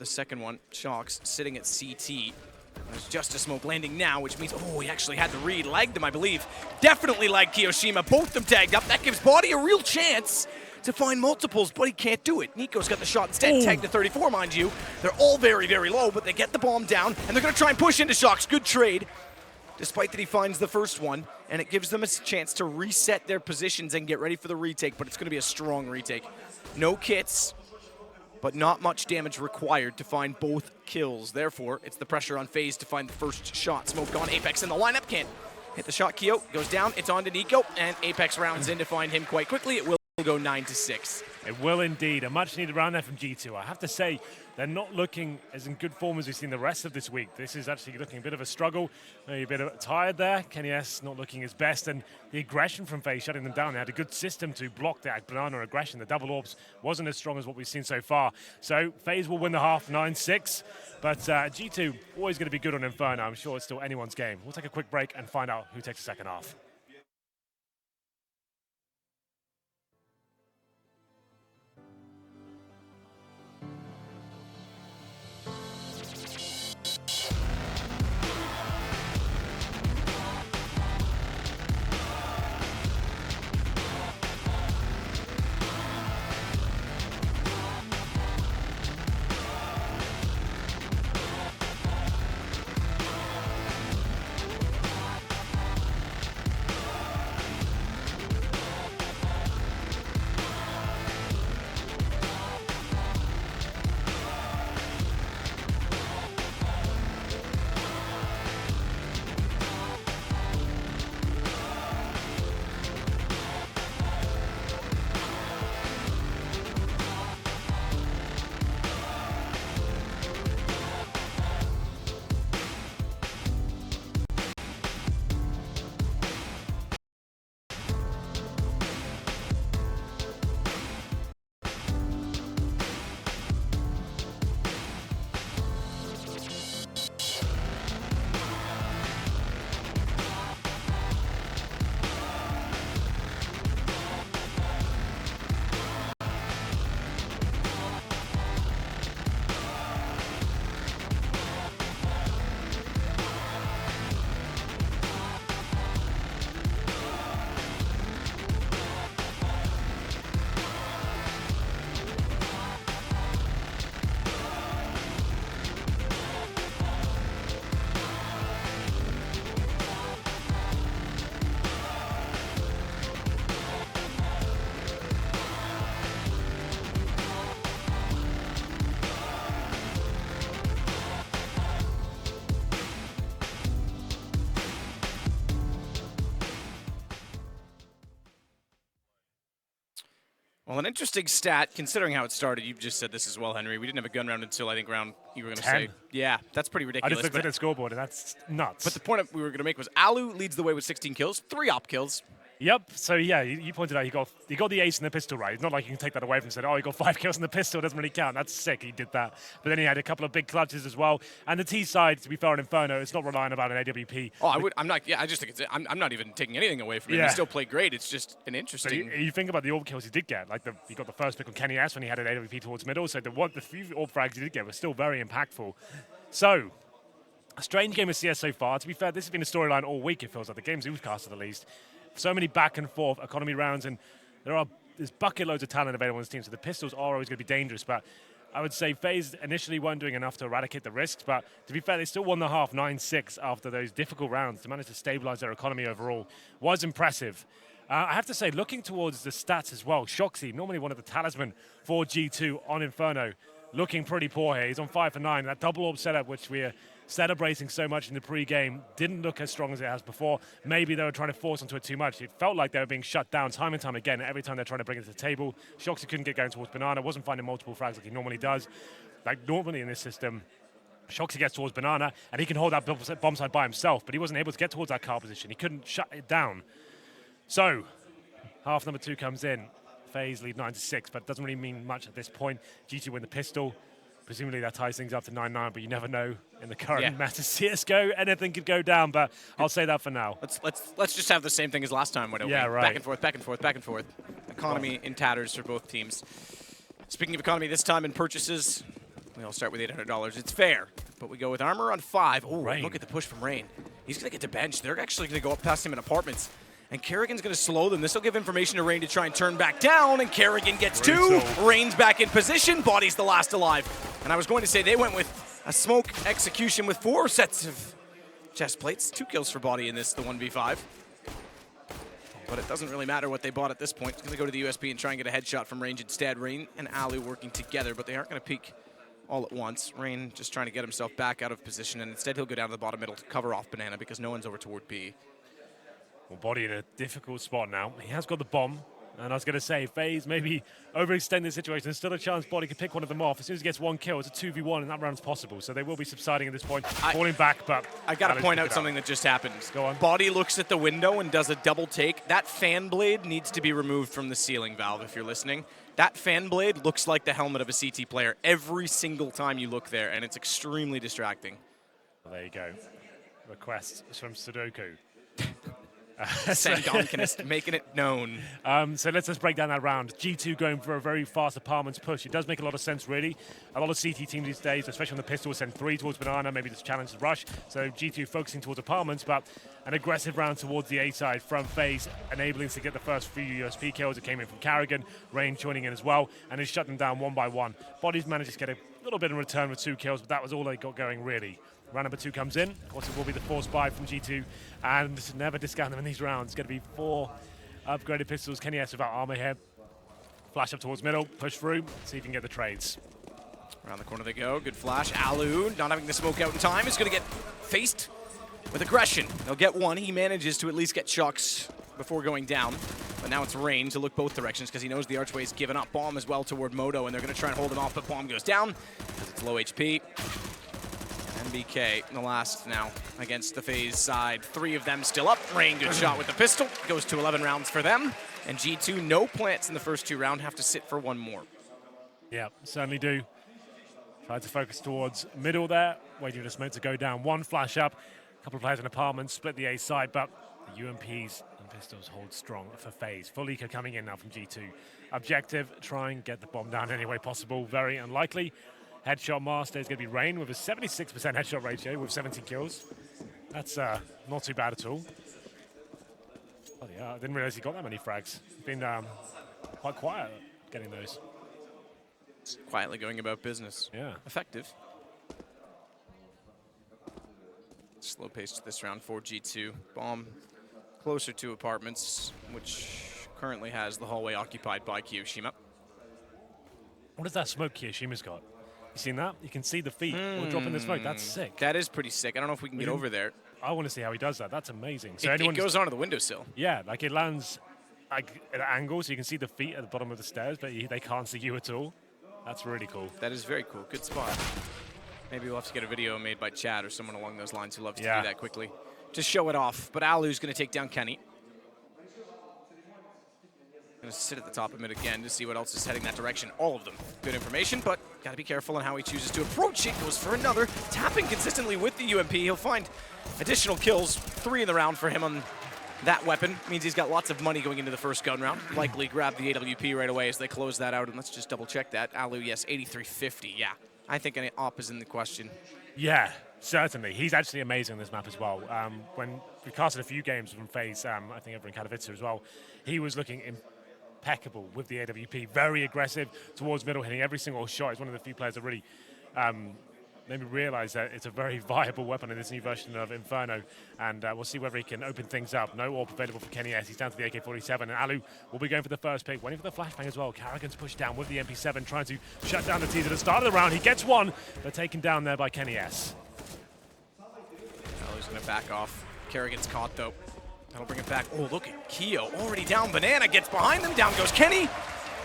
the second one. Shocks sitting at CT. There's just a smoke landing now, which means, oh, he actually had the read. Lagged him, I believe. Definitely lagged Kiyoshima. Both of them tagged up. That gives Body a real chance to find multiples, but he can't do it. Nico's got the shot instead. Ooh. Tagged to 34, mind you. They're all very, very low, but they get the bomb down, and they're going to try and push into Shocks. Good trade, despite that he finds the first one, and it gives them a chance to reset their positions and get ready for the retake, but it's going to be a strong retake. No kits, but not much damage required to find both kills. Therefore, it's the pressure on FaZe to find the first shot. Smoke gone, Apex in the lineup, can't hit the shot. Kyo goes down, it's on to Nico, and Apex rounds in to find him quite quickly. It will go 9-6. It will indeed. A much needed round there from G2. I have to say, they're not looking as in good form as we've seen the rest of this week. This is actually looking a bit of a struggle. Maybe a bit tired there. Kenny S not looking his best, and the aggression from FaZe shutting them down. They had a good system to block that banana aggression. The double orbs wasn't as strong as what we've seen so far. So FaZe will win the half 9-6, but G2 always going to be good on Inferno. I'm sure it's still anyone's game. We'll take a quick break and find out who takes the second half. Well, an interesting stat, considering how it started. You've just said this as well, Henry. We didn't have a gun round until, I think, round, you were going to say. Yeah, that's pretty ridiculous. I just looked at the scoreboard, and that's nuts. But the point we were going to make was Alu leads the way with 16 kills, 3 op kills. Yep. So yeah, you pointed out he got the ace in the pistol, right? It's not like you can take that away from him and say, oh, he got 5 kills in the pistol. It doesn't really count. That's sick. He did that. But then he had a couple of big clutches as well. And the T side, to be fair on Inferno, it's not relying about an AWP. Oh, I'm not. Yeah, I just think I'm not even taking anything away from him. He still played great. It's just an interesting. But you think about the orb kills he did get. Like he got the first pick on Kenny S when he had an AWP towards middle. So the few orb frags he did get were still very impactful. So. A strange game of CS so far. To be fair, this has been a storyline all week, it feels like. The game's newscast at least. So many back and forth economy rounds, and there's bucket loads of talent available on this team, so the pistols are always going to be dangerous. But I would say FaZe initially weren't doing enough to eradicate the risks, but to be fair, they still won the half 9-6 after those difficult rounds. To manage to stabilize their economy overall was impressive. I have to say, looking towards the stats as well, Shoxy, normally one of the talisman for G2 on Inferno, looking pretty poor here. He's on 5 for 9. That double orb setup, which we're celebrating so much in the pre-game, didn't look as strong as it has before. Maybe they were trying to force onto it too much. It felt like they were being shut down time and time again. Every time they're trying to bring it to the table, Shoxy couldn't get going towards Banana, wasn't finding multiple frags like he normally does. Like normally in this system, Shoxy gets towards Banana, and he can hold that bomb side by himself, but he wasn't able to get towards that car position. He couldn't shut it down. So, half number 2 comes in. FaZe lead 9-6, but it doesn't really mean much at this point. G2 win the pistol. Presumably that ties things up to 9-9, but you never know in the current meta CSGO. Anything could go down, but I'll say that for now. Let's just have the same thing as last time. Yeah, right. Back and forth, back and forth, back and forth. Economy in tatters for both teams. Speaking of economy, this time in purchases, We all start with $800. It's fair, but we go with armor on 5. Oh, Rain. look at the push from Rain. He's going to get to bench. They're actually going to go up past him in apartments. And Kerrigan's going to slow them. This will give information to Rain to try and turn back down, and Kerrigan gets 2. Rain's back in position. Body's the last alive. And I was going to say they went with a smoke execution with 4 sets of chest plates. 2 kills for Body in this, the 1v5. But it doesn't really matter what they bought at this point. He's going to go to the USP and try and get a headshot from range instead. Rain and Alu working together, but they aren't going to peek all at once. Rain just trying to get himself back out of position, and instead he'll go down to the bottom middle to cover off Banana because no one's over toward B. Well, Body in a difficult spot now. He has got the bomb. And I was going to say, FaZe maybe overextend the situation. There's still a chance Body could pick one of them off. As soon as he gets 1 kill, it's a 2v1, and that round's possible. So they will be subsiding at this point, falling back, but... I got to point out something that just happened. Go on. Body looks at the window and does a double take. That fan blade needs to be removed from the ceiling valve, if you're listening. That fan blade looks like the helmet of a CT player every single time you look there, and it's extremely distracting. Well, there you go. Request from Sudoku. Sandonkinist making it known. So let's just break down that round. G2 going for a very fast apartments push. It does make a lot of sense, really. A lot of CT teams these days, especially on the pistol, send 3 towards Banana. Maybe this challenge is rush. So G2 focusing towards apartments, but an aggressive round towards the A side from FaZe, enabling us to get the first few USP kills. It came in from Kerrigan, Rain joining in as well, and has shut them down 1 by 1. Bodies managed to get a little bit in return with 2 kills, but that was all they got going, really. Round number 2 comes in. Of course, it will be the force buy from G2, and never discount them in these rounds. It's going to be 4 upgraded pistols. Kenny S without armor here. Flash up towards middle, push through, see if you can get the trades. Around the corner they go. Good flash. Alu, not having the smoke out in time, is going to get faced with aggression. They'll get 1. He manages to at least get shocks before going down. But now it's Rain to look both directions because he knows the archway's given up. Bomb as well toward Moto, and they're going to try and hold him off, but Bomb goes down because it's low HP. MBK in the last now against the FaZe side. 3 of them still up. Rain, good shot with the pistol. Goes to 11 rounds for them. And G2, no plants in the first 2 rounds. Have to sit for 1 more. Yeah, certainly do. Tried to focus towards middle there. Waiting for the smoke to go down. 1 flash up. A couple of players in apartments. Split the A side, but the UMPs and pistols hold strong for FaZe. Full eco coming in now from G2. Objective, try and get the bomb down any way possible. Very unlikely. Headshot master is going to be Rain with a 76% headshot ratio with 17 kills. That's not too bad at all. Oh, yeah, I didn't realize he got that many frags. He's been quite quiet getting those. Quietly going about business. Yeah. Effective. Slow pace to this round for G2. Bomb closer to apartments, which currently has the hallway occupied by Kiyoshima. What is that smoke Kiyoshima's got? You seen that? You can see the feet dropping the smoke. That's sick. That is pretty sick. I don't know if we can get over there. I want to see how he does that. That's amazing. So it goes onto the windowsill. Yeah, like it lands like at an angle, so you can see the feet at the bottom of the stairs, but they can't see you at all. That's really cool. That is very cool. Good spot. Maybe we'll have to get a video made by Chad or someone along those lines who loves to do that quickly. To show it off. But Alu's going to take down Kenny. Going to sit at the top of mid again to see what else is heading that direction. All of them. Good information, but got to be careful on how he chooses to approach it. Goes for another. Tapping consistently with the UMP. He'll find additional kills. 3 in the round for him on that weapon. Means he's got lots of money going into the first gun round. Likely grab the AWP right away as they close that out. And let's just double check that. Alu, yes, 8350. Yeah, I think an op is in the question. Yeah, certainly. He's actually amazing on this map as well. When we casted a few games from FaZe, I think over in Katowice as well, he was looking impeccable with the AWP, very aggressive towards middle, hitting every single shot. He's one of the few players that really made me realize that it's a very viable weapon in this new version of Inferno, and we'll see whether he can open things up. No AWP available for Kenny S. He's down to the AK-47, and Alu will be going for the first pick, waiting for the flashbang as well. Kerrigan's pushed down with the MP7, trying to shut down the tease at the start of the round. He gets 1, but taken down there by Kenny S. Alu's going to back off. Kerrigan's caught, though. That'll bring it back. Oh, look at Keo. Already down. Banana gets behind them. Down goes Kenny.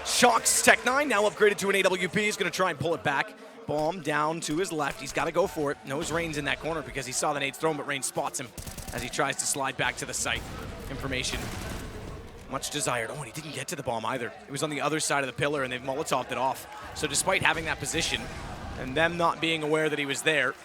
Shocks Tech9, now upgraded to an AWP. He's going to try and pull it back. Bomb down to his left. He's got to go for it. Knows Rain's in that corner because he saw the nade thrown, but Rain spots him as he tries to slide back to the site. Information much desired. Oh, and he didn't get to the bomb either. It was on the other side of the pillar, and they've Molotoved it off. So despite having that position and them not being aware that he was there,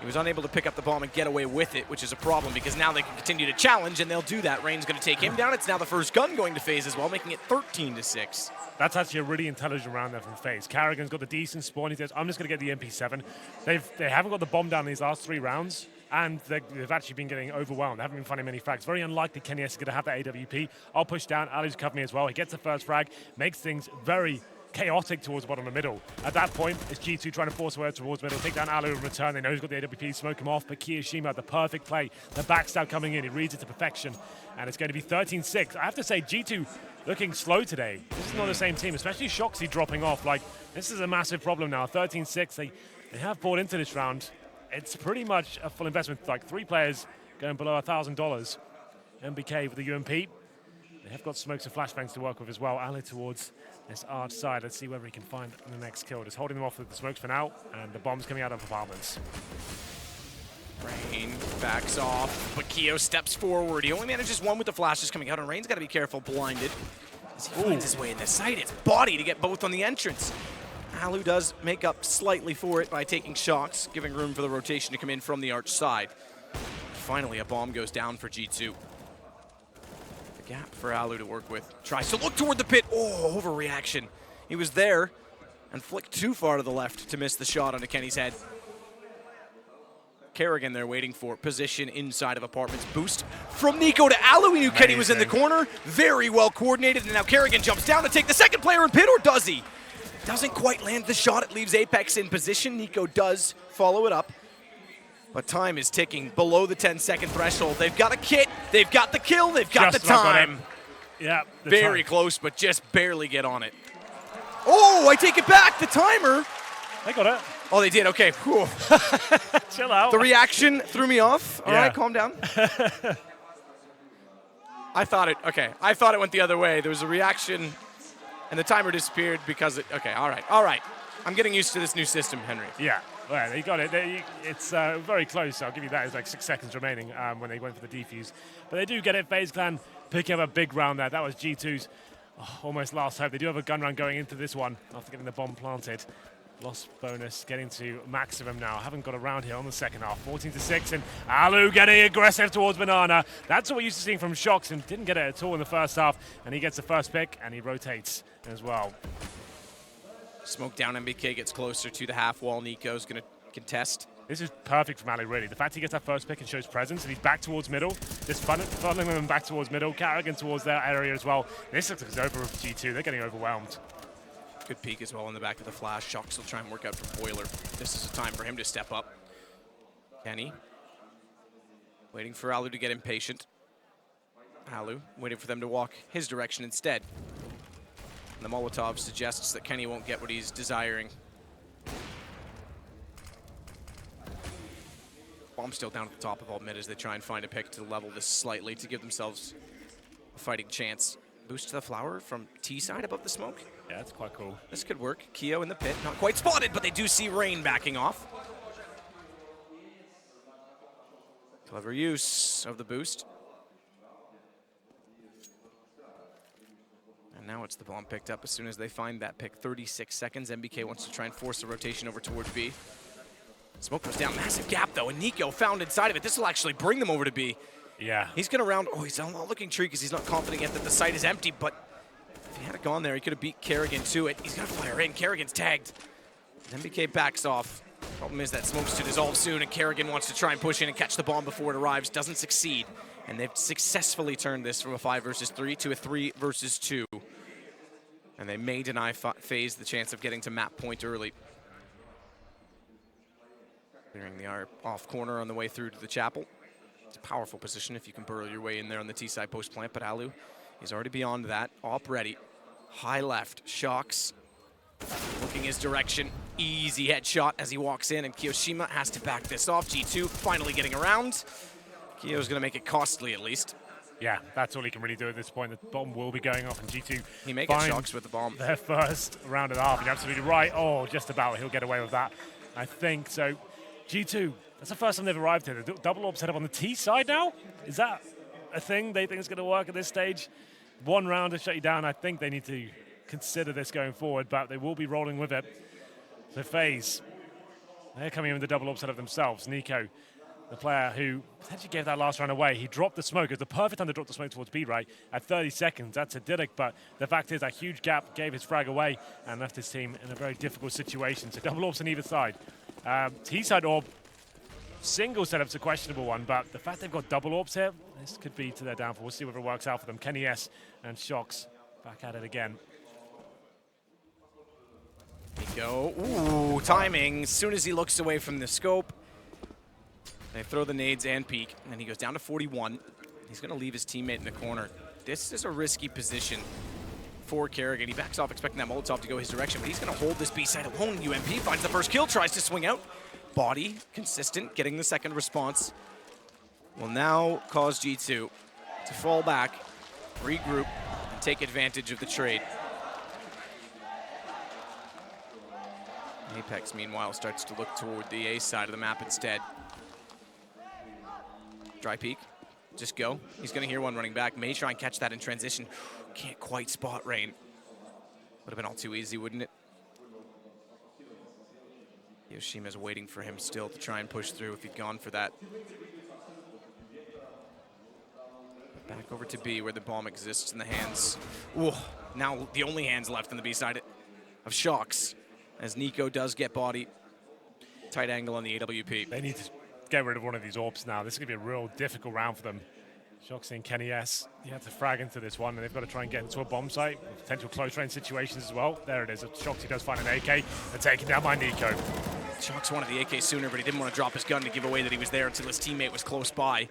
He was unable to pick up the bomb and get away with it, which is a problem because now they can continue to challenge, and they'll do that. Rain's going to take him down. It's now the first gun going to FaZe as well, making it 13-6. That's actually a really intelligent round there from FaZe. Karrigan's got the decent spawn. He says, I'm just going to get the MP7. They haven't got the bomb down these last 3 rounds, and they've actually been getting overwhelmed. They haven't been finding many frags. Very unlikely Kenny S is going to have that AWP. I'll push down. Alu's cover me as well. He gets the first frag, makes things very chaotic towards the bottom of the middle. At that point, it's G2 trying to force away towards middle, take down Alu in return. They know he's got the AWP, smoke him off, but kiyoshima had the perfect play. The backstab coming in, he reads it to perfection, and it's going to be 13-6. I have to say, G2 looking slow today. This is not the same team, especially Shoxy dropping off. Like, this is a massive problem now. 13-6, they have bought into this round. It's pretty much a full investment, like 3 players going below $1,000. MBK with the UMP. They have got smokes and flashbangs to work with as well. Alu towards this arch side. Let's see whether he can find the next kill. Just holding them off with the smokes for now, and the bomb's coming out of apartments. Rain backs off, but Keo steps forward. He only manages 1 with the flashes coming out, and Rain's got to be careful, blinded. As he finds his way in the site, it's body to get both on the entrance. Alu does make up slightly for it by taking shots, giving room for the rotation to come in from the arch side. Finally, a bomb goes down for G2. Gap for Alu to work with. Tries to look toward the pit. Oh, overreaction. He was there and flicked too far to the left to miss the shot onto Kenny's head. Karrigan there waiting for position inside of apartments. Boost from Nico to Alu. He knew Kenny was in the corner. Very well coordinated, and now Karrigan jumps down to take the second player in pit, or does he? Doesn't quite land the shot. It leaves Apex in position. Nico does follow it up. But time is ticking below the 10-second threshold. They've got a kit, they've got the kill, they've got Just the time. Yeah, very close, but just barely get on it. Oh, I take it back, the timer. They got it. Oh, they did, okay. Whew. Chill out. The reaction threw me off. All right, calm down. I thought it went the other way. There was a reaction, and the timer disappeared because okay, all right. I'm getting used to this new system, Henry. Yeah. Well, they got it. It's very close. I'll give you that. It's like 6 seconds remaining when they went for the defuse. But they do get it. FaZe Clan picking up a big round there. That was G2's almost last hope. They do have a gun round going into this one after getting the bomb planted. Lost bonus, getting to maximum now. Haven't got around here on the second half. 14-6, and Alu getting aggressive towards Banana. That's what we're used to seeing from Shox, and didn't get it at all in the first half. And he gets the first pick, and he rotates as well. Smoke down, MBK gets closer to the half wall. Nico's going to contest. This is perfect from Alu, really. The fact he gets that first pick and shows presence, and he's back towards middle. Just funneling them back towards middle. Karrigan towards their area as well. This looks like it's over with G2. They're getting overwhelmed. Good peek as well in the back of the flash. Shox will try and work out for Boiler. This is a time for him to step up. Kenny waiting for Alu to get impatient. Alu waiting for them to walk his direction instead. And the Molotov suggests that Kenny won't get what he's desiring. Bomb still down at the top of alt mid as they try and find a pick to level this slightly to give themselves a fighting chance. Boost to the flower from T side above the smoke. Yeah, that's quite cool. This could work. Keo in the pit, not quite spotted, but they do see Rain backing off. Clever use of the boost. And now it's the bomb picked up as soon as they find that pick. 36 seconds. MBK wants to try and force the rotation over towards B. Smoke goes down. Massive gap, though, and Nico found inside of it. This will actually bring them over to B. Yeah. He's going to round. Oh, he's not looking tree because he's not confident yet that the site is empty, but if he had gone there, he could have beat Karrigan to it. He's going to fire in. Kerrigan's tagged. MBK backs off. Problem is that smoke's to dissolve soon, and Karrigan wants to try and push in and catch the bomb before it arrives. Doesn't succeed. And they've successfully turned this from a 5 versus 3 to a 3 versus 2. And they may deny FaZe the chance of getting to map point early. Clearing the off corner on the way through to the chapel. It's a powerful position if you can burrow your way in there on the T-side post plant, but Alu is already beyond that. Op ready. High left. Shox looking his direction. Easy headshot as he walks in, and kiyoshima has to back this off. G2 finally getting around. Kyo's going to make it costly at least. Yeah, that's all he can really do at this point. The bomb will be going off, and G2 he may get Shox with the bomb. Their first round and a half. You're absolutely right. Oh, just about. He'll get away with that, I think. So G2, that's the first time they've arrived here. The double orb set up on the T side now. Is that a thing they think is going to work at this stage? One round to shut you down. I think they need to consider this going forward, but they will be rolling with it. So FaZe They're coming in with the double upset of themselves. Nico, the player who potentially gave that last round away, he dropped the smoke. It was the perfect time to drop the smoke towards B right at 30 seconds. That's idyllic, but the fact is that huge gap gave his frag away and left his team in a very difficult situation. So double orbs on either side. T-side orb, single setup's a questionable one, but the fact they've got double orbs here, this could be to their downfall. We'll see whether it works out for them. Kenny S and Shox back at it again. Nico, ooh, timing. As soon as he looks away from the scope, they throw the nades and peek, and then he goes down to 41. He's going to leave his teammate in the corner. This is a risky position for Kerrigan. He backs off expecting that Molotov to go his direction, but he's going to hold this B side alone. UMP finds the first kill, tries to swing out. Body, consistent, getting the second response. Will now cause G2 to fall back, regroup, and take advantage of the trade. Apex, meanwhile, starts to look toward the A side of the map instead. Dry peek, just go. He's gonna hear one running back. May try and catch that in transition. Can't quite spot Rain. Would have been all too easy, wouldn't it? Yoshima's waiting for him still to try and push through if he'd gone for that. Back over to B where the bomb exists in the hands. Ooh, now the only hands left on the B side of Shox as Nico does get body. Tight angle on the AWP. They need to get rid of one of these orbs now. This is going to be a real difficult round for them. Shox and Kenny S, he had to frag into this one, and they've got to try and get into a bomb site. Potential close range situations as well. There it is. Shox, he does find an AK and taken down by Nico. Shox wanted the AK sooner, but he didn't want to drop his gun to give away that he was there until his teammate was close by.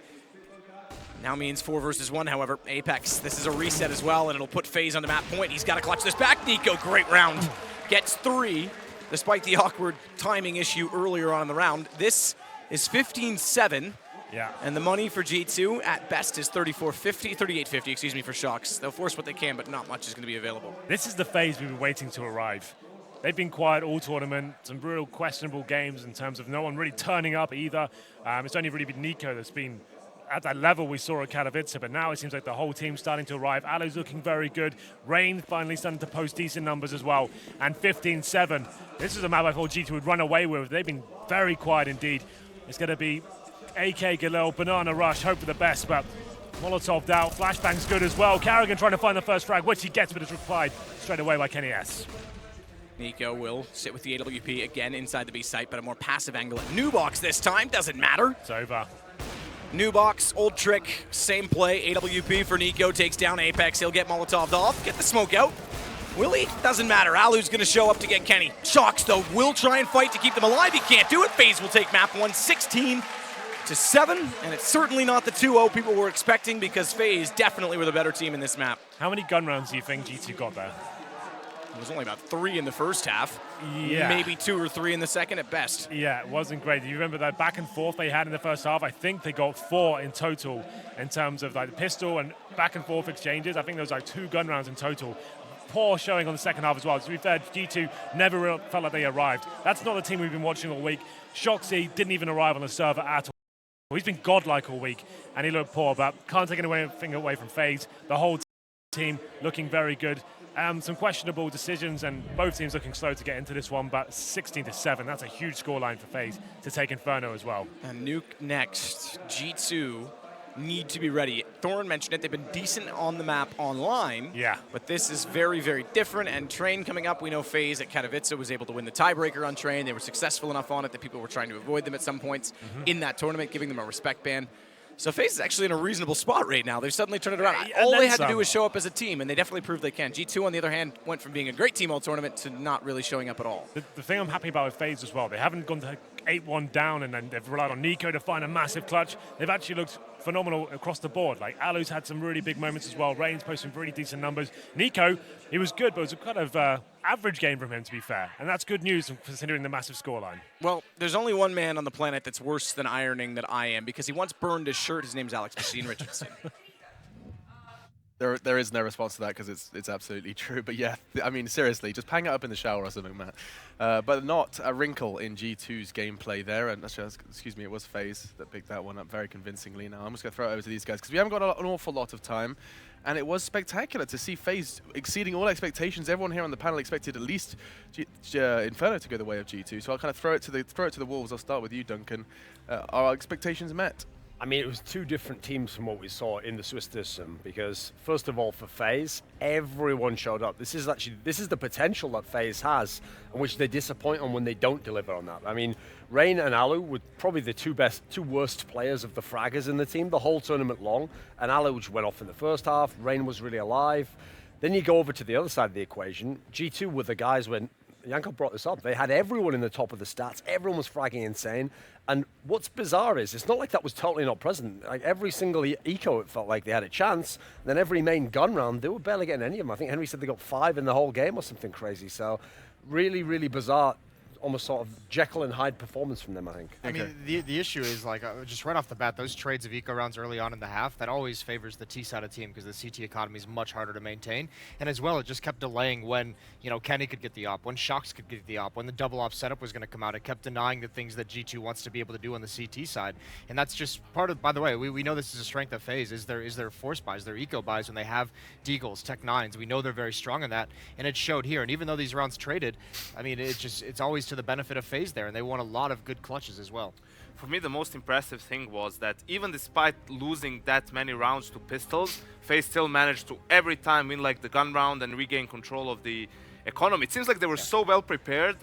Now means 4 versus 1, however. Apex, this is a reset as well, and it'll put FaZe on the map point. He's got to clutch this back. Nico, great round. Gets 3, despite the awkward timing issue earlier on in the round. This is 15-7. Yeah. And the money for G2 at best is 38.50, excuse me, for Shox. They'll force what they can, but not much is going to be available. This is the phase we've been waiting to arrive. They've been quiet all tournament, some real questionable games in terms of no one really turning up either. It's only really been Nico that's been at that level we saw at Katowice, but now it seems like the whole team's starting to arrive. Alu's looking very good. Rain finally starting to post decent numbers as well. And 15-7. This is a map I thought G2 would run away with. They've been very quiet indeed. It's going to be AK, Galil, Banana Rush, hope for the best, but Molotov out. Flashbang's good as well. Kerrigan trying to find the first frag, which he gets, but is replied straight away by Kenny S. Nico will sit with the AWP again inside the B site, but a more passive angle at New Box this time. Doesn't matter. It's over. New Box, old trick, same play. AWP for Nico takes down Apex. He'll get Molotov'd off, get the smoke out. Will he? Doesn't matter. Alu's going to show up to get Kenny. Shox, though, will try and fight to keep them alive. He can't do it. FaZe will take map 1, 16-7, and it's certainly not the 2-0 people were expecting because FaZe definitely were the better team in this map. How many gun rounds do you think G2 got there? It was only about 3 in the first half. Yeah. Maybe 2 or 3 in the second at best. Yeah, it wasn't great. Do you remember that back and forth they had in the first half? I think they got 4 in total in terms of like the pistol and back and forth exchanges. I think there was like 2 gun rounds in total. Poor showing on the second half as well. To be fair, G2 never felt like they arrived. That's not the team we've been watching all week. Shoxy didn't even arrive on the server at all. He's been godlike all week, and he looked poor, but can't take anything away from FaZe. The whole team looking very good. Some questionable decisions, and both teams looking slow to get into this one, but 16-7, that's a huge scoreline for FaZe to take Inferno as well. And Nuke next. G2 need to be ready. Thorin mentioned it, they've been decent on the map online. Yeah. But this is very, very different, and Train coming up, we know FaZe at Katowice was able to win the tiebreaker on Train. They were successful enough on it that people were trying to avoid them at some points in that tournament, giving them a respect ban. So FaZe is actually in a reasonable spot right now. They've suddenly turned it around. All they had to do was show up as a team, and they definitely proved they can. G2, on the other hand, went from being a great team all tournament to not really showing up at all. The thing I'm happy about with FaZe as well, they haven't gone to 8-1 down and then they've relied on Nico to find a massive clutch. They've actually looked phenomenal across the board. Like Alu's had some really big moments as well. Rain's posting really decent numbers. Nico, he was good, but it was a kind of average game from him, to be fair. And that's good news considering the massive scoreline. Well, there's only one man on the planet that's worse than ironing than I am, because he once burned his shirt. His name's Alex Machine Richardson. There is no response to that because it's absolutely true. But yeah, I mean, seriously, just hang it up in the shower or something, Matt. But not a wrinkle in G2's gameplay there. And excuse me, it was FaZe that picked that one up very convincingly. Now I'm just going to throw it over to these guys because we haven't got an awful lot of time. and it was spectacular to see FaZe exceeding all expectations. Everyone here on the panel expected at least Inferno to go the way of G2, so I'll kind of throw it to the wolves. I'll start with you, Duncan. Are our expectations met? I mean, it was two different teams from what we saw in the Swiss system, because first of all, for FaZe, everyone showed up. This is the potential that FaZe has, and which they disappoint on when they don't deliver on that. I mean, Rain and Alu were probably the two worst players of the fraggers in the team the whole tournament long, and Alu just went off in the first half. Rain was really alive. Then you go over to the other side of the equation. G2 were the guys when Janko brought this up. They had everyone in the top of the stats. Everyone was fragging insane. And what's bizarre is it's not like that was totally not present. Like every single eco, it felt like they had a chance. And then every main gun round, they were barely getting any of them. I think Henry said they got 5 in the whole game or something crazy. So really, really bizarre, almost sort of Jekyll and Hyde performance from them, I think. I mean, the issue is, like, just right off the bat, those trades of eco rounds early on in the half, that always favors the T side of the team because the CT economy is much harder to maintain. And as well, it just kept delaying when, you know, Kenny could get the op, when Shox could get the op, when the double op setup was going to come out. It kept denying the things that G2 wants to be able to do on the CT side. And that's just part of, by the way, we know this is a strength of FaZe, is their force buys, their eco buys when they have Deagles, Tech 9s. We know they're very strong in that, and it showed here. And even though these rounds traded, I mean, it's always to the benefit of FaZe there, and they won a lot of good clutches as well. For me, the most impressive thing was that even despite losing that many rounds to pistols, FaZe still managed to every time win like the gun round and regain control of the economy. It seems like they were so well prepared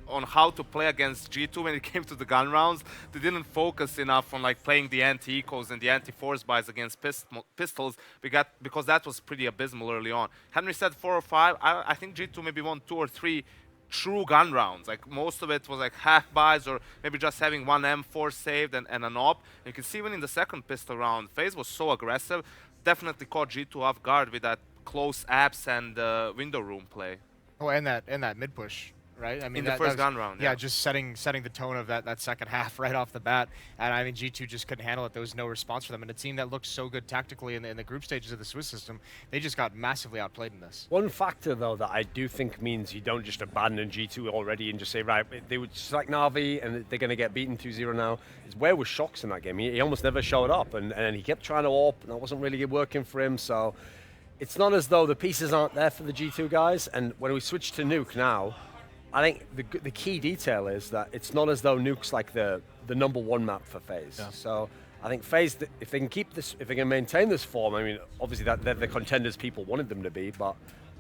on how to play against G2 when it came to the gun rounds. They didn't focus enough on like playing the anti-ecos and the anti-force buys against pistols because that was pretty abysmal early on. Henry said 4 or 5. I think G2 maybe won 2 or 3 true gun rounds. Like most of it was like half buys or maybe just having one M4 saved and an op. And you can see even in the second pistol round, FaZe was so aggressive, definitely caught G2 off guard with that close apps and window room play. Oh, and that mid push. Right? I mean, in the first gun round. Yeah, just setting the tone of that second half right off the bat. And I mean, G2 just couldn't handle it. There was no response for them. And a team that looked so good tactically in the group stages of the Swiss system, they just got massively outplayed in this. One factor, though, that I do think means you don't just abandon G2 already and just say, right, they were just like Na'Vi and they're going to get beaten 2-0 now, is where was Shox in that game? He almost never showed up, and he kept trying to AWP, and that wasn't really working for him. So it's not as though the pieces aren't there for the G2 guys. And when we switch to Nuke now, I think the key detail is that it's not as though Nuke's like the #1 map for FaZe. Yeah. So I think FaZe, if they can keep this, if they can maintain this form, I mean, obviously that they're the contenders people wanted them to be, but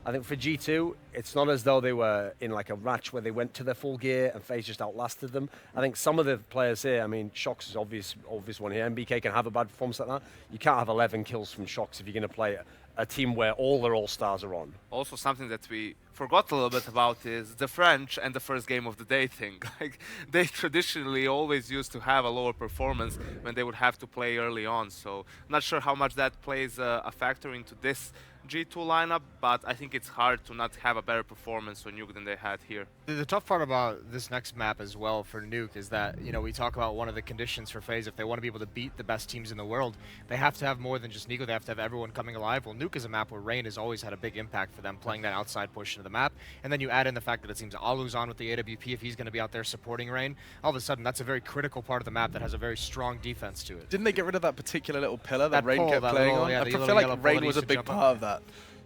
I think for G2, it's not as though they were in like a match where they went to their full gear and FaZe just outlasted them. I think some of the players here, I mean, Shox is obvious one here. MBK can have a bad performance like that. You can't have 11 kills from Shox if you're going to play a team where all their all-stars are on. Also, something that we forgot a little bit about is the French and the first game of the day thing. Like, they traditionally always used to have a lower performance when they would have to play early on. So, not sure how much that plays a factor into this G2 lineup, but I think it's hard to not have a better performance on Nuke than they had here. The tough part about this next map as well for Nuke is that, you know, we talk about one of the conditions for FaZe, if they want to be able to beat the best teams in the world, they have to have more than just Nico, they have to have everyone coming alive. Well, Nuke is a map where Rain has always had a big impact for them, playing that outside portion of the map, and then you add in the fact that it seems Alu's on with the AWP, if he's going to be out there supporting Rain, all of a sudden that's a very critical part of the map that has a very strong defense to it. Didn't they get rid of that particular little pillar that Rain kept that playing little, on? yeah, I feel like Rain was a big part of that.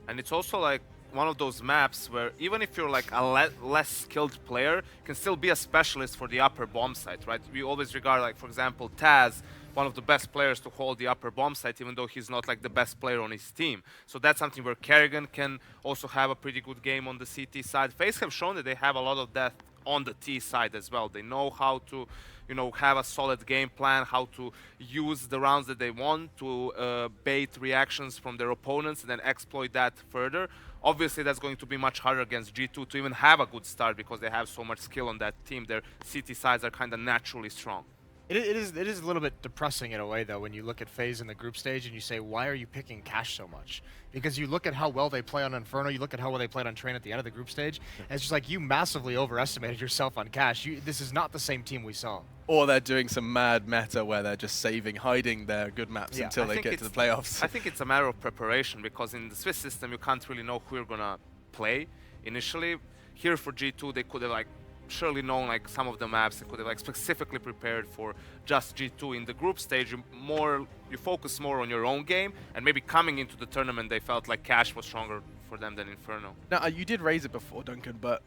And it's also like one of those maps where even if you're like a less skilled player, you can still be a specialist for the upper bomb site, right? We always regard, like, for example, Taz, one of the best players to hold the upper bomb site, even though he's not like the best player on his team. So that's something where Kerrigan can also have a pretty good game on the CT side. FaZe have shown that they have a lot of depth on the T side as well. They know how to, you know, have a solid game plan, how to use the rounds that they want to bait reactions from their opponents and then exploit that further. Obviously, that's going to be much harder against G2 to even have a good start because they have so much skill on that team. Their CT sides are kind of naturally strong. It is a little bit depressing in a way, though, when you look at FaZe in the group stage and you say, why are you picking Cash so much? Because you look at how well they play on Inferno, you look at how well they played on Train at the end of the group stage, and it's just like you massively overestimated yourself on Cash. This is not the same team we saw. Or they're doing some mad meta where they're just hiding their good maps until they get to the playoffs. I think it's a matter of preparation because in the Swiss system, you can't really know who you're going to play initially. Here for G2, they could have like surely known like some of the maps they could have like specifically prepared for just G2 in the group stage. You focus more on your own game, and maybe coming into the tournament they felt like Cash was stronger for them than Inferno. Now, you did raise it before, Duncan, but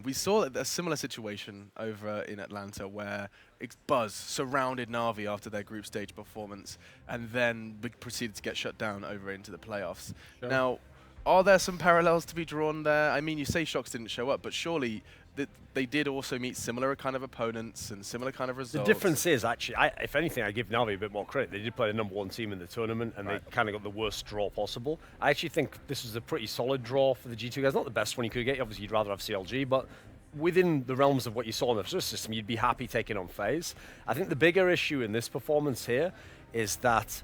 we saw a similar situation over in Atlanta where Buzz surrounded Na'Vi after their group stage performance and then proceeded to get shut down over into the playoffs. Sure. Now, are there some parallels to be drawn there? I mean, you say Shox didn't show up, but surely they did also meet similar kind of opponents and similar kind of results. The difference is, actually, if anything, I give Na'Vi a bit more credit. They did play the #1 team in the tournament, and they kind of got the worst draw possible. I actually think this was a pretty solid draw for the G2 guys. Not the best one you could get. Obviously, you'd rather have CLG, but within the realms of what you saw in the first system, you'd be happy taking on FaZe. I think the bigger issue in this performance here is that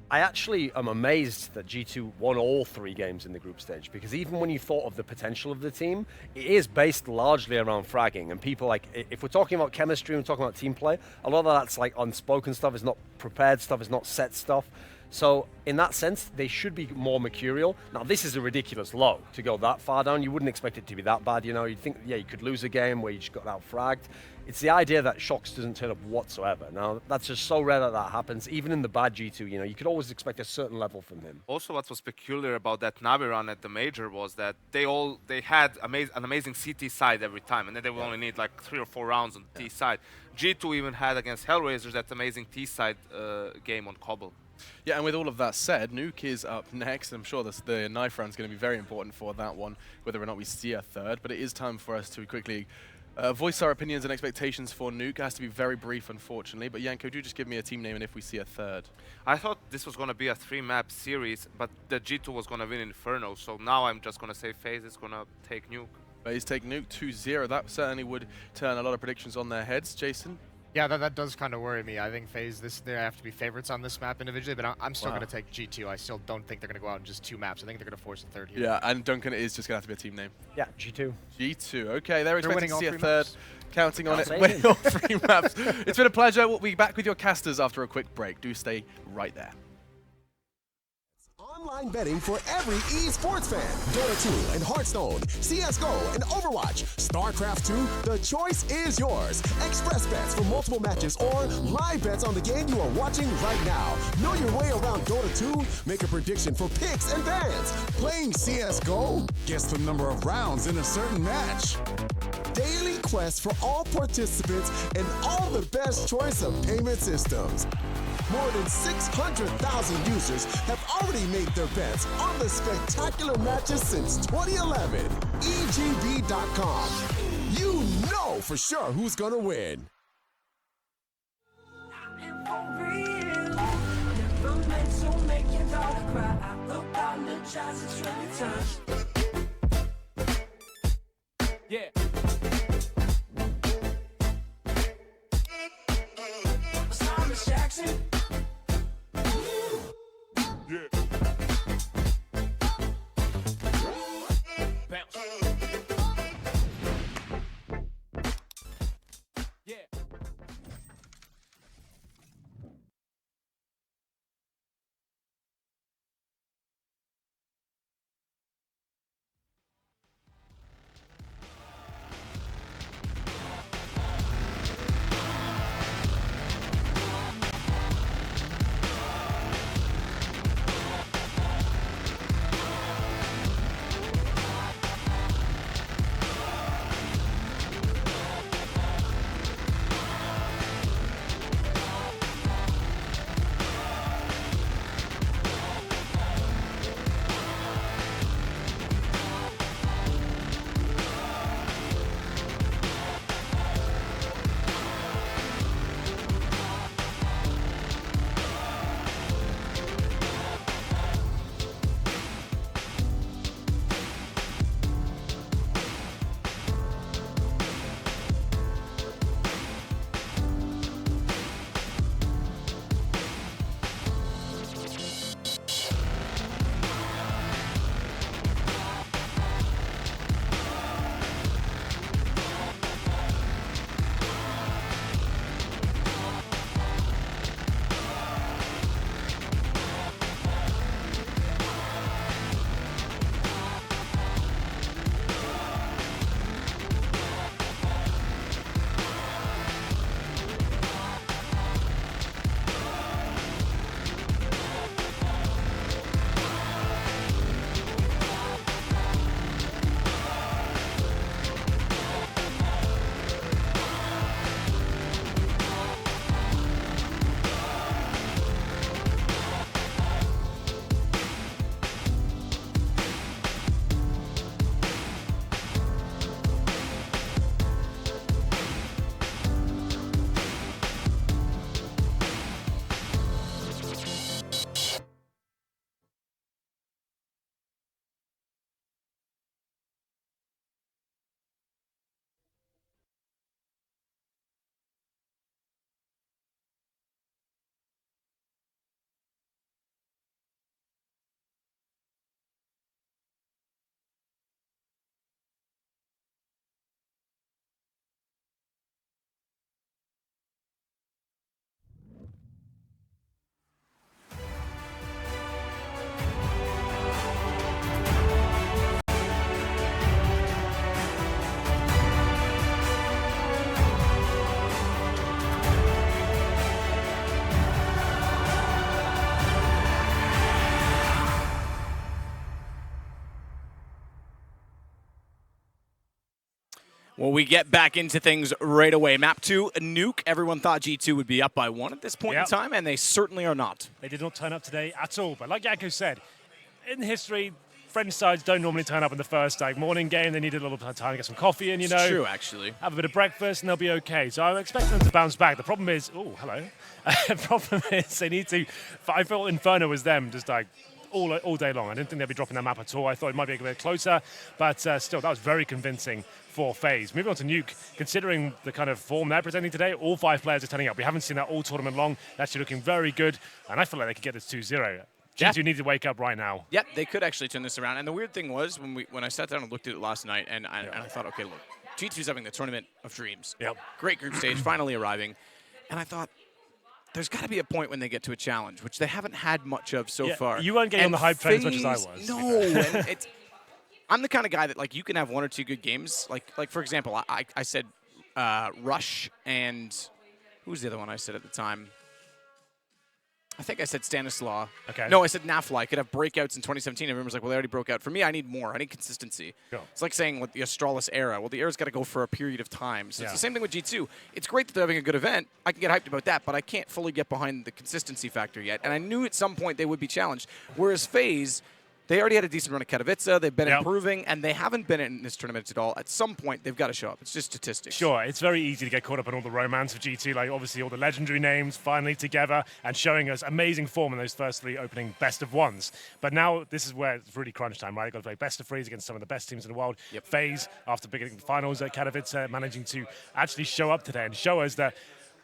I actually am amazed that G2 won all 3 games in the group stage, because even when you thought of the potential of the team, it is based largely around fragging. And people, like, if we're talking about chemistry and we're talking about team play, a lot of that's like unspoken stuff, it's not prepared stuff, it's not set stuff. So in that sense, they should be more mercurial. Now, this is a ridiculous low to go that far down. You wouldn't expect it to be that bad, you know. You'd think, yeah, you could lose a game where you just got out-fragged. It's the idea that Shox doesn't turn up whatsoever. Now, that's just so rare that that happens. Even in the bad G2, you know, you could always expect a certain level from him. Also, what was peculiar about that Na'Vi run at the major was that they had an amazing CT side every time, and then they would only need like 3 or 4 rounds on the T side. G2 even had against Hellraisers that amazing T side game on Cobble. Yeah, and with all of that said, Nuke is up next. I'm sure the knife round is going to be very important for that one, whether or not we see a third. But it is time for us to quickly voice our opinions and expectations for Nuke. It has to be very brief, unfortunately. But Yanko, do just give me a team name and if we see a third. I thought this was going to be a 3-map series, but the G2 was going to win Inferno. So now I'm just going to say FaZe is going to take Nuke. FaZe take Nuke 2-0. That certainly would turn a lot of predictions on their heads. Jason? Yeah, that does kind of worry me. I think FaZe, they have to be favorites on this map individually, but I'm still going to take G2. I still don't think they're going to go out in just 2 maps. I think they're going to force a third here. Yeah, and Duncan, it is just going to have to be a team name. Yeah, G2. G2. Okay, they're expecting to see a third. Maps. Counting on it. Winning all 3 maps. It's been a pleasure. We'll be back with your casters after a quick break. Do stay right there. Online betting for every esports fan. Dota 2 and Hearthstone, CSGO and Overwatch, StarCraft 2, the choice is yours. Express bets for multiple matches or live bets on the game you are watching right now. Know your way around Dota 2? Make a prediction for picks and bans. Playing CSGO? Guess the number of rounds in a certain match. Daily quest for all participants and all the best choice of payment systems. More than 600,000 users have already made their bets on the spectacular matches since 2011. EGB.com. You know for sure who's gonna win. Yeah. Jackson. Well, we get back into things right away. Map 2, a nuke. Everyone thought G2 would be up by 1 at this point in time, and they certainly are not. They did not turn up today at all. But like Yanko said, in history, French sides don't normally turn up in the first morning game. They need a little time to get some coffee in, you know. It's true, actually. Have a bit of breakfast, and they'll be okay. So I'm expecting them to bounce back. The problem is, oh, hello. The problem is they need to. I thought Inferno was them, just like all day long. I didn't think they'd be dropping that map at all. I thought it might be a bit closer, but still, that was very convincing for FaZe. Moving on to Nuke, considering the kind of form they're presenting today, all 5 players are turning up. We haven't seen that all tournament long. They're actually looking very good, and I feel like they could get this 2-0. G2 need to wake up right now. Yeah, they could actually turn this around. And the weird thing was, when I sat down and looked at it last night, and I thought, okay, look, G2's having the tournament of dreams. Yep. Great group stage, finally arriving. And I thought, there's got to be a point when they get to a challenge, which they haven't had much of so far. You weren't getting on the hype train as much as I was. No, and I'm the kind of guy that, like, you can have 1 or 2 good games. Like for example, I said Rush and who was the other one I said at the time? I think I said Stanislaw. Okay. No, I said Nafly could have breakouts in 2017. Everyone was like, well, they already broke out. For me, I need more. I need consistency. Go. It's like saying with the Astralis era. Well, the era's got to go for a period of time. So it's the same thing with G2. It's great that they're having a good event. I can get hyped about that, but I can't fully get behind the consistency factor yet. And I knew at some point they would be challenged. Whereas FaZe, they already had a decent run at Katowice. They've been improving, and they haven't been in this tournament at all. At some point, they've got to show up. It's just statistics. Sure, it's very easy to get caught up in all the romance of G2, like obviously all the legendary names finally together and showing us amazing form in those first 3 opening best of ones. But now this is where it's really crunch time, right? They've got to play best of 3s against some of the best teams in the world. FaZe, after beginning the finals at Katowice, managing to actually show up today and show us that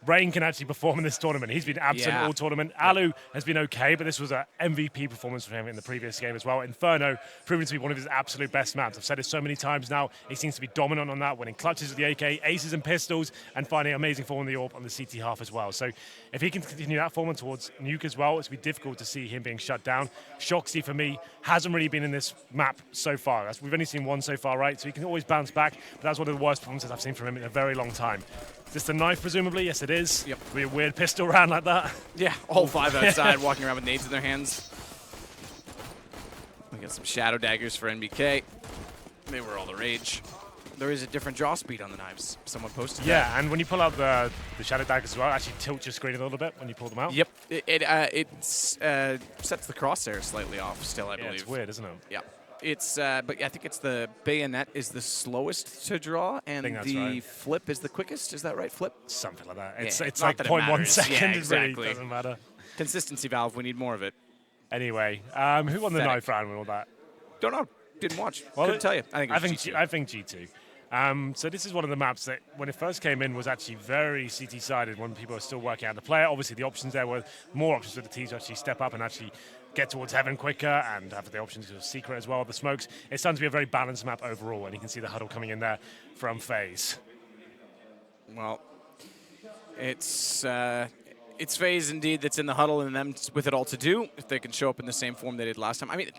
Rain can actually perform in this tournament. He's been absent all tournament. Alu has been okay, but this was an MVP performance from him in the previous game as well. Inferno proving to be one of his absolute best maps. I've said it so many times now. He seems to be dominant on that, winning clutches with the AK, aces and pistols, and finding amazing form in the AWP on the CT half as well. So if he can continue that form towards Nuke as well, it's going to be difficult to see him being shut down. Shoxy, for me, hasn't really been in this map so far. We've only seen 1 so far, right? So he can always bounce back, but that's one of the worst performances I've seen from him in a very long time. Is this the knife, presumably? Yes, it is. Yep. Be a weird pistol round like that. Yeah, all 5 outside, walking around with nades in their hands. We got some shadow daggers for NBK. They were all the rage. There is a different draw speed on the knives. Someone posted that. Yeah, and when you pull out the shadow daggers as well, actually tilt your screen a little bit when you pull them out. Yep. It sets the crosshair slightly off still, I believe. It's weird, isn't it? Yeah. It's, but I think it's the bayonet is the slowest to draw, and the flip is the quickest. Is that right? Flip? Something like that. Yeah, it's not like that it 0.1 matters. second. Yeah, It exactly. really doesn't matter. Consistency valve. We need more of it. Anyway, who won the Pathetic. knife round and all that? Don't know. Didn't watch. Well, Couldn't tell you. I think G2. So this is one of the maps that, when it first came in, was actually very CT-sided when people were still working out the player. Obviously, the options there were more options for the teams to actually step up and actually get towards heaven quicker and have the options of secret as well. The smokes. It's starting to be a very balanced map overall, and you can see the huddle coming in there from FaZe. Well, it's FaZe indeed that's in the huddle, and them with it all to do. If they can show up in the same form they did last time. I mean,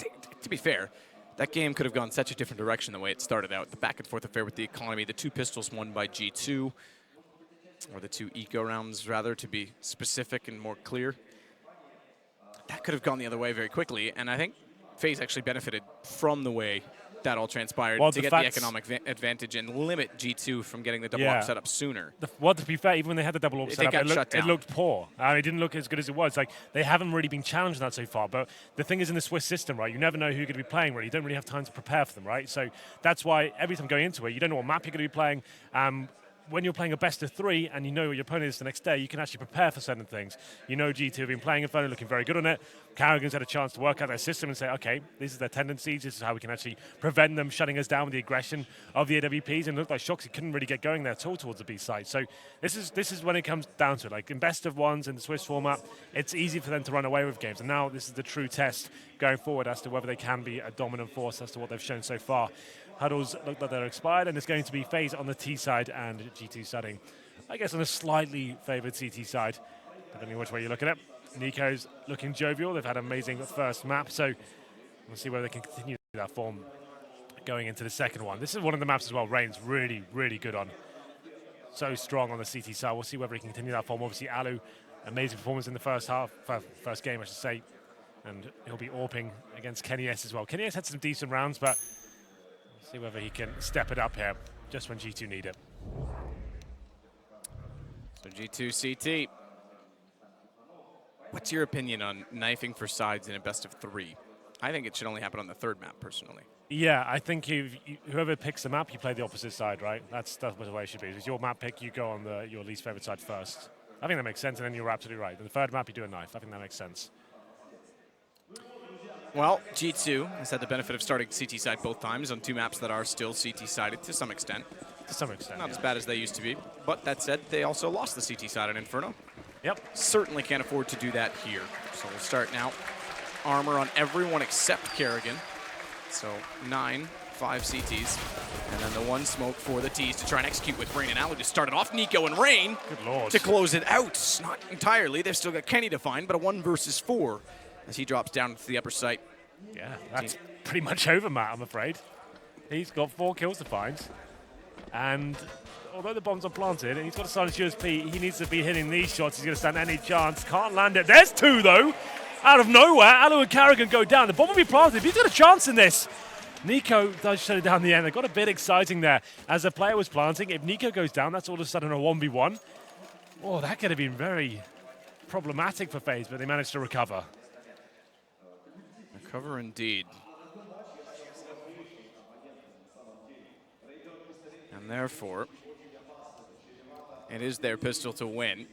to be fair, that game could have gone such a different direction the way it started out. The back and forth affair with the economy, the 2 pistols won by G2, or the 2 eco rounds rather, to be specific and more clear. That could have gone the other way very quickly, and I think FaZe actually benefited from the way that all transpired to get the economic advantage and limit G2 from getting the double AWP set up sooner. Well, to be fair, even when they had the double AWP set up, it looked poor. It didn't look as good as it was. Like, they haven't really been challenged on that so far. But the thing is, in the Swiss system, right, you never know who you're going to be playing, really. You don't really have time to prepare for them, right? So that's why every time going into it, you don't know what map you're going to be playing. When you're playing a best of 3 and you know what your opponent is the next day, you can actually prepare for certain things. You know G2 have been playing Inferno, looking very good on it. Carrigan's had a chance to work out their system and say, okay, this is their tendencies, this is how we can actually prevent them shutting us down with the aggression of the AWPs. And it looked like Shoxy couldn't really get going there at all towards the B side. So this is when it comes down to it. Like in best of 1s in the Swiss format, it's easy for them to run away with games. And now this is the true test going forward as to whether they can be a dominant force as to what they've shown so far. Huddles look like they're expired, and it's going to be FaZe on the T side and G2 studying, I guess, on a slightly favoured CT side, depending on which way you're looking at. Nico's looking jovial. They've had an amazing first map, so we'll see whether they can continue that form going into the second one. This is one of the maps as well Rain's really, really good on. So strong on the CT side. We'll see whether he can continue that form. Obviously, Alu, amazing performance in the first game, I should say, and he'll be AWPing against Kenny S as well. Kenny S had some decent rounds, but see whether he can step it up here. just when G2 need it. So G2 CT. What's your opinion on knifing for sides in a best of 3? I think it should only happen on the 3rd map, personally. Yeah, I think whoever picks the map, you play the opposite side, right? That's the way it should be. It's your map pick, you go on your least favorite side first. I think that makes sense, and then you're absolutely right. In the 3rd map, you do a knife. I think that makes sense. Well, G2 has had the benefit of starting CT side both times on 2 maps that are still CT sided to some extent. To some extent. Not as bad as they used to be. But that said, they also lost the CT side on Inferno. Yep. Certainly can't afford to do that here. So we'll start now. Armor on everyone except Kerrigan. So 9, 5 CTs. And then the 1 smoke for the Ts to try and execute with Rain and Alu. Just started off Nico and Rain Good lord. to close it out. Not entirely. They've still got Kenny to find, but a 1 versus 4 as he drops down to the upper site. Yeah, that's pretty much over, Matt, I'm afraid. He's got 4 kills to find. And although the bombs are planted and he's got a silent USP, he needs to be hitting these shots. He's going to stand any chance. Can't land it. There's 2, though. Out of nowhere, Alu and Kerrigan go down. The bomb will be planted. He's got a chance in this. Nico does shut it down the end. They got a bit exciting there as the player was planting. If Nico goes down, that's all of a sudden a 1v1. Oh, that could have been very problematic for FaZe, but they managed to recover. Recover indeed. And therefore, it is their pistol to win.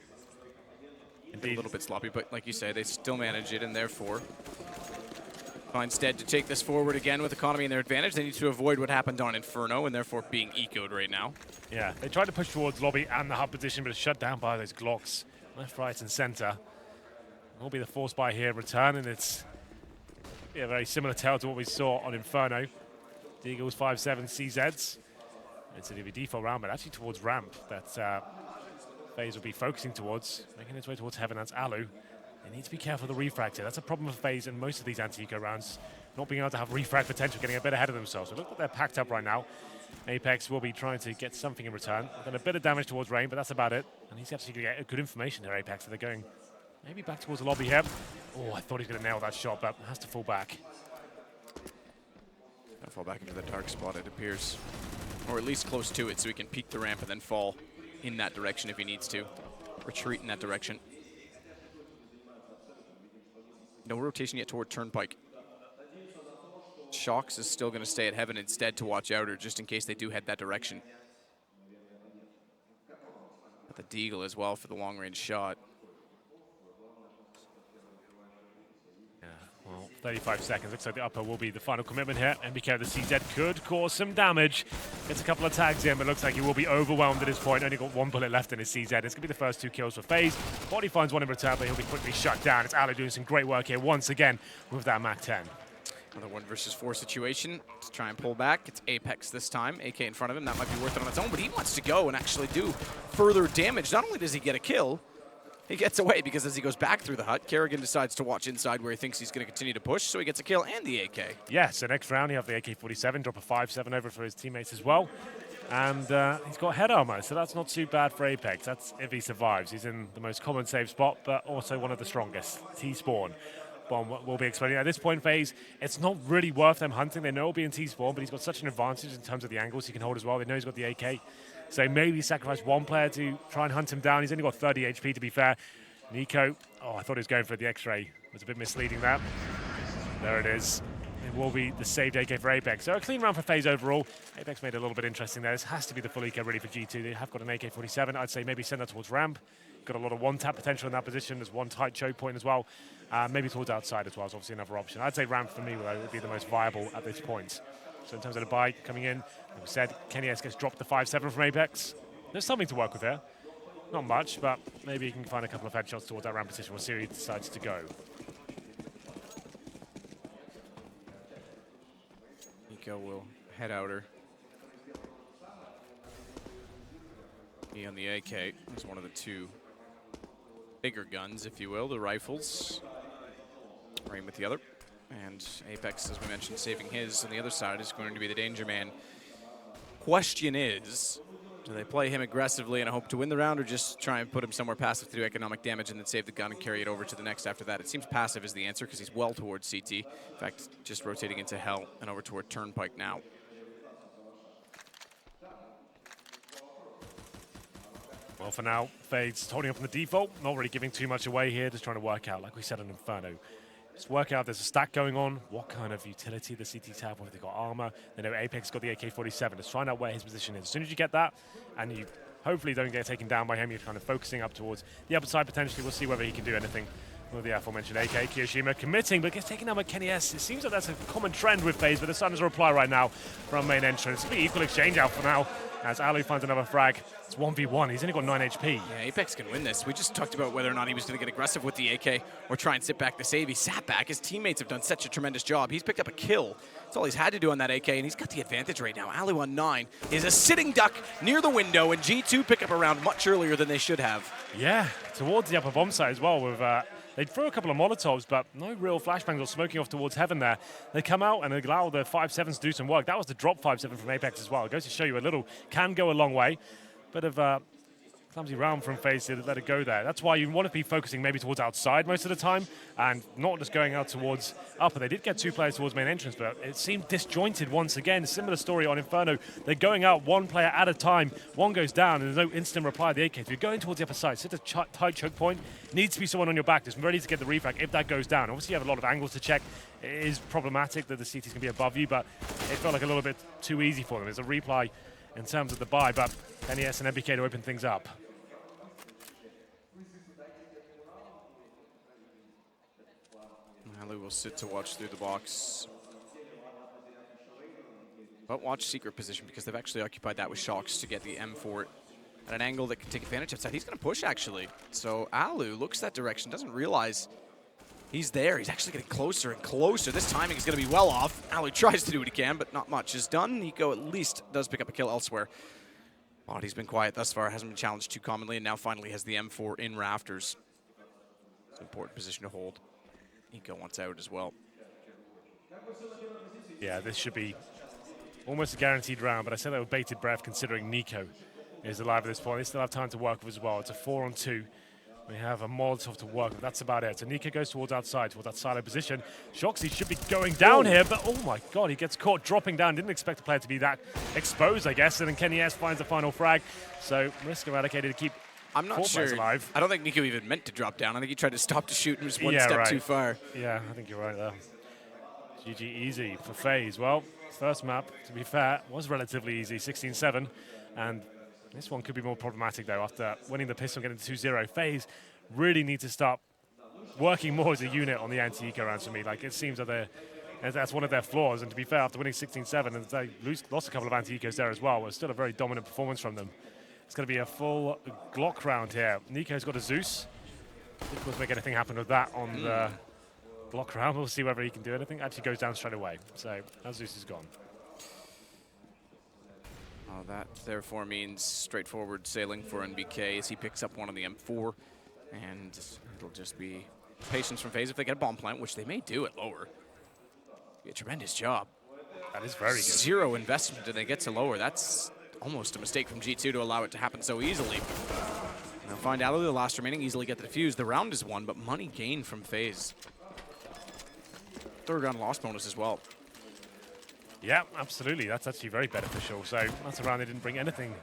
Indeed. A little bit sloppy, but like you say, they still manage it, and therefore find Stead to take this forward again with economy in their advantage. They need to avoid what happened on Inferno, and therefore being ecoed right now. Yeah, they tried to push towards lobby and the hub position, but it's shut down by those Glocks. Left, right, and center. Will be the force buy here return, and it's a very similar tale to what we saw on Inferno. The Eagles 5-7 CZs. It's a default round, but actually towards ramp that FaZe will be focusing towards, making its way towards heaven. That's Alu. They need to be careful of the refractor. That's a problem for FaZe in most of these anti-eco rounds, not being able to have refrag potential, getting a bit ahead of themselves. So look what they're packed up right now. Apex will be trying to get something in return. Done a bit of damage towards Rain, but that's about it. And he's actually going to get good information there, Apex. So they're going maybe back towards the lobby here. Oh, I thought he was going to nail that shot, but has to fall back. Gonna fall back into the dark spot, it appears. Or at least close to it, so he can peek the ramp and then fall in that direction if he needs to. Retreat in that direction. No rotation yet toward Turnpike. Shocks is still going to stay at Heaven instead to watch Outer, just in case they do head that direction. Got the Deagle as well for the long-range shot. Well, 35 seconds. Looks like the upper will be the final commitment here. MBK, the CZ could cause some damage. Gets a couple of tags in, but looks like he will be overwhelmed at this point. Only got 1 bullet left in his CZ. It's going to be the first 2 kills for FaZe. Body finds 1 in return, but he'll be quickly shut down. It's Alu doing some great work here once again with that MAC-10. Another 1 versus 4 situation to try and pull back. It's Apex this time. AK in front of him. That might be worth it on its own, but he wants to go and actually do further damage. Not only does he get a kill, he gets away because as he goes back through the hut, Kerrigan decides to watch inside where he thinks he's going to continue to push, so he gets a kill and the AK. Yeah, so next round you have the AK-47, drop a 5-7 over for his teammates as well. And he's got head armor, so that's not too bad for Apex. That's if he survives. He's in the most common save spot, but also one of the strongest. T-spawn. Bomb will be exploding. At this point, FaZe, it's not really worth them hunting. They know he'll be in T-spawn, but he's got such an advantage in terms of the angles he can hold as well. They know he's got the AK. So maybe sacrifice 1 player to try and hunt him down. He's only got 30 HP, to be fair. Nico, oh, I thought he was going for the X-ray. It was a bit misleading there. There it is. It will be the saved AK for Apex. So a clean round for FaZe overall. Apex made it a little bit interesting there. This has to be the full eco ready for G2. They have got an AK-47. I'd say maybe send that towards ramp. Got a lot of one-tap potential in that position. There's 1 tight choke point as well. Maybe towards outside as well is obviously another option. I'd say ramp for me would be the most viable at this point. So in terms of the buy coming in, like we said, Kenny S gets dropped the 5-7 from Apex. There's something to work with here. Not much, but maybe you can find a couple of headshots towards that ramp position where Siri decides to go. Nico will head outer. He on the AK is one of the 2 bigger guns, if you will, the rifles. Rain with the other. And Apex, as we mentioned, saving his on the other side is going to be the danger man. Question is, do they play him aggressively and hope to win the round, or just try and put him somewhere passive to do economic damage and then save the gun and carry it over to the next after that? It seems passive is the answer because he's well towards CT. In fact, just rotating into Hell and over toward Turnpike now. Well, for now, FaZe's holding up on the default, not really giving too much away here, just trying to work out, like we said on Inferno. Just work out there's a stack going on, what kind of utility the CTs have, whether they've got armor. They know Apex got the AK-47. Just find out where his position is. As soon as you get that, and you hopefully don't get taken down by him, you're kind of focusing up towards the upper side potentially. We'll see whether he can do anything with the aforementioned AK. Kiyoshima committing, but gets taken down by Kenny S. It seems like that's a common trend with FaZe, but there's a reply right now from main entrance. It'll be equal exchange out for now, as Alu finds another frag. It's 1v1. He's only got 9 HP. Yeah, Apex can win this. We just talked about whether or not he was going to get aggressive with the AK or try and sit back the save. He sat back. His teammates have done such a tremendous job. He's picked up a kill. That's all he's had to do on that AK, and he's got the advantage right now. Alu on 9 is a sitting duck near the window, and G2 pick up a round much earlier than they should have. Yeah, towards the upper bomb site as well. With they throw a couple of Molotovs, but no real flashbangs or smoking off towards heaven there. They come out and allow the 5-7s to do some work. That was the drop 5-7 from Apex as well. It goes to show you a little can go a long way. Bit of clumsy round from FaZe to let it go there. That's why you want to be focusing maybe towards outside most of the time and not just going out towards upper. They did get 2 players towards main entrance, but it seemed disjointed once again. Similar story on Inferno. They're going out 1 player at a time. 1 goes down and there's no instant reply of the AK. If you're going towards the upper side, sit a tight choke point. Needs to be someone on your back that's ready to get the refrag if that goes down. Obviously you have a lot of angles to check. It is problematic that the CTs can be above you, but it felt like a little bit too easy for them. There's a replay in terms of the buy, but NES and MBK to open things up. Alu will sit to watch through the box. But watch secret position because they've actually occupied that with Shocks to get the M4 at an angle that can take advantage of that. He's going to push, actually. So Alu looks that direction, doesn't realize he's there. He's actually getting closer and closer. This timing is going to be well off. Alu tries to do what he can, but not much is done. Nico at least does pick up a kill elsewhere. Body's been quiet thus far, hasn't been challenged too commonly, and now finally has the M4 in rafters. It's an important position to hold. Nico wants out as well. Yeah, this should be almost a guaranteed round, but I said that with bated breath considering Nico is alive at this point. They still have time to work with as well. It's a 4-on-2. We have a Molotov to work with. That's about it. So Nico goes towards outside, towards that silo position. Shoxy should be going down here, but oh my god, he gets caught dropping down. Didn't expect the player to be that exposed, I guess. And then Kenny S finds the final frag. So risk eradicated to keep I'm not sure. Alive. I don't think Nico even meant to drop down. I think he tried to stop to shoot and was one step too far. Yeah, I think you're right there. GG easy for FaZe. Well, first map, to be fair, was relatively easy, 16-7. And this one could be more problematic, though, after winning the pistol, getting to 2-0. FaZe really need to start working more as a unit on the anti-eco rounds for me. Like, it seems that that's one of their flaws. And to be fair, after winning 16-7, and they lost a couple of anti-ecos there as well, it was still a very dominant performance from them. It's going to be a full Glock round here. Nico's got a Zeus. Difficult to make anything happen with that on the Glock round. We'll see whether he can do anything. Actually goes down straight away. So that Zeus is gone. Oh, that therefore means straightforward sailing for NBK as he picks up one on the M4. And it'll just be patience from FaZe if they get a bomb plant, which they may do at lower. Be a tremendous job. That is very good. 0 investment and they get to lower. That's almost a mistake from G2 to allow it to happen so easily. Now find Alu, the last remaining, easily get the defuse. The round is won, but money gained from FaZe. 3rd round loss bonus as well. Yeah, absolutely. That's actually very beneficial. So that's a round they didn't bring anything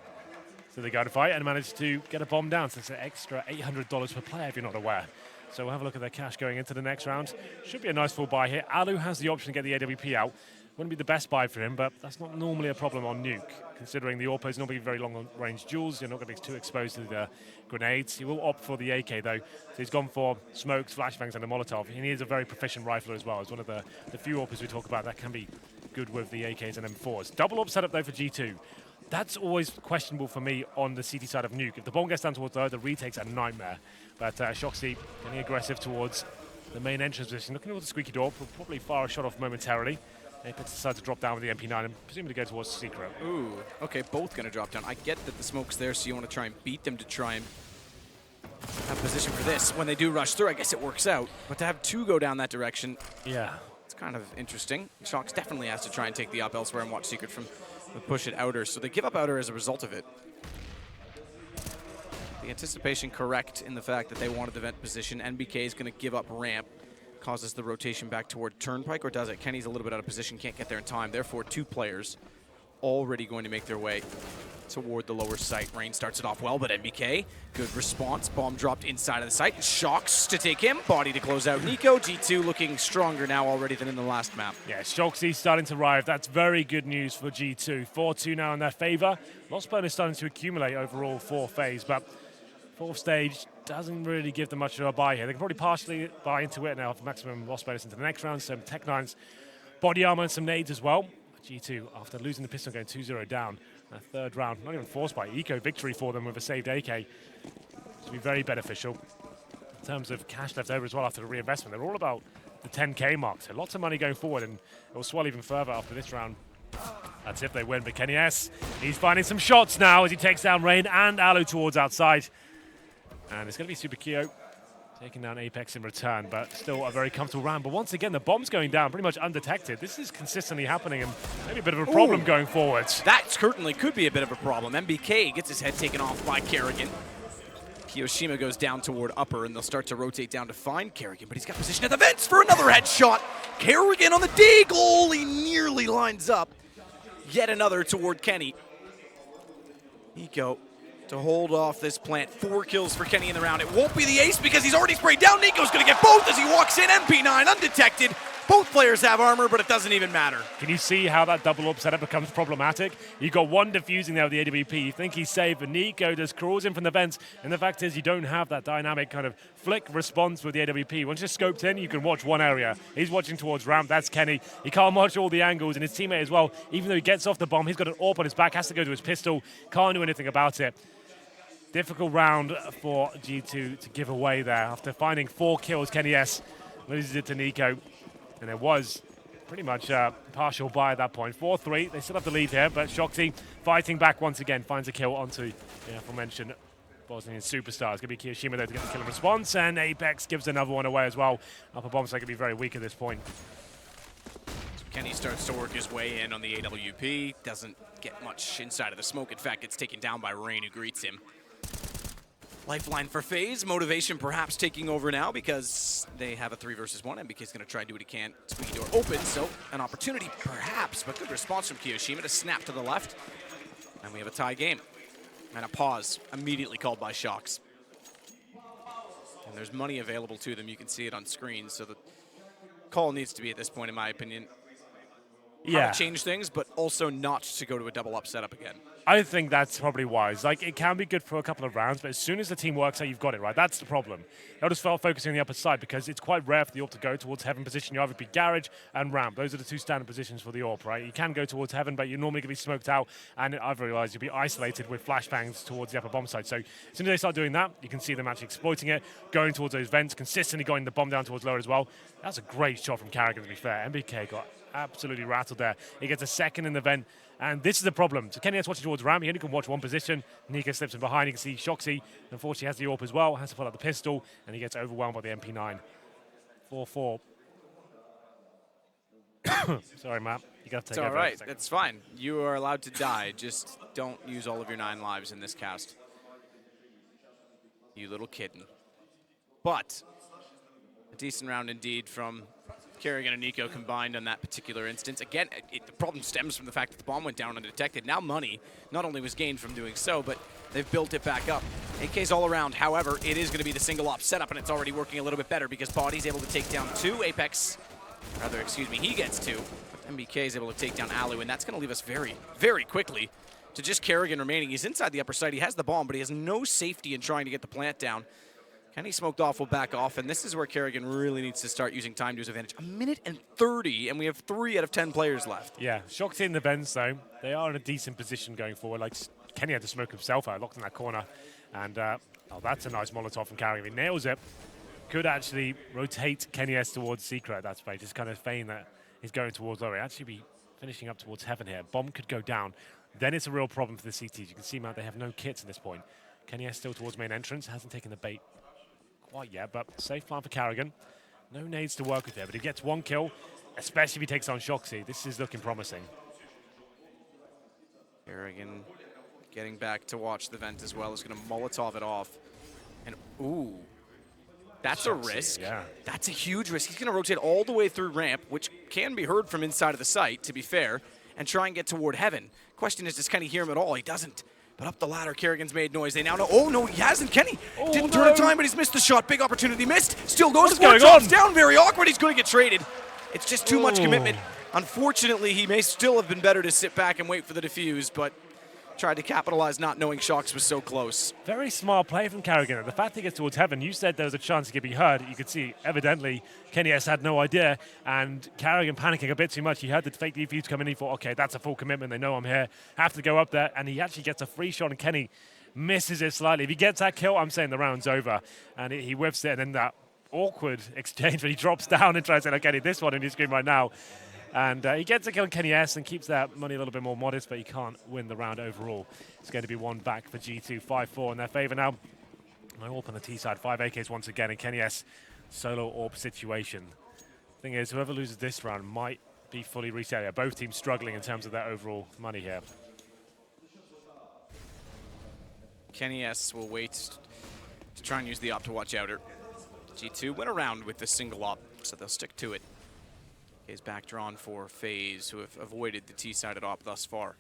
to the guard fight and managed to get a bomb down. So it's an extra $800 per player if you're not aware. So we'll have a look at their cash going into the next round. Should be a nice full buy here. Alu has the option to get the AWP out. Wouldn't be the best buy for him, but that's not normally a problem on Nuke, considering the AWP is not going to be very long-range duels. You're not going to be too exposed to the grenades. He will opt for the AK, though. So he's gone for smokes, flashbangs, and a Molotov. And he is a very proficient rifler as well. He's one of the few AWPers we talk about that can be good with the AKs and M4s. Double AWP setup, though, for G2. That's always questionable for me on the CT side of Nuke. If the bomb gets down towards the retakes, a nightmare. But Shoxy getting aggressive towards the main entrance position. Looking towards the squeaky door, will probably fire a shot off momentarily. Apex decides to drop down with the MP9 and presumably go towards Secret. Ooh, okay, both going to drop down. I get that the smoke's there, so you want to try and beat them to try and have position for this. When they do rush through, I guess it works out. But to have 2 go down that direction, yeah, it's kind of interesting. Shox definitely has to try and take the up elsewhere and watch Secret from the push at outer. So they give up outer as a result of it. The anticipation correct in the fact that they wanted the vent position. NBK is going to give up ramp. Causes the rotation back toward Turnpike, or does it? Kenny's a little bit out of position, can't get there in time. Therefore, 2 players already going to make their way toward the lower site. Rain starts it off well, but MBK, good response. Bomb dropped inside of the site. Shocks to take him. Body to close out Nico. G2 looking stronger now already than in the last map. Yeah, Shoxy starting to arrive. That's very good news for G2. 4-2 now in their favor. Loss bonus starting to accumulate overall for FaZe, but fourth stage doesn't really give them much of a buy here. They can probably partially buy into it now for maximum loss bonus into the next round. Some Tech9's body armor and some nades as well. G2, after losing the pistol, going 2-0 down. A third round, not even forced by Eco, victory for them with a saved AK. To be very beneficial. In terms of cash left over as well after the reinvestment, they're all about the 10k mark, so lots of money going forward, and it will swell even further after this round. That's if they win, but Kenny S, he's finding some shots now as he takes down Rain and Alu towards outside. And it's going to be Super Kyo taking down Apex in return, but still a very comfortable round. But once again, the bomb's going down pretty much undetected. This is consistently happening and maybe a bit of a problem going forwards. That certainly could be a bit of a problem. MBK gets his head taken off by Kerrigan. Kiyoshima goes down toward upper, and they'll start to rotate down to find Kerrigan, but he's got position at the vents for another headshot. Kerrigan on the deagle. He nearly lines up. Yet another toward Kenny. Nico to hold off this plant. 4 kills for Kenny in the round. It won't be the ace because he's already sprayed down. Nico's going to get both as he walks in. MP9 undetected. Both players have armor, but it doesn't even matter. Can you see how that double up setup becomes problematic? You've got one defusing there with the AWP. You think he's safe, but Nico just crawls in from the vents. And the fact is, you don't have that dynamic kind of flick response with the AWP. Once you're scoped in, you can watch one area. He's watching towards ramp. That's Kenny. He can't watch all the angles, and his teammate as well. Even though he gets off the bomb, he's got an AWP on his back, has to go to his pistol. Can't do anything about it. Difficult round for G2 to give away there. After finding 4 kills, Kenny S loses it to Nico. And it was pretty much a partial buy at that point. 4-3, they still have the lead here, but Shoxy fighting back once again, finds a kill onto the aforementioned Bosnian superstar. It's going to be Kiyoshima there to get the kill in response, and Apex gives another one away as well. Upper bomb's going to be very weak at this point. Kenny starts to work his way in on the AWP. Doesn't get much inside of the smoke. In fact, gets taken down by Rain, who greets him. Lifeline for FaZe. Motivation perhaps taking over now because they have a 3 versus 1. MBK's going to try and do what he can. Squeaky door open, so an opportunity perhaps, but good response from Kiyoshima to snap to the left. And we have a tie game. And a pause immediately called by Shocks. And there's money available to them. You can see it on screen, so the call needs to be at this point, in my opinion. How to change things, but also not to go to a double up setup again. I think that's probably wise. Like, it can be good for a couple of rounds, but as soon as the team works out, you've got it, right? That's the problem. They'll just start focusing on the upper side because it's quite rare for the AWP to go towards heaven position. You either be garage and ramp. Those are the 2 standard positions for the AWP, right? You can go towards heaven, but you're normally going to be smoked out, and I've realized you'll be isolated with flashbangs towards the upper bomb side. So as soon as they start doing that, you can see them actually exploiting it, going towards those vents, consistently going the bomb down towards lower as well. That's a great shot from Carragher, to be fair. MBK got absolutely rattled there. He gets a second in the vent, and this is the problem. So Kenny is watching towards ramp. He only can watch one position. Nico slips in behind. You can see Shoxy, unfortunately, has the AWP as well, has to pull out the pistol, and he gets overwhelmed by the MP9. 4-4. Sorry, Matt. You got to take it. It's all right. That's fine. You are allowed to die. Just don't use all of your 9 lives in this cast. You little kitten. But a decent round indeed from Kerrigan and Nico combined on that particular instance. Again, the problem stems from the fact that the bomb went down undetected. Now money not only was gained from doing so, but they've built it back up. AK's all around. However, it is going to be the single op setup, and it's already working a little bit better because Body's able to take down 2. Apex, rather, excuse me, he gets 2. But MBK is able to take down Alu, and that's going to leave us very, very quickly to just Kerrigan remaining. He's inside the upper side. He has the bomb, but he has no safety in trying to get the plant down. Kenny smoked off, will back off, and this is where Kerrigan really needs to start using time to his advantage. 1:30, and we have 3 out of 10 players left. Yeah, Shoxy in the vents, though. They are in a decent position going forward. Like, Kenny had to smoke himself out, locked in that corner. And, oh, that's a nice Molotov from Carrigan. He nails it. Could actually rotate Kenny S towards Secret at that space. Just kind of feign that he's going towards lower. Actually be finishing up towards heaven here. Bomb could go down. Then it's a real problem for the CTs. You can see, Matt, they have no kits at this point. Kenny S still towards main entrance. Hasn't taken the bait quite yet, but safe plan for Carrigan. No nades to work with there, but he gets 1 kill, especially if he takes on Shoxy. This is looking promising. Kerrigan getting back to watch the vent as well is going to Molotov it off. And, ooh, that's Shoxy, a risk. Yeah. That's a huge risk. He's going to rotate all the way through ramp, which can be heard from inside of the site, to be fair, and try and get toward heaven. Question is, does Kenny hear him at all? He doesn't. But up the ladder, Kerrigan's made noise. They now know. Oh, no, he hasn't. Kenny didn't turn no. in time, but he's missed the shot. Big opportunity missed. Still goes. What is going Drops on? down. Very awkward. He's going to get traded. It's just too much commitment. Unfortunately, he may still have been better to sit back and wait for the defuse, but tried to capitalize not knowing Shox was so close. Very smart play from Kerrigan. The fact he gets towards heaven, you said there was a chance he could be heard. You could see, evidently, Kenny S had no idea, and Kerrigan panicking a bit too much. He heard the fake defuse come in. He thought, okay, that's a full commitment. They know I'm here. Have to go up there, and he actually gets a free shot, and Kenny misses it slightly. If he gets that kill, I'm saying the round's over. And he whiffs it, and then that awkward exchange when he drops down and tries to say, okay, this one on your screen right now. And he gets a kill on Kenny S and keeps that money a little bit more modest, but he can't win the round overall. It's going to be one back for G2, 5-4 in their favor now. No AWP on the T side, 5 AKs once again, and Kenny S solo AWP situation. Thing is, whoever loses this round might be fully reset. Yeah, both teams struggling in terms of their overall money here. Kenny S will wait to try and use the op to watch outer. G2 went around with the single op, so they'll stick to it. Is back drawn for FaZe, who have avoided the T-sided op thus far.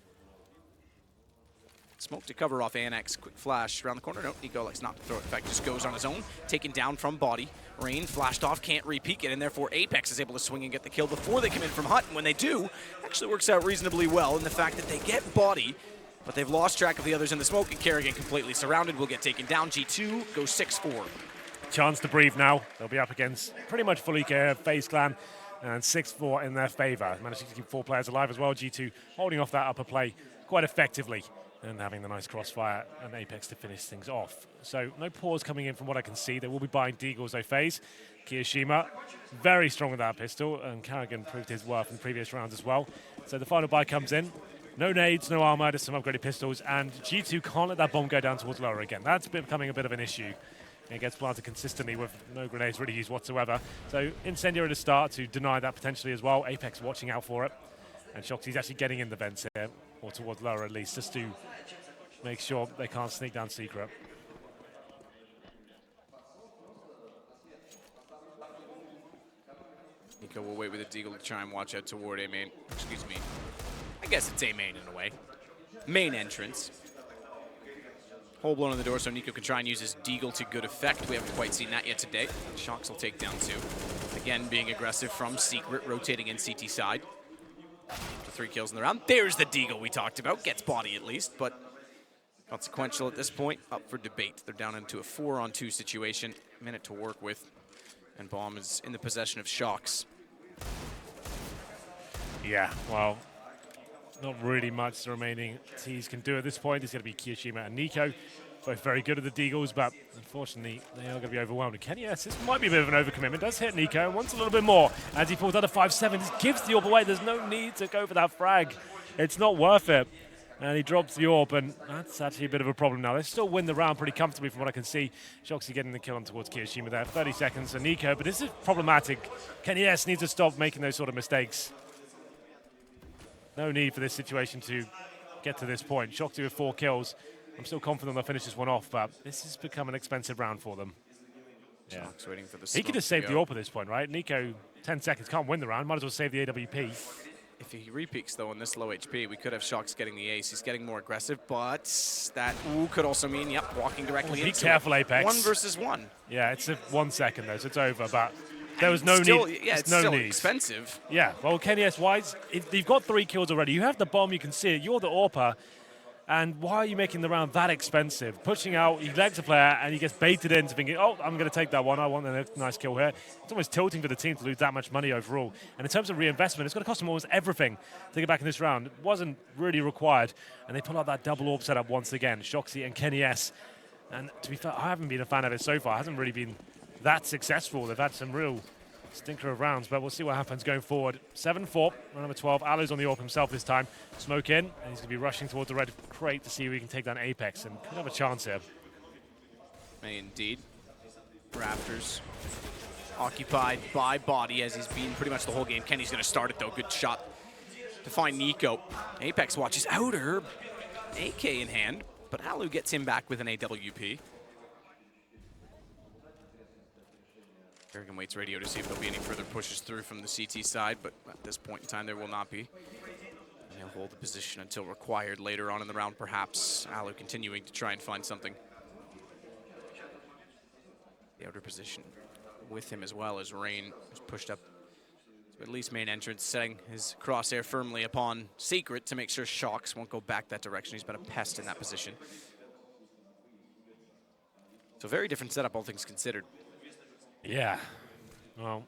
Smoke to cover off Annex. Quick flash around the corner. No, Nico likes not to throw it. In fact, just goes on his own. Taken down from body. Rain flashed off, can't re-peek it, and therefore Apex is able to swing and get the kill before they come in from Hut. And when they do, actually works out reasonably well in the fact that they get body, but they've lost track of the others in the smoke, and Kerrigan completely surrounded will get taken down. G2 goes 6-4. Chance to breathe now. They'll be up against pretty much fully geared FaZe clan. And 6-4 in their favor. Managed to keep 4 players alive as well. G2 holding off that upper play quite effectively and having the nice crossfire and Apex to finish things off. So no pause coming in from what I can see. They will be buying Deagles though. FaZe. Kiyoshima, very strong with that pistol, and Kerrigan proved his worth in previous rounds as well. So the final buy comes in. No nades, no armor, just some upgraded pistols, and G2 can't let that bomb go down towards lower again. That's becoming a bit of an issue. It gets planted consistently with no grenades really used whatsoever. So Incendiary to start to deny that potentially as well. Apex watching out for it. And Shoxy's actually getting in the vents here, or towards lower at least, just to make sure they can't sneak down secret. Nico will wait with a Deagle to try and watch out toward A main. Excuse me. I guess it's A main in a way. Main entrance. Hole blown in the door so Nico can try and use his Deagle to good effect. We haven't quite seen that yet today. Shox will take down 2. Again, being aggressive from Secret, rotating in CT side. For 3 kills in the round. There's the Deagle we talked about. Gets body at least, but consequential at this point. Up for debate. They're down into a 4-on-2 situation. Minute to work with. And Bomb is in the possession of Shox. Yeah, well, not really much the remaining T's can do at this point. It's going to be Kiyoshima and Nico. Both very good at the Deagles, but unfortunately, they are going to be overwhelmed. And Kenny S, this might be a bit of an overcommitment. Does hit Nico and wants a little bit more. As he falls out of 5-7, just gives the AWP away. There's no need to go for that frag. It's not worth it. And he drops the AWP, and that's actually a bit of a problem now. They still win the round pretty comfortably from what I can see. Shoxy getting the kill on towards Kiyoshima there. 30 seconds for Nico, but this is problematic. Kenny S needs to stop making those sort of mistakes. No need for this situation to get to this point. Shoxy with 4 kills. I'm still confident they'll finish this one off, but this has become an expensive round for them. Yeah. Waiting for the He could just save the AWP at this point, right? Nico, 10 seconds, can't win the round. Might as well save the AWP. If he repeaks, though, on this low HP, we could have Shox getting the ace. He's getting more aggressive, but that could also mean, yep, walking directly into Be careful, Apex. 1 versus 1. Yeah, it's a 1 second, though, so it's over, but there was no still, need. Yeah, it's no still need. expensive. Yeah, well, Kenny S. Wise, you've got 3 kills already. You have the bomb, you can see it. You're the AWPer. And why are you making the round that expensive? Pushing out, he legs a player, and he gets baited into thinking, oh, I'm going to take that one. I want a nice kill here. It's almost tilting for the team to lose that much money overall. And in terms of reinvestment, it's going to cost them almost everything to get back in this round. It wasn't really required. And they pull out that double AWP setup once again. Shoxy and Kenny S. And to be fair, I haven't been a fan of it so far. It hasn't really been that successful. They've had some real stinker of rounds, but we'll see what happens going forward. 7-4, round number 12. Alu's on the AWP himself this time. Smoke in, and he's going to be rushing towards the red crate to see if he can take down Apex, and could have a chance here. May indeed. Raptors occupied by body as he's been pretty much the whole game. Kenny's going to start it, though. Good shot to find Nico. Apex watches outer. AK in hand, but Alu gets him back with an AWP. Kerrigan waits radio to see if there'll be any further pushes through from the CT side, but at this point in time, there will not be. And He'll hold the position until required later on in the round, perhaps. Alu continuing to try and find something. The outer position with him as well as Rain, who's pushed up to at least main entrance, setting his crosshair firmly upon Secret to make sure Shocks won't go back that direction. He's been a pest in that position. So very different setup, all things considered. Yeah. Well,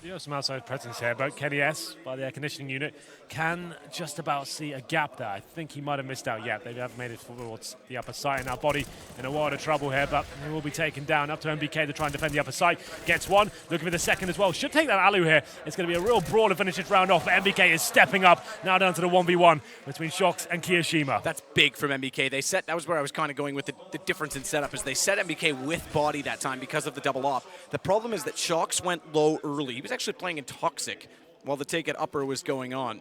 you have some outside presence here, but Kenny S, by the air conditioning unit, can just about see a gap there. I think he might have missed out yet. They have made it towards the upper side. Now Body in a world of trouble here, but he will be taken down. Up to MBK to try and defend the upper side. Gets one, looking for the second as well. Should take that Alu here. It's going to be a real brawl to finish this round off, but MBK is stepping up. Now down to the 1v1 between Shocks and Kiyoshima. That's big from MBK. They set, that was where I was kind of going with the difference in setup, is they set MBK with Body that time because of the double off. The problem is that Shocks went low early. He was actually playing in Toxic while the take at upper was going on.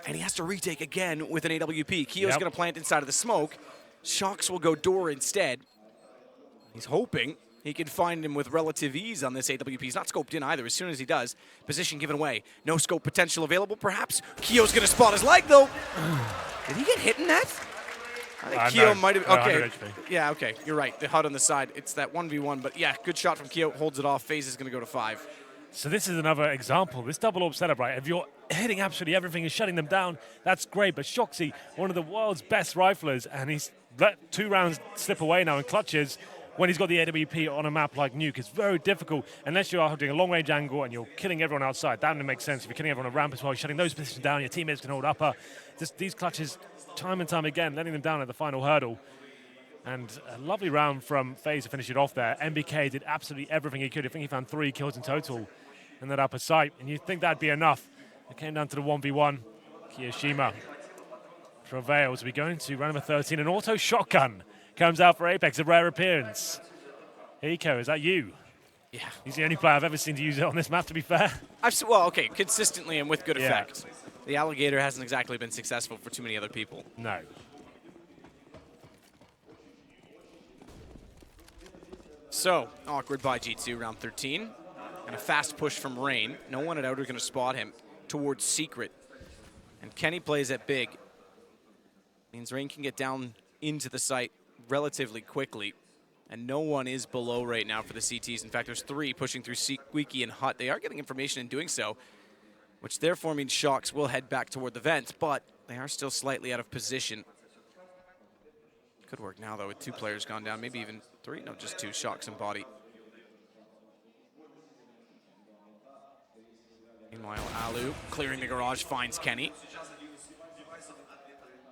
And he has to retake again with an AWP. Kyo's going to plant inside of the smoke. Shocks will go door instead. He's hoping he can find him with relative ease on this AWP. He's not scoped in either. As soon as he does, position given away. No scope potential available, perhaps. Kyo's going to spot his leg, though. Did he get hit in that? I think Kyo no. might have. No, Okay. 100 HP. Yeah, okay. You're right. The HUD on the side. It's that 1v1. But yeah, good shot from Kyo. Holds it off. FaZe is going to go to 5. So this is another example. This double orb setup, right? If you're hitting absolutely everything and shutting them down, that's great. But Shoxy, one of the world's best riflers, and he's let 2 rounds slip away now in clutches when he's got the AWP on a map like Nuke. It's very difficult unless you are doing a long-range angle and you're killing everyone outside. That would make sense. If you're killing everyone on ramp as well, you're shutting those positions down, your teammates can hold upper. Just these clutches, time and time again, letting them down at the final hurdle. And a lovely round from FaZe to finish it off there. MBK did absolutely everything he could. I think he found 3 kills in total in that upper site. And you'd think that'd be enough. It came down to the 1v1. Kiyoshima prevails. We go into round number 13. An auto shotgun comes out for Apex, a rare appearance. Hiko, is that you? Yeah. He's the only player I've ever seen to use it on this map, to be fair. Well, okay, consistently and with good Yeah. effect. The Alligator hasn't exactly been successful for too many other people. No. So, awkward by G2, round 13. And a fast push from Rain. No one at outer going to spot him towards Secret. And Kenny plays it big. Means Rain can get down into the site relatively quickly. And no one is below right now for the CTs. In fact, there's 3 pushing through Squeaky and Hut. They are getting information in doing so, which therefore means Shocks will head back toward the vents, but they are still slightly out of position. Could work now, though, with 2 players gone down, maybe even 3. No, just 2, Shocks and Body. Meanwhile, Alu clearing the garage finds Kenny.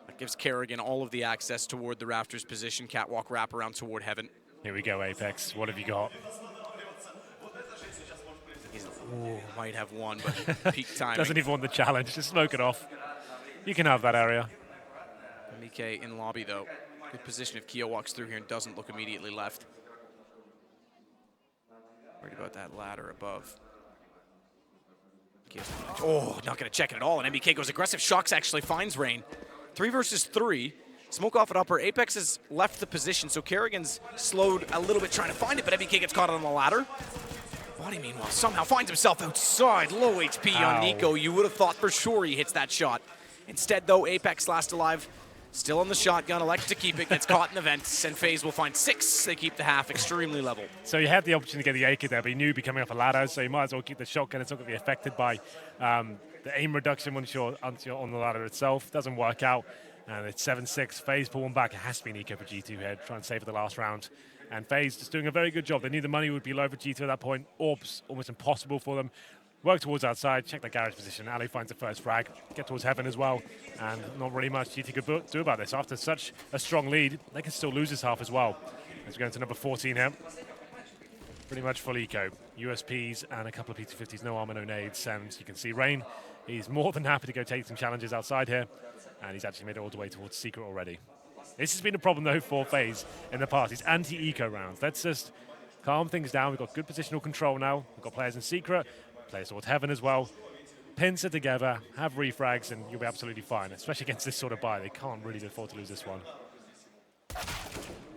That gives Kerrigan all of the access toward the Rafters position. Catwalk wrap around toward Heaven. Here we go, Apex. What have you got? He's, might have one, but peak timing. Doesn't even want the challenge. Just smoke it off. You can have that area. MBK in lobby, though. Good position if Kyo walks through here and doesn't look immediately left. Worried about that ladder above. Oh, not going to check it at all, and MBK goes aggressive. Shocks actually finds Rain. 3 versus 3. Smoke off at upper. Apex has left the position, so Kerrigan's slowed a little bit trying to find it, but MBK gets caught on the ladder. Body, meanwhile, somehow finds himself outside. Low HP on Nico. You would have thought for sure he hits that shot. Instead, though, Apex last alive. Still on the shotgun, elects to keep it, gets caught in the vents, and FaZe will find 6. They keep the half extremely level. So you had the opportunity to get the AK there, but he knew he'd be coming off a ladder, so you might as well keep the shotgun. It's not going to be affected by the aim reduction once you're on the ladder itself. Doesn't work out, and it's 7-6. FaZe pull one back. It has to be an eco for G2 here, try and save for the last round. And FaZe just doing a very good job. They knew the money would be low for G2 at that point. Orbs almost impossible for them. Work towards outside, check that garage position. Ali finds the first frag, get towards Heaven as well. And not really much GT could do about this. After such a strong lead, they can still lose this half as well. As we go into number 14 here. Pretty much full eco. USPs and a couple of P250s, no armor, no nades. And you can see Rain, he's more than happy to go take some challenges outside here. And he's actually made it all the way towards Secret already. This has been a problem though for FaZe in the past. These anti-eco rounds. Let's just calm things down. We've got good positional control now. We've got players in Secret. Players towards Heaven as well. Pins it together, have refrags, and you'll be absolutely fine, especially against this sort of buy. They can't really afford to lose this one.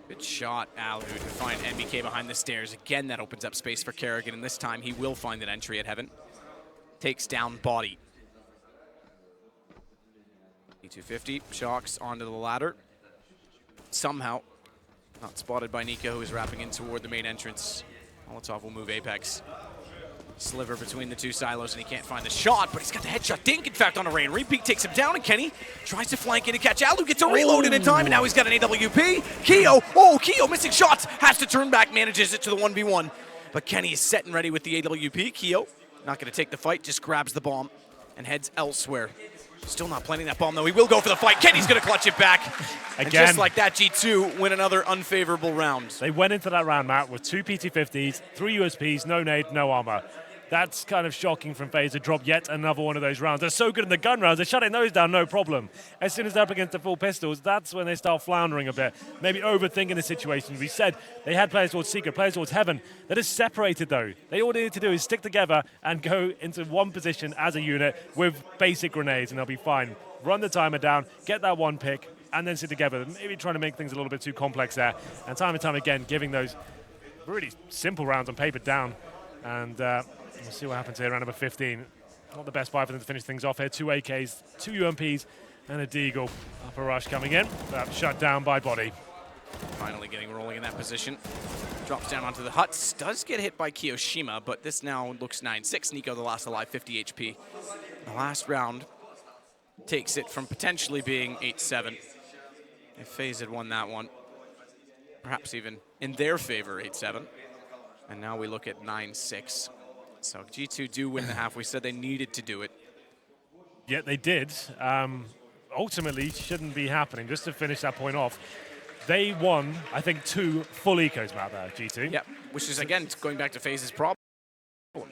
Good shot, Alu, to find MBK behind the stairs. Again, that opens up space for Kerrigan, and this time he will find an entry at Heaven. Takes down Body. E250, Shocks onto the ladder. Somehow, not spotted by Nico, who is wrapping in toward the main entrance. Molotov will move Apex. Sliver between the two silos, and he can't find the shot, but he's got the headshot dink, in fact, on a Rain. Repeat takes him down, and Kenny tries to flank in to catch Alu, gets a reload in time, and now he's got an AWP. Keo missing shots, has to turn back, manages it to the 1v1. But Kenny is set and ready with the AWP. Keo, not going to take the fight, just grabs the bomb and heads elsewhere. Still not planting that bomb, though. He will go for the fight. Kenny's going to clutch it back. And just like that, G2 win another unfavorable round. They went into that round, Matt, with 2 PT-50s, 3 USPs, no nade, no armor. That's kind of shocking from FaZe to drop yet another one of those rounds. They're so good in the gun rounds, they're shutting those down, no problem. As soon as they're up against the full pistols, that's when they start floundering a bit, maybe overthinking the situation. We said they had players towards Secret, players towards Heaven. They're just separated, though. They all they need to do is stick together and go into one position as a unit with basic grenades, and they'll be fine. Run the timer down, get that one pick, and then sit together. Maybe trying to make things a little bit too complex there. And time again, giving those really simple rounds on paper down. And we'll see what happens here, round number 15. Not the best buy for them to finish things off here. 2 AKs, 2 UMPs, and a Deagle. Upper rush coming in, but shut down by Body. Finally getting rolling in that position. Drops down onto the huts. Does get hit by Kiyoshima, but this now looks 9-6. Nico, the last alive, 50 HP. The last round takes it from potentially being 8-7. If FaZe had won that one, perhaps even in their favor, 8-7. And now we look at 9-6. So G2 do win the half. We said they needed to do it. Yeah, they did. Ultimately, shouldn't be happening. Just to finish that point off, they won, I think, 2 full ecos, Matt, there, G2. Yep, which is, again, going back to FaZe's problem.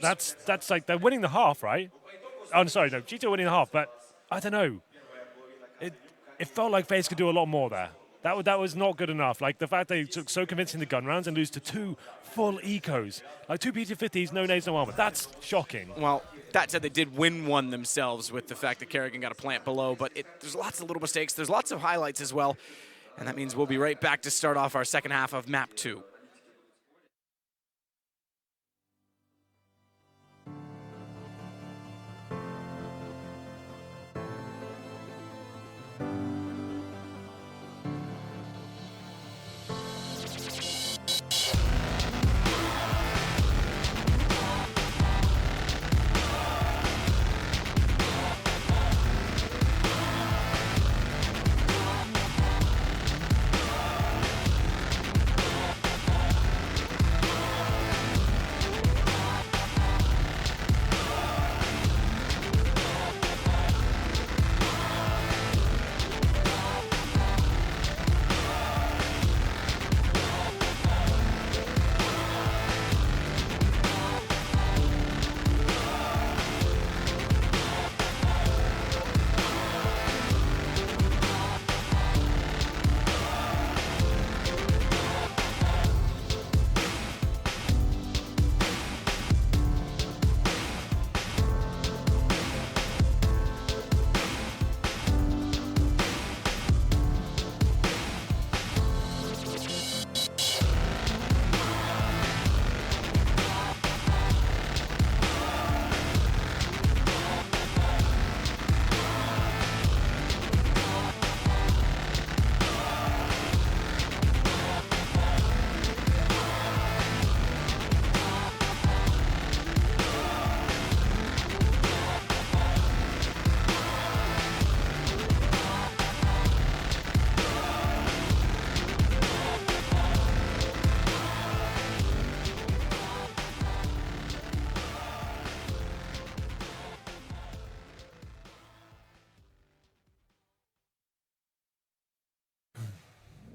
That's like, they're winning the half, right? Oh, I'm sorry, no, G2 are winning the half, but I don't know. It felt like FaZe could do a lot more there. That was not good enough. Like, the fact they took so convincing the gun rounds and lose to 2 full ecos. Like, 2 PT-50s, no nades, no armor. That's shocking. Well, that said, they did win one themselves with the fact that Kerrigan got a plant below, but there's lots of little mistakes. There's lots of highlights as well, and that means we'll be right back to start off our second half of Map 2.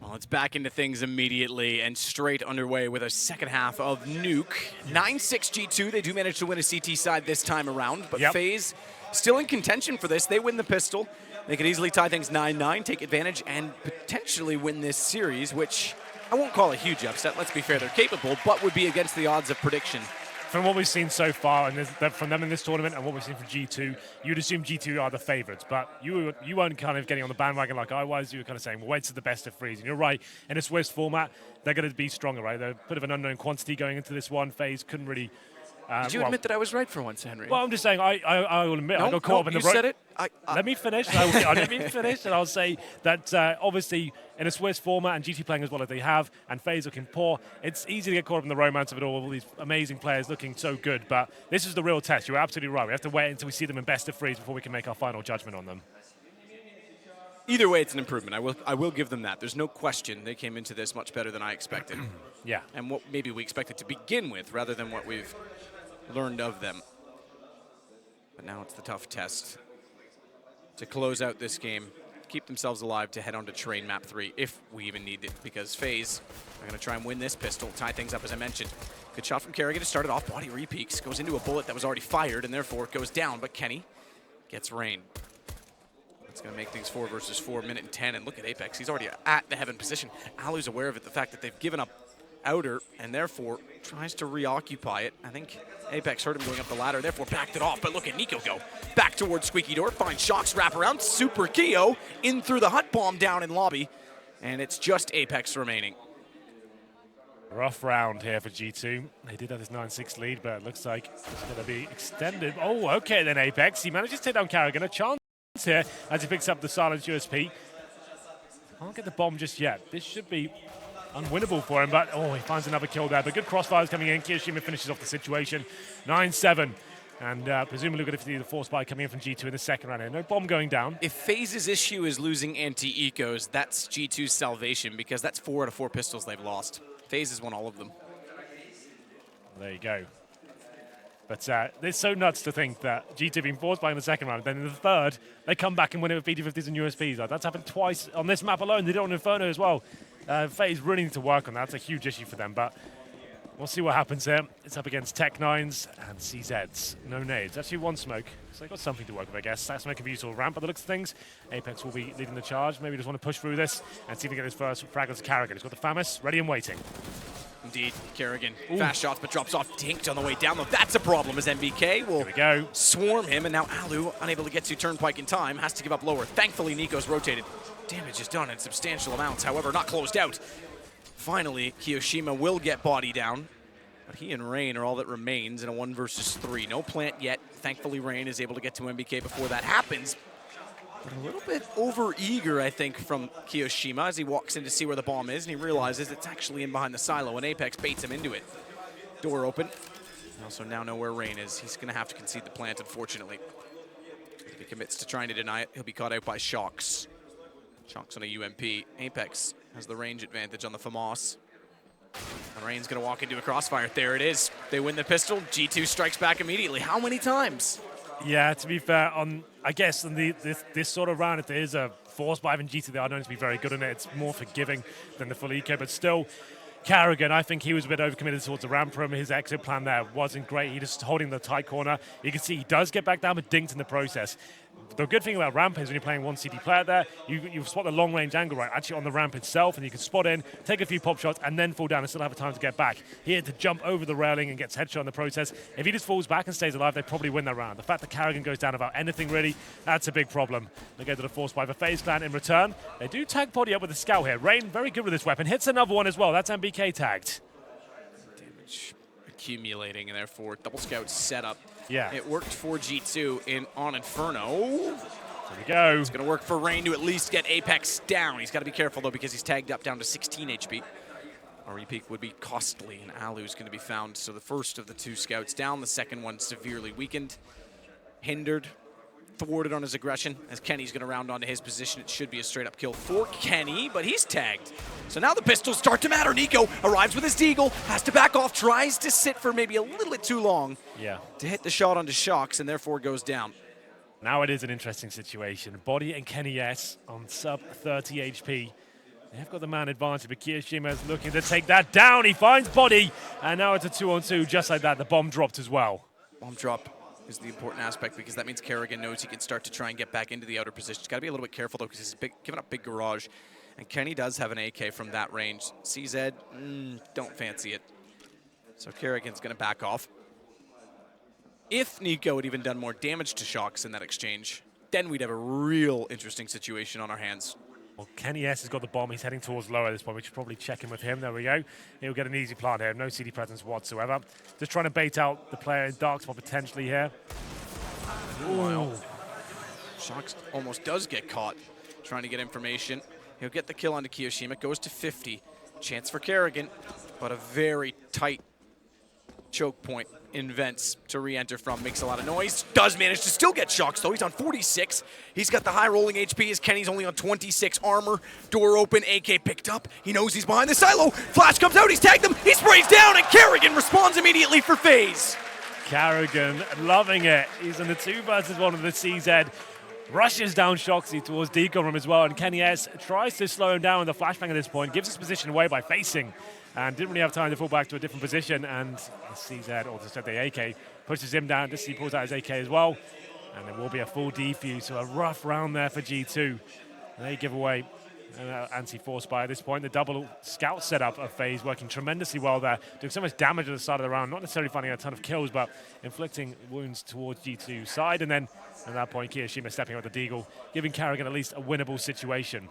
Well, it's back into things immediately and straight underway with a second half of Nuke. 9-6 G2. They do manage to win a CT side this time around, but FaZe still in contention for this. They win the pistol. They could easily tie things 9-9, take advantage, and potentially win this series, which I won't call a huge upset. Let's be fair, they're capable, but would be against the odds of prediction. From what we've seen so far, and from them in this tournament, and what we've seen from G2, you'd assume G2 are the favourites. But you weren't kind of getting on the bandwagon like I was. You were kind of saying, well, wait, it's the best of threes. And you're right. In a Swiss format, they're going to be stronger, right? They're a bit of an unknown quantity going into this one. FaZe couldn't really Did you admit that I was right for once, Henry? Well, I'm just saying, I will admit, I got caught up in the you said it. Let me finish. Let me finish, and I'll say that obviously in a Swiss format and GT playing as well as they have, and FaZe looking poor, it's easy to get caught up in the romance of it all these amazing players looking so good, but this is the real test. You're absolutely right. We have to wait until we see them in best of threes before we can make our final judgment on them. Either way, it's an improvement. I will give them that. There's no question they came into this much better than I expected. Yeah. And what maybe we expected to begin with rather than what we've learned of them. But now it's the tough test to close out this game, keep themselves alive to head on to train map 3 if we even need it, because FaZe are going to try and win this pistol, tie things up as I mentioned. Good shot from Kerrigan to start it off. Body repeaks, goes into a bullet that was already fired and therefore it goes down, but Kenny gets rain. It's going to make things 4 versus 4, minute and 10, and look at Apex. He's already at the heaven position. Alu's aware of it, the fact that they've given up outer and therefore tries to reoccupy it. I think Apex heard him going up the ladder, therefore backed it off, but look at Nico go. Back towards Squeaky Door, finds Shocks, wrap around, Super Keo in through the hut bomb down in lobby, and it's just Apex remaining. Rough round here for G2. They did have this 9-6 lead, but it looks like it's going to be extended. Oh, okay then Apex. He manages to take down Kerrigan. A chance here as he picks up the silence USP. Can't get the bomb just yet. This should be unwinnable for him, but he finds another kill there. But good crossfires coming in. Kiyoshima finishes off the situation. 9-7. And presumably we're going to see the force buy coming in from G2 in the second round here. No bomb going down. If FaZe's issue is losing anti-ecos, that's G2's salvation, because that's 4 out of 4 pistols they've lost. FaZe has won all of them. There you go. But it's so nuts to think that G2 have been forced by in the second round, then in the third, they come back and win it with BT50s and USPs. That's happened twice on this map alone. They did it on Inferno as well. FaZe really need to work on that. That's a huge issue for them, but we'll see what happens there. It's up against Tech9s and CZs. No nades. Actually, one smoke. So they've got something to work with, I guess. That smoke can be used to ramp by the looks of things. Apex will be leading the charge. Maybe just want to push through this and see if we get his first frag to Kerrigan. He's got the FAMAS ready and waiting. Indeed, Kerrigan. Fast shots, but drops off dinked on the way down, though. That's a problem as MBK will swarm him, and now Alu, unable to get to Turnpike in time, has to give up lower. Thankfully, Nico's rotated. Damage is done in substantial amounts, however, not closed out. Finally, Kiyoshima will get body down, but he and Rain are all that remains in a 1 versus 3. No plant yet. Thankfully, Rain is able to get to MBK before that happens. But a little bit over-eager, I think, from Kiyoshima as he walks in to see where the bomb is, and he realizes it's actually in behind the silo, and Apex baits him into it. Door open. We also now know where Rain is. He's going to have to concede the plant, unfortunately. If he commits to trying to deny it, he'll be caught out by Shocks. Shocks on a UMP. Apex has the range advantage on the FAMAS. And Rain's going to walk into a crossfire. There it is. They win the pistol. G2 strikes back immediately. How many times? Yeah, to be fair, I guess on this sort of round, if there is a force buy in G2, they are known to be very good in it. It's more forgiving than the full eco, but still, Kerrigan, I think he was a bit overcommitted towards the ramp room. His exit plan there wasn't great. He just holding the tight corner. You can see he does get back down, but dinked in the process. The good thing about ramp is when you're playing one CD player there, you spot the long range angle right actually on the ramp itself, and you can spot in, take a few pop shots, and then fall down and still have time to get back. He had to jump over the railing and gets headshot in the process. If he just falls back and stays alive, they probably win that round. The fact that Kerrigan goes down without anything really, that's a big problem. They go to the force by the FaZe clan in return. They do tag body up with the scout here. Rain very good with this weapon. Hits another one as well. That's MBK tagged. Damage accumulating, and therefore double scout setup. Yeah. It worked for G2 on Inferno. There we go. It's going to work for Rain to at least get Apex down. He's got to be careful, though, because he's tagged up down to 16 HP. A repeat would be costly, and Alu's going to be found. So the first of the 2 scouts down, the second one severely weakened, hindered, thwarted on his aggression. As Kenny's going to round onto his position, it should be a straight-up kill for Kenny, but he's tagged. So now the pistols start to matter. Nico arrives with his deagle, has to back off, tries to sit for maybe a little bit too long to hit the shot onto Shocks, and therefore goes down. Now it is an interesting situation. Body and Kenny S on sub 30 HP. They have got the man advantage, but Kiyoshima is looking to take that down. He finds Body, and now it's a 2-on-2 just like that. The bomb dropped as well. Bomb drop is the important aspect, because that means Kerrigan knows he can start to try and get back into the outer position. He's got to be a little bit careful, though, because he's giving up big garage. And Kenny does have an AK from that range. CZ, don't fancy it. So Kerrigan's going to back off. If Nico had even done more damage to Shocks in that exchange, then we'd have a real interesting situation on our hands. Well, Kenny S has got the bomb. He's heading towards lower at this point. We should probably check in with him. There we go. He'll get an easy plant here. No CD presence whatsoever. Just trying to bait out the player in dark spot potentially here. Wow. Shox almost does get caught trying to get information. He'll get the kill onto Kiyoshima. Goes to 50. Chance for Kerrigan, but a very tight choke point in vents to re-enter from. Makes a lot of noise. Does manage to still get Shox, though. He's on 46. He's got the high rolling HP as Kenny's only on 26. Armor, door open, AK picked up. He knows he's behind the silo. Flash comes out, he's tagged him. He sprays down, and Kerrigan responds immediately for FaZe. Kerrigan loving it. He's in the 2 versus 1 of the CZ. Rushes down Shoxy towards Deacon room as well, and Kenny S tries to slow him down with the flashbang at this point. Gives his position away by facing, and didn't really have time to fall back to a different position, and the CZ, or just said the AK, pushes him down. Just he pulls out his AK as well, and there will be a full defuse, so a rough round there for G2. They give away an anti-force by at this point. The double scout setup of FaZe working tremendously well there, doing so much damage at the side of the round, not necessarily finding a ton of kills, but inflicting wounds towards G2's side, and then at that point, Kiyoshima stepping out with the deagle, giving Kerrigan at least a winnable situation.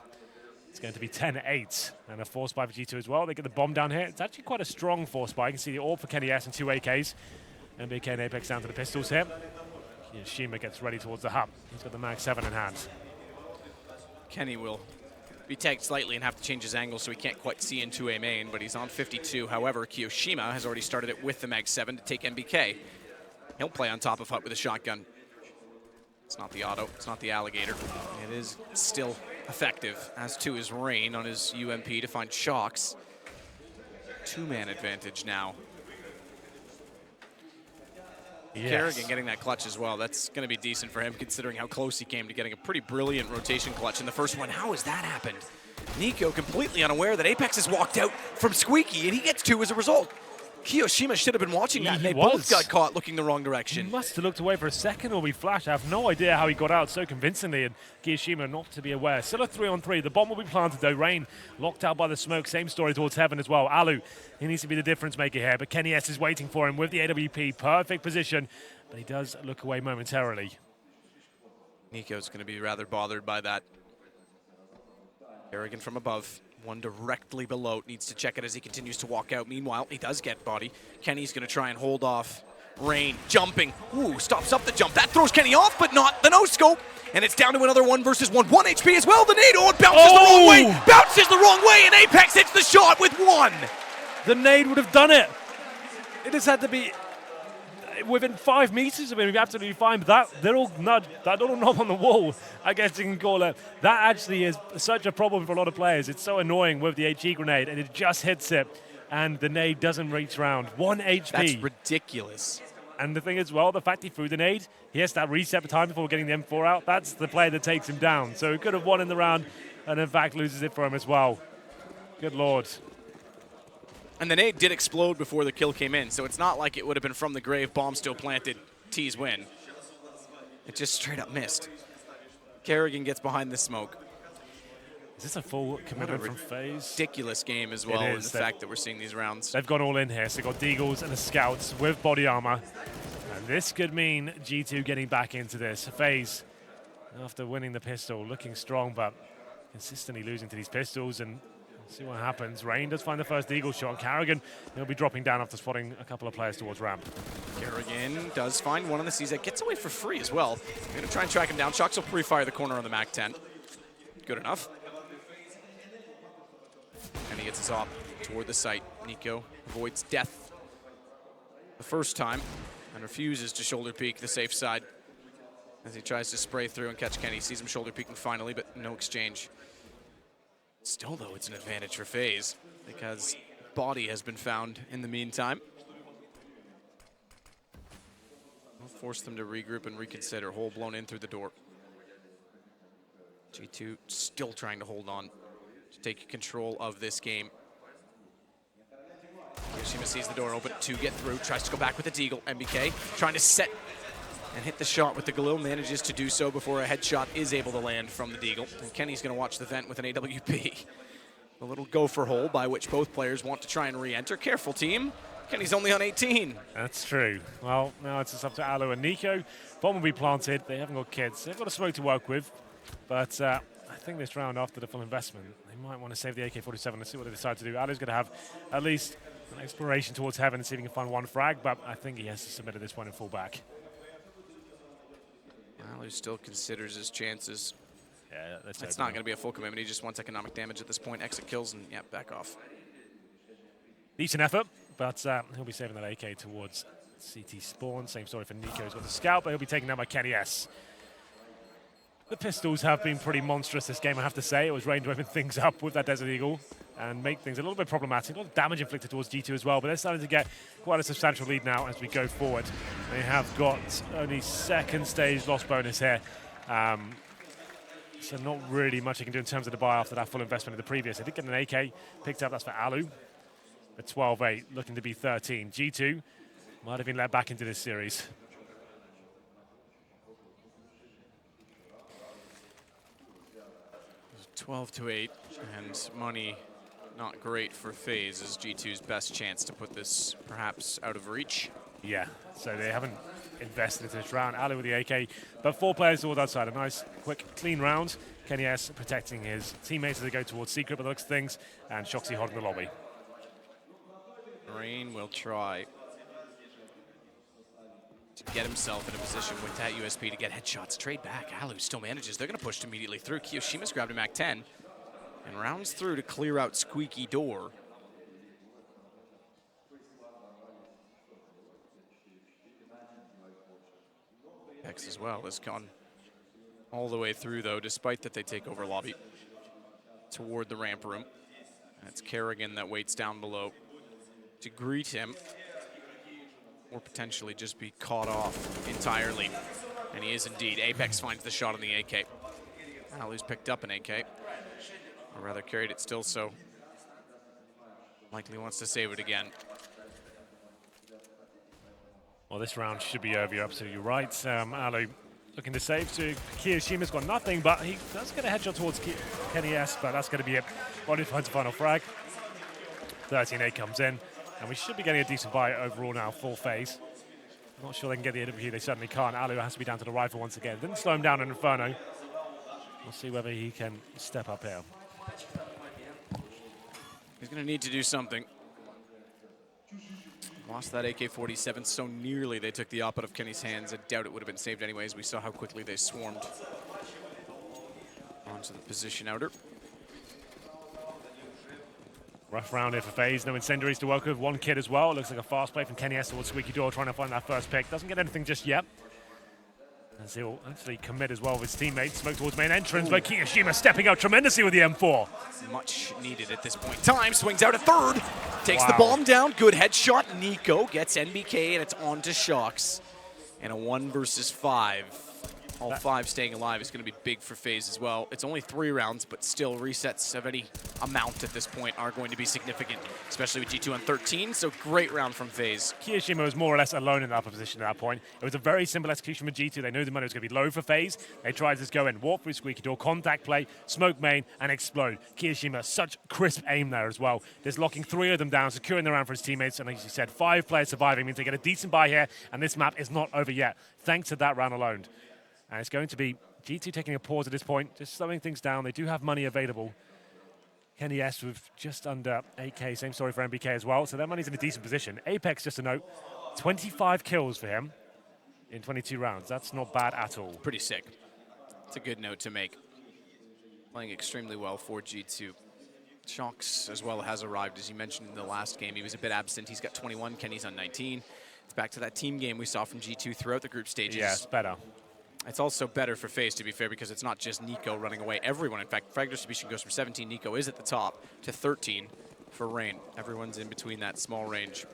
It's going to be 10-8 and a force buy for G2 as well. They get the bomb down here. It's actually quite a strong force buy. You can see the AWP for Kenny S and 2 AKs. MBK and Apex down to the pistols here. Kiyoshima gets ready towards the hub. He's got the Mag 7 in hand. Kenny will be tagged slightly and have to change his angle so he can't quite see into a main, but he's on 52. However, Kiyoshima has already started it with the Mag 7 to take MBK. He'll play on top of Hut with a shotgun. It's not the auto, it's not the alligator. It is still effective, as too is Rain on his UMP to find Shox. 2-man advantage now. Yes. Kerrigan getting that clutch as well. That's going to be decent for him, considering how close he came to getting a pretty brilliant rotation clutch in the first one. How has that happened? Nico completely unaware that Apex has walked out from Squeaky, and he gets 2 as a result. Kiyoshima should have been watching that, and they both got caught looking the wrong direction. He must have looked away for a second or we flashed. I have no idea how he got out so convincingly, and Kiyoshima not to be aware. Still a 3-on-3. The bomb will be planted, though. Rain locked out by the smoke. Same story towards heaven as well. Alu, he needs to be the difference maker here, but Kenny S is waiting for him with the AWP. Perfect position, but he does look away momentarily. Nico's going to be rather bothered by that. Kerrigan from above. One directly below. Needs to check it as he continues to walk out. Meanwhile, he does get body. Kenny's going to try and hold off Rain. Jumping. Ooh, stops up the jump. That throws Kenny off, but not the no-scope. And it's down to another 1 versus 1. 1 HP as well. The nade. Oh, it bounces the wrong way. Bounces the wrong way, and Apex hits the shot with 1. The nade would have done it. It just had to be within 5 meters of him. He'd be absolutely fine. But that little nudge, that little knob on the wall, I guess you can call it, that actually is such a problem for a lot of players. It's so annoying with the HE grenade, and it just hits it, and the nade doesn't reach round. 1 HP. That's ridiculous. And the thing is, well, the fact he threw the nade, he has that reset time before getting the M4 out. That's the play that takes him down. So he could have won in the round, and in fact loses it for him as well. Good Lord. And the nade did explode before the kill came in, so it's not like it would have been from the grave, bomb still planted, T's win. It just straight up missed. Kerrigan gets behind the smoke. Is this a full commitment from FaZe? Ridiculous game as well, in the fact that we're seeing these rounds. They've gone all in here, so they've got Deagles and the Scouts with body armor. And this could mean G2 getting back into this. FaZe, after winning the pistol, looking strong, but consistently losing to these pistols, and see what happens. Rain does find the first Deagle shot. Kerrigan, he'll be dropping down after spotting a couple of players towards ramp. Kerrigan does find one on the CZ, gets away for free as well. Gonna try and track him down. Shox will pre-fire the corner on the Mac 10. Good enough. And he gets his op toward the site. Nico avoids death the first time and refuses to shoulder peek the safe side as he tries to spray through and catch Kenny. Sees him shoulder peeking finally, but no exchange. Still, though, it's an advantage for FaZe because body has been found in the meantime. We'll force them to regroup and reconsider. Hole blown in through the door. G2 still trying to hold on to take control of this game. Kiyoshima sees the door open to get through, tries to go back with the Deagle. MBK trying to set and hit the shot with the Galil, manages to do so before a headshot is able to land from the Deagle. And Kenny's going to watch the vent with an AWP. A little gopher hole by which both players want to try and re-enter. Careful, team. Kenny's only on 18. That's true. Well, now it's just up to Alu and Nico. Bomb will be planted. They haven't got kids. They've got a smoke to work with. But I think this round after the full investment, they might want to save the AK-47 and see what they decide to do. Alu's going to have at least an exploration towards heaven and see if he can find one frag, but I think he has to submit at this point and fall back. Alu still considers his chances. Yeah, It's not going to be a full commitment. He just wants economic damage at this point. Exit kills and, yeah, back off. Decent effort, but he'll be saving that AK towards CT spawn. Same story for Nico. He's got the scout, but he'll be taken down by Kenny S. The pistols have been pretty monstrous this game, I have to say. It was range whipping things up with that Desert Eagle and make things a little bit problematic. A lot of damage inflicted towards G2 as well, but they're starting to get quite a substantial lead now as we go forward. They have got only second stage loss bonus here. So not really much you can do in terms of the buy after that full investment in the previous. They did get an AK picked up, that's for Alu. At 12-8, looking to be 13. G2 might have been let back into this series. It's 12-8, and money not great for FaZe as G2's best chance to put this perhaps out of reach. Yeah, so they haven't invested into this round. Alu with the AK, but 4 players towards outside. A nice, quick, clean round. Kenny S protecting his teammates as they go towards Secret by the looks of things, and Shoxy holding the lobby. Rain will try to get himself in a position with that USP to get headshots. Trade back. Alu still manages. They're going to push immediately through. Kiyoshima's grabbed him Mac 10 and rounds through to clear out Squeaky Door. X as well has gone all the way through, though, despite that they take over lobby toward the ramp room. And it's Kerrigan that waits down below to greet him, or potentially just be caught off entirely. And he is indeed. Apex finds the shot on the AK. Alu's picked up an AK, or rather carried it still, so likely wants to save it again. Well, this round should be over. You're absolutely right. Alu looking to save. So Kiyoshima's got nothing, but he does get a headshot towards Kenny S, but that's going to be it. Body finds the final frag. 13-8 comes in, and we should be getting a decent buy overall now, full FaZe. Not sure they can get the AWP. They certainly can't. Alu has to be down to the rifle once again. Didn't slow him down in Inferno. We'll see whether he can step up here. He's going to need to do something. Lost that AK-47 so nearly they took the op out of Kenny's hands. I doubt it would have been saved anyways. We saw how quickly they swarmed onto the position outer. Rough round here for FaZe. No incendiaries to work with. One kid as well. Looks like a fast play from Kenny S towards Squeaky Door, trying to find that first pick. Doesn't get anything just yet. As he'll actually commit as well with his teammates. Smoke towards main entrance, but Kiyoshima stepping out tremendously with the M4. Much needed at this point. Time swings out a third. Takes the bomb down. Good headshot. Nico gets NBK, and it's on to Shox. And a 1 versus 5. All 5 staying alive is going to be big for FaZe as well. It's only 3 rounds, but still resets of any amount at this point are going to be significant, especially with G2 on 13. So great round from FaZe. Kiyoshima was more or less alone in that upper position at that point. It was a very simple execution from G2. They knew the money was going to be low for FaZe. They tried to just go in, walk through Squeaky Door, contact play, smoke main, and explode. Kiyoshima, such crisp aim there as well. Just locking 3 of them down, securing the round for his teammates. And as you said, 5 players surviving means they get a decent buy here. And this map is not over yet, thanks to that round alone. And it's going to be G2 taking a pause at this point, just slowing things down. They do have money available. Kenny S with just under 8K, same story for MBK as well. So their money's in a decent position. Apex, just a note, 25 kills for him in 22 rounds. That's not bad at all. Pretty sick. It's a good note to make. Playing extremely well for G2. Shox as well has arrived, as you mentioned in the last game. He was a bit absent. He's got 21, Kenny's on 19. It's back to that team game we saw from G2 throughout the group stages. Yeah, it's better. It's also better for FaZe, to be fair, because it's not just Nico running away. Everyone, in fact, frag distribution goes from 17, Nico is at the top, to 13 for Rain. Everyone's in between that small range.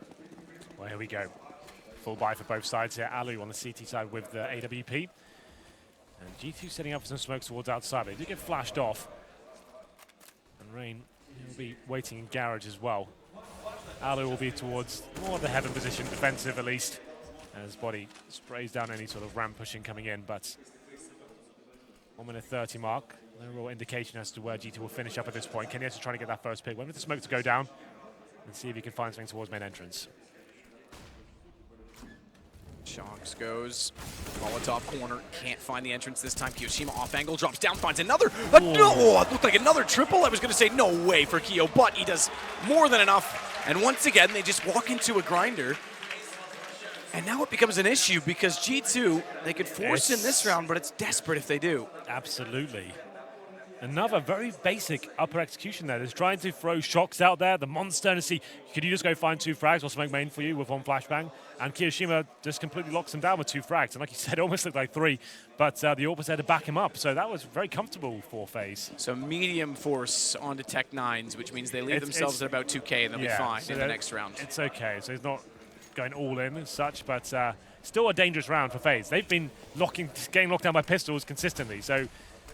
Well, here we go. Full buy for both sides here. Alu on the CT side with the AWP. And G2 setting up for some smokes towards outside. They do get flashed off. And Rain will be waiting in garage as well. Alu will be towards more of the heaven position, defensive at least, as Body sprays down any sort of ramp pushing coming in, but 1 minute 30 mark. No real indication as to where G2 will finish up at this point. Kenny is trying to get that first pick. Wait for the smoke to go down and see if he can find something towards main entrance. Shocks goes. Molotov corner. Can't find the entrance this time. Kiyoshima off angle. Drops down. Finds another. No! It looked like another triple. I was going to say no way for Kyo, but he does more than enough. And once again, they just walk into a grinder. And now it becomes an issue because G2, they could force in this round, but it's desperate if they do. Absolutely. Another very basic upper execution there. There's trying to throw Shocks out there, the monster, and see, could you just go find 2 frags or smoke main for you with 1 flashbang? And Kiyoshima just completely locks him down with 2 frags. And like you said, it almost looked like 3, but the AWP was there to back him up. So that was very comfortable for FaZe. So medium force onto Tech 9s, which means they leave themselves at about 2K and they'll be fine in the next round. It's okay. So he's not going all in as such, but still a dangerous round for FaZe. They've been getting locked down by pistols consistently. So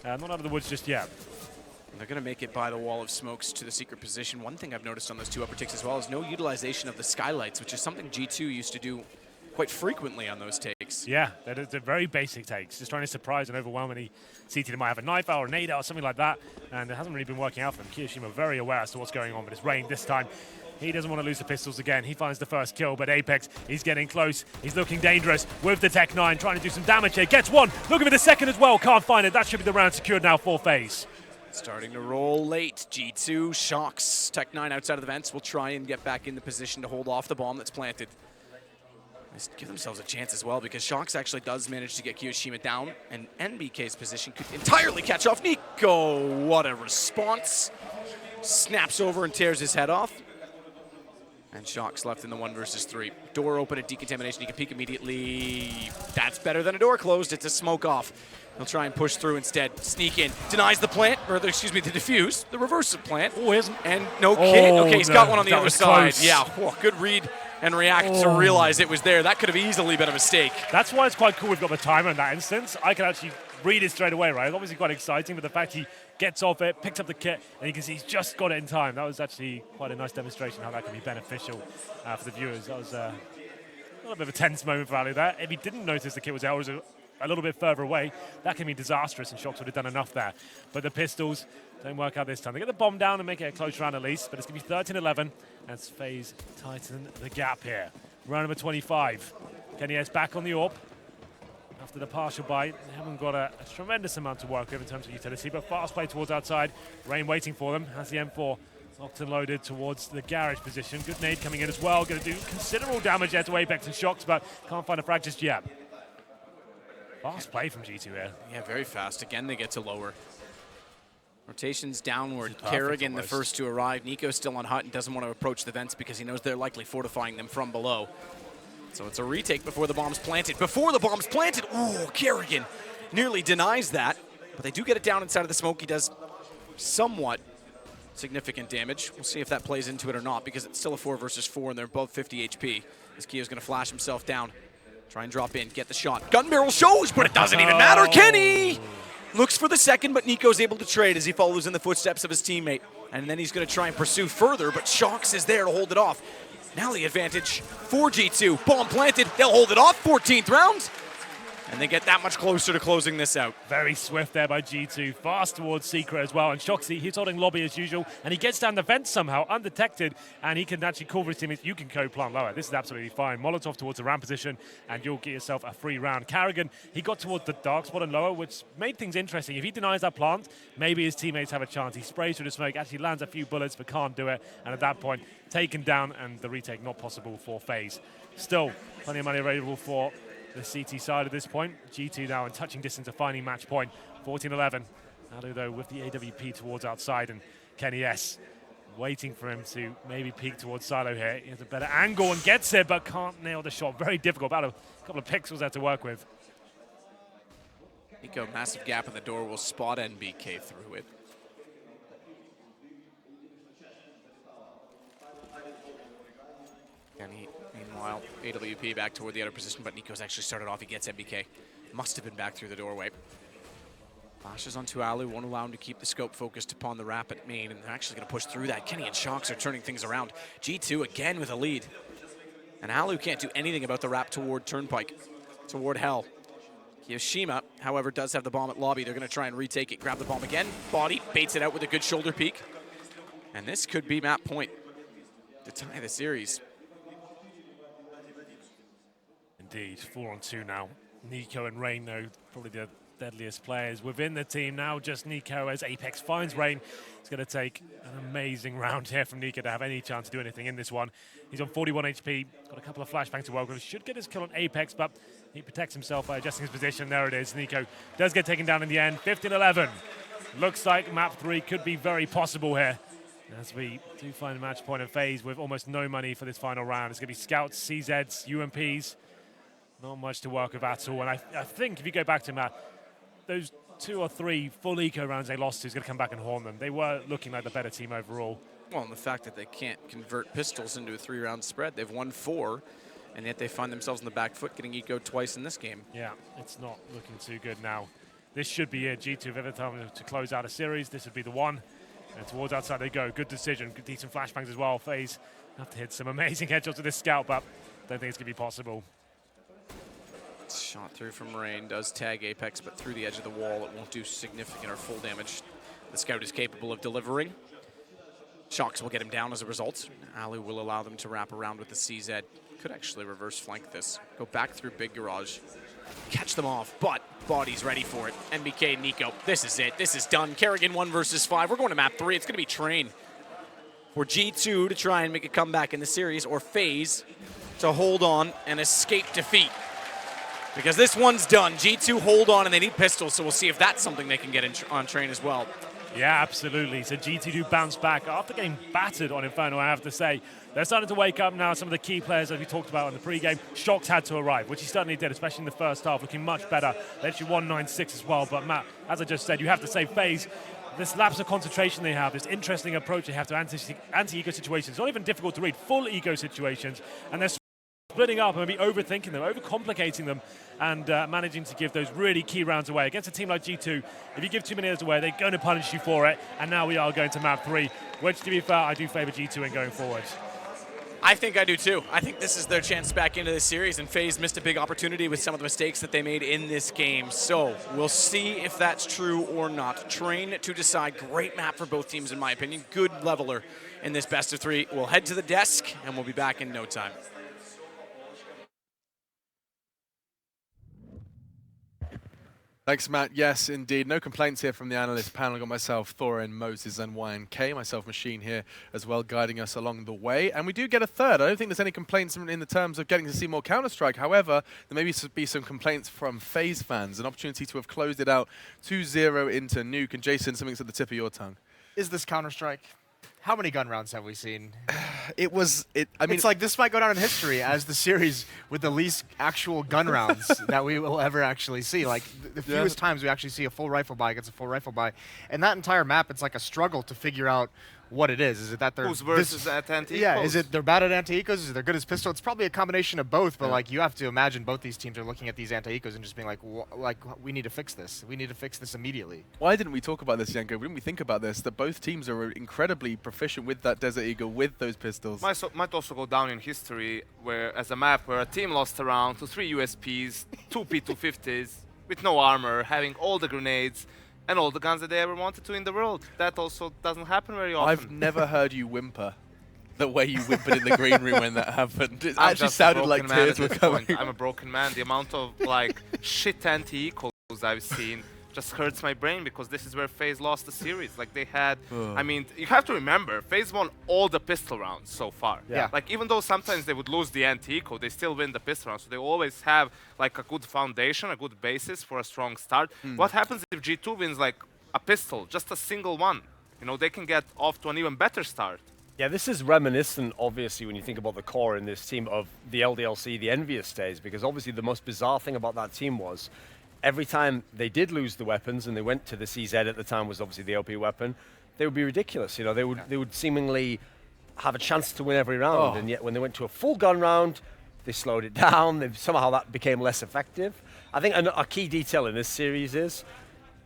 not out of the woods just yet. They're going to make it by the wall of smokes to the secret position. One thing I've noticed on those 2 upper ticks as well is no utilization of the skylights, which is something G2 used to do quite frequently on those takes. Yeah, they're very basic takes, just trying to surprise and overwhelm any CT. They might have a knife out or an nade out or something like that, and it hasn't really been working out for them. Kiyoshima very aware as to what's going on, but it's Rain this time. He doesn't want to lose the pistols again. He finds the first kill, but Apex, he's getting close. He's looking dangerous with the Tech 9, trying to do some damage here. Gets 1, looking for the second as well. Can't find it. That should be the round secured now for FaZe. Starting to roll late. G2, Shocks, Tech 9 outside of the vents will try and get back in the position to hold off the bomb that's planted. Just give themselves a chance as well because Shocks actually does manage to get Kiyoshima down, and NBK's position could entirely catch off Nico. What a response. Snaps over and tears his head off. And Shocks left in the 1 versus 3. Door open at decontamination. He can peek immediately. That's better than a door closed. It's a smoke off. He'll try and push through instead. Sneak in. Denies the plant, or excuse me, the defuse. The reverse of plant. Oh, isn't. And no kit. Okay, he's got one on the other side. Close. Yeah, good read and react to realize it was there. That could have easily been a mistake. That's why it's quite cool we've got the timer in that instance. I can actually read it straight away, right? It's obviously quite exciting, but the fact he gets off it, picks up the kit, and you can see he's just got it in time. That was actually quite a nice demonstration how that can be beneficial for the viewers. That was a little bit of a tense moment for Ali there. If he didn't notice the kit was out, it was a little bit further away, that can be disastrous, and Shocks would have done enough there. But the pistols don't work out this time. They get the bomb down and make it a close round at least, but it's going to be 13-11 as FaZe tighten the gap here. Round number 25. Kenny S back on the AWP. After the partial bite, they haven't got a tremendous amount to work with in terms of utility, but fast play towards outside. Rain waiting for them. Has the M4 locked and loaded towards the garage position. Good nade coming in as well. Going to do considerable damage there to Apex and Shocks, but can't find a frag just yet. Fast play from G2 here. Yeah, very fast. Again, they get to lower. Rotations downward. Kerrigan, the first to arrive. Nico's still on hut and doesn't want to approach the vents because he knows they're likely fortifying them from below. So it's a retake before the bomb's planted. Before the bomb's planted, ooh, Kerrigan nearly denies that. But they do get it down inside of the smoke. He does somewhat significant damage. We'll see if that plays into it or not because it's still a 4 versus 4 and they're both 50 HP. As Kio's going to flash himself down. Try and drop in, get the shot. Gun barrel shows, but it doesn't even matter. Kenny looks for the second, but Nico's able to trade as he follows in the footsteps of his teammate. And then he's going to try and pursue further, but Shocks is there to hold it off. Now the advantage for G2. Bomb planted, they'll hold it off. 14th round. And they get that much closer to closing this out. Very swift there by G2. Fast towards Secret as well. And Shoxy, he's holding lobby as usual. And he gets down the vent somehow, undetected. And he can actually call for his teammates. You can go plant lower. This is absolutely fine. Molotov towards the ramp position. And you'll get yourself a free round. Kerrigan, he got towards the dark spot and lower, which made things interesting. If he denies that plant, maybe his teammates have a chance. He sprays through the smoke, actually lands a few bullets, but can't do it. And at that point, taken down. And the retake not possible for FaZe. Still, plenty of money available for the CT side at this point. G2 now in touching distance of finding match point. 14-11. Alu though with the AWP towards outside, and Kenny S waiting for him to maybe peek towards Silo here. He has a better angle and gets it, but can't nail the shot. Very difficult. About a couple of pixels there to work with. Nico, massive gap in the door, will spot NBK through it. Kenny, meanwhile, AWP back toward the other position, but Nico's actually started off. He gets NBK. Must have been back through the doorway. Flashes onto Alu, won't allow him to keep the scope focused upon the rapid main, and they're actually going to push through that. Kenny and Shocks are turning things around. G2 again with a lead. And Alu can't do anything about the wrap toward Turnpike, toward Hell. Kiyoshima, however, does have the bomb at lobby. They're going to try and retake it. Grab the bomb again. Body baits it out with a good shoulder peek. And this could be map point to tie the series. Indeed, 4-on-2 now. Nico and Rain, though, probably the deadliest players within the team now. Just Nico as Apex finds Rain. It's going to take an amazing round here from Nico to have any chance to do anything in this one. He's on 41 HP, got a couple of flashbangs to work with. Should get his kill on Apex, but he protects himself by adjusting his position. There it is. Nico does get taken down in the end. 15-11. Looks like map 3 could be very possible here, as we do find a match point in FaZe with almost no money for this final round. It's going to be Scouts, CZs, UMPs. Not much to work with at all. And I think if you go back to Matt, those 2 or 3 full eco rounds they lost to is going to come back and haunt them. They were looking like the better team overall. Well, and the fact that they can't convert pistols into a 3-round spread. They've won 4, and yet they find themselves in the back foot getting ecoed twice in this game. Yeah, it's not looking too good now. This should be it. G2 have ever time to close out a series. This would be the one. And towards outside they go. Good decision. Good, decent flashbangs as well. FaZe have to hit some amazing headshots with this scout, but don't think it's going to be possible. Shot through from Rain, does tag Apex, but through the edge of the wall, it won't do significant or full damage. The scout is capable of delivering. Shocks will get him down as a result. Ali will allow them to wrap around with the CZ. Could actually reverse flank this. Go back through Big Garage. Catch them off, but Body's ready for it. NBK and Nico, this is it. This is done. Kerrigan 1 versus 5. We're going to map 3. It's going to be Train for G2 to try and make a comeback in the series, or FaZe to hold on and escape defeat. Because this one's done. G2 hold on and they need pistols, so we'll see if that's something they can get on Train as well. Yeah, absolutely. So G2 do bounce back after getting battered on Inferno, I have to say. They're starting to wake up now. Some of the key players, as we talked about in the pregame, Shocks had to arrive, which he certainly did, especially in the first half, looking much better. They actually 196 as well. But Matt, as I just said, you have to say FaZe, this lapse of concentration they have, this interesting approach they have to anti-eco situations, not even difficult to read, full eco situations, and they're splitting up and maybe overthinking them, overcomplicating them, and managing to give those really key rounds away. Against a team like G2, if you give too many of those away, they're going to punish you for it, and now we are going to map 3, which, to be fair, I do favour G2 in going forward. I think I do too. I think this is their chance back into this series, and FaZe missed a big opportunity with some of the mistakes that they made in this game. So we'll see if that's true or not. Train to decide. Great map for both teams, in my opinion. Good leveler in this best of 3. We'll head to the desk, and we'll be back in no time. Thanks, Matt. Yes, indeed. No complaints here from the analyst panel. I got myself, Thorin, Moses, and YNK. Myself, Machine here as well, guiding us along the way. And we do get a third. I don't think there's any complaints in the terms of getting to see more Counter-Strike. However, there may be some complaints from FaZe fans. An opportunity to have closed it out 2-0 into Nuke. And Jason, something's at the tip of your tongue. Is this Counter-Strike? How many gun rounds have we seen? I mean, it's like this might go down in history as the series with the least actual gun rounds that we will ever actually see. Like the fewest times we actually see a full rifle buy against a full rifle buy. And that entire map, it's like a struggle to figure out what it is. Is it that they're who's versus anti-ecos? Yeah, is it they're bad at anti-ecos? Is it they're good as pistol? It's probably a combination of both, but like you have to imagine both these teams are looking at these anti-ecos and just being like, we need to fix this. We need to fix this immediately. Why didn't we talk about this, Yanko? Didn't we think about this? That both teams are incredibly proficient with that Desert Eagle, with those pistols. Might also go down in history where, as a map where a team lost a round to 3 USPs, 2 P250s, with no armor, having all the grenades, and all the guns that they ever wanted to in the world. That also doesn't happen very often. I've never heard you whimper the way you whimpered in the green room when that happened. It I'm actually just sounded a like broken man tears at were this coming. point. I'm a broken man. The amount of like shit anti-ecos I've seen just hurts my brain, because this is where FaZe lost the series. Like they had, I mean, you have to remember, FaZe won all the pistol rounds so far. Yeah. Like even though sometimes they would lose the anti-eco, they still win the pistol rounds. So they always have like a good foundation, a good basis for a strong start. What happens if G2 wins like a pistol, just a single one? You know, they can get off to an even better start. Yeah, this is reminiscent, obviously, when you think about the core in this team of the LDLC, the Envious days, because obviously the most bizarre thing about that team was every time they did lose the weapons and they went to the CZ at the time was obviously the OP weapon, they would be ridiculous. You know, they would seemingly have a chance to win every round, and yet when they went to a full gun round, they slowed it down. Somehow that became less effective. I think a key detail in this series is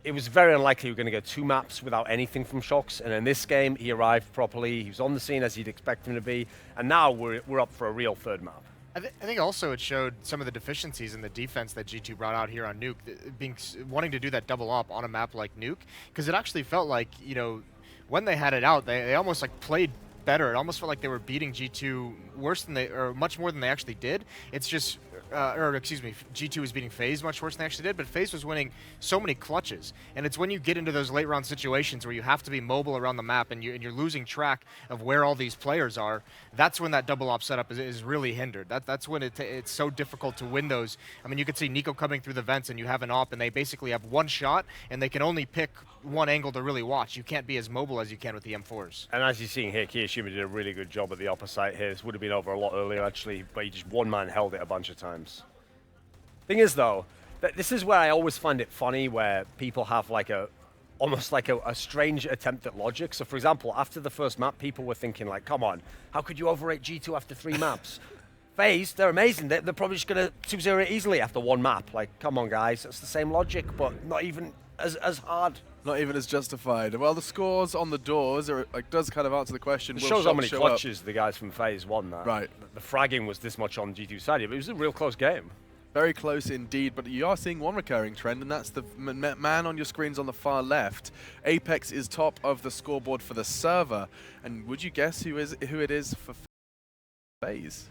it was very unlikely we were going to get 2 maps without anything from Shocks, and in this game he arrived properly. He was on the scene as you'd expect him to be, and now we're up for a real third map. I think also it showed some of the deficiencies in the defense that G2 brought out here on Nuke, wanting to do that double op on a map like Nuke, because it actually felt like, you know, when they had it out, they almost like played better. It almost felt like they were beating G2 worse than or much more than they actually did. It's just or excuse me, G2 was beating FaZe much worse than they actually did, but FaZe was winning so many clutches. And it's when you get into those late round situations where you have to be mobile around the map and you're losing track of where all these players are, that's when that double op setup is really hindered. That's when it's so difficult to win those. I mean, you could see Nico coming through the vents and you have an op and they basically have one shot and they can only pick one angle to really watch. You can't be as mobile as you can with the M4s. And as you're seeing here, Kiyoshima did a really good job at the opposite here. This would have been over a lot earlier, actually, but he just one-man held it a bunch of times. Thing is, though, that this is where I always find it funny, where people have like almost like a strange attempt at logic. So, for example, after the first map, people were thinking like, come on, how could you overrate G2 after 3 maps? FaZe, they're amazing. They're probably just going to 2-0 it easily after 1 map. Like, come on, guys, it's the same logic, but not even as hard. Not even as justified. Well, the scores on the doors does kind of answer the question. It Will shows how shots many show clutches the guys from FaZe won that. Right. The fragging was this much on G2's side, but it was a real close game. Very close indeed, but you are seeing one recurring trend, and that's the man on your screens on the far left. Apex is top of the scoreboard for the server, and would you guess who it is for FaZe?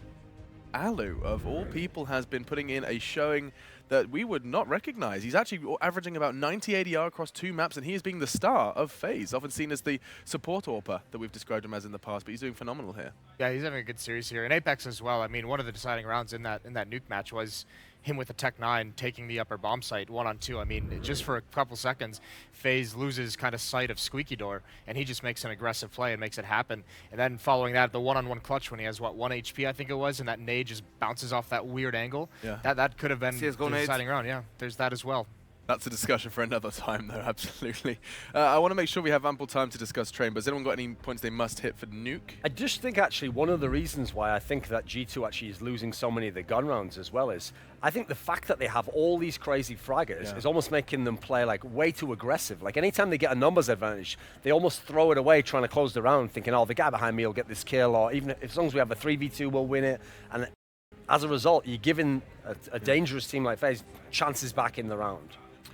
Alu, of all people, has been putting in a showing that we would not recognize. He's actually averaging about 90 ADR across 2 maps, and he is being the star of FaZe, often seen as the support AWPer that we've described him as in the past, but he's doing phenomenal here. Yeah, he's having a good series here. And Apex as well. I mean, one of the deciding rounds in that nuke match was him with the Tech 9 taking the upper bomb site 1-on-2. I mean, just for a couple seconds, FaZe loses kind of sight of Squeaky Door, and he just makes an aggressive play and makes it happen. And then following that, the 1-on-1 clutch when he has, 1 HP, I think it was, and that nade just bounces off that weird angle. Yeah. That could have been the deciding round, yeah. There's that as well. That's a discussion for another time, though, absolutely. I want to make sure we have ample time to discuss Train, but has anyone got any points they must hit for Nuke? I just think, actually, one of the reasons why I think that G2 actually is losing so many of the gun rounds as well is, I think the fact that they have all these crazy fraggers is almost making them play, like, way too aggressive. Like, anytime they get a numbers advantage, they almost throw it away trying to close the round, thinking, oh, the guy behind me will get this kill, or even as long as we have a 3v2, we'll win it. And as a result, you're giving a dangerous team like FaZe chances back in the round.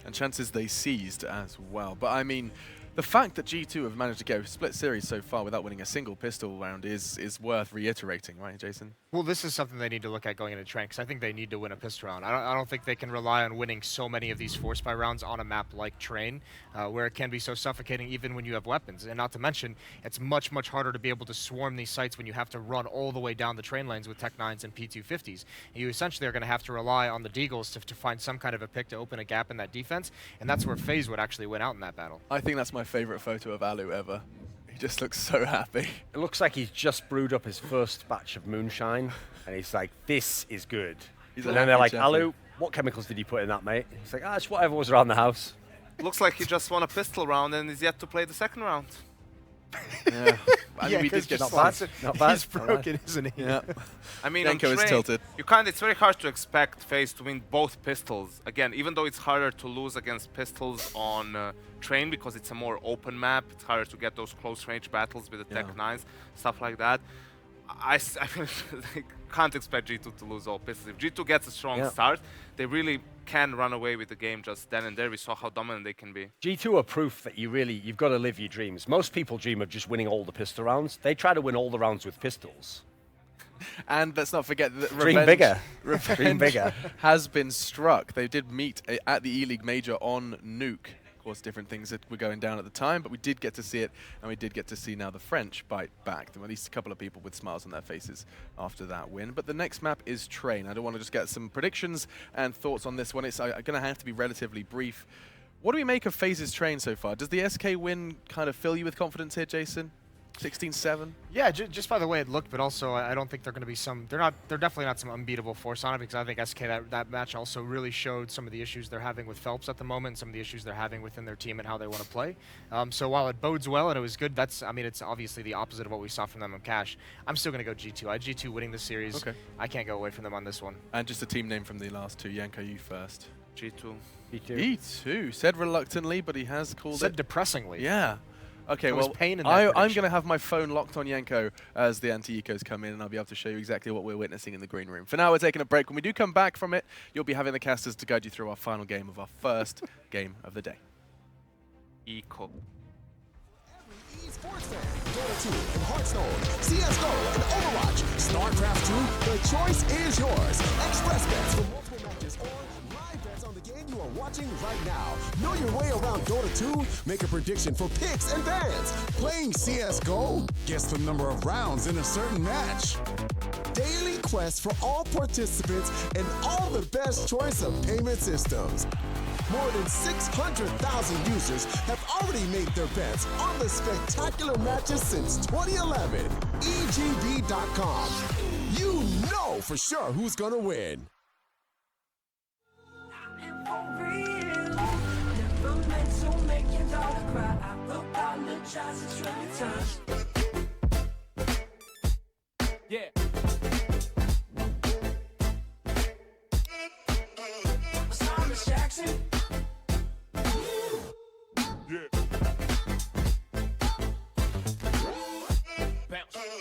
And chances they seized as well. But I mean, the fact that G2 have managed to go split series so far without winning a single pistol round is worth reiterating, right, Jason? Well, this is something they need to look at going into Train, because I think they need to win a pistol round. I don't think they can rely on winning so many of these force buy rounds on a map like Train, where it can be so suffocating even when you have weapons. And not to mention, it's much, much harder to be able to swarm these sites when you have to run all the way down the train lanes with Tech 9s and P250s. And you essentially are going to have to rely on the Deagles to find some kind of a pick to open a gap in that defense, and that's where FaZe would actually win out in that battle. I think that's my favorite photo of Alu ever. He just looks so happy. It looks like he's just brewed up his first batch of moonshine, and he's like, this is good. And then they're like, Alu, what chemicals did you put in that, mate? He's like, it's whatever was around the house. Looks like he just won a pistol round and is yet to play the second round. Yeah. I mean, we did get not bad. Not bad. He's broken, isn't he? Yeah. I mean, Yanko on is Train, tilted. it's very hard to expect FaZe to win both pistols. Again, even though it's harder to lose against pistols on Train because it's a more open map, it's harder to get those close range battles with the Tech 9s, stuff like that. I can't expect G2 to lose all pistols. If G2 gets a strong start, they really can run away with the game just then and there. We saw how dominant they can be. G2 are proof that you've got to live your dreams. Most people dream of just winning all the pistol rounds. They try to win all the rounds with pistols. And let's not forget that Dream bigger. Revenge Dream bigger. has been struck. They did meet at the E-League Major on Nuke. Of course, different things that were going down at the time, but we did get to see it, and we did get to see now the French bite back. There were at least a couple of people with smiles on their faces after that win. But the next map is Train. I don't want to just get some predictions and thoughts on this one. It's going to have to be relatively brief. What do we make of FaZe's Train so far? Does the SK win kind of fill you with confidence here, Jason? 16-7? Yeah, just by the way it looked, but also I don't think they're going to be they're definitely not some unbeatable force on it, because I think SK, that match also really showed some of the issues they're having with Phelps at the moment, and some of the issues they're having within their team and how they want to play. So while it bodes well and it was good, it's obviously the opposite of what we saw from them in Cash. I'm still going to go G2. I had G2 winning the series. Okay. I can't go away from them on this one. And just a team name from the last two. Yanko, you first. G2. E2. Said reluctantly, but he has called Said it. depressingly. Yeah. Okay, was well, pain in that I'm prediction. going to have my phone locked on Yanko as the anti-ecos come in, and I'll be able to show you exactly what we're witnessing in the green room. For now, we're taking a break. When we do come back from it, you'll be having the casters to guide you through our final game of our first game of the day. Eco. Esports fan, Dota 2 and Hearthstone, CSGO and Overwatch, StarCraft 2, the choice is yours. Express bets from watching right now. Know your way around Dota 2? Make a prediction for picks and bans. Playing CSGO? Guess the number of rounds in a certain match. Daily quests for all participants and all the best choice of payment systems. More than 600,000 users have already made their bets on the spectacular matches since 2011. EGB.com. You know for sure who's gonna win. Yeah. Jackson. Bounce.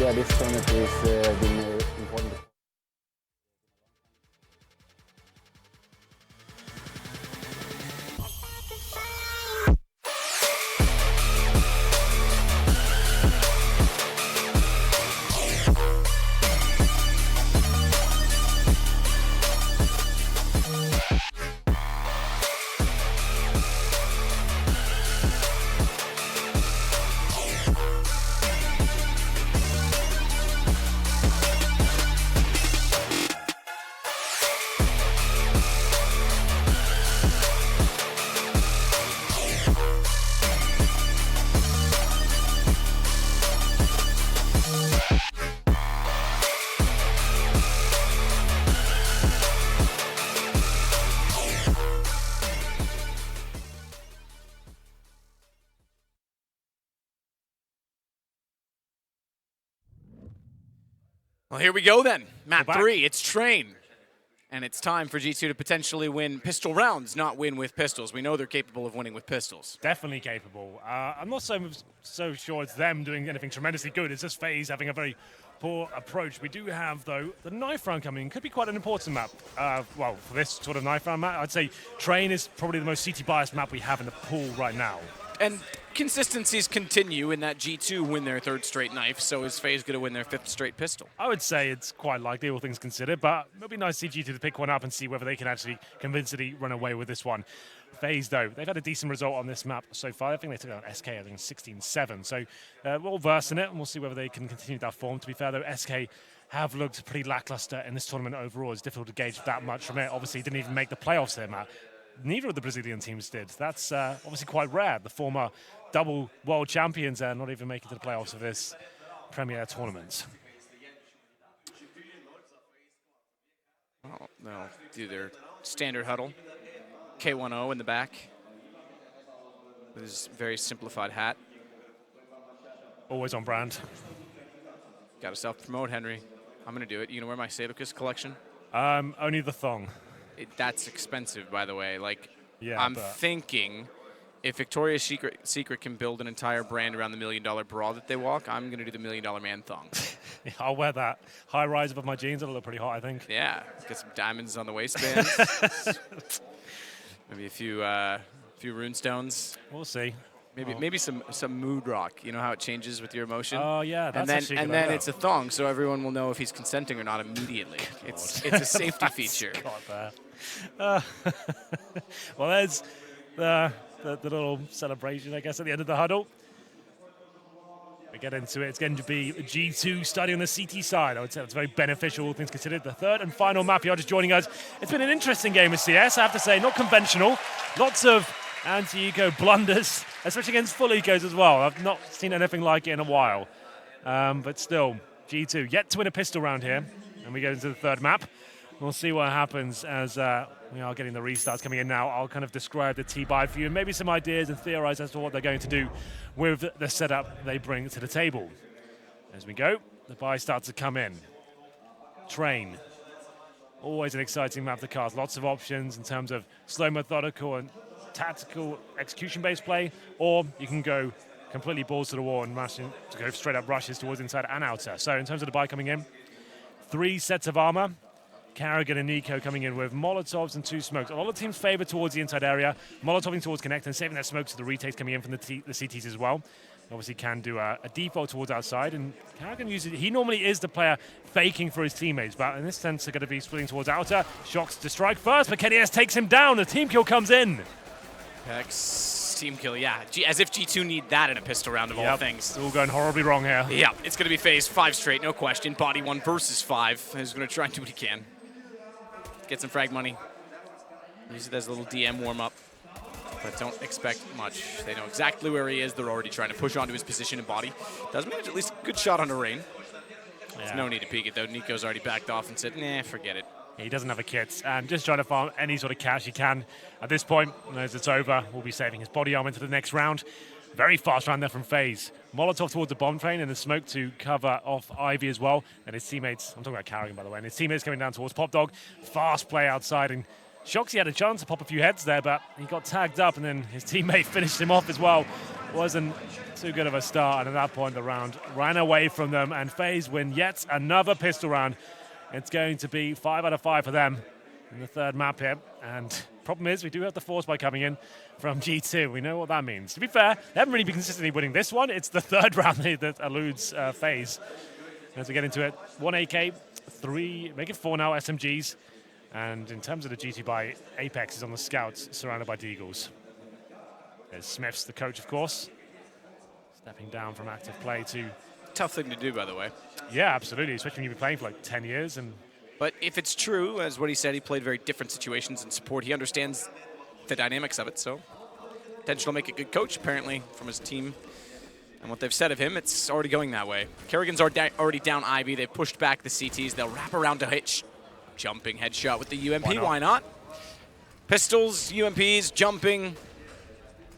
Yeah, this tournament has been important. Well, here we go then. Map back. 3, it's Train. And it's time for G2 to potentially win pistol rounds, not win with pistols. We know they're capable of winning with pistols. Definitely capable. I'm not so sure it's them doing anything tremendously good. It's just FaZe having a very poor approach. We do have, though, the knife round coming in. Could be quite an important map. Well, for this sort of knife round map, I'd say Train is probably the most CT-biased map we have in the pool right now. And consistencies continue in that G2 win their 3rd straight knife, so is FaZe going to win their 5th straight pistol? I would say it's quite likely, all things considered, but it'll be nice to see G2 to pick one up and see whether they can actually convincingly run away with this one. FaZe, though, they've had a decent result on this map so far. I think they took out SK, I think, 16-7. So we're all versed in it, and we'll see whether they can continue that form. To be fair, though, SK have looked pretty lackluster in this tournament overall. It's difficult to gauge that much from it. Obviously, didn't even make the playoffs there, Matt. Neither of the Brazilian teams did. That's obviously quite rare. The former double world champions are not even making it to the playoffs of this Premier tournament. Well, they'll do their standard huddle. K10 in the back with his very simplified hat. Always on brand. Got to self-promote, Henry. I'm going to do it. You going to wear my Sabicus collection? Only the thong. That's expensive, by the way. Like, Yeah, I'm but thinking if Victoria's Secret can build an entire brand around the $1 million bra that they walk, I'm going to do the $1 million man thong. yeah, I'll wear that. High rise above my jeans. It'll look pretty hot, I think. Yeah, get some diamonds on the waistband. Maybe a few rune stones. We'll see. Maybe some mood rock. You know how it changes with your emotion. Oh yeah, that's and then it's a thong, so everyone will know if he's consenting or not immediately. It's a safety feature. Got that. Well, there's the little celebration, I guess, at the end of the huddle. We get into it. It's going to be G2 starting on the CT side. I would say it's very beneficial, all things considered. The 3rd and final map, you're just joining us. It's been an interesting game of CS, I have to say. Not conventional. Lots of anti-eco blunders, especially against full ecos as well. I've not seen anything like it in a while. But still, G2 yet to win a pistol round here. And we go into the 3rd map. We'll see what happens as we are getting the restarts coming in now. I'll kind of describe the T-buy for you and maybe some ideas and theorize as to what they're going to do with the setup they bring to the table. As we go, the buy starts to come in. Train. Always an exciting map to cast. Lots of options in terms of slow, methodical, and tactical execution-based play, or you can go completely balls to the wall and to go straight up rushes towards inside and outer. So in terms of the buy coming in, 3 sets of armor. Carrigan and Nico coming in with Molotovs and 2 smokes. A lot of teams favor towards the inside area, Molotoving towards Connect and saving their smokes to the retakes coming in from the CTs as well. Obviously can do a default towards outside, and Carrigan uses, he normally is the player faking for his teammates, but in this sense they're going to be splitting towards outer. Shocks to strike first, but KDS takes him down. The team kill comes in. Hex, team kill, yeah. As if G2 need that in a pistol round of all things. It's all going horribly wrong here. Yeah, it's going to be FaZe 5 straight, no question. Body 1 versus 5. He's going to try and do what he can. Get some frag money. Use it as a little DM warm-up. But don't expect much. They know exactly where he is. They're already trying to push onto his position and body. Does manage at least a good shot on the rain. There's no need to peek it, though. Nico's already backed off and said, nah, forget it. He doesn't have a kit, and just trying to farm any sort of cash he can. At this point, as it's over, we'll be saving his body armor into the next round. Very fast round there from FaZe. Molotov towards the bomb train and the smoke to cover off Ivy as well. And his teammates, I'm talking about Carrigan by the way, and his teammates coming down towards Pop Dog. Fast play outside, and Shoxy had a chance to pop a few heads there, but he got tagged up and then his teammate finished him off as well. Wasn't too good of a start, and at that point the round ran away from them, and FaZe win yet another pistol round. It's going to be 5 out of 5 for them in the 3rd map here. And problem is, we do have the force by coming in from G2. We know what that means. To be fair, they haven't really been consistently winning this one. It's the 3rd round that eludes FaZe. As we get into it, 1 AK, 3, make it 4 now, SMGs. And in terms of the GT buy, Apex is on the scouts, surrounded by Deagles. There's Smiths, the coach, of course. Stepping down from active play to... Tough thing to do, by the way. Yeah, absolutely, especially when you've been playing for like 10 years. But if it's true, as what he said, he played very different situations in support. He understands the dynamics of it, so potential to make a good coach, apparently, from his team. And what they've said of him, it's already going that way. Kerrigan's already down Ivy. They've pushed back the CTs. They'll wrap around to hit. Jumping headshot with the UMP. Why not? Pistols, UMPs, jumping.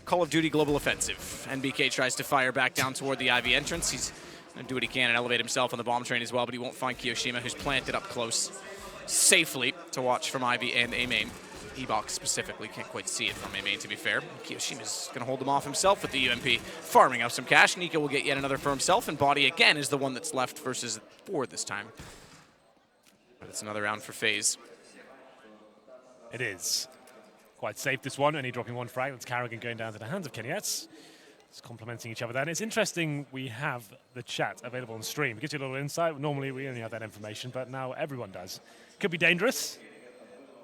Call of Duty Global Offensive. NBK tries to fire back down toward the Ivy entrance. He's going to do what he can and elevate himself on the bomb train as well, but he won't find Kiyoshima, who's planted up close. safely to watch from Ivy and A-Main. E-Box specifically, can't quite see it from A-Main to be fair. Kiyoshima's going to hold them off himself with the UMP, farming out some cash. Nico will get yet another for himself, and Body again is the one that's left versus 4 this time. But it's another round for FaZe. It is. Quite safe, this one, only dropping 1 frag. That's Carrigan going down to the hands of KennyS. It's complementing each other there. And it's interesting we have the chat available on stream. It gives you a little insight. Normally we only have that information, but now everyone does. Could be dangerous.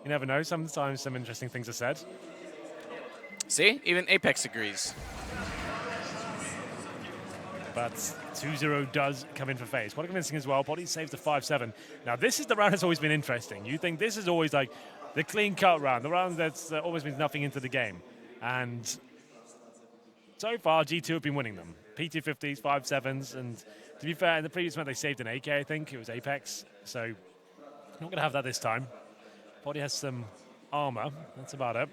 You never know. Sometimes some interesting things are said. See? Even Apex agrees. But 2-0 does come in for FaZe. Quite convincing as well. Body saves the 5-7. Now, this is the round that's always been interesting. You think this is always like the clean-cut round, the round that's always means nothing into the game. And so far, G2 have been winning them. P250s, 5-7s, and to be fair, in the previous round they saved an AK, I think. It was Apex, so not going to have that this time. Body has some armor, that's about it.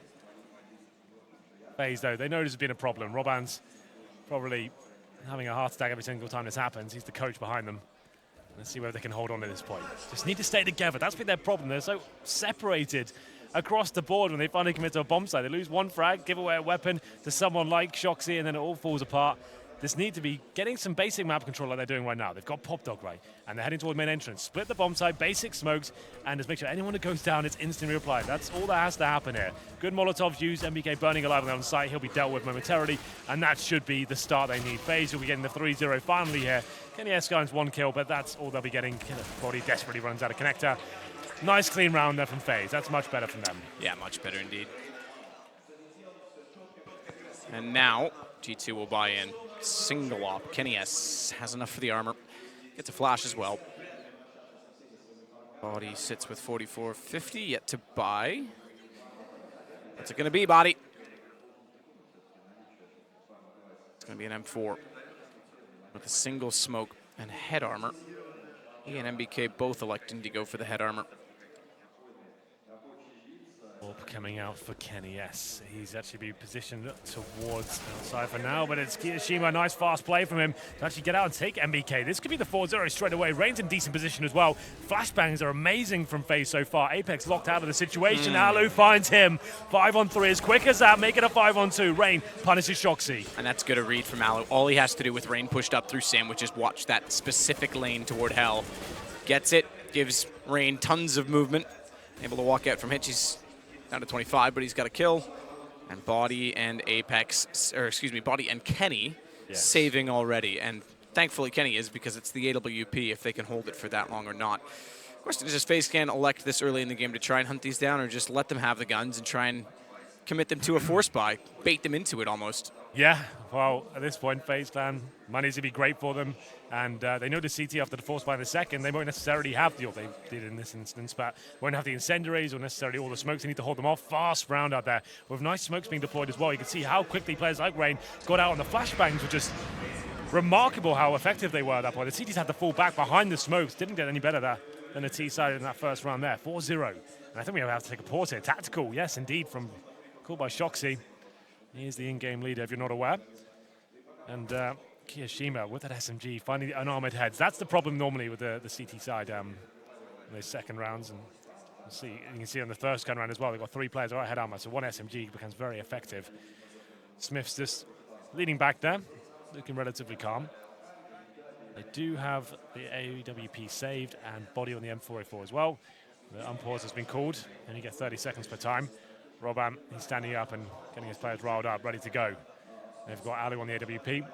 FaZe, though, they know this has been a problem. Robban's probably having a heart attack every single time this happens. He's the coach behind them. Let's see whether they can hold on at this point. Just need to stay together. That's been their problem. They're so separated across the board when they finally commit to a bomb site. They lose 1 frag, give away a weapon to someone like Shoxy, and then it all falls apart. This need to be getting some basic map control like they're doing right now. They've got Pop Dog right, and they're heading toward main entrance. Split the bomb site, basic smokes, and just make sure anyone that goes down is instantly replied. That's all that has to happen here. Good Molotovs used, MBK burning alive on site. He'll be dealt with momentarily, and that should be the start they need. FaZe will be getting the 3-0 finally here. KennyS finds 1 kill, but that's all they'll be getting. Body desperately runs out of connector. Nice clean round there from FaZe. That's much better from them. Yeah, much better indeed. And now, G2 will buy in. Single op. KennyS has enough for the armor. Gets a flash as well. Body sits with 4450, yet to buy. What's it going to be, Body? It's going to be an M4 with a single smoke and head armor. He and MBK both electing to go for the head armor. Coming out for KennyS. He's actually been positioned towards outside for now, but it's Kiyoshima. Nice fast play from him to actually get out and take MBK. This could be the 4-0 straight away. Rain's in decent position as well. Flashbangs are amazing from FaZe so far. Apex locked out of the situation. Alu finds him. 5-on-3 as quick as that. Make it a 5-on-2. Rain punishes Shoxy. And that's good a read from Alu. All he has to do with Rain pushed up through Sandwich is watch that specific lane toward Hell. Gets it. Gives Rain tons of movement. Able to walk out from Hitch. He's down to 25, but he's got a kill. And Body and Apex, or excuse me, Body and Kenny saving already. And thankfully Kenny is, because it's the AWP if they can hold it for that long or not. Question is, does FaZe can elect this early in the game to try and hunt these down, or just let them have the guns and try and commit them to a force buy, bait them into it almost? Yeah, well, at this point, FaZe Clan, money's going to be great for them. And they know the CT after the force buy in the second. They won't necessarily have the, or they did in this instance, but won't have the incendiaries or necessarily all the smokes. They need to hold them off. Fast round out there with nice smokes being deployed as well. You can see how quickly players like Rain got out on the flashbangs, were just remarkable how effective they were at that point. The CTs had to fall back behind the smokes. Didn't get any better there than the T side in that first round there. 4-0. And I think we have to take a pause here. Tactical, yes, indeed, from called by Shoxy. He is the in-game leader, if you're not aware. And Kiyoshima with that SMG, finding the unarmored heads. That's the problem normally with the CT side in those second rounds. And you can see on the first gun round as well, they've got 3 players right head armor, so 1 SMG becomes very effective. Smith's just leading back there, looking relatively calm. They do have the AWP saved and Body on the M4A4 as well. The unpause has been called, and you get 30 seconds per time. Robban, he's standing up and getting his players riled up, ready to go. They've got Alu on the AWP.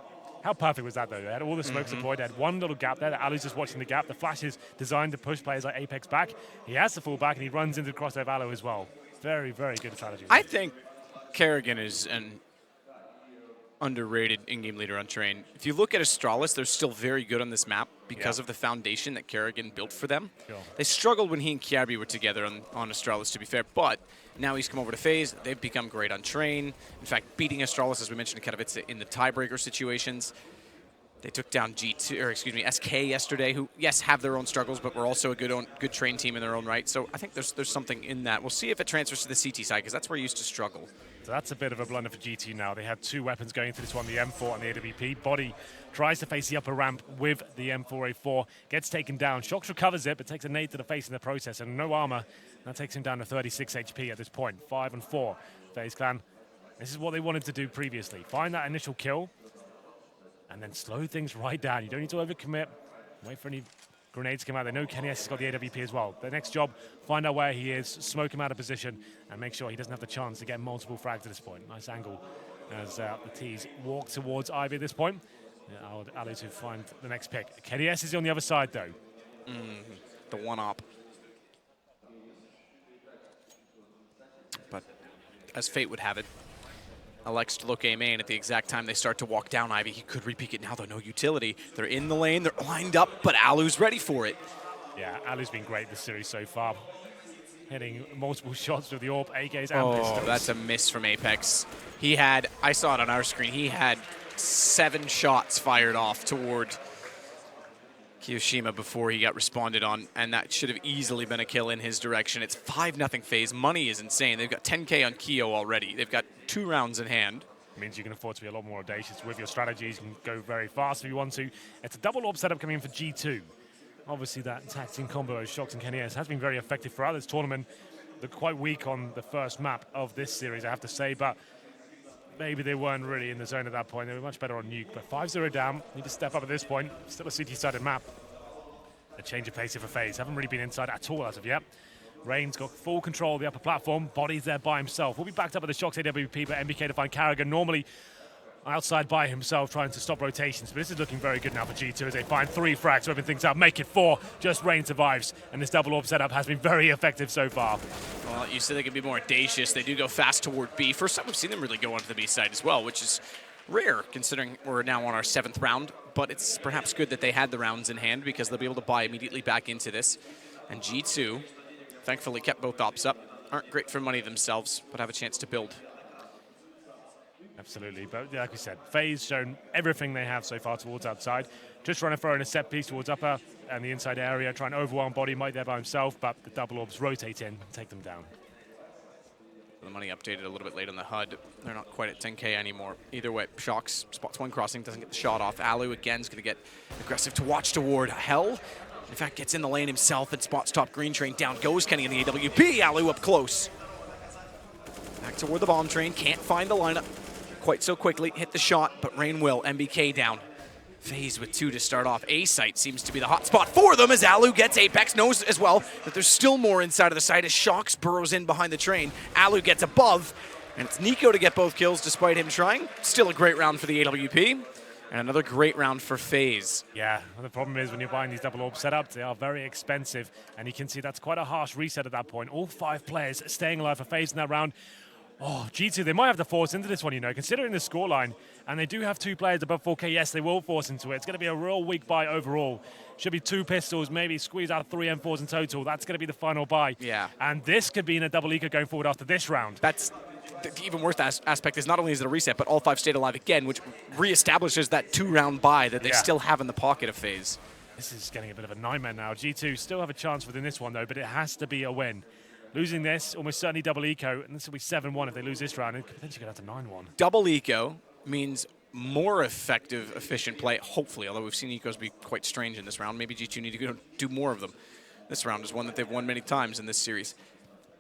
How perfect was that, though? They had all the smokes deployed. They had one little gap there. Alu's just watching the gap. The flash is designed to push players like Apex back. He has to fall back, and he runs into the crosshair of Alu as well. Very, very good strategy. I think Kerrigan is an underrated in-game leader on Train. If you look at Astralis, they're still very good on this map because of the foundation that Kerrigan built for them. Sure. They struggled when he and Kiabi were together on Astralis, to be fair, but now he's come over to FaZe. They've become great on Train. In fact, beating Astralis, as we mentioned, kind of it's in the tiebreaker situations. They took down SK yesterday, who, yes, have their own struggles, but were also a good trained team in their own right. So I think there's something in that. We'll see if it transfers to the CT side, because that's where you used to struggle. So that's a bit of a blunder for GT now. They had two weapons going into this one, the M4 and the AWP. Body tries to face the upper ramp with the M4A4, gets taken down. Shox recovers it, but takes a nade to the face in the process, and no armor. That takes him down to 36 HP at this point. 5 and 4. FaZe Clan, this is what they wanted to do previously. Find that initial kill, and then slow things right down. You don't need to overcommit. Wait for any grenades to come out. They know Kenny S has got the AWP as well. Their next job, find out where he is, smoke him out of position, and make sure he doesn't have the chance to get multiple frags at this point. Nice angle as the T's walk towards Ivy at this point. Ali to find the next pick. Kenny S is on the other side, though. The one-up. But as fate would have it, Alex to look A main at the exact time they start to walk down Ivy. He could repeat it now, though. No utility. They're in the lane. They're lined up, but Alu's ready for it. Yeah, Alu's been great this series so far. Hitting multiple shots with the AWP, AKs, and pistols. That's a miss from Apex. He had, I saw it on our screen, he had 7 shots fired off toward Kiyoshima before he got responded on, and that should have easily been a kill in his direction. It's 5-0 FaZe. Money is insane. They've got 10K on Kiyo already. They've got 2 rounds in hand. It means you can afford to be a lot more audacious with your strategies. You can go very fast if you want to. It's a double AWP setup coming in for G2. Obviously, that tag team combo of Shox and Kenny S has been very effective throughout this tournament. They're quite weak on the first map of this series, I have to say, but maybe they weren't really in the zone at that point. They were much better on Nuke, but 5-0 down. Need to step up at this point. Still a CT-sided map. A change of pace here for FaZe. Haven't really been inside at all as of yet. Rain's got full control of the upper platform. Body's there by himself. Will be backed up with the Shox AWP, but MBK to find Carrigan. Normally outside by himself, trying to stop rotations. But this is looking very good now for G2 as they find 3 frags to open things up. Make it 4. Just Rain survives. And this double AWP setup has been very effective so far. Well, you said they could be more audacious. They do go fast toward B. First time we've seen them really go onto the B side as well, which is rare considering we're now on our 7th round. But it's perhaps good that they had the rounds in hand because they'll be able to buy immediately back into this. And G2 thankfully kept both ops up. Aren't great for money themselves, but have a chance to build. Absolutely, but yeah, like we said, FaZe shown everything they have so far towards outside. Just trying to throw in a set piece towards upper and the inside area, trying to overwhelm Body Might there by himself, but the double orbs rotate in and take them down. The money updated a little bit late on the HUD. They're not quite at 10K anymore. Either way, Shox spots one crossing, doesn't get the shot off. Alu again is going to get aggressive to watch toward Hell. In fact, gets in the lane himself and spots top green train. Down goes Kenny in the AWP. Alu up close. Back toward the bomb train. Can't find the lineup quite so quickly. Hit the shot, but Rain will. MBK down. FaZe with 2 to start off. A site seems to be the hot spot for them as Alu gets Apex. Knows as well that there's still more inside of the site as Shox burrows in behind the train. Alu gets above, and it's Nico to get both kills despite him trying. Still a great round for the AWP, and another great round for FaZe. Yeah, well, the problem is when you're buying these double AWP setups, they are very expensive, and you can see that's quite a harsh reset at that point. All 5 players staying alive for FaZe in that round. Oh, G2, they might have to force into this one, you know, considering the scoreline. And they do have 2 players above 4K. Yes, they will force into it. It's going to be a real weak buy overall. Should be 2 pistols, maybe squeeze out 3 M4s in total. That's going to be the final buy. Yeah. And this could be in a double eco going forward after this round. That's the even worse aspect is not only is it a reset, but all 5 stayed alive again, which reestablishes that 2-round buy that they still have in the pocket of FaZe. This is getting a bit of a nightmare now. G2 still have a chance within this one, though, but it has to be a win. Losing this, almost certainly double eco, and this will be 7-1 if they lose this round, and could potentially go down to 9-1. Double eco means more effective, efficient play, hopefully, although we've seen ecos be quite strange in this round. Maybe G2 need to go do more of them. This round is one that they've won many times in this series.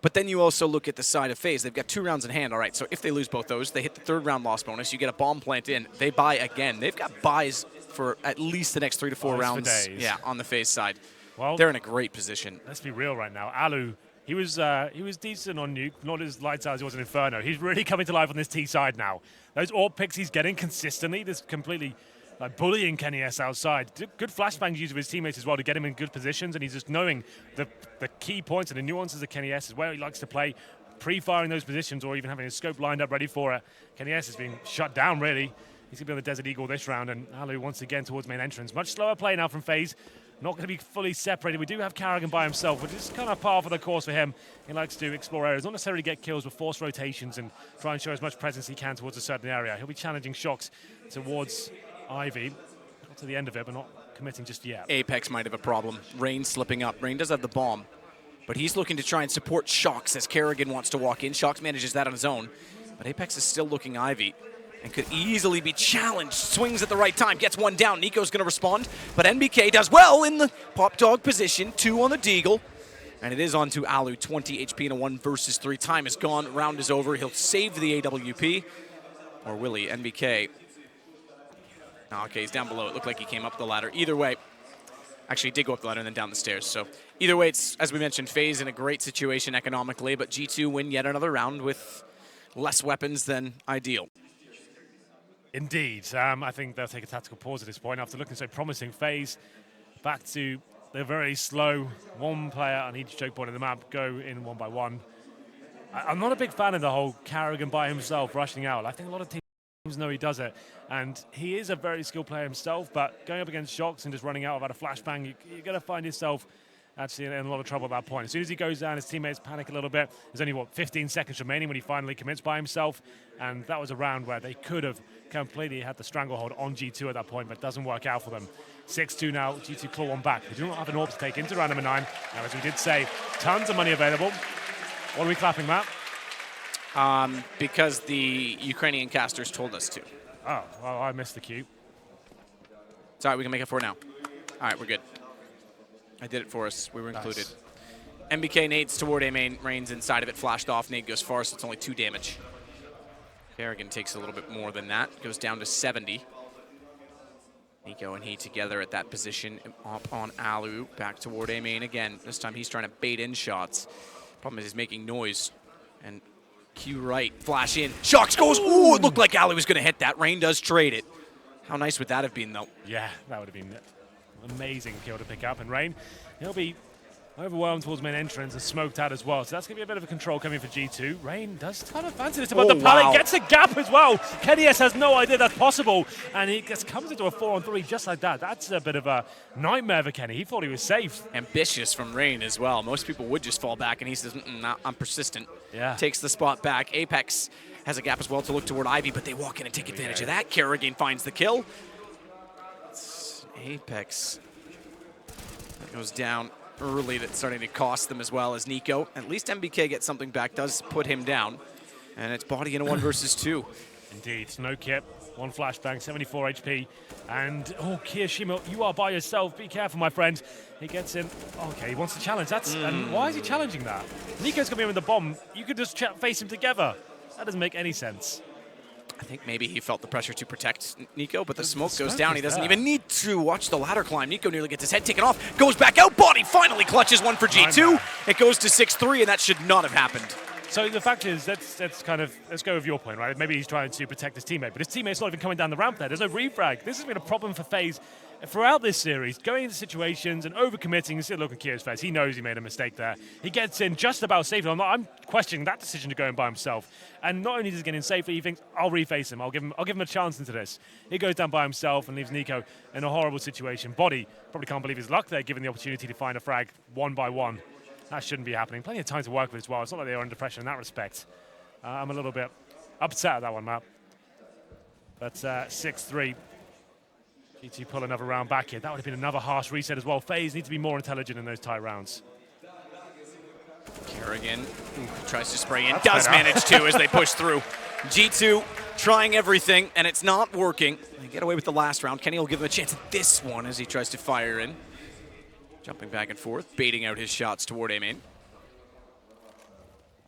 But then you also look at the side of FaZe. They've got 2 rounds in hand, all right, so if they lose both those, they hit the 3rd round loss bonus, you get a bomb plant in, they buy again. They've got buys for at least the next 3 to 4 rounds on the FaZe side. Well, they're in a great position. Let's be real right now. Alu, he was decent on Nuke, not as lights out as he was in Inferno. He's really coming to life on this T side now. Those AWP picks he's getting consistently, this completely bullying Kenny S outside. Good flashbangs used with his teammates as well to get him in good positions, and he's just knowing the key points and the nuances of Kenny S is where he likes to play, pre-firing those positions or even having his scope lined up ready for it. Kenny S has been shut down, really. He's going to be on the Desert Eagle this round, and Alu once again towards main entrance. Much slower play now from FaZe. Not going to be fully separated. We do have Carrigan by himself, which is kind of par for the course for him. He likes to explore areas, not necessarily get kills, but force rotations and try and show as much presence he can towards a certain area. He'll be challenging Shox towards Ivy. got to the end of it, but not committing just yet. Apex might have a problem. Rain slipping up. Rain does have the bomb, but he's looking to try and support Shox as Kerrigan wants to walk in. Shox manages that on his own, but Apex is still looking Ivy and could easily be challenged. Swings at the right time, gets one down. Nico's going to respond, but NBK does well in the pop dog position. 2 on the Deagle, and it is on to Alu. 20 HP in a 1 versus 3. Time is gone. Round is over. He'll save the AWP, or will he? NBK. Oh, okay, he's down below. It looked like he came up the ladder. Either way, actually, he did go up the ladder and then down the stairs. So either way, it's, as we mentioned, FaZe in a great situation economically, but G2 win yet another round with less weapons than ideal. Indeed. I think they'll take a tactical pause at this point after looking so promising. FaZe back to the very slow one player on each choke point of the map, go in 1 by 1. I'm not a big fan of the whole Kerrigan by himself rushing out. I think a lot of teams know he does it, and he is a very skilled player himself, but going up against Shox and just running out without a flashbang, you're going to find yourself actually in a lot of trouble at that point. As soon as he goes down, his teammates panic a little bit. There's only, 15 seconds remaining when he finally commits by himself, and that was a round where they could have completely had the stranglehold on G2 at that point, but it doesn't work out for them. 6-2 now, G2 claw one back. They do not have an AWP to take into round number 9. Now, as we did say, tons of money available. What are we clapping, Matt? Because the Ukrainian casters told us to. Oh, well, I missed the cue. It's all right, we can make it for now. All right, we're good. I did it for us. We were included. Nice. MBK nades toward A main, Rain's inside of it, flashed off. Nade goes far, so it's only 2 damage. Kerrigan takes a little bit more than that, goes down to 70. Nico and he together at that position, up on Alu, back toward A main again. This time he's trying to bait in shots. Problem is he's making noise. And Q right, flash in. Shox goes, ooh, it looked like Alu was going to hit that. Rain does trade it. How nice would that have been, though? Yeah, that would have been an amazing kill to pick up. And Rain, he'll be overwhelmed towards main entrance and smoked out as well. So that's going to be a bit of a control coming for G2. Rain does kind of fancy this, but the pallet gets a gap as well. Kenny S has no idea that's possible. And he just comes into a 4-on-3 just like that. That's a bit of a nightmare for Kenny. He thought he was safe. Ambitious from Rain as well. Most people would just fall back, and he says, nah, I'm persistent. Yeah. Takes the spot back. Apex has a gap as well to look toward Ivy, but they walk in and take advantage of that. Kerrigan finds the kill. It's Apex. That goes down early. That's starting to cost them as well as Nico. At least MBK gets something back, does put him down. And it's body in a 1 versus 2. Indeed, no kit, 1 flashbang, 74 HP. And, oh, Kiyoshima, you are by yourself. Be careful, my friend. He gets in. Okay, he wants to challenge. That's and why is he challenging that? Nico's coming in with the bomb. You could just face him together. That doesn't make any sense. I think maybe he felt the pressure to protect Nico, but the smoke goes down. He doesn't even need to watch the ladder climb. Nico nearly gets his head taken off, goes back out, body finally clutches one for G2. It goes to 6-3, and that should not have happened. So the fact is, let's go with your point, right? Maybe he's trying to protect his teammate, but his teammate's not even coming down the ramp there. There's no refrag. This has been a problem for FaZe throughout this series, going into situations and overcommitting. You see the look on Kio's face. He knows he made a mistake there. He gets in just about safely. I'm questioning that decision to go in by himself. And not only does he get in safely, he thinks, I'll reface him. I'll give him a chance into this. He goes down by himself and leaves Nico in a horrible situation. Body probably can't believe his luck there, given the opportunity to find a frag 1 by 1. That shouldn't be happening. Plenty of time to work with as well. It's not like they are under pressure in that respect. I'm a little bit upset at that one, Matt. But 6-3. G2 pull another round back here. That would have been another harsh reset as well. FaZe need to be more intelligent in those tight rounds. Kerrigan tries to spray in, does manage to as they push through. G2 trying everything, and it's not working. They get away with the last round. Kenny will give him a chance at this one as he tries to fire in. Jumping back and forth, baiting out his shots toward A main.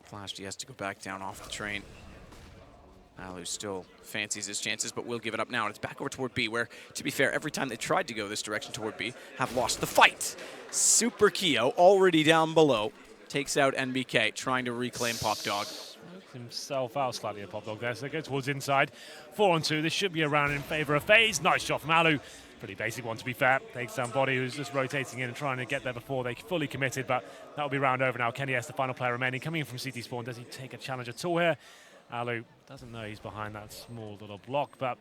Flashed, he has to go back down off the train. Alu still fancies his chances, but will give it up now. And it's back over toward B, where, to be fair, every time they tried to go this direction toward B, have lost the fight. Super Keo, already down below, takes out NBK, trying to reclaim Pop Dog. Smoked himself out slightly at Pop Dog there, so they go towards inside. 4-on-2, this should be a round in favor of FaZe. Nice shot from Alu. Pretty basic one, to be fair. Takes down Body, who's just rotating in and trying to get there before they fully committed, but that'll be round over now. Kenny S, the final player remaining, coming in from CT spawn. Does he take a challenge at all here? Alu doesn't know he's behind that small little block, but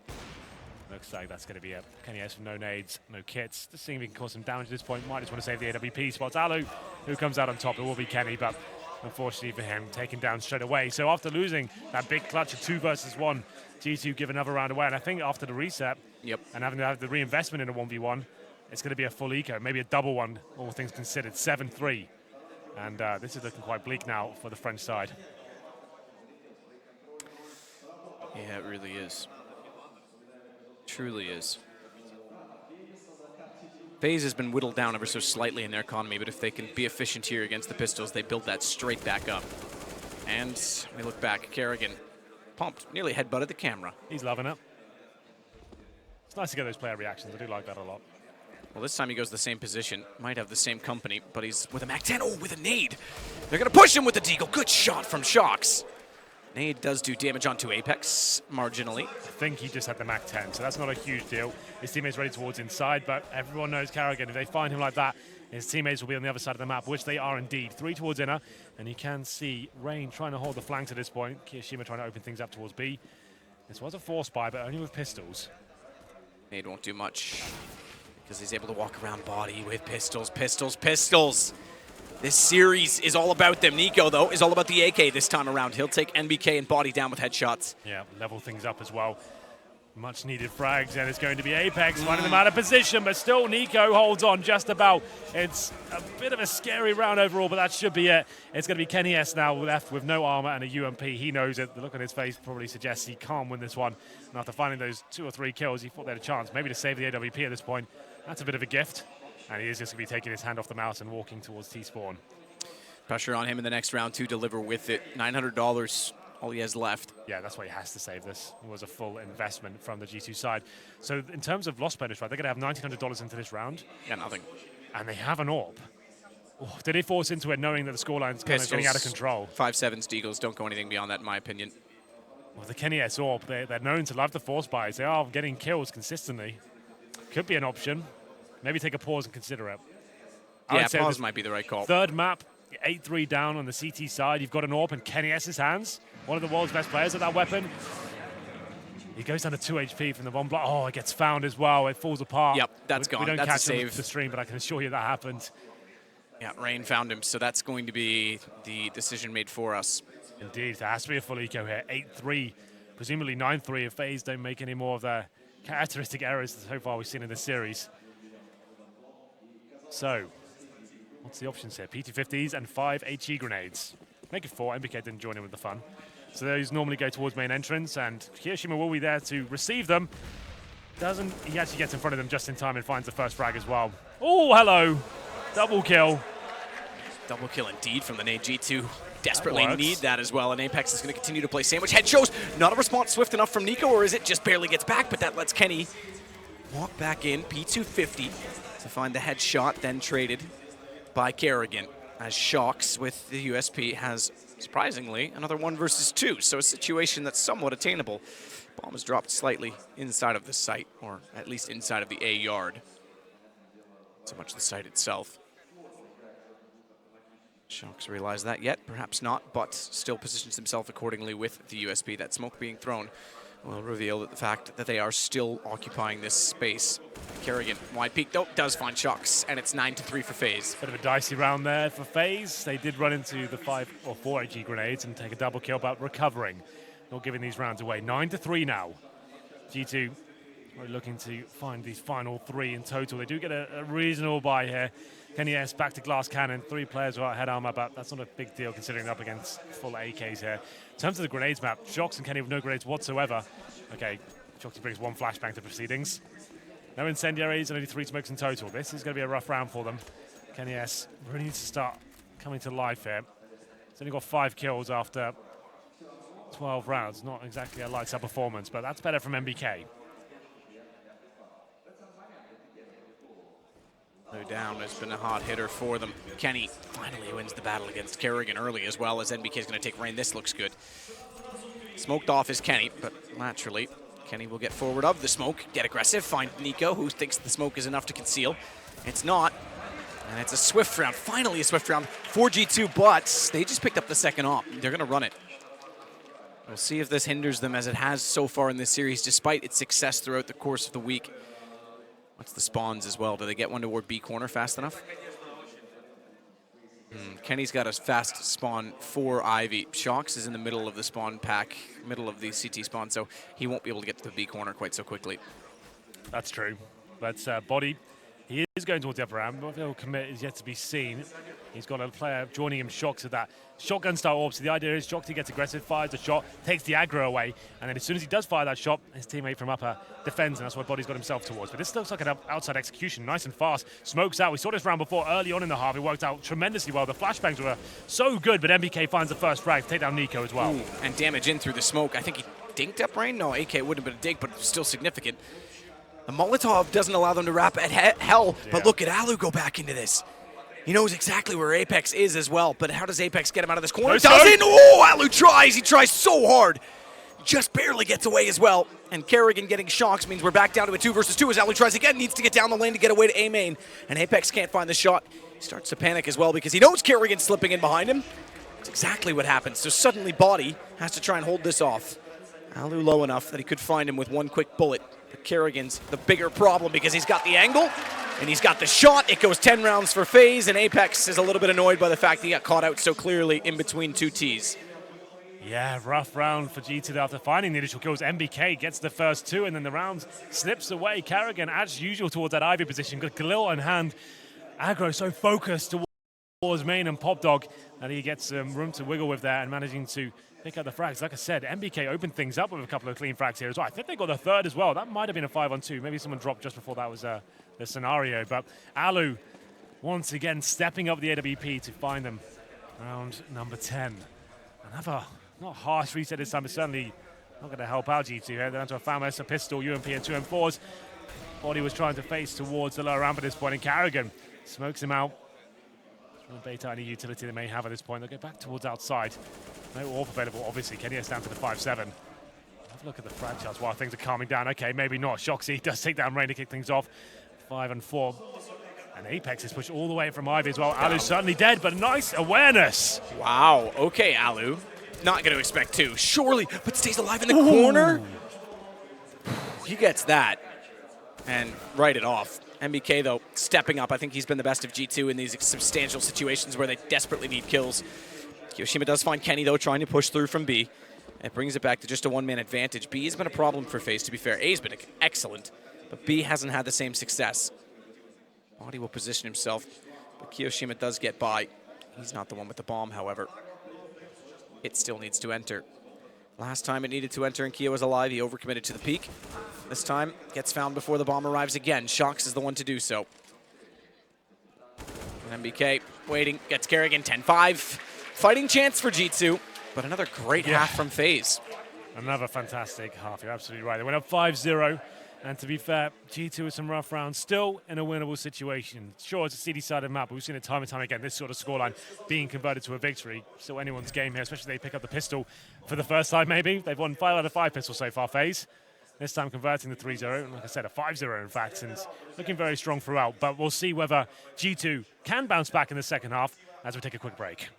looks like that's going to be it. Kenny S with no nades, no kits. Just seeing if he can cause some damage at this point. Might just want to save the AWP spots. Alu, who comes out on top, it will be Kenny, but unfortunately for him, taken down straight away. So after losing that big clutch of 2 versus 1, G2 give another round away, and I think after the reset, Yep. And having to have the reinvestment in a 1v1, it's going to be a full eco, maybe a double one, all things considered. 7-3. And this is looking quite bleak now for the French side. Yeah, it really is. Truly is. FaZe has been whittled down ever so slightly in their economy, but if they can be efficient here against the Pistols, they build that straight back up. And we look back, Kerrigan pumped, nearly headbutted the camera. He's loving it. It's nice to get those player reactions. I do like that a lot. Well, this time he goes the same position. Might have the same company, but he's with a MAC-10. Oh, with a nade. They're going to push him with the deagle. Good shot from Shox. Nade does do damage onto Apex, marginally. I think he just had the MAC-10, so that's not a huge deal. His teammates ready towards inside, but everyone knows Kerrigan. If they find him like that, his teammates will be on the other side of the map, which they are indeed. 3 towards inner, and you can see Rain trying to hold the flanks at this point. Kiyoshima trying to open things up towards B. This was a force buy, but only with pistols. Nade won't do much because he's able to walk around body with pistols, pistols, pistols. This series is all about them. Nico, though, is all about the AK this time around. He'll take NBK and body down with headshots. Yeah, level things up as well. Much needed frags, and it's going to be Apex running them out of position, but still Nico holds on just about. It's a bit of a scary round overall, but that should be it. It's going to be Kenny S now left with no armor and a UMP. He knows it. The look on his face probably suggests he can't win this one. And after finding those 2 or 3 kills, he thought they had a chance maybe to save the AWP at this point. That's a bit of a gift. And he is just going to be taking his hand off the mouse and walking towards T-spawn. Pressure on him in the next round to deliver with it. $900, all he has left. Yeah, that's why he has to save this. It was a full investment from the G2 side. So in terms of loss bonus, right, they're going to have $1,900 into this round. Yeah, nothing. And they have an AWP. Oh, did they force into it knowing that the scoreline's kind of getting out of control? 5-7 Deagles don't go anything beyond that, in my opinion. Well, the Kenny S AWP, they're known to love the force buys. They are getting kills consistently. Could be an option. Maybe take a pause and consider it. Yeah, pause might be the right call. Third map, 8-3 down on the CT side. You've got an AWP in Kenny S's hands. One of the world's best players at that weapon. He goes down to 2 HP from the bomb block. Oh, it gets found as well. It falls apart. Yep, that's gone. We don't That's catch a save. the stream, but I can assure you that happened. Yeah, Rain found him, so that's going to be the decision made for us. Indeed, there has to be a full eco here. 8-3, presumably 9-3 if FaZe don't make any more of their characteristic errors so far we've seen in this series. So, what's the options here? P250s and 5 HE grenades. Make it 4. MBK didn't join in with the fun. So those normally go towards main entrance, and Kiyoshima will be there to receive them. He actually gets in front of them just in time and finds the first frag as well. Oh, hello. Double kill. Double kill indeed from the nade. G2 desperately need that as well, and Apex is going to continue to play sandwich. Head shows, not a response swift enough from Nico, or is it just barely gets back, but that lets Kenny walk back in. P250 to find the headshot, then traded by Kerrigan, as Shox with the USP has, surprisingly, another 1 versus 2, so a situation that's somewhat attainable. Bomb is dropped slightly inside of the site, or at least inside of the A yard. Not so much the site itself. Shox realized that yet, perhaps not, but still positions himself accordingly with the USP. That smoke being thrown will reveal that the fact that they are still occupying this space. Kerrigan, wide peek, though, does find Shox, and it's 9-3 for FaZe. Bit of a dicey round there for FaZe. They did run into the 5 or 4 HE grenades and take a double kill, but recovering. Not giving these rounds away. 9-3 now. G2 are looking to find these final 3 in total. They do get a reasonable buy here. Kenny S back to glass cannon. 3 players without head armor, but that's not a big deal considering they're up against full AKs here. In terms of the grenades map, Shox and Kenny with no grenades whatsoever. Okay, Shox brings 1 flashbang to proceedings. No incendiaries and only 3 smokes in total. This is going to be a rough round for them. Kenny S really needs to start coming to life here. He's only got 5 kills after 12 rounds. Not exactly a lights-out performance, but that's better from MBK. No down has been a hot hitter for them. Kenny finally wins the battle against Kerrigan early, as well as NBK is going to take Rain. This looks good. Smoked off is Kenny, but naturally, Kenny will get forward of the smoke, get aggressive, find Nico, who thinks the smoke is enough to conceal. It's not, and it's a swift round. Finally a swift round for G2, but they just picked up the second op. They're going to run it. We'll see if this hinders them as it has so far in this series, despite its success throughout the course of the week. What's the spawns as well? Do they get one toward B corner fast enough? Kenny's got a fast spawn for Ivy. Shox is in the middle of the spawn pack, middle of the CT spawn, so he won't be able to get to the B corner quite so quickly. That's true. But Body, he is going towards the upper ramp. What he'll commit is yet to be seen. He's got a player joining him, Shox, at that shotgun style orb. So the idea is Shox gets aggressive, fires a shot, takes the aggro away, and then as soon as he does fire that shot, his teammate from upper defends, and that's what Body's got himself towards. But this looks like an outside execution, nice and fast. Smokes out. We saw this round before early on in the half. It worked out tremendously well. The flashbangs were so good, but MBK finds the first frag to take down Nico as well. Ooh, and damage in through the smoke. I think he dinked up Rain. No, AK wouldn't have been a dink, but still significant. The Molotov doesn't allow them to wrap at hell, but look at Alu go back into this. He knows exactly where Apex is as well, but how does Apex get him out of this corner? Doesn't! Oh, Alu tries! He tries so hard. Just barely gets away as well. And Kerrigan getting shocks means we're back down to a 2 versus 2 as Alu tries again, needs to get down the lane to get away to A main. And Apex can't find the shot. He starts to panic as well because he knows Kerrigan's slipping in behind him. That's exactly what happens. So suddenly Body has to try and hold this off. Alu low enough that he could find him with one quick bullet. But Kerrigan's the bigger problem because he's got the angle and he's got the shot. It goes 10 rounds for FaZe, and Apex is a little bit annoyed by the fact that he got caught out so clearly in between two Ts. Yeah, rough round for G2 after finding the initial kills. MBK gets the first 2, and then the round slips away. Kerrigan, as usual, towards that Ivy position. Got Galil on hand. Aggro so focused towards main and Pop Dog that he gets some room to wiggle with there and managing to pick up the frags. Like I said, MBK opened things up with a couple of clean frags here as well. I think they got the third as well. That might have been a 5-on-2. Maybe someone dropped just before that was the scenario. But Alu, once again, stepping up the AWP to find them. Round number 10. Another, not harsh reset this time, but certainly not going to help out G2 here. They're down to a Famos, a pistol, UMP, and 2 M4s. Body was trying to face towards the lower ramp at this point, and Kerrigan smokes him out. Trying to bait out any utility they may have at this point. They'll get back towards outside. No AWP available, obviously. Kenya's down to the 5-7. Have a look at the frag charts while things are calming down. Okay, maybe not. Shoxy does take down Rain to kick things off. 5-4. And Apex is pushed all the way from Ivy as well. Alu's certainly dead, but nice awareness. Wow, okay, Alu. Not going to expect 2. Surely, but stays alive in the corner. He gets that. And write it off. MBK, though, stepping up. I think he's been the best of G2 in these substantial situations where they desperately need kills. Kiyoshima does find Kenny, though, trying to push through from B. It brings it back to just a one-man advantage. B has been a problem for FaZe, to be fair. A's been excellent, but B hasn't had the same success. Body will position himself, but Kiyoshima does get by. He's not the one with the bomb, however. It still needs to enter. Last time it needed to enter and Kyo was alive, he overcommitted to the peak. This time, gets found before the bomb arrives again. Shox is the one to do so. And MBK waiting, gets Kerrigan, 10-5. Fighting chance for G2, but another great half from FaZe. Another fantastic half, you're absolutely right. They went up 5-0, and to be fair, G2 with some rough rounds, still in a winnable situation. Sure, it's a CD-sided map, but we've seen it time and time again, this sort of scoreline being converted to a victory. Still anyone's game here, especially if they pick up the pistol for the first time maybe. They've won 5 out of 5 pistols so far, FaZe. This time converting the 3-0, and like I said, a 5-0 in fact, and looking very strong throughout. But we'll see whether G2 can bounce back in the second half as we take a quick break.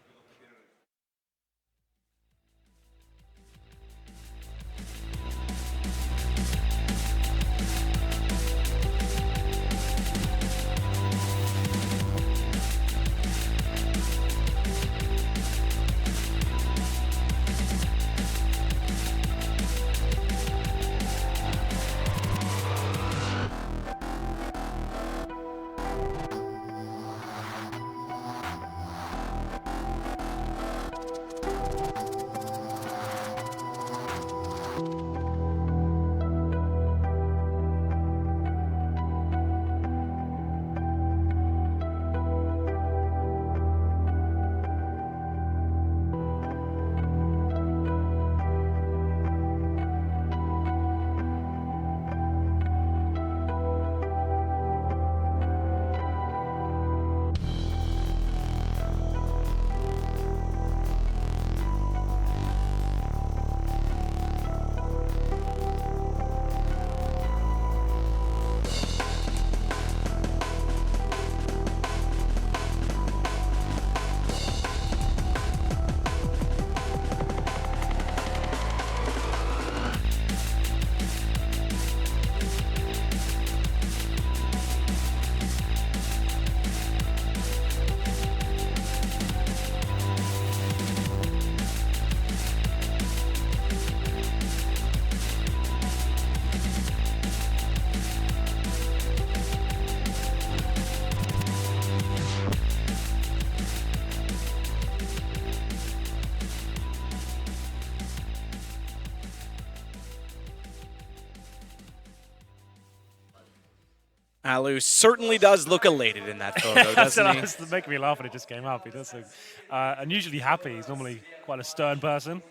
Alu certainly does look elated in that photo, doesn't he? That's making me laugh when it just came up. He does look unusually happy. He's normally quite a stern person.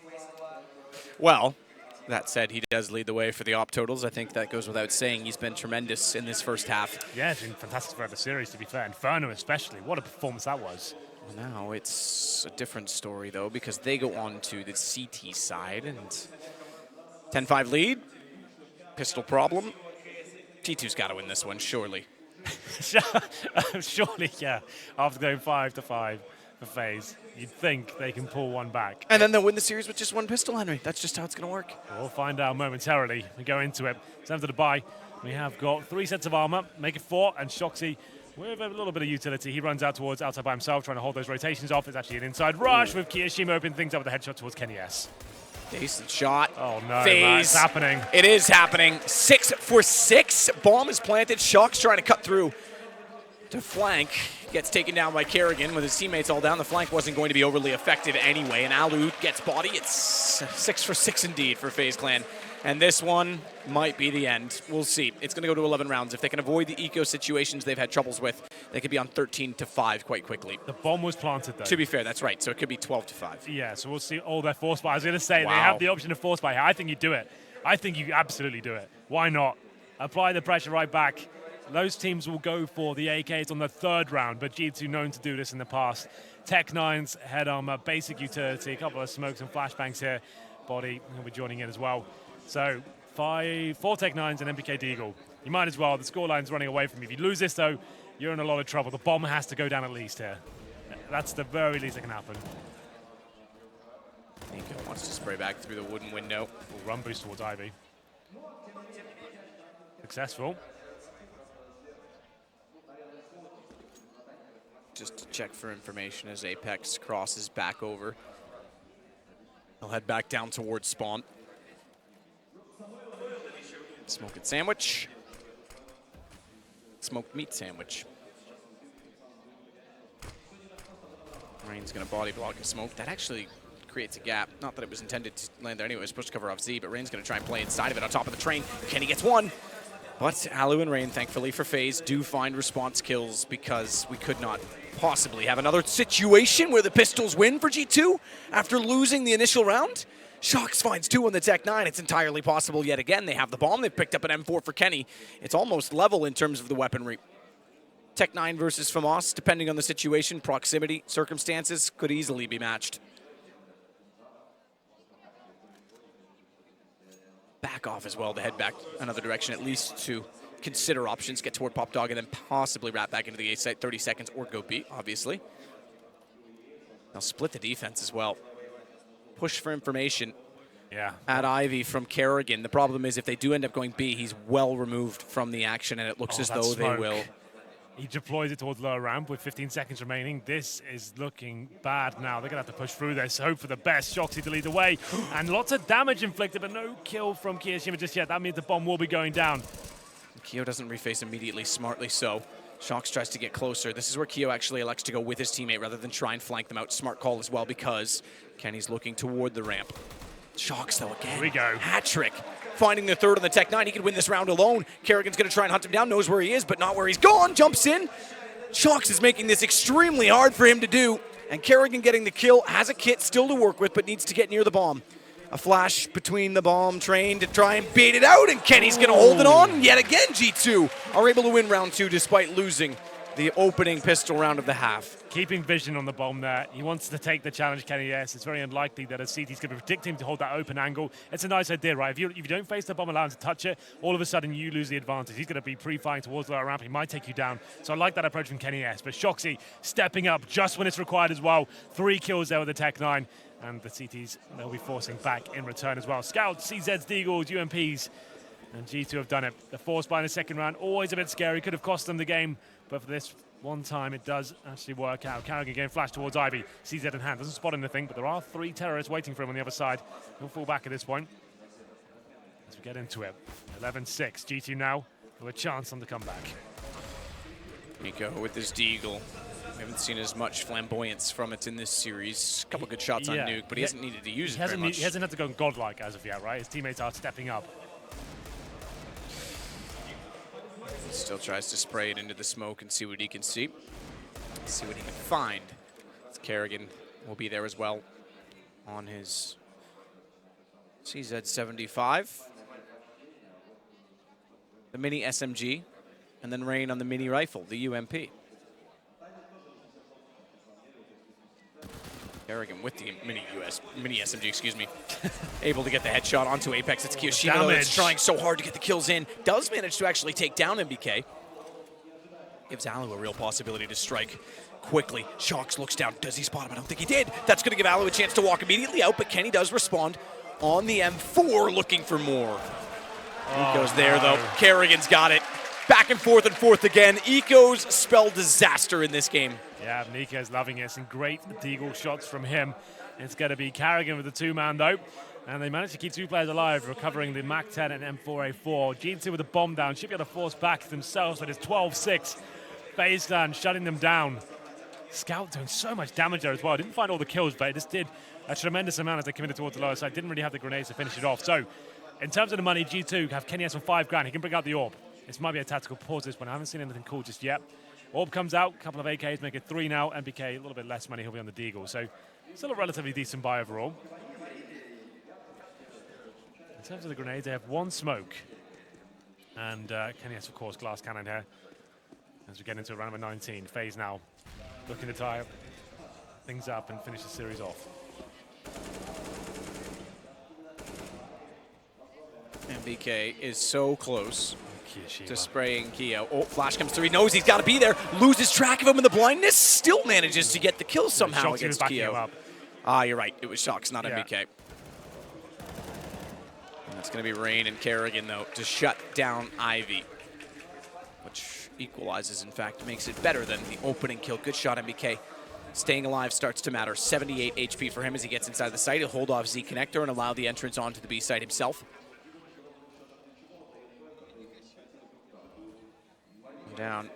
Well, that said, he does lead the way for the op totals. I think that goes without saying. He's been tremendous in this first half. Yeah, it's been fantastic throughout the series, to be fair. Inferno especially. What a performance that was. Well, now it's a different story, though, because they go on to the CT side, and 10-5 lead. Pistol problem. G2's got to win this one, surely. Surely, yeah. After going 5-5 for FaZe, you'd think they can pull one back. And then they'll win the series with just one pistol, Henry. That's just how it's going to work. We'll find out momentarily. We go into it. In terms of the buy, we have got 3 sets of armor, make it 4, and Shoxy with a little bit of utility. He runs out towards outside by himself, trying to hold those rotations off. It's actually an inside rush with Kiyoshima opening things up with a headshot towards Kenny S. Decent shot. Oh no, FaZe. it's happening. It is happening. 6 for 6. Bomb is planted. Shock's trying to cut through to flank. Gets taken down by Kerrigan with his teammates all down. The flank wasn't going to be overly effective anyway, and Alu gets body. It's 6 for 6 indeed for FaZe Clan. And this one might be the end. We'll see. It's going to go to 11 rounds. If they can avoid the eco situations they've had troubles with, they could be on 13-5 quite quickly. The bomb was planted, though. To be fair, that's right. So it could be 12-5. Yeah, so we'll see all their force buy. I was going to say, Wow. they have the option of force buy here. I think you do it. I think you absolutely do it. Why not? Apply the pressure right back. Those teams will go for the AKs on the 3rd round, but G2 known to do this in the past. Tech 9's head armor, basic utility, a couple of smokes and flashbangs here. Body will be joining in as well. So 4 Tech 9s and MPK Deagle. You might as well. The scoreline's running away from you. If you lose this, though, you're in a lot of trouble. The bomb has to go down at least here. That's the very least that can happen. Nico wants to spray back through the wooden window. Run boost towards Ivy. Successful. Just to check for information as Apex crosses back over. They'll head back down towards spawn. Smoked sandwich. Smoked meat sandwich. Rain's gonna body block a smoke. That actually creates a gap. Not that it was intended to land there anyway. It was supposed to cover off Z, but Rain's gonna try and play inside of it on top of the train. Kenny gets one. But Alu and Rain, thankfully for FaZe, do find response kills because we could not possibly have another situation where the pistols win for G2 after losing the initial round. Shox finds 2 on the Tech 9. It's entirely possible yet again. They have the bomb. They've picked up an M4 for Kenny. It's almost level in terms of the weaponry. Tech 9 versus FAMAS, depending on the situation, proximity, circumstances, could easily be matched. Back off as well to head back another direction, at least to consider options, get toward Pop Dog, and then possibly wrap back into the A site, 30 seconds, or go B, obviously. They'll split the defense as well. Push for information at Ivy from Kerrigan. The problem is if they do end up going B, he's well removed from the action, and it looks as though they will. He deploys it towards lower ramp with 15 seconds remaining. This is looking bad now. They're going to have to push through this. Hope for the best. Shoxy to lead the way. And lots of damage inflicted, but no kill from Kiyoshima just yet. That means the bomb will be going down. Kyo doesn't reface immediately, smartly so. Shox tries to get closer. This is where Kyo actually elects to go with his teammate rather than try and flank them out. Smart call as well because Kenny's looking toward the ramp. Shox, though, again. Here we go. Hat trick. Finding the 3rd on the Tech 9. He could win this round alone. Kerrigan's going to try and hunt him down. Knows where he is, but not where he's gone. Jumps in. Shox is making this extremely hard for him to do. And Kerrigan getting the kill. Has a kit still to work with, but needs to get near the bomb. A flash between the bomb train to try and bait it out. And Kenny's going to hold it on. Yet again, G2 are able to win round 2 despite losing the opening pistol round of the half. Keeping vision on the bomb there. He wants to take the challenge, Kenny S. It's very unlikely that a CT's going to predict him to hold that open angle. It's a nice idea, right? If you don't face the bomb, allow him to touch it, all of a sudden you lose the advantage. He's going to be pre-firing towards the lower ramp. He might take you down. So I like that approach from Kenny S. But Shoxy stepping up just when it's required as well. 3 kills there with the Tech 9. And the CTs, they'll be forcing back in return as well. Scouts, CZs, Deagles, UMPs. And G2 have done it. The force buy in the second round, always a bit scary. Could have cost them the game. But for this one time, it does actually work out. Kerrigan getting flash towards Ivy. CZ in hand. Doesn't spot anything, but there are 3 terrorists waiting for him on the other side. He'll fall back at this point. As we get into it. 11-6. G2 now with a chance on the comeback. Nico with his Deagle. We haven't seen as much flamboyance from it in this series. A couple good shots on Nuke, but he hasn't needed to use it very much. He hasn't had to go godlike as of yet, right? His teammates are stepping up. Still tries to spray it into the smoke and see what he can see. See what he can find. Kerrigan will be there as well on his CZ75. The mini SMG, and then Rain on the mini rifle, the UMP. Kerrigan with the mini SMG, excuse me. Able to get the headshot onto Apex. It's Kiyoshima that's trying so hard to get the kills in. Does manage to actually take down MBK. Gives Alu a real possibility to strike quickly. Shox looks down. Does he spot him? I don't think he did. That's going to give Alu a chance to walk immediately out, but Kenny does respond on the M4 looking for more. Eco's there, though. Kerrigan's got it. Back and forth again. Eco's spell disaster in this game. Yeah, Nika's loving it. Some great deagle shots from him. It's going to be Kerrigan with the two-man, though. And they managed to keep two players alive, recovering the MAC-10 and M4A4. G2 with the bomb down. Should be able to force back themselves, but it's 12-6. FaZe shutting them down. Scout doing so much damage there as well. Didn't find all the kills, but it just did a tremendous amount as they committed towards the lower side. Didn't really have the grenades to finish it off. So, in terms of the money, G2 have Kenny S on $5 grand. He can bring out the orb. This might be a tactical pause this one. I haven't seen anything cool just yet. Orb comes out, a couple of AKs, make it 3 now. MBK, a little bit less money, he'll be on the deagle. So, still a relatively decent buy overall. In terms of the grenades, they have one smoke. And Kenny has, of course, glass cannon here. As we get into round number 19, FaZe now looking to tie things up and finish the series off. MBK is so close Kiyoshima to spraying Keo. Oh, flash comes through. He knows he's got to be there. Loses track of him in the blindness. Still manages to get the kill somehow Shox against backing him Keo. up. Ah, you're right. It was Shox, not Yeah. MBK. And it's going to be Rain and Kerrigan, though, to shut down Ivy, which equalizes, in fact, makes it better than the opening kill. Good shot, MBK. Staying alive starts to matter. 78 HP for him as he gets inside the site. He'll hold off Z Connector and allow the entrance onto the B site himself. Down.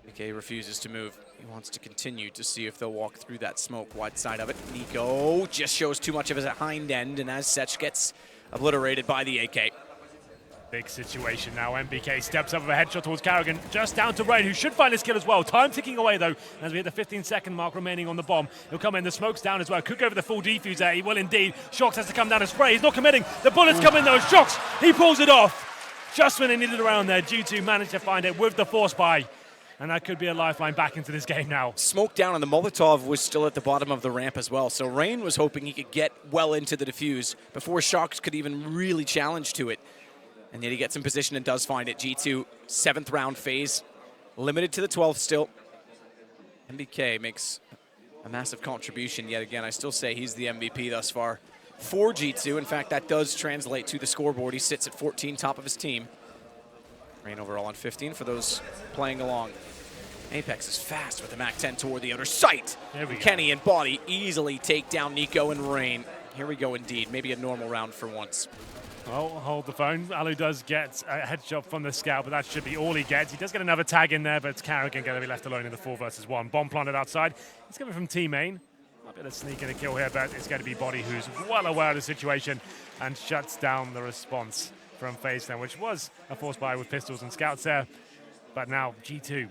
MBK refuses to move. He wants to continue to see if they'll walk through that smoke. Wide side of it. Nico just shows too much of his hind end, and as such gets obliterated by the AK. Big situation now. MBK steps up with a headshot towards Kerrigan, just down to Rain, who should find his kill as well. Time ticking away, though, as we hit the 15-second mark remaining on the bomb. He'll come in, the smoke's down as well. Could go for the full defuse there. He will indeed. Shox has to come down and spray. He's not committing. The bullets come in, though. Shox, he pulls it off. Just when they needed it around there, G2 managed to find it with the force buy. And that could be a lifeline back into this game now. Smoke down, and the Molotov was still at the bottom of the ramp as well. So Rain was hoping he could get well into the defuse before Shox could even really challenge to it. And yet he gets in position and does find it. G2, 7th round FaZe, limited to the 12th still. MBK makes a massive contribution yet again. I still say he's the MVP thus far for G2. In fact, that does translate to the scoreboard. He sits at 14, top of his team. Rain overall on 15 for those playing along. Apex is fast with the MAC-10 toward the outer site. Kenny and Body easily take down Nico and Rain. Here we go indeed. Maybe a normal round for once. Well, hold the phone. Alu does get a headshot from the scout, but that should be all he gets. He does get another tag in there, but it's Kerrigan going to be left alone in the 4 versus 1. Bomb planted outside. It's coming from T-Main. Might be able to sneak in a kill here, but it's going to be Body who's well aware of the situation and shuts down the response from FaZe now, which was a force buy with pistols and scouts there. But now G2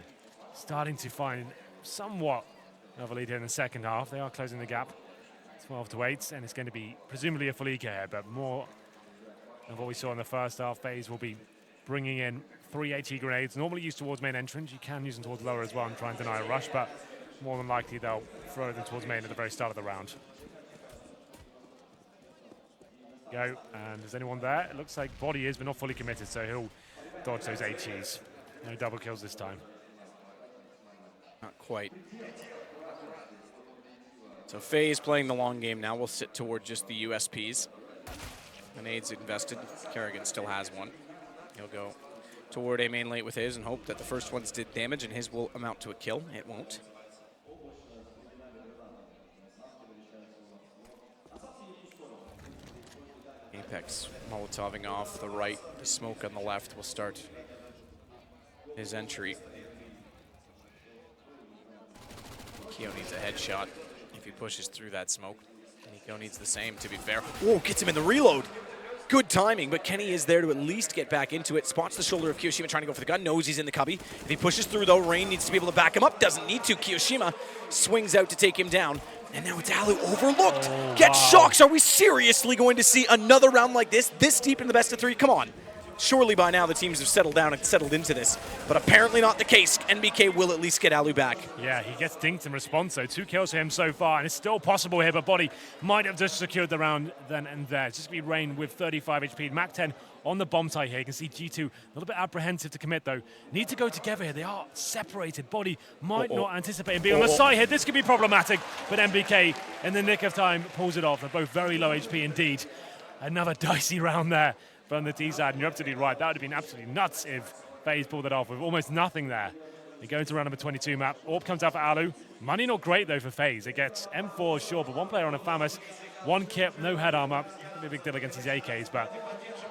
starting to find somewhat of a lead here in the second half. They are closing the gap 12-8, and it's going to be presumably a full eco here, but more of what we saw in the first half. FaZe will be bringing in 3 HE grenades, normally used towards main entrance. You can use them towards lower as well and try and deny a rush, but more than likely they'll throw them towards main at the very start of the round. Go, and is anyone there? It looks like Body is, but not fully committed, so he'll dodge those HEs. No double kills this time. Not quite. So FaZe playing the long game now. We'll sit toward just the USPs. Grenades invested. Kerrigan still has one. He'll go toward A main late with his and hope that the first ones did damage and his will amount to a kill. It won't. Apex Molotoving off the right. The smoke on the left will start his entry. Keo needs a headshot if he pushes through that smoke. Nico needs the same, to be fair. Oh, gets him in the reload. Good timing, but Kenny is there to at least get back into it. Spots the shoulder of Kiyoshima trying to go for the gun. Knows he's in the cubby. If he pushes through, though, Rain needs to be able to back him up. Doesn't need to. Kiyoshima swings out to take him down. And now it's Alu overlooked. Gets shocks. Are we seriously going to see another round like this deep in the best of 3? Come on. Surely by now the teams have settled down and settled into this, but apparently not the case. NBK will at least get Alu back. Yeah, he gets dinked in response, so 2 kills for him so far, and it's still possible here, but Body might have just secured the round then and there. It's just going to be Rain with 35 HP. Mac 10 on the bomb site here. You can see G2 a little bit apprehensive to commit, though. Need to go together here. They are separated. Body might not anticipate him being on the side here. This could be problematic, but NBK, in the nick of time, pulls it off. They're both very low HP indeed. Another dicey round there from the T side, and you're absolutely right. That would have been absolutely nuts if FaZe pulled it off with almost nothing there. They go into round number 22 map. Orb comes out for Alu. Money not great, though, for FaZe. It gets M4, sure, but 1 player on a Famous, 1 kit, no head armor. Could be a big deal against his AKs, but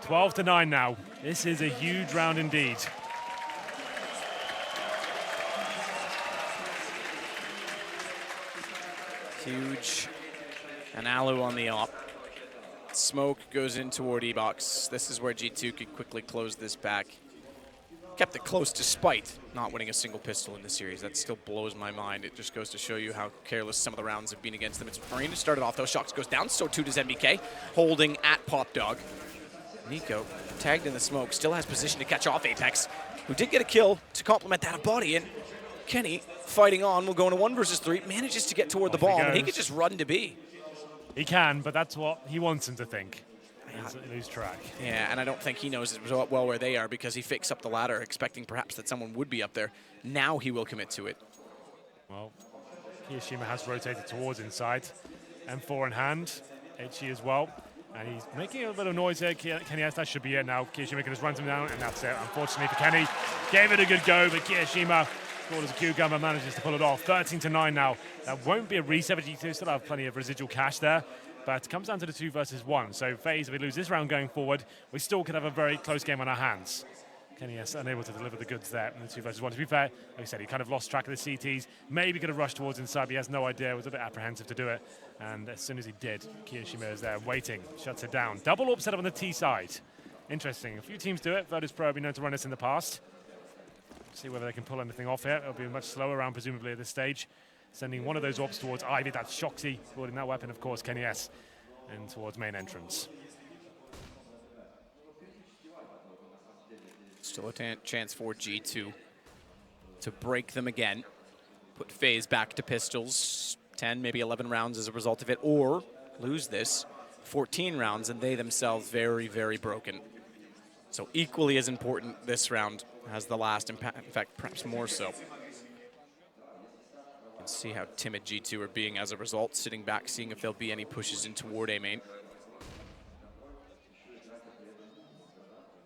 12-9 now. This is a huge round indeed. Huge. And Alu on the op. Smoke goes in toward E-Box. This is where G2 could quickly close this back. Kept it close despite not winning a single pistol in the series. That still blows my mind. It just goes to show you how careless some of the rounds have been against them. It's Marina started off, though. Shocks goes down, so too does NBK, holding at Pop Dog. Nico, tagged in the smoke, still has position to catch off Apex, who did get a kill to complement that of Body. And Kenny, fighting on, will go into 1 versus 3, manages to get toward the bomb, and he could just run to B. He can, but that's what he wants him to think. Lose track. Yeah, and I don't think he knows as well where they are because he fakes up the ladder, expecting perhaps that someone would be up there. Now he will commit to it. Well, Kiyoshima has rotated towards inside. M4 in hand, HE as well. And he's making a little bit of noise here. Kenny S, that should be it now. Kiyoshima can just run him down, and that's it. Unfortunately for Kenny, gave it a good go, but Kiyoshima, called as a cucumber, manages to pull it off. 13-9 now. That won't be a reset for G2. Still have plenty of residual cash there. But it comes down to the 2 versus 1. So FaZe, if we lose this round going forward, we still could have a very close game on our hands. Kenny S unable to deliver the goods there in the 2 versus 1. To be fair, like I said, he kind of lost track of the CTs. Maybe could have rushed towards inside, but he has no idea. Was a bit apprehensive to do it. And as soon as he did, Kiyoshima is there waiting, shuts it down. Double AWP set up on the T side. Interesting. A few teams do it. Virtus Pro have been known to run this in the past. See whether they can pull anything off here. It'll be a much slower round, presumably, at this stage. Sending one of those AWPs towards Ivy. That's Shoxy, holding that weapon, of course, Kenny S. And towards main entrance. Still a chance for G2 to break them again. Put FaZe back to pistols. 10, maybe 11 rounds as a result of it. Or lose this. 14 rounds, and they themselves very, very broken. So equally as important this round as the last. In fact, perhaps more so. See how timid G2 are being as a result, sitting back, seeing if there'll be any pushes in toward A main.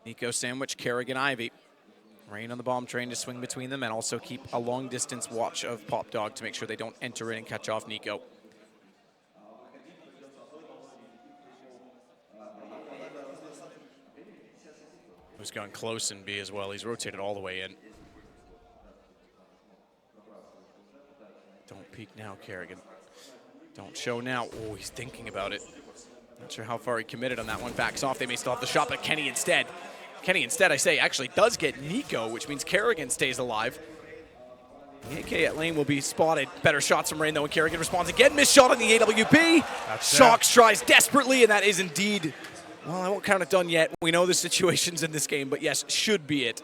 Nico sandwich, Kerrigan, Ivy. Rain on the bomb train to swing between them and also keep a long distance watch of Pop Dog to make sure they don't enter in and catch off Nico. He's gone close in B as well. He's rotated all the way in. Don't peek now, Kerrigan. Don't show now. Oh, he's thinking about it. Not sure how far he committed on that one. Backs off. They may still have the shot, but Kenny instead, I say, actually does get Nico, which means Kerrigan stays alive. The AK at lane will be spotted. Better shots from Rain, though, and Kerrigan responds again. Missed shot on the AWP. Shocks tries desperately, and that is indeed, well, I won't count it done yet. We know the situations in this game, but yes, should be it.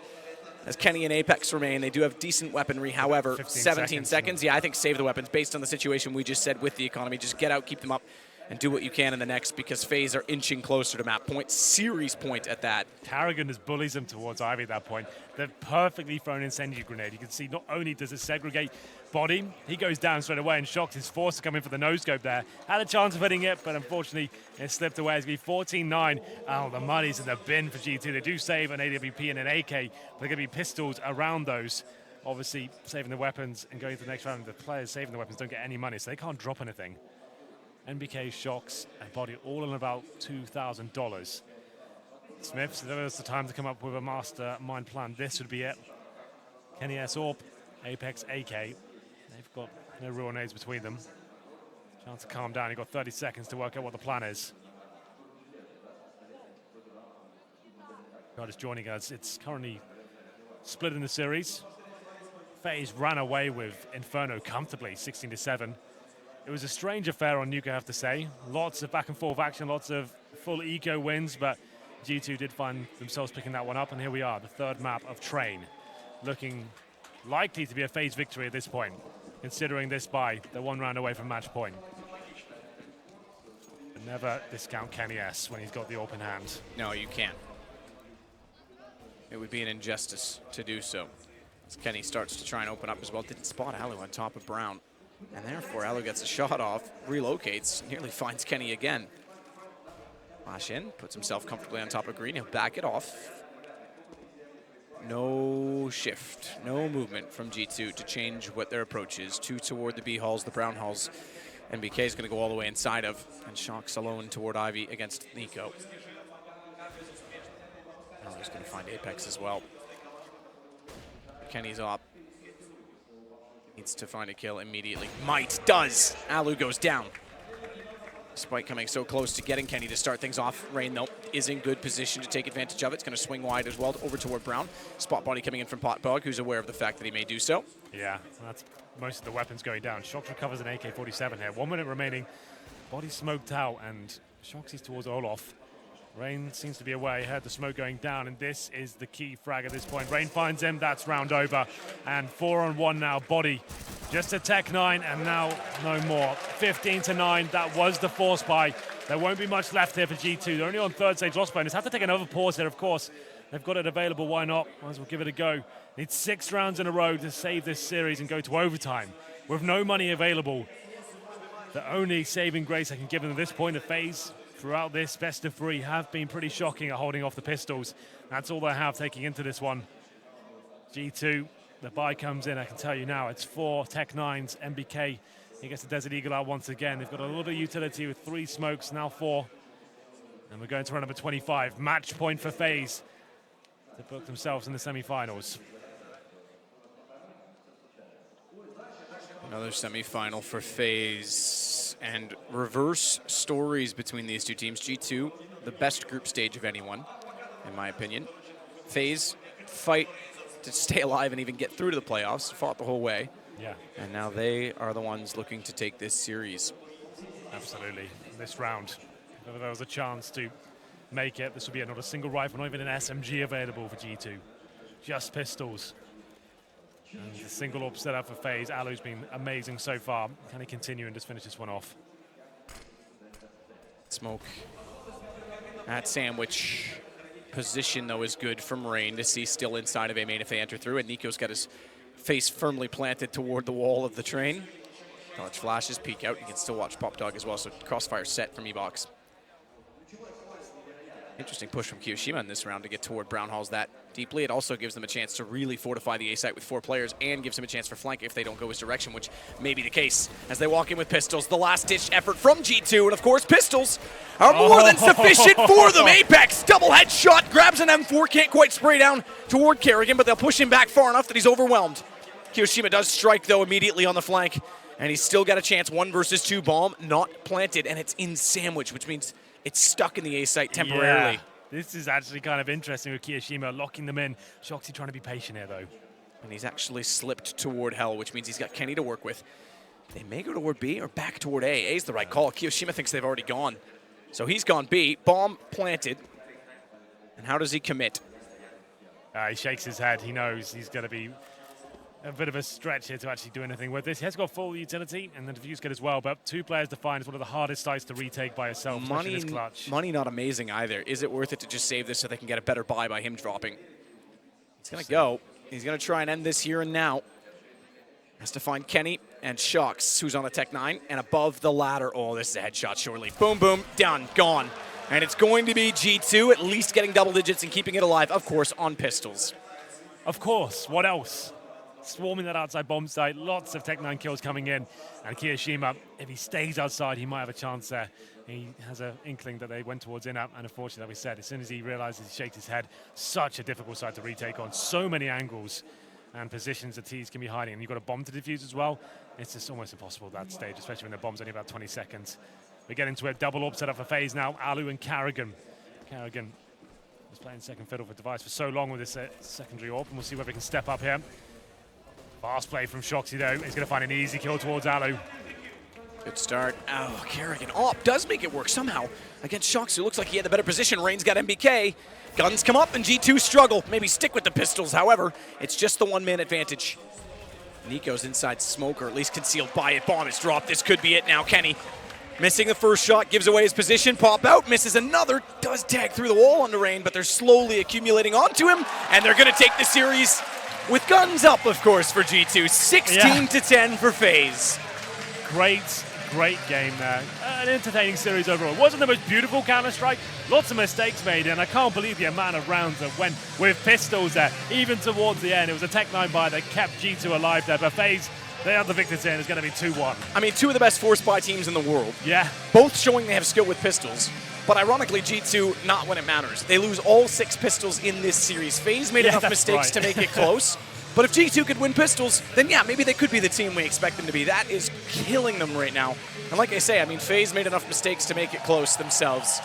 As Kenny and Apex remain, they do have decent weaponry. However, 17 seconds. Yeah, I think save the weapons based on the situation we just said with the economy. Just get out, keep them up, and do what you can in the next because FaZe are inching closer to map point. Series point at that. Kerrigan just bullies them towards Ivy at that point. They've perfectly thrown an incendiary grenade. You can see not only does it segregate Body, he goes down straight away and Shocks is forced to come in for the no-scope there. Had a chance of hitting it, but unfortunately it slipped away. It's going to be 14-9. Oh, the money's in the bin for G2. They do save an AWP and an AK, but they're going to be pistols around those. Obviously, saving the weapons and going to the next round. The players saving the weapons don't get any money, so they can't drop anything. NBK, Shocks, and Body all in about $2,000. Smiths, there was the time to come up with a mastermind plan. This would be it. Kenny S. AWP, Apex, AK. They've got no real nades between them. Chance to calm down. You've got 30 seconds to work out what the plan is. God is joining us. It's currently split in the series. FaZe ran away with Inferno comfortably, 16-7. It was a strange affair on Nuke, I have to say. Lots of back and forth action, lots of full eco wins, but G2 did find themselves picking that one up, and here we are, the third map of Train. Looking likely to be a FaZe victory at this point, considering this bye, they're 1 round away from match point. But never discount Kenny S when he's got the open hand. No, you can't. It would be an injustice to do so. As Kenny starts to try and open up as well. Didn't spot Alu on top of Brown. And therefore, Alu gets a shot off, relocates, nearly finds Kenny again. Flash in, puts himself comfortably on top of Green. He'll back it off. No shift, no movement from G2 to change what their approach is. 2 toward the B halls, the Brown halls. MBK is going to go all the way inside of, and Shock's alone toward Ivy against Nico. Alu's going to find Apex as well. Kenny's up. Needs to find a kill immediately. Might does. Alu goes down. Despite coming so close to getting Kenny to start things off, Rain, though, is in good position to take advantage of it. It's going to swing wide as well over toward Brown. Spot body coming in from Potbog, who's aware of the fact that he may do so. Yeah, that's most of the weapons going down. Shox recovers an AK-47 here. 1 minute remaining. Body smoked out, and Shox is towards Olof. Rain seems to be away. Heard the smoke going down, and this is the key frag at this point. Rain finds him. That's round over. And 4-on-1 now. Body just a Tech 9, and now no more. 15-9. That was the force buy. There won't be much left here for G2. They're only on third stage loss bonus. Have to take another pause here, of course. They've got it available. Why not? Might as well give it a go. Need 6 rounds in a row to save this series and go to overtime. With no money available, the only saving grace I can give them at this point of FaZe throughout this best of 3 have been pretty shocking at holding off the pistols. That's all they have taking into this one. G2, the buy comes in, I can tell you now, it's 4 Tech 9s, MBK, he gets the Desert Eagle out once again. They've got a lot of utility with 3 smokes, now 4. And we're going to round number 25. Match point for FaZe to book themselves in the semi-finals. Another semi-final for FaZe, and reverse stories between these two teams. G2, the best group stage of anyone, in my opinion. FaZe fight to stay alive and even get through to the playoffs, fought the whole way. Yeah. And now they are the ones looking to take this series. Absolutely. This round, if there was a chance to make it, this would be not a single rifle, not even an SMG available for G2. Just pistols. And the single AWP set up for FaZe. Alu's been amazing so far. Can he continue and just finish this one off? Smoke. That sandwich position, though, is good from Rain to see still inside of A main if they enter through. And Nico's got his face firmly planted toward the wall of the train. Dodge flashes, peek out. You can still watch Pop Dog as well, so crossfire set from Ebox. Interesting push from Kiyoshima in this round to get toward Brown Halls that deeply. It also gives them a chance to really fortify the A site with 4 players and gives them a chance for flank if they don't go his direction, which may be the case as they walk in with pistols. The last-ditch effort from G2, and of course, pistols are more than sufficient for them. Apex, double headshot, grabs an M4, can't quite spray down toward Kerrigan, but they'll push him back far enough that he's overwhelmed. Kiyoshima does strike, though, immediately on the flank, and he's still got a chance. 1 versus 2 bomb, not planted, and it's in sandwich, which means it's stuck in the A site temporarily. Yeah. This is actually kind of interesting with Kiyoshima locking them in. Shoxy trying to be patient here, though. And he's actually slipped toward Hell, which means he's got Kenny to work with. They may go toward B or back toward A. A's the right call. Kiyoshima thinks they've already gone. So he's gone B. Bomb planted. And how does he commit? He shakes his head. He knows he's going to be a bit of a stretch here to actually do anything with this. He has got full utility, and the defuse kit as well, but 2 players defined is one of the hardest sites to retake by yourself, especially in this clutch. Money not amazing either. Is it worth it to just save this so they can get a better buy by him dropping? He's going to go. He's going to try and end this here and now. Has to find Kenny and Shox, who's on a Tech 9, and above the ladder. Oh, this is a headshot, surely. Boom, boom, done, gone. And it's going to be G2 at least getting double digits and keeping it alive, of course, on pistols. Of course, what else? Swarming that outside bomb site, lots of Tech 9 kills coming in. And Kiyoshima, if he stays outside, he might have a chance there. He has an inkling that they went towards in-up, and unfortunately, like we said, as soon as he realizes, he shakes his head. Such a difficult site to retake on. So many angles and positions that T's can be hiding. And you've got a bomb to defuse as well. It's just almost impossible at that stage, especially when the bomb's only about 20 seconds. We get into a double AWP set up for FaZe now. Alu and Kerrigan. Kerrigan Was playing second fiddle for Device for so long with this secondary AWP, and we'll see whether he can step up here. Fast play from Shoxy though. He's going to find an easy kill towards Alu. Good start. Oh, Kerrigan. AWP does make it work somehow against Shoxy. Looks like he had the better position. Rain's got MBK. Guns come up and G2 struggle. Maybe stick with the pistols. However, it's just the one-man advantage. Nico's inside smoke, or at least concealed by it. Bomb is dropped. This could be it now. Kenny missing the first shot, gives away his position. Pop out, misses another. Does tag through the wall on the Rain, but they're slowly accumulating onto him, and they're going to take the series with guns up, of course, for G2. 16-10 for FaZe. Great game there. An entertaining series overall. It wasn't the most beautiful Counter-Strike. Lots of mistakes made, and I can't believe the amount of rounds that went with pistols there. Even towards the end, it was a Tech-9 buy that kept G2 alive there. But FaZe, they are the victors here, and it's going to be 2-1. I mean, two of the best force buy teams in the world. Yeah. Both showing they have skill with pistols. But ironically, G2, not when it matters. They lose all 6 pistols in this series. FaZe made enough mistakes to make it close. But if G2 could win pistols, then yeah, maybe they could be the team we expect them to be. That is killing them right now. And like I say, I mean, FaZe made enough mistakes to make it close themselves.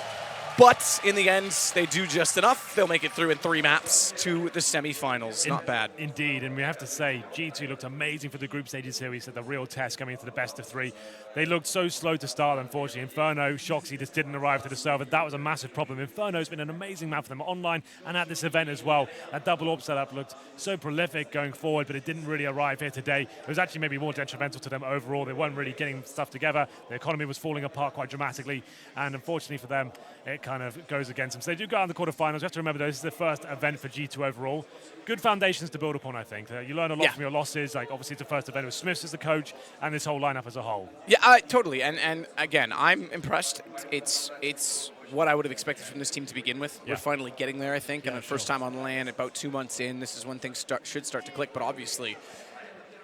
But in the end, they do just enough. They'll make it through in 3 maps to the semifinals. Not bad. Indeed, and we have to say, G2 looked amazing for the group stages series at the real test coming into the best of 3. They looked so slow to start, unfortunately. Inferno, Shoxy just didn't arrive to the server. That was a massive problem. Inferno's been an amazing map for them online and at this event as well. That double AWP setup looked so prolific going forward, but it didn't really arrive here today. It was actually maybe more detrimental to them overall. They weren't really getting stuff together. The economy was falling apart quite dramatically, and unfortunately for them, it kind of goes against them. So they do go on the quarterfinals. You have to remember, though, this is the first event for G2 overall. Good foundations to build upon, I think. You learn a lot from your losses. Like, obviously, it's the first event with Smiths as the coach and this whole lineup as a whole. Yeah, totally. And again, I'm impressed. It's what I would have expected from this team to begin with. Yeah. We're finally getting there, I think. And the first time on LAN, about 2 months in, this is when things should start to click. But obviously,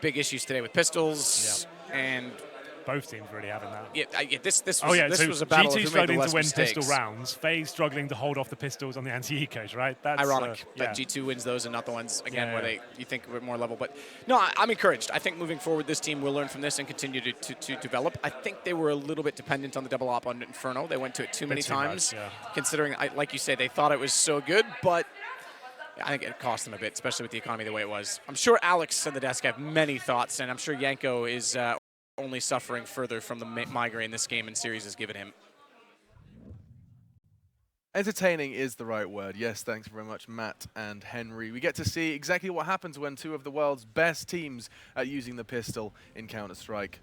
big issues today with pistols and both teams really having that. Yeah, this was so a battle G2 of who made the struggling less to win mistakes. pistol rounds, FaZe struggling to hold off the pistols on the anti-ecos, right? That's ironic yeah. that G2 wins those and not the ones, again, where you think a bit more level. But no, I'm encouraged. I think moving forward, this team will learn from this and continue to develop. I think they were a little bit dependent on the double op on Inferno. They went to it too many times, considering, like you say, they thought it was so good, but I think it cost them a bit, especially with the economy the way it was. I'm sure Alex and the desk have many thoughts, and I'm sure Yanko is only suffering further from the migraine this game and series has given him. Entertaining is the right word. Yes, thanks very much, Matt and Henry. We get to see exactly what happens when 2 of the world's best teams are using the pistol in Counter-Strike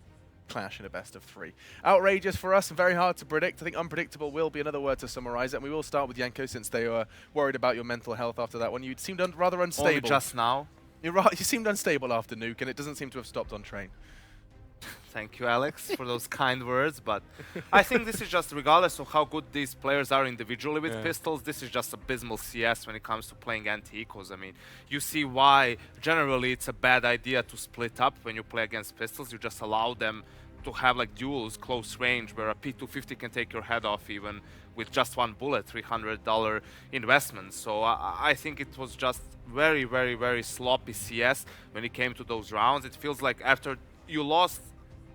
clash in a best of 3. Outrageous for us and very hard to predict. I think unpredictable will be another word to summarize it. And we will start with Yanko, since they were worried about your mental health after that one. You seemed rather unstable. Only just now. You seemed unstable after Nuke, and it doesn't seem to have stopped on Train. Thank you, Alex, for those kind words. But I think this is just, regardless of how good these players are individually with pistols, this is just abysmal CS when it comes to playing anti-ecos. I mean, you see why generally it's a bad idea to split up when you play against pistols. You just allow them to have like duels close range where a P250 can take your head off even with just 1 bullet, $300 investment. So I think it was just very, very, very sloppy CS when it came to those rounds. It feels like after you lost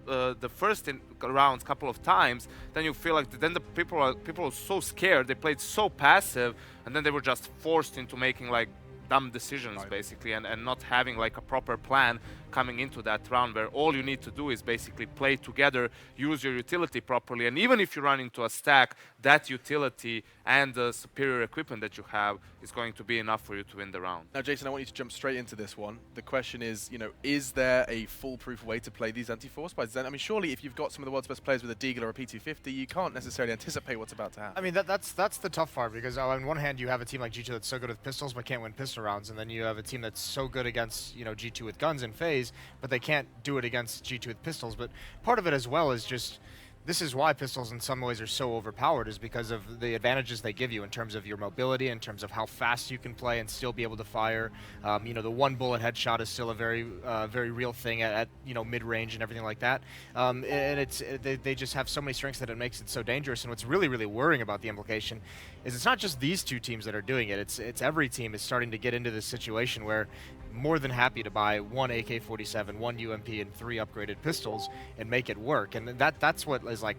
the first rounds couple of times, then you feel like then the people were so scared, they played so passive, and then they were just forced into making like dumb decisions basically, and not having like a proper plan coming into that round, where all you need to do is basically play together, use your utility properly, and even if you run into a stack, that utility and the superior equipment that you have is going to be enough for you to win the round. Now, Jason, I want you to jump straight into this one. The question is, is there a foolproof way to play these anti-force buys? I mean, surely if you've got some of the world's best players with a Deagle or a P250, you can't necessarily anticipate what's about to happen. I mean, that's the tough part, because on one hand you have a team like G2 that's so good with pistols but can't win pistol rounds, and then you have a team that's so good against G2 with guns in FaZe, but they can't do it against G2 with pistols. But part of it as well is just, this is why pistols in some ways are so overpowered, is because of the advantages they give you in terms of your mobility, in terms of how fast you can play and still be able to fire. The 1 bullet headshot is still a very real thing at mid-range and everything like that. And they just have so many strengths that it makes it so dangerous. And what's really, really worrying about the implication is it's not just these 2 teams that are doing it. It's every team is starting to get into this situation where more than happy to buy 1 AK-47, 1 UMP, and 3 upgraded pistols and make it work. And that's what is like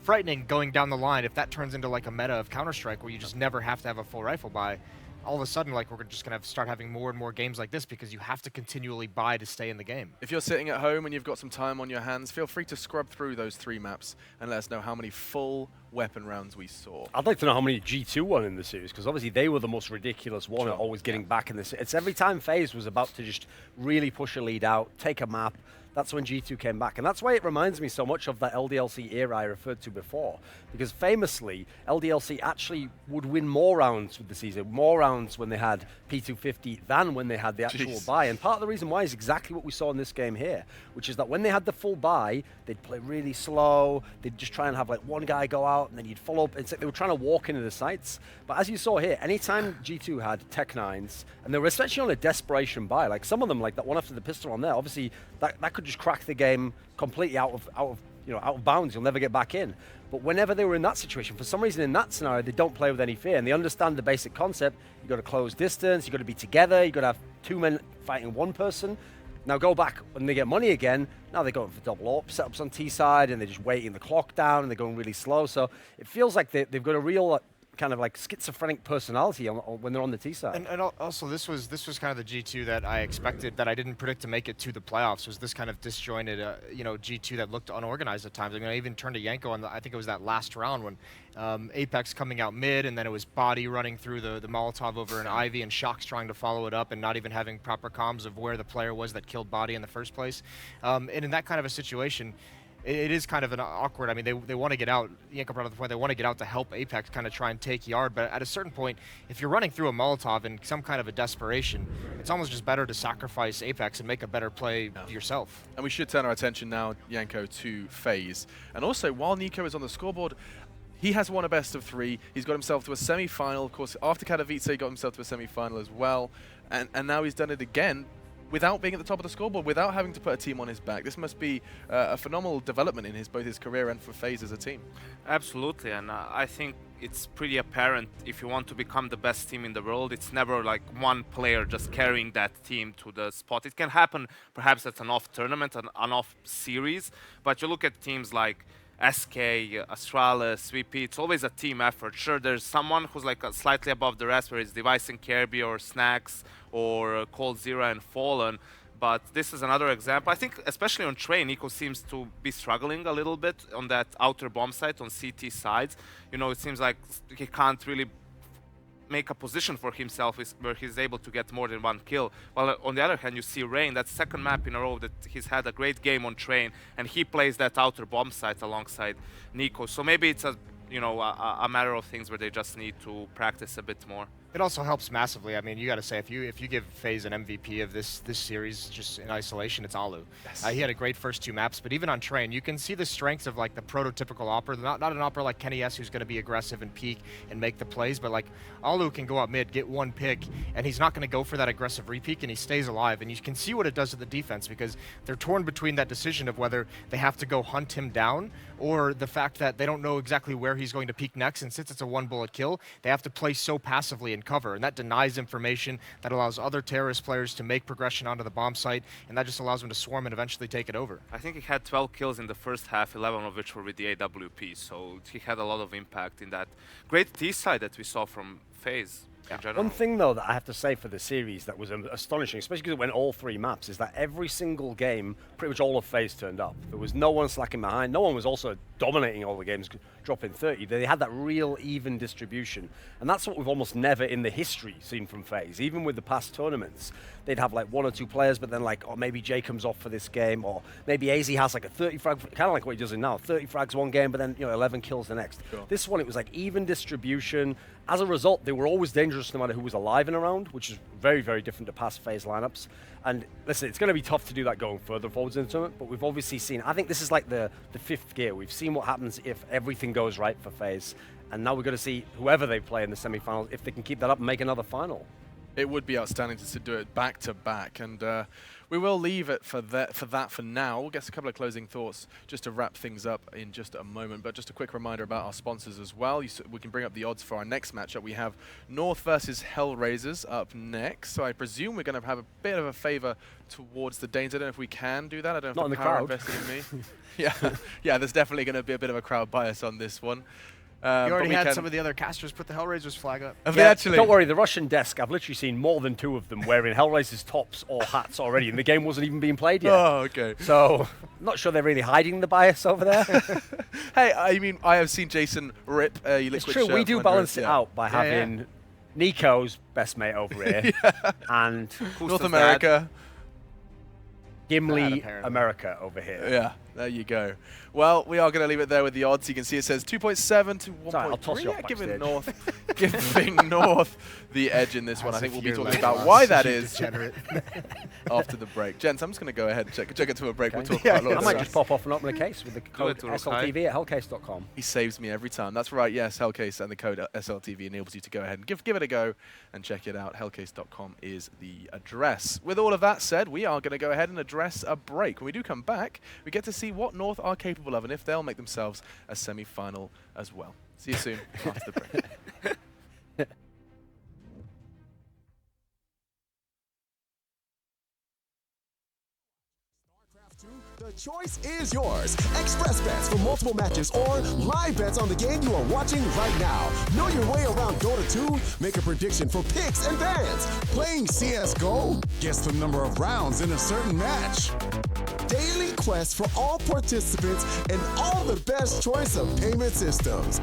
frightening going down the line if that turns into like a meta of Counter-Strike where you just never have to have a full rifle buy. All of a sudden, like, we're just going to start having more and more games like this because you have to continually buy to stay in the game. If you're sitting at home and you've got some time on your hands, feel free to scrub through those 3 maps and let us know how many full weapon rounds we saw. I'd like to know how many G2 won in the series, because obviously they were the most ridiculous one at always getting back in this. It's every time FaZe was about to just really push a lead out, take a map, that's when G2 came back. And that's why it reminds me so much of that LDLC era I referred to before. Because famously, LDLC actually would win more rounds with the season, more rounds when they had P250 than when they had the actual buy. And part of the reason why is exactly what we saw in this game here, which is that when they had the full buy, they'd play really slow, they'd just try and have like one guy go out, and then you'd follow up. It's like they were trying to walk into the sites. But as you saw here, anytime G2 had Tech 9s, and they were essentially on a desperation buy, like some of them, like that one after the pistol on there, obviously that could just crack the game completely out of bounds. You'll never get back in. But whenever they were in that situation, for some reason in that scenario, they don't play with any fear, and they understand the basic concept. You got to close distance, you got to be together, you got to have 2 men fighting one person. Now go back when they get money again. Now they're going for double up setups on T side, and they're just waiting the clock down, and they're going really slow. So it feels like they've got a real kind of like schizophrenic personality when they're on the T side. And also, this was kind of the G2 that I expected, that I didn't predict to make it to the playoffs. Was this kind of disjointed, G2 that looked unorganized at times. I mean, I even turned to Yanko on I think it was that last round when Apex coming out mid, and then it was Body running through the Molotov over an Ivy, and Shock's trying to follow it up, and not even having proper comms of where the player was that killed Body in the first place. And in that kind of a situation, it is kind of an awkward. I mean, they want to get out. Yanko brought up the point, they want to get out to help Apex kind of try and take yard. But at a certain point, if you're running through a Molotov in some kind of a desperation, it's almost just better to sacrifice Apex and make a better play yourself. And we should turn our attention now, Yanko, to FaZe. And also, while Nico is on the scoreboard, he has won a best of 3. He's got himself to a semi-final. Of course, after Katowice, he got himself to a semi-final as well. And now he's done it again, without being at the top of the scoreboard, without having to put a team on his back. This must be a phenomenal development in both his career and for FaZe as a team. Absolutely, and I think it's pretty apparent if you want to become the best team in the world, it's never like one player just carrying that team to the spot. It can happen perhaps at an off tournament, an off series, but you look at teams like SK, Astralis, VP, it's always a team effort. Sure, there's someone who's like slightly above the rest, where it's Device and Kirby or Snacks or Cold Zero and Fallen, but this is another example. I think especially on Train, Nico seems to be struggling a little bit on that outer bomb site on CT sides. It seems like he can't really make a position for himself where he's able to get more than 1 kill. While on the other hand, you see Rain, that second map in a row that he's had a great game on Train, and he plays that outer bomb site alongside Nico. So maybe it's a matter of things where they just need to practice a bit more. It also helps massively. I mean, you got to say, if you give FaZe an MVP of this series just in isolation, it's Alu. Yes. He had a great first 2 maps, but even on Train, you can see the strengths of like the prototypical Opera. Not an Opera like Kenny S, who's going to be aggressive and peek and make the plays, but like Alu can go out mid, get 1 pick, and he's not going to go for that aggressive repeak, and he stays alive. And you can see what it does to the defense, because they're torn between that decision of whether they have to go hunt him down, or the fact that they don't know exactly where he's going to peek next, and since it's a 1-bullet kill, they have to play so passively and cover, and that denies information, that allows other terrorist players to make progression onto the bomb site, and that just allows them to swarm and eventually take it over. I think he had 12 kills in the first half, 11 of which were with the AWP, so he had a lot of impact in that great T side that we saw from FaZe. One thing, though, that I have to say for the series that was astonishing, especially because it went all 3 maps, is that every single game, pretty much all of FaZe turned up. There was no one slacking behind. No one was also dominating all the games, dropping 30. They had that real even distribution. And that's what we've almost never in the history seen from FaZe. Even with the past tournaments, they'd have like 1 or 2 players, but then like, oh, maybe Jay comes off for this game, or maybe AZ has like a 30 frag, kind of like what he does in now, 30 frags one game, but then 11 kills the next. Sure. This one, it was like even distribution. As a result, they were always dangerous no matter who was alive in a round, which is very, very different to past FaZe lineups. And listen, it's going to be tough to do that going further forwards in the tournament, but we've obviously seen, I think this is like the 5th gear. We've seen what happens if everything goes right for FaZe, and now we're going to see whoever they play in the semi-finals, if they can keep that up and make another final. It would be outstanding to do it back to back, and we will leave it for that for now. We'll get a couple of closing thoughts just to wrap things up in just a moment. But just a quick reminder about our sponsors as well. We can bring up the odds for our next matchup. We have North versus Hellraisers up next. So I presume we're going to have a bit of a favor towards the Danes. I don't know if we can do that. I don't know Not if in the power crowd. invested in me. yeah. There's definitely going to be a bit of a crowd bias on this one. You already had can- some of the other casters put the Hellraisers flag up. Have they actually? Don't worry, the Russian desk, I've literally seen more than 2 of them wearing Hellraiser's tops or hats already, and the game wasn't even being played yet. Oh, okay. So, I'm not sure they're really hiding the bias over there. Hey, I mean, I have seen Jason rip a liquid It's true, shirt we do when balance there's- it out by having Nico's best mate over here and North Dad. America. Gimli apparently. America over here. Yeah, there you go. Well, we are going to leave it there with the odds. You can see it says 2.7 to 1.3. Sorry, I'll toss you off Yeah, giving backstage. giving North the edge in this one. I As think if we'll be you're talking like about us, why that you is degenerate. after the break. Gents, I'm just going to go ahead and check it to a break. We'll talk Yeah, about Lord I of might the just pop off and open a case with the code it, Urukai. SLTV at hellcase.com. He saves me every time. That's right, yes, Hellcase, and the code SLTV enables you to go ahead and give it a go and check it out. Hellcase.com is the address. With all of that said, we are going to go ahead and address a break. When we do come back, we get to see what North are capable of and if they'll make themselves a semi-final as well. See you soon after the break. The choice is yours. Express bets for multiple matches or live bets on the game you are watching right now. Know your way around Dota 2? Make a prediction for picks and bans. Playing CSGO? Guess the number of rounds in a certain match. Daily quests for all participants and all the best choice of payment systems.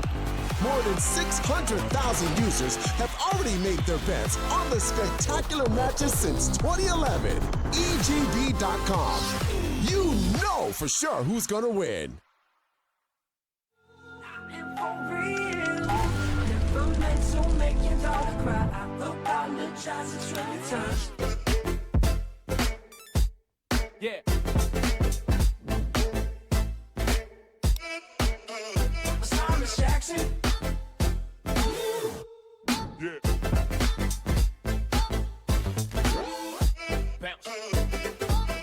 More than 600,000 users have already made their bets on the spectacular matches since 2011. EGB.com. You know for sure who's gonna win. Yeah. Bounce.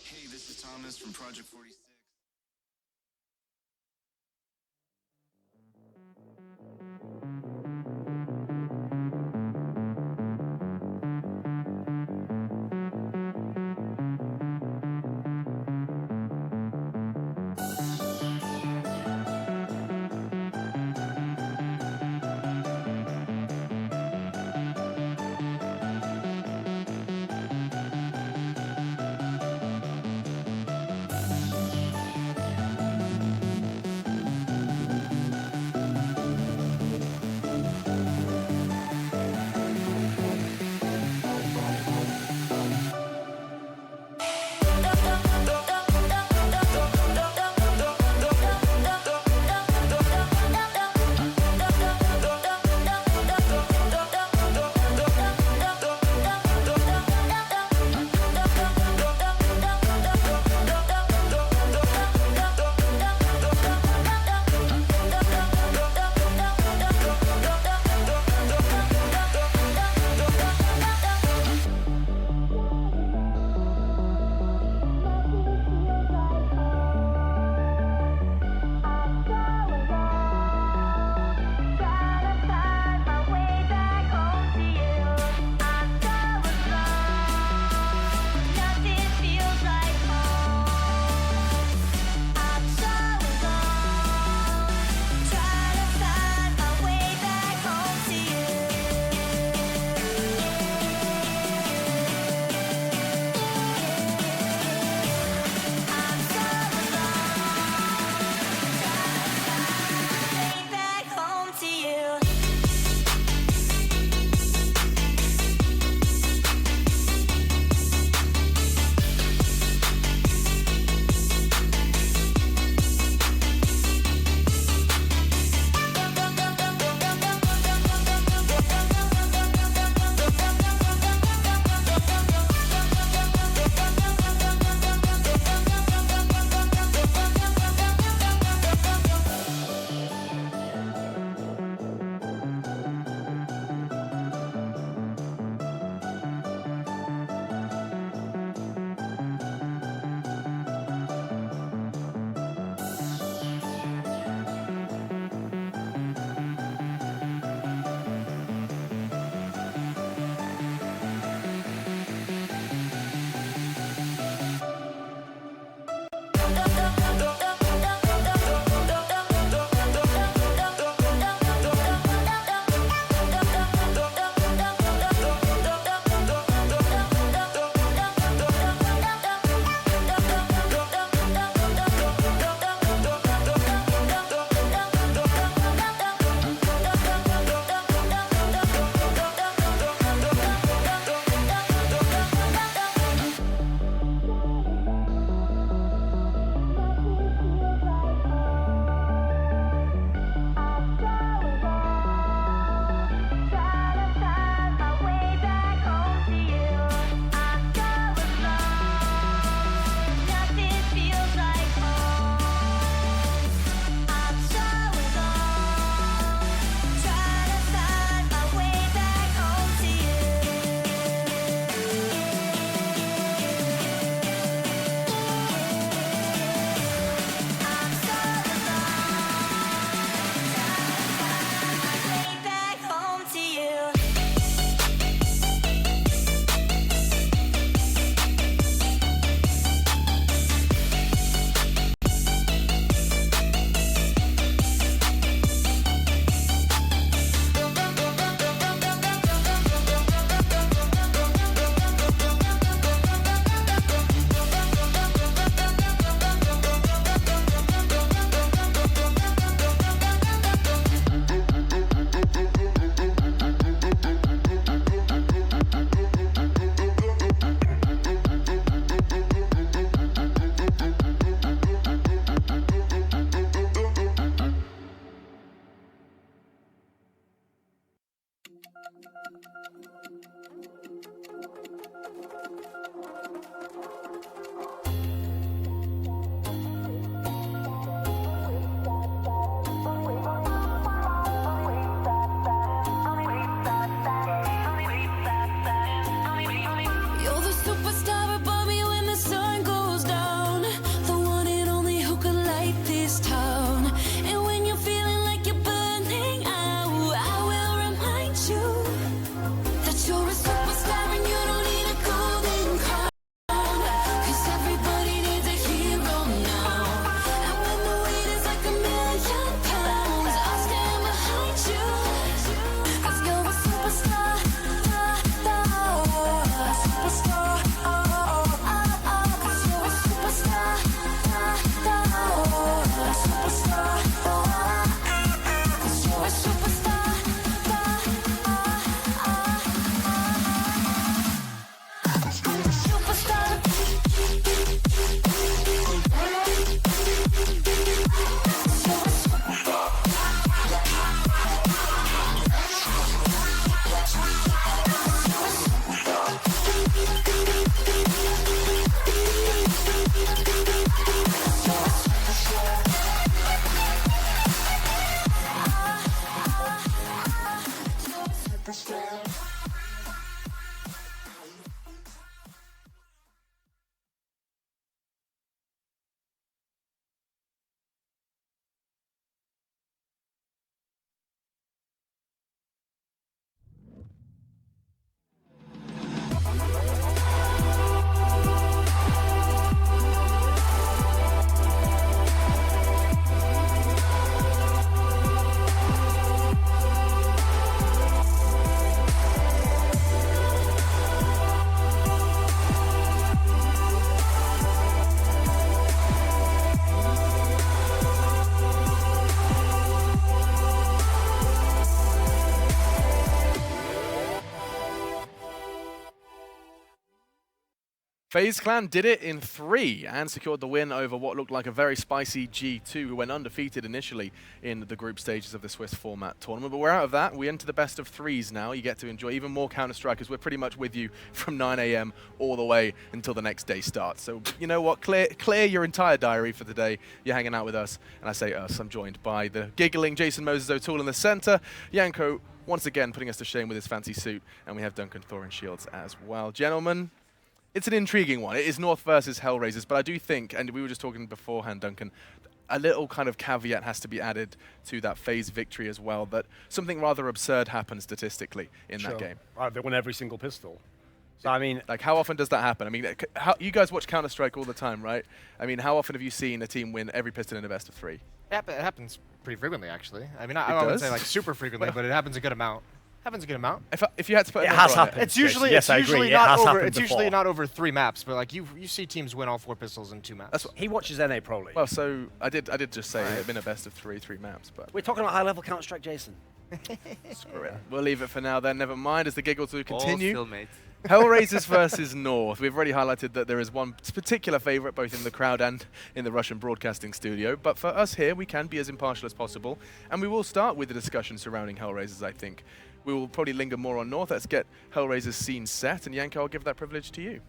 Hey, this is Thomas from Project 46. You're the superstar above me when the sun goes down. The one and only who can light this town. And when you're feeling like you're burning out, I will remind you that you're a superstar and you don't need a golden crown. 'Cause everybody needs a hero now. And when the weight is like £1,000,000, I'll stand behind you. 'Cause you're a superstar. Superstar, cause you're a superstar, superstar, cause you're a superstar, FaZe Clan did it in 3 and secured the win over what looked like a very spicy G2, who went undefeated initially in the group stages of the Swiss format tournament. But we're out of that. We enter the best of 3s now. You get to enjoy even more Counter-Strike, as we're pretty much with you from 9 AM all the way until the next day starts. So you know what? Clear your entire diary for the day. You're hanging out with us. And I say us, I'm joined by the giggling Jason Moses O'Toole in the center. Yanko, once again, putting us to shame with his fancy suit. And we have Duncan Thor and Shields as well. Gentlemen, it's an intriguing one. It is North versus Hellraisers, but I do think, and we were just talking beforehand, Duncan, a little kind of caveat has to be added to that FaZe victory as well, that something rather absurd happened statistically in that game. They won every single pistol. So, I mean, like, how often does that happen? I mean, you guys watch Counter-Strike all the time, right? I mean, how often have you seen a team win every pistol in a best of 3? It happens pretty frequently, actually. I mean, I wouldn't say like super frequently, but it happens a good amount. Happens a good amount. If you had to put it has happened. It's usually yes, it's usually it not has over. It's before. usually not over 3 maps, but like you see teams win all 4 pistols in 2 maps. That's what he watches NA Pro League. Well, so I did just say it's been a best of 3 maps, but we're talking about high level Counter-Strike, Jason. Screw it. We'll leave it for now then. Never mind, as the giggles will continue. All still, mate. Hellraisers versus North. We've already highlighted that there is one particular favorite both in the crowd and in the Russian broadcasting studio. But for us here, we can be as impartial as possible. And we will start with the discussion surrounding Hellraisers, I think. We will probably linger more on North. Let's get Hellraisers' scene set. And Yanko, I'll give that privilege to you.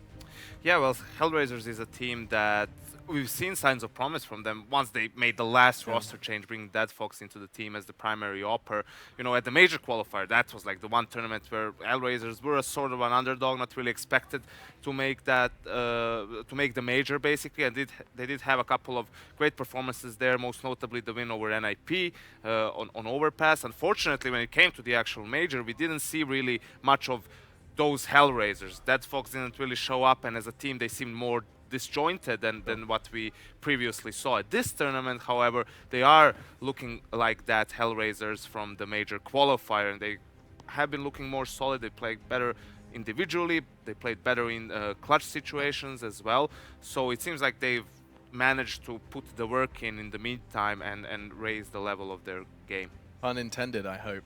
Yeah, well, Hellraisers is a team that we've seen signs of promise from them once they made the last roster change, bringing Dead Fox into the team as the primary opper. You know, at the major qualifier, that was like the one tournament where Hellraisers were a sort of an underdog, not really expected to make that to make the major basically, and they did have a couple of great performances there, most notably the win over NIP on Overpass. Unfortunately, when it came to the actual major, we didn't see really much of those Hellraisers. Dead Fox didn't really show up, and as a team they seemed more disjointed than what we previously saw. At this tournament, however, they are looking like that Hellraisers from the major qualifier, and they have been looking more solid. They played better individually, they played better in clutch situations as well, so it seems like they've managed to put the work in the meantime and raise the level of their game. Pun intended, I hope.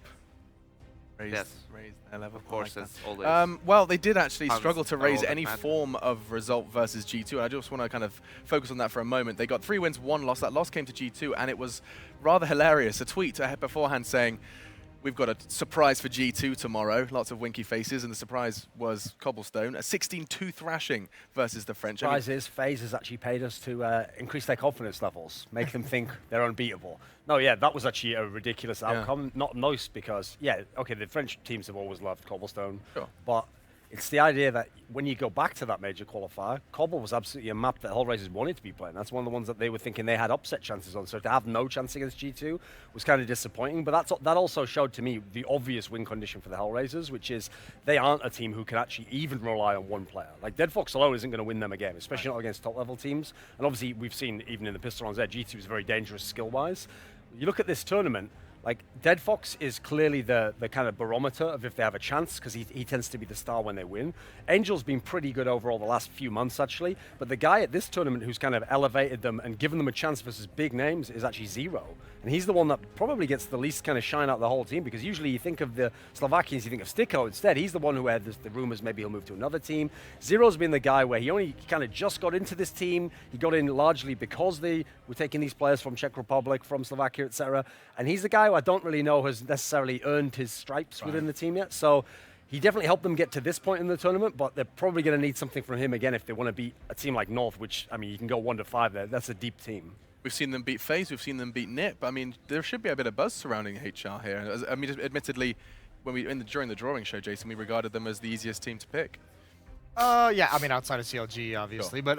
Raise their level. Of course, like as always. Well, they did actually Puns struggle to are raise all that any matter. form of result versus G2, and I just want to kind of focus on that for a moment. They got 3 wins, 1 loss. That loss came to G2, and it was rather hilarious. A tweet beforehand saying, We've got a surprise for G2 tomorrow. Lots of winky faces, and the surprise was Cobblestone. A 16-2 thrashing versus the French. Surprise is FaZe has actually paid us to increase their confidence levels, make them think they're unbeatable. No, yeah, that was actually a ridiculous outcome. Not nice because, yeah, okay, the French teams have always loved Cobblestone, but it's the idea that when you go back to that major qualifier, Cobble was absolutely a map that Hellraisers wanted to be playing. That's one of the ones that they were thinking they had upset chances on. So to have no chance against G2 was kind of disappointing. But that also showed to me the obvious win condition for the Hellraisers, which is they aren't a team who can actually even rely on one player. Like Dead Fox alone isn't going to win them a game, especially not against top level teams. And obviously we've seen even in the pistol rounds there, G2 is very dangerous skill-wise. You look at this tournament, like, Dead Fox is clearly the kind of barometer of if they have a chance, because he tends to be the star when they win. Angel's been pretty good overall the last few months, actually, but the guy at this tournament who's kind of elevated them and given them a chance versus big names is actually Zero. And he's the one that probably gets the least kind of shine out of the whole team, because usually you think of the Slovakians, you think of Sticko. Instead, he's the one who had the rumors maybe he'll move to another team. Zero's been the guy where he only kind of just got into this team. He got in largely because they were taking these players from Czech Republic, from Slovakia, etc. And he's the guy who I don't really know has necessarily earned his stripes within the team yet. So he definitely helped them get to this point in the tournament, but they're probably going to need something from him again if they want to beat a team like North, which, I mean, you can go 1-5 there. That's a deep team. We've seen them beat FaZe, we've seen them beat NIP. I mean, there should be a bit of buzz surrounding HR here. I mean, admittedly, when during the drawing show, Jason, we regarded them as the easiest team to pick. Yeah, I mean, outside of CLG, obviously, but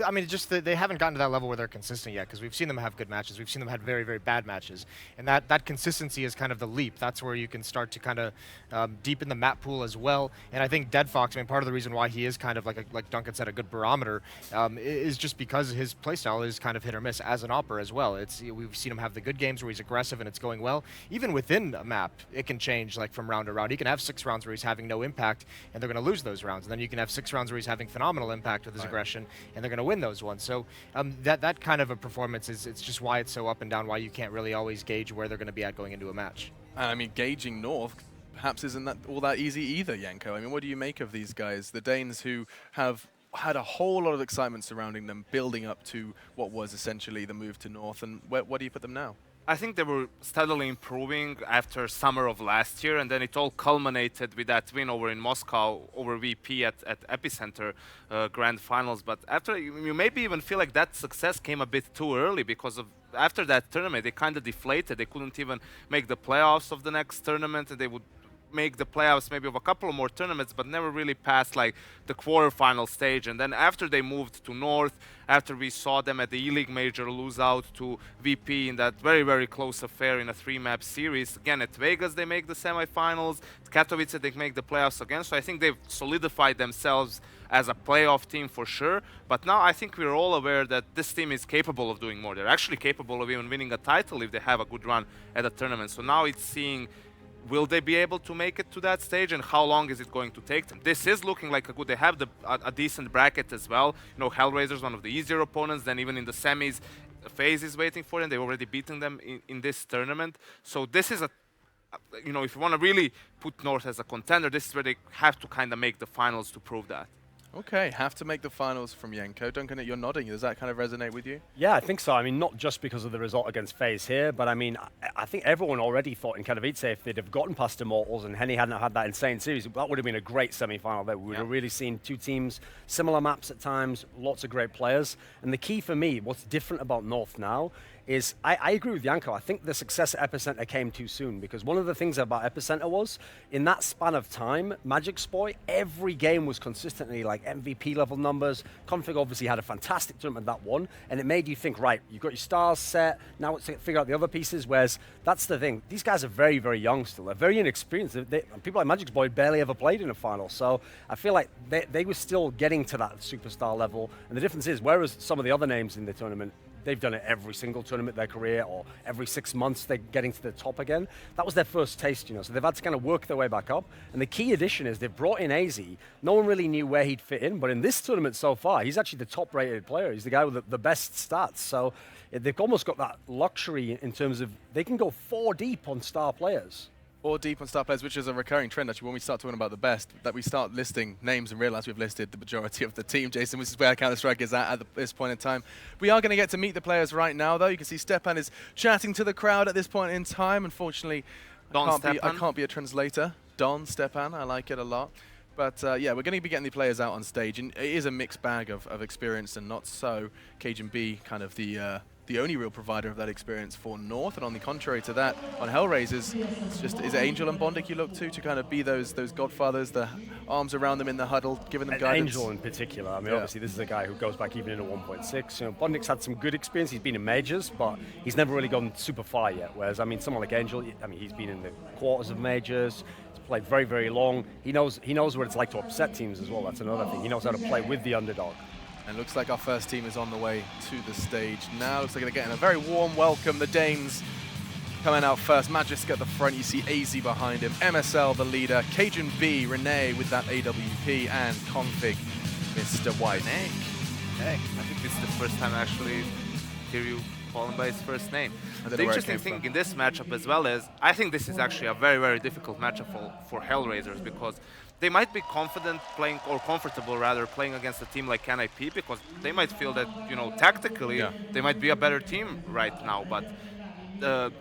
I mean, just they haven't gotten to that level where they're consistent yet, because we've seen them have good matches. We've seen them have very, very bad matches. And that consistency is kind of the leap. That's where you can start to kind of deepen the map pool as well. And I think Dead Fox, I mean, part of the reason why he is kind of, like Duncan said, a good barometer is just because his playstyle is kind of hit or miss as an opera as well. We've seen him have the good games where he's aggressive and it's going well. Even within a map, it can change like from round to round. He can have 6 rounds where he's having no impact, and they're going to lose those rounds. And then you can have 6 rounds where he's having phenomenal impact with his aggression, and they're going to win those ones. So that kind of a performance it's just why it's so up and down, why you can't really always gauge where they're going to be at going into a match. I mean, gauging North perhaps isn't that all that easy either, Yanko. I mean, what do you make of these guys, the Danes who have had a whole lot of excitement surrounding them, building up to what was essentially the move to North, and where do you put them now? I think they were steadily improving after summer of last year, and then it all culminated with that win over in Moscow over VP at Epicenter Grand Finals. But after, you maybe even feel like that success came a bit too early, because after that tournament they kind of deflated. They couldn't even make the playoffs of the next tournament, and they would make the playoffs maybe of a couple of more tournaments, but never really past like the quarterfinal stage. And then after they moved to North, after we saw them at the E-League Major lose out to VP in that very, very close affair in a 3-map series, again at Vegas they make the semifinals, Katowice they make the playoffs again. So I think they've solidified themselves as a playoff team for sure. But now I think we're all aware that this team is capable of doing more. They're actually capable of even winning a title if they have a good run at a tournament. So now it's seeing, will they be able to make it to that stage, and how long is it going to take them? This is looking like they have a decent bracket as well. You know, Hellraiser's one of the easier opponents. Then even in the semis, FaZe is waiting for them. They've already beaten them in this tournament. So this is you know, if you want to really put North as a contender, this is where they have to kind of make the finals to prove that. Okay, have to make the finals from Yanko. Duncan, you're nodding. Does that kind of resonate with you? Yeah, I think so. I mean, not just because of the result against FaZe here, but I mean, I think everyone already thought in Katowice if they'd have gotten past Immortals and Henny hadn't had that insane series, that would have been a great semi-final there. We would have really seen 2 teams, similar maps at times, lots of great players. And the key for me, what's different about North now, is I agree with Yanko. I think the success at Epicenter came too soon, because one of the things about Epicenter was, in that span of time, Magic Spoy, every game was consistently like MVP level numbers. Config obviously had a fantastic tournament that one, and it made you think, right, you've got your stars set, now let's figure out the other pieces, whereas that's the thing. These guys are very, very young still. They're very inexperienced. People like Magic Spoy barely ever played in a final, so I feel like they were still getting to that superstar level, and the difference is, whereas some of the other names in the tournament, they've done it every single tournament of their career, or every 6 months they're getting to the top again. That was their first taste, you know, so they've had to kind of work their way back up. And the key addition is they've brought in AZ. No one really knew where he'd fit in, but in this tournament so far, he's actually the top-rated player. He's the guy with the best stats. So they've almost got that luxury in terms of they can go 4 deep on star players. Or deep on star players, which is a recurring trend actually when we start talking about the best, that we start listing names and realize we've listed the majority of the team, Jason, which is where Counter-Strike is at this point in time. We are going to get to meet the players right now, though. You can see Stepan is chatting to the crowd at this point in time. Unfortunately, I can't be a translator. Don Stepan, I like it a lot. But yeah, we're going to be getting the players out on stage, and it is a mixed bag of experience and not so. Cajun B, kind of the only real provider of that experience for North, and on the contrary to that, on Hellraisers, it's just is it Angel and Bondic you look to kind of be those godfathers, the arms around them in the huddle, giving them and guidance. Angel in particular. I mean, obviously this is a guy who goes back even into 1.6. You know, Bondic's had some good experience. He's been in majors, but he's never really gone super far yet. Whereas, I mean, someone like Angel, I mean, he's been in the quarters of majors. Played very, very long. He knows what it's like to upset teams as well. That's another thing. He knows how to play with the underdog. And looks like our first team is on the way to the stage now. Looks like they're getting a very warm welcome. The Danes coming out first. Magisk at the front. You see AZ behind him. MSL the leader. Cajun B, Renee with that AWP, and Config, Mr. White. Hey, I think this is the first time I actually hear you call him by his first name. The interesting thing in this matchup as well is, I think this is actually a very, very difficult matchup for Hellraisers, because they might be confident playing, or comfortable rather, playing against a team like NIP, because they might feel that, you know, tactically they might be a better team right now, but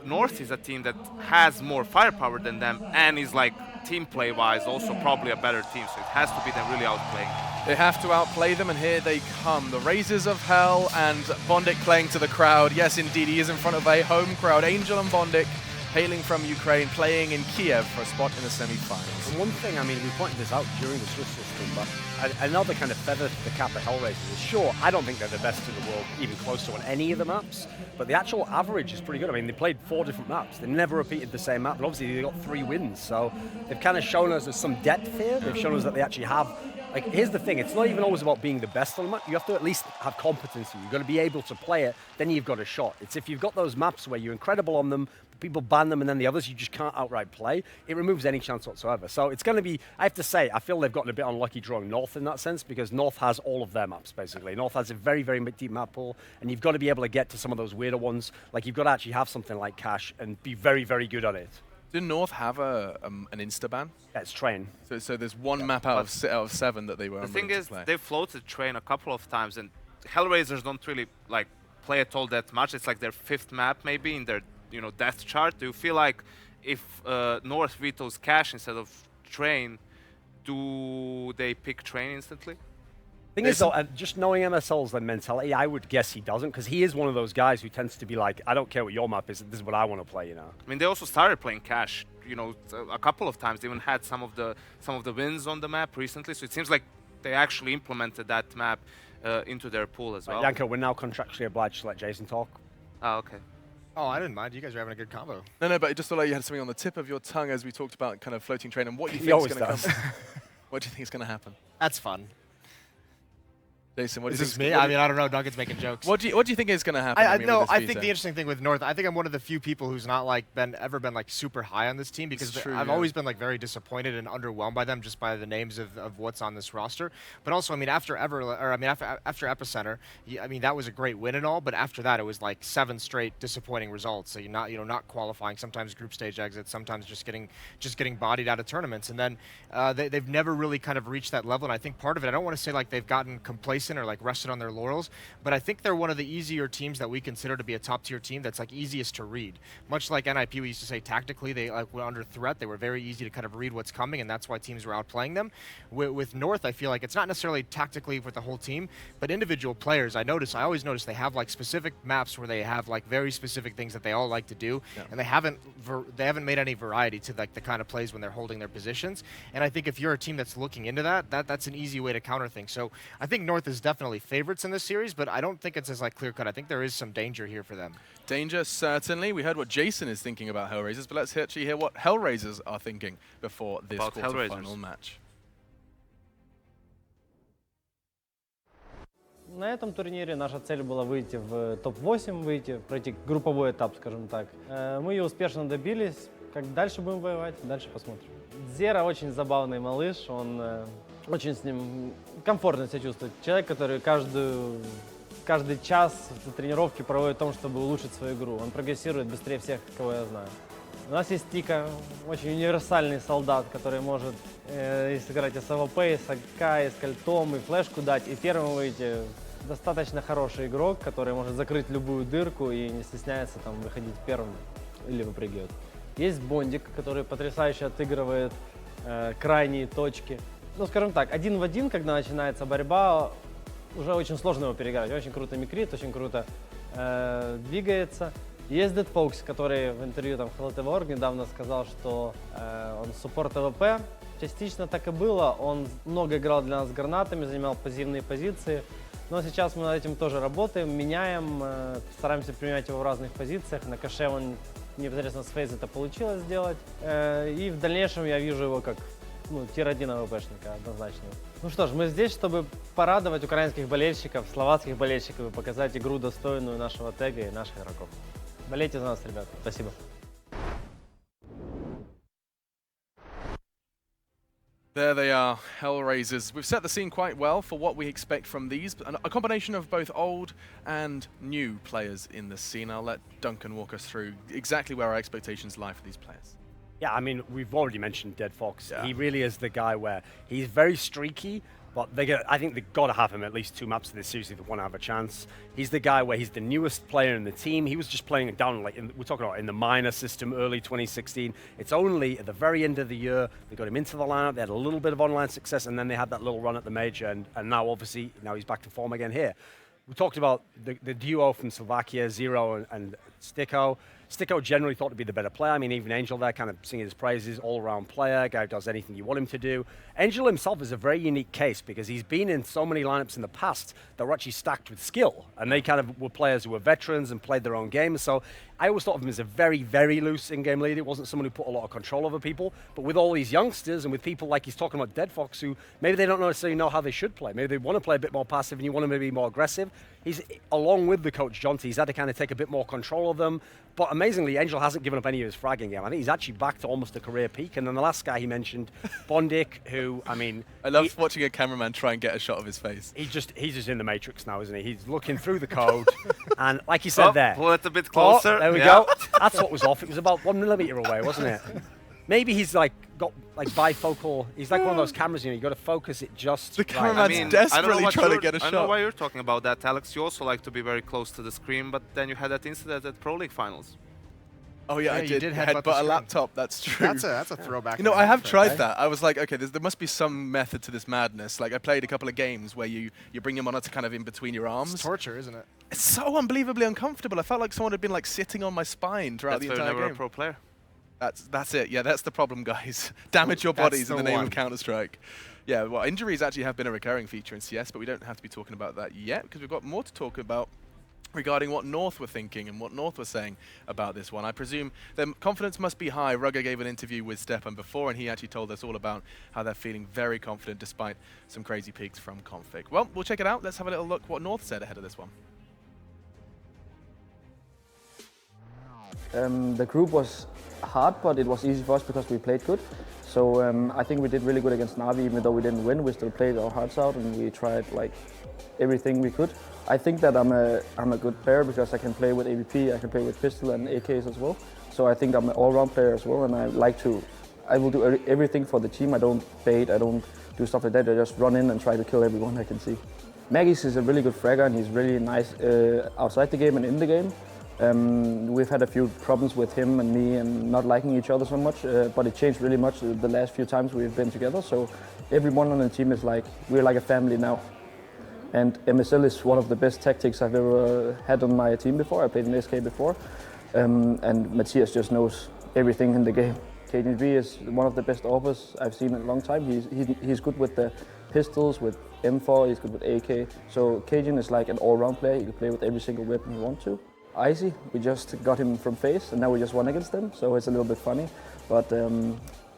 North is a team that has more firepower than them and is, like, team play wise also probably a better team, so it has to be them really outplaying. They have to outplay them, and here they come. The Razors of Hell and Bondic playing to the crowd. Yes, indeed, he is in front of a home crowd. Angel and Bondic, hailing from Ukraine, playing in Kiev for a spot in the semi-finals. And one thing, I mean, we pointed this out during the Swiss system, but another kind of feather to the cap of Hellraisers is, sure, I don't think they're the best in the world, even close to on any of the maps, but the actual average is pretty good. I mean, they played 4 different maps. They never repeated the same map, but obviously they got 3 wins, so they've kind of shown us there's some depth here. They've shown us that they actually have. Like, here's the thing, it's not even always about being the best on the map. You have to at least have competency. You've got to be able to play it, then you've got a shot. It's if you've got those maps where you're incredible on them, people ban them, and then the others you just can't outright play, it removes any chance whatsoever. So it's going to be, I have to say, I feel they've gotten a bit unlucky drawing North in that sense, because North has all of their maps, basically. North has a very, very deep map pool, and you've got to be able to get to some of those weirder ones. Like, you've got to actually have something like Cash and be very, very good at it. Did North have an insta-ban? Yeah, it's Train. So there's one map out of 7 that they were. The thing is, they floated Train a couple of times, and Hellraisers don't really like play it all that much. It's like their 5th map maybe in their, you know, death chart. Do you feel like if North vetoes Cash instead of Train, do they pick Train instantly? Thing is, though, just knowing MSL's mentality, I would guess he doesn't, because he is one of those guys who tends to be like, I don't care what your map is, this is what I want to play, you know. I mean, they also started playing Cash, you know, a couple of times. They even had some of the wins on the map recently, so it seems like they actually implemented that map into their pool as well. Yanko, we're now contractually obliged to let Jason talk. Oh, okay. Oh, I didn't mind. You guys are having a good combo. No, but it just felt like you had something on the tip of your tongue as we talked about kind of floating Train and what you think is going to come. What do you think is going to happen? That's fun. Jason, what do you think? Is this me? I mean, I don't know. Duncan's making jokes. What do you think is going to happen? I think the interesting thing with North, I think I'm one of the few people who's not like ever been like super high on this team, because I've always been like very disappointed and underwhelmed by them just by the names of what's on this roster. But also, I mean, after Epicenter, I mean, that was a great win and all, but after that, it was like 7 straight disappointing results. So you're not qualifying, sometimes group stage exits, sometimes just getting bodied out of tournaments, and then they've never really kind of reached that level. And I think part of it, I don't want to say like they've gotten complacent or like rested on their laurels, but I think they're one of the easier teams that we consider to be a top tier team that's like easiest to read. Much like NIP, we used to say tactically they like were under threat. They were very easy to kind of read what's coming, and that's why teams were outplaying them. With North, I feel like it's not necessarily tactically with the whole team, but individual players. I always notice they have like specific maps where they have like very specific things that they all like to do, and they haven't made any variety to like the kind of plays when they're holding their positions. And I think if you're a team that's looking into that's an easy way to counter things. So I think North is definitely favorites in this series, but I don't think it's as like clear-cut. I think there is some danger here for them. Danger, certainly. We heard what Jason is thinking about Hellraisers, but let's actually hear what Hellraisers are thinking before this quarterfinal match. На этом турнире наша цель была выйти в топ-8, пройти групповой этап, скажем так. Мы ее успешно добились. Как дальше будем воевать, дальше посмотрим. Зера очень забавный малыш, он очень с ним комфортно себя чувствует. Человек, который каждый час в тренировке проводит в том, чтобы улучшить свою игру. Он прогрессирует быстрее всех, кого я знаю. У нас есть Тика, очень универсальный солдат, который может сыграть и с АВП, и с АК, и с кольтом, и флешку дать, и первым выйти. Достаточно хороший игрок, который может закрыть любую дырку и не стесняется там выходить первым или выпрыгивать. Есть Бондик, который потрясающе отыгрывает крайние точки. Ну, скажем так, 1 в 1, когда начинается борьба, уже очень сложно его переиграть. Очень круто микрит, очень круто двигается. Есть Dead Fox, который в интервью там HLTV.org недавно сказал, что он суппорт АВП. Частично так и было. Он много играл для нас с гранатами, занимал пассивные позиции. Но сейчас мы над этим тоже работаем, меняем, стараемся применять его в разных позициях. На кэше он непосредственно с фейз это получилось сделать. И в дальнейшем я вижу его как тир-1 АВПшника однозначно. Ну что ж, мы здесь, чтобы порадовать украинских болельщиков, словацких болельщиков и показать игру, достойную нашего тега и наших игроков. Болейте за нас, ребята. Спасибо. There they are, Hellraisers. We've set the scene quite well for what we expect from these. A combination of both old and new players in the scene. I'll let Duncan walk us through exactly where our expectations lie for these players. Yeah, I mean, we've already mentioned Dead Fox. Yeah. He really is the guy where he's very streaky, but I think they've got to have him at least 2 maps in this series if they want to have a chance. He's the guy where he's the newest player in the team. He was just playing down, we're talking about in the minor system early 2016. It's only at the very end of the year they got him into the lineup. They had a little bit of online success, and then they had that little run at the major, and now obviously he's back to form again here. We talked about the duo from Slovakia, Zero and Sticko. Sticko generally thought to be the better player. I mean, even Angel there kind of singing his praises, all-around player, guy who does anything you want him to do. Angel himself is a very unique case because he's been in so many lineups in the past that were actually stacked with skill, and they kind of were players who were veterans and played their own game. So I always thought of him as a very, very loose in-game leader. It wasn't someone who put a lot of control over people, but with all these youngsters and with people like he's talking about Dead Fox who maybe they don't necessarily know how they should play. Maybe they want to play a bit more passive and you want them to be more aggressive. He's, along with the coach Jonty, he's had to kind of take a bit more control of them. But amazingly, Angel hasn't given up any of his fragging game. I think he's actually back to almost a career peak. And then the last guy he mentioned, Bondik, who, I mean... I love watching a cameraman try and get a shot of his face. He's just in the Matrix now, isn't he? He's looking through the code. And like he said there... Pull it a bit closer. There we go. That's what was off. It was about 1 millimeter away, wasn't it? Maybe he's got bifocal. He's like one of those cameras, you got to focus it just. The cameraman's desperately trying to get a shot. I don't know why you're talking about that, Alex. You also like to be very close to the screen, but then you had that incident at Pro League Finals. Oh yeah, I did headbutt a laptop. That's true. That's a throwback. You know, I have tried that. I was like, okay, there must be some method to this madness. Like I played a couple of games where you bring your monitor kind of in between your arms. It's torture, isn't it? It's so unbelievably uncomfortable. I felt like someone had been like sitting on my spine throughout the entire game. That's why you're never a pro player. That's it. Yeah, that's the problem, guys. Damage your bodies in the name of Counter-Strike. Yeah, well, injuries actually have been a recurring feature in CS, but we don't have to be talking about that yet because we've got more to talk about regarding what North were thinking and what North were saying about this one. I presume their confidence must be high. Rugger gave an interview with Stepan before, and he actually told us all about how they're feeling very confident despite some crazy peaks from Config. Well, we'll check it out. Let's have a little look what North said ahead of this one. The group was hard, but it was easy for us because we played good. So I think we did really good against Na'Vi, even though we didn't win. We still played our hearts out and we tried like everything we could. I think that I'm a good player because I can play with AVP, I can play with pistol and AKs as well. So I think I'm an all-round player as well, and I will do everything for the team. I don't bait, I don't do stuff like that. I just run in and try to kill everyone I can see. Maggis is a really good fragger and he's really nice outside the game and in the game. We've had a few problems with him and me and not liking each other so much, but it changed really much the last few times we've been together. So everyone on the team is like, we're like a family now. And MSL is one of the best tactics I've ever had on my team before. I played in SK before. And Matthias just knows everything in the game. KGB is one of the best offers I've seen in a long time. He's good with the pistols, with M4, he's good with AK. So Cajun is like an all-round player. He can play with every single weapon he wants to. Icy, we just got him from FaZe and now we just won against them, so it's a little bit funny. But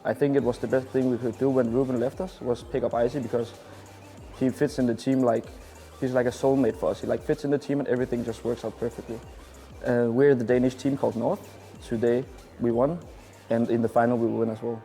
I think it was the best thing we could do when Ruben left us, was pick up Icy because he fits in the team like, he's like a soulmate for us. He like fits in the team and everything just works out perfectly. We're the Danish team called North. Today we won and in the final we will win as well.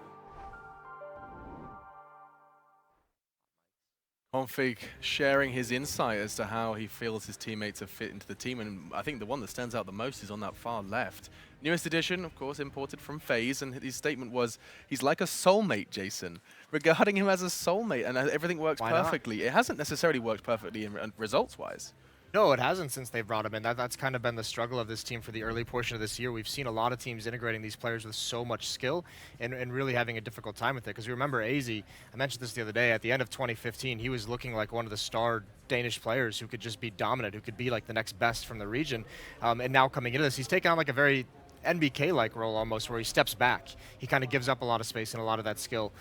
Config sharing his insight as to how he feels his teammates have fit into the team, and I think the one that stands out the most is on that far left. Newest edition, of course, imported from FaZe, and his statement was, he's like a soulmate, Jason, regarding him as a soulmate, and everything works perfectly. It hasn't necessarily worked perfectly in results-wise. No, it hasn't since they brought him in. That's kind of been the struggle of this team for the early portion of this year. We've seen a lot of teams integrating these players with so much skill and really having a difficult time with it. Because you remember AZ, I mentioned this the other day, at the end of 2015, he was looking like one of the star Danish players who could just be dominant, who could be like the next best from the region. And now coming into this, he's taken on like a very NBK-like role almost, where he steps back. He kind of gives up a lot of space and a lot of that skill.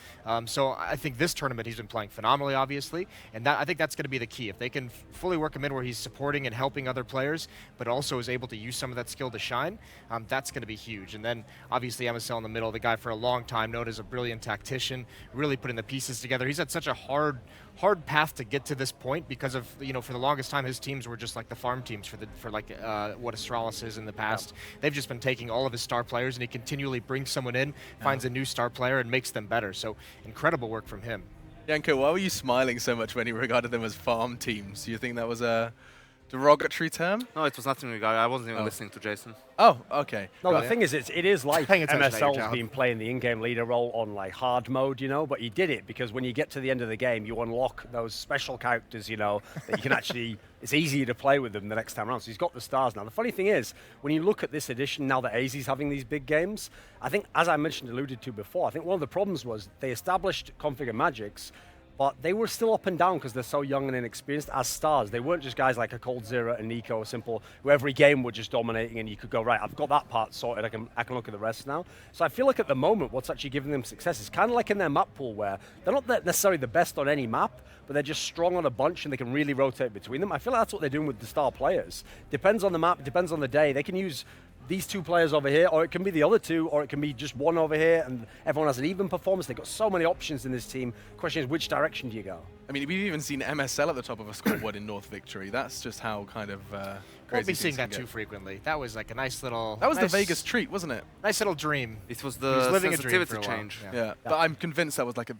So I think this tournament he's been playing phenomenally, obviously, and I think that's going to be the key. If they can fully work him in where he's supporting and helping other players, but also is able to use some of that skill to shine, that's going to be huge. And then obviously MSL in the middle, the guy for a long time known as a brilliant tactician, really putting the pieces together. He's had such a hard path to get to this point because of, for the longest time his teams were just like the farm teams for what Astralis is in the past. They've just been taking all of his star players, and he continually brings someone in, finds a new star player, and makes them better. So incredible work from him. Yanko, why were you smiling so much when you regarded them as farm teams? Do you think that was a derogatory term? No, it was nothing regarded. I wasn't even listening to Jason. Oh, okay. No, the thing is, it is like Paying attention at your MSL's job. been playing the in-game leader role on like hard mode, but he did it because when you get to the end of the game, you unlock those special characters, that you can actually, it's easier to play with them the next time around. So he's got the stars now. The funny thing is, when you look at this edition, now that AZ's having these big games, I think, as I alluded to before, I think one of the problems was they established Config and Magics, but they were still up and down because they're so young and inexperienced as stars. They weren't just guys like a Cold Zero and Nico or Simple, who every game were just dominating and you could go, right, I've got that part sorted, I can look at the rest now. So I feel like at the moment, what's actually giving them success is kind of like in their map pool where they're not necessarily the best on any map, but they're just strong on a bunch and they can really rotate between them. I feel like that's what they're doing with the star players. Depends on the map, depends on the day. They can use these two players over here, or it can be the other two, or it can be just one over here, and everyone has an even performance. They've got so many options in this team. Question is, which direction do you go? I mean, we've even seen MSL at the top of a scoreboard in North Victory. That's just how kind of Won't be crazy seeing things can that too get. frequently. That was like a nice little... That was the nice- Vegas treat, wasn't it? Nice little dream. It was He the was living a dream sensitivity for a while. change. Yeah. But I'm convinced that was like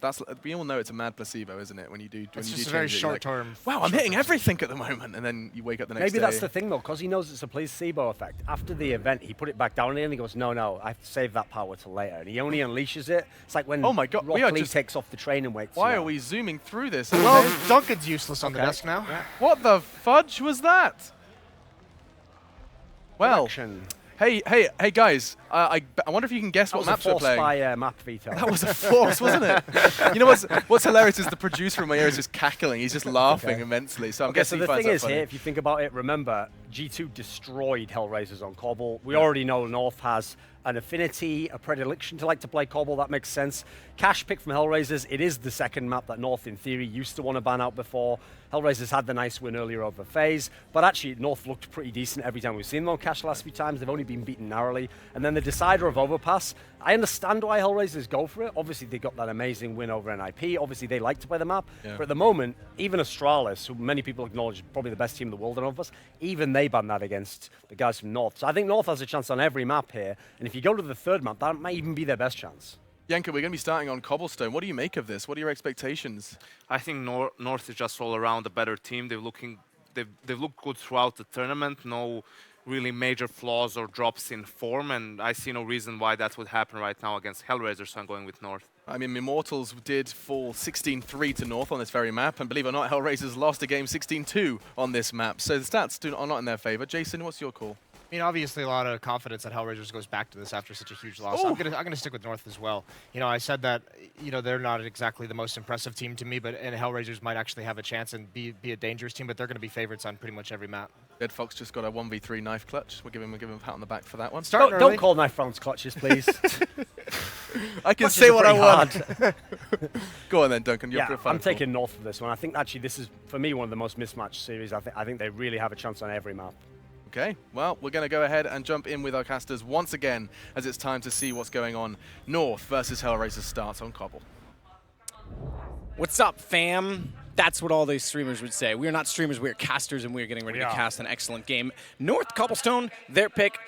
we all know it's a mad placebo, isn't it? When you do, It's when you just do a very change it, you're short term. wow, I'm hitting everything at the moment, and then you wake up the next Maybe day. that's the thing though, because he knows it's a placebo effect. After the event, he put it back down and he goes, no, I have to save that power till later. And he only unleashes it. It's like when Oh my God, Rock we are Lee just- takes off the training weights. Why are we zooming through this? Well, Duncan's useless on the Okay. desk now. What the fudge was that? Well, Action. hey, guys! I wonder if you can guess That what was a maps we're forced playing. by map veto. That was a force, wasn't it? You know what's hilarious is the producer in my ear is just cackling. He's just laughing immensely. So I'm Okay, guessing so the he finds thing that is funny. here, if you think about it, remember, G2 destroyed Hellraisers on Cobble. We already know North has an affinity, a predilection to like to play Cobble. That makes sense. Cash pick from Hellraisers. It is the second map that North, in theory, used to want to ban out before. Hellraisers had the nice win earlier over FaZe, but actually North looked pretty decent every time we've seen them on Cash the last few times. They've only been beaten narrowly. And then the decider of Overpass, I understand why Hellraisers go for it. Obviously, they got that amazing win over NIP. Obviously, they like to play the map. Yeah. But at the moment, even Astralis, who many people acknowledge is probably the best team in the world on Overpass, even they ban that against the guys from North. So I think North has a chance on every map here. And if you go to the third map, that might even be their best chance. Yanko, we're going to be starting on Cobblestone. What do you make of this? What are your expectations? I think North is just all around a better team. They've looked good throughout the tournament. No really major flaws or drops in form, and I see no reason why that would happen right now against Hellraiser. So I'm going with North. I mean, Immortals did fall 16-3 to North on this very map, and believe it or not, Hellraisers lost a game 16-2 on this map. So the stats are not in their favor. Jason, what's your call? I mean, obviously a lot of confidence that Hellraisers goes back to this after such a huge loss. Ooh. I'm gonna stick with North as well. I said that they're not exactly the most impressive team to me, and Hellraisers might actually have a chance and be a dangerous team, but they're going to be favorites on pretty much every map. Dead Fox just got a 1v3 knife clutch. We'll give him a pat on the back for that one. Don't call knife rounds clutches, please. I can Clutches say are what I pretty want. Go on then, Duncan. You're Yeah, for a I'm final call. taking North for this one. I think actually this is, for me, one of the most mismatched series. I think they really have a chance on every map. Okay, well, we're going to go ahead and jump in with our casters once again as it's time to see what's going on. North versus Hellraisers starts on Cobble. What's up, fam? That's what all these streamers would say. We are not streamers, we are casters, and we are getting ready to cast an excellent game. North Cobblestone, their pick.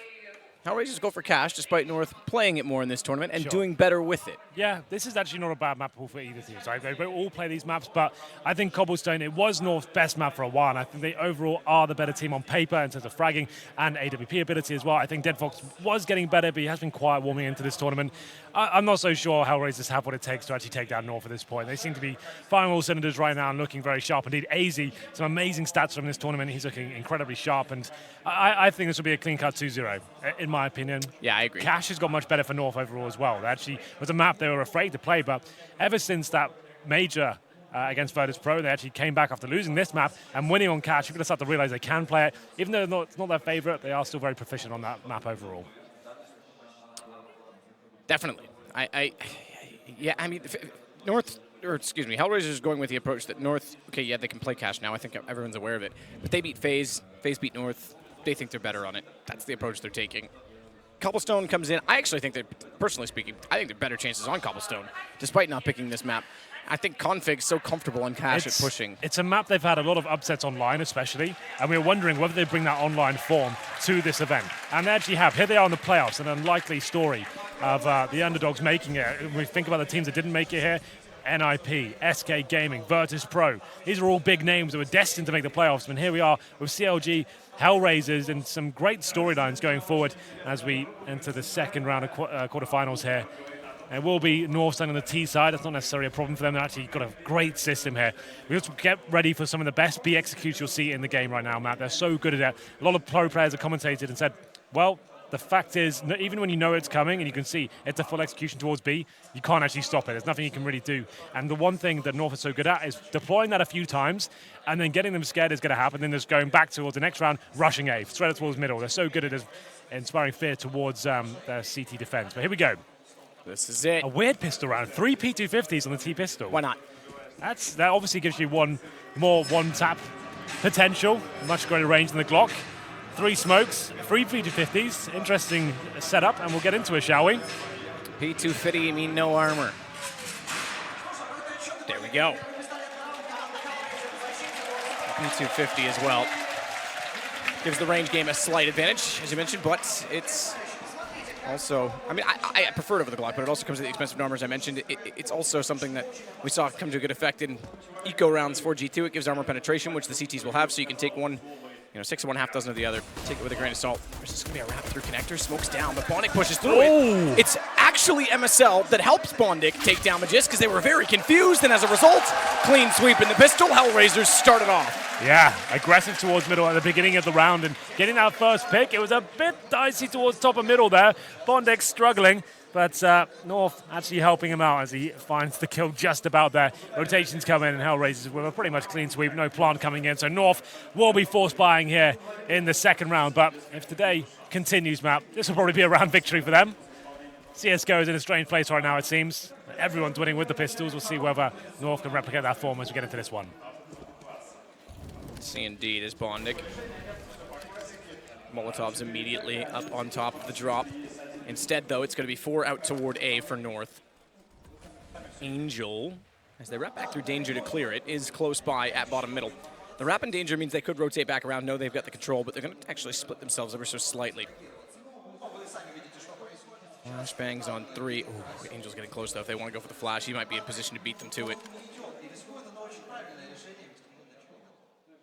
Hellraisers go for cash, despite North playing it more in this tournament and Sure. doing better with it. Yeah, this is actually not a bad map pool for either team. So they all play these maps, but I think Cobblestone, it was North's best map for a while, and I think they overall are the better team on paper in terms of fragging and AWP ability as well. I think Dead Fox was getting better, but he has been quiet warming into this tournament. I'm not so sure Hellraisers have what it takes to actually take down North at this point. They seem to be firing all cylinders right now and looking very sharp. Indeed, AZ, some amazing stats from this tournament. He's looking incredibly sharp, and I think this will be a clean-cut 2-0, in my opinion. Yeah, I agree. Cash has got much better for North overall as well. That actually was a map they were afraid to play, but ever since that major against Virtus Pro, they actually came back after losing this map and winning on Cash. You're going to start to realize they can play it. Even though it's not their favorite, they are still very proficient on that map overall. Definitely. North, or excuse me, Hellraisers is going with the approach that North, okay, yeah, they can play Cash now. I think everyone's aware of it. But they beat FaZe. FaZe beat North. They think they're better on it. That's the approach they're taking. Cobblestone comes in. I actually think that, personally speaking, I think they're better chances on Cobblestone, despite not picking this map. I think Config's so comfortable on Cash at pushing. It's a map they've had a lot of upsets online, especially, and we were wondering whether they bring that online form to this event. And they actually have. Here they are in the playoffs, an unlikely story of the underdogs making it. When we think about the teams that didn't make it here, NIP, SK Gaming, Virtus Pro. These are all big names that were destined to make the playoffs. And here we are with CLG, Hellraisers, and some great storylines going forward as we enter the second round of quarterfinals here. It will be North standing on the T side. That's not necessarily a problem for them. They've actually got a great system here. We have to get ready for some of the best B executes you'll see in the game right now, Matt. They're so good at it. A lot of pro players have commentated and said, well, the fact is, even when you know it's coming and you can see it's a full execution towards B, you can't actually stop it. There's nothing you can really do. And the one thing that North is so good at is deploying that a few times and then getting them scared is going to happen. Then there's going back towards the next round, rushing A, straight towards middle. They're so good at it, inspiring fear towards their CT defense. But here we go. This is it. A weird pistol round. 3 P250s on the T pistol. Why not? That obviously gives you one tap potential, much greater range than the Glock. 3 smokes, 3 P250s. Interesting setup, and we'll get into it, shall we? P250, you mean no armor. There we go. P250 as well. Gives the range game a slight advantage, as you mentioned, but it's also, I mean, I prefer it over the Glock, but it also comes at the expense of armor, as I mentioned. It's also something that we saw come to a good effect in eco rounds for G2. It gives armor penetration, which the CTs will have, so you can take one, 6 of one, half dozen of the other. Take it with a grain of salt. There's just going to be a wrap through connector. Smokes down, but Bondic pushes through it. It's actually MSL that helps Bondic take damages because they were very confused, and as a result, clean sweep in the pistol. Hellraisers started off. Yeah, aggressive towards middle at the beginning of the round and getting that first pick. It was a bit dicey towards top of middle there. Bondic struggling, but North actually helping him out as he finds the kill just about there. Rotations come in and Hellraisers with a pretty much clean sweep, no plant coming in. So North will be force buying here in the second round. But if today continues, Matt, this will probably be a round victory for them. CSGO is in a strange place right now, it seems. Everyone's winning with the pistols. We'll see whether North can replicate that form as we get into this one. See indeed is Bondic. Molotov's immediately up on top of the drop. Instead, though, it's going to be 4 out toward A for North. Angel, as they wrap back through Danger to clear it, is close by at bottom middle. The wrap in Danger means they could rotate back around. No, they've got the control, but they're going to actually split themselves ever so slightly. Flashbangs on 3. Ooh, Angel's getting close, though. If they want to go for the flash, he might be in position to beat them to it.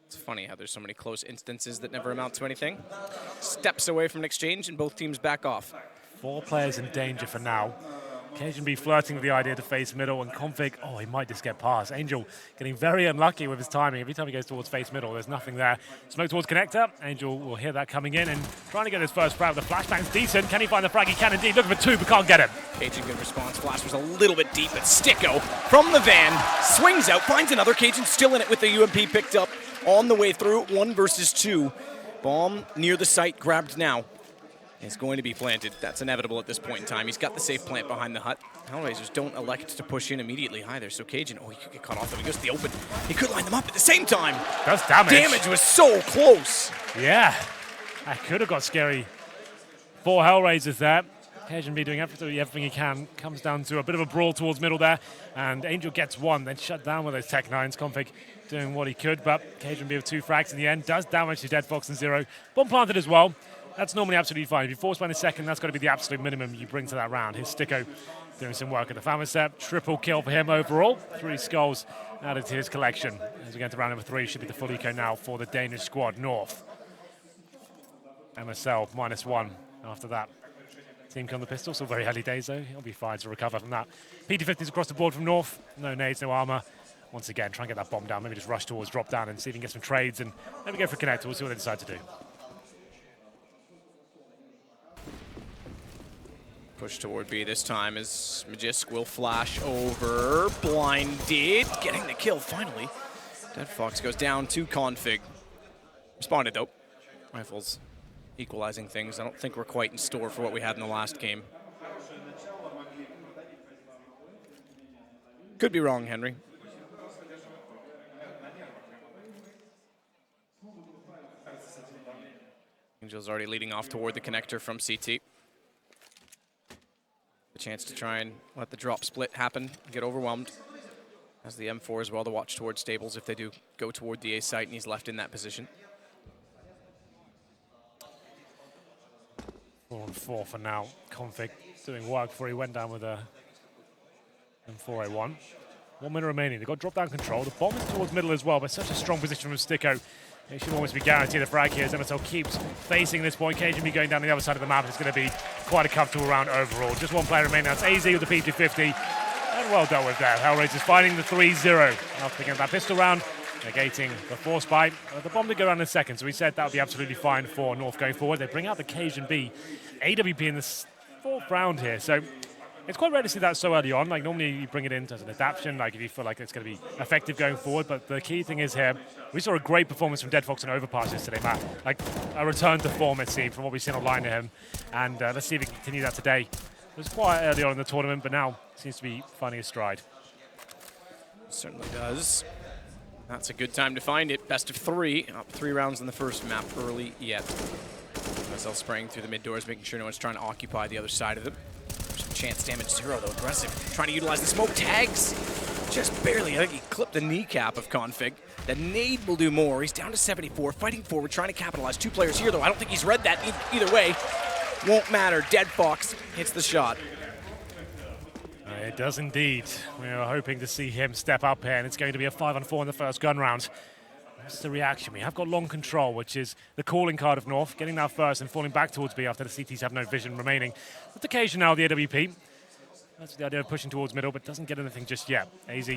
It's funny how there's so many close instances that never amount to anything. Steps away from an exchange, and both teams back off. 4 players in danger for now. Cajun be flirting with the idea to face middle, and Config, he might just get past. Angel getting very unlucky with his timing. Every time he goes towards face middle, there's nothing there. Smoke towards connector. Angel will hear that coming in and trying to get his first frag. The flashbang's decent. Can he find the frag? He can indeed. Looking for 2, but can't get him. Cajun good response. Flash was a little bit deep, but Sticko from the van swings out, finds another. Cajun still in it with the UMP picked up on the way through. 1 versus 2. Bomb near the site, grabbed now. Is going to be planted. That's inevitable at this point in time. He's got the safe plant behind the hut. Hellraisers don't elect to push in immediately either, so Cajun, he could get cut off. He goes to the open. He could line them up at the same time. Does damage. Damage was so close. Yeah, that could have got scary. 4 Hellraisers there. Cajun be doing everything he can. Comes down to a bit of a brawl towards middle there, and Angel gets 1, then shut down with those Tech 9s. Config doing what he could, but Cajun be with 2 frags in the end. Does damage to Dead Fox and 0. Bomb planted as well. That's normally absolutely fine. If you force behind the second, that's got to be the absolute minimum you bring to that round. Here's Sticko doing some work at the family step. Triple kill for him overall. 3 skulls added to his collection. As we get to round number 3, should be the full eco now for the Danish squad. North. MSL -1 after that. Team kill on the pistol, still very early days though. He'll be fine to recover from that. PT50s across the board from North. No nades, no armor. Once again, try and get that bomb down. Maybe just rush towards, drop down and see if he can get some trades and maybe go for connect. We'll see what they decide to do. Push toward B this time as Magisk will flash over. Blinded, getting the kill finally. Dead Fox goes down to Config. Responded though. Rifles equalizing things. I don't think we're quite in store for what we had in the last game. Could be wrong, Henry. Angel's already leading off toward the connector from CT. A chance to try and let the drop split happen, get overwhelmed. As the M4 as well to watch towards stables if they do go toward the A site and he's left in that position. 4-on-4 for now. Config doing work before he went down with a M4A1. 1 minute remaining. They've got drop-down control. The bomb is towards middle as well, but such a strong position from Sticko. They should almost be guaranteed a frag here as MSL keeps facing this point. Cajun be going down the other side of the map. It's going to be quite a comfortable round overall. Just 1 player remaining. That's AZ with the P250. And well dealt with there. Hellraiser's finding the 3-0 after picking up that pistol round, negating the force bite. The bomb did go around in a second, so we said that would be absolutely fine for North going forward. They bring out the Cajun B. AWP in the 4th round here, so it's quite rare to see that so early on. Like normally you bring it in as an adaptation, like if you feel like it's going to be effective going forward. But the key thing is here, we saw a great performance from Dead Fox and Overpass yesterday, Matt. Like a return to form, it seemed, from what we've seen online to him. And let's see if he can continue that today. It was quite early on in the tournament, but now seems to be finding his stride. Certainly does. That's a good time to find it. Best of 3. Up 3 rounds in the first map early yet. MSL spraying through the mid doors, making sure no one's trying to occupy the other side of them. Chance damage 0 though, aggressive. Trying to utilize the smoke tags. Just barely. I think he clipped the kneecap of Config. The nade will do more. He's down to 74, fighting forward, trying to capitalize. 2 players here though. I don't think he's read that either way. Won't matter. Dead Fox hits the shot. It does indeed. We were hoping to see him step up here, and it's going to be a 5-on-4 in the first gun round. What's the reaction? We have got long control, which is the calling card of North, getting that first and falling back towards B after the CTs have no vision remaining. With occasion now, the AWP. That's the idea of pushing towards middle, but doesn't get anything just yet. AZ,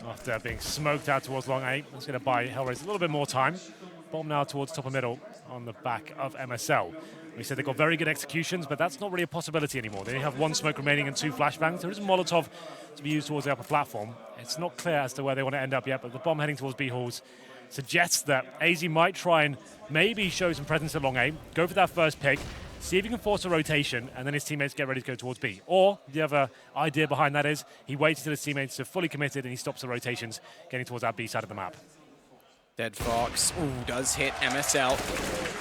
after being smoked out towards long A, that's going to buy Hellraiser a little bit more time. Bomb now towards top of middle on the back of MSL. We said they've got very good executions, but that's not really a possibility anymore. They only have 1 smoke remaining and 2 flashbangs. There is a Molotov to be used towards the upper platform. It's not clear as to where they want to end up yet, but the bomb heading towards B halls suggests that AZ might try and maybe show some presence at long A, go for that first pick, see if he can force a rotation, and then his teammates get ready to go towards B. Or the other idea behind that is he waits until his teammates are fully committed and he stops the rotations, getting towards that B side of the map. Dead Fox, does hit MSL.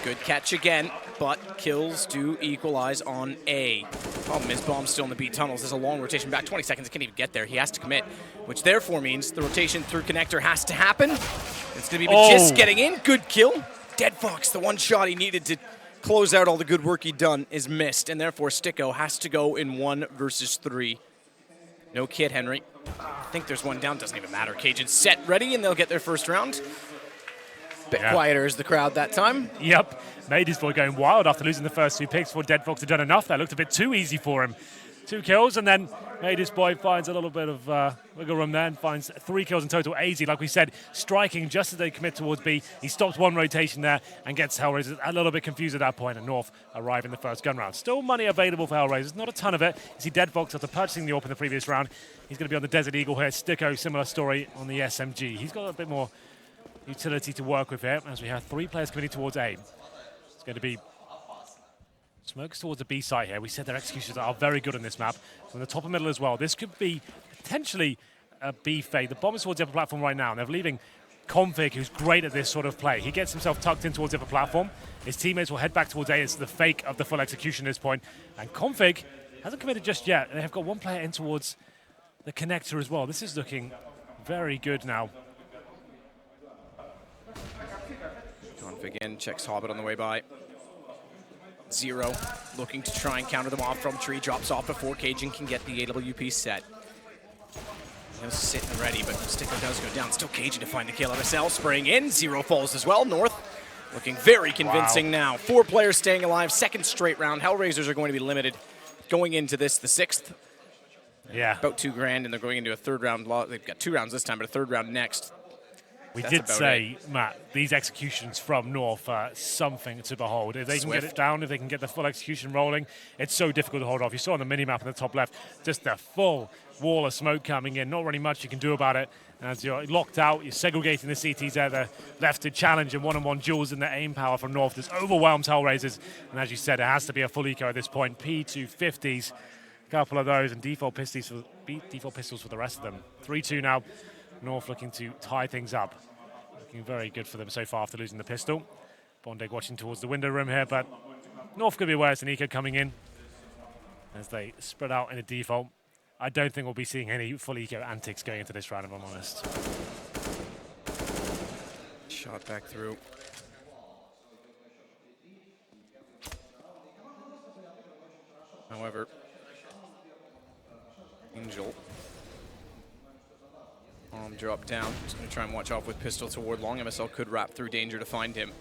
Good catch again, but kills do equalize on A. Problem is, bomb's still in the B tunnels. There's a long rotation back, 20 seconds, can't even get there. He has to commit, which therefore means the rotation through connector has to happen. It's gonna be Magisk getting in, good kill. Dead Fox, the 1 shot he needed to close out all the good work he'd done is missed, and therefore Sticko has to go in 1 versus 3. No kid, Henry. I think there's 1 down, doesn't even matter. Cajun set, ready, and they'll get their first round. Bit quieter as the crowd that time. Yep, made his boy going wild after losing the first 2 picks before Dead Fox had done enough. That looked a bit too easy for him. 2 kills, and then made his boy finds a little bit of wiggle room there and finds 3 kills in total. AZ, like we said, striking just as they commit towards B. He stops 1 rotation there and gets Hellraisers a little bit confused at that point, and North arrive in the first gun round. Still money available for Hellraisers, not a ton of it. You see Dead Fox after purchasing the AWP in the previous round. He's going to be on the Desert Eagle here. Sticko, similar story on the SMG. He's got a bit more utility to work with here as we have 3 players committing towards A. It's going to be smokes towards the B site here. We said their executions are very good on this map. From the top and middle as well. This could be potentially a B fade. The bomb is towards the upper platform right now, and they're leaving Config, who's great at this sort of play. He gets himself tucked in towards the upper platform. His teammates will head back towards A. It's the fake of the full execution at this point. And Config hasn't committed just yet. They have got 1 player in towards the connector as well. This is looking very good now. Config in, checks Hobbit on the way by. Zero looking to try and counter them off from tree. Drops off before Cajun can get the AWP set. He'll sit and ready, but Sticko does go down. Still Cajun to find the kill. MSL spraying in. Zero falls as well. North looking very convincing now. 4 players staying alive. Second straight round. Hellraisers are going to be limited going into this, the 6th. Yeah. About $2,000, and they're going into a third round. They've got 2 rounds this time, but a third round next. We That's did about say, Matt, these executions from North are something to behold. If they can get it down, if they can get the full execution rolling, it's so difficult to hold off. You saw on the mini-map in the top left, just a full wall of smoke coming in. Not really much you can do about it. As you're locked out, you're segregating the CTs there. They're left to challenge and one-on-one duels in the aim power from North. This overwhelms Hellraisers. And as you said, it has to be a full eco at this point. P250s, a couple of those, and default pistols for the rest of them. 3-2 now. North looking to tie things up. Looking very good for them so far after losing the pistol. Bondig watching towards the window room here, but North could be aware it's an eco coming in as they spread out in a default. I don't think we'll be seeing any full eco antics going into this round, if I'm honest. Shot back through. However, Angel. Arm drop down. Just going to try and watch off with pistol toward long. MSL could wrap through danger to find him.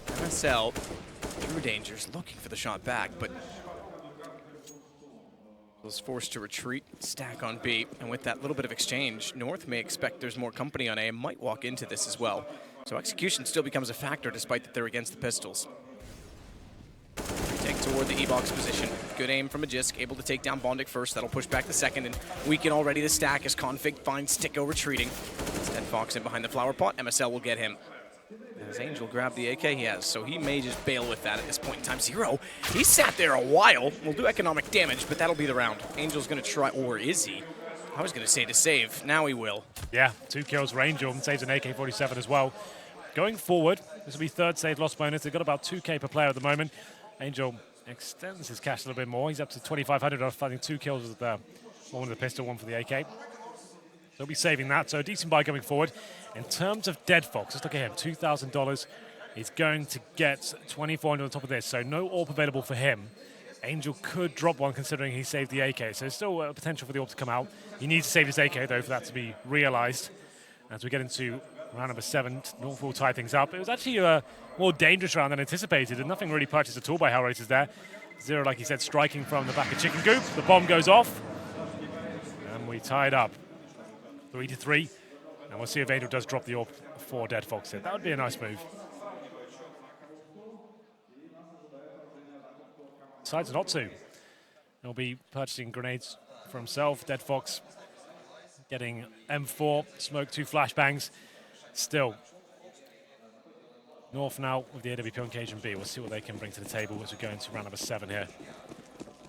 MSL through dangers, looking for the shot back, but was forced to retreat, stack on B, and with that little bit of exchange, North may expect there's more company on A and might walk into this as well. So execution still becomes a factor despite that they're against the pistols. Take toward the E-box position. Good aim from Magisk, able to take down Bondik first. That'll push back the second and weaken already the stack as Config finds Sticko retreating. Instead, Fox in behind the flower pot. MSL will get him. As Angel grabbed the AK he has, so he may just bail with that at this point in time. Zero, he sat there a while. Will do economic damage, but that'll be the round. Angel's going to try, or is he? I was going to say to save. Now he will. Yeah, 2 kills for Angel and saves an AK-47 as well. Going forward, this will be third save loss bonus. They've got about 2K per player at the moment. Angel extends his cash a little bit more. He's up to 2,500 after finding 2 kills with one with the pistol, one for the AK. They'll be saving that, so a decent buy going forward. In terms of Dead Fox, let's look at him. $2,000. He's going to get 2,400 on top of this, so no AWP available for him. Angel could drop one considering he saved the AK, so there's still a potential for the AWP to come out. He needs to save his AK, though, for that to be realized. As we get into round number 7, North will tie things up. It was actually a more dangerous round than anticipated, and nothing really purchased at all by Hellraisers there. Zero, like he said, striking from the back of Chicken Coop. The bomb goes off, and we tied up 3-3. And we'll see if Angel does drop the AWP for Dead Fox here. That would be a nice move. Decides not to. He'll be purchasing grenades for himself. Dead Fox getting M4, smoke 2 flashbangs. Still, North now with the AWP on Cajun B. We'll see what they can bring to the table as we go into round number 7 here.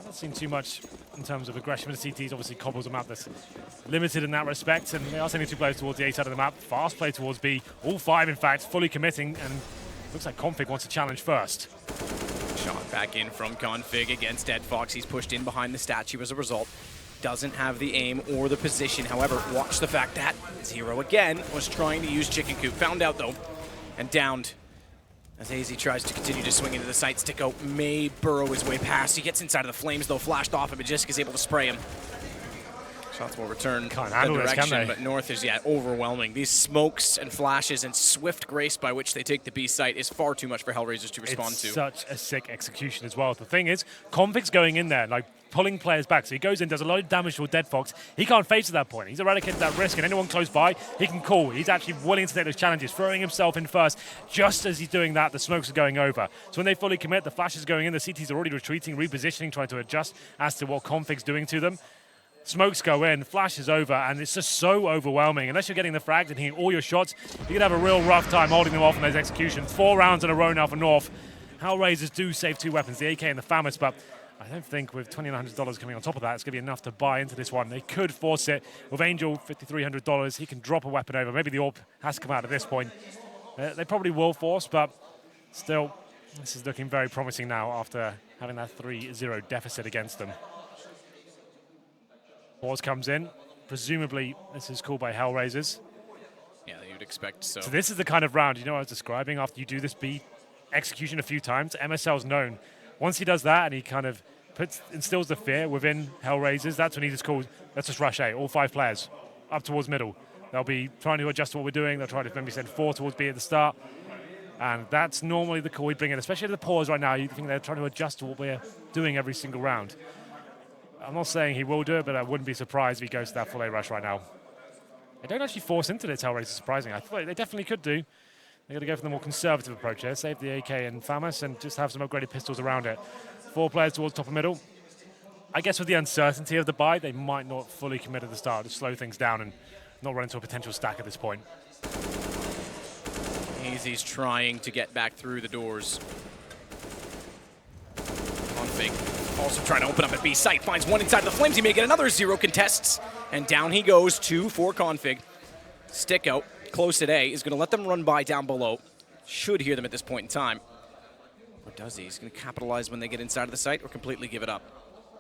Not seen too much in terms of aggression with the CTs. Obviously, Cobble's a map that's limited in that respect, and they are sending 2 players towards the A side of the map. Fast play towards B. All 5, in fact, fully committing, and looks like Config wants to challenge first. Shot back in from Config against Dead Fox. He's pushed in behind the statue as a result. Doesn't have the aim or the position. However, watch the fact that Zero again was trying to use Chicken Coop. Found out, though, and downed. As AZ tries to continue to swing into the site, Sticko may burrow his way past. He gets inside of the flames, though, flashed off, and Magisk is able to spray him. Shots will return Can't the handle this, direction, can they? but North is, overwhelming. These smokes and flashes and swift grace by which they take the B site is far too much for Hellraisers to respond to. It's such a sick execution as well. The thing is, Config's going in there, like, pulling players back. So he goes in, does a lot of damage to a Dead Fox. He can't face at that point. He's eradicated that risk, and anyone close by, he can call. He's actually willing to take those challenges, throwing himself in first. Just as he's doing that, the smokes are going over. So when they fully commit, the flashes are going in, the CTs are already retreating, repositioning, trying to adjust as to what Config's doing to them. Smokes go in, flashes over, and it's just so overwhelming. Unless you're getting the frags and hitting all your shots, you're going to have a real rough time holding them off in those executions. 4 rounds in a row now for North. Hellraisers do save 2 weapons, the AK and the FAMAS, but I don't think with $2,900 coming on top of that, it's going to be enough to buy into this one. They could force it. With Angel, $5,300, he can drop a weapon over. Maybe the AWP has to come out at this point. They probably will force, but still, this is looking very promising now after having that 3-0 deficit against them. Pause comes in. Presumably, this is called by Hellraisers. Yeah, you'd expect so. So this is the kind of round, you know what I was describing? After you do this B execution a few times. MSL's known. Once he does that and he kind of instills the fear within Hellraisers, that's when he just calls, let's just rush A, all 5 players, up towards middle. They'll be trying to adjust to what we're doing. They'll try to maybe send 4 towards B at the start. And that's normally the call we bring in, especially at the pause right now. You think they're trying to adjust to what we're doing every single round. I'm not saying he will do it, but I wouldn't be surprised if he goes to that full A rush right now. They don't actually force into this Hellraiser, surprising. I thought they definitely could do. They're going to go for the more conservative approach here, save the AK and FAMAS, and just have some upgraded pistols around it. 4 players towards top and middle. I guess with the uncertainty of the buy, they might not fully commit at the start to slow things down and not run into a potential stack at this point. Easy's trying to get back through the doors. Config also trying to open up at B site. Finds one inside the flames. He may get another 0 contests. And down he goes, 2 for Config. Stick out, close at A, is going to let them run by down below. Should hear them at this point in time. Or does he? He's going to capitalize when they get inside of the site or completely give it up.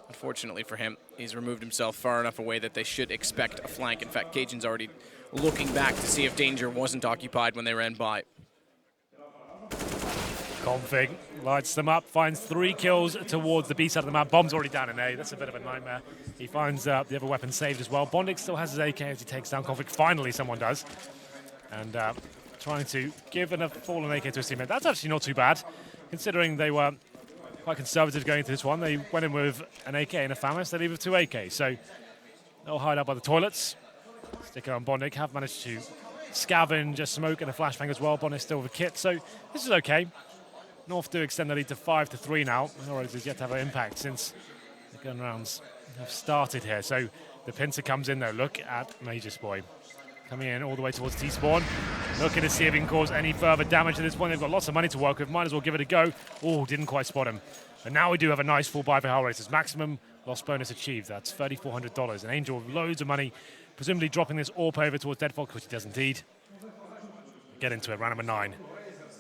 Unfortunately for him, he's removed himself far enough away that they should expect a flank. In fact, Cajun's already looking back to see if danger wasn't occupied when they ran by. Config lights them up, finds 3 kills towards the B side of the map. Bomb's already down in A. That's a bit of a nightmare. He finds the other weapon saved as well. Bondic still has his AK as he takes down Config. Finally, someone does. And trying to give a fallen AK to his teammate. That's actually not too bad, considering they were quite conservative going into this one. They went in with an AK and a FAMAS. They leave with 2 AKs. So they'll hide up by the toilets. Sticker on Bondic have managed to scavenge a smoke and a flashbang as well. Bondic still with a kit. So this is okay. North do extend the lead to 5-3 now. Norris is yet to have an impact since the gun rounds have started here. So the pincer comes in though. Look at Major Boy coming in all the way towards T-spawn. Looking to see if he can cause any further damage at this point. They've got lots of money to work with. Might as well give it a go. Oh, didn't quite spot him. But now we do have a nice full buy for Hellraisers. Maximum loss bonus achieved. That's $3,400. An Angel with loads of money, presumably dropping this AWP over towards Deadfox, which he does indeed. Get into it, round number 9.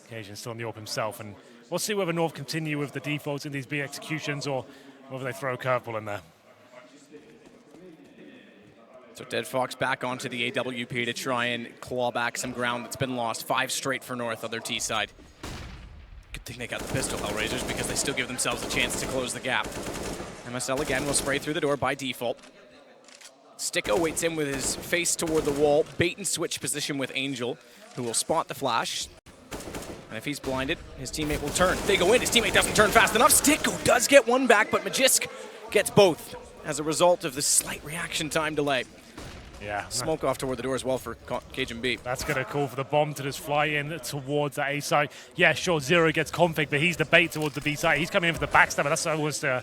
Cajun still on the AWP himself, and we'll see whether North continue with the defaults in these B executions or whether they throw a curveball in there. So Dead Fox back onto the AWP to try and claw back some ground that's been lost. 5 straight for North on their T side. Good thing they got the pistol, Hellraisers, because they still give themselves a chance to close the gap. MSL again will spray through the door by default. Sticko waits in with his face toward the wall. Bait and switch position with Angel, who will spot the flash. And if he's blinded, his teammate will turn. They go in, his teammate doesn't turn fast enough. Sticko does get one back, but Magisk gets both as a result of the slight reaction time delay. Yeah. Smoke off toward the door as well for Cajun B. That's going to call for the bomb to just fly in towards that A side. Yeah, sure, 0 gets Config, but he's the bait towards the B side. He's coming in for the backstabber. That's almost I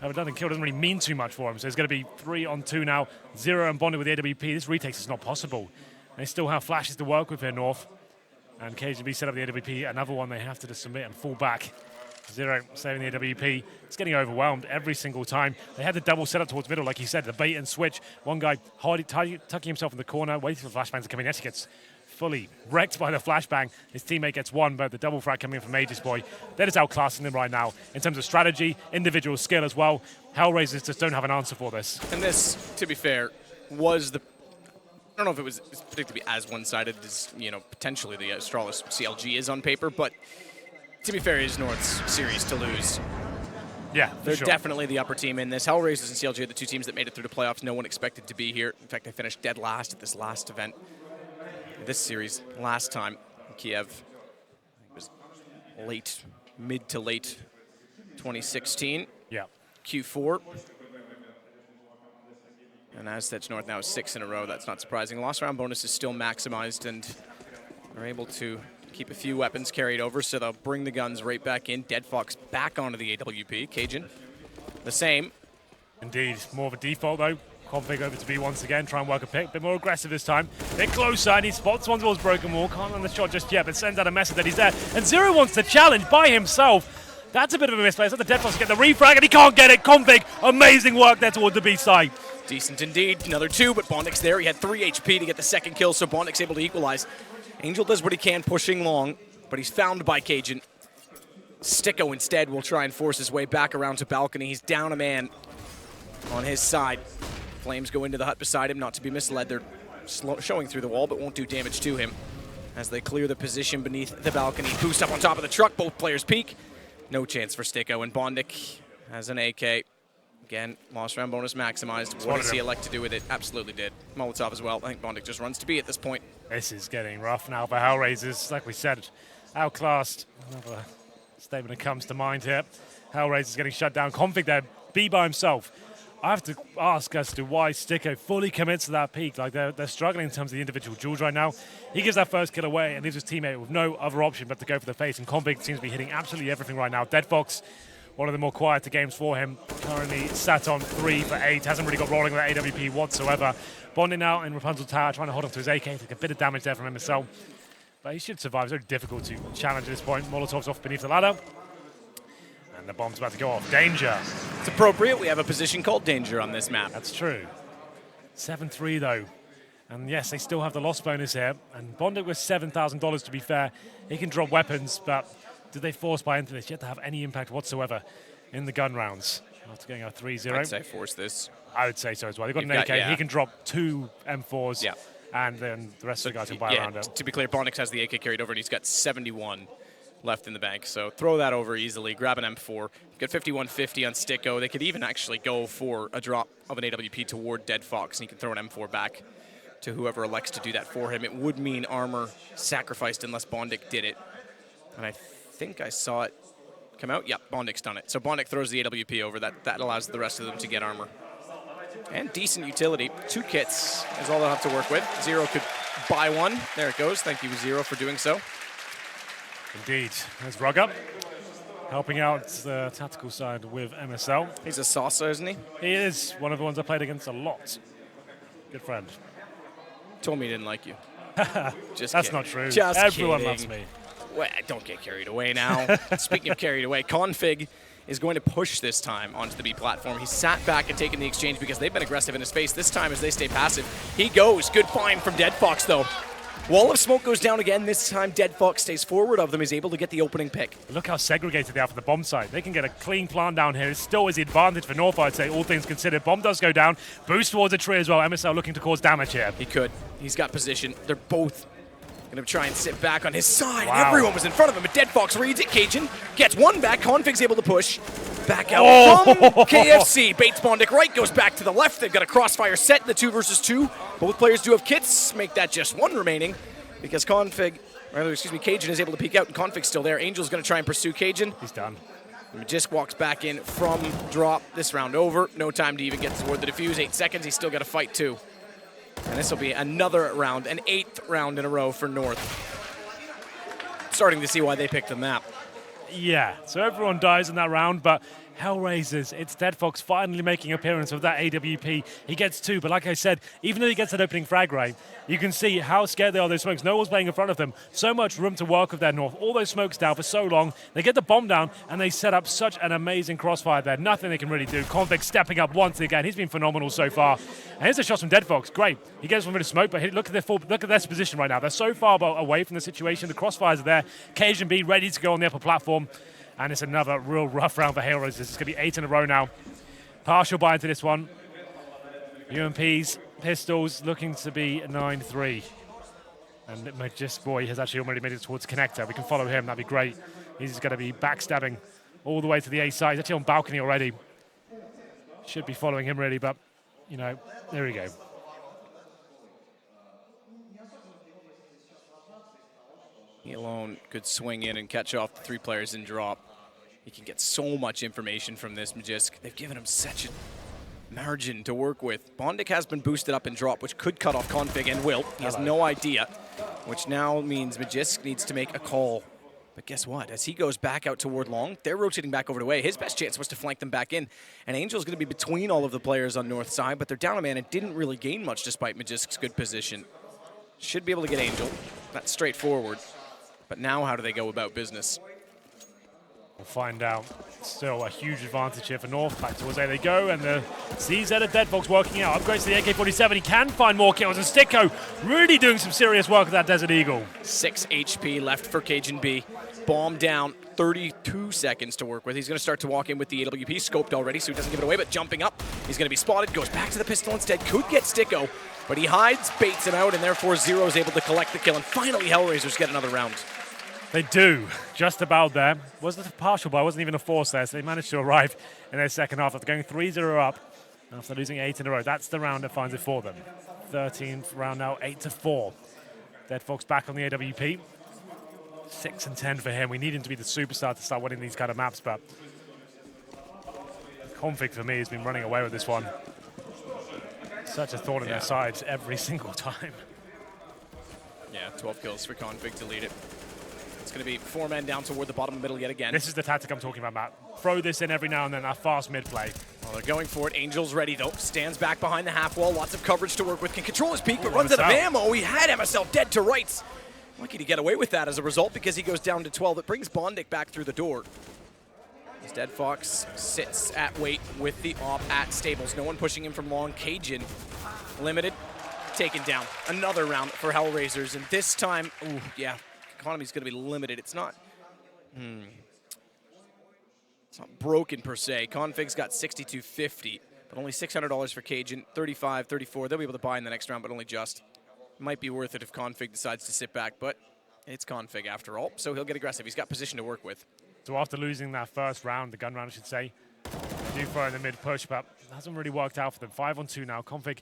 don't think kill doesn't really mean too much for him. So it's going to be 3-on-2 now. 0 and bonded with the AWP. This retakes is not possible. They still have flashes to work with here, North. And KGB set up the AWP. Another one they have to just submit and fall back. 0 saving the AWP. It's getting overwhelmed every single time. They had the double setup towards middle, like you said, the bait and switch. One guy tucking himself in the corner, waiting for the flashbang to come in. Yes, he gets fully wrecked by the flashbang. His teammate gets one, but the double frag coming in from Aegis Boy. They're just outclassing them right now in terms of strategy, individual skill as well. Hellraisers just don't have an answer for this. And this, to be fair, was the... I don't know if it was predicted to be as one-sided as, potentially the Astralis CLG is on paper, but to be fair, it is North's series to lose. Yeah, They're sure. definitely the upper team in this. Hellraisers and CLG are the 2 teams that made it through the playoffs. No one expected to be here. In fact, they finished dead last at this last event. This series, last time in Kiev, it was mid to late 2016. Yeah. Q4. And Aztec North now is 6 in a row. That's not surprising. Loss round bonus is still maximized, and they're able to keep a few weapons carried over, so they'll bring the guns right back in. Dead Fox back onto the AWP. Cajun, the same. Indeed, more of a default though. Config over to B once again, try and work a pick, a bit more aggressive this time. They're closer, and he spots one towards Broken Wall. Can't run the shot just yet, but sends out a message that he's there. And 0 wants to challenge by himself. That's a bit of a misplay. It's like the Dead Fox get the refrag, and he can't get it. Config, amazing work there toward the B side. Decent indeed. Another 2, but Bondic's there. He had 3 HP to get the second kill, so Bondic's able to equalize. Angel does what he can, pushing long, but he's found by Cajun. Sticko instead will try and force his way back around to balcony. He's down a man on his side. Flames go into the hut beside him, not to be misled. They're showing through the wall, but won't do damage to him. as they clear the position beneath the balcony. Boost up on top of the truck, both players peek. No chance for Sticko, and Bondik has an AK. Again, lost round bonus maximized. What does he elect to do with it? Absolutely did. Molotov as well. I think Bondik just runs to B at this point. This is getting rough now for Hellraisers. Like we said, outclassed. Another statement that comes to mind here. Hellraisers getting shut down. Config there, B by himself. I have to ask as to why Sticko fully commits to that peak. Like they're struggling in terms of the individual duels right now. He gives that first kill away and leaves his teammate with no other option but to go for the face. And Config seems to be hitting absolutely everything right now. Dead Fox, one of the more quieter games for him. Currently sat on 3 for 8. Hasn't really got rolling with that AWP whatsoever. Bonding out in Rapunzel Tower, trying to hold on to his AK. Take a bit of damage there from MSL. But he should survive. It's very difficult to challenge at this point. Molotov's off beneath the ladder. And the bomb's about to go off. Danger. It's appropriate. We have a position called Danger on this map. That's true. 7-3 though. And yes, they still have the loss bonus here. And Bondik with $7,000 to be fair. He can drop weapons, but did they force buy into this yet to have any impact whatsoever in the gun rounds? After getting a 3-0. I'd say force this. I would say so as well. They've got an AK. Yeah. He can drop 2 M4s. Yeah. And then the rest of the guys can buy around it. To be clear, Bondik has the AK carried over, and he's got 71 left in the bank. So throw that over easily. Grab an M4. Get 5150 on Sticko. They could even actually go for a drop of an AWP toward Dead Fox, and he can throw an M4 back to whoever elects to do that for him. It would mean armor sacrificed unless Bondik did it. And I think I saw it come out. Yep, Bondik's done it. So Bondik throws the AWP over. That allows the rest of them to get armor. And decent utility. 2 kits is all they'll have to work with. Zero could buy one. There it goes. Thank you, Zero, for doing so. Indeed. There's Rugger, helping out the tactical side with MSL. He's a saucer, isn't he? He is one of the ones I played against a lot. Good friend. Told me he didn't like you. Just That's kidding. not true. Just Everyone kidding. loves me. Well, don't get carried away now. Speaking of carried away, Config is going to push this time onto the B platform. He sat back and taken the exchange because they've been aggressive in his face. This time, as they stay passive, he goes. Good find from Dead Fox, though. Wall of smoke goes down again. This time, Dead Fox stays forward of them. He's able to get the opening pick. Look how segregated they are for the bomb site. They can get a clean plant down here. It still is the advantage for North, I'd say, all things considered. Bomb does go down. Boost towards a tree as well. MSL looking to cause damage here. He could. He's got position. They're both going to try and sit back on his side. Wow. Everyone was in front of him, but Dead Fox reads it. Cajun gets one back. Config's able to push. Back out from KFC. Bates Bondik right, goes back to the left. They've got a crossfire set in the 2 versus 2. Both players do have kits. Make that just 1 remaining because Cajun is able to peek out, and Config's still there. Angel's going to try and pursue Cajun. He's done. Magisk walks back in from drop. This round over. No time to even get toward the defuse. 8 seconds. He's still got to fight 2. And this will be another round, an 8th round in a row for North. Starting to see why they picked the map. Yeah, so everyone dies in that round, but Hellraisers, it's Dead Fox finally making appearance with that AWP. He gets 2, but like I said, even though he gets that opening frag right, you can see how scared they are of those smokes. No one's playing in front of them. So much room to work with their North. All those smokes down for so long. They get the bomb down, and they set up such an amazing crossfire there. Nothing they can really do. Config stepping up once again. He's been phenomenal so far. And here's a shot from Dead Fox. Great. He gets one bit of smoke, but look at their position right now. They're so far away from the situation. The crossfires are there. Cajun B ready to go on the upper platform. And it's another real rough round for Heroes. This is going to be 8 in a row now. Partial buy into this one. UMPs, pistols, looking to be 9-3. And Magisk Boy has actually already made it towards Connector. We can follow him. That'd be great. He's going to be backstabbing all the way to the A side. He's actually on balcony already. Should be following him really, but, you know, there we go. He alone could swing in and catch off the 3 players in drop. He can get so much information from this Magisk. They've given him such a margin to work with. Bondik has been boosted up in drop, which could cut off Config and will. He has no idea, which now means Magisk needs to make a call. But guess what? As he goes back out toward long, they're rotating back over to A. His best chance was to flank them back in. And Angel's going to be between all of the players on north side, but they're down a man and didn't really gain much despite Magisk's good position. Should be able to get Angel. That's straightforward. But now how do they go about business? We'll find out. Still a huge advantage here for North. Back towards A they go, and the CZ of Dead Fox working out. Upgrades to the AK-47. He can find more kills, and Sticko really doing some serious work with that Desert Eagle. 6 HP left for Cajun B. Bomb down, 32 seconds to work with. He's going to start to walk in with the AWP scoped already, so he doesn't give it away, but jumping up. He's going to be spotted, goes back to the pistol instead. Could get Sticko. But he hides, baits him out, and therefore Zero is able to collect the kill. And finally, Hellraisers get another round. They do, just about there. Wasn't a partial buy, wasn't even a force there, so they managed to arrive in their second half after going 3-0 up, after losing 8 in a row. That's the round that finds it for them. 13th round now, 8-4. Dead Fox back on the AWP. 6-10 for him. We need him to be the superstar to start winning these kind of maps, but Config for me has been running away with this one. Such a thorn in their sides every single time. Yeah, 12 kills for Config to lead it. It's going to be 4 men down toward the bottom middle yet again. This is the tactic I'm talking about, Matt. Throw this in every now and then, that fast mid play. Well, they're going for it. Angel's ready, though. Stands back behind the half wall. Lots of coverage to work with. Can control his peak, but runs out of ammo. He had MSL dead to rights. Lucky to get away with that as a result because he goes down to 12. It brings Bondic back through the door. As Dead Fox sits at wait with the op at stables. No one pushing him from long. Cajun limited, taken down. Another round for Hellraisers, and this time, ooh, yeah, economy's going to be limited. It's not broken per se. Config's got 6250, but only $600 for Cajun. 35, 34. They'll be able to buy in the next round, but only just. Might be worth it if Config decides to sit back, but it's Config after all, so he'll get aggressive. He's got position to work with. So after losing that first round, the gun round I should say, they do throw in the mid push, but it hasn't really worked out for them. 5-on-2 now. Config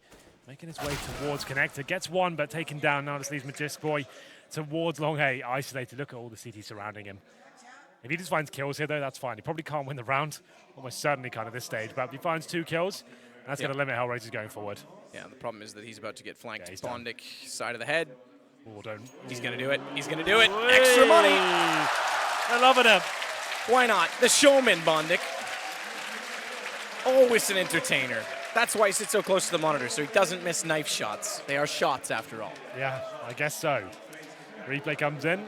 making his way towards Connector. Gets one, but taken down. Now this leaves Magisk Boy towards Long A, isolated. Look at all the CT surrounding him. If he just finds kills here, though, that's fine. He probably can't win the round. Almost certainly can't at this stage, but if he finds 2 kills, that's going to limit Hellraisers going forward. Yeah, the problem is that he's about to get flanked. Bondic, side of the head. Oh, don't. He's going to do it. He's going to do it. Extra money. I love it. Why not? The showman, Bondic. Always an entertainer. That's why he sits so close to the monitor, so he doesn't miss knife shots. They are shots, after all. Yeah, I guess so. Replay comes in,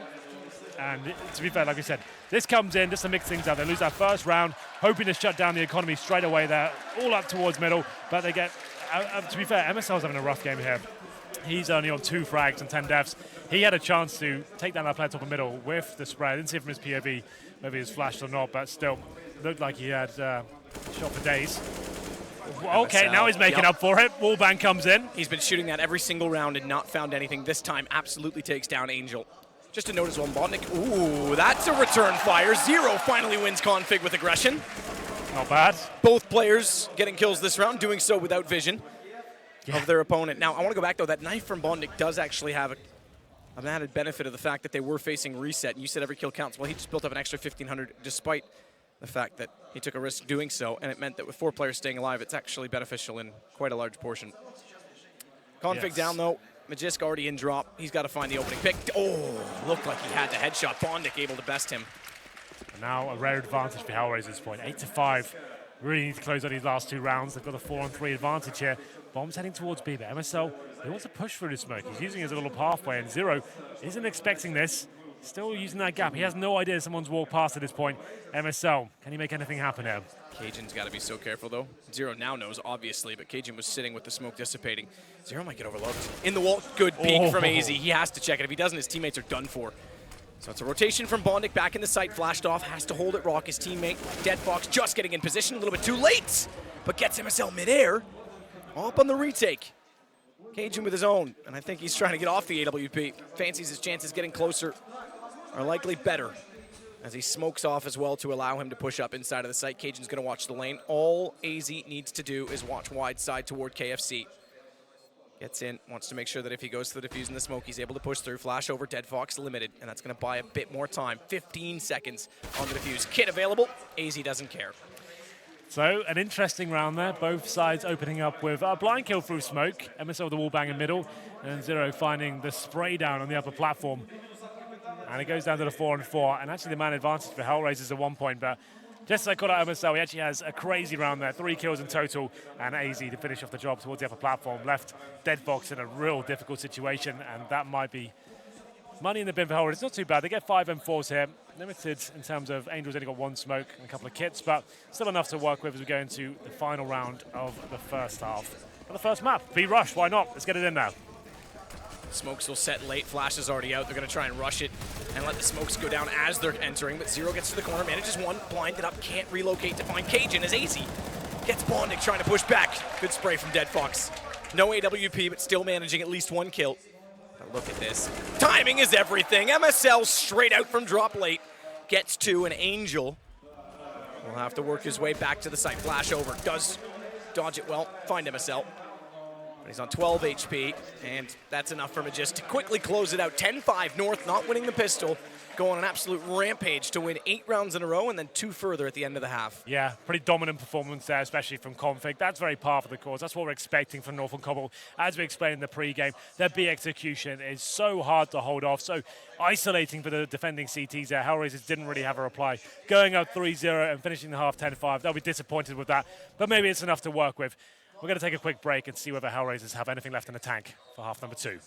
and to be fair, like we said, this comes in just to mix things up. They lose that first round, hoping to shut down the economy straight away. They're all up towards middle, but they get, to be fair, MSL's having a rough game here. He's only on 2 frags and 10 deaths. He had a chance to take down that player top of middle with the spray. I didn't see it from his POV, whether he was flashed or not, but still looked like he had shot for days. Okay, now he's making up for it. Wallbang comes in. He's been shooting that every single round and not found anything. This time absolutely takes down Angel. Just to note as well, Bondic, ooh, that's a return fire. Zero finally wins Config with aggression. Not bad. Both players getting kills this round, doing so without vision of their opponent. Now, I want to go back, though. That knife from Bondic does actually have an added benefit of the fact that they were facing reset. And you said every kill counts. Well, he just built up an extra 1,500 despite the fact that he took a risk doing so, and it meant that with 4 players staying alive, it's actually beneficial in quite a large portion. Config down, though. Magisk already in drop. He's got to find the opening pick. Oh, looked like he had the headshot. Bondic able to best him. And now a rare advantage for Hellraisers at this point. 8-5. Really need to close out these last 2 rounds. They've got a 4-on-3 advantage here. Bomb's heading towards B, but MSL, he wants to push through the smoke. He's using his little pathway, and Zero isn't expecting this. Still using that gap. He has no idea someone's walked past at this point. MSL, can he make anything happen here? Cajun's got to be so careful, though. Zero now knows, obviously, but Cajun was sitting with the smoke dissipating. Zero might get overlooked. In the wall, good peek from AZ. He has to check it. If he doesn't, his teammates are done for. So it's a rotation from Bondic back in the site, flashed off, has to hold it Rock, his teammate. Dead Fox just getting in position, a little bit too late, but gets MSL midair. Up on the retake. Cajun with his own, and I think he's trying to get off the AWP. Fancies his chances getting closer are likely better as he smokes off as well to allow him to push up inside of the site. Cajun's going to watch the lane. All AZ needs to do is watch wide side toward KFC. Gets in, wants to make sure that if he goes to the defuse in the smoke, he's able to push through. Flash over, Dead Fox limited, and that's going to buy a bit more time. 15 seconds on the defuse. Kit available. AZ doesn't care. So, an interesting round there. Both sides opening up with a blind kill through smoke. MSL with the wall bang in middle, and Zero finding the spray down on the upper platform. And it goes down to the 4-on-4, and actually the man advantage for Hellraisers at one point, but just as I called out MSL, he actually has a crazy round there, 3 kills in total, and AZ to finish off the job towards the upper platform. Left Dead Fox in a real difficult situation, and that might be money in the bin for Hellraisers. It's not too bad. They get 5 M4s here. Limited in terms of Angel's only got 1 smoke and a couple of kits, but still enough to work with as we go into the final round of the first half. For the first map, B-Rush, why not? Let's get it in now. Smokes will set late. Flash is already out. They're going to try and rush it and let the smokes go down as they're entering. But Zero gets to the corner, manages one, blinded up, can't relocate to find Cajun as AZ gets Bondic trying to push back. Good spray from Dead Fox. No AWP, but still managing at least one kill. But look at this. Timing is everything. MSL straight out from drop late. Gets to an Angel. Will have to work his way back to the site. Flash over. Does dodge it well. Find MSL. But he's on 12 HP, and that's enough for Magist to quickly close it out. 10-5 North, not winning the pistol. Go on an absolute rampage to win 8 rounds in a row and then 2 further at the end of the half. Yeah, pretty dominant performance there, especially from Config. That's very par for the course. That's what we're expecting from North and Cobble. As we explained in the pre-game, their B execution is so hard to hold off, so isolating for the defending CTs there. Hellraisers didn't really have a reply. Going up 3-0 and finishing the half 10-5, they'll be disappointed with that, but maybe it's enough to work with. We're going to take a quick break and see whether Hellraisers have anything left in the tank for half number 2.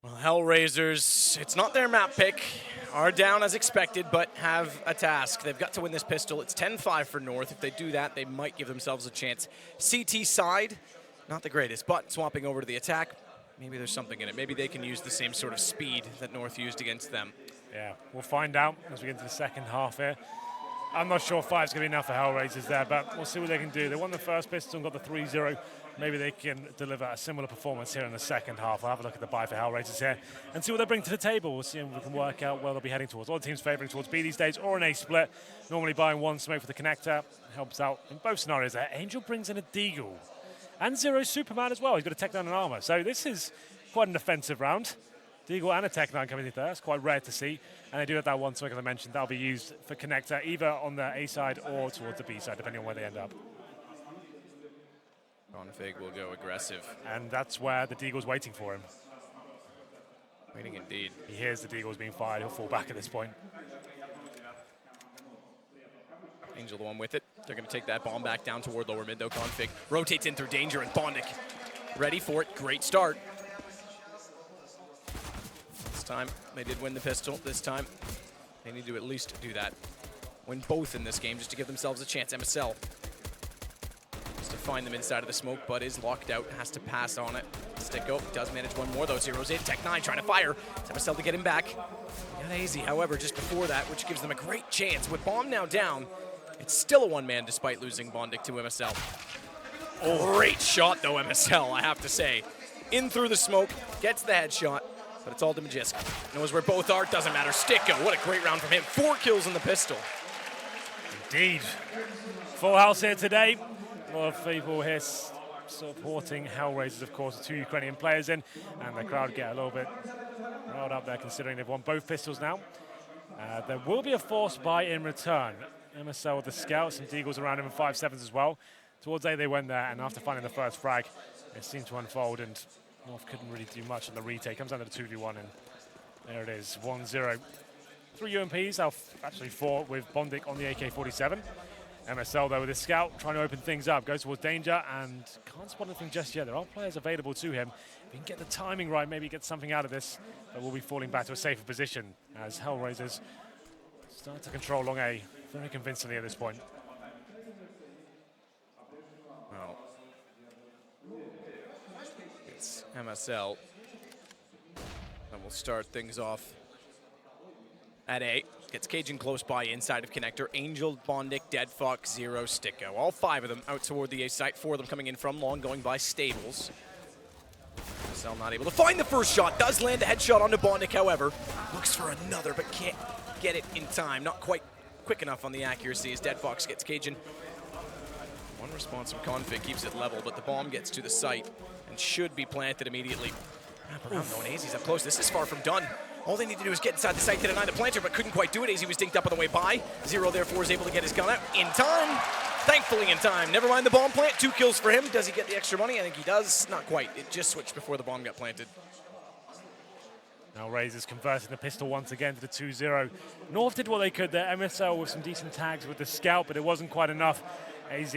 Well, Hellraisers, it's not their map pick, are down as expected, but have a task. They've got to win this pistol. It's 10-5 for North. If they do that, they might give themselves a chance. CT side, not the greatest, but swapping over to the attack, maybe there's something in it. Maybe they can use the same sort of speed that North used against them. Yeah, we'll find out as we get into the second half here. I'm not sure 5's going to be enough for Hellraisers there, but we'll see what they can do. They won the first pistol and got the 3-0. Maybe they can deliver a similar performance here in the second half. We'll have a look at the buy for Hellraisers here and see what they bring to the table. We'll see if we can work out where they'll be heading towards. All the teams favouring towards B these days, or an A split. Normally buying one smoke for the connector helps out in both scenarios there. Angel brings in a Deagle. And Zero Superman as well. He's got a Tech 9 and armor. So this is quite an offensive round. Deagle and a Tech 9 coming in there. It's quite rare to see. And they do have that one smoke, as I mentioned. That'll be used for connector, either on the A side or towards the B side, depending on where they end up. Config will go aggressive. And that's where the Deagle's waiting for him. Waiting indeed. He hears the Deagle's being fired. He'll fall back at this point. Angel the one with it. They're going to take that bomb back down toward lower mid, though. Config rotates in through danger, and Bondic ready for it. Great start. This time, they did win the pistol. This time, they need to at least do that. Win both in this game just to give themselves a chance. MSL has to find them inside of the smoke, but is locked out. Has to pass on it. Sticko does manage one more, though. Zero's in. Tech 9 trying to fire. It's MSL to get him back. Got AZ, however, just before that, which gives them a great chance. With bomb now down, it's still a one-man despite losing Bondic to MSL. Oh, great shot, though, MSL, I have to say. In through the smoke, gets the headshot, but it's all to Magisk. Knows where both are, doesn't matter. Sticko, what a great round from him. 4 kills in the pistol. Indeed. Full house here today. A lot of people here supporting Hellraisers, of course, the 2 Ukrainian players in, and the crowd get a little bit riled up there considering they've won both pistols now. There will be a force buy in return. MSL with the scouts and Deagles around him in 5.7s as well. towards A they went there, and after finding the first frag, it seemed to unfold, and North couldn't really do much on the retake. Comes down to the 2v1, and there it is, 1-0. 3 UMPs, actually 4 with Bondic on the AK-47. MSL, though, with his scout, trying to open things up, goes towards danger, and can't spot anything just yet. There are players available to him. If he can get the timing right, maybe get something out of this, but we'll be falling back to a safer position as Hellraisers start to control long A very convincingly at this point. Well, it's MSL that will start things off at A. Gets Cajun close by inside of connector. Angel, Bondic, Dead Fox, Zero, Sticko. All 5 of them out toward the A site. 4 of them coming in from long, going by Stables. MSL not able to find the first shot. Does land a headshot onto Bondic, however. Looks for another, but can't get it in time. Not quite quick enough on the accuracy as Dead Fox gets Cajun. One response from Config keeps it level, but the bomb gets to the site and should be planted immediately. Wrap around though, and AZ's up close. This is far from done. All they need to do is get inside the site to deny the planter, but couldn't quite do it. AZ was dinked up on the way by. Zero, therefore, is able to get his gun out in time. Thankfully in time. Never mind the bomb plant. 2 kills for him. Does he get the extra money? I think he does. Not quite. It just switched before the bomb got planted. Now Razors converting the pistol once again to the 2-0. North did what they could there. MSL with some decent tags with the scout, but it wasn't quite enough. AZ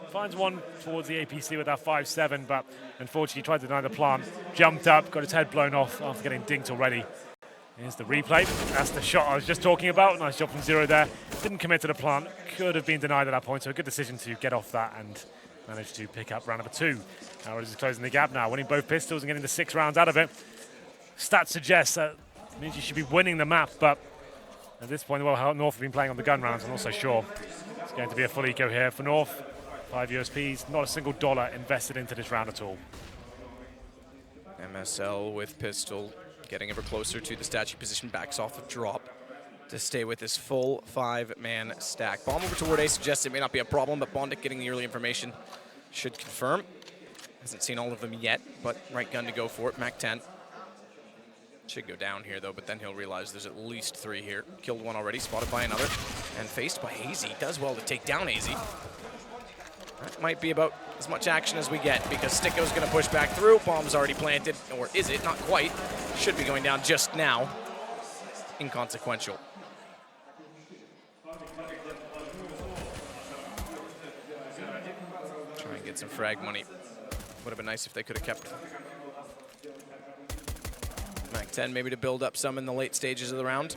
finds one towards the APC with that 5-7, but unfortunately tried to deny the plant. Jumped up, got his head blown off after getting dinked already. Here's the replay. That's the shot I was just talking about. Nice job from Zero there. Didn't commit to the plant. Could have been denied at that point, so a good decision to get off that and manage to pick up round number 2. Howard is closing the gap now, winning both pistols and getting the 6 rounds out of it. Stats suggest that means you should be winning the map, but at this point, well, North have been playing on the gun rounds. I'm not so sure it's going to be a full eco here for North. 5 USPs, not a single dollar invested into this round at all. MSL with pistol, getting ever closer to the statue position, backs off of drop to stay with his full 5-man stack. Bomb over toward A suggests it may not be a problem, but Bondic getting the early information should confirm. Hasn't seen all of them yet, but right gun to go for it. Mac 10. Should go down here, though, but then he'll realize there's at least 3 here. Killed one already, spotted by another, and faced by AZ. Does well to take down AZ. That might be about as much action as we get, because Sticko's going to push back through. Bomb's already planted, or is it? Not quite. Should be going down just now. Inconsequential. Try and get some frag money. Would have been nice if they could have kept Mac 10 maybe to build up some in the late stages of the round.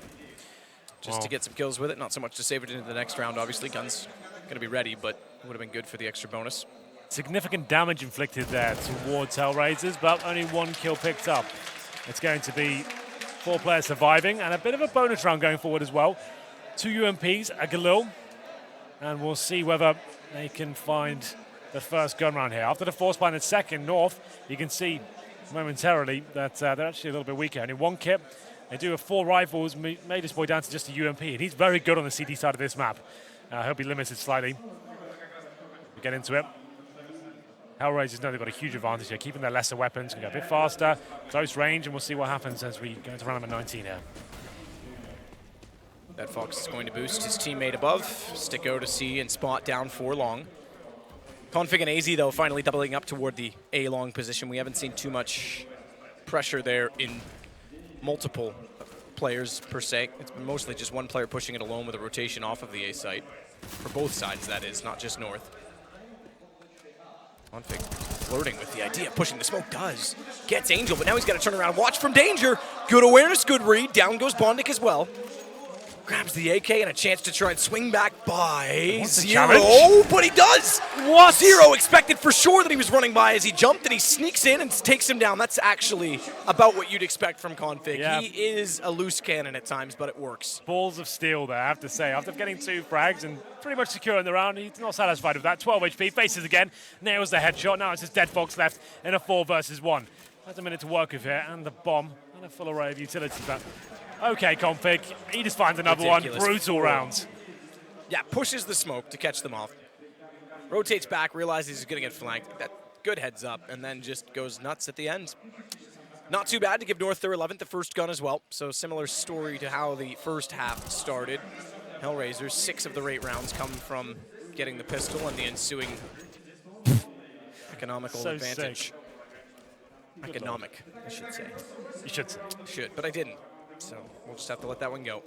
Just to get some kills with it, not so much to save it into the next round, obviously. Gun's going to be ready, but would have been good for the extra bonus. Significant damage inflicted there towards Hellraisers, but only 1 kill picked up. It's going to be 4 players surviving, and a bit of a bonus round going forward as well. 2 UMPs, a Galil, and we'll see whether they can find the first gun round here. After the force bind in second, North, you can see momentarily that they're actually a little bit weaker. Only 1 kit. They do have 4 rifles, made his way down to just a UMP, and he's very good on the CT side of this map. He'll be limited slightly. We get into it. Hellraisers know they've got a huge advantage here, keeping their lesser weapons, can go a bit faster, close range, and we'll see what happens as we go into round number 19 here. That Fox is going to boost his teammate above. Sticko to see and spot down for long. Config and AZ, though, finally doubling up toward the A-long position. We haven't seen too much pressure there in multiple players, per se. It's been mostly just one player pushing it alone with a rotation off of the A site. For both sides, that is, not just North. Config flirting with the idea, pushing the smoke, does. Gets Angel, but now he's got to turn around. Watch from danger. Good awareness, good read. Down goes Bondic as well. Grabs the AK and a chance to try and swing back by Zero. Oh, but he does! What? Zero expected for sure that he was running by as he jumped, and he sneaks in and takes him down. That's actually about what you'd expect from Config. Yeah. He is a loose cannon at times, but it works. Balls of steel there, I have to say. After getting 2 frags and pretty much securing the round, he's not satisfied with that. 12 HP, faces again, nails the headshot. Now it's just Dead Fox left in a 4 versus 1. Has a minute to work with here, and the bomb, and a full array of utility. But okay, Config, he just finds another ridiculous one. Brutal rounds. Yeah, pushes the smoke to catch them off. Rotates back, realizes he's going to get flanked. That good heads up, and then just goes nuts at the end. Not too bad to give North their 11th, the first gun as well. So similar story to how the first half started. Hellraisers, 6 of their 8 rounds come from getting the pistol and the ensuing Economical So advantage. sick. Economic, I should say. You should say. Should, but I didn't. So we'll just have to let that one go.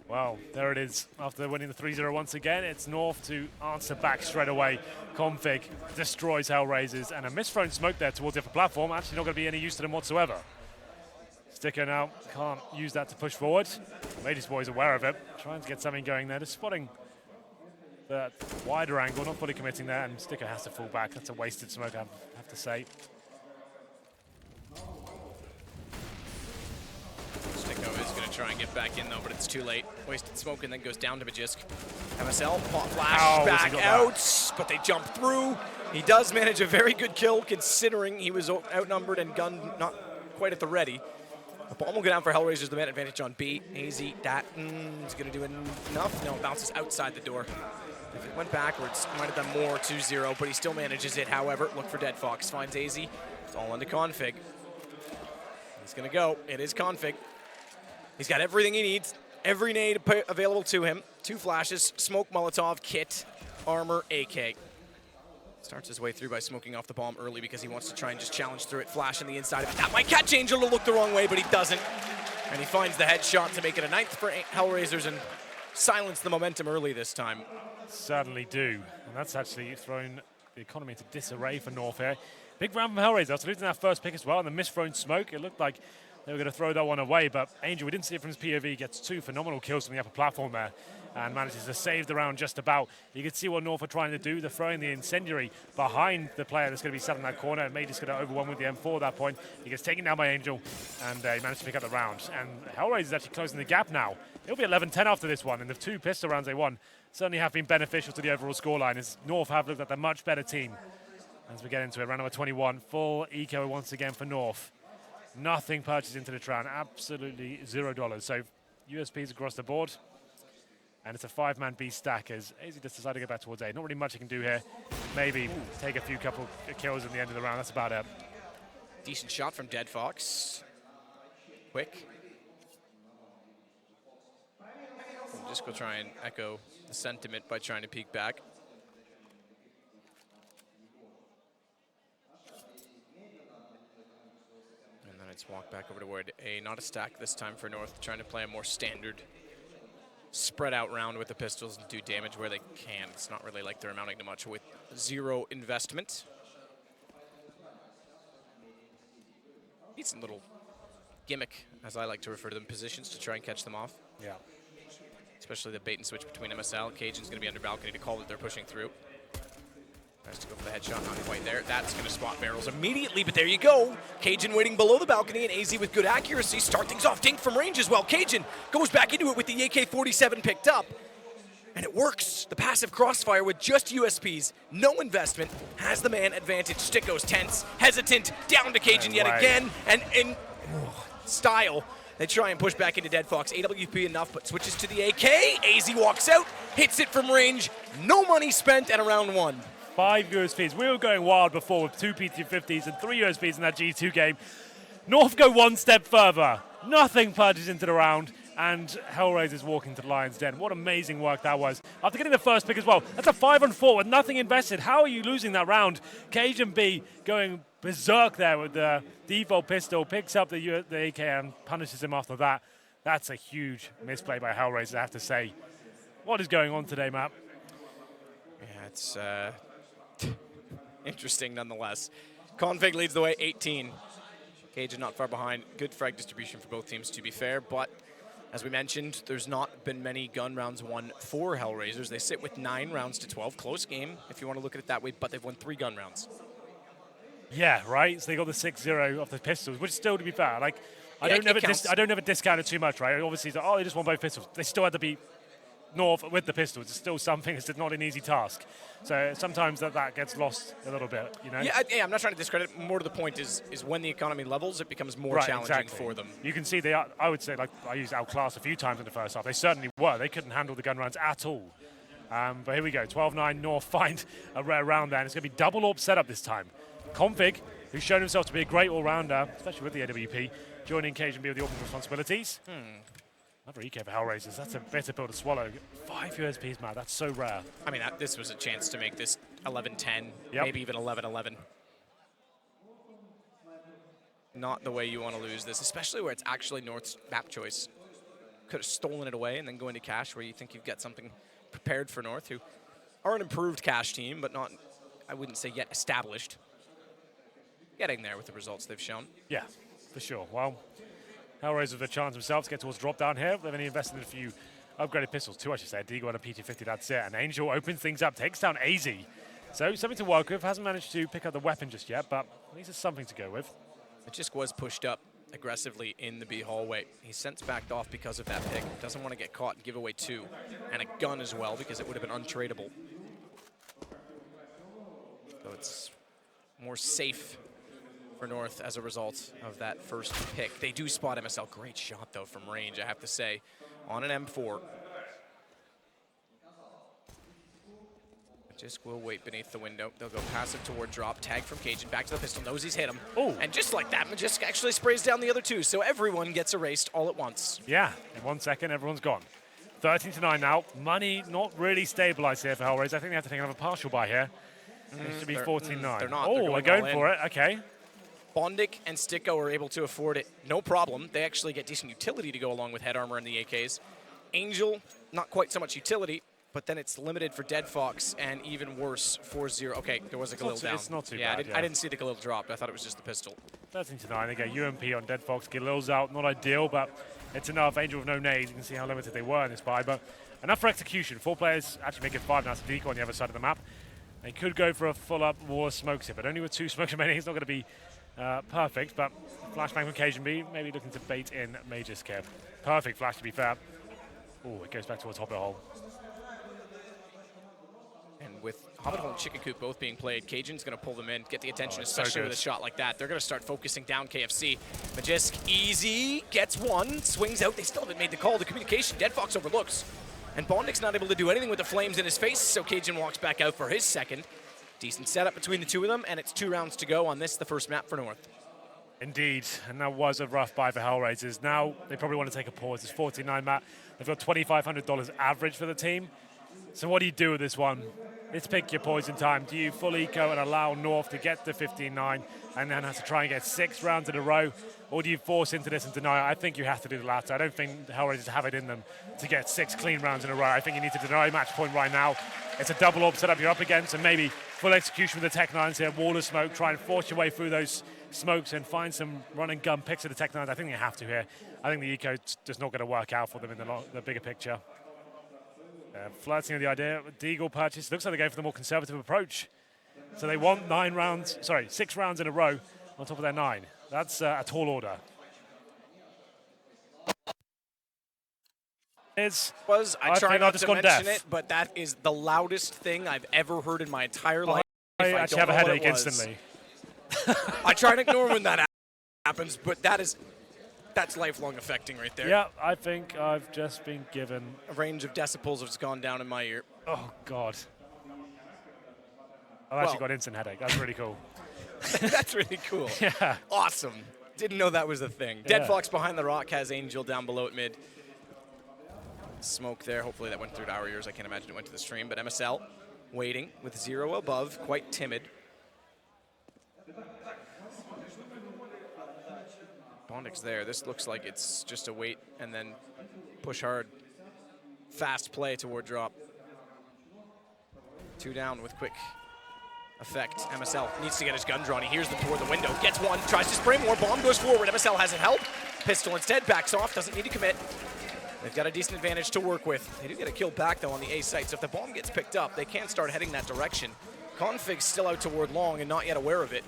Well, there it is. After winning the 3-0 once again, it's North to answer back straight away. Config destroys Hellraisers, and a misthrown smoke there towards the upper platform. Actually not going to be any use to them whatsoever. Sticker now can't use that to push forward. Ladies Boy's aware of it, trying to get something going there, just spotting that wider angle, not fully committing there, and Sticker has to fall back. That's a wasted smoke, I have to say. Sticko is going to try and get back in though, but it's too late. Wasted smoke and then goes down to Magisk. MSL, pop flash, back out, but they jump through. He does manage a very good kill considering he was outnumbered and gun not quite at the ready. The bomb will go down for Hellraisers, the man advantage on B. AZ, that is going to do enough. No, it bounces outside the door. If it went backwards, it might have done more, 2-0, but he still manages it. However, look for Dead Fox, finds AZ. It's all into Config. He's going to go. It is Config. He's got everything he needs, every nade available to him. 2 flashes, smoke, Molotov, kit, armor, AK. Starts his way through by smoking off the bomb early because he wants to try and just challenge through it. Flash on the inside of it. That might catch Angel to look the wrong way, but he doesn't. And he finds the headshot to make it a 9th for Hellraisers and silence the momentum early this time. Certainly do. And that's actually thrown the economy into disarray for North here. Big round from Hellraisers after losing that first pick as well. And the misthrown smoke, it looked like they were going to throw that one away, but Angel, we didn't see it from his POV, gets 2 phenomenal kills from the upper platform there and manages to save the round just about. You can see what North are trying to do. They're throwing the incendiary behind the player that's going to be sat in that corner. May just going to overwhelm with the M4 at that point. He gets taken down by Angel, and he managed to pick up the round. And Hellraiser is actually closing the gap now. It'll be 11-10 after this one, and the 2 pistol rounds they won certainly have been beneficial to the overall scoreline, as North have looked like a much better team. As we get into it, round number 21, full eco once again for North. Nothing purchased into the round, absolutely $0. So USPs across the board. And it's a 5-man B stack as AZ just decided to go back towards A. Not really much he can do here. Maybe take a few couple kills in the end of the round. That's about it. Decent shot from Dead Fox. Quick. We'll just go try and echo the sentiment by trying to peek back. And then it's walk back over to Wood. Not a stack this time for North, trying to play a more standard spread out round with the pistols and do damage where they can. It's not really like they're amounting to much with 0 investment. Decent little gimmick, as I like to refer to them, positions to try and catch them off. Yeah. Especially the bait and switch between MSL. Cajun's going to be under balcony to call that they're pushing through. Tries to go for the headshot, not quite there. That's going to spot barrels immediately, but there you go. Cajun waiting below the balcony, and AZ with good accuracy. Start things off, dink from range as well. Cajun goes back into it with the AK-47 picked up. And it works. The passive crossfire with just USPs, no investment, has the man advantage. Sticko's tense, hesitant, down to Cajun yet again. And in style, they try and push back into Dead Fox. AWP enough, but switches to the AK. AZ walks out, hits it from range. No money spent at round 1. 5 USPs. We were going wild before with 2 PT50s and 3 USPs in that G2 game. North go one step further. Nothing purges into the round, and Hellraisers walking to the Lion's Den. What amazing work that was. After getting the first pick as well, that's a 5-on-4 with nothing invested. How are you losing that round? Cajun B going berserk there with the default pistol, picks up the AK and punishes him after that. That's a huge misplay by Hellraisers, I have to say. What is going on today, Matt? Yeah, it's interesting nonetheless. Config leads the way, 18. Cajun not far behind. Good frag distribution for both teams, to be fair, but as we mentioned, there's not been many gun rounds won for Hellraisers. They sit with 9 rounds to 12. Close game, if you want to look at it that way, but they've won 3 gun rounds. Yeah, right. So they got the 6-0 off the pistols, which still, to be fair, like I don't ever discount it too much, right? Obviously, it's like, oh, they just won both pistols. They still had to beat North with the pistols. It's still something. It's not an easy task. So sometimes that gets lost a little bit, you know? Yeah, I'm not trying to discredit it. More to the point is when the economy levels, it becomes more challenging for them. You can see they are, I would say, like I used outclass a few times in the first half. They certainly were. They couldn't handle the gun rounds at all. But here we go. 12-9 North find a rare round there. And it's going to be double AWP setup this time. Config, who's shown himself to be a great all-rounder, especially with the AWP, joining Cajun B with the AWP responsibilities. Another EK for Hellraisers. That's a bitter pill to swallow. 5 USPs, man. That's so rare. I mean, this was a chance to make this 11-10, Yep. maybe even 11-11. Not the way you want to lose this, especially where it's actually North's map choice. Could have stolen it away and then go into cash where you think you've got something prepared for North, who are an improved cash team, but not, I wouldn't say yet established. Getting there with the results they've shown. Yeah, for sure. Well, Hellraiser with a chance themselves to get towards drop down here. They've only invested in a few upgraded pistols, two I should say. Deagle and a PT-50, that's it. And Angel opens things up, takes down AZ. So something to work with. Hasn't managed to pick up the weapon just yet, but at least it's something to go with. It just was pushed up aggressively in the B hallway. He's since backed off because of that pick. Doesn't want to get caught and give away 2. And a gun as well, because it would have been untradeable. So it's more safe for North as a result of that first pick. They do spot MSL. Great shot, though, from range, I have to say, on an M4. Just will wait beneath the window. They'll go passive toward drop. Tag from Cajun. Back to the pistol. Knows he's hit him. Oh. And just like that, Magisk actually sprays down the other 2. So everyone gets erased all at once. Yeah, in 1 second, everyone's gone. 13-9 now. Money not really stabilized here for Hellraiser. I think they have to take another partial buy here. It should be 14-9. They're not. Oh, They're they're going going all for it. Okay. Bondic and Sticko are able to afford it, no problem. They actually get decent utility to go along with head armor and the AKs. Angel, not quite so much utility, but then it's limited for Dead Fox and even worse, 4-0. Okay, there was a Galil down. It's not too yeah, bad. I didn't see the Galil dropped. I thought it was just the pistol. 13-9. They get UMP on Dead Fox. Galil's out. Not ideal, but it's enough. Angel with no nades. You can see how limited they were in this buy, but enough for execution. 4 players actually make it 5 now. Sadiq on the other side of the map. They could go for a full-up wall of smokes here, but only with 2 smokes remaining. It's not going to be perfect, but flashbang from Cajun B, maybe looking to bait in Magisk here. Perfect flash, to be fair. Oh, it goes back towards Hobbit Hole. And with Hobbit Hole and Chicken Coop both being played, Cajun's going to pull them in, get the attention, so especially good. with a shot like that. They're going to start focusing down KFC. Magisk, easy, gets 1, swings out. They still haven't made the call. The communication, Dead Fox overlooks. And Bondic's not able to do anything with the flames in his face, so Cajun walks back out for his second. Decent setup between the 2 of them, and it's 2 rounds to go on this, the first map for North. Indeed, and that was a rough buy for Hellraisers. Now they probably want to take a pause. It's 14-9 map. They've got $2,500 average for the team. So what do you do with this one? Let's pick your poison time. Do you full eco and allow North to get to 15-9 and then have to try and get 6 rounds in a row? Or do you force into this and deny it? I think you have to do the latter. I don't think the Hellraisers have it in them to get 6 clean rounds in a row. I think you need to deny match point right now. It's a double orb setup you're up against, and maybe full execution with the Tech 9s here, wall of smoke, try and force your way through those smokes and find some run and gun picks of the Tech 9s. I think you have to here. I think the eco just not going to work out for them in the bigger picture. Flirting with the idea. Deagle purchase. Looks like they're going for the more conservative approach. So they want 6 rounds in a row on top of their 9. That's a tall order. I try not to mention deaf. it, but that is the loudest thing I've ever heard in my entire life. I actually have a headache instantly. I try to ignore when that happens, but that's lifelong affecting right there. Yeah, I think I've just been given a range of decibels has gone down in my ear. Oh, God. I've actually got instant headache. That's really cool. That's really cool. Yeah. Awesome. Didn't know that was a thing. Yeah. Dead Fox behind the rock has Angel down below at mid. Smoke there. Hopefully that went through to our ears. I can't imagine it went to the stream. But MSL waiting with 0 above, quite timid. Bondic's there. This looks like it's just a wait and then push hard. Fast play toward drop. 2 down with quick effect. MSL needs to get his gun drawn. He hears them toward the window. Gets 1, tries to spray more. Bomb goes forward. MSL has it help. Pistol instead backs off. Doesn't need to commit. They've got a decent advantage to work with. They do get a kill back, though, on the A site. So if the bomb gets picked up, they can start heading that direction. Config's still out toward long and not yet aware of it.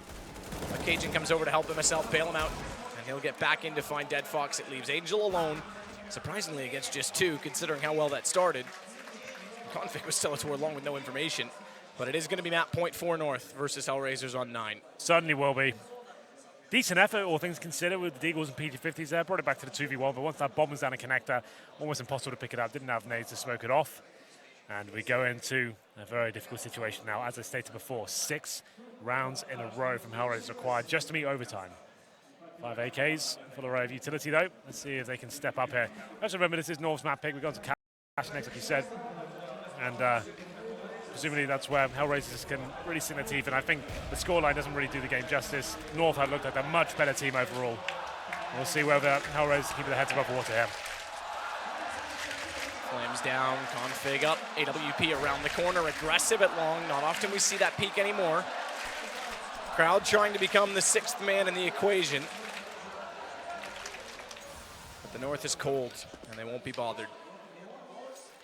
But Cajun comes over to help MSL, bail him out. And he'll get back in to find Dead Fox. It leaves Angel alone, surprisingly against just 2, considering how well that started. Config was still out toward long with no information. But it is going to be map point for North versus Hellraisers on 9. Certainly will be. Decent effort, all things considered, with the Deagles and PT-50s there. Brought it back to the 2v1, but once that bomb was down a connector, almost impossible to pick it up. Didn't have nades to smoke it off. And we go into a very difficult situation now. As I stated before, 6 rounds in a row from Hellraisers required just to meet overtime. 5 AKs, full array of utility though. Let's see if they can step up here. Let's remember this is North's map pick. We've gone to cash next, like you said. And presumably that's where Hellraisers can really sink their teeth, and I think the scoreline doesn't really do the game justice. North have looked like a much better team overall. We'll see whether Hellraisers keep their heads above water here. Flames down, config up, AWP around the corner, aggressive at long. Not often we see that peak anymore. Crowd trying to become the sixth man in the equation. But the North is cold, and they won't be bothered.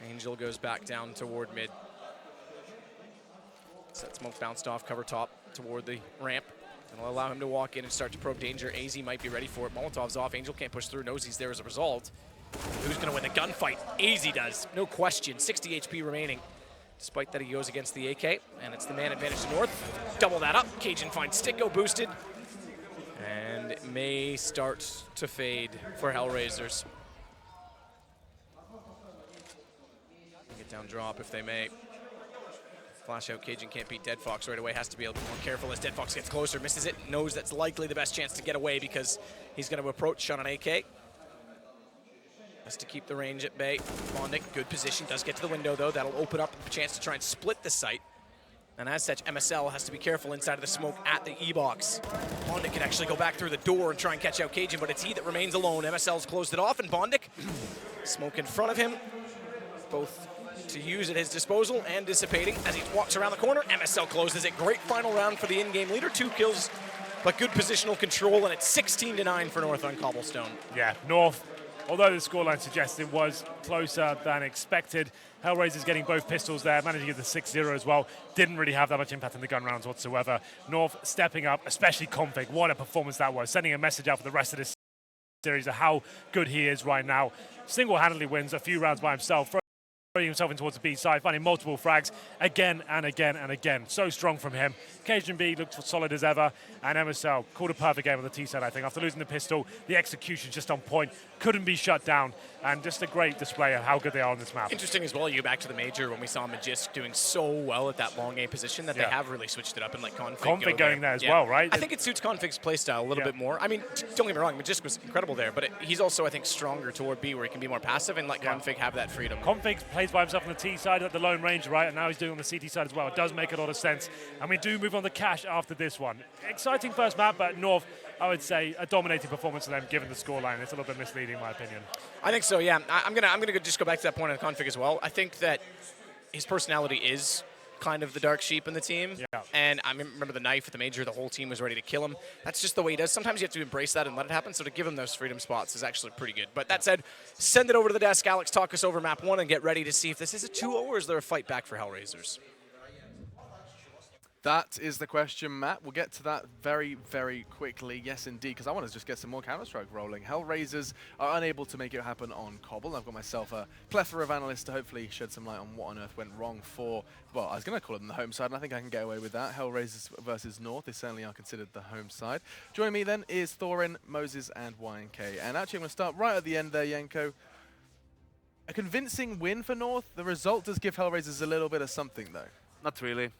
Angel goes back down toward mid. Set smoke bounced off, cover top toward the ramp. And will allow him to walk in and start to probe danger. AZ might be ready for it. Molotov's off. Angel can't push through. Knows he's there as a result. Who's going to win the gunfight? AZ does. No question. 60 HP remaining. Despite that, he goes against the AK. And it's the man advantage to North. Double that up. Cajun finds Sticko boosted. And it may start to fade for Hellraisers. Get down drop if they may. Flash out, Cajun can't beat Dead Fox right away. Has to be a little more careful as Dead Fox gets closer. Misses it, knows that's likely the best chance to get away because he's going to approach on an AK. Has to keep the range at bay. Bondic, good position, does get to the window though. That'll open up a chance to try and split the site. And as such, MSL has to be careful inside of the smoke at the E-box. Bondic can actually go back through the door and try and catch out Cajun, but it's he that remains alone. MSL's closed it off, and Bondic, smoke in front of him. Both to use at his disposal and dissipating as he walks around the corner. MSL closes it. Great final round for the in-game leader. 2 kills, but good positional control, and it's 16-9 for North on Cobblestone. Yeah, North, although the scoreline suggests it was closer than expected, Hellraisers getting both pistols there, managing to get the 6-0 as well. Didn't really have that much impact in the gun rounds whatsoever. North stepping up, especially Config. What a performance that was. Sending a message out for the rest of this series of how good he is right now. Single-handedly wins a few rounds by himself. Throwing himself in towards the B side, finding multiple frags again and again and again. So strong from him. Cajun B looked solid as ever, and MSL called a perfect game on the T side, I think. After losing the pistol, the execution just on point, couldn't be shut down, and just a great display of how good they are on this map. Interesting as well, you go back to the major when we saw Magisk doing so well at that long A position that they have really switched it up and let Config going there as well, right? I think it suits Config's playstyle a little bit more. I mean, don't get me wrong, Magisk was incredible there, but he's also, I think, stronger toward B where he can be more passive and let Config have that freedom. Config plays by himself on the T side at the lone range, right? And now he's doing on the CT side as well. It does make a lot of sense. And we do move on to Cash after this one. Exciting first map, but North, I would say, a dominating performance for them given the scoreline. It's a little bit misleading, in my opinion. I think so, yeah. I'm gonna just go back to that point on Config as well. I think that his personality is kind of the dark sheep in the team. Yeah. And I remember the knife at the major, the whole team was ready to kill him. That's just the way he does. Sometimes you have to embrace that and let it happen, so to give him those freedom spots is actually pretty good. But that said, send it over to the desk. Alex, talk us over map 1 and get ready to see if this is a 2-0 or is there a fight back for Hellraisers? That is the question, Matt. We'll get to that very, very quickly. Yes, indeed, because I want to just get some more Counter-Strike rolling. Hellraisers are unable to make it happen on Cobble. I've got myself a plethora of analysts to hopefully shed some light on what on earth went wrong for, well, I was going to call it the home side, and I think I can get away with that. Hellraisers versus North, they certainly are considered the home side. Joining me then is Thorin, Moses, and YNK. And actually, I'm going to start right at the end there, Yenko. A convincing win for North. The result does give Hellraisers a little bit of something, though. Not really.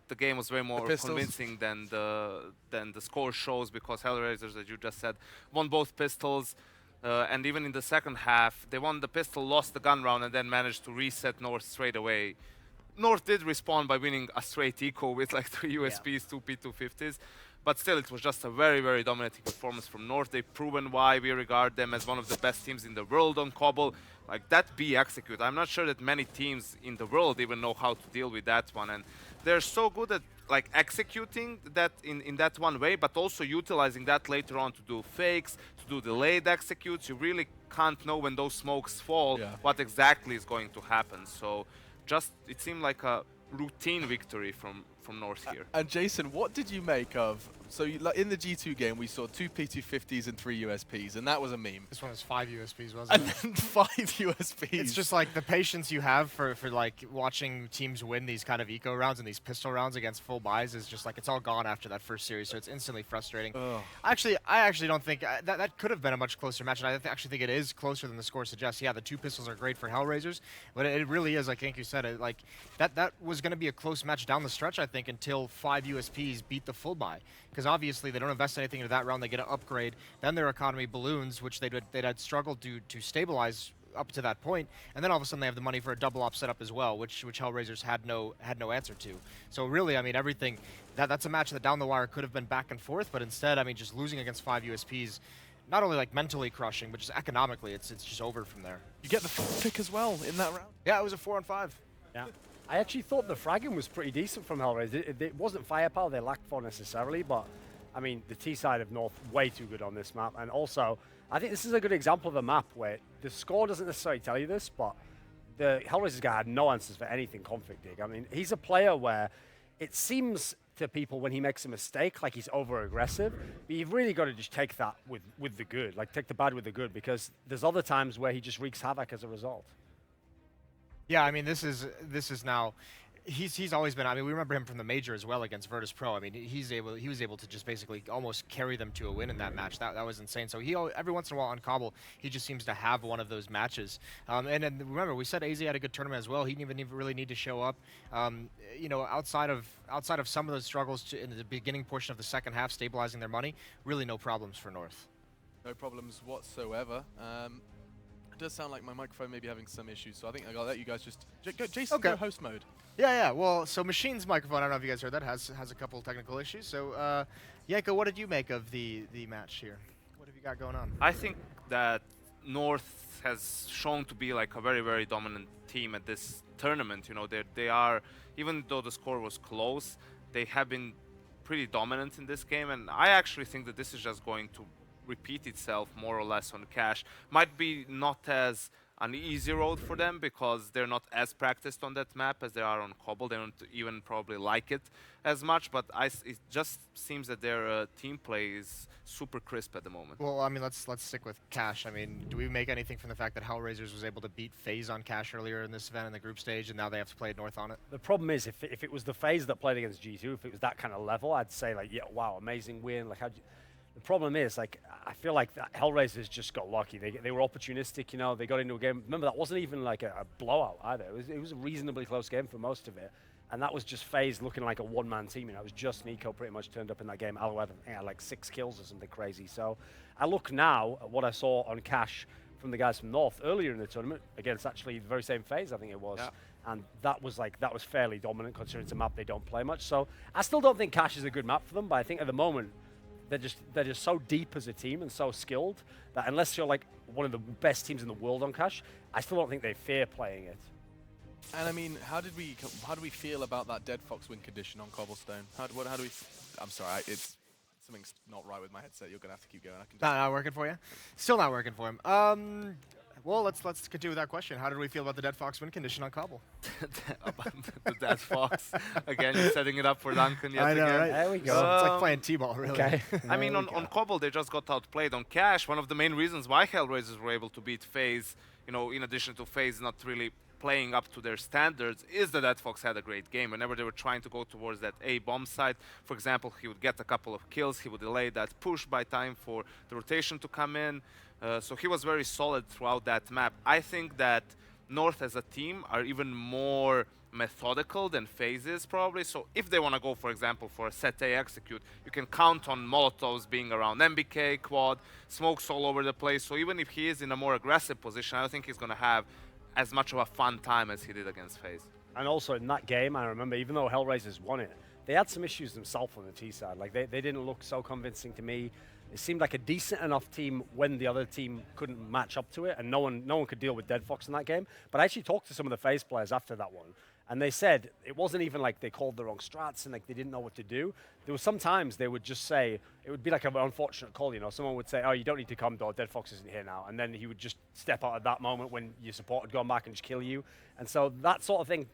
The game was way more convincing than the score shows because Hellraisers, as you just said, won both pistols. And even in the second half, they won the pistol, lost the gun round, and then managed to reset North straight away. North did respond by winning a straight eco with like 3 USPs, 2 P250s. But still, it was just a very, very dominating performance from North. They've proven why we regard them as one of the best teams in the world on Cobble. Like, that B execute, I'm not sure that many teams in the world even know how to deal with that one. And they're so good at like executing that in that one way, but also utilizing that later on to do fakes, to do delayed executes. You really can't know when those smokes fall what exactly is going to happen. So just, it seemed like a routine victory from North here. And Jason, what did you make of, so like in the G2 game we saw 2 P250s and 3 USPs, and that was a meme. This one was 5 USPs, wasn't it? And then 5 USPs. It's just like the patience you have for like watching teams win these kind of eco rounds and these pistol rounds against full buys is just like, it's all gone after that first series, so it's instantly frustrating. I actually don't think that could have been a much closer match, and I actually think it is closer than the score suggests. Yeah, the 2 pistols are great for Hellraisers, but it really is, like you said, like that was going to be a close match down the stretch, I think, until 5 USPs beat the full buy. Because obviously they don't invest anything into that round, they get an upgrade, then their economy balloons, which they'd had struggled to stabilize up to that point, and then all of a sudden they have the money for a double op setup as well, which Hellraisers had no answer to. So really, I mean, everything that's a match that down the wire could have been back and forth, but instead, I mean, just losing against 5 USPs, not only like mentally crushing, but just economically, it's just over from there. You get the pick as well in that round. Yeah, it was a 4-on-5. Yeah. I actually thought the fragging was pretty decent from Hellraiser. It wasn't firepower they lacked for necessarily, but I mean, the T side of North, way too good on this map. And also, I think this is a good example of a map where the score doesn't necessarily tell you this, but the Hellraisers guy had no answers for anything config dig. I mean, he's a player where it seems to people when he makes a mistake like he's over-aggressive, but you've really got to just take that with the good, like take the bad with the good, because there's other times where he just wreaks havoc as a result. Yeah, I mean, this is now. He's always been. I mean, we remember him from the major as well against Virtus Pro. I mean, he was able to just basically almost carry them to a win in that match. That was insane. So every once in a while on Cobble, he just seems to have one of those matches. And remember, we said AZ had a good tournament as well. He didn't even really need to show up. You know, outside of some of those struggles in the beginning portion of the second half, stabilizing their money, really no problems for North. No problems whatsoever. It does sound like my microphone may be having some issues, so I think I'll let you guys just Jason, go host mode. Yeah. Well, so Machine's microphone, I don't know if you guys heard that, has a couple technical issues. So, Yanko, what did you make of the match here? What have you got going on? I think that North has shown to be like a very, very dominant team at this tournament. You know, they are, even though the score was close, they have been pretty dominant in this game, and I actually think that this is just going to repeat itself more or less on Cash. Might be not as an easy road for them because they're not as practiced on that map as they are on Cobble. They don't even probably like it as much, but it just seems that their team play is super crisp at the moment. Well, I mean, let's stick with Cash. I mean, do we make anything from the fact that Hellraisers was able to beat FaZe on Cash earlier in this event in the group stage, and now they have to play North on it? The problem is, if it was the FaZe that played against G2, if it was that kind of level, I'd say like, yeah, wow, amazing win. Like, the problem is, like, I feel like Hellraisers just got lucky. They were opportunistic, you know. They got into a game. Remember, that wasn't even like a blowout either. It was a reasonably close game for most of it. And that was just FaZe looking like a one-man team. You know, it was just Nico pretty much turned up in that game. Alouette had like 6 kills or something crazy. So I look now at what I saw on Cash from the guys from North earlier in the tournament against actually the very same FaZe, I think it was. Yeah. And that was fairly dominant considering it's a map they don't play much. So I still don't think Cash is a good map for them, but I think at the moment, they're just so deep as a team and so skilled that unless you're like one of the best teams in the world on Cash, I still don't think they fear playing it. And I mean, how do we feel about that Dead Fox win condition on Cobblestone? How do we? I'm sorry, something's not right with my headset. You're gonna have to keep going. Not working for you? Still not working for him. Well, let's continue with that question. How did we feel about the Dead Fox win condition on Cobble? The Dead Fox. Again, you're setting it up for Duncan yet again. Right? There we go. It's like playing T-ball, really. Okay. I mean, on Cobble, they just got outplayed. On Cash, one of the main reasons why Hellraisers were able to beat FaZe, you know, in addition to FaZe not really playing up to their standards, is that Dead Fox had a great game. Whenever they were trying to go towards that A bomb side, for example, he would get a couple of kills, he would delay that push by time for the rotation to come in. So he was very solid throughout that map. I think that North as a team are even more methodical than FaZe is probably. So if they want to go, for example, for a set A execute, you can count on Molotovs being around MBK, Quad, smokes all over the place. So even if he is in a more aggressive position, I don't think he's going to have as much of a fun time as he did against FaZe. And also in that game, I remember, even though Hellraisers won it, they had some issues themselves on the T side. Like they didn't look so convincing to me. It seemed like a decent enough team when the other team couldn't match up to it, and no one could deal with Dead Fox in that game. But I actually talked to some of the FaZe players after that one, and they said it wasn't even like they called the wrong strats and like they didn't know what to do. There were sometimes they would just say, it would be like an unfortunate call, you know. Someone would say, oh, you don't need to come, though, Dead Fox isn't here now. And then he would just step out at that moment when your support had gone back and just kill you. And so that sort of thing,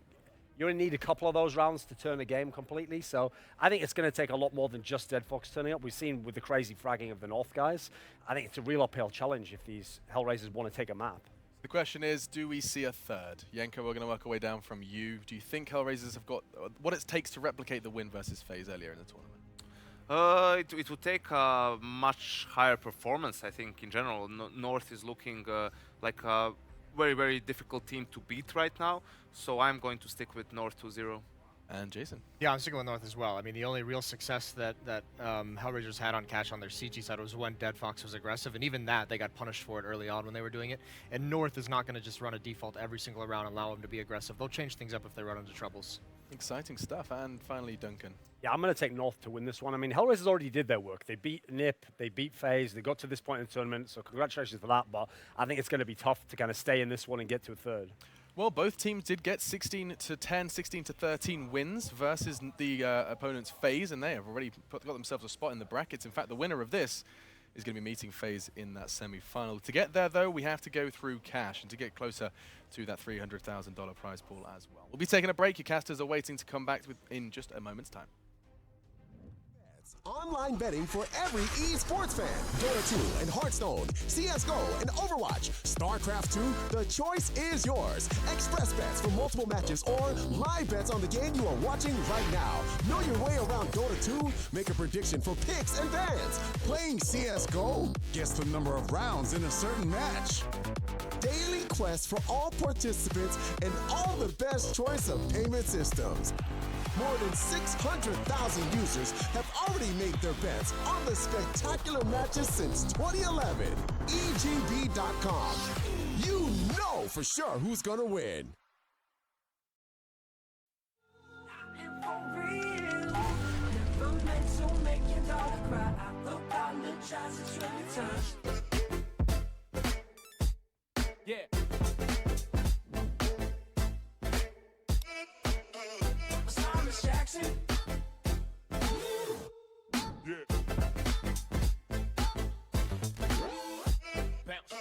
you're going to need a couple of those rounds to turn a game completely. So I think it's going to take a lot more than just Dead Fox turning up. We've seen with the crazy fragging of the North guys. I think it's a real uphill challenge if these Hellraisers want to take a map. The question is, do we see a third? Yanko, we're going to work our way down from you. Do you think Hellraisers have got what it takes to replicate the win versus FaZe earlier in the tournament? It would take a much higher performance, I think, in general. North is looking like a very, very difficult team to beat right now, so I'm going to stick with North 2-0. And Jason. Yeah, I'm sticking with North as well. I mean, the only real success that Hellraisers had on Cash on their CT side was when Dead Fox was aggressive, and even that, they got punished for it early on when they were doing it. And North is not going to just run a default every single round and allow them to be aggressive. They'll change things up if they run into troubles. Exciting stuff. And finally, Duncan. Yeah, I'm going to take North to win this one. I mean, Hellraisers already did their work. They beat Nip, they beat FaZe, they got to this point in the tournament, so congratulations for that, but I think it's going to be tough to kind of stay in this one and get to a third. Well, both teams did get 16-10, 16-13 wins versus the opponent's FaZe, and they have already got themselves a spot in the brackets. In fact, the winner of this is going to be meeting FaZe in that semi-final. To get there, though, we have to go through Cash and to get closer to that $300,000 prize pool as well. We'll be taking a break. Your casters are waiting to come back in just a moment's time. Online betting for every esports fan. Dota 2 and Hearthstone, CSGO and Overwatch, StarCraft 2, the choice is yours. Express bets for multiple matches or live bets on the game you are watching right now. Know your way around Dota 2? Make a prediction for picks and bans. Playing CSGO? Guess the number of rounds in a certain match. Daily quests for all participants and all the best choice of payment systems. More than 600,000 users have already made their bets on the spectacular matches since 2011. EGB.com. You know for sure who's gonna win. Yeah. Jackson. Yeah. Bounce.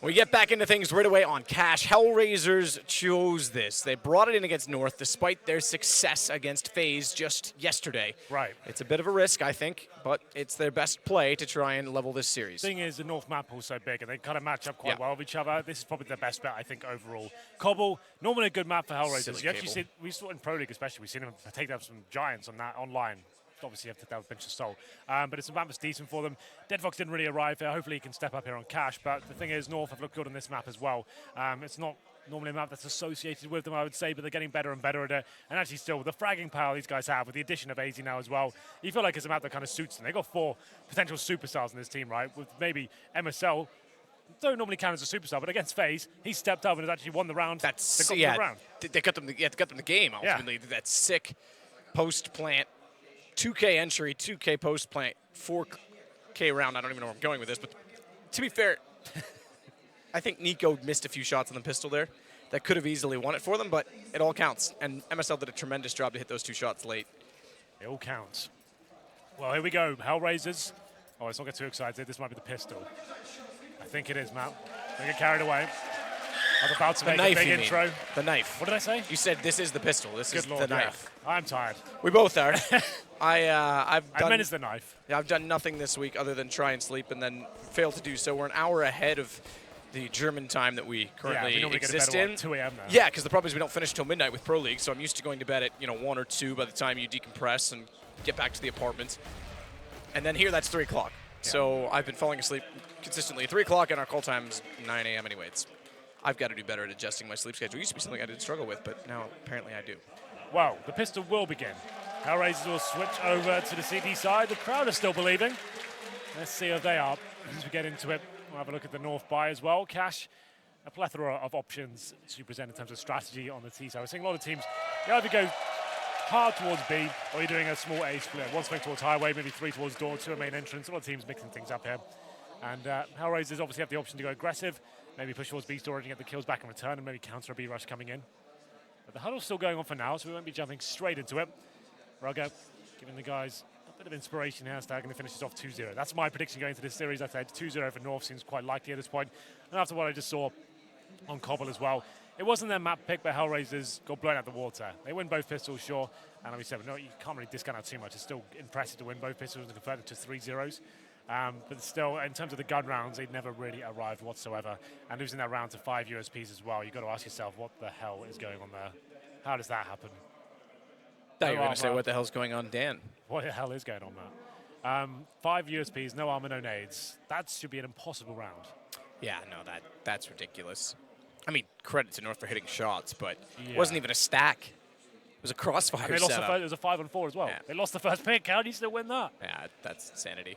We get back into things right away on Cash. Hellraisers chose this. They brought it in against North despite their success against FaZe just yesterday. Right. It's a bit of a risk, I think, but it's their best play to try and level this series. Thing is, the North map pool's so big, and they kind of match up quite Yeah. well with each other. This is probably the best bet, I think, overall. Cobble, normally a good map for Hellraisers. Silly You actually Cable. see, we saw in Pro League especially, we've seen them take down some giants on that online. Obviously, you have to take down a bench of soul. But it's a map that's decent for them. Dead Fox didn't really arrive here. Hopefully, he can step up here on Cash. But the thing is, North have looked good on this map as well. It's not normally a map that's associated with them, I would say, but they're getting better and better at it. And actually, still, the fragging power these guys have, with the addition of AZ now as well, you feel like it's a map that kind of suits them. They've got 4 potential superstars in this team, right? With maybe MSL, don't normally count as a superstar, but against FaZe, he stepped up and has actually won the round. They got them the round. They got them the game ultimately. That sick post plant, 2K entry, 2K post plant, 4K round. I don't even know where I'm going with this, but to be fair, I think Nico missed a few shots on the pistol there that could have easily won it for them, but it all counts. And MSL did a tremendous job to hit those 2 shots late. It all counts. Well, here we go. Hellraisers. Oh, let's not get too excited. This might be the pistol. I think it is, Matt. Don't get carried away. I was about to make a big intro. The knife. What did I say? You said this is the pistol. This is Good Lord, the knife. Yeah. I'm tired. We both are. I meant it's the knife. Yeah, I've done nothing this week other than try and sleep and then fail to do so. We're an hour ahead of the German time that we currently exist in. 2 a.m. now. Yeah, because the problem is we don't finish till midnight with Pro League, so I'm used to going to bed at 1 or 2 by the time you decompress and get back to the apartment. And then here, that's 3 o'clock. Yeah. So I've been falling asleep consistently at 3 o'clock, and our call time's 9 a.m. anyway. I've got to do better at adjusting my sleep schedule. It used to be something I did struggle with, but now apparently I do. Well, the pistol will begin. Hellraisers will switch over to the CT side. The crowd are still believing. Let's see how they are as we get into it. We'll have a look at the North buy as well. Cash, a plethora of options to present in terms of strategy on the T side. We're seeing a lot of teams, they either go hard towards B, or you're doing a small A split. 1 swing towards highway, maybe 3 towards door, 2 a main entrance. A lot of teams mixing things up here. And Hellraisers obviously have the option to go aggressive, maybe push towards B storage and get the kills back in return, and maybe counter a B rush coming in. But the huddle's still going on for now, so we won't be jumping straight into it. Rugger giving the guys a bit of inspiration here. They're going to finish this off 2-0. That's my prediction going into this series. I said 2-0 for North seems quite likely at this point. And after what I just saw on Cobble as well, it wasn't their map pick, but Hellraisers got blown out the water. They win both pistols, sure. And like we said, no, you can't really discount out too much. It's still impressive to win both pistols and convert it to 3-0s. But still, in terms of the gun rounds, they'd never really arrived whatsoever. And losing that round to 5 USPs as well, you've got to ask yourself, what the hell is going on there? How does that happen? I thought you were going to say, what the hell's going on, Dan? What the hell is going on there? 5 USPs, no armor, no nades. That should be an impossible round. Yeah, no, that's ridiculous. I mean, credit to North for hitting shots, but it wasn't even a stack. It was a crossfire and they lost setup. It was a 5-on-4 as well. Yeah. They lost the first pick. How do you still win that? Yeah, that's insanity.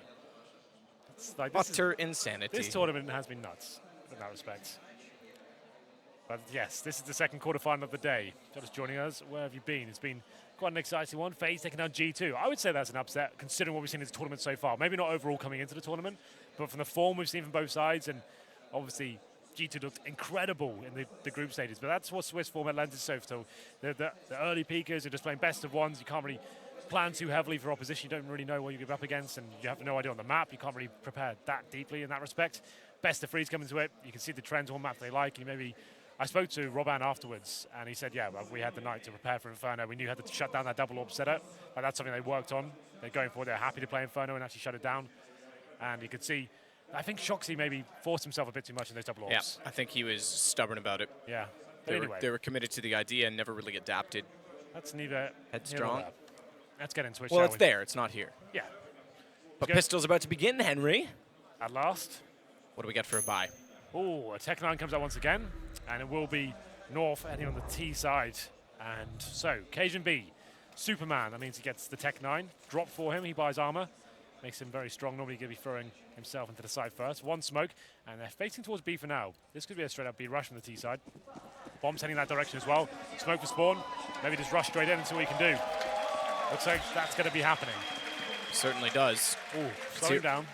It's like, utter insanity. This tournament has been nuts in that respect. But yes, this is the second quarterfinal of the day. Just joining us, where have you been? It's been quite an exciting one. FaZe taking down G2. I would say that's an upset, considering what we've seen in the tournament so far. Maybe not overall coming into the tournament, but from the form we've seen from both sides, and obviously G2 looked incredible in the group stages. But that's what Swiss format lends itself to. The early peakers are just playing best of ones. You can't really plan too heavily for opposition. You don't really know what you get up against, and you have no idea on the map. You can't really prepare that deeply in that respect. Best of threes come into it. You can see the trends on map they like. I spoke to Robin afterwards, and he said, yeah, well, we had the night to prepare for Inferno. We knew how to shut down that double orb setup. But that's something they worked on. They're going forward. They're happy to play Inferno and actually shut it down. And you could see, I think Shoxy maybe forced himself a bit too much in those double orbs. Yeah, I think he was stubborn about it. Yeah. But anyway. They were committed to the idea and never really adapted. That's neither headstrong. Let's get into it. Well, it's there. It's not here. Yeah. But pistol's about to begin, Henry. At last. What do we get for a buy? Oh, a Tech 9 comes out once again, and it will be North heading on the T side. And so, Cajun B, Superman. That means he gets the Tech 9. Drop for him. He buys armor. Makes him very strong. Normally going to be throwing himself into the side first. One smoke, and they're facing towards B for now. This could be a straight-up B rush from the T side. Bomb's heading that direction as well. Smoke for spawn. Maybe just rush straight in and see what he can do. Looks like that's going to be happening. Certainly does. Ooh, slowing down.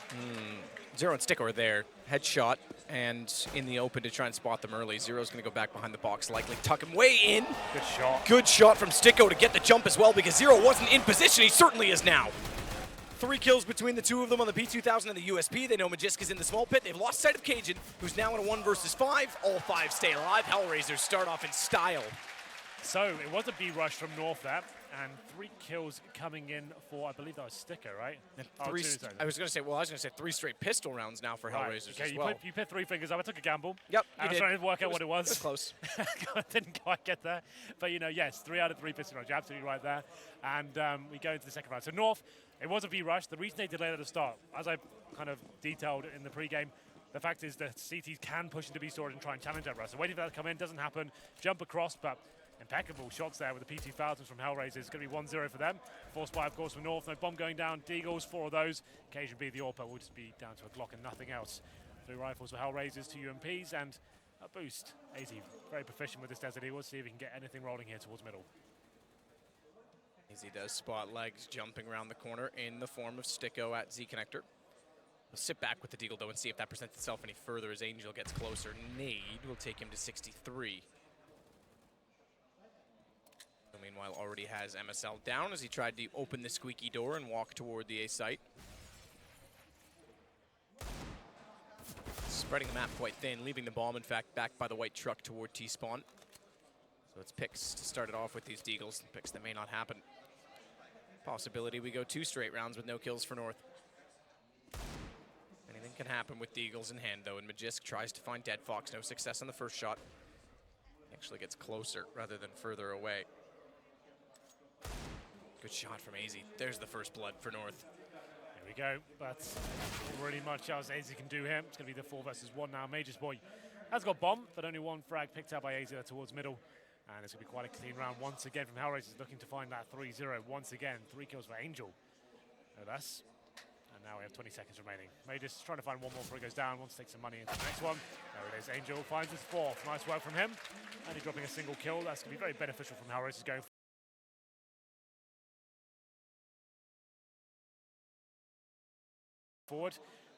Zero and Stick are there. Headshot, and in the open to try and spot them early. Zero's going to go back behind the box, likely tuck him way in. Good shot. Good shot from Sticko to get the jump as well, because Zero wasn't in position. He certainly is now. 3 kills between the two of them on the P2000 and the USP. They know Magisk is in the small pit. They've lost sight of Cajun, who's now in a 1 versus 5. All 5 stay alive. Hellraisers start off in style. So it was a B rush from North there, and 3 kills coming in for, I believe that was Sticker, right? And Oh, 3 two, sorry. I was going to say 3 straight pistol rounds now for Right, Hellraisers okay, as well. you put 3 fingers up. I took a gamble. Yep, I you was did. trying to work out what it It was. was close. I didn't quite get there. But, you know, yes, 3 out of 3 pistol rounds. You're absolutely right there. And we go into the second round. So North, it was a V rush. The reason they delayed at the start, as I kind of detailed in the pregame, the fact is that CTs can push into B storage and try and challenge that rush. So waiting for that to come in doesn't happen. Jump across, but impeccable shots there with the P2000s from Hellraisers. It's going to be 1-0 for them. Forced by, of course, from North. No bomb going down. Deagles, 4 of those. Occasion B, the AWP will just be down to a Glock and nothing else. 3 rifles for Hellraisers, 2 UMPs, and a boost. AZ very proficient with this Desert Eagle. See if we can get anything rolling here towards middle. As he does spot legs jumping around the corner in the form of Sticko at Z Connector. We'll sit back with the Deagle though and see if that presents itself any further as Angel gets closer. Nade will take him to 63. Meanwhile, already has MSL down as he tried to open the squeaky door and walk toward the A site. Spreading the map quite thin, leaving the bomb, in fact, back by the white truck toward T-spawn. So it's picks to start it off with these Deagles. Picks that may not happen. Possibility we go 2 straight rounds with no kills for North. Anything can happen with Deagles in hand, though, and Magisk tries to find Dead Fox. No success on the first shot. Actually gets closer rather than further away. Good shot from AZ. There's the first blood for North. There we go. But really much else AZ can do here. It's going to be the 4 versus 1 now. Majors boy has got bomb, but only 1 frag picked up by AZ towards middle. And it's going to be quite a clean round once again from Hellraisers, looking to find that 3-0 once again. 3 kills for Angel. No less. And now we have 20 seconds remaining. Majors trying to find 1 more before he goes down. Wants to take some money into the next one. There it is. Angel finds his 4th. Nice work from him. And he's dropping a single kill. That's going to be very beneficial from Hellraisers going forward.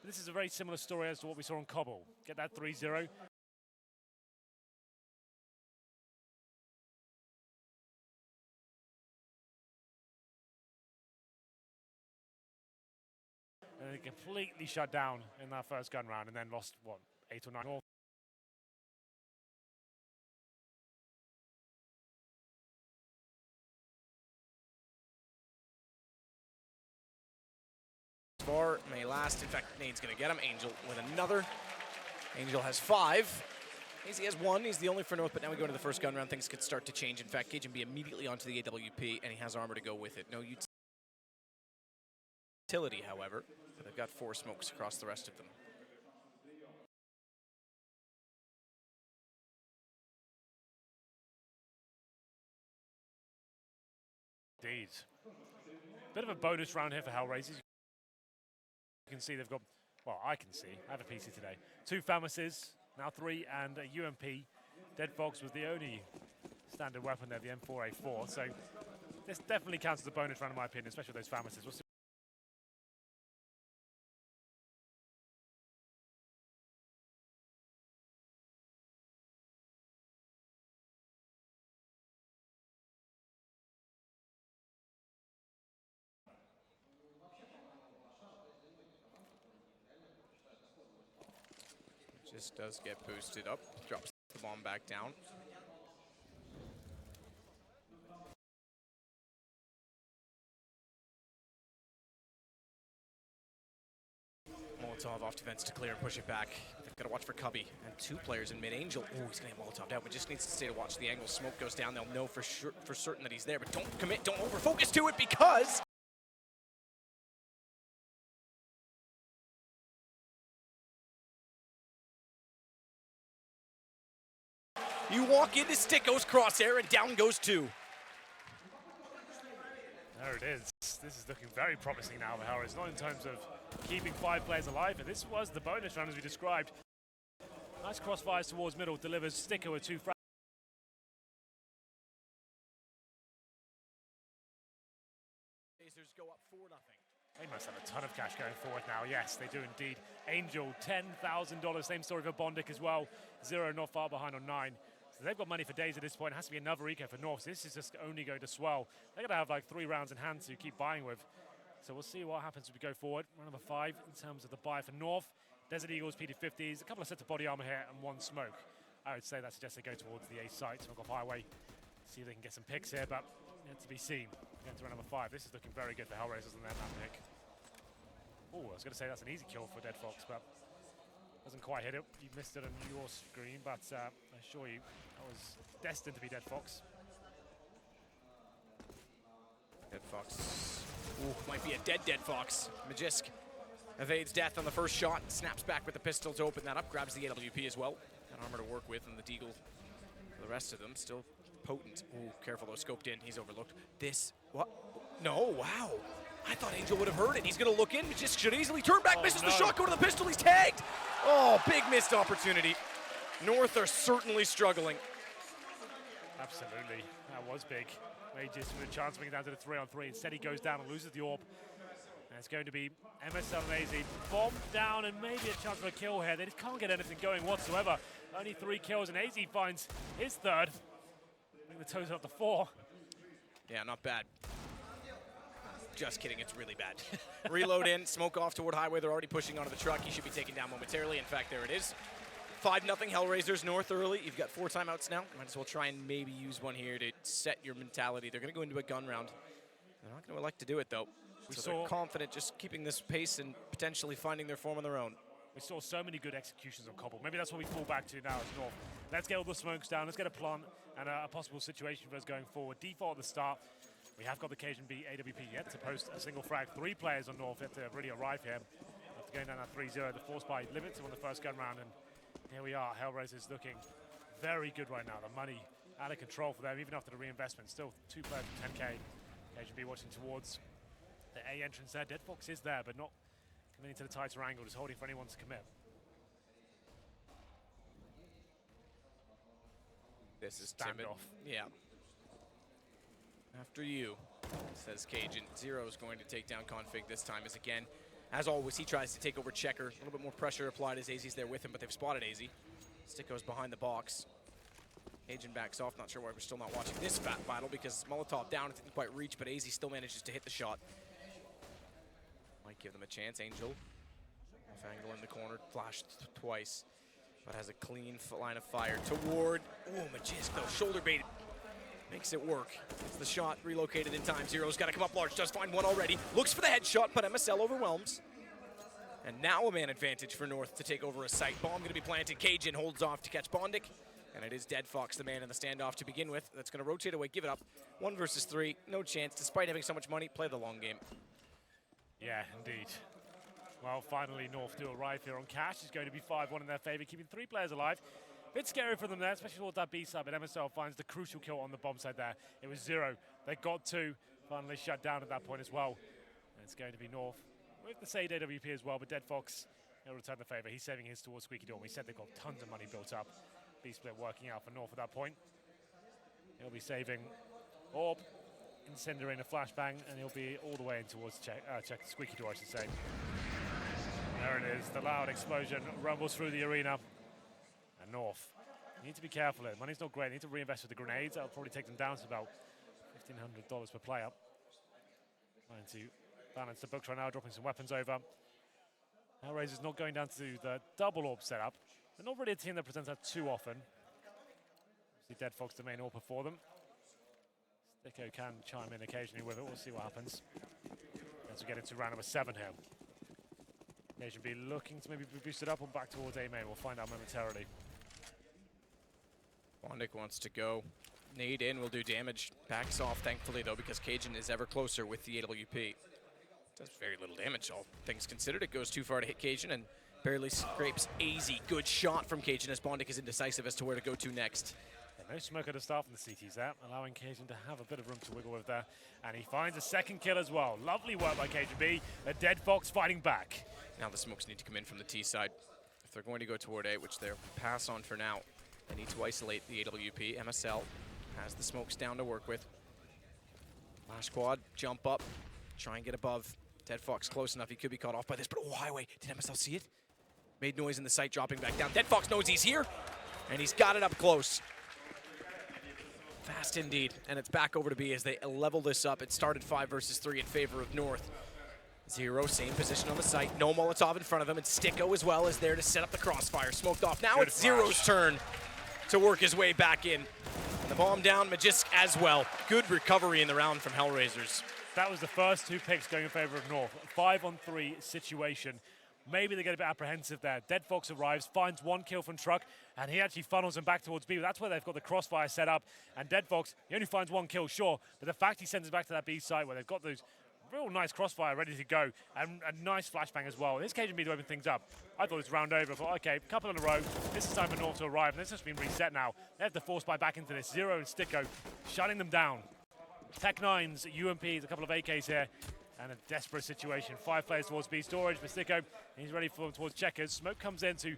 But this is a very similar story as to what we saw on Cobble. Get that 3-0. And they completely shut down in that first gun round and then lost, what, 8 or 9 more. Far may last. In fact, Nade's going to get him. Angel with another. Angel has 5. AZ has 1. He's the only for North, but now we go into the first gun round. Things could start to change. In fact, Cajun be immediately onto the AWP, and he has armor to go with it. No utility, however. But they've got 4 smokes across the rest of them. Indeed. Bit of a bonus round here for Hellraisers. You can see they've got, well, I can see, I have a PC today. 2 Famases, now 3, and a UMP. Dead Fox was the only standard weapon there, the M4A4. So this definitely counts as a bonus round in my opinion, especially with those Famases. We'll see. Just does get boosted up, drops the bomb back down. Molotov off defense to clear and push it back. They've got to watch for Cubby and 2 players in mid. Angel, oh, he's going to get Molotoved out, but just needs to stay to watch the angle. Smoke goes down, they'll know for sure, for certain that he's there, but don't commit, don't over-focus to it because you walk into Sticko's crosshair and down goes 2. There it is. This is looking very promising now for Hellraisers, not in terms of keeping 5 players alive, but this was the bonus round as we described. Nice crossfires towards middle, delivers Sticko with 2 frags. Go up 4-0. They must have a ton of cash going forward now. Yes, they do indeed. Angel, $10,000. Same story for Bondic as well. 0 not far behind on 9. So they've got money for days at this point. It has to be another eco for North. So this is just only going to swell. They're going to have like 3 rounds in hand to keep buying with. So we'll see what happens as we go forward. Round number 5 in terms of the buy for North. Desert Eagles, PD50s, a couple of sets of body armor here, and 1 smoke. I would say that suggests they go towards the A site, Smoke off Highway. See if they can get some picks here, but yet to be seen. Going to round number 5. This is looking very good for Hellraisers on their map pick. Oh, I was going to say that's an easy kill for Dead Fox, but doesn't quite hit it. You missed it on your screen, but I assure you, that was destined to be Dead Fox. Dead Fox. Ooh, might be a dead Fox. Magisk evades death on the first shot, snaps back with the pistol to open that up, grabs the AWP as well. Got armor to work with, and the Deagle, for the rest of them, still potent. Ooh, careful though, scoped in, he's overlooked. This, what? No, wow. I thought Angel would have heard it. He's gonna look in, Magisk should easily turn back, misses the shot, go to the pistol, he's tagged! Oh, big missed opportunity. North are certainly struggling. Absolutely, that was big. Mages with a chance of bringing it down to the 3-on-3. Instead he goes down and loses the AWP. And it's going to be MSL and AZ bombed down and maybe a chance for a kill here. They just can't get anything going whatsoever. Only 3 kills and AZ finds his 3rd. Bring the toes up to 4. Yeah, not bad. Just kidding, it's really bad. Reload in, smoke off toward Highway. They're already pushing onto the truck. He should be taken down momentarily. In fact, there it is. 5-0 Hellraisers North early. You've got 4 timeouts now. Might as well try and maybe use one here to set your mentality. They're going to go into a gun round. They're not going to elect to do it, though. So they're confident just keeping this pace and potentially finding their form on their own. We saw so many good executions on Cobble. Maybe that's what we fall back to now as North. Let's get all the smokes down. Let's get a plant and a possible situation for us going forward. Default at the start. We have got the Cajun B AWP yet to post a single frag. 3 players on North yet to really arrive here. After going down at 3-0, the force by limits on the first gun round. And here we are. Hellraisers looking very good right now. The money out of control for them, even after the reinvestment. Still 2 players with 10K. Cajun B watching towards the A entrance there. Dead Fox is there, but not committing to the tighter angle, just holding for anyone to commit. This is timid. Yeah. After you, says Cajun. Zero is going to take down Config this time, as again, as always, he tries to take over Checker. A little bit more pressure applied as AZ's there with him, but they've spotted AZ. Stick goes behind the box. Cajun backs off. Not sure why we're still not watching this fat battle, because Molotov down, it didn't quite reach, but AZ still manages to hit the shot. Might give them a chance. Angel, off angle in the corner, flashed twice, but has a clean line of fire toward, oh, Magisk though, shoulder bait. Makes it work. It's the shot relocated in time. Zero's got to come up large. Does find one already. Looks for the headshot, but MSL overwhelms. And now a man advantage for North to take over a site. Bomb going to be planted. Cajun holds off to catch Bondic. And it is Dead Fox, the man in the standoff to begin with. That's going to rotate away, give it up. 1 versus 3. No chance. Despite having so much money, play the long game. Yeah, indeed. Well, finally North do arrive here on cash. It's going to be 5-1 in their favor, keeping 3 players alive. Bit scary for them there, especially towards that B side, but MSL finds the crucial kill on the bomb side there. It was 0. They got 2, finally shut down at that point as well. And it's going to be North with the Sade AWP as well, but Dead Fox, he'll return the favor. He's saving his towards Squeaky Door. We said they've got tons of money built up. B-split working out for North at that point. He'll be saving Orb, Incendiary in a flashbang, and he'll be all the way in towards check Squeaky Door, I should say. There it is, the loud explosion rumbles through the arena. And North, you need to be careful here. Money's not great. They need to reinvest with the grenades. That'll probably take them down to about $1,500 per player. Trying to balance the books right now, dropping some weapons over. Hellraiser's not going down to the double AWP setup. They're not really a team that presents that too often. See Dead Fox the main AWP for them. Sticko can chime in occasionally with it. We'll see what happens as we get into round number 7 here. They should be looking to maybe be boosted up or back towards A main. We'll find out momentarily. Bondic wants to go. Nade in will do damage. Backs off, thankfully, though, because Cajun is ever closer with the AWP. Does very little damage, all things considered. It goes too far to hit Cajun and barely scrapes AZ. Good shot from Cajun as Bondic is indecisive as to where to go to next. Yeah, no smoke at the start from the CTs there, allowing Cajun to have a bit of room to wiggle with there. And he finds a second kill as well. Lovely work by Cajun B. The Dead Fox fighting back. Now the smokes need to come in from the T side. If they're going to go toward A, which they'll pass on for now, they need to isolate the AWP. MSL has the smokes down to work with. Flash quad, jump up, try and get above. Dead Fox close enough, he could be caught off by this, but oh, Highway, did MSL see it? Made noise in the site, dropping back down. Dead Fox knows he's here, and he's got it up close. Fast indeed, and it's back over to B as they level this up. It started 5 versus 3 in favor of North. Zero, same position on the site. No Molotov in front of him, and Sticko as well is there to set up the crossfire. Smoked off. Now Good it's flash. Zero's turn to work his way back in. And the bomb down, Magisk as well. Good recovery in the round from Hellraisers. That was the first 2 picks going in favor of North. 5-on-3 situation. Maybe they get a bit apprehensive there. Dead Fox arrives, finds 1 kill from Truck, and he actually funnels him back towards B. That's where they've got the crossfire set up. And Dead Fox, he only finds 1 kill, sure, but the fact he sends us back to that B site where they've got those real nice crossfire ready to go, and a nice flashbang as well. This KGB to open things up. I thought it was round over. I thought, okay, couple in a row. This is time for North to arrive, and this has been reset now. They have to force buy back into this. Zero and Sticko shutting them down. Tech 9s, UMPs, a couple of AKs here, and a desperate situation. 5 players towards B storage for Sticko. He's ready for towards checkers. Smoke comes in to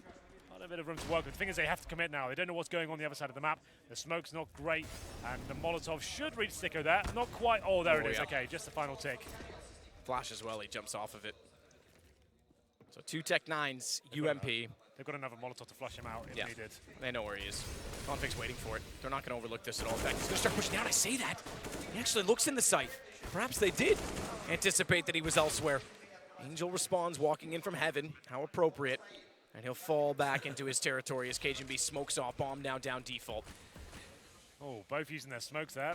a bit of room to work with. The thing is, they have to commit now. They don't know what's going on the other side of the map. The smoke's not great, and the Molotov should reach Sticko there. Not quite. Oh, there it is. Yeah. Okay, just the final tick. Flash as well, he jumps off of it. So 2 Tech 9s, UMP. They've got another Molotov to flush him out if needed. They know where he is. Config's waiting for it. They're not going to overlook this at all. In fact, he's going to start pushing down. I say that. He actually looks in the sight. Perhaps they did anticipate that he was elsewhere. Angel responds, walking in from heaven. How appropriate. And he'll fall back into his territory as KGB smokes off. Bomb now down default. Oh, both using their smokes there.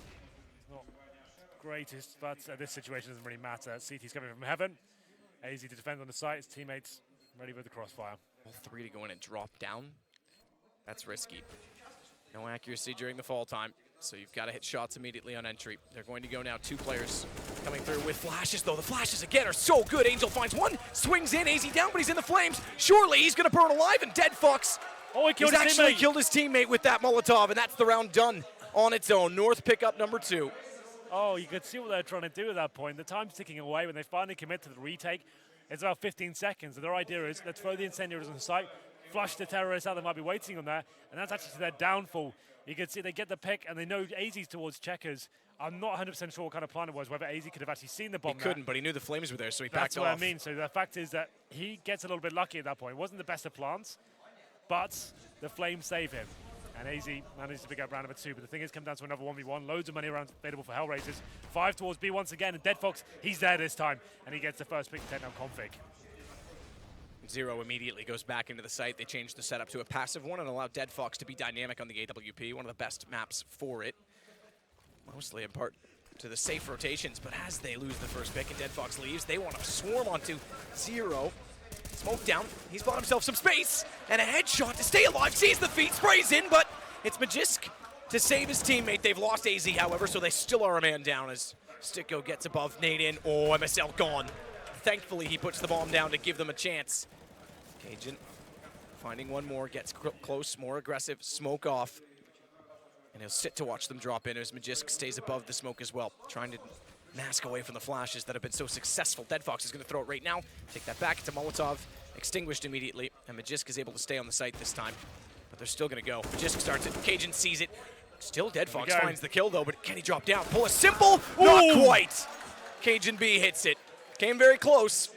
Not greatest, but this situation doesn't really matter. CT's coming from heaven. Easy to defend on the site. His teammates ready with the crossfire. All 3 to go in and drop down. That's risky. No accuracy during the fall time, so you've got to hit shots immediately on entry. They're going to go now. 2 players coming through with flashes, though. The flashes again are so good. Angel finds 1, swings in, AZ down, but he's in the flames. Surely he's going to burn alive, and Dead Fox, oh, he killed he's his actually teammate. killed his teammate with that Molotov, and that's the round done on its own. North pick up number 2. Oh, you could see what they're trying to do at that point. The time's ticking away. When they finally commit to the retake, it's about 15 seconds. And their idea is, let's throw the incendiaries on the site, flush the terrorists out that might be waiting on there, and that's actually to their downfall. You can see they get the pick, and they know AZ's towards checkers. I'm not 100% sure what kind of plan it was, whether AZ could have actually seen the bomb. He couldn't, but he knew the flames were there, so he That's backed what off. I mean. So the fact is that he gets a little bit lucky at that point. It wasn't the best of plans, but the flames save him. And AZ manages to pick up round number 2. But the thing is, come down to another 1v1. Loads of money around available for Hellraisers. 5 towards B once again. And Dead Fox, he's there this time. And he gets the first pick to take down Config. Zero immediately goes back into the site. They changed the setup to a passive one and allow Dead Fox to be dynamic on the AWP, one of the best maps for it. Mostly in part to the safe rotations, but as they lose the first pick and Dead Fox leaves, they want to swarm onto Zero. Smoke down. He's bought himself some space and a headshot to stay alive. Sees the feet, sprays in, but it's Magisk to save his teammate. They've lost AZ, however, so they still are a man down as Sticko gets above, nade in. Oh, MSL gone. Thankfully, he puts the bomb down to give them a chance. Cajun finding one more, gets close, more aggressive, smoke off. And he'll sit to watch them drop in as Magisk stays above the smoke as well, trying to mask away from the flashes that have been so successful. Dead Fox is going to throw it right now. Take that back. It's a Molotov. Extinguished immediately. And Magisk is able to stay on the site this time. But they're still going to go. Magisk starts it. Cajun sees it. Still Dead Fox finds the kill, though. But can he drop down? Pull a simple? Not quite. Cajun B hits it. Came very close.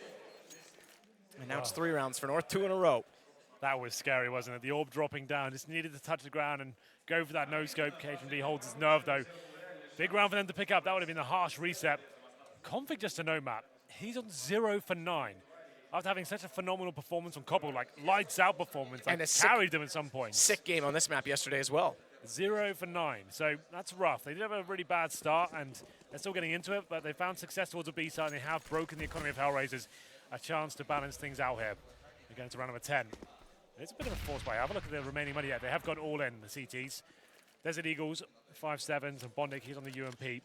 And now it's 3 rounds for North, 2 in a row. That was scary, wasn't it? The orb dropping down. Just needed to touch the ground and go for that no-scope. Cajun B holds his nerve, though. Big round for them to pick up. That would have been a harsh reset. Config just a no map. He's on 0 for 9. After having such a phenomenal performance on Cobble, like lights out performance, And like a carried them at some point. Sick game on this map yesterday as well. 0 for 9. So that's rough. They did have a really bad start, and they're still getting into it, but they found success towards the B side, and they have broken the economy of Hellraisers. A chance to balance things out here. They're going to round number 10. It's a bit of a force buy. Have a look at the remaining money. Yeah, they have gone all in, the CTs. Desert Eagles, 5-7s, and Bondic, he's on the UMP.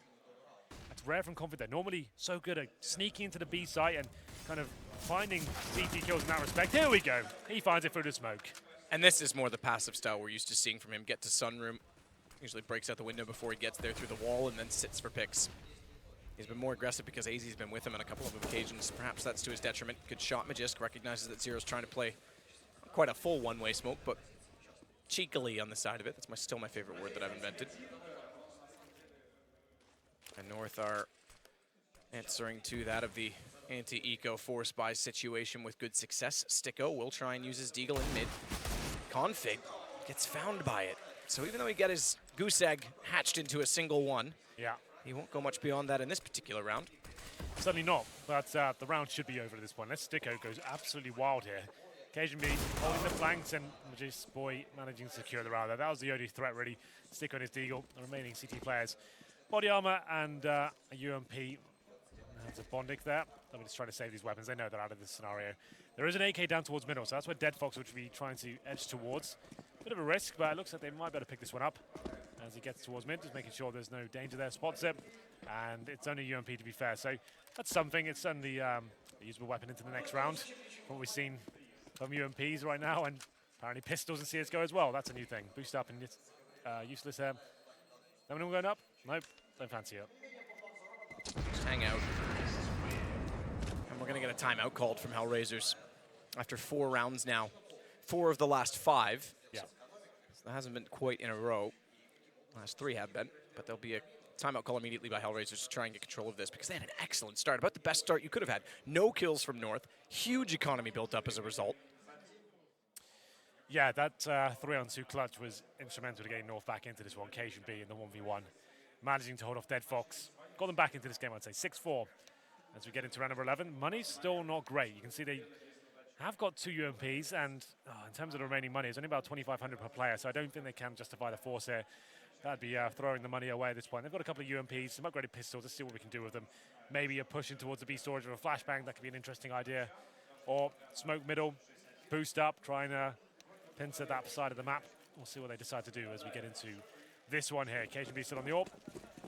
That's rare from Config. They're normally so good at sneaking into the B site and kind of finding CT kills in that respect. Here we go. He finds it through the smoke. And this is more the passive style we're used to seeing from him. Get to sunroom, usually breaks out the window before he gets there through the wall and then sits for picks. He's been more aggressive because AZ's been with him on a couple of occasions. Perhaps that's to his detriment. Good shot. Magisk recognizes that Zero's trying to play quite a full one-way smoke, but cheekily on the side of it. That's still my favorite word that I've invented. And North are answering to that of the anti-eco force buy situation with good success. Sticko will try and use his deagle in mid. Config gets found by it. So even though he got his goose egg hatched into a single one, yeah, he won't go much beyond that in this particular round. Certainly not, but the round should be over at this point. Let's Sticko goes absolutely wild here. Cajun B holding the flanks and Magis Boy managing to secure the round there. That was the only threat really. Sticko and his Deagle, the remaining CT players. Body armor and a UMP. There's a Bondic there. They're just trying to save these weapons. They know they're out of this scenario. There is an AK down towards middle, so that's where Dead Fox would be trying to edge towards. Bit of a risk, but it looks like they might be able to pick this one up as he gets towards mid, just making sure there's no danger there. Spots it, and it's only UMP to be fair. So that's something. It's certainly a usable weapon into the next round. What we've seen from UMPs right now, and apparently pistols in CSGO as well. That's a new thing. Boost up and it's useless here. Anyone going up? Nope, don't fancy it. Just hang out. And we're going to get a timeout called from Hellraisers after 4 rounds now. 4 of the last 5. Yeah. So that hasn't been quite in a row. Last 3 have been, but there'll be a timeout call immediately by Hellraisers to try and get control of this because they had an excellent start. About the best start you could have had. No kills from North. Huge economy built up as a result. Yeah, that 3-on-2 clutch was instrumental to getting North back into this one. Cajun B in the 1v1. Managing to hold off Dead Fox. Got them back into this game, I'd say. 6-4 as we get into round number 11. Money's still not great. You can see they have got 2 UMPs, and in terms of the remaining money, it's only about 2,500 per player, so I don't think they can justify the force here. That'd be throwing the money away at this point. They've got a couple of UMPs, some upgraded pistols. Let's see what we can do with them. Maybe a push in towards the B storage with a flashbang. That could be an interesting idea. Or smoke middle, boost up, try and pincer that side of the map. We'll see what they decide to do as we get into this one here. Cajun B still on the AWP.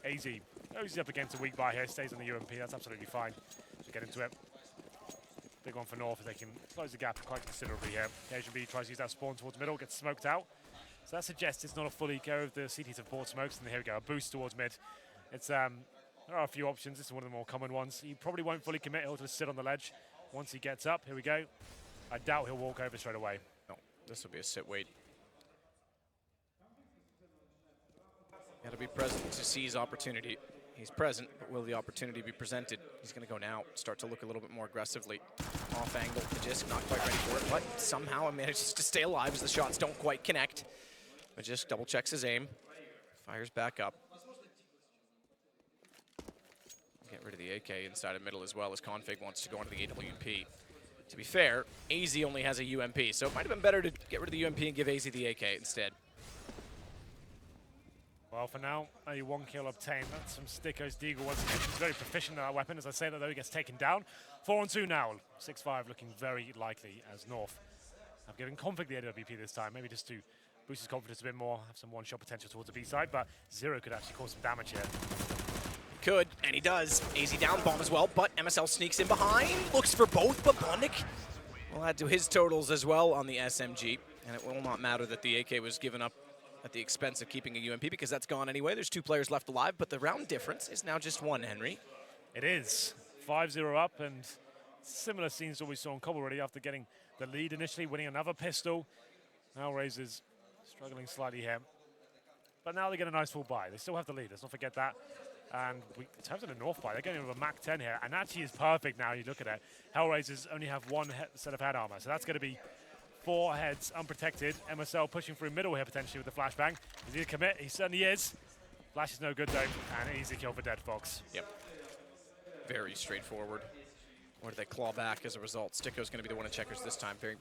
AZ goes up against a weak buy here, stays on the UMP. That's absolutely fine. So get into it. Big one for North as they can close the gap quite considerably here. Cajun B tries to use that spawn towards middle, gets smoked out. So that suggests it's not a full eco of the CTs of port smokes. And here we go, a boost towards mid. It's there are a few options. This is one of the more common ones. He probably won't fully commit. He'll just sit on the ledge. Once he gets up, here we go. I doubt he'll walk over straight away. No, this will be a sit-wait. Got to be present to seize opportunity. He's present, but will the opportunity be presented? He's going to go now, start to look a little bit more aggressively. Off angle, Magisk not quite ready for it, but somehow manages to stay alive as the shots don't quite connect. Magisk double checks his aim, fires back up. Get rid of the AK inside of middle as well as Config wants to go into the AWP. To be fair, AZ only has a UMP, so it might have been better to get rid of the UMP and give AZ the AK instead. Well, for now, a 1 kill obtained. That's from Sticko's Deagle once again. He's very proficient in that weapon. As I say that, though, he gets taken down. 4-on-2 now. 6-5 looking very likely as North have given Config the AWP this time. Maybe just to boost his confidence a bit more, have some one-shot potential towards the B side, but Zero could actually cause some damage here. He could, and he does. AZ down bomb as well, but MSL sneaks in behind. Looks for both, but Bondic will add to his totals as well on the SMG. And it will not matter that the AK was given up at the expense of keeping a UMP because that's gone anyway. There's 2 players left alive, but the round difference is now just 1, Henry. It is. 5-0 up, and similar scenes to what we saw in Cobb already after getting the lead initially, winning another pistol. Hellraisers struggling slightly here. But now they get a nice full buy. They still have the lead, let's not forget that. And in terms of the North buy, they're getting with a Mach 10 here, and actually is perfect now, you look at it. Hellraisers only have 1 set of head armor, so that's going to be 4 heads unprotected. MSL pushing through middle here potentially with the flashbang. Is he a commit? He certainly is. Flash is no good though, and easy kill for Dead Fox. Yep. Very straightforward. Or do they claw back as a result? Sticko's going to be the one in checkers this time. Very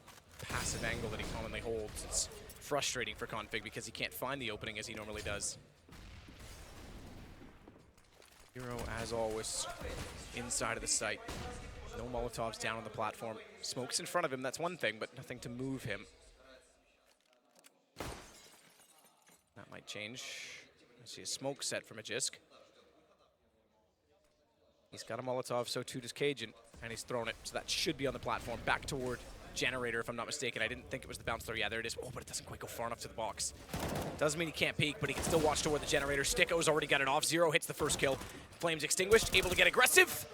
passive angle that he commonly holds. It's frustrating for Config because he can't find the opening as he normally does. Hero, as always, inside of the site. No Molotovs down on the platform. Smoke's in front of him, that's one thing, but nothing to move him. That might change. I see a smoke set from Magisk. He's got a Molotov, so too does Cajun, and he's thrown it. So that should be on the platform, back toward Generator, if I'm not mistaken. I didn't think it was the bounce throw. Yeah, there it is. Oh, but it doesn't quite go far enough to the box. Doesn't mean he can't peek, but he can still watch toward the Generator. Sticko's already got it off. Zero hits the first kill. Flames extinguished, able to get aggressive.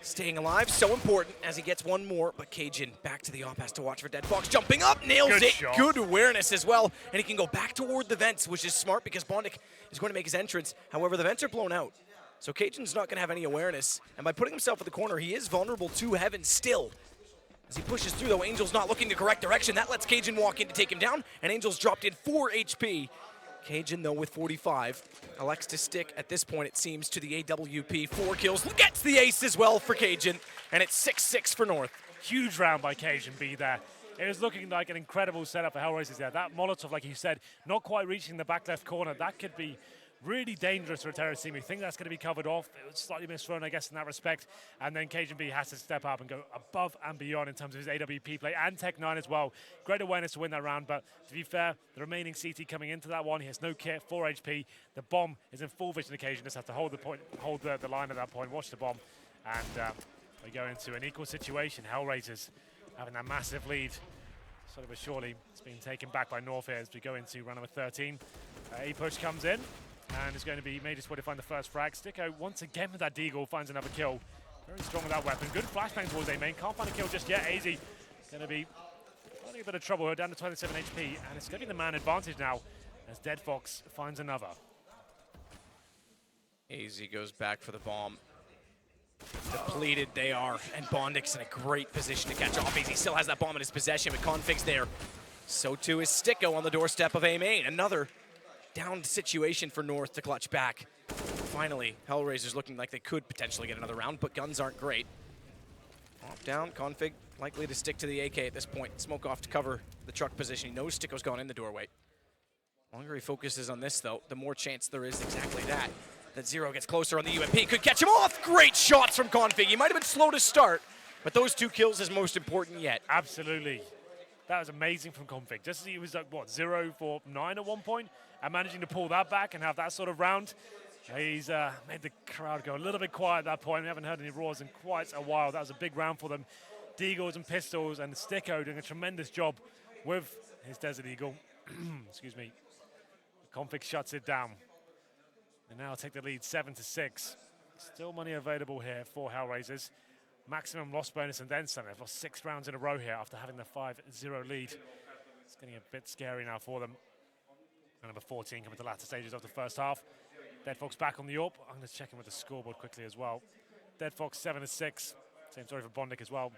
Staying alive, so important as he gets 1 more, but Cajun back to the op, has to watch for Dead Fox. Jumping up, nails Good it. shot. Good awareness as well, and he can go back toward the vents, which is smart because Bondic is going to make his entrance. However, the vents are blown out, so Cajun's not going to have any awareness, and by putting himself in the corner, he is vulnerable to Heaven still. As he pushes through, though, Angel's not looking the correct direction. That lets Cajun walk in to take him down, and Angel's dropped in 4 HP. Cajun, though, with 45. Elects to stick, at this point, it seems, to the AWP. 4 kills, gets the ace as well for Cajun, and it's 6-6 for North. Huge round by Cajun B there. It was looking like an incredible setup for Hellraisers there. That Molotov, like you said, not quite reaching the back left corner. That could be really dangerous for a Terra team. We think that's going to be covered off. It was slightly misthrown, I guess, in that respect. And then Cajun B has to step up and go above and beyond in terms of his AWP play and Tech 9 as well. Great awareness to win that round, but to be fair, the remaining CT coming into that one, he has no kit, 4 HP. The bomb is in full vision occasion. Just have to hold the point, hold the line at that point, watch the bomb. And we go into an equal situation. Hellraisers having that massive lead. Slowly but surely, it's being taken back by North here as we go into round number 13. A-push comes in, and it's going to be Major's way to find the first frag. Sticko, once again with that Deagle, finds another kill. Very strong with that weapon. Good flashbang towards A-main. Can't find a kill just yet. AZ going to be finding a bit of trouble here, down to 27 HP, and it's going to be the man advantage now as Dead Fox finds another. AZ goes back for the bomb. Depleted they are, and Bondik's in a great position to catch off. AZ still has that bomb in his possession, but Config's there. So too is Sticko on the doorstep of A-main. Another downed situation for North to clutch back. Finally, Hellraisers looking like they could potentially get another round, but guns aren't great. Off down, Config likely to stick to the AK at this point. Smoke off to cover the truck position. He knows Sticko's gone in the doorway. The longer he focuses on this, though, the more chance there is exactly that. That Zero gets closer on the UMP, could catch him off. Great shots from Config. He might have been slow to start, but those 2 kills is most important yet. Absolutely. That was amazing from Config. Just as he was like, what, 0 for 9 at one point, and managing to pull that back and have that sort of round. He's made the crowd go a little bit quiet at that point. We haven't heard any roars in quite a while. That was a big round for them. Deagles and pistols, and Sticko doing a tremendous job with his Desert Eagle. Excuse me. Config shuts it down. They now take the lead 7-6. Still money available here for Hellraisers. Maximum loss bonus and then some. They've lost 6 rounds in a row here after having the 5-0 lead. It's getting a bit scary now for them. Number 14 coming to the latter stages of the first half. Dead Fox back on the AWP. I'm going to check in with the scoreboard quickly as well. Dead Fox 7-6. Same story for Bondik as well.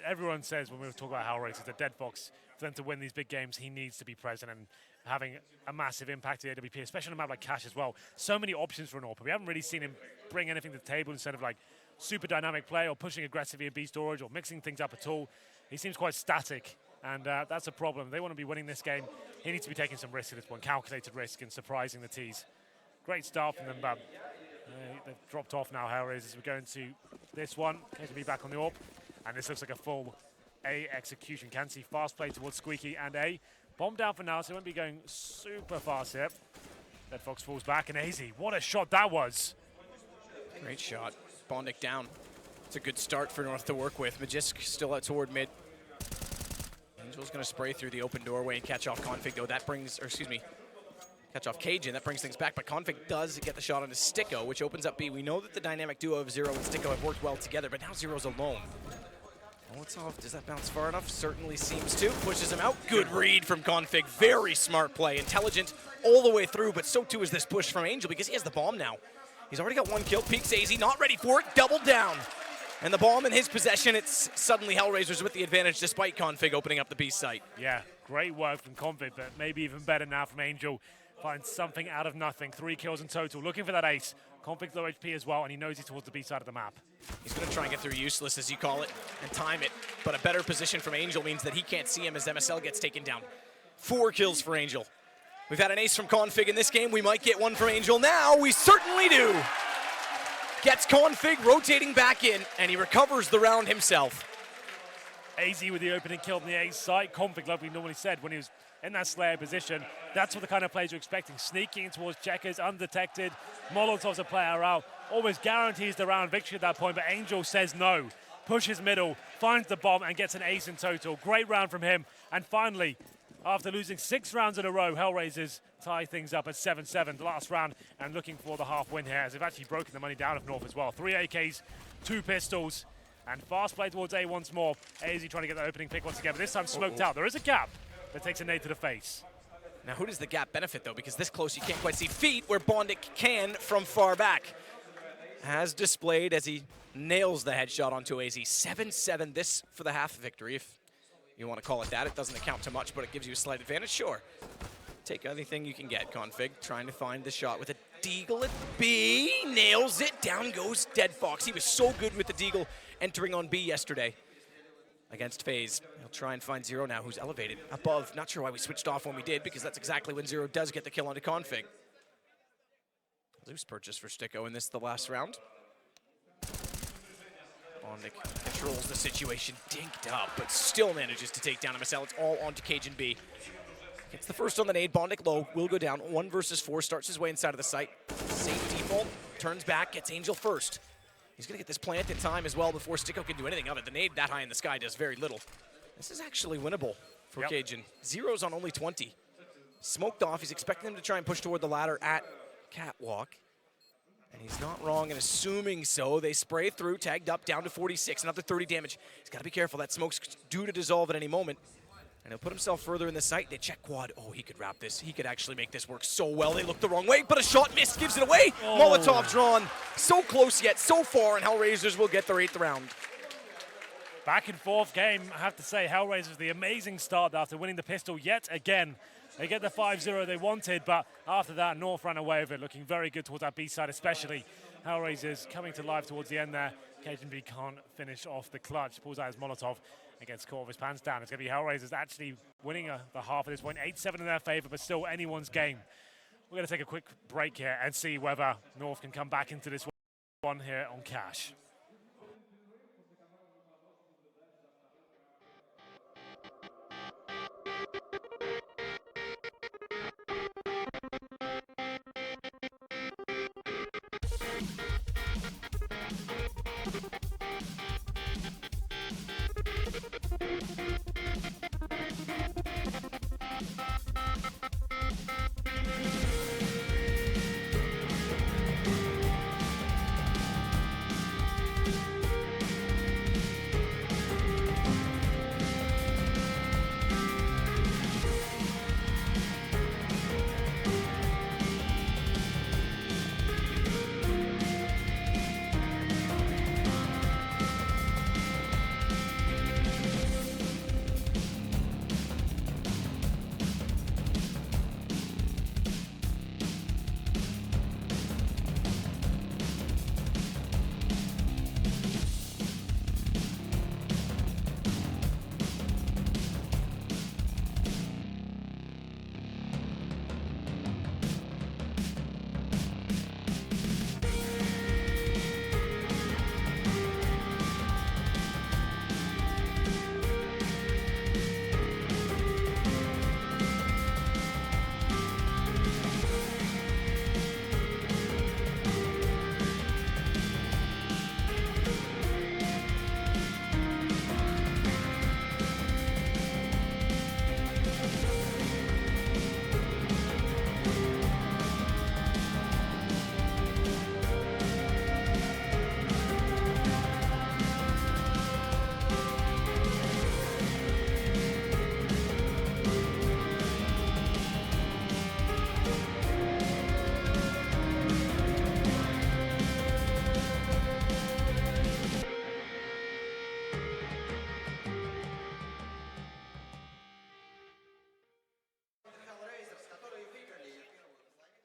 Everyone says when we talk about Hellraisers that Dead Fox, for them to win these big games, he needs to be present and having a massive impact to the AWP, especially on a map like Cash as well. So many options for an AWP. We haven't really seen him bring anything to the table instead of like super dynamic play or pushing aggressively in B storage or mixing things up at all. He seems quite static, and that's a problem. They want to be winning this game. He needs to be taking some risk at this point, calculated risk and surprising the T's. Great start from them, but they've dropped off now, Hellraisers. We go into this one. KGB back on the AWP. And this looks like a full A execution. Can see fast play towards Squeaky and A. Bomb down for now, so he won't be going super fast here. Dead Fox falls back, and AZ, what a shot that was. Great shot. Bondik down. It's a good start for North to work with. Magisk still out toward mid. Angel's going to spray through the open doorway and catch off Config, though. That brings, or excuse me, catch off Cajun. That brings things back, but Config does get the shot onto Sticko, which opens up B. We know that the dynamic duo of Zero and Sticko have worked well together, but now Zero's alone. What's off? Does that bounce far enough? Certainly seems to. Pushes him out. Good read from Config. Very smart play. Intelligent all the way through, but so too is this push from Angel because he has the bomb now. He's already got 1 kill. Peeks AZ, not ready for it. Double down. And the bomb in his possession. It's suddenly Hellraisers with the advantage despite Config opening up the B site. Yeah, great work from Config, but maybe even better now from Angel. Finds something out of nothing. 3 kills in total. Looking for that ace. Config's low HP as well, and he knows he's towards the B side of the map. He's going to try and get through useless, as you call it, and time it. But a better position from Angel means that he can't see him as MSL gets taken down. 4 kills for Angel. We've had an ace from Config in this game. We might get one from Angel now. We certainly do. Gets Config rotating back in, and he recovers the round himself. AZ with the opening kill on the A site. Config, like we normally said, when he was in that Slayer position, that's what the kind of plays you're expecting. Sneaking in towards checkers, undetected. Molotovs a player out. Almost guarantees the round victory at that point, but Angel says no. Pushes middle, finds the bomb, and gets an ace in total. Great round from him. And finally, after losing 6 rounds in a row, Hellraisers tie things up at 7-7, the last round, and looking for the half win here, as they've actually broken the money down of North as well. 3 AKs, 2 pistols, and fast play towards A once more. AZ trying to get the opening pick once again, but this time smoked out. There is a gap that takes a nade to the face. Now, who does the gap benefit, though? Because this close, you can't quite see feet, where Bondik can from far back. As displayed as he nails the headshot onto AZ. 7-7, this for the half victory, if you want to call it that. It doesn't account to much, but it gives you a slight advantage, sure. take anything you can get, Config. Trying to find the shot with a deagle at B. Nails it. Down goes Dead Fox. He was so good with the deagle entering on B yesterday against FaZe. He'll try and find Zero now, who's elevated above. Not sure why we switched off when we did, because that's exactly when Zero does get the kill onto Config. Loose purchase for Sticko in this, the last round. Bondic controls the situation, dinked up, but still manages to take down MSL. It's all onto Cajun B. Gets the first on the nade. Bondic low, will go down. 1 versus 4, starts his way inside of the site. Safe default, turns back, gets Angel first. He's gonna get this plant in time as well before Sticko can do anything of it. The nade that high in the sky does very little. This is actually winnable for Cajun. Zero's on only 20. Smoked off, he's expecting him to try and push toward the ladder at Catwalk. And he's not wrong in assuming so. They spray through, tagged up, down to 46, another 30 damage. He's gotta be careful, that smoke's due to dissolve at any moment. And he'll put himself further in the site. They check quad. Oh, he could wrap this. He could actually make this work so well. They look the wrong way, but a shot missed, gives it away. Oh. Molotov drawn. So close yet so far, and Hellraisers will get their 8th round. Back and forth game, I have to say, Hellraisers, the amazing start after winning the pistol yet again. They get the 5-0 they wanted, but after that, North ran away with it, looking very good towards that B side especially. Hellraisers coming to life towards the end there. Cajun B can't finish off the clutch. Pulls out his Molotov and gets caught with his pants down. It's going to be Hellraisers actually winning the half at this point. 8-7 in their favor, but still anyone's game. We're going to take a quick break here and see whether North can come back into this one here on Cash.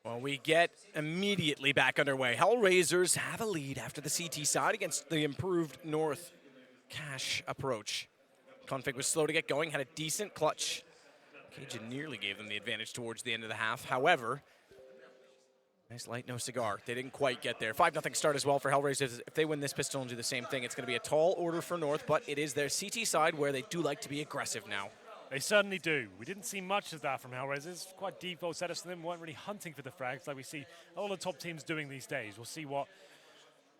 Well, we get immediately back underway. Hellraisers have a lead after the CT side against the improved North Cash approach. Config was slow to get going, had a decent clutch. Cajun nearly gave them the advantage towards the end of the half. However, nice light, no cigar. They didn't quite get there. 5-0 start as well for Hellraisers. If they win this pistol and do the same thing, it's going to be a tall order for North, but it is their CT side where they do like to be aggressive now. They certainly do. We didn't see much of that from Hellraisers. Quite default setups from them. Weren't really hunting for the frags like we see all the top teams doing these days. We'll see what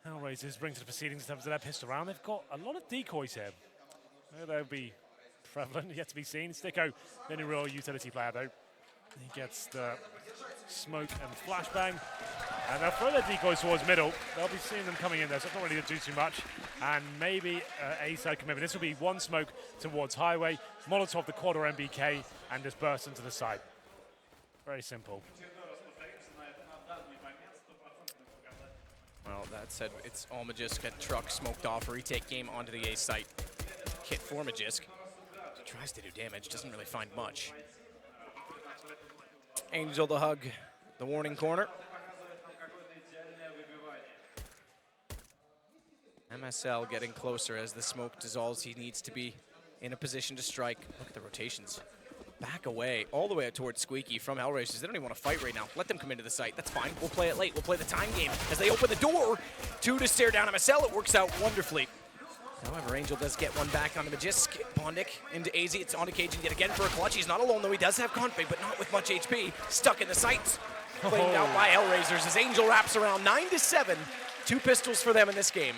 Hellraisers bring to the proceedings in terms of their pistol round. They've got a lot of decoys here. They'll be prevalent, yet to be seen. Sticko, the only real utility player though. He gets the smoke and flashbang. And they'll throw their decoys towards middle. They'll be seeing them coming in there, so it's not really to do too much. And maybe A-side commitment. This will be one smoke towards highway, Molotov the quad or MBK, and just burst into the side. Very simple. Well, that said, it's all Magisk. Get truck smoked off, retake game onto the A site. Kit for Magisk. Tries to do damage, doesn't really find much. Angel to hug the warning corner. MSL getting closer as the smoke dissolves. He needs to be in a position to strike. Look at the rotations. Back away, all the way out towards Squeaky from Hellraisers. They don't even want to fight right now. Let them come into the site. That's fine. We'll play it late. We'll play the time game as they open the door. 2 to stare down MSL. It works out wonderfully. However, Angel does get one back on the Magisk. Bondic into AZ. It's on occasion yet again for a clutch. He's not alone, though. He does have config, but not with much HP. Stuck in the sights. Played out by Hellraisers as Angel wraps around 9 to 7. 2 pistols for them in this game.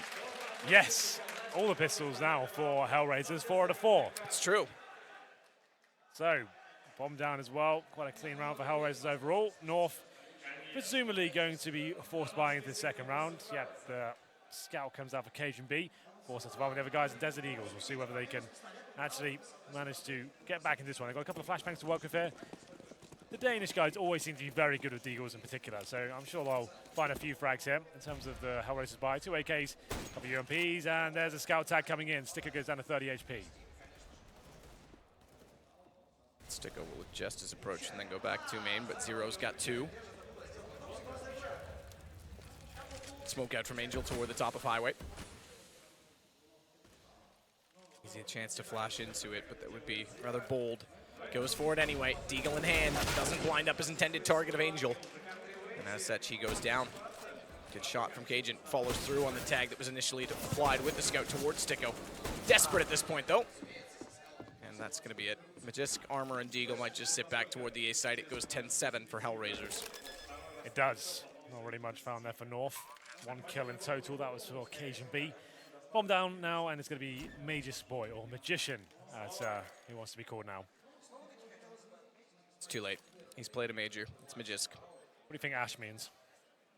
Yes, all the pistols now for Hellraisers, 4 out of 4. It's true. So, bomb down as well. Quite a clean round for Hellraisers overall. North, presumably going to be forced buying into the second round. Yeah, the scout comes out for Cajun B. Forced to survive with the other guys in Desert Eagles. We'll see whether they can actually manage to get back in this one. They've got a couple of flashbangs to work with here. The Danish guys always seem to be very good with Deagles in particular, so I'm sure they'll find a few frags here in terms of the Hellraisers buy. 2 AKs, a couple of UMPs, and there's a scout tag coming in. Sticker goes down to 30 HP. Sticko will adjust his approach and then go back to main, but Zero's got 2. Smoke out from Angel toward the top of Highway. Easy a chance to flash into it, but that would be rather bold. Goes for it anyway. Deagle in hand. Doesn't blind up his intended target of Angel. And as such, he goes down. Good shot from Cajun. Follows through on the tag that was initially applied with the scout towards Sticko. Desperate at this point, though. And that's going to be it. Magisk, Armor, and Deagle might just sit back toward the A side. It goes 10-7 for Hellraisers. It does. Not really much found there for North. 1 kill in total. That was for Cajun B. Bomb down now, and it's going to be Magus Boy, or Magician, as he wants to be called now. It's too late. He's played a major. It's Magisk. What do you think Ash means?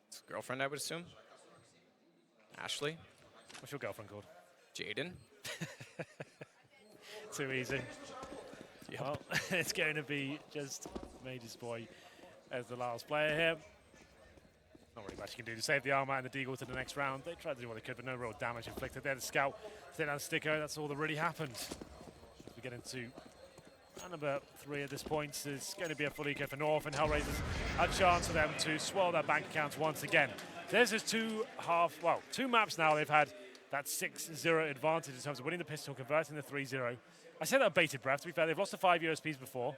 It's a girlfriend, I would assume. Ashley. What's your girlfriend called? Jaden. Too easy. Yep. Well, it's going to be just Magus Boy as the last player here. Not really much you can do to save the armor and the Deagle to the next round. They tried to do what they could, but no real damage inflicted there. The scout, stay down Sticko. That's all that really happened. As we get into number 3 at this point, is going to be a full eco for North, and Hellraisers a chance for them to swell their bank accounts once again. There's his 2 maps now. They've had that 6-0 advantage in terms of winning the pistol, converting the 3-0. I say that with bated breath, to be fair. They've lost to 5 USPs before,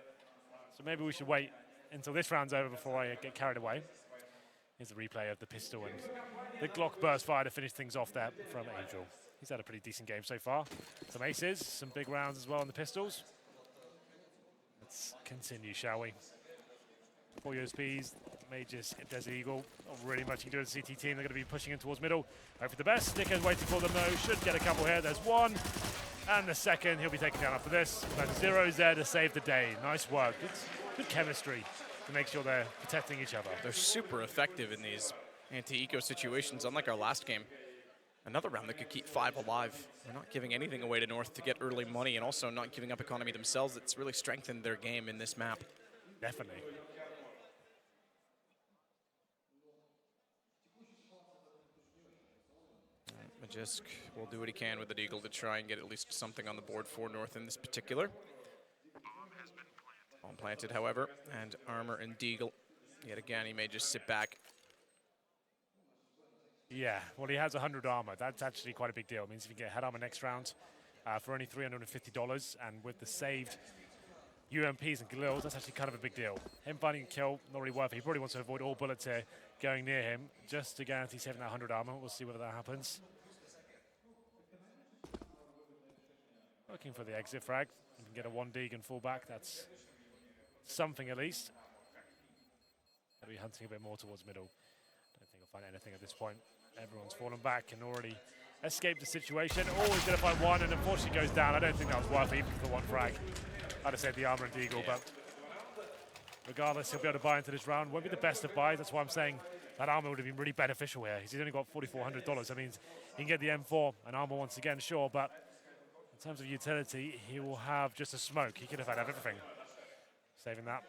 so maybe we should wait until this round's over before I get carried away. Here's the replay of the pistol and the Glock burst fire to finish things off there from Angel. He's had a pretty decent game so far. Some aces, some big rounds as well on the pistols. Let's continue, shall we? 4 USPs, Magus, Desert Eagle. Not really much you can do with the CT team. They're going to be pushing in towards middle. Hope for the best. Sticker's waiting for them though. Should get a couple here. There's 1. And the second, he'll be taken down after this. But Zero's there to save the day. Nice work. Good chemistry to make sure they're protecting each other. They're super effective in these anti-eco situations, unlike our last game. Another round that could keep 5 alive. They're not giving anything away to North to get early money, and also not giving up economy themselves. It's really strengthened their game in this map. Definitely. Magisk will do what he can with the Deagle to try and get at least something on the board for North in this particular. Bomb planted, however, and Armor and Deagle. Yet again, he may just sit back. Yeah, well, he has 100 armor. That's actually quite a big deal. It means if you get head armor next round for only $350, and with the saved UMPs and Galils, that's actually kind of a big deal. Him finding a kill, not really worth it. He probably wants to avoid all bullets here going near him, just to guarantee saving that 100 armor. We'll see whether that happens. Looking for the exit frag. You can get a 1 Deeg and fall back. That's something at least. Gotta be hunting a bit more towards middle. Don't think I'll find anything at this point. Everyone's fallen back and already escaped the situation. Always going to find 1, and unfortunately goes down. I don't think that was worth it even for the 1 frag. I'd have said the armor and Deagle, but regardless, he'll be able to buy into this round. Won't be the best of buys. That's why I'm saying that armor would have been really beneficial here. He's only got $4,400. That means he can get the M4 and armor once again, sure, but in terms of utility, he will have just a smoke. He could have had everything. Saving that.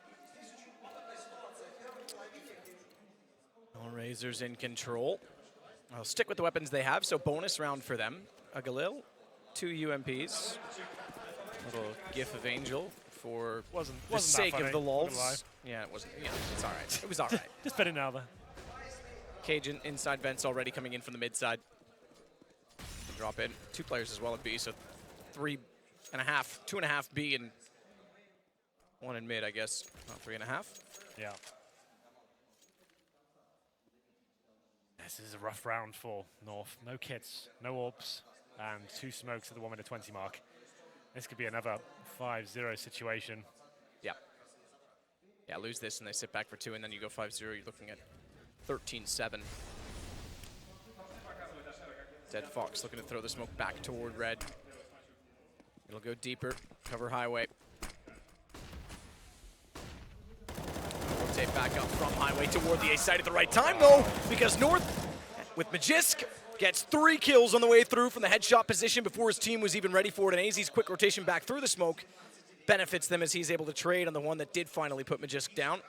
Razors in control. I'll stick with the weapons they have, so bonus round for them. A Galil, 2 UMPs. Little gif of Angel for Wasn't the that sake funny, of the not gonna lie. lulz. Yeah, it wasn't. Yeah, it's all right. It was all right. Just put it now, though. Cajun inside vents already coming in from the mid side. Drop in. 2 players as well at B, so 3.5, 2.5 B and 1 in mid, I guess. Not 3.5. Yeah. This is a rough round for North. No kits, no orbs, and 2 smokes at the 1 minute 20 mark. This could be another 5-0 situation. Yeah. Yeah, lose this and they sit back for 2, and then you go 5-0. You're looking at 13-7. Dead Fox looking to throw the smoke back toward red. It'll go deeper, cover highway. Rotate back up from highway toward the A side at the right time, though, because North, with Magisk, gets 3 kills on the way through from the headshot position before his team was even ready for it, and AZ's quick rotation back through the smoke benefits them as he's able to trade on the one that did finally put Magisk down.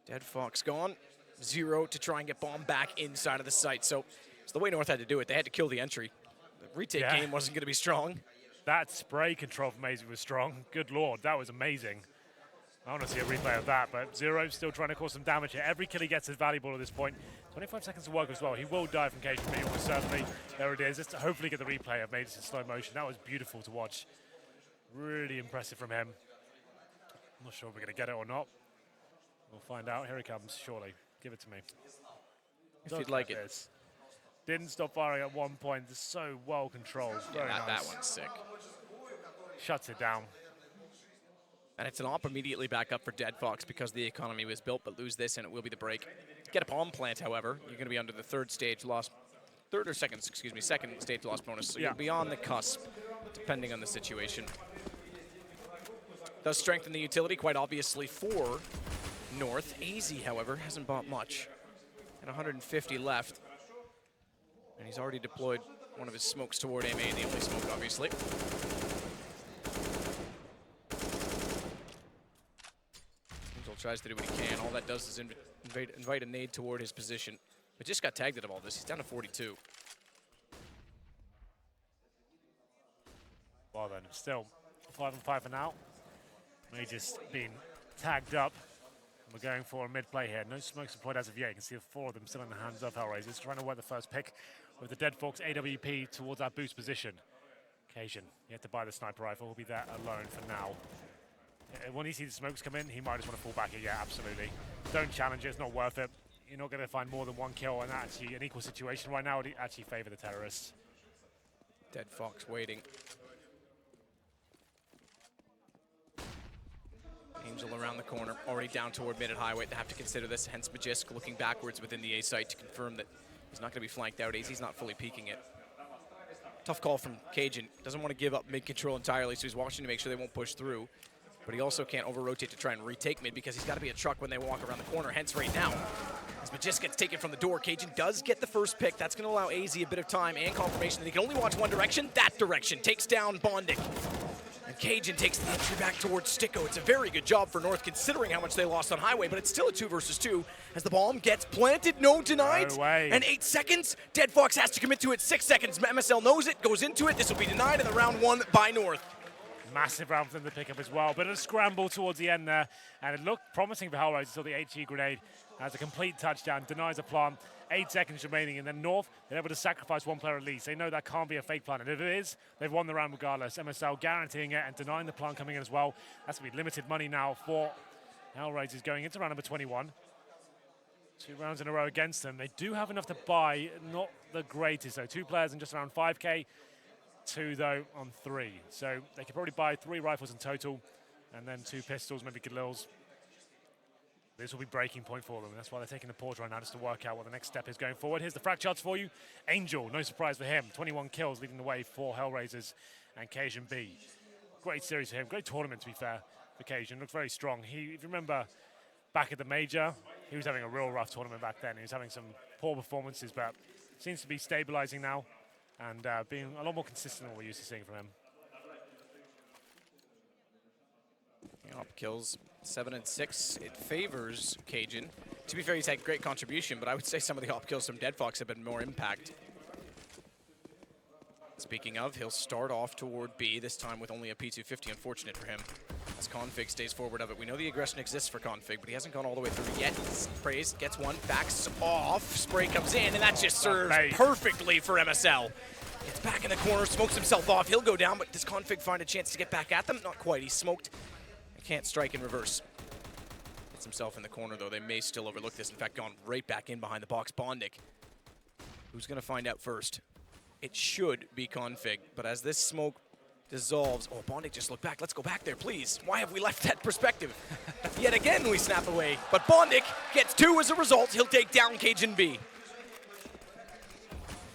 Dead Fox gone. 0 to try and get bomb back inside of the site. So it's the way North had to do it. They had to kill the entry. The retake game wasn't going to be strong. That spray control from AZ was strong. Good lord, that was amazing. I want to see a replay of that, but Zero still trying to cause some damage here. Every kill he gets is valuable at this point. 25 seconds to work as well. He will die from cage from me, almost certainly. There it is. Let's hopefully get the replay of Magus in slow motion. That was beautiful to watch. Really impressive from him. I'm not sure if we're going to get it or not. We'll find out. Here he comes, surely. Give it to me. If you'd like it. Didn't stop firing at one point. It's so well controlled. Yeah, Very nice. that one's sick. Shuts it down. And it's an op immediately back up for Dead Fox because the economy was built, but lose this and it will be the break. Get a bomb plant, however. You're going to be under the second stage loss bonus. So you'll be on the cusp, depending on the situation. Does strengthen the utility, quite obviously, for North. AZ, however, hasn't bought much. At 150 left. And he's already deployed one of his smokes toward A main, the only smoke, obviously. Angel tries to do what he can. All that does is invite a nade toward his position. But just got tagged out of all this. He's down to 42. Well then, still 5-on-5 for now. May just been tagged up. We're going for a mid-play here. No smokes deployed as of yet. You can see the 4 of them still in the hands of Hellraisers. Trying to work the first pick with the Dead Fox AWP towards our boost position. Cajun, you have to buy the sniper rifle. We'll be there alone for now. When he sees the smokes come in, he might just want to fall back here. Yeah, absolutely. Don't challenge it. It's not worth it. You're not going to find more than 1 kill, and actually an equal situation right now would actually favor the terrorists. Dead Fox waiting. Angel around the corner, already down toward mid at highway. They have to consider this, hence Magisk looking backwards within the A site to confirm that he's not going to be flanked out. AZ's not fully peeking it. Tough call from Cajun. Doesn't want to give up mid control entirely, so he's watching to make sure they won't push through. But he also can't over-rotate to try and retake mid because he's got to be a truck when they walk around the corner, hence right now. As Magisk gets taken from the door, Cajun does get the first pick. That's going to allow AZ a bit of time and confirmation that he can only watch one direction. That direction takes down Bondic. And Cajun takes the entry back towards Sticko. It's a very good job for North considering how much they lost on highway, but it's still a 2 versus 2 as the bomb gets planted. No denied. No way. And 8 seconds. Dead Fox has to commit to it. 6 seconds. MSL knows it, goes into it. This will be denied in the round 1 by North. Massive round for them to pick up as well, but a scramble towards the end there, and it looked promising for Hellraisers until the HE grenade has a complete touchdown, denies a plant. 8 seconds remaining, and then North, they're able to sacrifice 1 player at least. They know that can't be a fake plant, and if it is, they've won the round regardless. MSL guaranteeing it and denying the plant coming in as well. That's going to be limited money now for Hellraisers going into round number 21. 2 rounds in a row against them. They do have enough to buy, not the greatest though. 2 players in just around 5k. 2 though on 3, so they could probably buy 3 rifles in total and then 2 pistols, maybe Galils. This will be breaking point for them. That's why they're taking the pause right now, just to work out what the next step is going forward. Here's the frag charts for you. Angel, no surprise for him, 21 kills leading the way for Hellraisers and Cajun B. Great series for him, great tournament to be fair for Cajun. Looks very strong. If you remember back at the major, he was having a real rough tournament back then. He was having some poor performances, but seems to be stabilizing now and being a lot more consistent than what we're used to seeing from him. Up kills 7 and 6. It favors Cajun. To be fair, he's had great contribution, but I would say some of the op kills from Dead Fox have been more impact. Speaking of, he'll start off toward B, this time with only a P250, unfortunate for him. As Config stays forward of it. We know the aggression exists for Config, but he hasn't gone all the way through yet. Sprays, gets one, backs off, spray comes in, and that just serves perfectly for MSL. Gets back in the corner, smokes himself off, he'll go down, but does Config find a chance to get back at them? Not quite, he's smoked. He can't strike in reverse. Gets himself in the corner though, they may still overlook this. In fact, gone right back in behind the box. Bondic, who's gonna find out first? It should be Config, but as this smoke dissolves, oh, Bondic just looked back. Let's go back there, please. Why have we left that perspective? Yet again, we snap away. But Bondic gets 2 as a result. He'll take down Cajun B.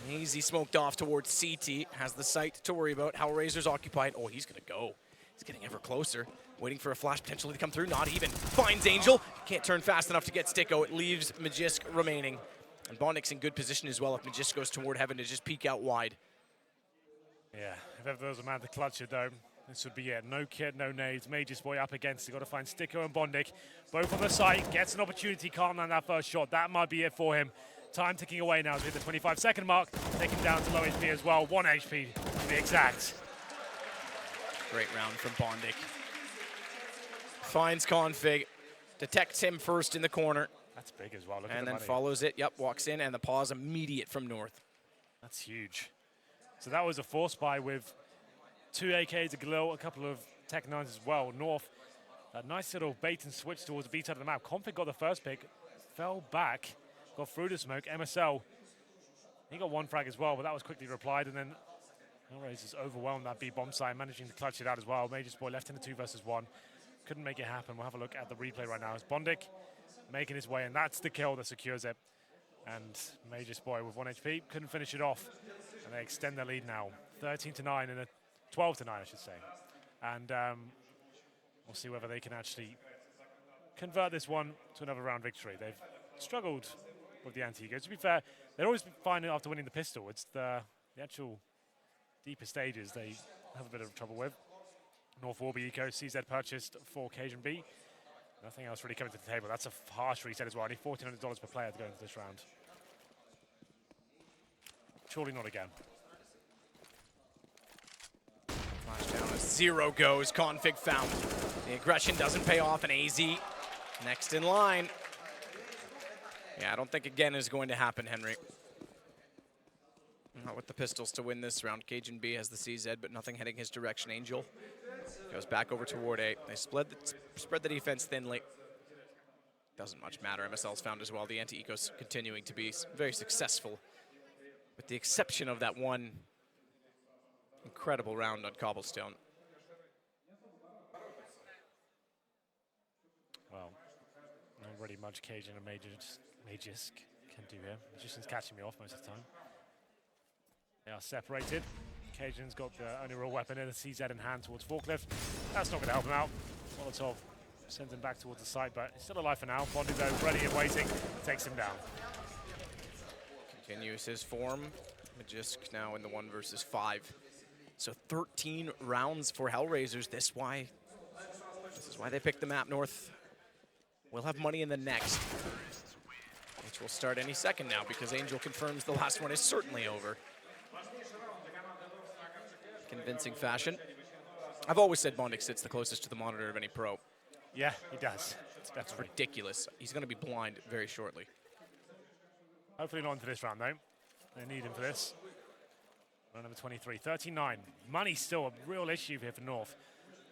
Easy smoked off towards CT. Has the site to worry about. Hellraiser's occupied. Oh, he's going to go. He's getting ever closer. Waiting for a flash potentially to come through. Not even. Finds Angel. Can't turn fast enough to get Sticko. It leaves Magisk remaining. And Bondic's in good position as well if Magisk goes toward heaven to just peek out wide. Yeah, if ever there was a man to clutch it though, this would be it. No kid, no nades. Mage's boy up against it. Got to find Sticko and Bondic. Both on the site. Gets an opportunity. Can't land that first shot. That might be it for him. Time ticking away now as we hit the 25-second mark. Taken down to low HP as well. 1 HP to be exact. Great round from Bondic. Finds Config. Detects him first in the corner. That's big as well. Look at and the then money. follows it. Yep, walks in, and the pause immediate from North. That's huge. So that was a force buy with 2 AKs, a Galil, a couple of Tech 9s as well. North, that nice little bait and switch towards the B side of the map. Config got the first pick, fell back, got through the smoke. MSL, he got 1 frag as well, but that was quickly replied. And then Hellraiser's overwhelmed that B bomb site, managing to clutch it out as well. Mage's boy left in the 2 versus 1. Couldn't make it happen. We'll have a look at the replay right now. It's Bondic making his way, and that's the kill that secures it. And Mage's boy with 1 HP couldn't finish it off, and they extend their lead now, 13-9 and 12-9, I should say. And we'll see whether they can actually convert this one to another round victory. They've struggled with the anti-ego. To be fair, they're always fine after winning the pistol. It's the actual deeper stages they have a bit of trouble with. North Warby Eco, CZ purchased for Cajun B. Nothing else really coming to the table. That's a harsh reset as well. Only $1,400 per player to go into this round. Surely not again. Flash down as 0 goes. Config found. The aggression doesn't pay off, and AZ next in line. Yeah, I don't think again is going to happen, Henry. Not with the pistols to win this round. Cajun B has the CZ, but nothing heading his direction. Angel goes back over toward A. They spread the defense thinly. Doesn't much matter. MSL's found as well. The anti-eco's continuing to be very successful, with the exception of that one incredible round on Cobblestone. Well, not really much Cajun and Magisk can do here. Magician's catching me off most of the time. They are separated. Cajun's got the only real weapon in, a CZ in hand towards Forklift. That's not going to help him out. Molotov sends him back towards the site, but he's still alive for now. Bondi, though, ready and waiting, takes him down. Continues his form. Magisk now in the 1 versus 5. So 13 rounds for Hellraisers. This is why they picked the map. North will have money in the next, which will start any second now, because Angel confirms the last one is certainly over. Convincing fashion. I've always said Bondic sits the closest to the monitor of any pro. Yeah, he does. That's ridiculous. He's going to be blind very shortly. Hopefully not into this round, though. They need him for this. Round number 23, 39. Money's still a real issue here for North.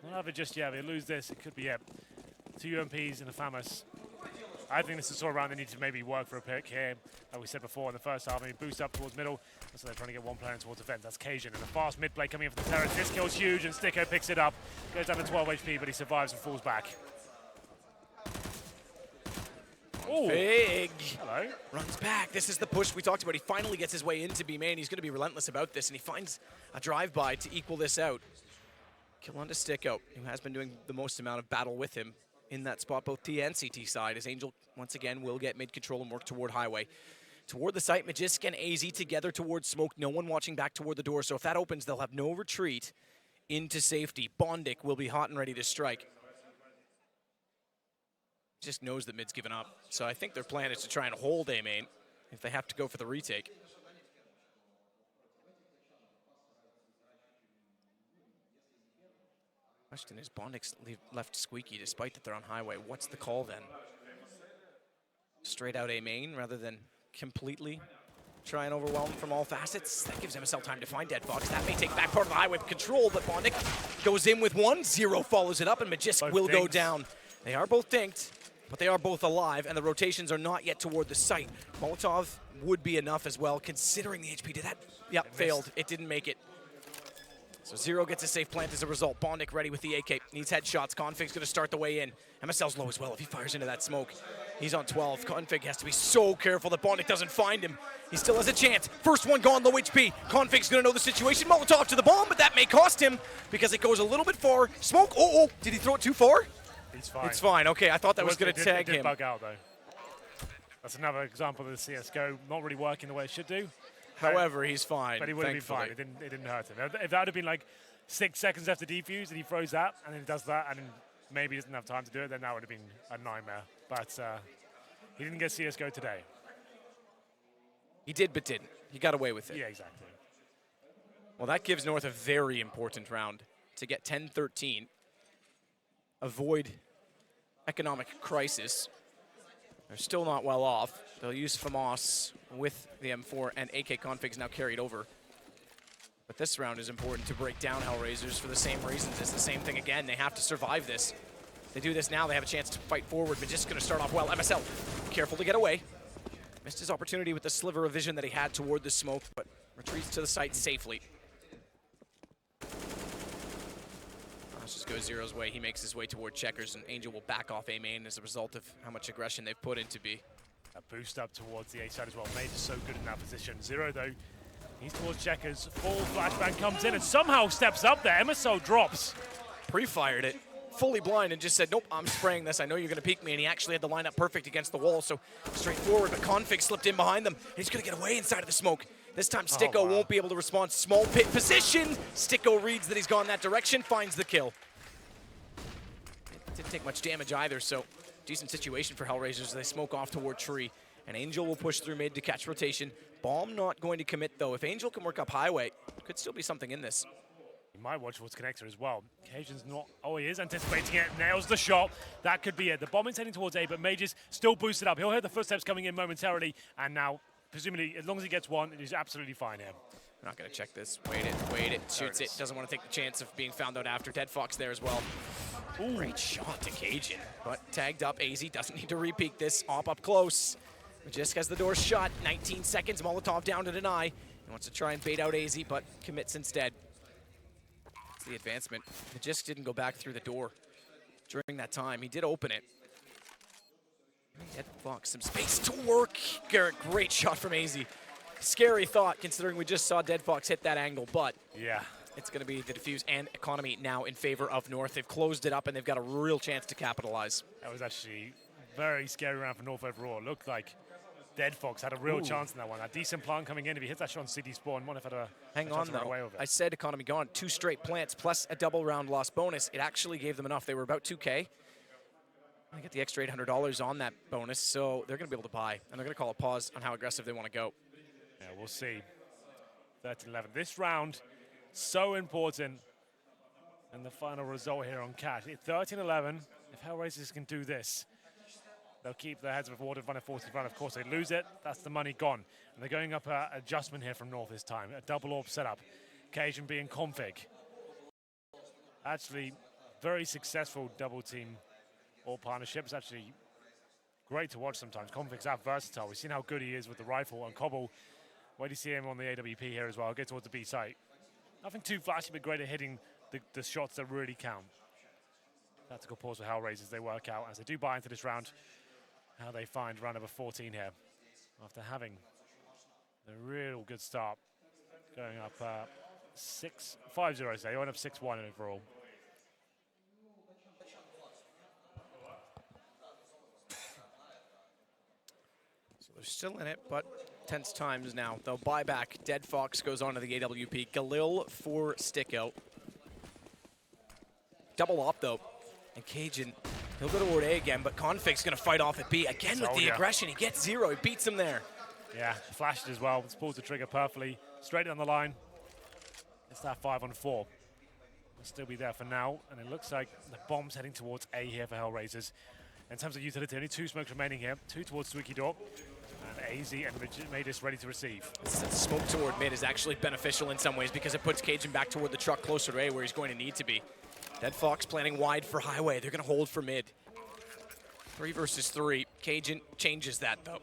Not have it just yet. They lose this, it could be it. 2 UMPs and a FAMAS. I think this is the sort of round they need to maybe work for a pick here. Like we said before in the first half, maybe boost up towards middle. So they're trying to get 1 player in towards the fence. That's Cajun. And a fast mid play coming in for the Terrans. This kill's huge, and Sticko picks it up. Goes down to 12 HP, but he survives and falls back. Oh, big. Hello. Runs back. This is the push we talked about. He finally gets his way into B main. He's going to be relentless about this, and he finds a drive-by to equal this out. Kill onto Sticko, who has been doing the most amount of battle with him in that spot, both T and CT side, as Angel once again will get mid-control and work toward Highway. Toward the site, Magisk and AZ together towards smoke. No one watching back toward the door, so if that opens, they'll have no retreat into safety. Bondic will be hot and ready to strike. Just knows that mid's given up. So I think their plan is to try and hold A main if they have to go for the retake. Question is, Bondix left squeaky despite that they're on highway. What's the call then? Straight out A main rather than completely try and overwhelm from all facets? That gives MSL time to find Dead Fox. That may take back part of the highway control, but Bondic goes in with one. Zero follows it up, and Magisk will go down. They are both dinked, but they are both alive, and the rotations are not yet toward the site. Molotov would be enough as well, considering the HP. Did that? Yep, failed. It didn't make it. So Zero gets a safe plant as a result. Bondic ready with the AK. Needs headshots. Config's going to start the way in. MSL's low as well if he fires into that smoke. He's on 12. Config has to be so careful that Bondic doesn't find him. He still has a chance. First one gone, low HP. Config's going to know the situation. Molotov to the bomb, but that may cost him because it goes a little bit far. Smoke. Oh, did he throw it too far? It's fine. It's fine. Okay, I thought that was going to tag It did him. bug out, though. That's another example of the CSGO not really working the way it should do. However, he's fine. But he would have been fine. It didn't hurt him. If that had been like 6 seconds after defuse and he throws that and then he does that and then maybe he doesn't have time to do it, then that would have been a nightmare. But he didn't get CSGO today. He did, but didn't. He got away with it. Yeah, exactly. Well, that gives North a very important round to get 10-13. Avoid economic crisis. They're still not well off. They'll use FAMAS with the M4, and AK Config's now carried over. But this round is important to break down Hellraisers for the same reasons. It's the same thing again. They have to survive this. They do this now, they have a chance to fight forward, but just going to start off well. MSL, careful to get away. Missed his opportunity with the sliver of vision that he had toward the smoke, but retreats to the site safely. Let's just go Zero's way. He makes his way toward Checkers, and Angel will back off A main as a result of how much aggression they've put into B. A boost up towards the A side as well. Mage is so good in that position. Zero, though, he's towards Checkers. Full flashbang comes in and somehow steps up there. MSO drops. Pre-fired it, fully blind, and just said, nope, I'm spraying this. I know you're going to peek me, and he actually had the lineup perfect against the wall, so straightforward, but Config slipped in behind them, and he's going to get away inside of the smoke. This time, Sticko won't be able to respond. Small pit position. Sticko reads that he's gone that direction, finds the kill. It didn't take much damage either, so decent situation for Hellraisers as they smoke off toward tree. And Angel will push through mid to catch rotation. Bomb not going to commit, though. If Angel can work up highway, could still be something in this. He might watch towards connector as well. Cajun's not. Oh, he is anticipating it. Nails the shot. That could be it. The bomb is heading towards A, but Mages still boosted up. He'll hear the footsteps coming in momentarily, and now, presumably, as long as he gets one, he's absolutely fine here. We're not going to check this. Wait it, shoots it. Doesn't want to take the chance of being found out after. Dead Fox there as well. Ooh. Great shot to Cajun, but tagged up. AZ doesn't need to repeat this. Op up close. Magisk has the door shut. 19 seconds. Molotov down to deny. He wants to try and bait out AZ, but commits instead. It's the advancement. Magisk didn't go back through the door during that time. He did open it. Dead Fox, some space to work. Garrett, great shot from AZ. Scary thought, considering we just saw Dead Fox hit that angle, but yeah, it's going to be the defuse and economy now in favor of North. They've closed it up, and they've got a real chance to capitalize. That was actually a very scary round for North overall. It looked like Dead Fox had a real chance in that one. A decent plant coming in. If he hits that shot on CD spawn, might have had a Hang on, to run away though. with it. I said economy gone. 2 straight plants plus a double round loss bonus. It actually gave them enough. They were about 2K. I get the extra $800 on that bonus, so they're going to be able to buy, and they're going to call a pause on how aggressive they want to go. Yeah, we'll see. 13-11. This round, so important. And the final result here on Cat. 13-11. If Hellraisers can do this, they'll keep their heads above water, run a 40 run. Of course, they lose it. That's the money gone. And they're going up an adjustment here from North this time. A double orb setup. Cajun being config. Actually, very successful double team or partnership. It's actually great to watch sometimes. Config's that versatile. We've seen how good he is with the rifle and Cobble. Where do you see him on the AWP here as well? I'll get towards the B site. Nothing too flashy, but great at hitting the shots that really count. Tactical pause for Hellraisers. They work out as they do buy into this round. How they find round number 14 here. After having a real good start. Going up 5-0, say. They went up 6-1 overall. They're still in it, but tense times now. They'll buy back. Dead Fox goes on to the AWP. Galil for Sticko. Double op, though. And Cajun, he'll go toward A again, but Config's going to fight off at B. Again with the aggression. He gets 0. He beats him there. Yeah, flashed as well. Pulls the trigger perfectly. Straight on the line. It's that 5-on-4. will still be there for now, and it looks like the bomb's heading towards A here for Hellraisers. In terms of utility, only 2 smokes remaining here, 2 towards Squeaky Door, and AZ and Magis ready to receive. Smoke toward mid is actually beneficial in some ways because it puts Cajun back toward the truck closer to A where he's going to need to be. Dead Fox planning wide for Highway. They're going to hold for mid. 3 versus 3. Cajun changes that though.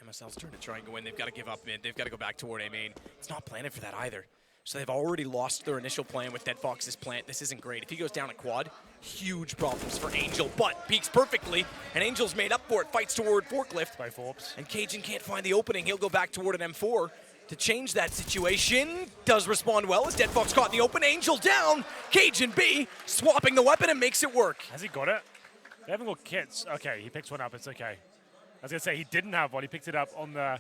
MSL's turn to try and go in. They've got to give up mid. They've got to go back toward A main. It's not planning for that either. So they've already lost their initial plan with Dead Fox's plant. This isn't great. If he goes down at quad, huge problems for Angel, but peeks perfectly, and Angel's made up for it. Fights toward Forklift. By Forbes. And Cajun can't find the opening. He'll go back toward an M4 to change that situation. Does respond well as Dead Fox caught in the open. Angel down. Cajun B swapping the weapon and makes it work. Has he got it? They haven't got kits. Okay, he picks one up. It's okay. I was going to say he didn't have one. He picked it up on the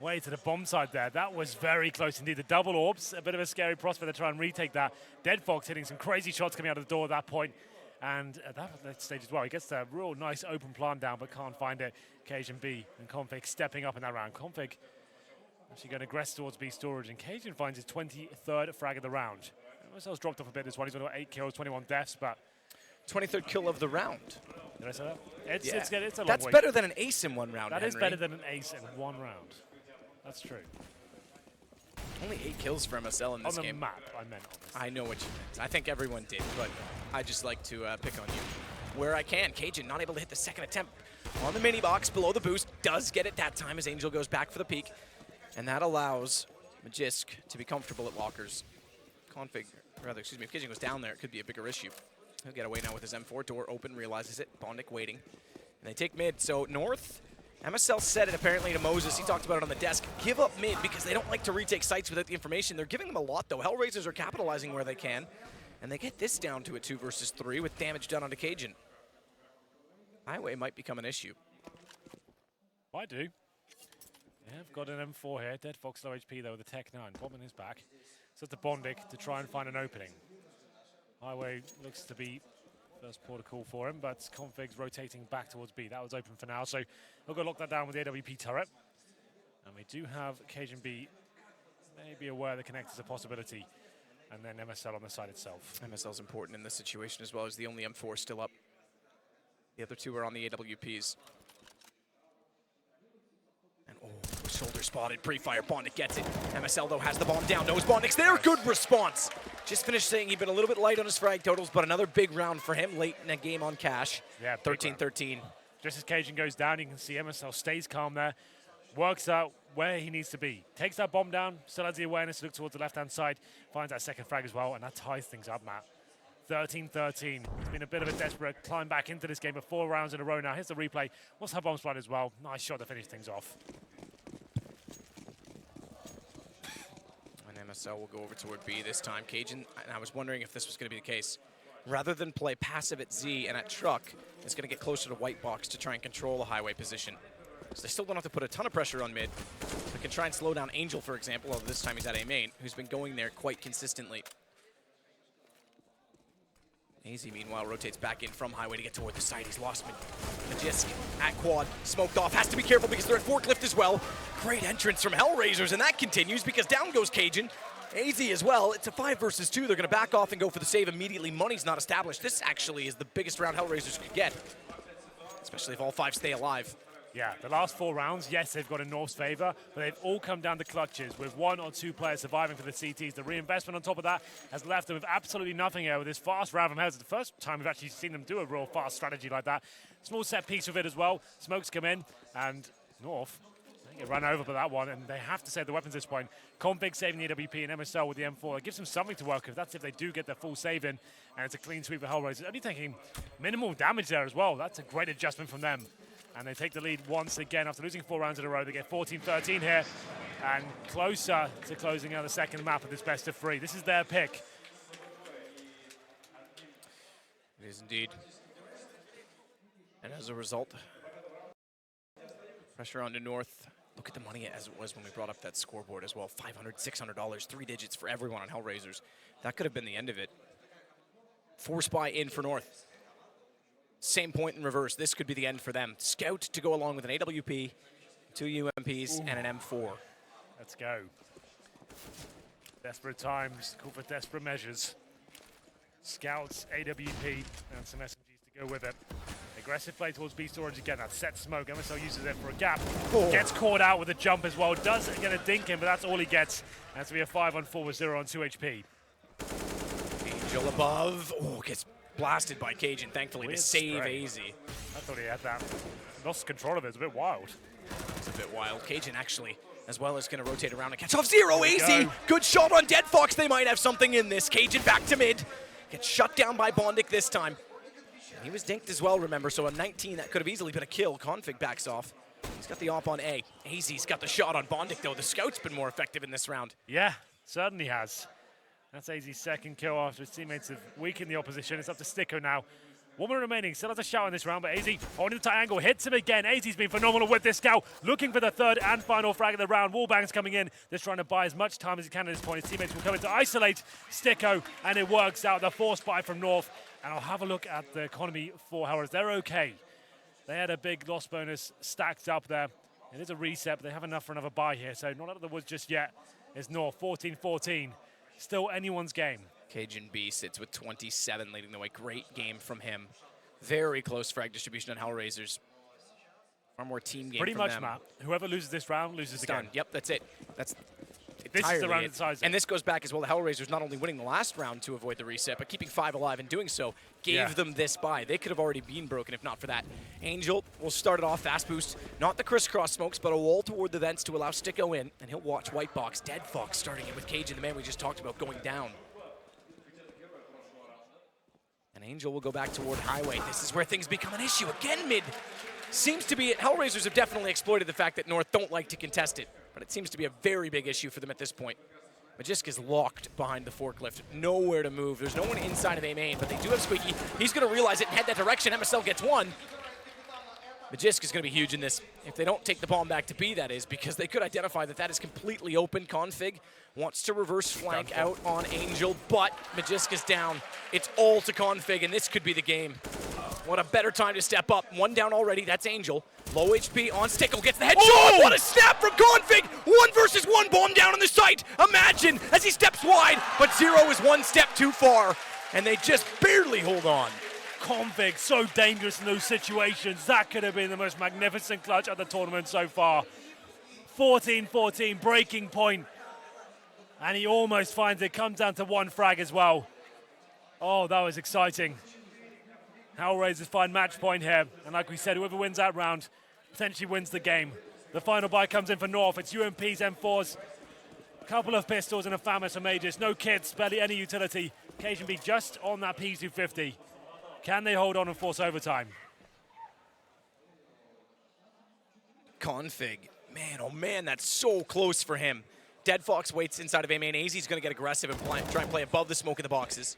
way to the bomb side there. That was very close indeed. The double orbs, a bit of a scary prospect to try and retake that. Dead Fox hitting some crazy shots coming out of the door at that point. And at that stage as well, he gets a real nice open plant down, but can't find it. Cajun B and Config stepping up in that round. Config actually going to aggress towards B storage, and Cajun finds his 23rd frag of the round. MSL's dropped off a bit as well. He's got 8 kills, 21 deaths, but 23rd kill of the round. Did I say that? It's a long That's way. better than an ace in one round, That Henry. is better than an ace in one round. That's true. Only 8 kills for MSL in this On the game. map, I meant obviously. I know what you meant. I think everyone did, but I just like to pick on you where I can. Cajun not able to hit the second attempt on the mini box below the boost. Does get it that time as Angel goes back for the peak. And that allows Magisk to be comfortable at lockers. If Cajun goes down there, it could be a bigger issue. He'll get away now with his M4 door open, realizes it. Bondic waiting. And they take mid. So North, MSL said it apparently to Moses. He talked about it on the desk. Give up mid because they don't like to retake sites without the information. They're giving them a lot, though. Hellraisers are capitalizing where they can. And they get this down to a 2 versus 3 with damage done onto Cajun. Highway might become an issue. I do. Yeah, I've got an M4 here. Dead Fox low HP, though, with the Tech 9. Bomb in his back. So it's the Bondic to try and find an opening. Highway looks to be first port of call for him, but Config's rotating back towards B. That was open for now, so he'll go lock that down with the AWP turret. And we do have Cajun B maybe aware the connect is a possibility, and then MSL on the side itself. MSL's important in this situation as well as the only M4 still up. The other 2 are on the AWPs. And shoulder spotted, pre-fire, Bondic gets it. MSL though has the bomb down, knows Bondic's there, good response. Just finished saying he'd been a little bit light on his frag totals, but another big round for him late in a game on cash. Yeah, 13-13. Just as Cajun goes down, you can see MSL stays calm there, works out where he needs to be. Takes that bomb down, still has the awareness to look towards the left-hand side, finds that second frag as well, and that ties things up, Matt. 13-13. It's been a bit of a desperate climb back into this game of 4 rounds in a row now. Here's the replay. What's her bomb spot as well? Nice shot to finish things off. And MSL will go over toward B this time. Cajun, and I was wondering if this was going to be the case. Rather than play passive at Z and at truck, it's going to get closer to white box to try and control the highway position. So they still don't have to put a ton of pressure on mid. They can try and slow down Angel, for example, although this time he's at A main, who's been going there quite consistently. AZ, meanwhile, rotates back in from highway to get toward the side. He's lost Magisk at quad, smoked off. Has to be careful because they're at forklift as well. Great entrance from Hellraisers, and that continues because down goes Cajun. AZ as well. It's a 5 versus 2. They're going to back off and go for the save immediately. Money's not established. This actually is the biggest round Hellraisers could get, especially if all 5 stay alive. Yeah, the last 4 rounds, yes, they've got in North's favor, but they've all come down to clutches with 1 or 2 players surviving for the CTs. The reinvestment on top of that has left them with absolutely nothing here with this fast round from Hells. It's the first time we've actually seen them do a real fast strategy like that. Small set piece of it as well. Smokes come in, and North, they get run over by that one, and they have to save the weapons at this point. Config saving the AWP and MSL with the M4. It gives them something to work with. That's if they do get their full save in, and it's a clean sweep for Hellraisers. Only taking minimal damage there as well. That's a great adjustment from them. And they take the lead once again after losing 4 rounds in a row. They get 14-13 here and closer to closing out the second map of this best of 3. This is their pick. It is indeed. And as a result, pressure on to North. Look at the money as it was when we brought up that scoreboard as well. $500, $600, 3 digits for everyone on Hellraisers. That could have been the end of it. Force buy in for North. Same point in reverse. This could be the end for them. Scout to go along with an AWP, 2 UMPs, and an M4. Let's go. Desperate times call for desperate measures. Scouts, AWP, and some SMGs to go with it. Aggressive play towards B storage again. That set smoke. MSL uses it for a gap. Gets caught out with a jump as well. Does get a dink in, but that's all he gets. Has to be a 5-on-4 with 0 on 2 HP. Angel above. Oh, gets blasted by Cajun, thankfully, Weird to save spray. AZ. I thought he had that. Lost control of it. It's a bit wild. It's a bit wild. Cajun actually, as well, is going to rotate around and catch off Zero. There we AZ, go. good shot on Dead Fox. They might have something in this. Cajun back to mid. Gets shut down by Bondic this time. He was dinked as well, remember, so a 19, that could have easily been a kill. Config backs off. He's got the op on A. AZ's got the shot on Bondic, though. The scout's been more effective in this round. Yeah, certainly has. That's AZ's second kill after his teammates have weakened the opposition. It's up to Sticko now. 1 minute remaining, still has a shout in this round, but AZ holding the tight angle, hits him again. AZ's been phenomenal with this scout, looking for the third and final frag of the round. Wallbang's coming in, just trying to buy as much time as he can at this point. His teammates will come in to isolate Sticko, and it works out. The force buy from North, and I'll have a look at the economy for Howard. They're okay. They had a big loss bonus stacked up there. It is a reset, but they have enough for another buy here, so not out of the woods just yet. It's North, 14-14. Still anyone's game. Cajun B sits with 27, leading the way. Great game from him. Very close frag distribution on Hellraisers. Far more team game Pretty from much, them. Matt. Whoever loses this round loses the Done. game. Yep, that's it. That's This is the entirely round it. that decides it. And this goes back as well. The Hellraisers not only winning the last round to avoid the reset, but keeping 5 alive and doing so gave Yeah. them this bye. They could have already been broken if not for that. Angel will start it off fast boost. Not the crisscross smokes, but a wall toward the vents to allow Sticko in. And he'll watch White Box. Dead Fox starting it with Cajun, the man we just talked about, going down. And Angel will go back toward Highway. This is where things become an issue. Again, mid seems to be... Hellraisers have definitely exploited the fact that North don't like to contest it, but it seems to be a very big issue for them at this point. Magisk is locked behind the forklift. Nowhere to move. There's no one inside of A main, but they do have Squeaky. He's going to realize it and head that direction. MSL gets one. Magisk is going to be huge in this. If they don't take the bomb back to B, that is, because they could identify that that is completely open. Config wants to reverse flank out on Angel, but Magisk is down. It's all to Config, and this could be the game. What a better time to step up. One down already, that's Angel. Low HP on Stickle, gets the headshot. Oh! What a snap from Config! 1 versus 1, bomb down on the site. Imagine as he steps wide, but Zero is one step too far, and they just barely hold on. Config, so dangerous in those situations. That could have been the most magnificent clutch of the tournament so far. 14-14, breaking point. And he almost finds it. Comes down to 1 frag as well. Oh, that was exciting. Hellraisers find match point here. And like we said, whoever wins that round potentially wins the game. The final buy comes in for North. It's UMPs, M4s, a couple of pistols and a FAMAS for Mages. No kits, barely any utility. Cajun be just on that P250. Can they hold on and force overtime? Config, man, oh man, that's so close for him. Dead Fox waits inside of A main. AZ's going to get aggressive and try and play above the smoke in the boxes.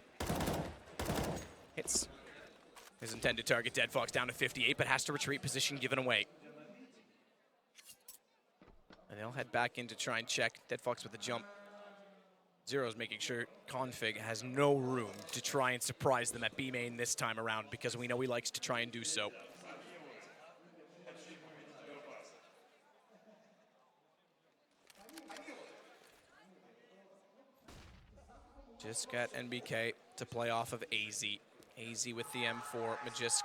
Hits his intended target, Dead Fox, down to 58, but has to retreat, position given away. And they'll head back in to try and check. Dead Fox with the jump. Zero's making sure Config has no room to try and surprise them at B main this time around, because we know he likes to try and do so. Just got NBK to play off of AZ. AZ with the M4, Magisk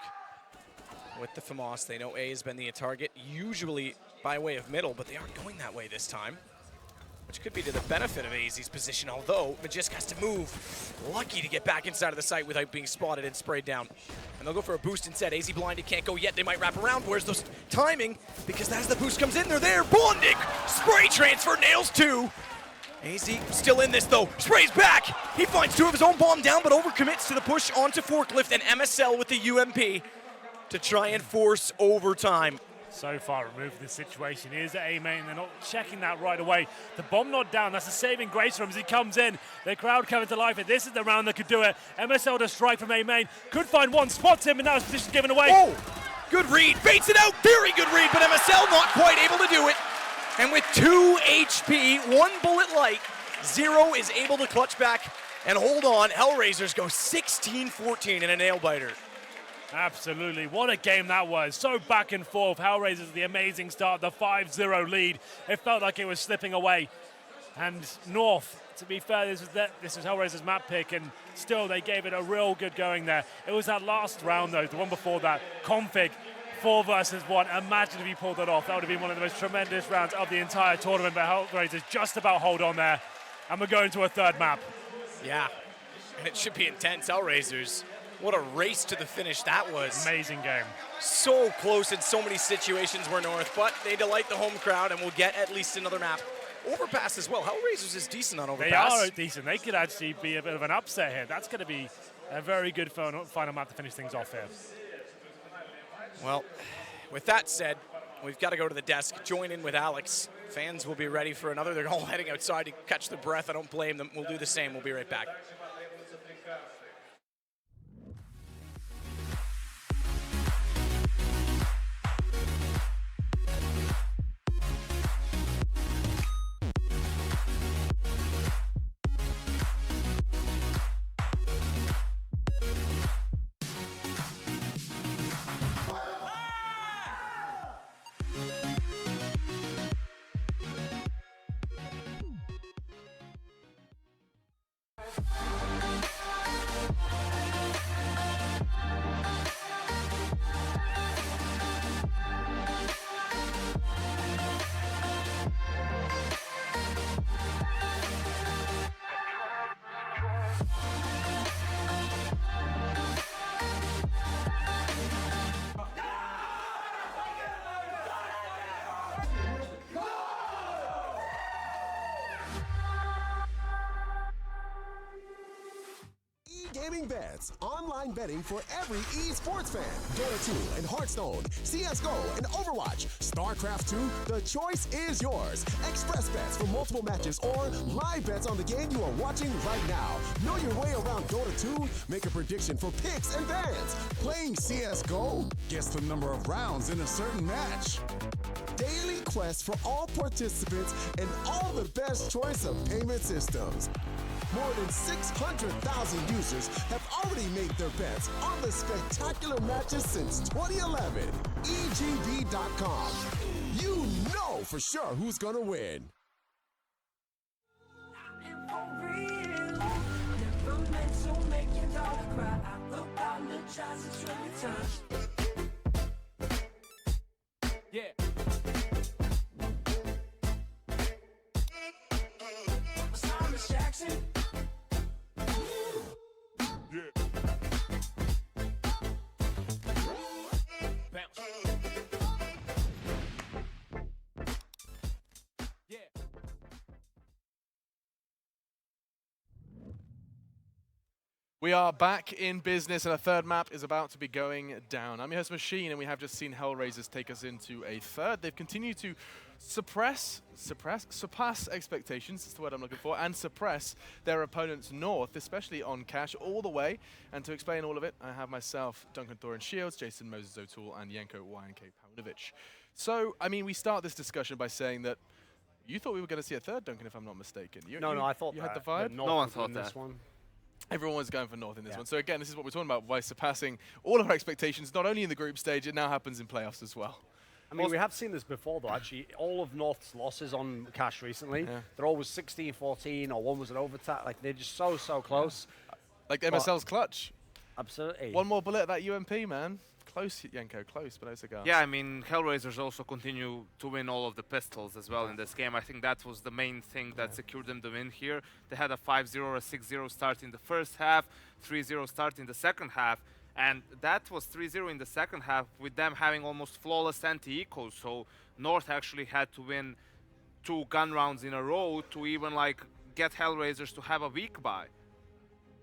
with the FAMAS. They know A has been the target, usually by way of middle, but they aren't going that way this time, which could be to the benefit of AZ's position, although Magisk has to move. Lucky to get back inside of the site without being spotted and sprayed down. And they'll go for a boost instead. AZ blinded, can't go yet. They might wrap around. Where's those timing? Because as the boost comes in, they're there. Bondic, spray transfer, nails 2. AZ still in this though, sprays back. He finds 2 of his own bomb down, but overcommits to the push onto forklift, and MSL with the UMP to try and force overtime. So far removed from this situation. Here's the A main. They're not checking that right away. The bomb not down. That's a saving grace for him as he comes in. The crowd coming to life. And this is the round that could do it. MSL to strike from A main. Could find one. Spots him, and now his position given away. Oh, good read. Baits it out. Very good read, but MSL not quite able to do it. And with 2 HP, 1 bullet light, Zero is able to clutch back and hold on. Hellraisers go 16-14 in a nail-biter. Absolutely. What a game that was. So back and forth. Hellraisers, the amazing start, the 5-0 lead. It felt like it was slipping away. And North, to be fair, this was Hellraiser's map pick, and still they gave it a real good going there. It was that last round, though, the one before that, config, 4 versus 1. Imagine if he pulled that off. That would have been one of the most tremendous rounds of the entire tournament, but Hellraisers just about hold on there. And we're going to a third map. Yeah, and it should be intense. Hellraisers, what a race to the finish that was. Amazing game. So close in so many situations were North, but they delight the home crowd, and we'll get at least another map. Overpass as well. Hellraisers is decent on Overpass. They are decent. They could actually be a bit of an upset here. That's going to be a very good final map to finish things off here. Well, with that said, we've got to go to the desk, join in with Alex. Fans will be ready for another. They're all heading outside to catch their breath. I don't blame them. We'll do the same. We'll be right back. Gaming Bets, online betting for every esports fan. Dota 2 and Hearthstone, CSGO and Overwatch, StarCraft 2, the choice is yours. Express bets for multiple matches or live bets on the game you are watching right now. Know your way around Dota 2? Make a prediction for picks and bans. Playing CSGO? Guess the number of rounds in a certain match. Daily quest for all participants and all the best choice of payment systems. More than 600,000 users have already made their bets on the spectacular matches since 2011. EGB.com. You know for sure who's gonna win. Yeah. Jackson. Yeah. Bounce. Yeah. We are back in business, and a third map is about to be going down. I'm your host, Machine, and we have just seen Hellraisers take us into a third. They've continued to surpass expectations, that's the word I'm looking for, and suppress their opponents North, especially on cash, all the way. And to explain all of it, I have myself, Duncan Thorin Shields, Jason Moses O'Toole, and Yenko YNK Paunovic. So, I mean, we start this discussion by saying that you thought we were going to see a third, Duncan, if I'm not mistaken. No, I thought you had the vibe. No one thought that. This one. Everyone was going for North in this one. So again, this is what we're talking about, by surpassing all of our expectations, not only in the group stage, it now happens in playoffs as well. I mean, we have seen this before, though, actually. All of North's losses on cash recently, they're always 16-14, or one was an overtime. Like, they're just so close. Like MSL's clutch. Absolutely. One more bullet at that UMP, man. Close, Yenko, close, but no cigar. Yeah, I mean, Hellraisers also continue to win all of the pistols as well in this game. I think that was the main thing that secured them the win here. They had a 5-0 or a 6-0 start in the first half, 3-0 start in the second half, and that was 3-0 in the second half with them having almost flawless anti-ecos. So North actually had to win 2 gun rounds in a row to even like get Hellraisers to have a weak bye.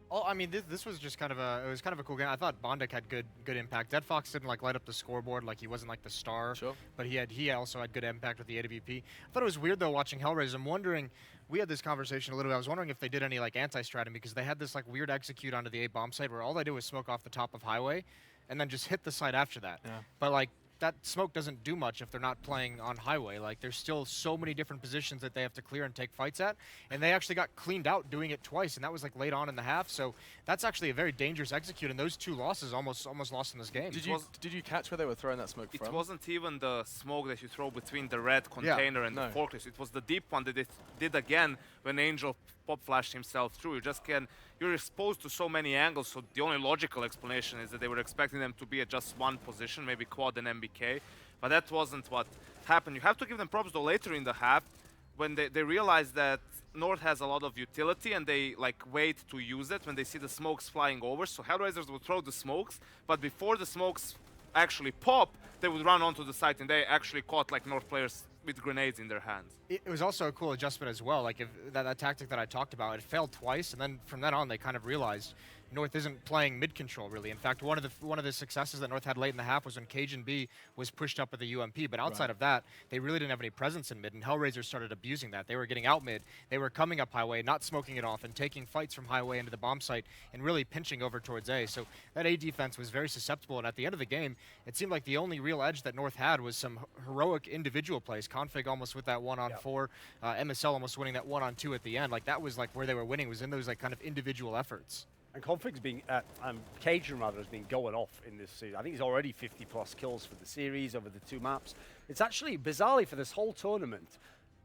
Oh, I mean, this was just kind of a cool game. I thought Bondik had good impact. Dead Fox didn't like light up the scoreboard, like he wasn't like the star. Sure. But he also had good impact with the AWP. I thought it was weird though watching Hellraisers. I'm wondering, we had this conversation a little bit. I was wondering if they did any like anti-strategy, because they had this like weird execute onto the A bomb site where all they do is smoke off the top of highway, and then just hit the site after that. Yeah. But like, that smoke doesn't do much if they're not playing on highway. Like, there's still so many different positions that they have to clear and take fights at, and they actually got cleaned out doing it twice, and that was like late on in the half. So that's actually a very dangerous execute, and those 2 losses almost lost in this game. Did you catch where they were throwing that smoke from? It wasn't even the smoke that you throw between the red container and the forklift. It was the deep one that it did again when Angel pop flashed himself through. You're exposed to so many angles, so the only logical explanation is that they were expecting them to be at just one position, maybe quad and MBK, but that wasn't what happened. You have to give them props though later in the half when they realize that North has a lot of utility and they like wait to use it when they see the smokes flying over. So Hellraisers will throw the smokes, but before the smokes actually pop, they would run onto the site, and they actually caught like North players with grenades in their hands. It was also a cool adjustment as well. Like, if that tactic that I talked about, it failed twice, and then from then on they kind of realized North isn't playing mid-control really. In fact, one of the successes that North had late in the half was when Cajun B was pushed up with the UMP, but outside of that, they really didn't have any presence in mid, and Hellraisers started abusing that. They were getting out mid, they were coming up highway, not smoking it off, and taking fights from highway into the bomb site, and really pinching over towards A. So that A defense was very susceptible, and at the end of the game, it seemed like the only real edge that North had was some heroic individual plays. Config almost with that 1-on-4, MSL almost winning that 1-on-2 at the end. Like, that was like where they were winning, was in those like kind of individual efforts. And Config's been, Cajun rather, has been going off in this series. I think he's already 50+ kills for the series over the 2 maps. It's actually, bizarrely, for this whole tournament,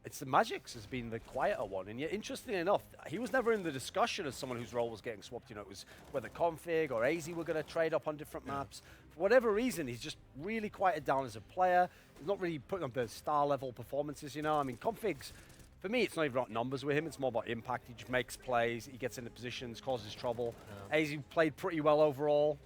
it's the Magic's has been the quieter one. And yet, interestingly enough, he was never in the discussion as someone whose role was getting swapped. You know, it was whether Config or AZ were going to trade up on different maps. For whatever reason, he's just really quieted down as a player. He's not really putting up the star-level performances, you know. I mean, Config's, for me, it's not even about numbers with him. It's more about impact. He just makes plays. He gets into positions, causes trouble. AZ played pretty well overall.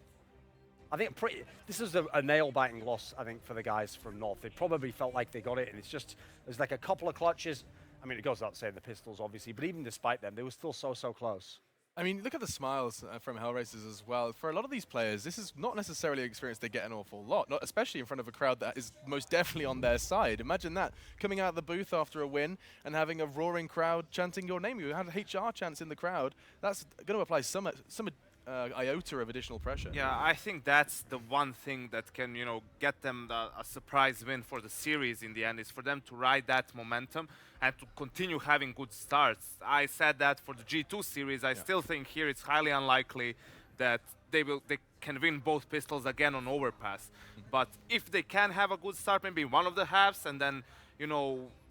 I think this is a nail-biting loss, I think, for the guys from North. They probably felt like they got it, and it's just, there's like a couple of clutches. I mean, it goes without saying the Pistols, obviously, but even despite them, they were still so close. I mean, look at the smiles from Hellraisers as well. For a lot of these players, this is not necessarily an experience they get an awful lot, not especially in front of a crowd that is most definitely on their side. Imagine that, coming out of the booth after a win and having a roaring crowd chanting your name. You had HR chants in the crowd. That's going to apply some iota of additional pressure. Yeah, I think that's the one thing that can, get them a surprise win for the series in the end, is for them to ride that momentum and to continue having good starts. I said that for the G2 series. I still think here it's highly unlikely that they can win both pistols again on overpass. But if they can have a good start, maybe one of the halves, and then,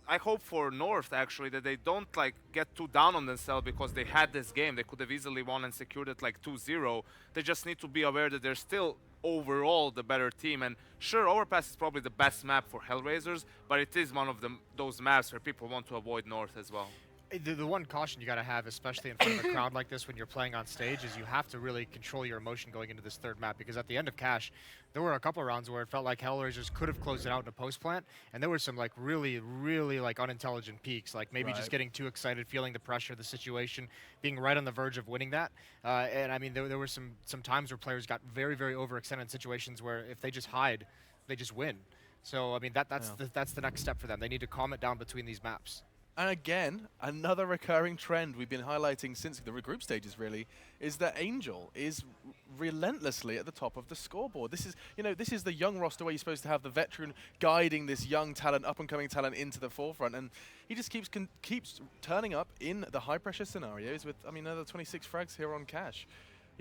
I hope for North, actually, that they don't get too down on themselves because they had this game. They could have easily won and secured it 2-0. They just need to be aware that they're still overall the better team. And sure, Overpass is probably the best map for Hellraisers, but it is one of those maps where people want to avoid North as well. The one caution you got to have, especially in front of a crowd like this when you're playing on stage, is you have to really control your emotion going into this third map, because at the end of Cash, there were a couple of rounds where it felt like Hellraisers could have closed it out in a post plant, and there were some really unintelligent peaks, maybe just getting too excited, feeling the pressure of the situation, being right on the verge of winning that. And I mean, there were some times where players got very overextended in situations where if they just hide, they just win. So I mean, that's the next step for them. They need to calm it down between these maps. And again, another recurring trend we've been highlighting since the group stages, really, is that Angel is relentlessly at the top of the scoreboard. This is the young roster where you're supposed to have the veteran guiding this young talent, up-and-coming talent into the forefront, and he just keeps turning up in the high-pressure scenarios with, another 26 frags here on Cash.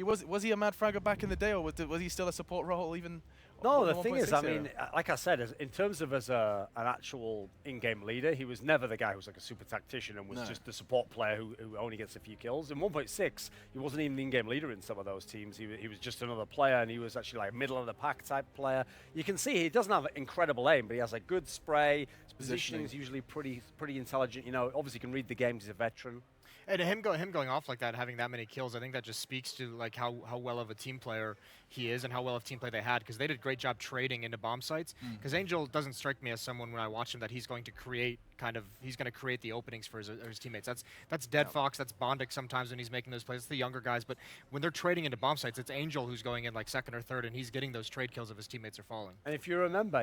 Was he a mad fragger back in the day, or was he still a support role even? No, the thing is, like I said, in terms of as an actual in-game leader, he was never the guy who was like a super tactician and was just the support player who only gets a few kills. In 1.6, he wasn't even the in-game leader in some of those teams. He was just another player, and he was actually like middle-of-the-pack type player. You can see he doesn't have incredible aim, but he has a good spray. His positioning is usually pretty intelligent. Obviously can read the games. He's a veteran. And him going off like that, having that many kills, I think that just speaks to how well of a team player he is and how well of team play they had, because they did a great job trading into bomb sites. Because Angel doesn't strike me as someone, when I watch him, that he's going to create the openings for his teammates. That's Dead Fox, that's Bondic sometimes when he's making those plays. It's the younger guys, but when they're trading into bomb sites, it's Angel who's going in second or third, and he's getting those trade kills if his teammates are falling. And if you remember,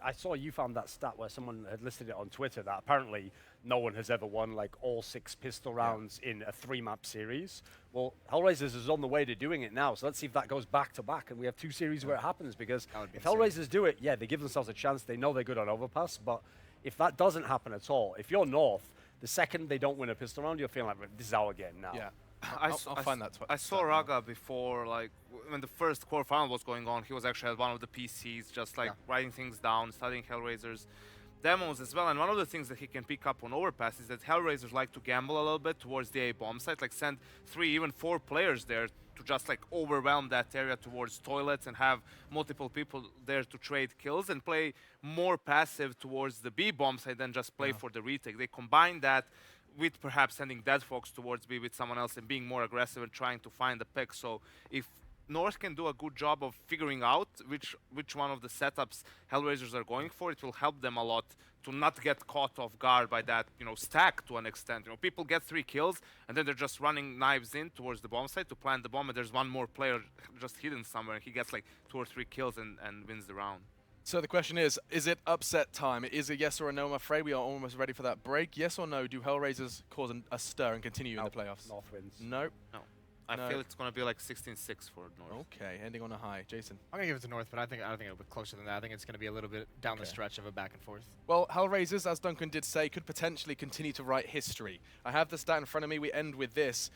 I saw you found that stat where someone had listed it on Twitter, that apparently no one has ever won like all 6 pistol rounds in a 3-map series. Well, Hellraisers is on the way to doing it now, so let's see if that goes back to back and we have 2 series where it happens, because if Hellraisers do it, yeah, they give themselves a chance. They know they're good on overpass, but if that doesn't happen at all, if you're North, the second they don't win a pistol round, you're feeling like, this is our game now. Yeah. I find that. I saw Raga before, like when the first quarterfinal was going on. He was actually at one of the PCs, just like writing things down, studying Hellraisers demos as well. And one of the things that he can pick up on overpass is that Hellraisers like to gamble a little bit towards the A bomb site, like send 3, even 4 players there to just like overwhelm that area towards toilets and have multiple people there to trade kills, and play more passive towards the B bomb site than just play for the retake. They combine that with perhaps sending Dead Fox towards B with someone else and being more aggressive and trying to find the pick. So if North can do a good job of figuring out which one of the setups Hellraisers are going for, it will help them a lot to not get caught off guard by that, stack to an extent. People get 3 kills and then they're just running knives in towards the bomb site to plant the bomb, and there's one more player just hidden somewhere and he gets like 2 or 3 kills and wins the round. So the question is it upset time? It is a yes or a no, I'm afraid. We are almost ready for that break. Yes or no, do Hellraisers cause a stir and continue in the playoffs? North wins. No. No. I feel it's going to be like 16-6 for North. Okay, ending on a high. Jason? I'm going to give it to North, but I think it'll be closer than that. I think it's going to be a little bit down the stretch of a back and forth. Well, Hellraisers, as Duncan did say, could potentially continue to write history. I have the stat in front of me. We end with this.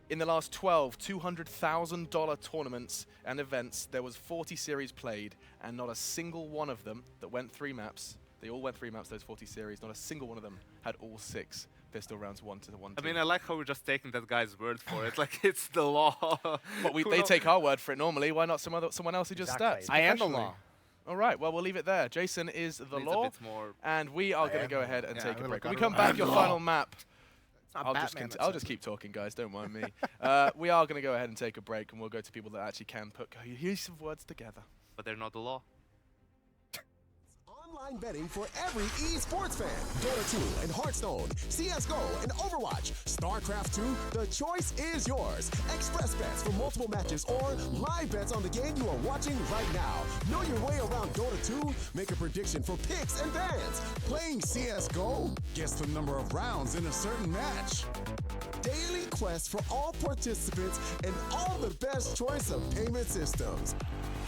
In the last 12 $200,000 tournaments and events, there was 40 series played, and not a single one of them that went 3 maps. They all went 3 maps, those 40 series. Not a single one of them had all 6 pistol rounds 1 to 1. I mean, I like how we're just taking that guy's word for it. Like, it's the law. But they take our word for it normally. Why not someone else who just stats? I am the law. All right, well, we'll leave it there. Jason is the Needs law, a bit more. and we are going to go ahead and take a break. When we I come am back, the your law. final map. Not I'll Batman, just that's keep talking, guys. Don't mind me. We are going to go ahead and take a break, and we'll go to people that actually can put cohesive words together. But they're not the law. Online betting for every esports fan. Dota 2 and Hearthstone, CSGO and Overwatch, StarCraft 2, the choice is yours. Express bets for multiple matches or live bets on the game you are watching right now. Know your way around Dota 2? Make a prediction for picks and bans. Playing CSGO? Guess the number of rounds in a certain match. Daily quest for all participants and all the best choice of payment systems.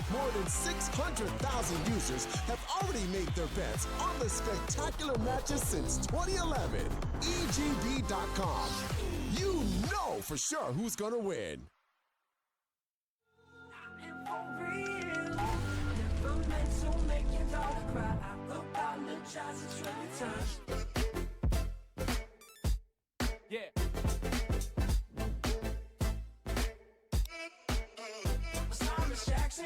More than 600,000 users have already made their bets on the spectacular matches since 2011. EGB.com. You know for sure who's gonna win. Yeah. Jackson.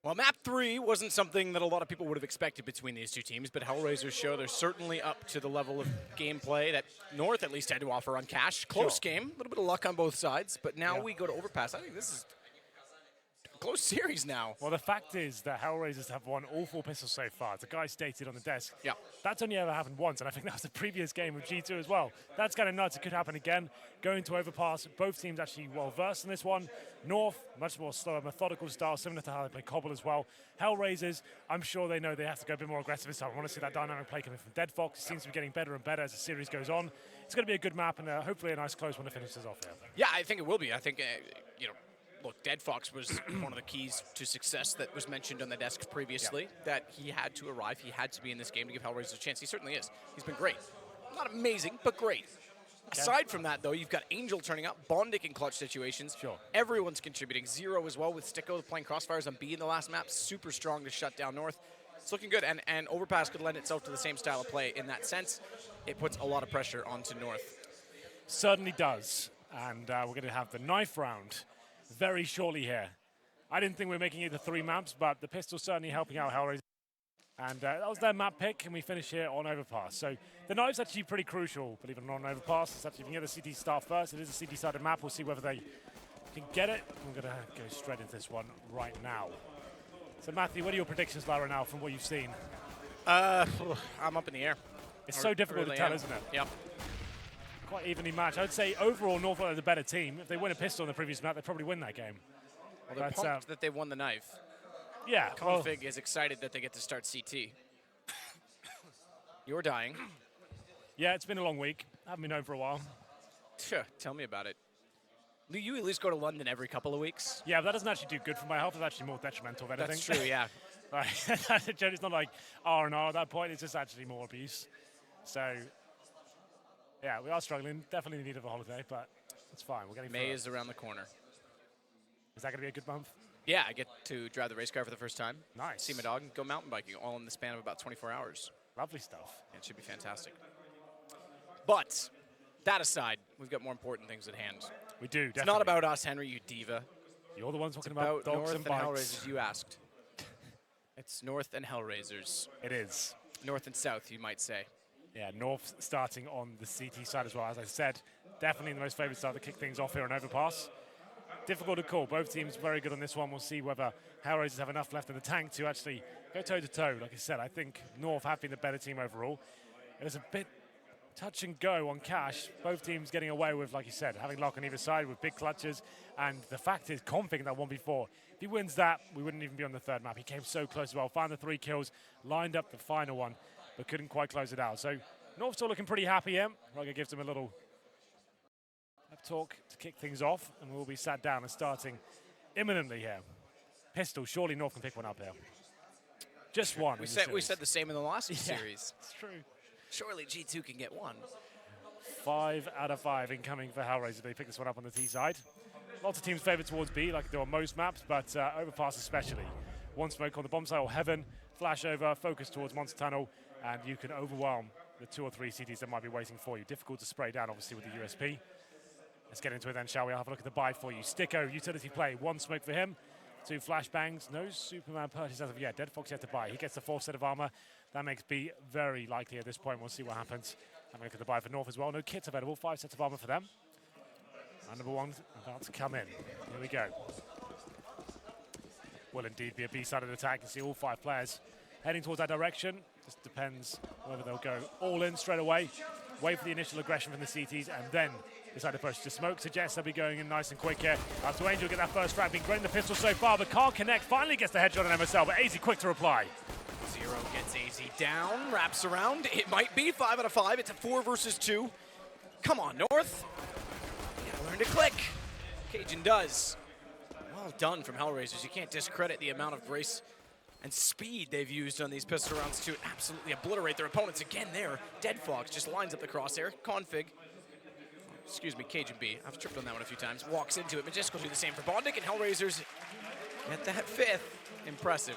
Well, map 3 wasn't something that a lot of people would have expected between these two teams, but Hellraisers show they're certainly up to the level of gameplay that North at least had to offer on Cash. Close game, a little bit of luck on both sides, but now we go to Overpass. I think this is a close series now. Well, the fact is that Hellraisers have won all 4 pistols so far. The guy stated on the desk. Yeah. That's only ever happened once, and I think that was the previous game with G2 as well. That's kind of nuts. It could happen again. Going to Overpass, both teams actually well versed in this one. North, much more slower, methodical style, similar to how they play Cobble as well. Hellraisers, I'm sure they know they have to go a bit more aggressive this time. I want to see that dynamic play coming from Dead Fox. It seems to be getting better and better as the series goes on. It's going to be a good map and hopefully a nice close one to finish this off here. Yeah, I think it will be. I think, look, Dead Fox was one of the keys to success that was mentioned on the desk previously, that he had to arrive, he had to be in this game to give Hellraisers a chance. He certainly is. He's been great. Not amazing, but great. Okay. Aside from that, though, you've got Angel turning up, Bondic in clutch situations. Sure. Everyone's contributing. Zero as well with Sticko playing Crossfires on B in the last map. Super strong to shut down North. It's looking good, and Overpass could lend itself to the same style of play in that sense. It puts a lot of pressure onto North. Certainly does. And we're going to have the knife round very shortly here. I didn't think we were making it to 3 maps, but the pistol's certainly helping out Hellraiser. And that was their map pick, and we finish here on Overpass. So the knife's actually pretty crucial, believe it or not, on Overpass. It's actually, if you can get the CT start first, it is a CT-sided map. We'll see whether they can get it. We're going to go straight into this one right now. So Matthew, what are your predictions like right now from what you've seen? I'm up in the air. It's so difficult to tell, isn't it? Yep. Quite evenly matched. I would say overall North are the better team. If they win a pistol in the previous map, they probably win that game. Well, they're pumped that they won the knife. Yeah. Config is excited that they get to start CT. You're dying. Yeah, it's been a long week. I haven't been home for a while. Tell me about it. You at least go to London every couple of weeks. Yeah, but that doesn't actually do good for my health. It's actually more detrimental than anything. That's true, yeah. It's not like R&R at that point. It's just actually more abuse. So, yeah, we are struggling. Definitely in need of a holiday, but it's fine. We're getting May is around the corner. Is that going to be a good month? Yeah, I get to drive the race car for the first time. Nice. See my dog and go mountain biking all in the span of about 24 hours. Lovely stuff. Yeah, it should be fantastic. But that aside, we've got more important things at hand. We do, definitely. It's not about us, Henry, you diva. You're the one talking about dogs North and bikes. Hellraisers, you asked. It's North and Hellraisers. It is. North and South, you might say. Yeah, North starting on the CT side as well. As I said, definitely the most favourite side to kick things off here on Overpass. Difficult to call. Both teams very good on this one. We'll see whether Hellraisers have enough left in the tank to actually go toe-to-toe. Like I said, I think North have been the better team overall. It was a bit touch and go on Cash. Both teams getting away with, like you said, having luck on either side with big clutches. And the fact is, Config that 1v4, if he wins that, we wouldn't even be on the third map. He came so close as well. Found the 3 kills, lined up the final one, but couldn't quite close it out. So North still looking pretty happy here. Roger gives him a little pep talk to kick things off, and we'll be sat down and starting imminently here. Pistol, surely North can pick one up here. Just one. We said the same in the last series. It's true. Surely G2 can get one. 5 out of 5 incoming for Hellraiser. They pick this one up on the T side. Lots of teams favour towards B, like they do on most maps, but Overpass especially. One smoke on the bomb site or Heaven, flash over, focus towards Monster Tunnel, and you can overwhelm the 2 or 3 CTs that might be waiting for you. Difficult to spray down, obviously, with the USP. Let's get into it then, shall we? I'll have a look at the buy for you. Sticko, utility play, 1 smoke for him. 2 flashbangs, no Superman purchase as of yet. Dead Fox yet to buy. He gets the 4th set of armor. That makes B very likely at this point. We'll see what happens. Have a look at the buy for North as well. No kits available. 5 sets of armor for them. And number 1 about to come in. Here we go. Will indeed be a B-sided attack. You see all 5 players heading towards that direction. Just depends whether they'll go all in straight away, wait for the initial aggression from the CTs, and then decide to push. The smoke suggests they'll be going in nice and quick here. Up to Angel, get that first frag. Been great in the pistol so far, but can't connect. Finally gets the headshot on MSL, but AZ quick to reply. Zero gets AZ down, wraps around. It might be 5 out of 5. It's a 4 versus 2. Come on, North. You gotta learn to click. Cajun does. Well done from Hellraisers. You can't discredit the amount of grace and speed they've used on these pistol rounds to absolutely obliterate their opponents. Again there, Dead Fox just lines up the crosshair. Config excuse me, Cajun B. I've tripped on that one a few times. Walks into it. Magisk will do the same for Bondic, and Hellraisers get that 5th. Impressive.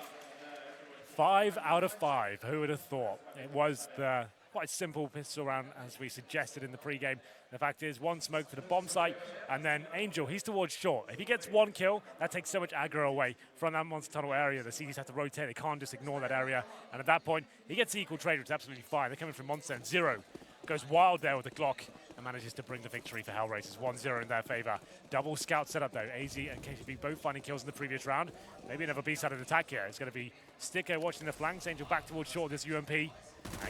5 out of 5. Who would have thought? It was the quite simple pistol round as we suggested in the pregame. The fact is, 1 smoke for the bomb site, and then Angel, he's towards short. If he gets 1 kill, that takes so much aggro away from that monster tunnel area. The CDs have to rotate. They can't just ignore that area. And at that point, he gets the equal trade, which is absolutely fine. They're coming from monster, and Zero goes wild there with the Glock and manages to bring the victory for Hellraisers. 1-0 in their favor. Double scout setup though. AZ and KCB both finding kills in the previous round. Maybe another B-sided attack here. It's going to be Sticker watching the flanks. Angel back towards short this UMP. And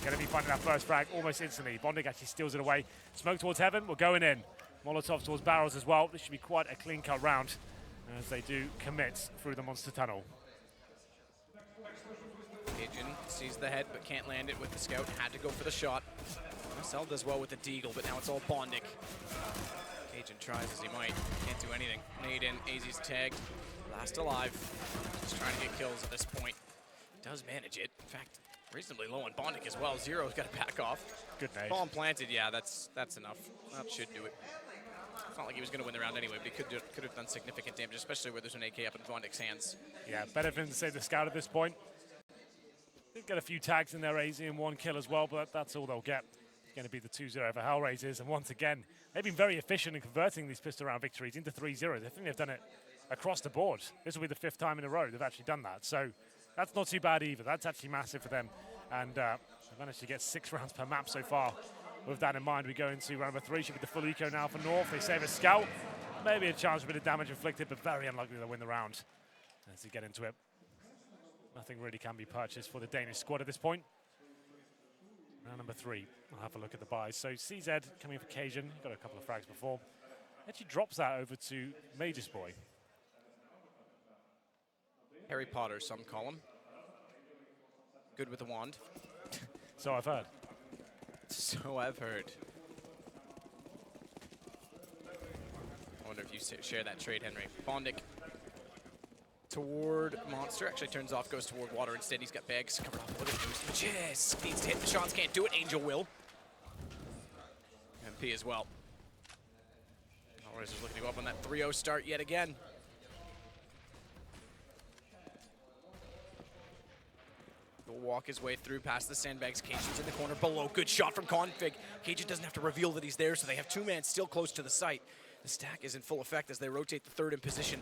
going to be finding that first frag almost instantly. Bondic actually steals it away. Smoke towards heaven. We're going in. Molotov towards barrels as well. This should be quite a clean-cut round as they do commit through the monster tunnel. Cajun sees the head but can't land it with the scout. Had to go for the shot. Marcel does well with the deagle, but now it's all Bondic. Cajun tries as he might. Can't do anything. Nade in. AZ's tagged. Last alive. Just trying to get kills at this point. Does manage it. In fact, reasonably low on Bondic as well. Zero's got to back off. Good nade. Bomb planted. Yeah, that's enough. That should do it. It's not like he was going to win the round anyway, but he could have done significant damage, especially where there's an AK up in Bondic's hands. Yeah, better for him to save the scout at this point. They've got a few tags in their AZ and 1 kill as well, but that's all they'll get. It's going to be the 2-0 for Hellraisers, and once again, they've been very efficient in converting these pistol round victories into 3-0. I think they've done it across the board. This will be the 5th time in a row they've actually done that, so that's not too bad either. That's actually massive for them, and they've managed to get 6 rounds per map so far. With that in mind, we go into round number 3. Should be the full eco now for North. They save a scout. Maybe a chance for a bit of damage inflicted, but very unlikely they'll win the round as they get into it. Nothing really can be purchased for the Danish squad at this point. Round number 3, we'll have a look at the buys. So CZ coming for Cajun, got a couple of frags before. Actually drops that over to Major's Boy. Harry Potter, some call him. Good with the wand. So I've heard. So I've heard. I wonder if you share that trade, Henry. Bondic toward Monster. Actually turns off, goes toward Water instead. He's got bags covered up. Look at Boost. Magisk needs to hit the shots, can't do it. Angel will. MP as well. Hellraisers looking to go up on that 3-0 start yet again. He'll walk his way through past the sandbags. Cajun's in the corner below. Good shot from Config. Cajun doesn't have to reveal that he's there, so they have 2 men still close to the site. The stack is in full effect as they rotate the 3rd in position.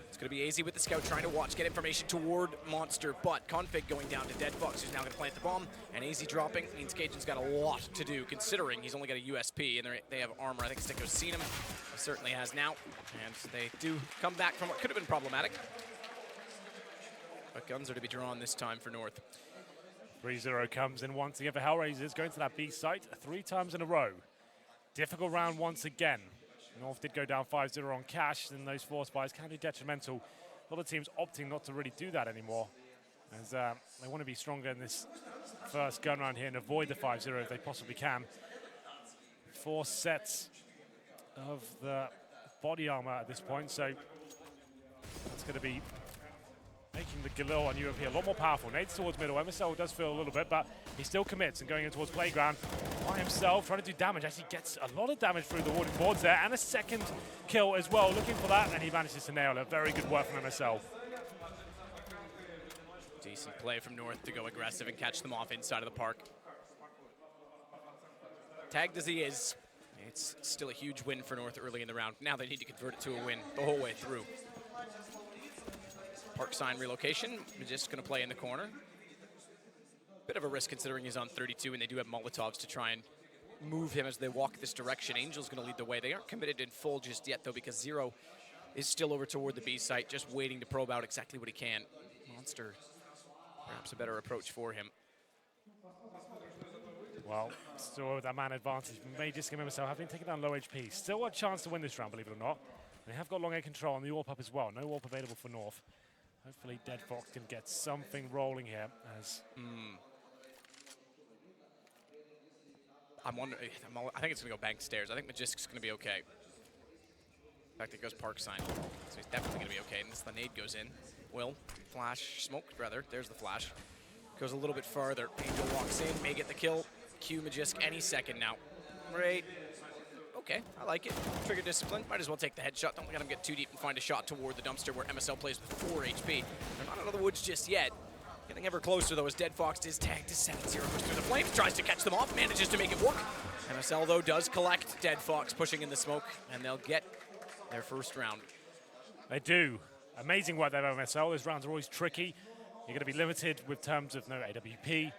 It's going to be AZ with the scout trying to watch, get information toward Monster, but Config going down to Dead Fox, who's now going to plant the bomb, and AZ dropping means Cajun's got a lot to do, considering he's only got a USP, and they have armor. I think Sticko's seen him. He certainly has now, and they do come back from what could have been problematic. But guns are to be drawn this time for North. 3-0 comes in once again for Hellraisers, going to that B site 3 times in a row. Difficult round once again. North did go down 5-0 on cash, and those force buys can be detrimental. A lot of teams opting not to really do that anymore, as they want to be stronger in this first gun round here and avoid the 5-0 if they possibly can. 4 sets of the body armor at this point, so that's going to be making the Galil on UMP a lot more powerful. Nades towards middle. MSL does feel a little bit, but he still commits and going in towards playground by himself, trying to do damage. Actually gets a lot of damage through the wooden boards there, and a 2nd kill as well. Looking for that, and he manages to nail it. Very good work from MSL. Decent play from North to go aggressive and catch them off inside of the park. Tagged as he is, it's still a huge win for North early in the round. Now they need to convert it to a win the whole way through. Park sign relocation. Magisk going to play in the corner. Bit of a risk considering he's on 32, and they do have Molotovs to try and move him as they walk this direction. Angel's going to lead the way. They aren't committed in full just yet, though, because Zero is still over toward the B site, just waiting to probe out exactly what he can. Monster, perhaps a better approach for him. Well, still with that man advantage. Magisk and MSL have been taking down low HP. Still a chance to win this round, believe it or not. They have got long air control on the AWP up as well. No AWP available for North. Hopefully Dead Fox can get something rolling here as... I'm wondering, I think it's going to go bank stairs. I think Magisk's going to be okay. In fact, it goes park sign. So he's definitely going to be okay. And this the nade goes in. Will, flash, smoke, rather. There's the flash. Goes a little bit farther. Angel walks in, may get the kill. Q Magisk any second now. Right. Okay, I like it. Trigger discipline. Might as well take the headshot. Don't let him get too deep and find a shot toward the dumpster where MSL plays with 4 HP. They're not out of the woods just yet. Getting ever closer, though, as Dead Fox is tagged to 7-0. Goes through the flames, tries to catch them off, manages to make it work. MSL, though, does collect Dead Fox pushing in the smoke, and they'll get their first round. They do. Amazing work there by MSL. Those rounds are always tricky. You're going to be limited with terms of no AWP,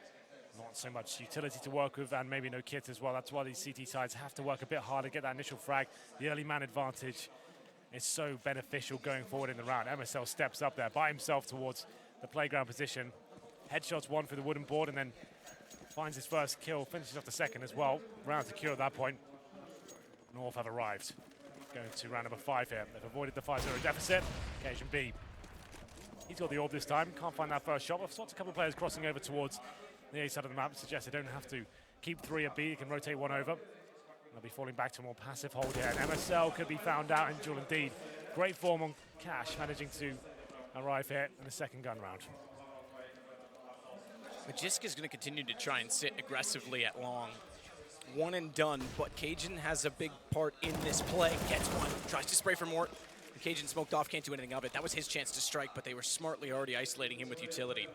not so much utility to work with, and maybe no kit as well. That's why these CT sides have to work a bit harder, get that initial frag. The early man advantage is so beneficial going forward in the round. MSL steps up there by himself towards the playground position. Headshots one for the wooden board, and then finds his first kill, finishes off the second as well. Round secure at that point. North have arrived. Going to round number 5 here. They've avoided the 5-0 deficit. Occasion B. He's got the orb this time. Can't find that first shot. I've spotted a couple of players crossing over towards the A side of the map. Suggests they don't have to keep 3 at B. They can rotate one over. They'll be falling back to a more passive hold here. And MSL could be found out in duel indeed. Great form on Cash, managing to arrive here in the second gun round. Magisk is going to continue to try and sit aggressively at long. One and done, but Cajun has a big part in this play. Gets one, tries to spray for more. The Cajun smoked off, can't do anything of it. That was his chance to strike, but they were smartly already isolating him with utility.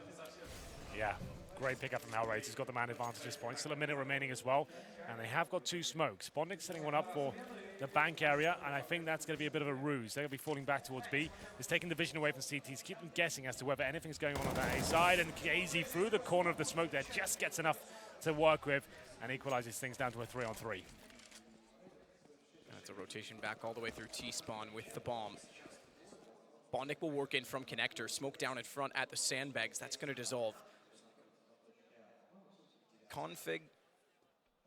Yeah, great pickup from Hellraiser. He's got the man advantage at this point. Still a minute remaining as well. And they have got 2 smokes. Bonding setting one up for the bank area, and I think that's going to be a bit of a ruse. They're going to be falling back towards B. It's taking the vision away from CTs, keep them guessing as to whether anything's going on that A side, and KZ through the corner of the smoke there just gets enough to work with and equalizes things down to a 3-on-3. That's a rotation back all the way through T-spawn with the bomb. Bondic will work in from connector. Smoke down in front at the sandbags. That's going to dissolve. Config,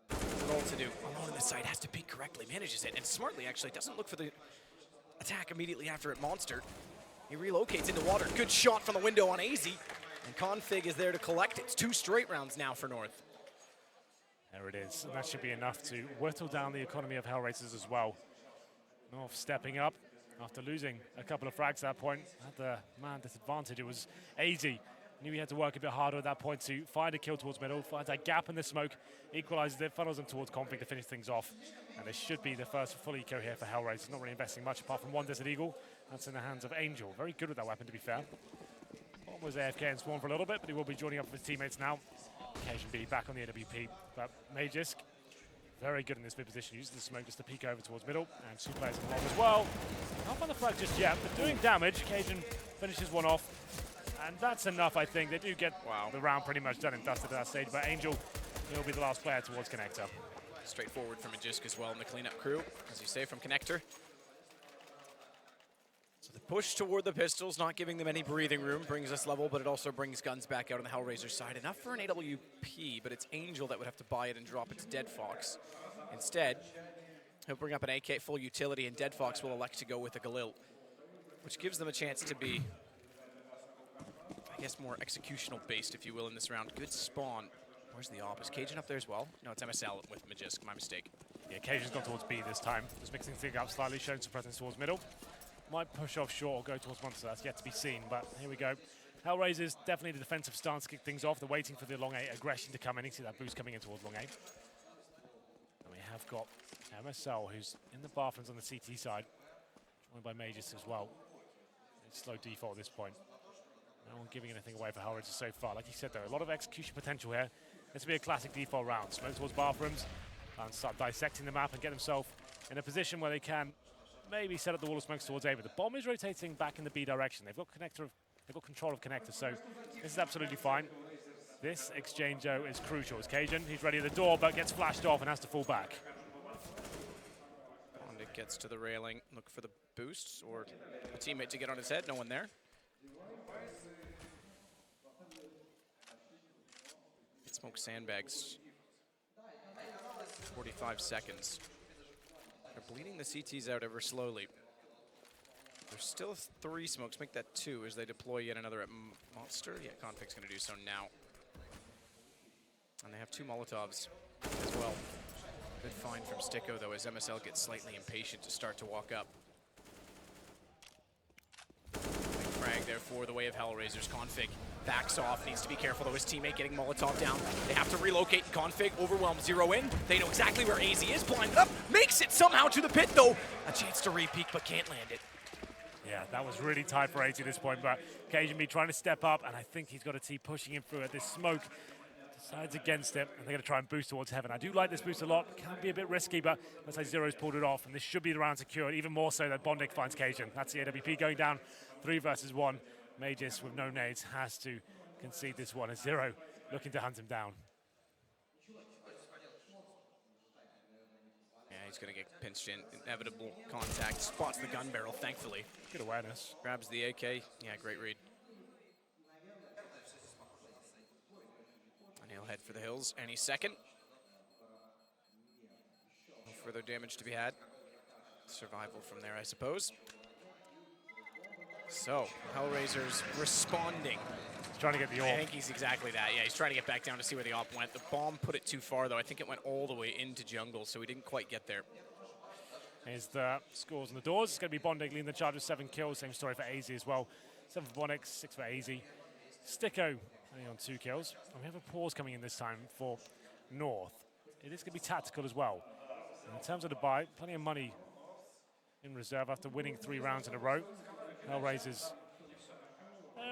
what all to do? Alone on this side, has to peek correctly, manages it, and smartly actually doesn't look for the attack immediately after it Monster. He relocates into water. Good shot from the window on AZ, and Config is there to collect. It's 2 straight rounds now for North. There it is, and that should be enough to whittle down the economy of Hellraisers as well. North stepping up after losing a couple of frags at that point. Had the man disadvantage. It was AZ. Knew he had to work a bit harder at that point to find a kill towards middle, finds that gap in the smoke, equalizes it, funnels them towards Config to finish things off. And this should be the first full eco here for Hellraiser. Not really investing much apart from one Desert Eagle. That's in the hands of Angel. Very good with that weapon, to be fair. Bomb was AFK and Swarm for a little bit, but he will be joining up with his teammates now. Occasion B back on the AWP, but Magisk, very good in this mid position. Uses the smoke just to peek over towards middle, and 2 players along as well. Not on the flag just yet, but doing damage. Cajun finishes one off. And that's enough, I think. They do get the round pretty much done and dusted at that stage, but Angel will be the last player towards Connector. Straightforward from Magisk as well in the cleanup crew, as you say, from Connector. So the push toward the pistols, not giving them any breathing room, brings us level, but it also brings guns back out on the Hellraiser side. Enough for an AWP, but it's Angel that would have to buy it and drop it to Dead Fox. Instead, he'll bring up an AK full utility, and Dead Fox will elect to go with a Galil, which gives them a chance to be, I guess, more executional based, if you will, in this round. Good spawn. Where's the op? Is Cajun up there as well? No, it's MSL with Magisk, my mistake. Yeah, Cajun's gone towards B this time. Just mixing things up slightly, showing some presence towards middle. Might push off short or go towards Monster. That's yet to be seen, but here we go. Hellraiser's definitely the defensive stance to kick things off. They're waiting for the long A aggression to come in. You see that boost coming in towards long A. And we have got MSL, who's in the bathrooms on the CT side, joined by Magis as well. It's slow default at this point. No one giving anything away for Hellraiser so far. Like you said, though, a lot of execution potential here. This will be a classic default round. Smoke towards bathrooms and start dissecting the map and get themselves in a position where they can maybe set up the wall of smokes towards A. But the bomb is rotating back in the B direction. They've got control of connector, so this is absolutely fine. This exchange, though, is crucial. As Cajun, he's ready at the door, but gets flashed off and has to fall back. Bondic gets to the railing, look for the boosts or a teammate to get on his head. No one there. Smoke sandbags. 45 seconds. They're bleeding the CTs out ever slowly. There's still 3 smokes. Make that 2 as they deploy yet another at Monster. Yeah, Config's going to do so now. And they have 2 Molotovs as well. Good find from Sticko, though, as MSL gets slightly impatient to start to walk up. Big frag there for the way of Hellraisers. Config backs off, needs to be careful though. His teammate getting Molotov down. They have to relocate. Config overwhelmed, 0 in. They know exactly where AZ is, blinded up, makes it somehow to the pit though. A chance to re-peek, but can't land it. Yeah, that was really tight for AZ at this point, but KGB trying to step up, and I think he's got a T pushing him through it. This smoke decides against it, and they're going to try and boost towards heaven. I do like this boost a lot. It can be a bit risky, but let's say Zero's pulled it off, and this should be the round secured, even more so that Bondik finds Cajun. That's the AWP going down 3 versus 1. Magis with no nades has to concede this one as Zero looking to hunt him down. Yeah, he's going to get pinched in. Inevitable contact. Spots the gun barrel, thankfully. Good awareness. Grabs the AK. Yeah, great read. And he'll head for the hills any second. No further damage to be had. Survival from there, I suppose. So, Hellraisers responding. He's trying to get the AWP. I think he's exactly that. Yeah, he's trying to get back down to see where the AWP went. The bomb put it too far, though. I think it went all the way into jungle, so he didn't quite get there. Here's the scores on the doors. It's going to be Bondik leading the charge with 7 kills. Same story for AZ as well. 7 for Bondik, 6 for AZ. Sticko only on 2 kills. And we have a pause coming in this time for North. It is going to be tactical as well. And in terms of the buy, plenty of money in reserve after winning 3 rounds in a row. Hellraisers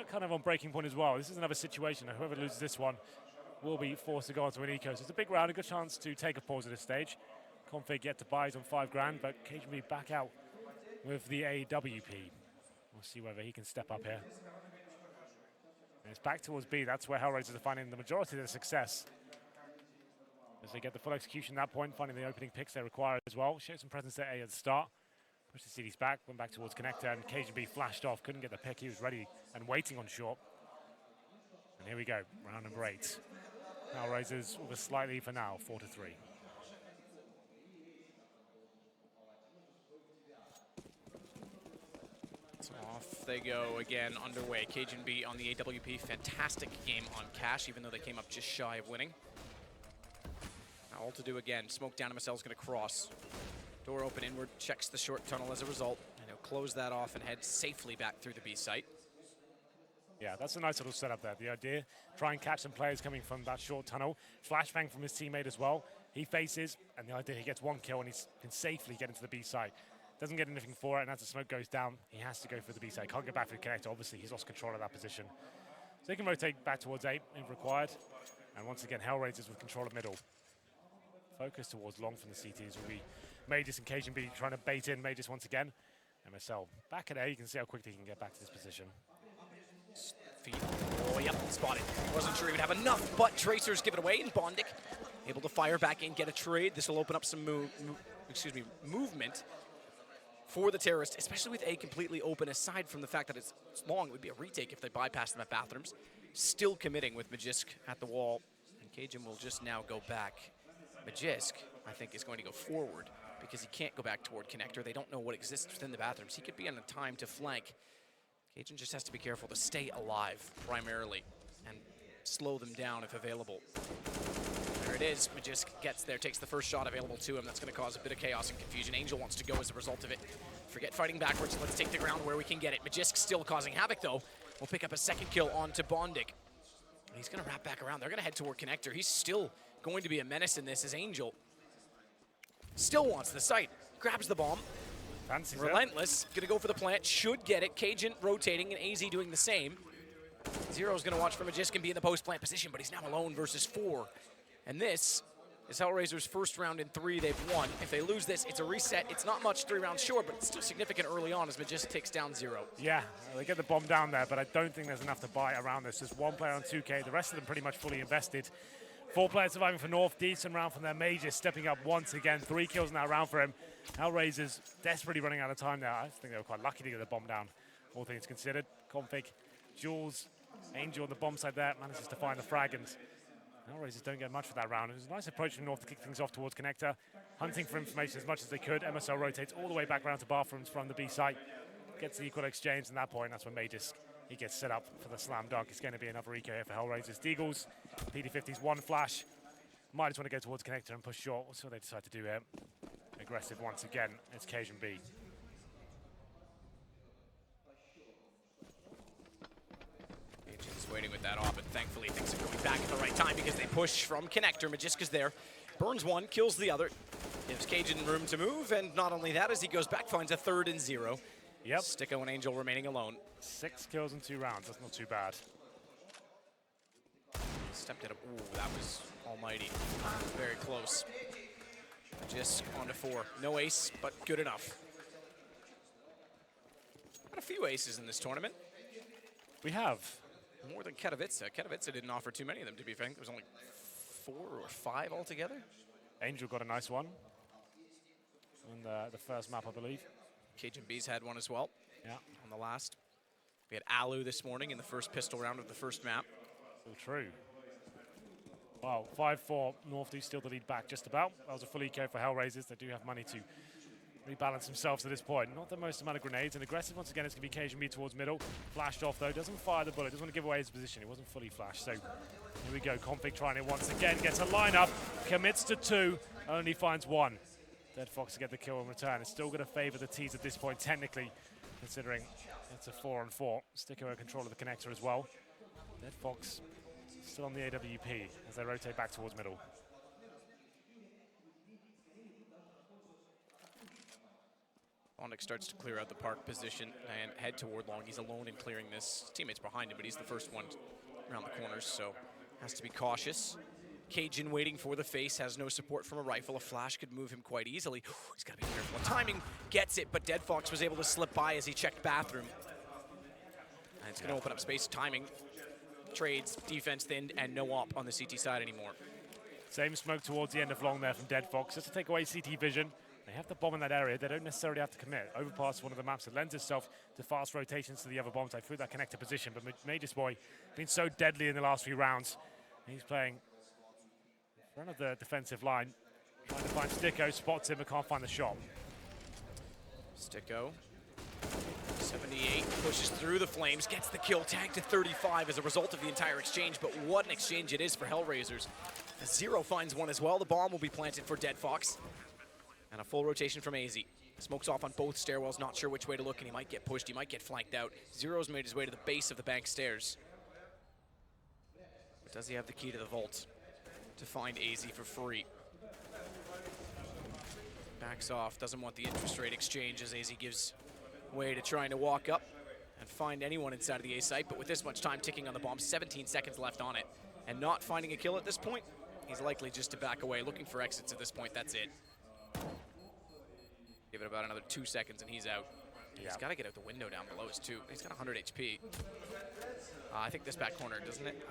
kind of on breaking point as well. This is another situation. Whoever loses this one will be forced to go onto an eco. So it's a big round, a good chance to take a pause at this stage. Config yet to buy is on 5 grand, but Cajun will be back out with the AWP. We'll see whether he can step up here. And it's back towards B. That's where Hellraisers are finding the majority of their success. As they get the full execution at that point, finding the opening picks they require as well. Showed some presence at A at the start. Pushed the CDs back, went back towards connector, and KGB flashed off, couldn't get the pick. He was ready and waiting on short. And here we go, round number 8. Hellraisers with a slight lead for now, 4-3. So off they go again, underway. Cajun B on the AWP. Fantastic game on Cash, even though they came up just shy of winning. Now all to do again. Smoke down, MSL is going to cross. Door open inward, checks the short tunnel as a result, and he'll close that off and head safely back through the B site. Yeah, that's a nice little setup there. The idea, try and catch some players coming from that short tunnel. Flashbang from his teammate as well. He faces, and the idea he gets 1 kill and he can safely get into the B site. Doesn't get anything for it, and as the smoke goes down, he has to go for the B site. Can't get back through the connector. Obviously, he's lost control of that position. So he can rotate back towards 8 if required. And once again, Hellraisers with control of middle. Focus towards long from the CTs will be Magis and Cajun B trying to bait in Magis once again. MSL back at A. You can see how quickly he can get back to this position. Feed. Oh, yep, spotted. Wasn't sure he would have enough, but Tracers give it away, and Bondik able to fire back in, get a trade. This will open up some movement for the terrorist, especially with A completely open, aside from the fact that it's long. It would be a retake if they bypass them at bathrooms. Still committing with Magisk at the wall, and Cajun will just now go back. Magisk, I think, is going to go forward because he can't go back toward connector. They don't know what exists within the bathrooms. He could be on the time to flank. Cajun just has to be careful to stay alive, primarily, and slow them down if available. There it is. Magisk gets there, takes the first shot available to him. That's going to cause a bit of chaos and confusion. Angel wants to go as a result of it. Forget fighting backwards. Let's take the ground where we can get it. Magisk still causing havoc, though. We'll pick up a second kill onto Bondik. He's going to wrap back around. They're going to head toward connector. He's still going to be a menace in this as Angel still wants the site. Grabs the bomb. Fancy Relentless. Going to go for the plant. Should get it. Cajun rotating and AZ doing the same. Zero's going to watch for Magisk and be in the post-plant position, but he's now alone versus 4. And this is Hellraiser's first round in 3 they've won. If they lose this, it's a reset. It's not much 3 rounds short, but it's still significant early on as Magisk takes down Zero. Yeah, they get the bomb down there, but I don't think there's enough to buy around this. There's 1 player on 2K. The rest of them pretty much fully invested. 4 players surviving for North. Decent round from their Magis, stepping up once again. 3 kills in that round for him. Hellraisers desperately running out of time there. I think they were quite lucky to get the bomb down, all things considered. Config, Jules, Angel on the bomb side there, manages to find the frag, and Hellraisers don't get much for that round. It was a nice approach from North to kick things off towards connector, hunting for information as much as they could. MSL rotates all the way back around to bathrooms from the B site, gets the equal exchange, and at that point, that's when Magis, he gets set up for the slam dunk. It's going to be another eco here for Hellraisers. Deagles, PD50's 1 flash. Might just want to go towards connector and push short. We'll see what they decide to do here. Aggressive once again. It's Cajun B. waiting with that off, but thankfully things are going back at the right time because they push from connector. Magiska's there. Burns one, kills the other. Gives Cajun room to move, and not only that, as he goes back, finds a 3rd and 0. Yep. Sticko and Angel remaining alone. 6 kills in 2 rounds. That's not too bad. Stepped it up. Ooh, that was almighty. Very close. Just on to 4. No ace, but good enough. Got a few aces in this tournament. We have. More than Katowice. Katowice didn't offer too many of them, to be frank. There was only 4 or 5 altogether. Angel got a nice one on the first map, I believe. Cajun B's had one as well. Yeah. On the last. We had Alu this morning in the first pistol round of the first map. Still true. Wow, 5-4. North do still the lead back just about. That was a full eco for Hellraisers. They do have money to rebalance themselves at this point. Not the most amount of grenades. And aggressive once again, it's going to be Cajun B towards middle. Flashed off though. Doesn't fire the bullet. Doesn't want to give away his position. It wasn't fully flashed. So here we go. Config trying it once again. Gets a lineup. Commits to 2. Only finds 1. Dead Fox to get the kill in return. It's still going to favor the T's at this point, technically, considering it's a 4-on-4. Sticko in control of the connector as well. Dead Fox still on the AWP as they rotate back towards middle. Onyx starts to clear out the park position and head toward long. He's alone in clearing this. His teammates behind him, but he's the first one around the corners, so has to be cautious. Cajun waiting for the face, has no support from a rifle. A flash could move him quite easily. He's got to be careful. Timing gets it, but Dead Fox was able to slip by as he checked bathroom. And it's going to open up space. Timing, trades, defense thinned, and no op on the CT side anymore. Same smoke towards the end of long there from Dead Fox, just to take away CT vision. They have the bomb in that area. They don't necessarily have to commit. Overpass one of the maps that lends itself to fast rotations to the other bombs. Through that connector position, but Major's boy been so deadly in the last few rounds. He's playing in front of the defensive line, trying to find Sticko, spots him, but can't find the shot. Sticko, 78, pushes through the flames, gets the kill, tagged to 35 as a result of the entire exchange, but what an exchange it is for Hellraisers. The 0 finds one as well. The bomb will be planted for Dead Fox. And a full rotation from AZ. Smokes off on both stairwells, not sure which way to look, and he might get pushed, he might get flanked out. Zero's made his way to the base of the bank stairs. But does he have the key to the vault to find AZ for free? Backs off, doesn't want the interest rate exchange as AZ gives way to trying to walk up and find anyone inside of the A site, but with this much time ticking on the bomb, 17 seconds left on it, and not finding a kill at this point, he's likely just to back away, looking for exits at this point, that's it. Give it about another 2 seconds and he's out. Yeah. He's got to get out the window down below us too. He's got 100 HP. I think this back corner, doesn't it?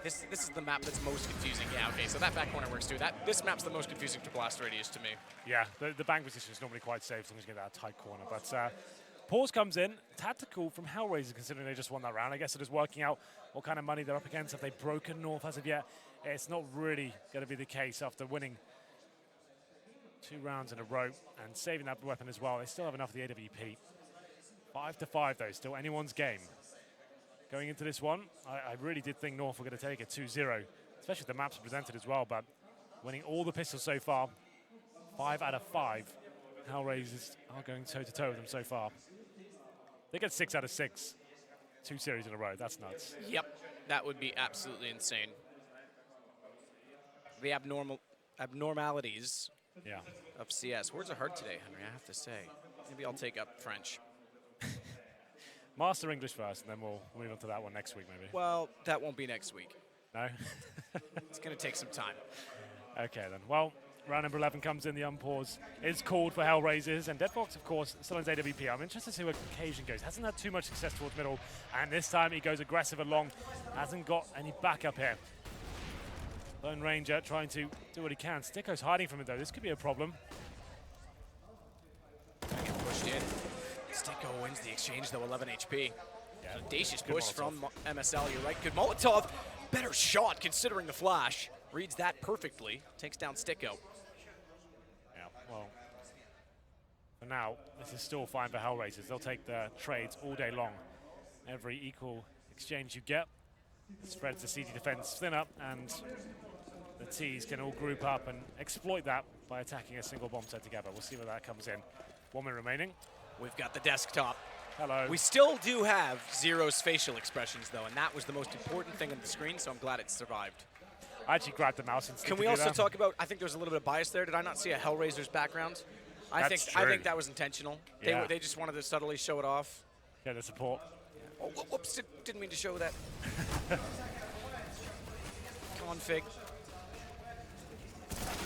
This is the map that's most confusing. Yeah, okay, so that back corner works too. This map's the most confusing to blast radius to me. Yeah, the bank position is normally quite safe as long as you get that tight corner. But pause comes in. Tactical from Hellraiser, considering they just won that round. I guess it is working out what kind of money they're up against. Have they broken North as of yet? It's not really going to be the case after winning 2 rounds in a row and saving that weapon as well. They still have enough of the AWP. 5-5 though, still anyone's game. Going into this one, I really did think North were going to take it 2-0, especially if the maps presented as well, but winning all the pistols so far, 5 out of 5. Hellraisers are going toe-to-toe with them so far. They get 6 out of 6. 2 series in a row, that's nuts. Yep, that would be absolutely insane. The abnormalities of CS. Words are hard today, Henry, I have to say. Maybe I'll take up French. Master English first, and then we'll move on to that one next week, maybe. Well, that won't be next week. No? It's going to take some time. Okay, then. Well, round number 11 comes in. The unpause is called for Hellraisers, and Dead Fox, of course, still on his AWP. I'm interested to see where Cajun goes. Hasn't had too much success towards middle, and this time he goes aggressive along. Hasn't got any backup here. Lone Ranger trying to do what he can. Sticko's hiding from him, though. This could be a problem. Get pushed in. Sticko wins the exchange, though, 11 HP. Yeah, audacious push from MSL, you're right. Good Molotov. Better shot, considering the flash. Reads that perfectly. Takes down Sticko. Yeah, well, for now, this is still fine for Hellraisers. They'll take the trades all day long. Every equal exchange you get spreads the CT defense thinner, and the T's can all group up and exploit that by attacking a single bomb set together. We'll see where that comes in. 1 minute remaining. We've got the desktop. Hello. We still do have Zero's facial expressions, though, and that was the most important thing on the screen, so I'm glad it survived. I actually grabbed the mouse and Can we also talk about, I think there's a little bit of bias there. Did I not see a Hellraiser's background? I That's think true. that was intentional. Yeah. They just wanted to subtly show it off. Yeah, the support. Oh, whoops, didn't mean to show that. Config.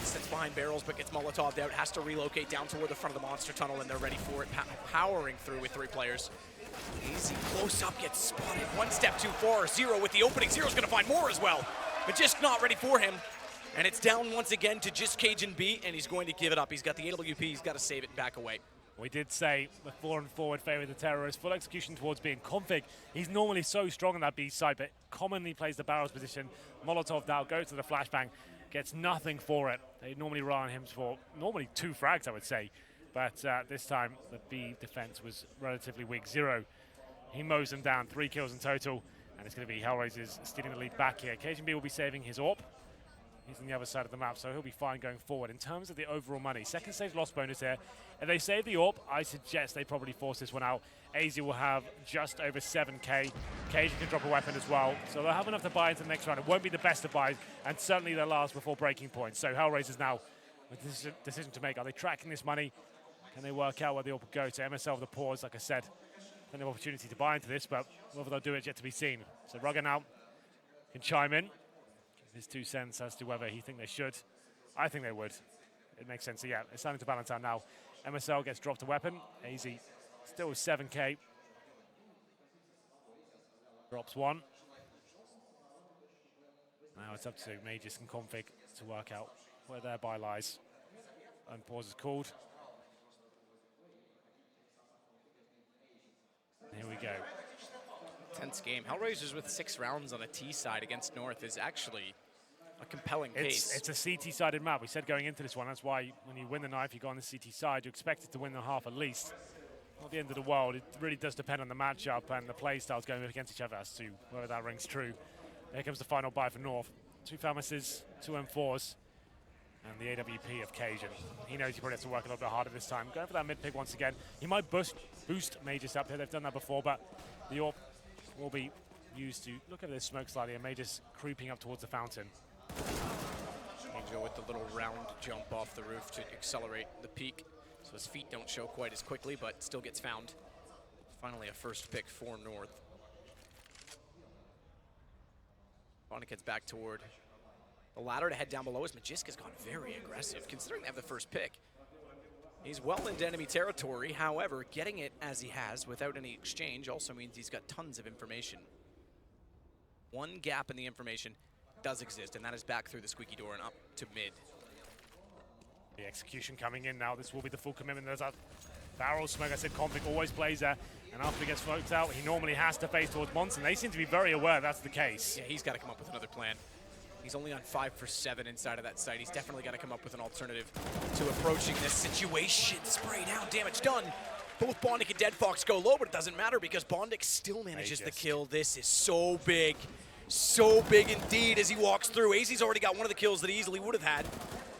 Sits behind barrels, but gets Molotov'd out. Has to relocate down toward the front of the monster tunnel, and they're ready for it. Powering through with 3 players. Easy close up, gets spotted. 1 step too far. Zero with the opening. Zero's going to find more as well. But just not ready for him. And it's down once again to just Cajun B, and he's going to give it up. He's got the AWP. He's got to save it and back away. We did say the 4 and forward favor the terrorist. Full execution towards being Config. He's normally so strong on that B side, but commonly plays the barrels position. Molotov now goes to the flashbang, gets nothing for it. They normally rely on him for normally 2 frags, I would say. But this time, the B defense was relatively weak. Zero, he mows them down, 3 kills in total. And it's going to be Hellraisers stealing the lead back here. Cajun B will be saving his AWP. He's on the other side of the map, so he'll be fine going forward. In terms of the overall money, second save loss bonus here. If they save the AWP, I suggest they probably force this one out. AZ will have just over 7k. Cajun can drop a weapon as well, so they'll have enough to buy into the next round. It won't be the best of buys, and certainly they'll last before breaking point. So Hellraisers now with this decision to make. Are they tracking this money? Can they work out where the AWP will go? To MSL with the pause, like I said. Plenty of opportunity to buy into this, but whether they'll do it yet to be seen. So Rugger now can chime in. His 2 cents as to whether he think they should. I think they would. It makes sense. So yeah, it's starting to balance out now. MSL gets dropped a weapon. AZ still with 7k. Drops 1. Now it's up to Mages and Config to work out where their buy lies. And pause is called. Here we go. Tense game. Hellraisers with 6 rounds on a T side against North is actually a compelling case. It's a CT-sided map. We said going into this one, that's why when you win the knife, you go on the CT side, you expect it to win the half at least. Not the end of the world. It really does depend on the matchup and the play styles going against each other as to whether that rings true. Here comes the final buy for North. 2 Pharmacists, 2 M4s, and the AWP of Cajun. He knows he probably has to work a little bit harder this time. Going for that mid-pick once again. He might boost Mages up here. They've done that before, but the AWP will be used to look at this smoke slightly, and Mages creeping up towards the fountain. Angel with the little round jump off the roof to accelerate the peak, so his feet don't show quite as quickly, but still gets found. Finally a first pick for North. Bonnick heads back toward the ladder to head down below as Magisk has gone very aggressive, considering they have the first pick. He's well into enemy territory, however, getting it as he has without any exchange also means he's got tons of information. One gap in the information does exist, and that is back through the squeaky door and up to mid. The execution coming in now. This will be the full commitment. There's a barrel smoke. I said Config always plays there, and after he gets smoked out, he normally has to face towards Monson. They seem to be very aware that's the case. Yeah, he's got to come up with another plan. He's only on 5 for 7 inside of that site. He's definitely got to come up with an alternative to approaching this situation. Spray down, damage done. Both Bondic and Dead Fox go low, but it doesn't matter because Bondic still manages the kill. This is so big. So big indeed as he walks through. AZ's already got one of the kills that he easily would have had.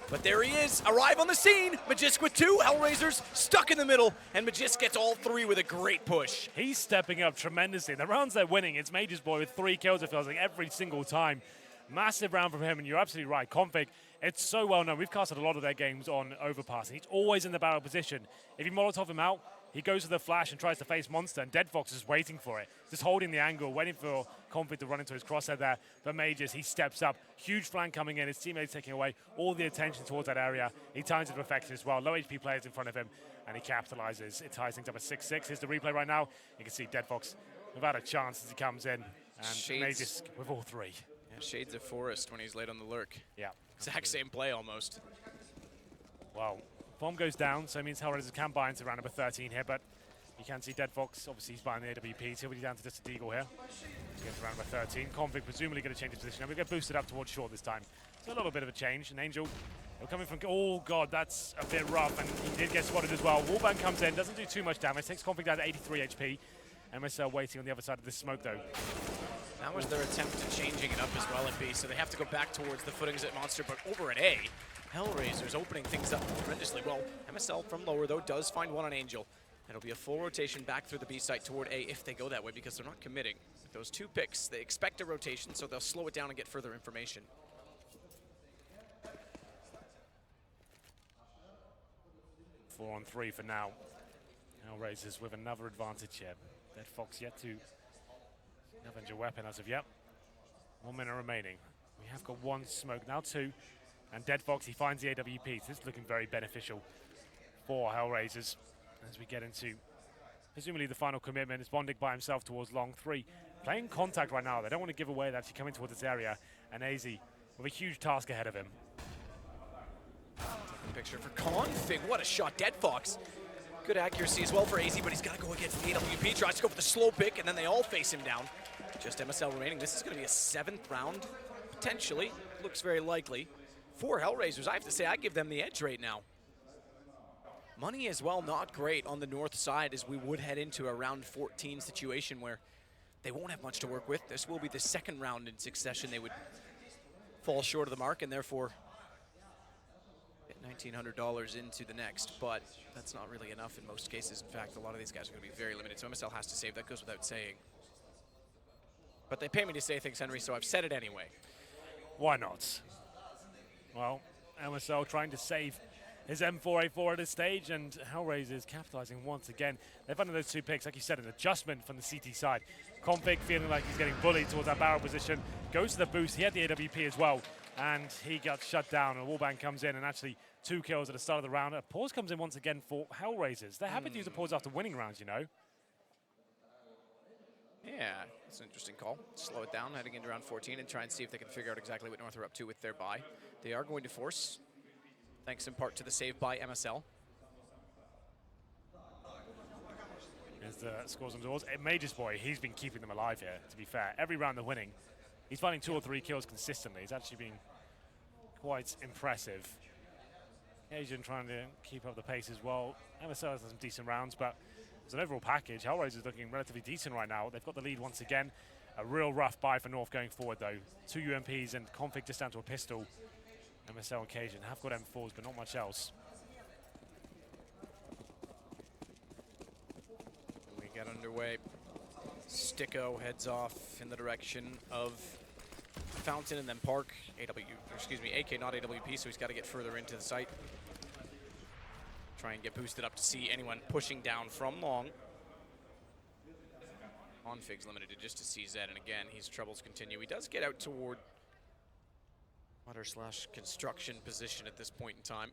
But there he is, arrive on the scene. Magisk with 2, Hellraisers stuck in the middle, and Magisk gets all 3 with a great push. He's stepping up tremendously. The rounds they're winning, it's Mages Boy with 3 kills, it feels like, every single time. Massive round from him, and you're absolutely right. Config, it's so well known. We've casted a lot of their games on overpass, and he's always in the barrel position. If you Molotov him out, he goes to the flash and tries to face Monster, and Dead Fox is waiting for it. Just holding the angle, waiting for Config to run into his crosshair there. But Mages, he steps up. Huge flank coming in. His teammates taking away all the attention towards that area. He times it to perfection as well. Low HP players in front of him, and he capitalizes. It ties things up at 6-6. Here's the replay right now. You can see Dead Fox without a chance as he comes in. And Mages with all 3. Yeah, shades of Forest when he's late on the lurk. Yeah. Exact same play almost. Well, bomb goes down, so it means Hellraisers can buy into round number 13 here, but you can see Dead Fox, obviously he's buying the AWP, so he'll be down to just a Deagle here. Gets round number 13. Config presumably going to change his position. Now we get boosted up towards short this time. So a little bit of a change. And Angel, he'll come in from, oh god, that's a bit rough, and he did get spotted as well. Wallbang comes in, doesn't do too much damage, takes Config down to 83 HP. MSL waiting on the other side of this smoke though. That was their attempt at changing it up as well at B, so they have to go back towards the footings at Monster, but over at A, Hellraisers opening things up tremendously well. MSL from lower, though, does find one on Angel. It'll be a full rotation back through the B site toward A if they go that way, because they're not committing. With those 2 picks, they expect a rotation, so they'll slow it down and get further information. Four on 3 for now. Hellraisers with another advantage here. Dead Fox yet to avenge a weapon as of yet. 1 minute remaining. We have got 1 smoke, now 2. And Dead Fox, he finds the AWP. So this is looking very beneficial for Hellraisers as we get into presumably the final commitment. It's Bondig by himself towards long 3. Playing contact right now. They don't want to give away that actually coming towards this area. And AZ with a huge task ahead of him. Taking a picture for Config. What a shot, Dead Fox. Good accuracy as well for AZ, but he's got to go against the AWP. Tries to go for the slow pick, and then they all face him down. Just MSL remaining. This is going to be a 7th round, potentially. Looks very likely. For Hellraisers, I have to say, I give them the edge right now. Money as well, not great on the north side, as we would head into a round 14 situation where they won't have much to work with. This will be the 2nd round in succession. They would fall short of the mark and therefore get $1,900 into the next, but that's not really enough in most cases. In fact, a lot of these guys are going to be very limited, so MSL has to save. That goes without saying. But they pay me to say things, Henry, so I've said it anyway. Why not? Well, MSL trying to save his M4A4 at this stage, and Hellraisers capitalizing once again. They've under those 2 picks, like you said, an adjustment from the CT side. Config feeling like he's getting bullied towards that barrel position, goes to the boost. He had the AWP as well, and he got shut down. And Wallbang comes in, and actually 2 kills at the start of the round. A pause comes in once again for Hellraisers. They're happy to use a pause after winning rounds, you know. Yeah, it's an interesting call. Slow it down heading into round 14 and try and see if they can figure out exactly what North are up to with their buy. They are going to force, thanks in part to the save by MSL. As the scores on doors. Major's boy, he's been keeping them alive here, to be fair. Every round they're winning, he's finding 2 or 3 kills consistently. He's actually been quite impressive. Asian trying to keep up the pace as well. MSL has some decent rounds, but as an overall package, Hellraiser is looking relatively decent right now. They've got the lead once again. A real rough buy for North going forward, though. 2 UMPs and Config just down to a pistol. MSL and Cajun have got M4s, but not much else. We get underway. Sticko heads off in the direction of Fountain and then Park. AK, not AWP, so he's got to get further into the site. Try and get boosted up to see anyone pushing down from long. Config's limited to just to CZ, and again, his troubles continue. He does get out toward water/construction position at this point in time.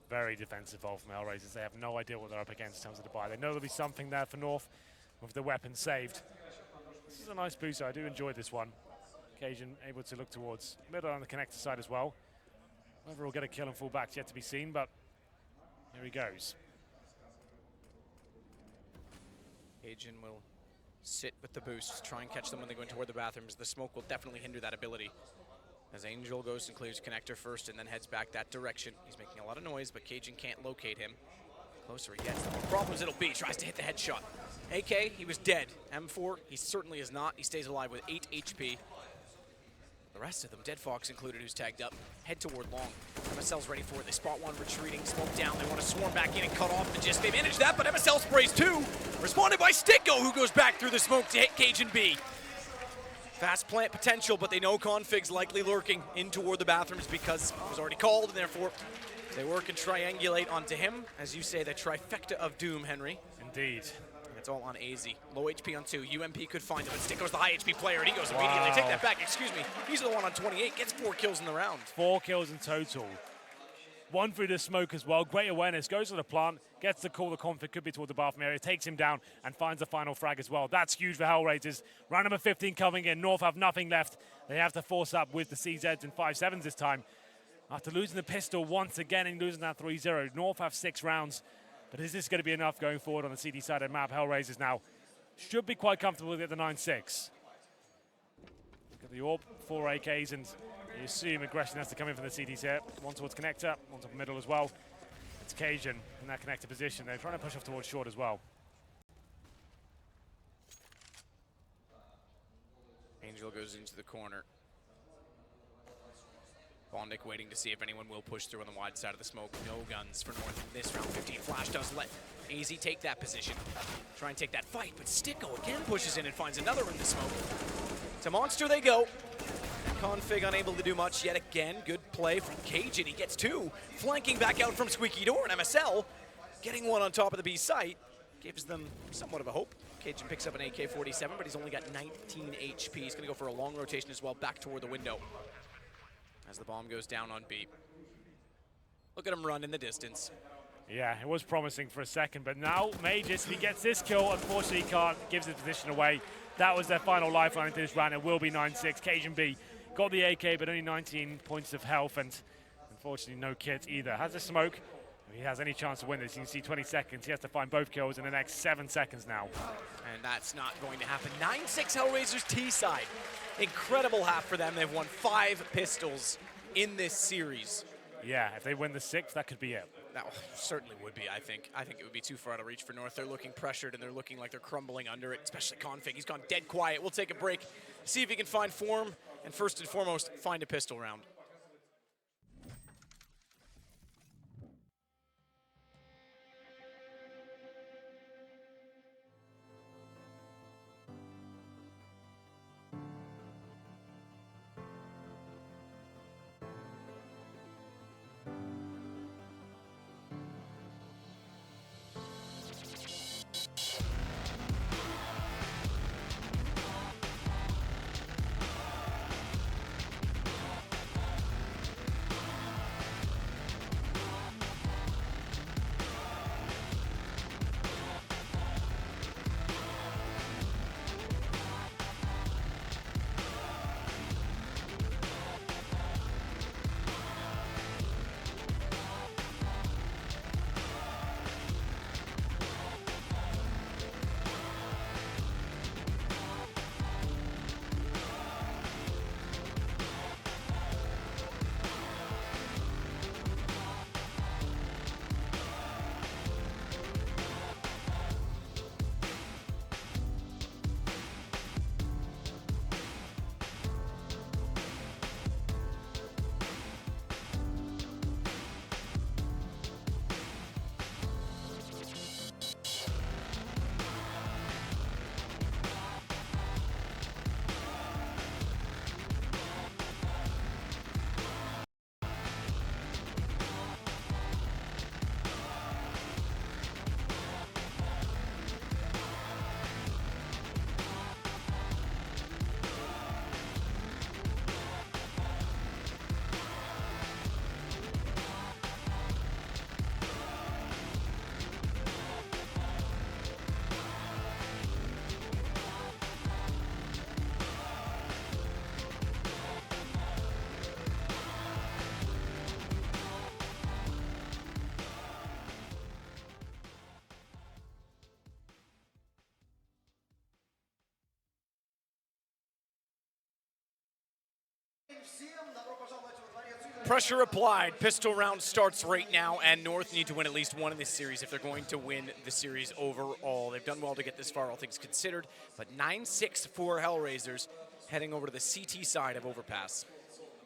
Very defensive ball from Hellraisers. They have no idea what they're up against in terms of the buy. They know there'll be something there for North with the weapon saved. This is a nice boost. I do enjoy this one. Cajun able to look towards middle on the connector side as well. Whether he'll get a kill and fall back is yet to be seen, but here he goes. Cajun will sit with the boost, try and catch them when they go in toward the bathrooms. The smoke will definitely hinder that ability. As Angel goes and clears connector first and then heads back that direction. He's making a lot of noise, but Cajun can't locate him. Closer he gets, the more problems it'll be. Tries to hit the headshot. AK, he was dead. M4, he certainly is not. He stays alive with 8 HP. The rest of them, Dead Fox included, who's tagged up, head toward long. MSL's ready for it. They spot one retreating, smoke down. They want to swarm back in and cut off the gist. They managed that, but MSL sprays 2. Responded by Sticko, who goes back through the smoke to hit Cajun B. Fast plant potential, but they know Config's likely lurking in toward the bathrooms because it was already called, and therefore they work and triangulate onto him. As you say, the trifecta of doom, Henry. Indeed. It's all on AZ. Low HP on 2. UMP could find him, but Sticko's the high HP player, and he goes immediately. Take that back, excuse me. He's the one on 28, gets 4 kills in the round. 4 kills in total. 1 through the smoke as well. Great awareness, goes to the plant, gets the call. The Config could be toward the bathroom area, takes him down, and finds the final frag as well. That's huge for Hellraisers. Round number 15 coming in. North have nothing left. They have to force up with the CZs and 5.7s this time. After losing the pistol once again and losing that 3-0, North have 6 rounds. But is this going to be enough going forward on the CD side of the map? Hellraisers now should be quite comfortable with the 9-6. Look at the AWP, 4 AKs, and you assume aggression has to come in from the CDs here. One towards connector, one top middle as well. It's Cajun in that connector position. They're trying to push off towards short as well. Angel goes into the corner. Bondic waiting to see if anyone will push through on the wide side of the smoke. No guns for North in this round. 15 Flash does let AZ take that position. Try and take that fight, but Sticko again pushes in and finds another in the smoke. To Monster they go. Config unable to do much yet again. Good play from Cajun. He gets two. Flanking back out from Squeaky Door, and MSL getting one on top of the B site gives them somewhat of a hope. Cajun picks up an AK-47, but he's only got 19 HP. He's going to go for a long rotation as well, back toward the window as the bomb goes down on B. Look at him run in the distance. Yeah, it was promising for a second, but now Magus, if he gets this kill, unfortunately he can't, gives his position away. That was their final lifeline into this round. It will be 9-6. Cajun B got the AK, but only 19 points of health, and unfortunately no kit either. Has a smoke. If he has any chance to win this, you can see 20 seconds. He has to find both kills in the next 7 seconds now. And that's not going to happen. 9-6 Hellraisers T side. Incredible half for them. They've won 5 pistols in this series. Yeah, if they win the 6th, that could be it. That certainly would be, I think. I think it would be too far out of reach for North. They're looking pressured and they're looking like they're crumbling under it, especially Config. He's gone dead quiet. We'll take a break, see if he can find form, and first and foremost, find a pistol round. Pressure applied. Pistol round starts right now, and North need to win at least one in this series if they're going to win the series overall. They've done well to get this far, all things considered, but 9-6 for Hellraisers, heading over to the CT side of Overpass.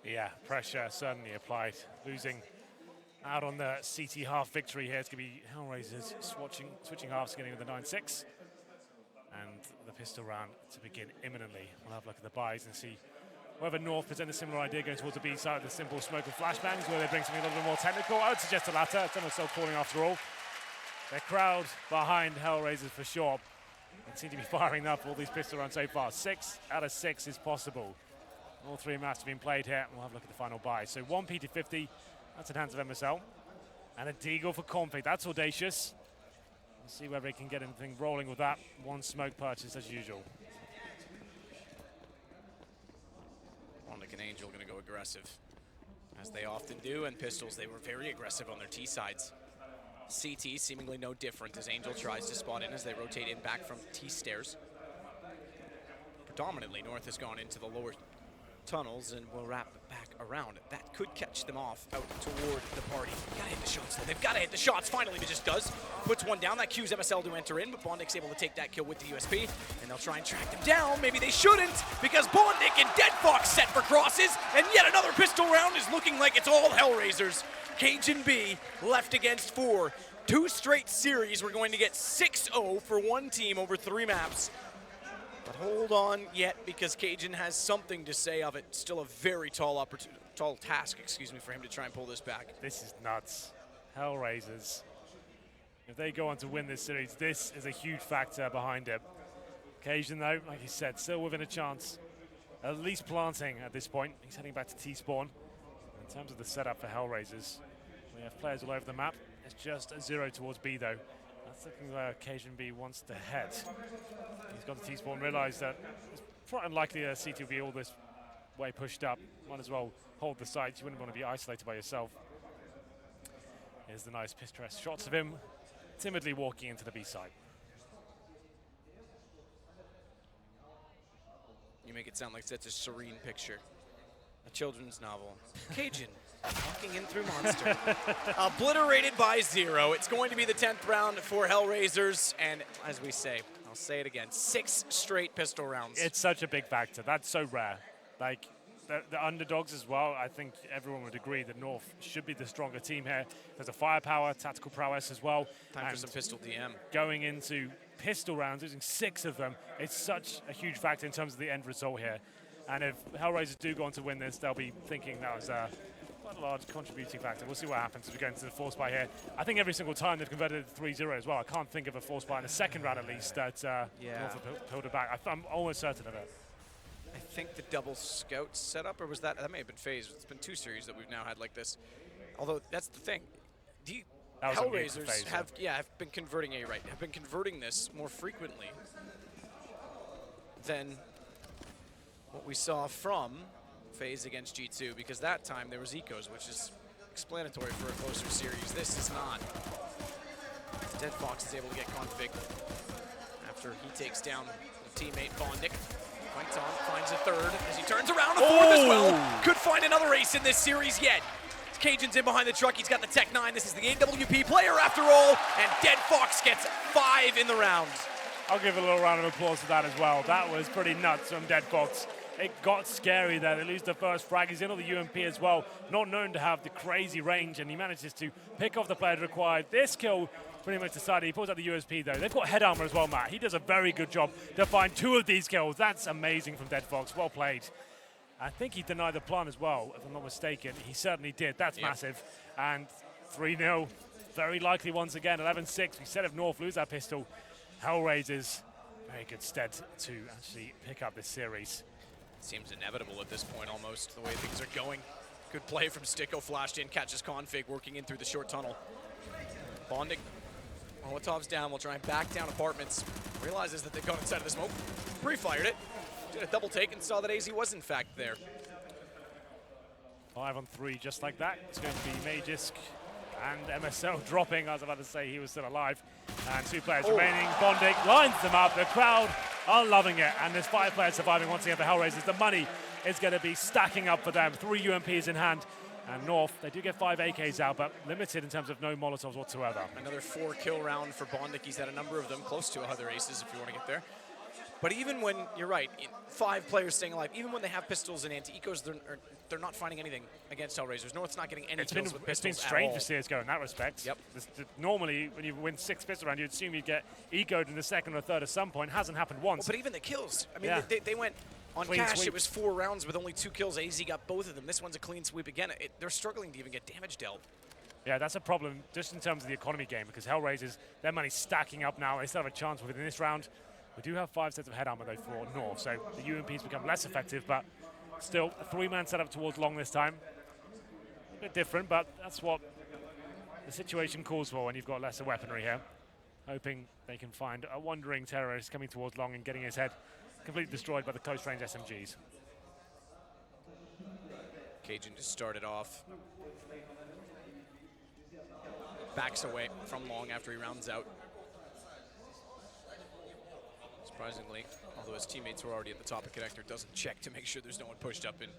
Yeah, pressure certainly applied. Losing out on the CT half victory here. It's going to be Hellraisers switching halves, getting with the 9-6. And the pistol round to begin imminently. We'll have a look at the buys and see whether North present a similar idea going towards the B side of the simple smoke and flashbangs, where they bring something a little bit more technical. I would suggest the latter. It's almost self-calling after all. The crowd behind Hellraisers for sure. They seem to be firing up all these pistol rounds so far. 6 out of 6 is possible. All 3 maps have been played here. We'll have a look at the final buy. So 1 P250, that's in hands of MSL. And a Deagle for Config. That's audacious. We'll see whether he can get anything rolling with that. 1 smoke purchase as usual. Bondic and Angel going to go aggressive, as they often do, and Pistols, they were very aggressive on their T sides. CT seemingly no different as Angel tries to spot in as they rotate in back from T stairs. Predominantly, North has gone into the lower tunnels and will wrap it back around. That could catch them off out toward the party. Gotta hit the shots though. They've gotta hit the shots. Finally, it just does. Puts one down. That cues MSL to enter in, but Bondik's able to take that kill with the USP, and they'll try and track them down. Maybe they shouldn't, because Bondik and Dead Fox set for crosses, and yet another pistol round is looking like it's all Hellraisers. Cajun B left against 4. 2 straight series. We're going to get 6-0 for one team over 3 maps. But hold on yet, because Cajun has something to say of it. Still a very tall task, for him to try and pull this back. This is nuts. Hellraisers. If they go on to win this series, this is a huge factor behind it. Cajun, though, like you said, still within a chance. At least planting at this point. He's heading back to T-spawn. In terms of the setup for Hellraisers, we have players all over the map. It's just a 0 towards B, though. That's looking where Cajun B wants to head. He's got the T-spawn, realised that it's quite unlikely a CT will be all this way pushed up. Might as well hold the sites. You wouldn't want to be isolated by yourself. Here's the nice picturesque shots of him timidly walking into the B side. You make it sound like that's a serene picture. A children's novel. Cajun walking in through Monster. Obliterated by 0. It's going to be the 10th round for Hellraisers, and as we say, I'll say it again, 6 straight pistol rounds. It's such a big factor. That's so rare. Like, the underdogs as well, I think everyone would agree that North should be the stronger team here. There's a firepower, tactical prowess as well. Time for some pistol DM. Going into pistol rounds, using 6 of them, it's such a huge factor in terms of the end result here. And if Hellraisers do go on to win this, they'll be thinking that was quite a large contributing factor. We'll see what happens as we go into the force buy here. I think every single time they've converted it to 3-0 as well. I can't think of a force buy in the second round at least that North have pulled it back. I'm almost certain of it. I think the double scout setup, or was that may have been phased. It's been 2 series that we've now had like this. Although that's the thing, Hellraisers have been converting have been converting this more frequently than what we saw from phase against G2, because that time there was ecos, which is explanatory for a closer series. This is not. Dead Fox is able to get config after he takes down the teammate Bondik. Fights on, finds a 3rd as he turns around, a 4th as well. Could find another ace in this series yet. Cajun's in behind the truck, he's got the Tech 9. This is the AWP player after all, and Dead Fox gets 5 in the round. I'll give a little round of applause for that as well. That was pretty nuts from Dead Fox. It got scary there. They lose the first frag. He's in on the UMP as well. Not known to have the crazy range, and he manages to pick off the player required. This kill pretty much decided. He pulls out the USP though. They've got head armor as well, Matt. He does a very good job to find 2 of these kills. That's amazing from Dead Fox. Well played. I think he denied the plan as well, if I'm not mistaken. He certainly did. That's massive. And 3-0. Very likely once again. 11-6. We said if North lose that pistol, Hellraisers, very good stead to actually pick up this series. Seems inevitable at this point almost, the way things are going. Good play from Sticko, flashed in, catches config, working in through the short tunnel. Bondik, Molotov's down, will try and back down apartments. Realizes that they've gone inside of the smoke, pre-fired it, did a double take and saw that AZ was in fact there. 5 on 3 just like that. It's going to be Magisk and MSL dropping. I was about to say he was still alive. And 2 players remaining. Bondik lines them up. The crowd are loving it. And there's 5 players surviving once again for Hellraisers. The money is going to be stacking up for them. 3 UMPs in hand. And North, they do get 5 AKs out, but limited in terms of no Molotovs whatsoever. Another 4 kill round for Bondik. He's had a number of them, close to other aces if you want to get there. But even when, you're right, 5 players staying alive, even when they have pistols and anti-ecos, they're not finding anything against Hellraisers. North's not getting any kills with pistols. It's been strange for CSGO in that respect. Yep. Normally, when you win 6 pistol rounds, you'd assume you'd get ecoed in the second or third at some point. Hasn't happened once. Well, but even the kills. I mean, they went on clean cash. sweep. It was 4 rounds with only 2 kills. AZ got both of them. This one's a clean sweep again. They're struggling to even get damage dealt. Yeah, that's a problem just in terms of the economy game, because Hellraisers, their money's stacking up now. They still have a chance within this round. We do have 5 sets of head armor though for North, so the UMPs become less effective, but still a 3-man setup towards long this time. A bit different, but that's what the situation calls for when you've got lesser weaponry here. Hoping they can find a wandering terrorist coming towards long and getting his head completely destroyed by the close range SMGs. Cajun just started off. Backs away from long after he rounds out. Surprisingly, although his teammates were already at the top of connector, doesn't check to make sure there's no one pushed up in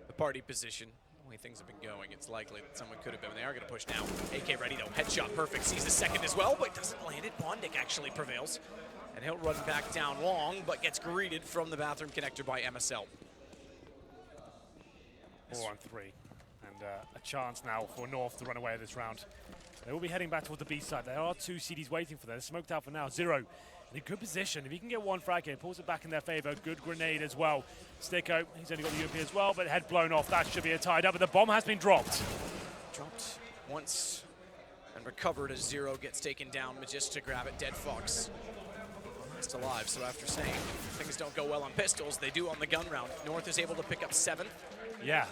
the party position. The way things have been going, it's likely that someone could have been. They are going to push now. AK ready though. Headshot perfect. Sees the second as well, but doesn't land it. Bondic actually prevails. And he'll run back down long, but gets greeted from the bathroom connector by MSL. 4-on-3. And a chance now for North to run away this round. They will be heading back towards the B side. There are two CDs waiting for them. They're smoked out for now. Zero in a good position. If he can get one frag here, pulls it back in their favor. Good grenade as well. Sticko, he's only got the UMP as well, but head blown off. That should be a tied up, but the bomb has been dropped. Dropped once and recovered as Zero gets taken down. Magist to grab it. Dead Fox last alive. So after saying things don't go well on pistols, they do on the gun round. North is able to pick up 7th. Yeah.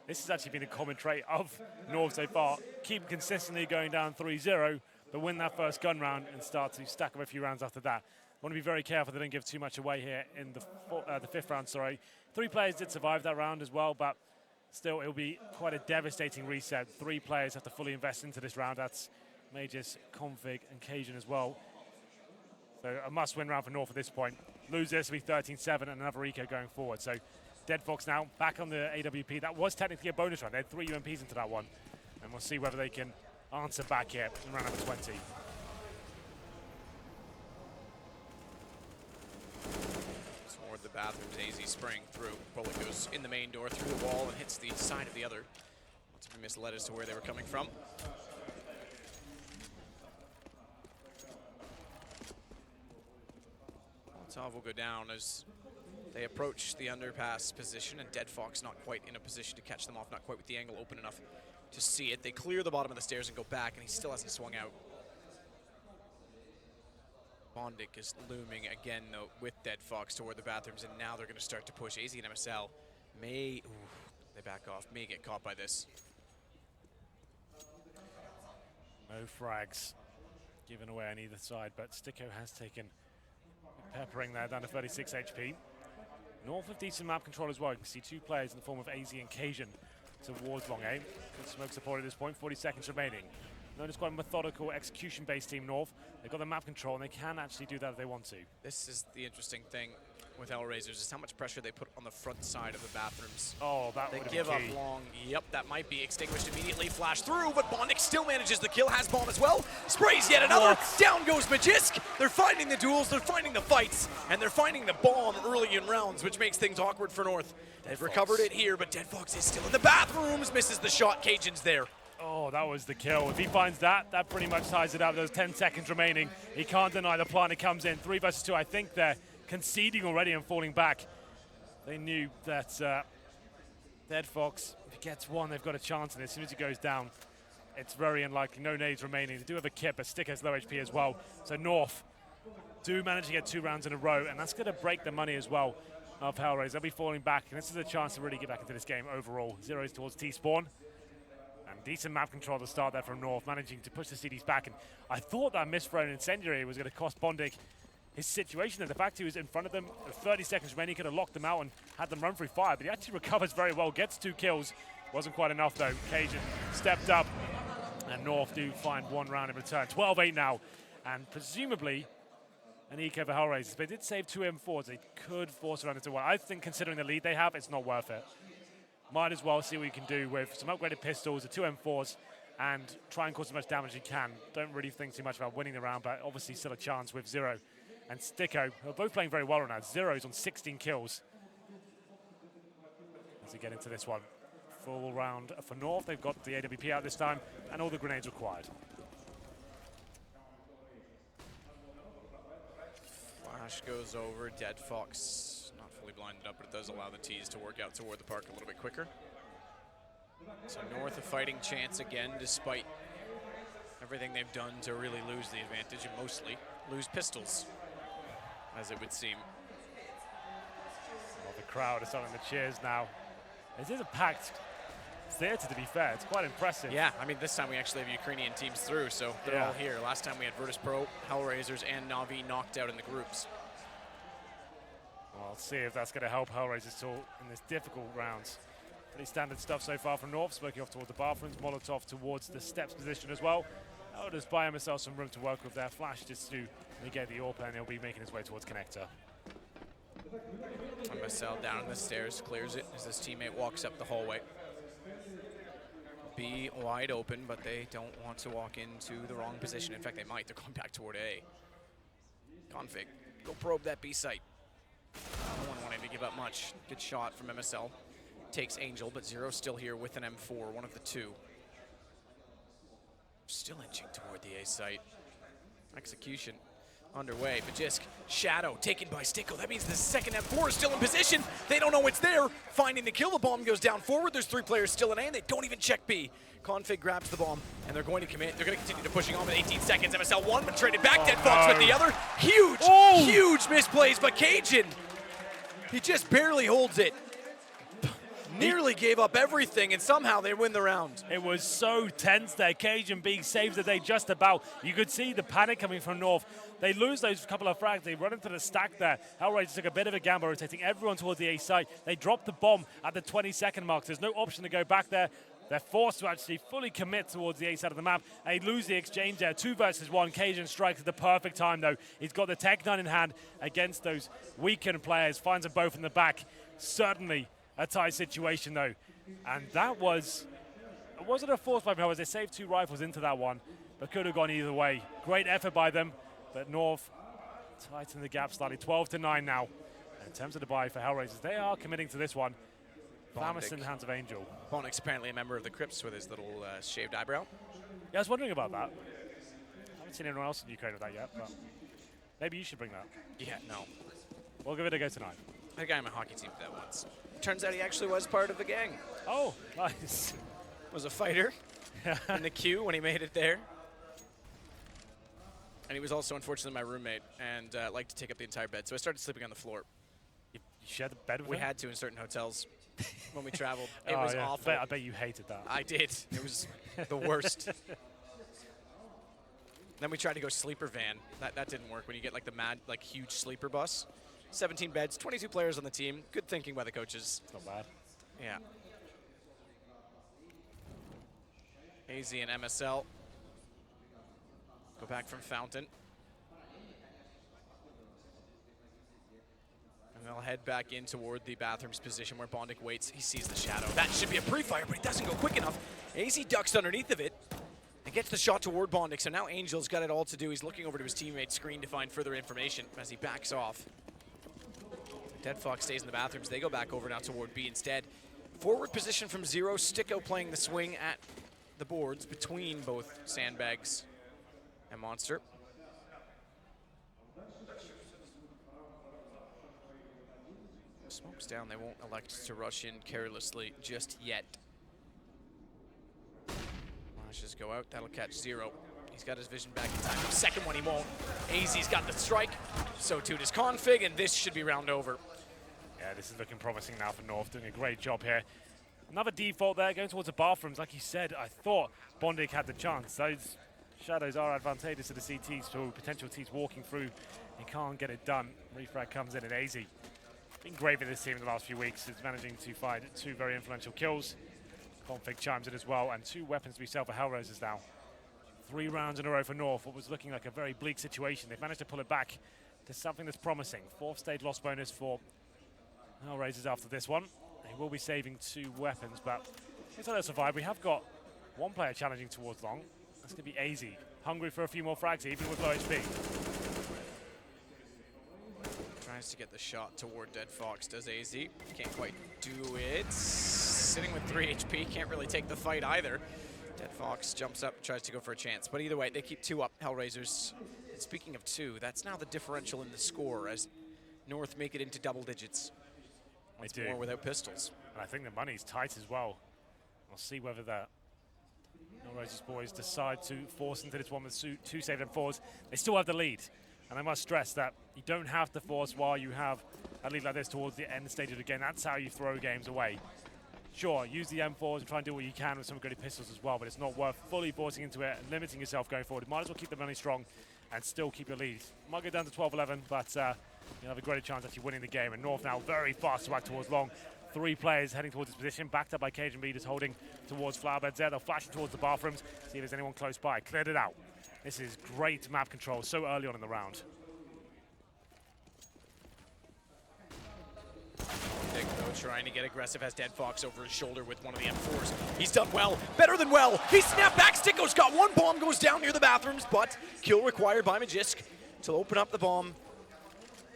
This has actually been a common trait of North so far. Keep consistently going down 3-0, but win that first gun round and start to stack up a few rounds after that. Want to be very careful they don't give too much away here in the fifth round, sorry. 3 players did survive that round as well, but still it'll be quite a devastating reset. 3 players have to fully invest into this round. That's Majors, Config, and Cajun as well. So a must-win round for North at this point. Lose this, will be 13-7 and another eco going forward. So Dead Fox now back on the AWP. That was technically a bonus round. They had 3 UMPs into that one. And we'll see whether they can answer back here in round number 20. Toward the bathrooms, AZ spraying through. Bullet goes in the main door through the wall and hits the side of the other. Not to be misled as to where they were coming from. Molotov will go down as they approach the underpass position, and Dead Fox not quite in a position to catch them off, not quite with the angle open enough to see it. They clear the bottom of the stairs and go back, and he still hasn't swung out. Bondic is looming again, though, with Dead Fox toward the bathrooms, and now they're going to start to push. AZ and MSL may, they back off, may get caught by this. No frags given away on either side, but Sticko has taken peppering there down to 36 HP. North with decent map control as well. You can see 2 players in the form of AZ and Cajun towards long aim. Good smoke support at this point, 40 seconds remaining. Known as quite a methodical, execution-based team, North. They've got the map control, and they can actually do that if they want to. This is the interesting thing with Hellraisers, is how much pressure they put on the front side of the bathrooms. Oh, that would They have give been key. up long. Yep, that might be extinguished immediately. Flash through, but Bondic still manages the kill. Has bomb as well. Sprays yet another. What? Down goes Magisk. They're finding the duels, they're finding the fights, and they're finding the bomb early in rounds, which makes things awkward for North. They've recovered it here, but Dead Fox is still in the bathrooms. Misses the shot. Cajun's there. Oh, that was the kill. If he finds that, that pretty much ties it up. There's 10 seconds remaining. He can't deny the planter comes in. 3 versus 2. I think they're conceding already and falling back. They knew that Dead Fox, if he gets one, they've got a chance. And as soon as he goes down, it's very unlikely. No nades remaining. They do have a kit, but Stick has low HP as well. So North do manage to get 2 rounds in a row, and that's going to break the money as well of Hellraisers. They'll be falling back, and this is a chance to really get back into this game overall. 0s towards T-Spawn. And decent map control to start there from North, managing to push the CDs back. And I thought that misthrown incendiary was going to cost Bondic his situation. And the fact he was in front of them, 30 seconds remaining, he could have locked them out and had them run through fire. But he actually recovers very well, gets 2 kills. Wasn't quite enough though. Cajun stepped up, and North do find 1 round in return. 12-8 now, and presumably an eco for Hellraisers. But they did save 2 M4s. They could force a run into 1. I think considering the lead they have, it's not worth it. Might as well see what you can do with some upgraded pistols, the 2 M4s, and try and cause as much damage as you can. Don't really think too much about winning the round, but obviously still a chance with Zero and Sticko, who are both playing very well right now. Zero's on 16 kills as we get into this one. Full round for North. They've got the AWP out this time, and all the grenades required. Flash goes over. Dead Fox not fully blinded up, but it does allow the T's to work out toward the park a little bit quicker. So North a fighting chance again, despite everything they've done to really lose the advantage, and mostly lose pistols, as it would seem. Well, the crowd is starting to cheers now. This is a packed theater, to be fair. It's quite impressive. Yeah, I mean, this time we actually have Ukrainian teams through, so they're all here. Last time we had Virtus Pro, Hellraisers, and Na'Vi knocked out in the groups. Well, let's see if that's going to help Hellraisers in this difficult rounds. Pretty standard stuff so far from North. Smoking off towards the bathrooms. Molotov towards the steps position as well. I'll just buy himself some room to work with there. Flash just to negate the AWP, and he'll be making his way towards connector. MSL down the stairs, clears it as his teammate walks up the hallway. B wide open, but they don't want to walk into the wrong position. In fact, they might. They're going back toward A. Config, go probe that B site. No one wanting to give up much. Good shot from MSL. Takes Angel, but Zero still here with an M4, one of the two. Still inching toward the A site. Execution underway. Majisk, Shadow taken by Sticko. That means the second M4 is still in position. They don't know it's there. Finding the kill, the bomb goes down forward. There's 3 players still in A, and they don't even check B. Config grabs the bomb, and they're going to commit. They're going to continue to pushing on with 18 seconds. MSL one, but traded back. Dead Fox with the other. Huge, huge misplays, but Cajun, he just barely holds it. Nearly gave up everything, and somehow they win the round. It was so tense there. Cajun being saved the day just about. You could see the panic coming from North. They lose those couple of frags. They run into the stack there. Hellraiser took a bit of a gamble, rotating everyone towards the A side. They dropped the bomb at the 20-second mark. There's no option to go back there. They're forced to actually fully commit towards the A side of the map. They lose the exchange there. 2 versus 1. Cajun strikes at the perfect time, though. He's got the Tech 9 in hand against those weakened players. Finds them both in the back. Certainly a tight situation, though. And that wasn't a force by Hellraiser. They saved 2 rifles into that one, but could have gone either way. Great effort by them, but North tighten the gap slightly. 12-9 now. In terms of the buy for Hellraisers, they are committing to this one. Thamus in the hands of Angel. Bondik's apparently a member of the Crips with his little shaved eyebrow. Yeah, I was wondering about that. I haven't seen anyone else in Ukraine with that yet, but maybe you should bring that. Yeah, no. We'll give it a go tonight. I think I am a hockey team for that once. Turns out he actually was part of the gang. Oh, nice. Was a fighter in the queue when he made it there. And he was also, unfortunately, my roommate and liked to take up the entire bed. So I started sleeping on the floor. You shared the bed with We him? had to in certain hotels when we traveled. It was yeah. awful. I bet you hated that. I did. It was the worst. Then we tried to go sleeper van. That didn't work when you get like the mad, like huge sleeper bus. 17 beds, 22 players on the team. Good thinking by the coaches. It's not bad. Yeah. AZ and MSL go back from Fountain. And they'll head back in toward the bathrooms position where Bondik waits. He sees the shadow. That should be a pre-fire, but he doesn't go quick enough. AZ ducks underneath of it and gets the shot toward Bondik. So now Angel's got it all to do. He's looking over to his teammate's screen to find further information as he backs off. Dead Fox stays in the bathrooms. They go back over now toward B instead. Forward position from Zero. Sticko playing the swing at the boards between both Sandbags and Monster. Smoke's down. They won't elect to rush in carelessly just yet. Flashes go out. That'll catch Zero. He's got his vision back in time. The second one he won't. AZ's got the strike. So too does Config, and this should be round over. Yeah, this is looking promising now for North, doing a great job here. Another default there, going towards the bathrooms. Like you said, I thought Bondik had the chance. Those shadows are advantageous to the CTs, to potential Ts walking through. He can't get it done. Refrag comes in, and AZ been great with this team in the last few weeks. Is managing to find 2 very influential kills. Config chimes in as well, and 2 weapons to be sell for Hellraisers now. 3 rounds in a row for North, what was looking like a very bleak situation. They've managed to pull it back to something that's promising. 4th stage loss bonus for Hellraisers after this one. They will be saving 2 weapons, but it's not a survive. We have got 1 player challenging towards long. That's going to be AZ. Hungry for a few more frags, even with low HP. Tries to get the shot toward Dead Fox, does AZ. Can't quite do it. Sitting with 3 HP, can't really take the fight either. Dead Fox jumps up, tries to go for a chance. But either way, they keep 2 up, Hellraisers. And speaking of 2, that's now the differential in the score as North make it into double digits. Once They do. more without pistols. And I think the money's tight as well. We'll see whether the Hellraisers boys decide to force into this one with 2 saved M4s. They still have the lead. And I must stress that you don't have to force while you have a lead like this towards the end stage of the game. That's how you throw games away. Sure, use the M4s and try and do what you can with some good pistols as well, but it's not worth fully forcing into it and limiting yourself going forward. You might as well keep the money strong and still keep your lead. Might go down to 12-11, but you'll have a greater chance of actually winning the game. And North now very fast back towards long. 3 players heading towards this position, backed up by Cajun B, just holding towards Flowerbeds there. They'll flash towards the bathrooms, see if there's anyone close by. Cleared it out. This is great map control so early on in the round. Dick, though, trying to get aggressive, has Dead Fox over his shoulder with one of the M4s. He's done well, better than well. He snapped back. Sticko's got one bomb, goes down near the bathrooms, but kill required by Magisk to open up the bomb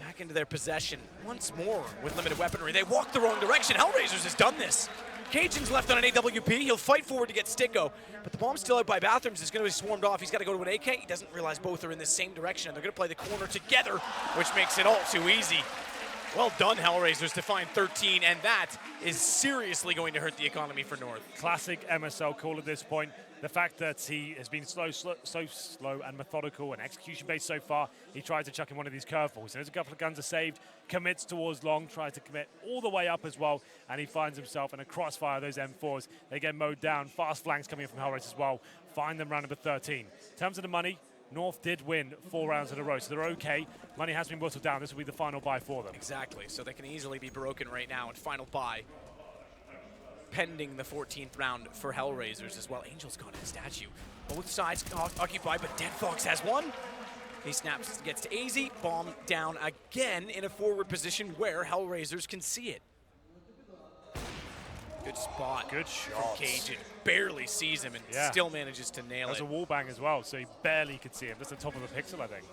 back into their possession once more with limited weaponry. They walk the wrong direction. Hellraisers has done this. Cajun's left on an AWP. He'll fight forward to get Sticko, but the bomb's still out by Bathrooms. It's going to be swarmed off. He's got to go to an AK. He doesn't realize both are in the same direction. They're going to play the corner together, which makes it all too easy. Well done, Hellraisers, to find 13, and that is seriously going to hurt the economy for North. Classic MSL call at this point. The fact that he has been so slow and methodical and execution-based so far, he tries to chuck in one of these curveballs. And there's a couple of guns are saved, commits towards long, tries to commit all the way up as well, and he finds himself in a crossfire of those M4s. They get mowed down. Fast flanks coming in from Hellraisers as well. Find them round number 13. In terms of the money, North did win 4 rounds in a row, so they're okay. Money has been whittled down. This will be the final buy for them. Exactly, so they can easily be broken right now. And final buy, pending the 14th round for Hellraisers as well. Angel's got a statue. Both sides occupied, but Dead Fox has one. He snaps, gets to AZ, bomb down again in a forward position where Hellraisers can see it. Good spot. Good shot. From Cajun. Barely sees him and still manages to nail it. There's a wall bang as well, so he barely could see him. Just the top of a pixel, I think.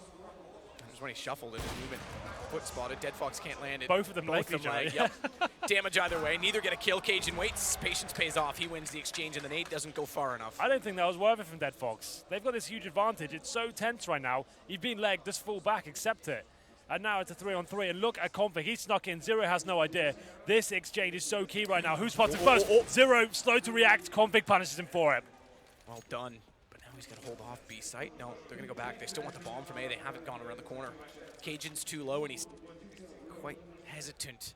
That was when he shuffled in his movement. Foot spotted. Dead Fox can't land it. Both of them Both like each other. Yep. Damage either way. Neither get a kill. Cajun waits. Patience pays off. He wins the exchange, and the nade doesn't go far enough. I don't think that was worth it from Dead Fox. They've got this huge advantage. It's so tense right now. You've been legged. Just fall back. Accept it. And now it's a 3-on-3. And look at Config. He snuck in. Zero has no idea. This exchange is so key right now. Who spots it first? Zero, slow to react. Config punishes him for it. Well done. But now he's going to hold off B site. No, they're going to go back. They still want the bomb from A. They haven't gone around the corner. Cajun's too low, and he's quite hesitant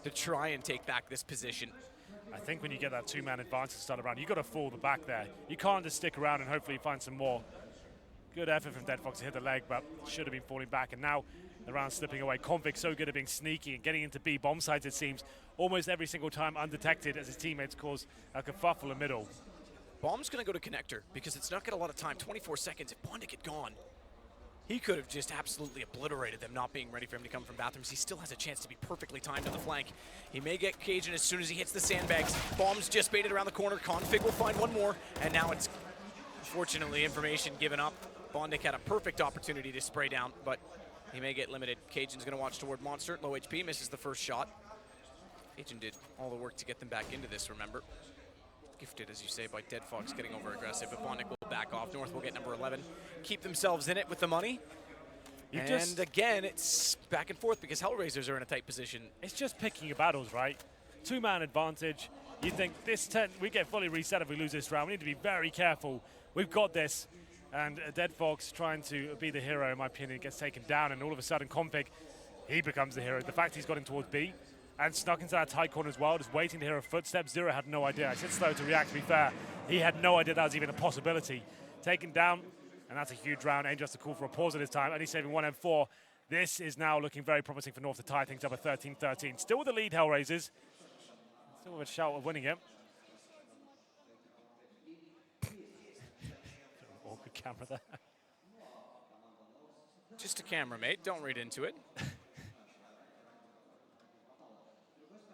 to try and take back this position. I think when you get that two-man advantage to start around, you've got to fall the back there. You can't just stick around and hopefully find some more. Good effort from Dead Fox to hit the leg, but should have been falling back. And now the round's slipping away. Convict so good at being sneaky and getting into B bomb sides, it seems, almost every single time undetected as his teammates cause a kerfuffle in the middle. Bomb's going to go to connector because it's not got a lot of time. 24 seconds. If Bondic had gone, he could have just absolutely obliterated them, not being ready for him to come from Bathrooms. He still has a chance to be perfectly timed on the flank. He may get Cajun as soon as he hits the sandbags. Bomb's just baited around the corner. Config will find one more, and now it's, unfortunately, information given up. Bondic had a perfect opportunity to spray down, but he may get limited. Cajun's going to watch toward Monster. Low HP, misses the first shot. Cajun did all the work to get them back into this, remember. Gifted, as you say, by Dead Fox getting over aggressive, but Bondic will back off. North will get number 11, keep themselves in it with the money. And again, it's back and forth because Hellraisers are in a tight position. It's just picking your battles, right? Two-man advantage. You think this 10, we get fully reset if we lose this round. We need to be very careful. We've got this. And Dead Fox trying to be the hero, in my opinion, gets taken down, and all of a sudden Config, he becomes the hero. The fact he's got in towards B and snuck into that tight corner as well, just waiting to hear a footstep. Zero had no idea. I said slow to react, to be fair. He had no idea that was even a possibility. Taken down, and that's a huge round. Angel has to call for a pause at this time, only saving one M4. This is now looking very promising for North to tie things up at 13-13. Still with the lead, Hellraisers. Still with a shout of winning it. Awkward camera there. Just a camera, mate. Don't read into it.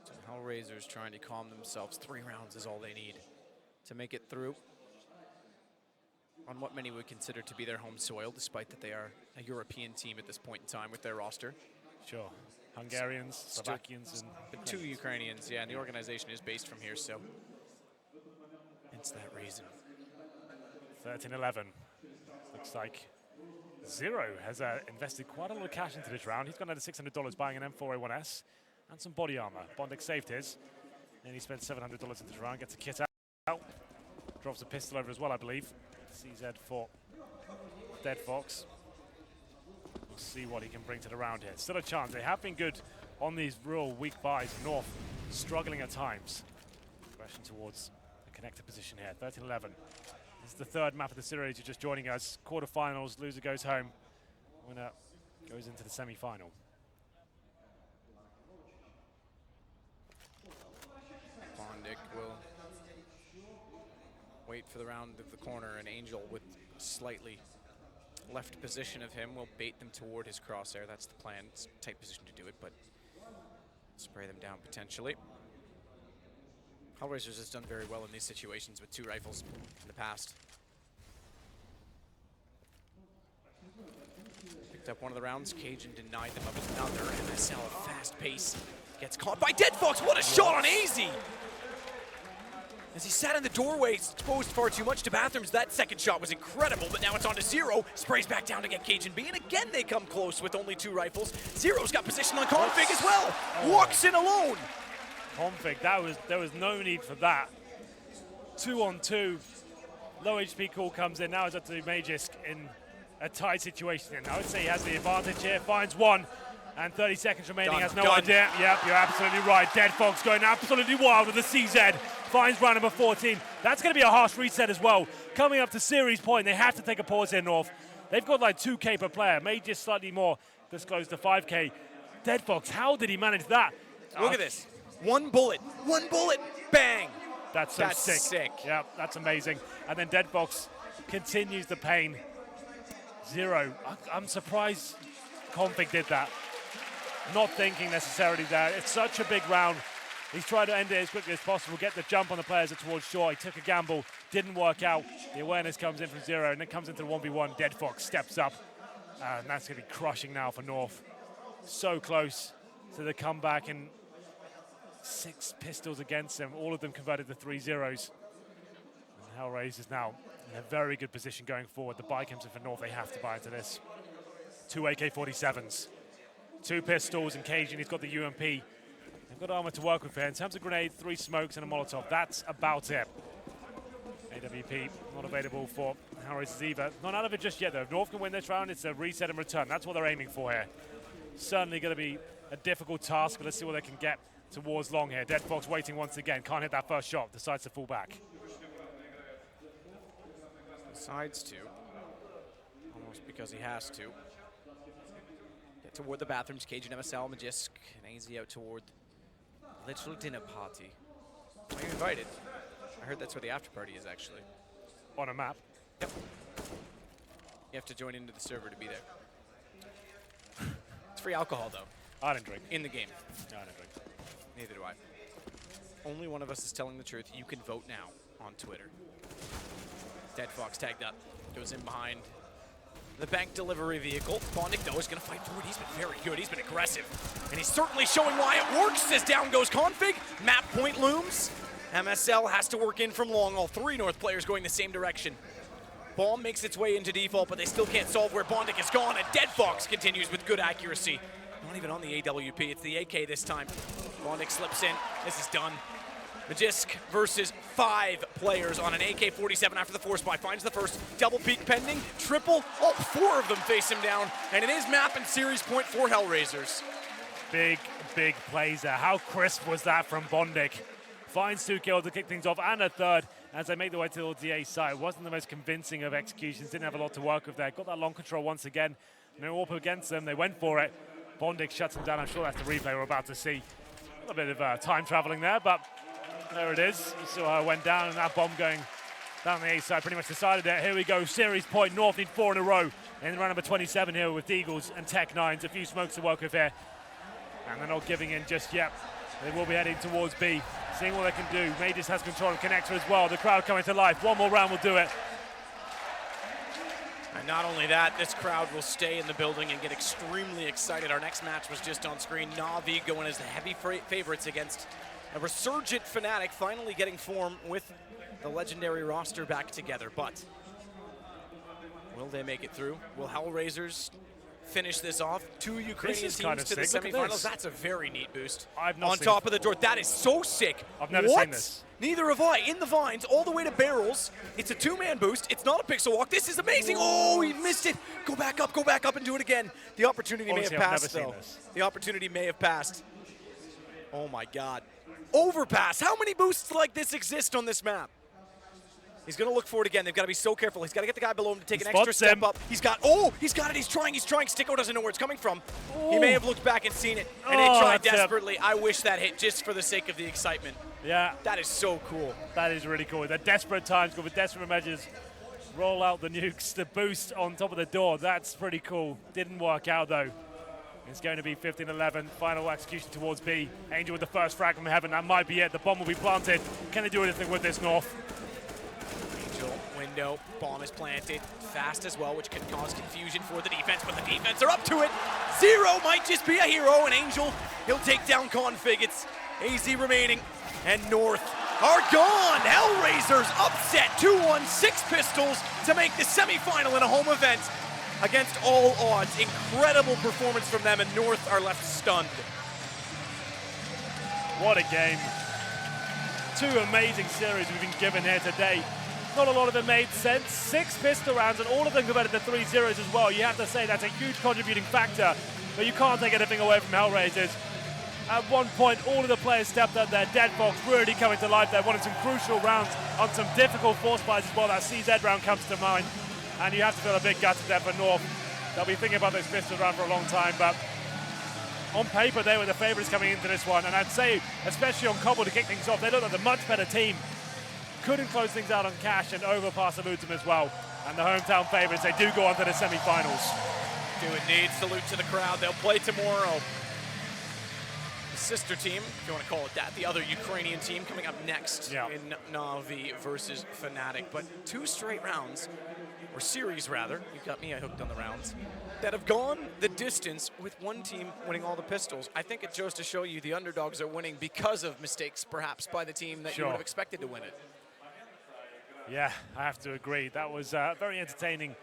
So Hellraisers trying to calm themselves. 3 rounds is all they need to make it through on what many would consider to be their home soil, despite that they are a European team at this point in time with their roster. Sure. Hungarians, Slovakians, and 2 Ukrainians, yeah, and the organization is based from here, so it's that reason. 13-11. Looks like Zero has invested quite a lot of cash into this round. He's gone out of $600 buying an M4A1S and some body armor. Bondic saved his. Then he spent $700 into this round, gets a kit out. Drops a pistol over as well, I believe. CZ for Dead Fox. We'll see what he can bring to the round here. Still a chance. They have been good on these real weak buys. North struggling at times. Progression towards the connector position here. 13-11. This is the 3rd map of the series. You're just joining us. Quarterfinals. Loser goes home. Winner goes into the semi-final. Bondic will wait for the round of the corner, and Angel with slightly left position of him will bait them toward his crosshair. That's the plan. It's a tight position to do it, but spray them down potentially. Hellraisers has done very well in these situations with 2 rifles in the past. Picked up one of the rounds. Cajun denied them of another. MSL, fast pace, gets caught by Dead Fox. What a shot on AZ! As he sat in the doorway, exposed far too much to bathrooms. That second shot was incredible, but now it's on to Zero. Sprays back down to get Cajun B, and again they come close with only 2 rifles. Zero's got position on Config as well. Walks in alone. Config, there was no need for that. 2-on-2. Low HP call comes in. Now it's up to Magisk in a tight situation. And I would say he has the advantage here. Finds one. And 30 seconds remaining, has no idea. Yep, you're absolutely right. Dead Fox going absolutely wild with the CZ. Finds round number 14. That's going to be a harsh reset as well. Coming up to series point, they have to take a pause here, North. They've got like 2K per player, maybe just slightly more. This close to 5K. Dead Fox, how did he manage that? Look at this. One bullet, bang. That's so sick. sick. Yeah, that's amazing. And then Dead Fox continues the pain. Zero. I'm surprised Config did that. Not thinking necessarily there. It's such a big round. He's tried to end it as quickly as possible, get the jump on the players towards shore. He took a gamble, didn't work out. The awareness comes in from Zero, and then comes into the 1v1. Dead Fox steps up, and that's going to be crushing now for North. So close to the comeback, and 6 pistols against them, all of them converted to 3 zeros. And Hellraisers now in a very good position going forward. The buy comes in for North, they have to buy into this. 2 AK-47s. 2 pistols, and Cajun, he's got the UMP. They've got armor to work with here. In terms of grenade, 3 smokes and a Molotov. That's about it. AWP not available for Hellraisers either. Not out of it just yet, though. If North can win this round, it's a reset and return. That's what they're aiming for here. Certainly going to be a difficult task, but let's see what they can get towards long here. Dead Fox waiting once again. Can't hit that first shot. Decides to fall back. Decides to. Almost because he has to. Toward the bathrooms, Cajun, MSL, Magisk, and AZ out toward the little dinner party. Are you invited? I heard that's where the after party is, actually. On a map? Yep. You have to join into the server to be there. It's free alcohol, though. I don't drink. In the game. No, I don't drink. Neither do I. Only one of us is telling the truth. You can vote now on Twitter. Dead Fox tagged up. Goes in behind the bank delivery vehicle. Bondic, though, is going to fight forward. He's been very good. He's been aggressive. And he's certainly showing why it works as down goes Config. Map point looms. MSL has to work in from long. All 3 North players going the same direction. Bomb makes its way into default, but they still can't solve where Bondic is gone. And Dead Fox continues with good accuracy. Not even on the AWP. It's the AK this time. Bondic slips in. This is done. Magisk versus 5 players on an AK-47 after the force buy. Finds the first, double peek pending, triple. All 4 of them face him down, and it is map and series point for Hellraisers. Big plays there. How crisp was that from Bondic? Finds 2 kills to kick things off, and a third as they make their way towards the A side. Wasn't the most convincing of executions, didn't have a lot to work with there. Got that long control once again. No AWP against them, they went for it. Bondic shuts him down. I'm sure that's the replay we're about to see. A little bit of time traveling there, but there it is. You saw how it went down, and that bomb going down the A side pretty much decided it. Here we go, series point. North need 4 in a row. In round number 27 here with Deagles and Tech 9s. A few smokes to work with here. And they're not giving in just yet. They will be heading towards B, seeing what they can do. Mages has control of connector as well. The crowd coming to life. One more round will do it. And not only that, this crowd will stay in the building and get extremely excited. Our next match was just on screen. Na'Vi going as the heavy favorites against a resurgent Fnatic, finally getting form with the legendary roster back together. But will they make it through? Will Hellraisers finish this off? 2 Ukrainian teams to the semifinals. That's a very neat boost. I've not on top of the door. That is so sick. I've never seen this. Neither have I. In the vines, all the way to barrels. It's a 2-man boost. It's not a pixel walk. This is amazing. Oh, he missed it. Go back up, and do it again. The opportunity may have passed, though. The opportunity may have passed. Oh, my God. Overpass. How many boosts like this exist on this map? He's going to look for it again. They've got to be so careful. He's got to get the guy below him to take an extra step up. He's got it. He's trying. Sticko doesn't know where it's coming from. Oh. He may have looked back and seen it, and they tried desperately. I wish that hit just for the sake of the excitement. Yeah. That is so cool. That is really cool. They're desperate times, go with desperate measures. roll out the nukes, the boost on top of the door. That's pretty cool. Didn't work out though. It's going to be 15-11. Final execution towards B. Angel with the first frag from heaven. That might be it. The bomb will be planted. Can they do anything with this, North? Angel, window, bomb is planted. Fast as well, which can cause confusion for the defense, but the defense are up to it. Zero might just be a hero, and Angel, he'll take down Config. It's AZ remaining, and North are gone. Hellraisers upset 2-1, 6 pistols to make the semifinal in a home event. Against all odds, incredible performance from them, and North are left stunned. What a game. 2 amazing series we've been given here today. Not a lot of them made sense. 6 pistol rounds, and all of them converted to 3 zeros as well. You have to say that's a huge contributing factor, but you can't take anything away from Hellraisers. At one point, all of the players stepped up there. Dead Fox really coming to life there, winning some crucial rounds on some difficult force buys as well. That CZ round comes to mind. And you have to feel a big gutted there for North. They'll be thinking about this pistol round for a long time, but on paper they were the favourites coming into this one. And I'd say, especially on Cobble to kick things off, they look like the much better team. Couldn't close things out on Cash and overpass eludes them as well. And the hometown favourites, they do go on to the semi-finals. Do indeed. Salute to the crowd. They'll play tomorrow. The sister team, if you want to call it that, the other Ukrainian team coming up next in Na'Vi versus Fnatic. But 2 straight rounds, or series rather, you got me hooked on the rounds, that have gone the distance with one team winning all the pistols. I think it shows to show you the underdogs are winning because of mistakes perhaps by the team that you would have expected to win it. Yeah, I have to agree. That was very entertaining.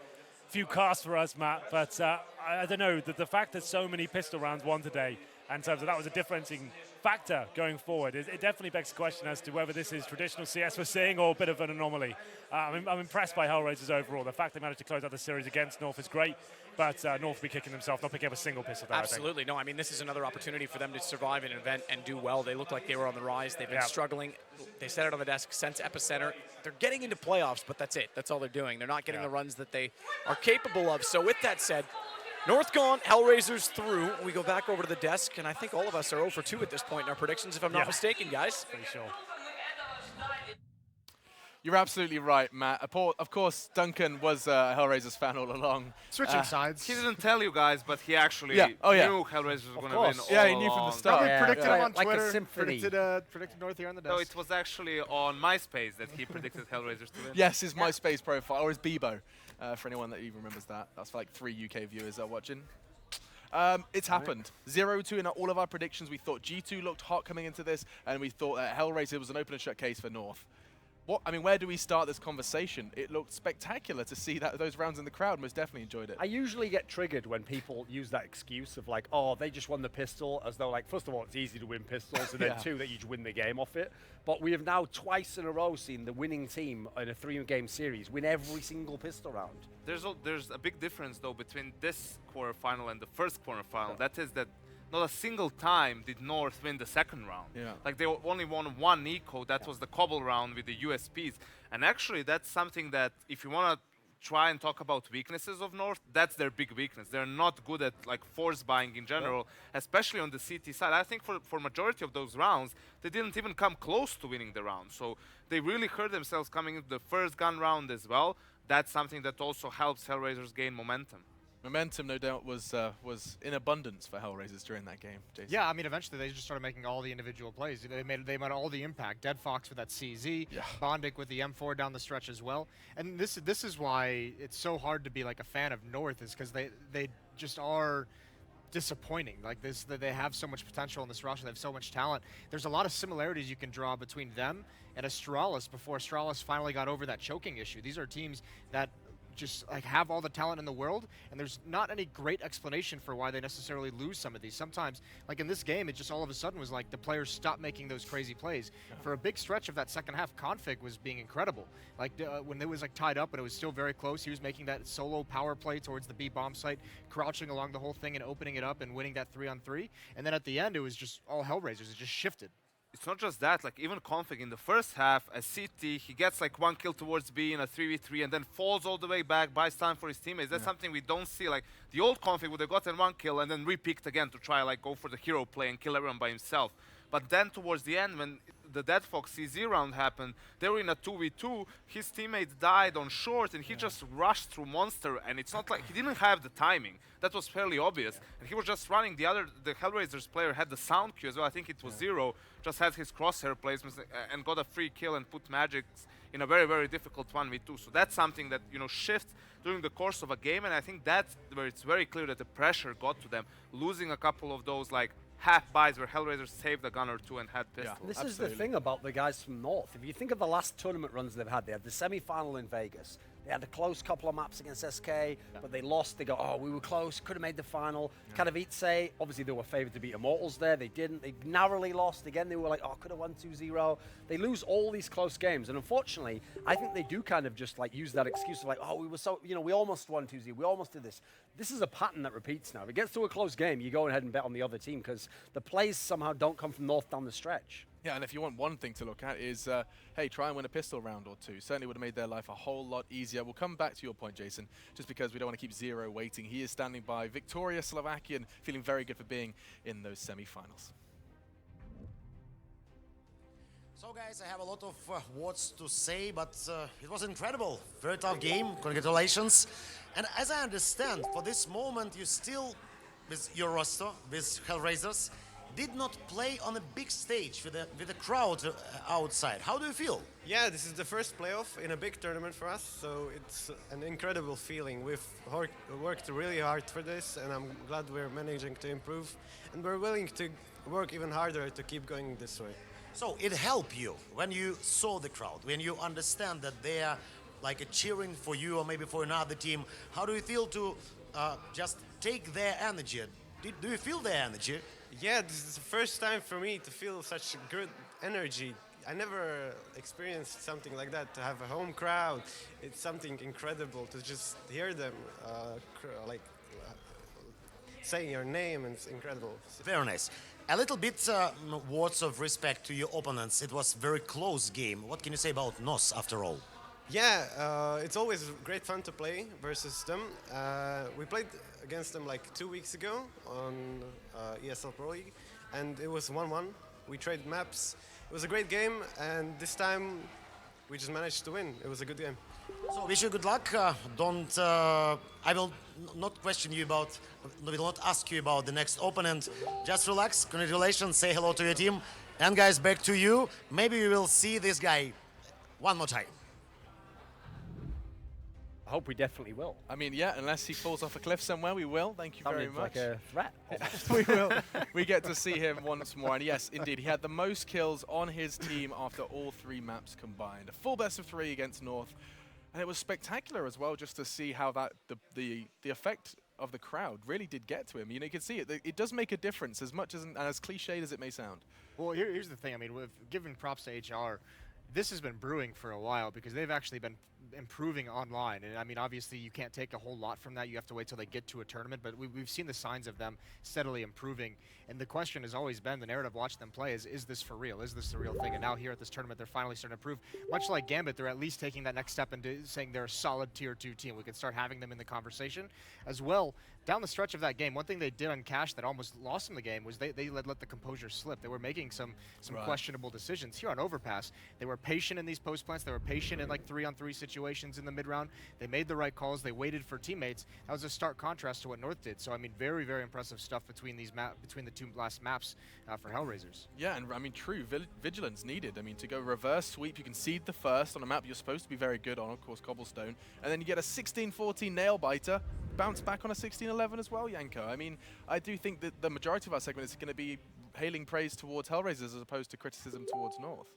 Few casts for us, Matt, but I don't know, the fact that so many pistol rounds won today, and in terms of that was a differentiating factor going forward, it definitely begs the question as to whether this is traditional CS we're seeing or a bit of an anomaly. I'm impressed by Hellraisers overall. The fact they managed to close out the series against North is great, but North will be kicking themselves, not picking up a single pistol there. Absolutely. No, I mean, this is another opportunity for them to survive an event and do well. They look like they were on the rise. They've been struggling. They set it on the desk since Epicenter. They're getting into playoffs, but that's it. That's all they're doing. They're not getting the runs that they are capable of. So with that said, North gone, Hellraisers through. We go back over to the desk, and I think all of us are 0 for 2 at this point in our predictions, if I'm not mistaken, guys. Pretty sure. You're absolutely right, Matt. Of course, Duncan was a Hellraisers fan all along. Switching sides. He didn't tell you guys, but he actually knew Hellraisers were going to win all Yeah, he knew from the start. We predicted him on like Twitter. a symphony. Predicted North here on the desk. No, it was actually on MySpace that he predicted Hellraisers to win. Yes, his MySpace profile, or his Bebo, for anyone that even remembers that. That's for like 3 UK viewers that are watching. It's happened. 0-2 in all of our predictions. We thought G2 looked hot coming into this, and we thought that Hellraiser was an open and shut case for North. Where do we start this conversation? It looked spectacular to see those rounds in the crowd. Most definitely enjoyed it. I usually get triggered when people use that excuse of like, oh, they just won the pistol, as though like, first of all, it's easy to win pistols, and then 2, that you just win the game off it. But we have now twice in a row seen the winning team in a 3-game series win every single pistol round. There's a big difference though between this quarterfinal and the first quarterfinal. That is that not a single time did North win the second round. Yeah. Like they only won 1 eco. That was the Cobble round with the USPs. And actually, that's something that if you want to try and talk about weaknesses of North, that's their big weakness. They're not good at like force buying in general, especially on the CT side. I think for majority of those rounds, they didn't even come close to winning the round. So they really hurt themselves coming into the first gun round as well. That's something that also helps Hellraisers gain momentum. Momentum, no doubt, was in abundance for Hellraisers during that game, Jason. Yeah, I mean, eventually they just started making all the individual plays. They made all the impact. Dead Fox with that CZ, Bondic with the M4 down the stretch as well. And this is why it's so hard to be like a fan of North, is because they just are disappointing. Like this, that they have so much potential in this roster. They have so much talent. There's a lot of similarities you can draw between them and Astralis before Astralis finally got over that choking issue. These are teams that just like have all the talent in the world, and there's not any great explanation for why they necessarily lose some of these. Sometimes, like in this game, it just all of a sudden was like the players stopped making those crazy plays. For a big stretch of that second half, Config was being incredible. Like when it was like tied up and it was still very close, he was making that solo power play towards the B bomb site, crouching along the whole thing and opening it up and winning that 3-on-3. And then at the end, it was just all Hellraisers. It just shifted. It's not just that, like even Config in the first half, as CT, he gets like 1 kill towards B in a 3v3 and then falls all the way back, buys time for his teammates. That's something we don't see. Like the old Config would have gotten 1 kill and then re-picked again to try like go for the hero play and kill everyone by himself. But then towards the end, when the Dead Fox CZ round happened, they were in a 2v2, his teammate died on short, and he just rushed through Monster, and it's not like, he didn't have the timing. That was fairly obvious. And he was just running, the Hellraisers player had the sound cue as well, I think it was Zero, just had his crosshair placements and got a free kill and put Magics in a very, very difficult 1v2. So that's something that, you know, shifts during the course of a game, and I think that's where it's very clear that the pressure got to them, losing a couple of those, like, half buys where Hellraisers saved a gun or two and had pistols. This is the thing about the guys from North. If you think of the last tournament runs they've had, they had the semi-final in Vegas. They had a close couple of maps against SK, but they lost. They go, oh, we were close, could have made the final. Katowice, obviously they were favored to beat Immortals there. They didn't. They narrowly lost. Again, they were like, oh, could have won 2-0. They lose all these close games. And unfortunately, I think they do kind of just like use that excuse of like, oh, we were so, you know, we almost won 2-0. We almost did this. This is a pattern that repeats now. If it gets to a close game, you go ahead and bet on the other team because the plays somehow don't come from North down the stretch. Yeah, and if you want one thing to look at is, hey, try and win a pistol round or two. Certainly would have made their life a whole lot easier. We'll come back to your point, Jason, just because we don't want to keep Zero waiting. He is standing by, victorious Slovakian, feeling very good for being in those semi-finals. So guys, I have a lot of words to say, but it was incredible. Very tough game, congratulations. And as I understand, for this moment you still, with your roster, with Hellraisers, did not play on a big stage with a crowd outside. How do you feel? Yeah, this is the first playoff in a big tournament for us, so it's an incredible feeling. We've worked really hard for this, and I'm glad we're managing to improve, and we're willing to work even harder to keep going this way. So it helped you when you saw the crowd, when you understand that they are like cheering for you or maybe for another team. How do you feel to just take their energy? Do you feel their energy? Yeah, this is the first time for me to feel such good energy. I never experienced something like that, to have a home crowd. It's something incredible to just hear them say your name, and it's incredible. Very nice. A little bit words of respect to your opponents. It was a very close game. What can you say about NOS after all? Yeah, it's always great fun to play versus them. We played against them like 2 weeks ago on ESL Pro League, and it was 1-1. We traded maps. It was a great game, and this time we just managed to win. It was a good game. So wish you good luck. I will not question you about, will not ask you about the next opponent. Just relax. Congratulations. Say hello to your team. And guys, back to you. Maybe we will see this guy one more time. I hope we definitely will. I mean, yeah, unless he falls off a cliff somewhere, we will. Thank you very much. Like a threat. We will. We get to see him once more. And yes, indeed, he had the most kills on his team after all three maps combined. A full best of 3 against North. And it was spectacular as well just to see how that the effect of the crowd really did get to him. You know, you can see it. It does make a difference as much as, and as cliched as it may sound. Well, here's the thing. I mean, giving props to HR, this has been brewing for a while because they've actually been improving online. And I mean, obviously you can't take a whole lot from that. You have to wait till they get to a tournament, but we've seen the signs of them steadily improving. And the question has always been, the narrative watching them play is this for real? Is this the real thing? And now here at this tournament, they're finally starting to improve. Much like Gambit, they're at least taking that next step into saying they're a solid tier 2 team. We can start having them in the conversation as well. Down the stretch of that game, one thing they did on Cash that almost lost them the game was they let the composure slip. They were making some questionable decisions. Here on Overpass, they were patient in these post plants. They were patient in like 3-on-3 situations in the mid round. They made the right calls. They waited for teammates. That was a stark contrast to what North did. So I mean, very, very impressive stuff between the two last maps for Hellraisers. Yeah, and I mean, true vigilance needed. I mean, to go reverse sweep, you concede the first on a map you're supposed to be very good on, of course, Cobblestone, and then you get a 16-14 nail biter, bounce back on a 16-11 as well, Yanko. I mean, I do think that the majority of our segment is going to be hailing praise towards Hellraisers as opposed to criticism towards North.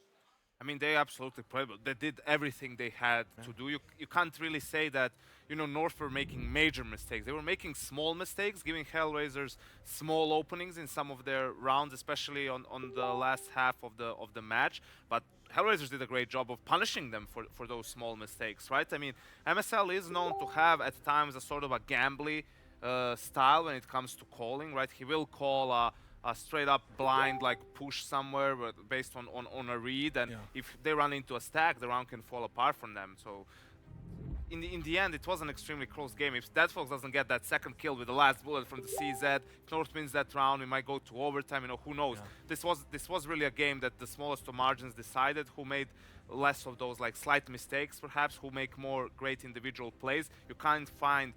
I mean, they absolutely played. They did everything they had to do. You can't really say that, you know, North were making major mistakes. They were making small mistakes, giving Hellraisers small openings in some of their rounds, especially on the last half of the match. But Hellraisers did a great job of punishing them for those small mistakes, right? I mean, MSL is known to have at times a sort of a gambly style when it comes to calling, right? He will call a straight up blind like push somewhere based on a read, and if they run into a stack, the round can fall apart from them. So in the end, it was an extremely close game. If Deadfox doesn't get that second kill with the last bullet from the CZ, if North wins that round, we might go to overtime. You know, who knows? Yeah. This was really a game that the smallest of margins decided. Who made less of those like slight mistakes, perhaps? Who make more great individual plays? You can't find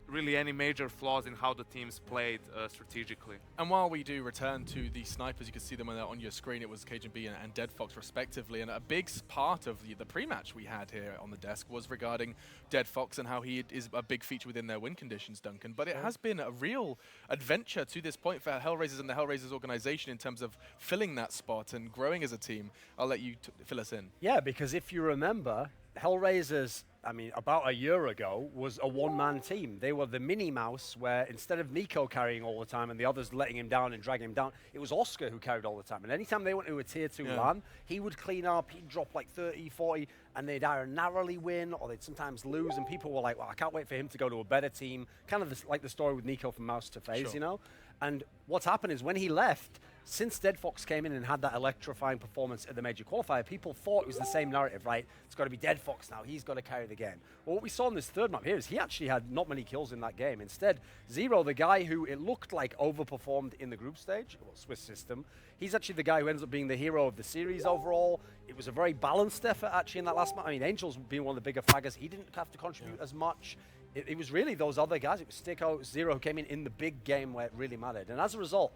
really any major flaws in how the teams played strategically. And while we do return to the snipers, you can see them on your screen. It was KGB and Dead Fox respectively, and a big part of the pre-match we had here on the desk was regarding Dead Fox and how he is a big feature within their win conditions, Duncan. But it has been a real adventure to this point for Hellraisers and the Hellraisers organization in terms of filling that spot and growing as a team. I'll let you fill us in. Yeah, because if you remember, Hellraisers, I mean, about a year ago, was a one-man team. They were the Minnie Mouse, where instead of Nico carrying all the time and the others letting him down and dragging him down, it was Oscar who carried all the time. And anytime they went to a tier 2 LAN, he would clean up, he'd drop like 30, 40, and they'd either narrowly win or they'd sometimes lose. And people were like, well, I can't wait for him to go to a better team. Kind of like the story with Nico from Mouse to FaZe, you know? And what's happened is when he left, since Dead Fox came in and had that electrifying performance at the major qualifier, people thought it was the same narrative, right? It's got to be Dead Fox now. He's got to carry the game. Well, what we saw in this third map here is he actually had not many kills in that game. Instead, Zero, the guy who it looked like overperformed in the group stage, well, Swiss system, he's actually the guy who ends up being the hero of the series overall. It was a very balanced effort actually in that last map. I mean, Angel's being one of the bigger fraggers. He didn't have to contribute as much. It was really those other guys. It was Sticko, Zero who came in the big game where it really mattered. And as a result,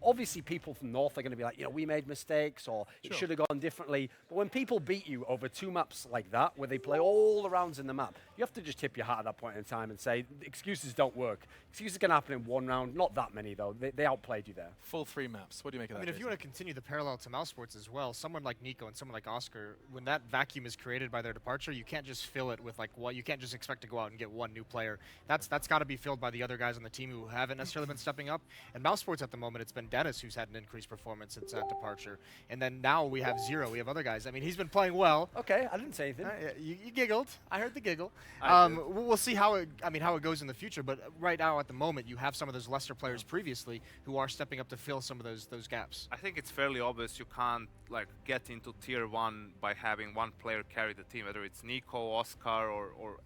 obviously people from North are going to be like, you know, we made mistakes or it should have gone differently. But when people beat you over 2 maps like that, where they play all the rounds in the map, you have to just tip your hat at that point in time and say, excuses don't work. Excuses can happen in 1 round, not that many though. They outplayed you there. Full 3 maps. What do you make of that? I mean, if you want to continue the parallel to Mouse Sports as well, someone like Nico and someone like Oscar, when that vacuum is created by their departure, you can't just fill it with like what you can't just expect to go out and get 1 new player. That's got to be filled by the other guys on the team who haven't necessarily been stepping up. And Mouse Sports at the moment, it's been Dennis who's had an increased performance since that departure. And then now we have Zero. We have other guys. I mean, he's been playing well. Okay, I didn't say anything. You giggled. I heard the giggle. We'll see how it goes in the future. But right now, at the moment, you have some of those lesser players previously who are stepping up to fill some of those gaps. I think it's fairly obvious you can't like get into tier 1 by having 1 player carry the team, whether it's Nico, Oscar, or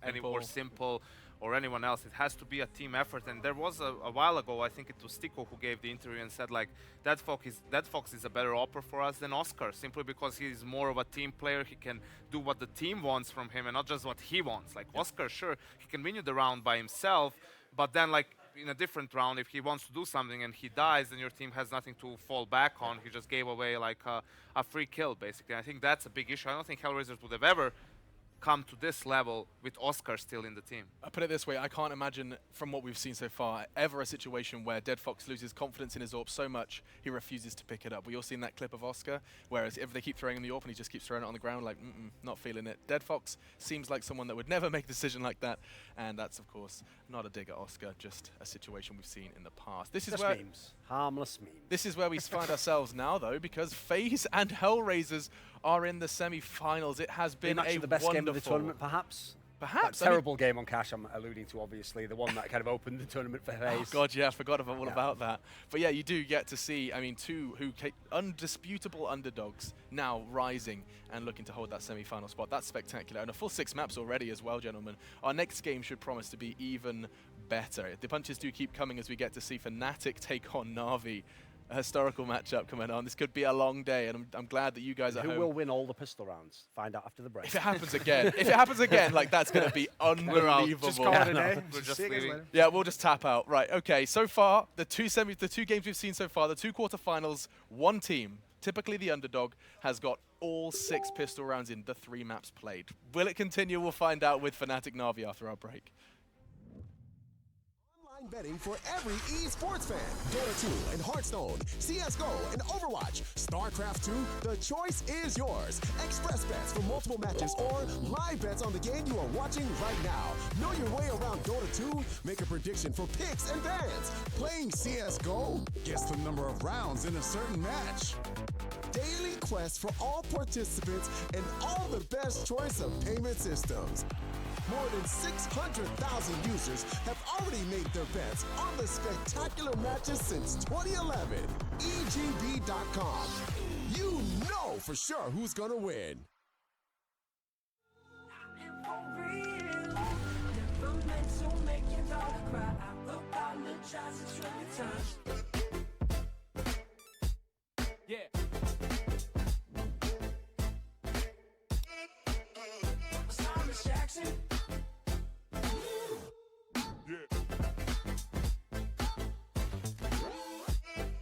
Simple, or anyone else. It has to be a team effort. And there was a while ago, I think it was Sticko who gave the interview and said like, Dead Fox is a better offer for us than Oscar, simply because he's more of a team player. He can do what the team wants from him and not just what he wants. Like Oscar, sure, he can win you the round by himself, but then like in a different round, if he wants to do something and he dies, then your team has nothing to fall back on. He just gave away like a free kill, basically. I think that's a big issue. I don't think Hellraisers would have ever come to this level with Oscar still in the team. I put it this way, I can't imagine from what we've seen so far ever a situation where Dead Fox loses confidence in his AWP so much he refuses to pick it up. We all seen that clip of Oscar, whereas if they keep throwing him the AWP and he just keeps throwing it on the ground like, not feeling it. Dead Fox seems like someone that would never make a decision like that, and that's of course not a dig at Oscar, just a situation we've seen in the past. This is where memes. Harmless memes. This is where we find ourselves now though, because FaZe and Hellraisers are in the semi-finals. It has been the best game of the tournament, perhaps. Perhaps. That terrible game on Cash I'm alluding to, obviously, the one that kind of opened the tournament for FaZe. Oh God, yeah, I forgot all about that. But yeah, you do get to see, I mean, 2 undisputable underdogs now rising and looking to hold that semi-final spot. That's spectacular. And a full 6 maps already as well, gentlemen. Our next game should promise to be even better. The punches do keep coming as we get to see Fnatic take on Na'Vi. A historical matchup coming on. This could be a long day, and I'm glad that you guys are home. Who will win all the pistol rounds? Find out after the break. If it happens again, like that's going to be unbelievable. Just call it a day. We're just leaving. Yeah, we'll just tap out. Right, okay. So far, the 2 games we've seen so far, the 2 quarterfinals, 1 team, typically the underdog, has got all 6 pistol rounds in the 3 maps played. Will it continue? We'll find out with Fnatic Na'Vi after our break. Betting for every esports fan. Dota 2 and Hearthstone, CSGO and Overwatch, StarCraft 2, the choice is yours. Express bets for multiple matches or live bets on the game you are watching right now. Know your way around Dota 2? Make a prediction for picks and bans. Playing CSGO? Guess the number of rounds in a certain match. Daily quests for all participants and all the best choice of payment systems. More than 600,000 users have already made their bets on the spectacular matches since 2011. EGB.com. You know for sure who's gonna win. Yeah. Stylish Jackson.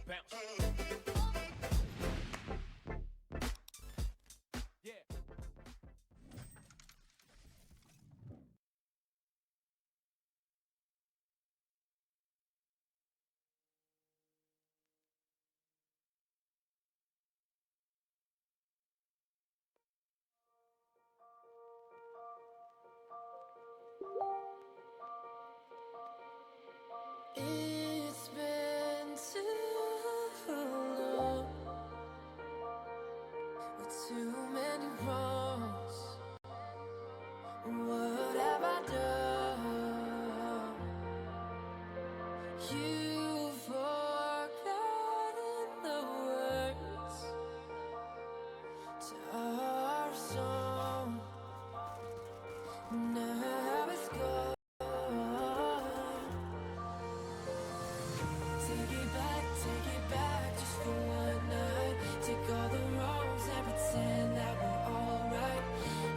Bounce. Yeah. It's been too long with too many wrongs. What have I done? You've forgotten the words to our song. Now it's gone. Take it back just for one night. Take all the wrongs and pretend that we're alright.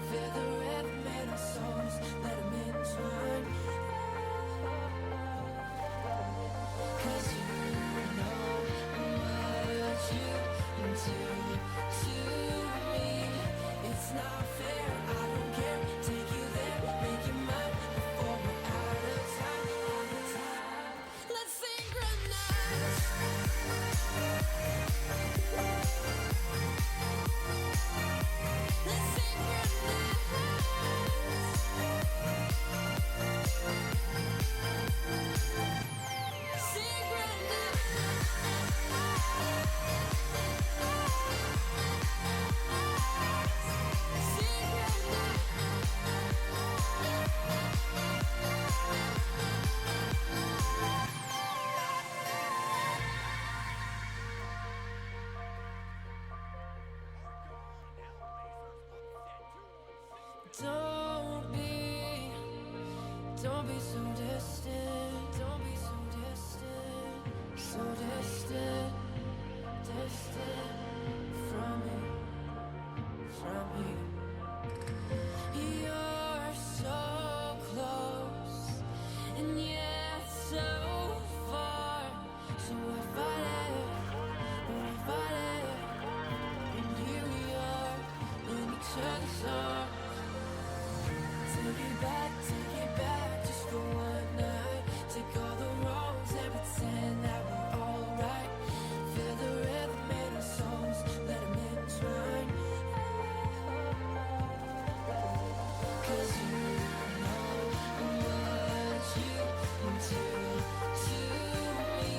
Feel the rhythm in our souls, let them entwine. 'Cause you know what you do to me. It's not fair, I don't care. Take you there, make you mine before we're out of time. Let's synchronize. Let's Don't be so distant. Don't be so distant. So distant, distant from me, from me. You're so close and yet so far. So I fight it, and here we are in each other's arms. Take it back, just for one night. Take all the wrongs and pretend that we're alright. Feel the rhythm in our souls, let them entwine. 'Cause you know what you do to me.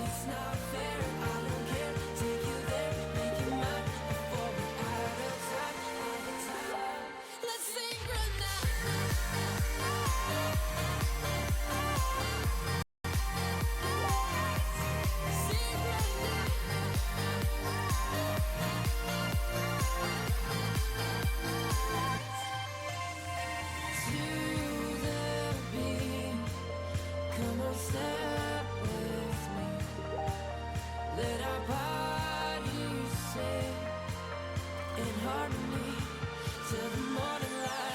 It's not fair, I don't care. Take you there, make you mine before we're out of time. Let's synchronize. Come on, step with me. Let our bodies sing in harmony till the morning light.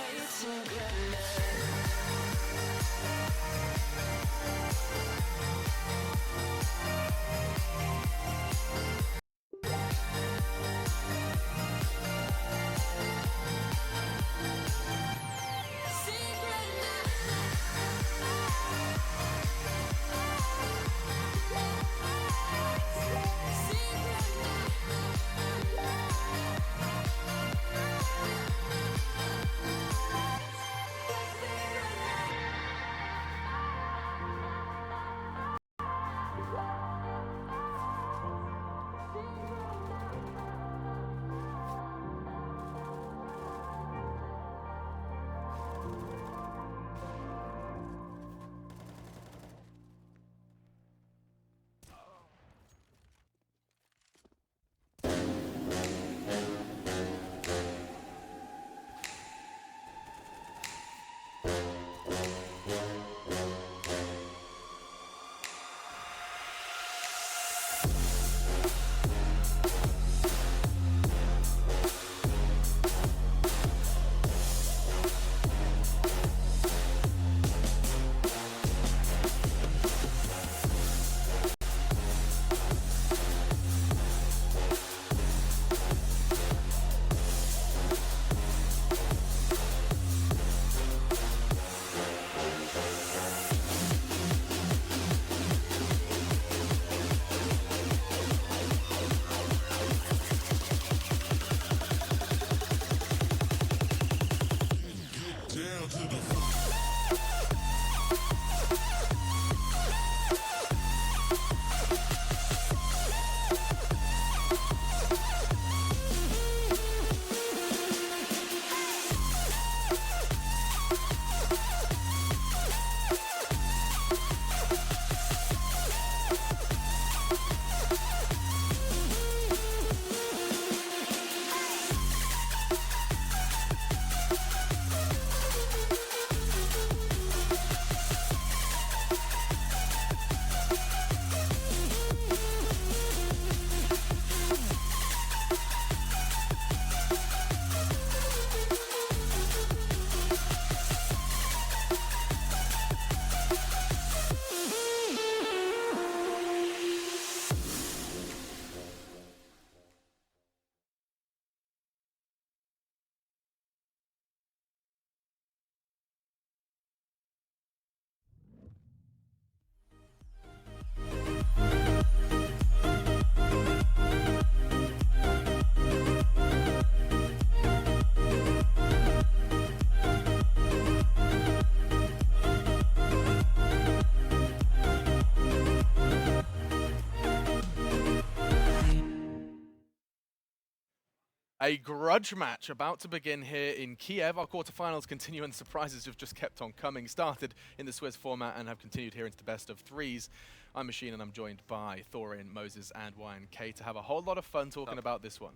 A grudge match about to begin here in Kiev. Our quarterfinals continue and surprises have just kept on coming. Started in the Swiss format and have continued here into the best of threes. I'm Machine and I'm joined by Thorin, Moses and YNK to have a whole lot of fun talking about this one.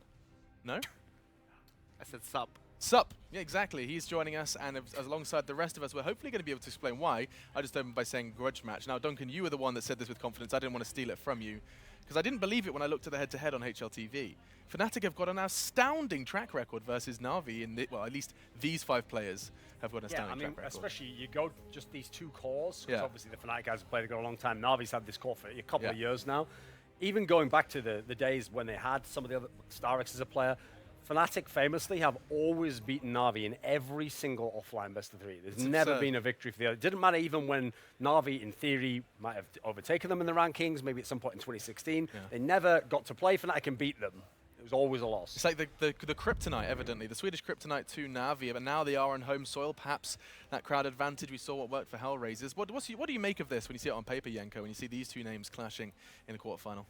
No? I said sup. Sup. Yeah, exactly. He's joining us, and as alongside the rest of us, we're hopefully going to be able to explain why. I just opened by saying grudge match. Now, Duncan, you were the one that said this with confidence. I didn't want to steal it from you, because I didn't believe it when I looked at the head-to-head on HLTV. Fnatic have got an astounding track record versus Na'Vi in the, well, at least these 5 players have got an astounding track record. Especially you go just these 2 cores, because Yeah. obviously the Fnatic guys have played it a long time. Na'Vi's had this core for a couple of years now. Even going back to the days when they had some of the other Starix as a player, Fnatic famously have always beaten Na'Vi in every single offline best of 3. There's never been a victory for the other. It didn't matter even when Na'Vi, in theory, might have overtaken them in the rankings, maybe at some point in 2016. Yeah. They never got to play Fnatic and beat them. It was always a loss. It's like the kryptonite, evidently. The Swedish kryptonite to Na'Vi, but now they are on home soil. Perhaps that crowd advantage, we saw what worked for Hellraisers. What do you make of this when you see it on paper, Yenko, when you see these 2 names clashing in the quarterfinal?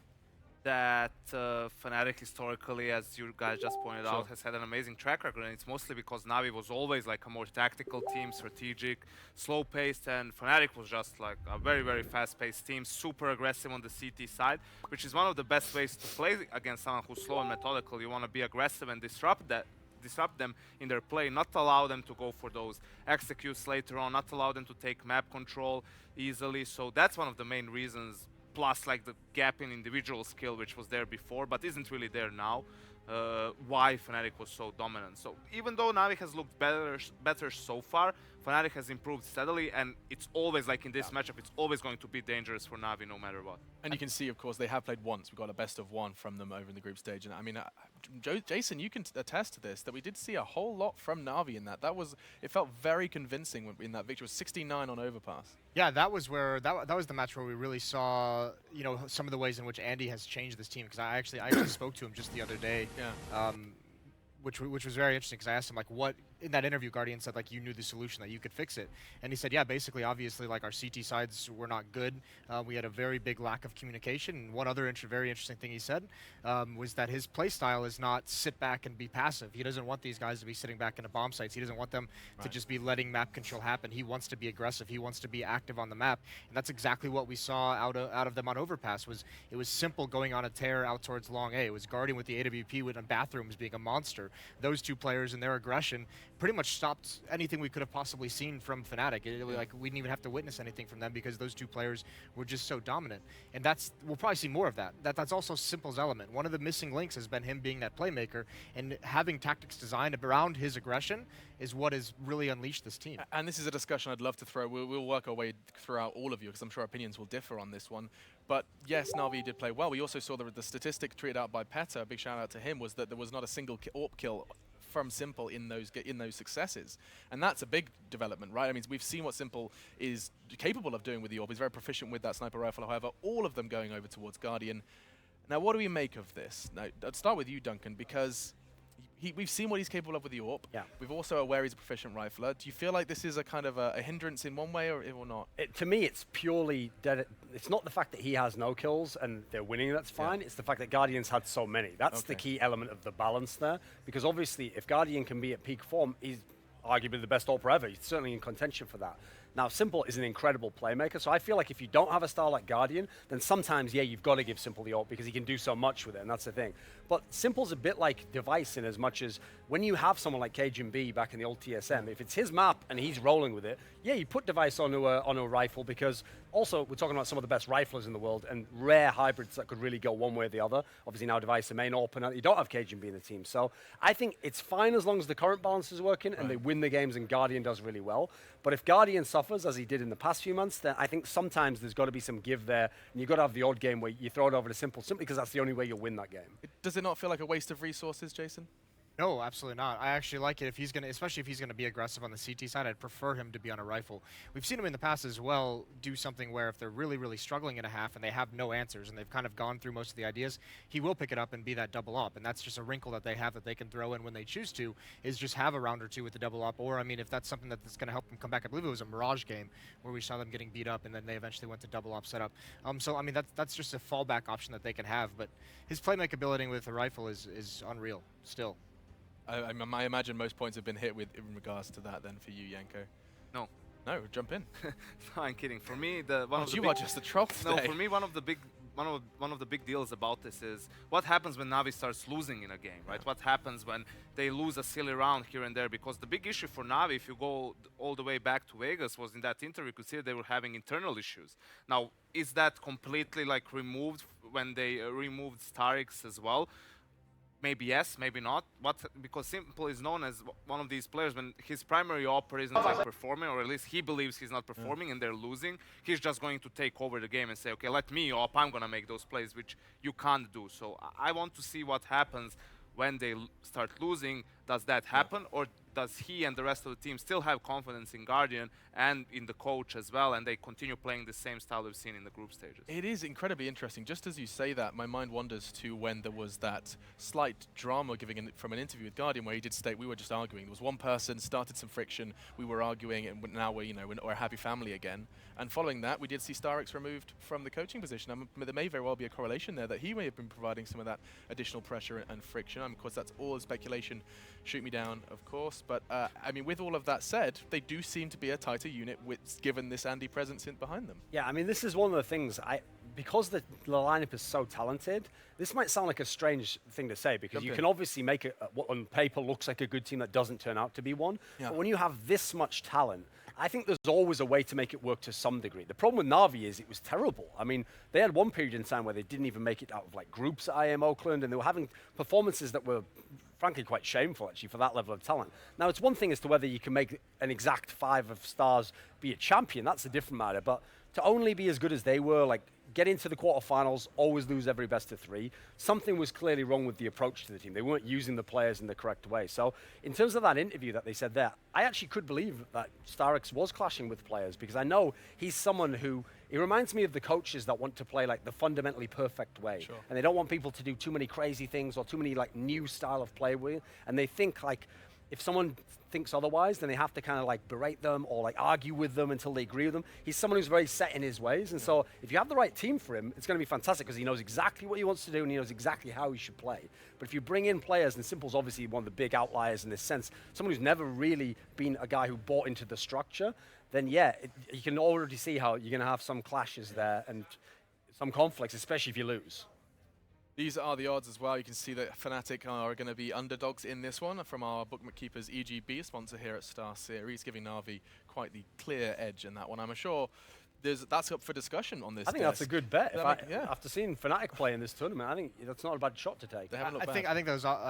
That Fnatic historically, as you guys just pointed out, has had an amazing track record, and it's mostly because Na'Vi was always like a more tactical team, strategic, slow-paced, and Fnatic was just like a very, very fast-paced team, super aggressive on the CT side, which is one of the best ways to play against someone who's slow and methodical. You want to be aggressive and disrupt them in their play, not allow them to go for those executes later on, not allow them to take map control easily. So that's one of the main reasons, plus like the gap in individual skill, which was there before but isn't really there now, why Fnatic was so dominant. So even though Na'Vi has looked better so far, Fnatic has improved steadily, and it's always like in this matchup, it's always going to be dangerous for Na'Vi no matter what. And you can see, of course, they have played once. We got a best of 1 from them over in the group stage. And I mean, Jason, you can attest to this, that we did see a whole lot from Na'Vi in that. It felt very convincing in that victory. It was 69 on Overpass. Yeah, that was where that was the match where we really saw, you know, some of the ways in which Andy has changed this team. Because I actually spoke to him just the other day. Yeah. Which was very interesting, because I asked him, like, what, in that interview, Guardian said, like, you knew the solution, that you could fix it. And he said, yeah, basically, obviously, like, our CT sides were not good. We had a very big lack of communication. And one other very interesting thing he said was that his play style is not sit back and be passive. He doesn't want these guys to be sitting back in the bomb sites. He doesn't want them to just be letting map control happen. He wants to be aggressive. He wants to be active on the map. And that's exactly what we saw out of them on Overpass. It was Simple going on a tear out towards long A. It was Guardian with the AWP with Bathrooms being a monster. Those 2 players and their aggression pretty much stopped anything we could have possibly seen from Fnatic. Like, we didn't even have to witness anything from them because those 2 players were just so dominant. And we'll probably see more of that. That's also Simple's element. One of the missing links has been him being that playmaker, and having tactics designed around his aggression is what has really unleashed this team. And this is a discussion I'd love to throw. We'll work our way throughout all of you, because I'm sure opinions will differ on this one. But yes, Na'Vi did play well. We also saw the statistic tweeted out by Peta, a big shout out to him, was that there was not a single AWP kill from Simple in those successes. And that's a big development, right? I mean, we've seen what Simple is capable of doing with the AWP. He's very proficient with that sniper rifle, however, all of them going over towards Guardian. Now, what do we make of this? Now, I'd start with you, Duncan, because we've seen what he's capable of with the AWP. Yeah. We've also aware he's a proficient rifler. Do you feel like this is a kind of a hindrance in one way or not? To me, it's purely it's not the fact that he has no kills and they're winning, that's fine. It's the fact that Guardian's had so many. That's the key element of the balance there. Because obviously, if Guardian can be at peak form, he's arguably the best AWPer ever. He's certainly in contention for that. Now, Simple is an incredible playmaker, so I feel like if you don't have a star like Guardian, then sometimes, you've got to give Simple the AWP because he can do so much with it, and that's the thing. But Simple's a bit like Device in as much as when you have someone like Cajun B back in the old TSM, if it's his map and he's rolling with it, you put Device onto a rifle, because also we're talking about some of the best riflers in the world and rare hybrids that could really go one way or the other. Obviously now Device the main AWP, and you don't have Cajun B in the team. So I think it's fine as long as the current balance is working and they win the games and Guardian does really well. But if Guardian suffers, as he did in the past few months, then I think sometimes there's got to be some give there, and you've got to have the odd game where you throw it over to Simple, simply because that's the only way you'll win that game. Does it not feel like a waste of resources, Jason? No, absolutely not. I actually like it if he's going to, especially if he's going to be aggressive on the CT side, I'd prefer him to be on a rifle. We've seen him in the past as well do something where if they're really, really struggling in a half and they have no answers and they've kind of gone through most of the ideas, he will pick it up and be that double up. And that's just a wrinkle that they have that they can throw in when they choose to, is just have a round or two with the double up. Or, I mean, if that's something that's going to help them come back, I believe it was a Mirage game where we saw them getting beat up and then they eventually went to double up setup. So, I mean, that's just a fallback option that they can have. But his playmaking ability with the rifle is unreal still. I imagine most points have been hit with in regards to that then for you, Yanko. No. No, jump in. No, I'm kidding. For me, the one of the you big, are just a troll No, today. for me, one of the big deals about this is what happens when Navi starts losing in a game, right? What happens when they lose a silly round here and there? Because the big issue for Navi, if you go all the way back to Vegas, was in that interview, you could see they were having internal issues. Now, is that completely like removed when they removed Starix as well? Maybe yes, maybe not. Because Simple is known as one of these players when his primary opera isn't like performing, or at least he believes he's not performing and they're losing, he's just going to take over the game and say, okay, let me op, I'm gonna make those plays, which you can't do. So I want to see what happens when they start losing. Does that happen, or does he and the rest of the team still have confidence in Guardian and in the coach as well, and they continue playing the same style we've seen in the group stages? It is incredibly interesting. Just as you say that, my mind wanders to when there was that slight drama from an interview with Guardian where he did state we were just arguing. There was one person, started some friction, we were arguing, and now we're a happy family again. And following that, we did see Starix removed from the coaching position. There may very well be a correlation there that he may have been providing some of that additional pressure and friction. Of course, that's all speculation. Shoot me down, of course. But, I mean, with all of that said, they do seem to be a tighter unit given this Andy presence behind them. Yeah, I mean, this is one of the things, because the lineup is so talented, this might sound like a strange thing to say, because you can obviously make it what on paper looks like a good team that doesn't turn out to be one. Yeah. But when you have this much talent, I think there's always a way to make it work to some degree. The problem with Na'Vi is it was terrible. I mean, they had one period in time where they didn't even make it out of like groups at IM Oakland, and they were having performances that were frankly quite shameful actually for that level of talent. Now, it's one thing as to whether you can make an exact 5 of stars be a champion. That's a different matter. But to only be as good as they were, like get into the quarterfinals, always lose every best of 3, something was clearly wrong with the approach to the team. They weren't using the players in the correct way. So in terms of that interview that they said there, I actually could believe that Starix was clashing with players, because I know he's someone who, he reminds me of the coaches that want to play like the fundamentally perfect way. Sure. And they don't want people to do too many crazy things or too many like new style of play with. And they think like, if someone thinks otherwise, then they have to kind of like berate them or like argue with them until they agree with them. He's someone who's very set in his ways. And so if you have the right team for him, it's going to be fantastic, because he knows exactly what he wants to do and he knows exactly how he should play. But if you bring in players, and Simple's obviously one of the big outliers in this sense, someone who's never really been a guy who bought into the structure, then yeah, you can already see how you're going to have some clashes there and some conflicts, especially if you lose. These are the odds as well. You can see that Fnatic are going to be underdogs in this one from our bookmakers EGB, sponsor here at Star Series, giving Na'Vi quite the clear edge in that one. I'm sure that's up for discussion on this. I think that's a good bet. Yeah. After seeing Fnatic play in this tournament, I think that's not a bad shot to take. They haven't looked I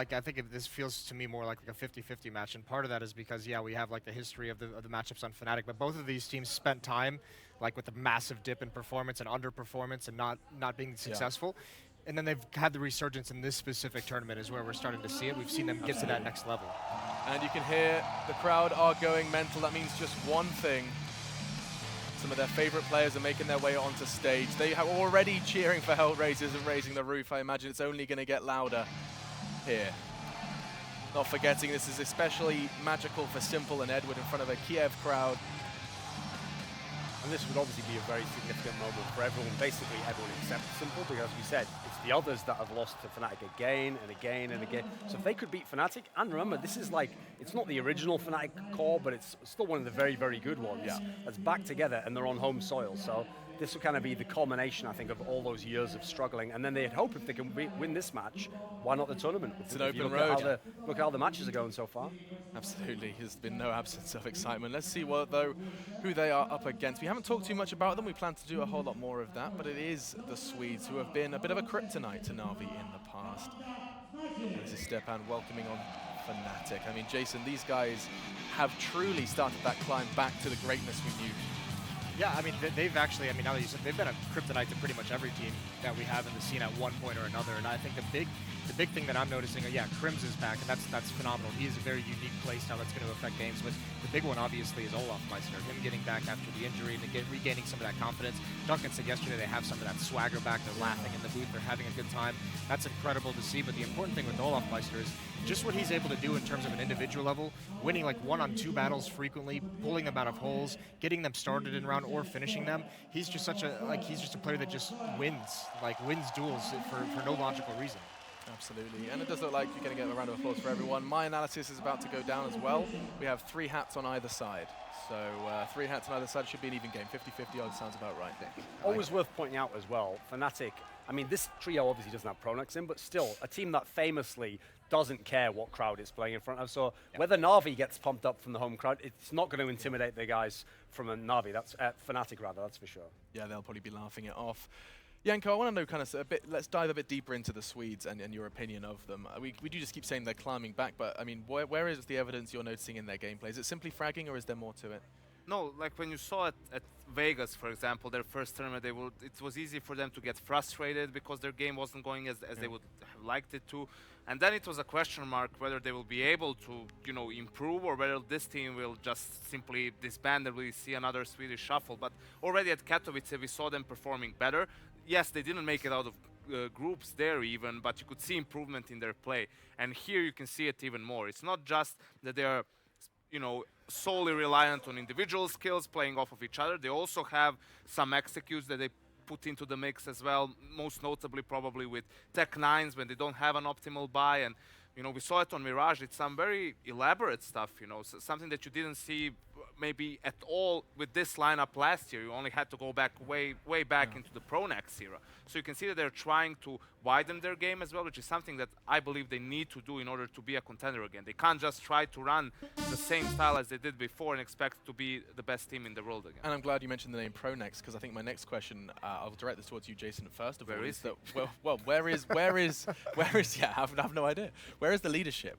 bad. think this feels to me more like a 50-50 match, and part of that is because we have like the history of the matchups on Fnatic, but both of these teams spent time like with a massive dip in performance and underperformance and not being successful. And then they've had the resurgence in this specific tournament is where we're starting to see it. We've seen them get to that next level. And you can hear the crowd are going mental. That means just one thing. Some of their favorite players are making their way onto stage. They are already cheering for Hellraisers and raising the roof. I imagine it's only going to get louder here. Not forgetting this is especially magical for Simple and Edward in front of a Kiev crowd. And this would obviously be a very significant moment for everyone, basically everyone except Simple, because as we said, it's the others that have lost to Fnatic again and again and again. So if they could beat Fnatic, and remember, this is like, it's not the original Fnatic core, but it's still one of the very, very good ones. Yeah. That's back together and they're on home soil. So this will kind of be the culmination, I think, of all those years of struggling. And then they'd hope if they can win this match, why not the tournament? It's an open road. Look how the matches are going so far. Absolutely. There's been no absence of excitement. Let's see who they are up against. We haven't talked too much about them. We plan to do a whole lot more of that, but it is the Swedes, who have been a bit of a kryptonite to Na'Vi in the past. This is Stepan welcoming on Fnatic. I mean, Jason, these guys have truly started that climb back to the greatness we knew. Yeah, I mean, they've actually, I mean, now that you said, they've been a kryptonite to pretty much every team that we have in the scene at one point or another. And I think the big thing that I'm noticing, Crims is back, and that's phenomenal. He is a very unique playstyle that's going to affect games. But the big one, obviously, is Olaf Meister. Him getting back after the injury and regaining some of that confidence. Duncan said yesterday they have some of that swagger back. They're laughing in the booth. They're having a good time. That's incredible to see. But the important thing with Olaf Meister is just what he's able to do in terms of an individual level, winning like 1-on-2 battles frequently, pulling them out of holes, getting them started in round or finishing them. He's just he's just a player that just wins duels for no logical reason. Absolutely, and it does look like you're going to get a round of applause for everyone. My analysis is about to go down as well. We have 3 hats on either side. So 3 hats on either side should be an even game. 50-50 odds sounds about right. Always worth pointing out as well, Fnatic, I mean, this trio obviously doesn't have Pronex in, but still, a team that famously doesn't care what crowd it's playing in front of. So whether Na'Vi gets pumped up from the home crowd, it's not going to intimidate the guys from a Na'Vi. That's Fnatic rather, that's for sure. Yeah, they'll probably be laughing it off. Yanko, I want to know kind of a bit, let's dive a bit deeper into the Swedes and your opinion of them. We do just keep saying they're climbing back, but I mean, where is the evidence you're noticing in their gameplay? Is it simply fragging or is there more to it? No, like when you saw it at Vegas, for example, their first tournament, it was easy for them to get frustrated because their game wasn't going as they would have liked it to. And then it was a question mark whether they will be able to, improve or whether this team will just simply disband and we see another Swedish shuffle. But already at Katowice, we saw them performing better. Yes, they didn't make it out of groups there even, but you could see improvement in their play. And here you can see it even more. It's not just that they are, solely reliant on individual skills playing off of each other. They also have some executes that they put into the mix as well, most notably probably with Tech 9s when they don't have an optimal buy. And we saw it on Mirage. It's some very elaborate stuff, something that you didn't see maybe at all with this lineup last year. You only had to go back way back into the Pronex era. So you can see that they're trying to widen their game as well, which is something that I believe they need to do in order to be a contender again. They can't just try to run the same style as they did before and expect to be the best team in the world again. And I'm glad you mentioned the name Pronex, because I think my next question, I'll direct this towards you, Jason, first of all. Where is that, well, where is, yeah, I have no idea. Where is the leadership?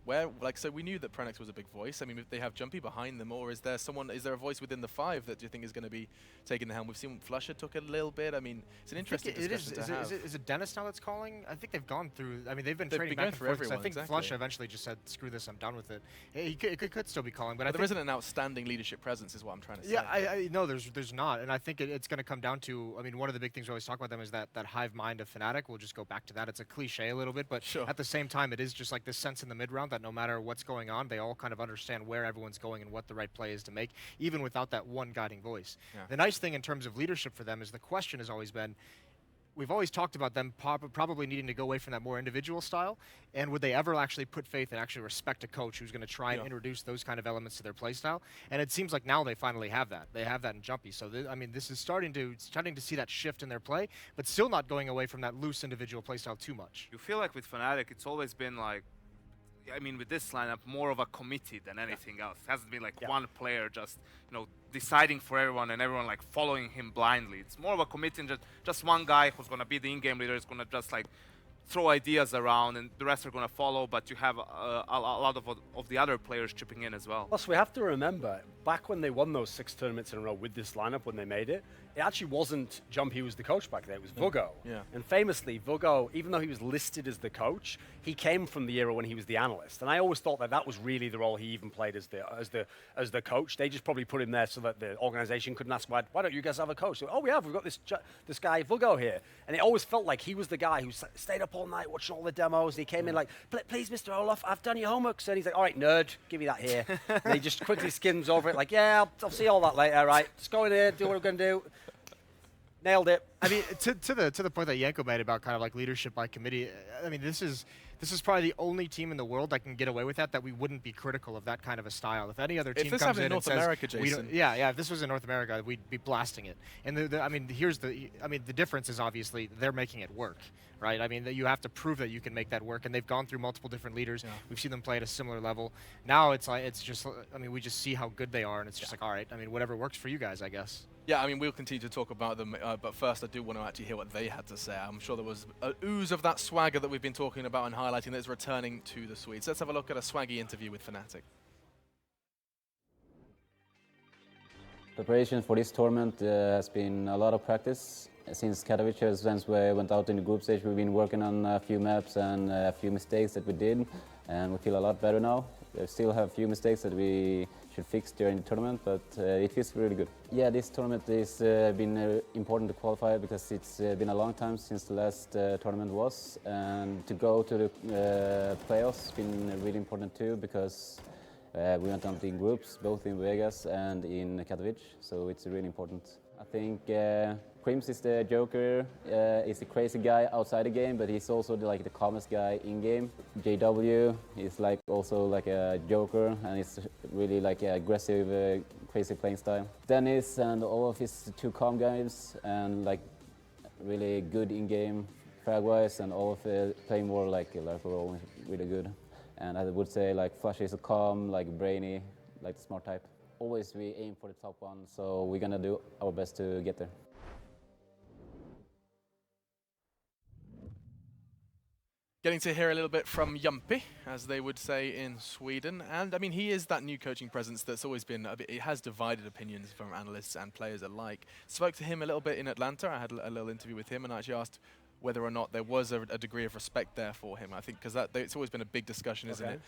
So we knew that Pronex was a big voice. I mean, if they have Jumpy behind them, or is there a voice within the 5 that you think is going to be taking the helm? We've seen Flusher took a little bit. I mean, it's an interesting discussion to have. Is it Dennis now that's calling? I think they've gone through. I mean, they've been trading going back through and forth. everyone, I think exactly. Flusher eventually just said, "Screw this, I'm done with it." He could still be calling, but I there think isn't an outstanding leadership presence, is what I'm trying to say. Yeah, I know there's not, and I think it's going to come down to. I mean, one of the big things we always talk about them is that hive mind of Fnatic. We'll just go back to that. It's a cliche a little bit, but at the same time, it is just like this sense in the mid round that no matter what's going on, they all kind of understand where everyone's going and what the right play is to make, even without that one guiding voice. Yeah. The nice thing in terms of leadership for them is the question has always been. We've always talked about them probably needing to go away from that more individual style, and would they ever actually put faith and actually respect a coach who's going to try and introduce those kind of elements to their play style? And it seems like now they finally have that. They have that in Jumpy. So I mean, this is starting to see that shift in their play, but still not going away from that loose individual play style too much. You feel like with Fnatic, it's always been like, I mean, with this lineup, more of a committee than anything else. It hasn't been like one player just, deciding for everyone and everyone like following him blindly. It's more of a committee and just one guy who's going to be the in-game leader is going to just like throw ideas around and the rest are going to follow, but you have a lot of the other players chipping in as well. Plus, we have to remember, back when they won those 6 tournaments in a row with this lineup, when they made it, it actually wasn't Jumpy who was the coach back then, it was Vugo. Yeah. And famously, Vugo, even though he was listed as the coach, he came from the era when he was the analyst. And I always thought that was really the role he even played as the coach. They just probably put him there so that the organization couldn't ask, why don't you guys have a coach? So, we've got this guy Vugo here. And it always felt like he was the guy who stayed up all night watching all the demos. And he came in like, please, Mr. Olaf, I've done your homework. And he's like, all right, nerd, give me that here. And he just quickly skims over it like, yeah, I'll see all that later, right? Just go in here, do what we're going to do. Nailed it. I mean, to the point that Yanko made about kind of like leadership by committee. I mean, this is probably the only team in the world that can get away with that we wouldn't be critical of that kind of a style. If any other team comes in and says, America, Jason. if this was in North America, we'd be blasting it. And the difference is obviously they're making it work, right? I mean, you have to prove that you can make that work, and they've gone through multiple different leaders. Yeah. We've seen them play at a similar level. Now we just see how good they are, and it's just like, all right, I mean, whatever works for you guys, I guess. Yeah, I mean, we'll continue to talk about them, but first I do want to actually hear what they had to say. I'm sure there was an ooze of that swagger that we've been talking about and highlighting that is returning to the Swedes. Let's have a look at a swaggy interview with Fnatic. Preparation for this tournament has been a lot of practice. Since Katowice, since we went out in the group stage, we've been working on a few maps and a few mistakes that we did, and we feel a lot better now. We still have a few mistakes that we should fix during the tournament, but it feels really good. Yeah, this tournament has been important to qualify because it's been a long time since the last tournament was, and to go to the playoffs has been really important too because we went on in groups, both in Vegas and in Katowice, so it's really important. I think Crims is the Joker. He's a crazy guy outside the game, but he's also the calmest guy in game. JW is also like a Joker, and he's really aggressive, crazy playing style. Dennis and all of his two calm guys, and really good in game, frag-wise, and all of it playing more overall really good. And I would say Flash is a calm, brainy, the smart type. Always we aim for the top one, so we're gonna do our best to get there. Getting to hear a little bit from Jumpy, as they would say in Sweden. And I mean, he is that new coaching presence that's always been it has divided opinions from analysts and players alike. Spoke to him a little bit in Atlanta. I had a little interview with him, and I actually asked whether or not there was a degree of respect there for him. I think because it's always been a big discussion, isn't it?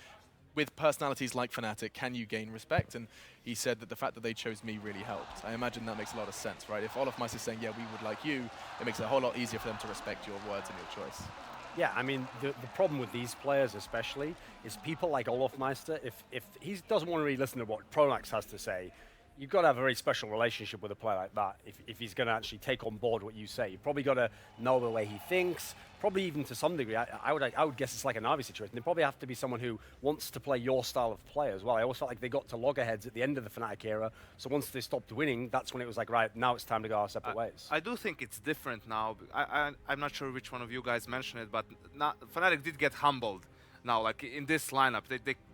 With personalities like Fnatic, can you gain respect? And he said that the fact that they chose me really helped. I imagine that makes a lot of sense, right? If Olaf Meister is saying, yeah, we would like you, it makes it a whole lot easier for them to respect your words and your choice. Yeah, I mean, the problem with these players especially is people like Olaf Meister, if he doesn't want to really listen to what Pronax has to say, you've got to have a very special relationship with a player like that if he's going to actually take on board what you say. You've probably got to know the way he thinks, probably even to some degree. I would guess it's like a Na'Vi situation. They probably have to be someone who wants to play your style of play as well. I always felt like they got to loggerheads at the end of the Fnatic era, so once they stopped winning, that's when it was like, right, now it's time to go our separate ways. I do think it's different now. I'm not sure which one of you guys mentioned it, but Fnatic did get humbled now, like in this lineup.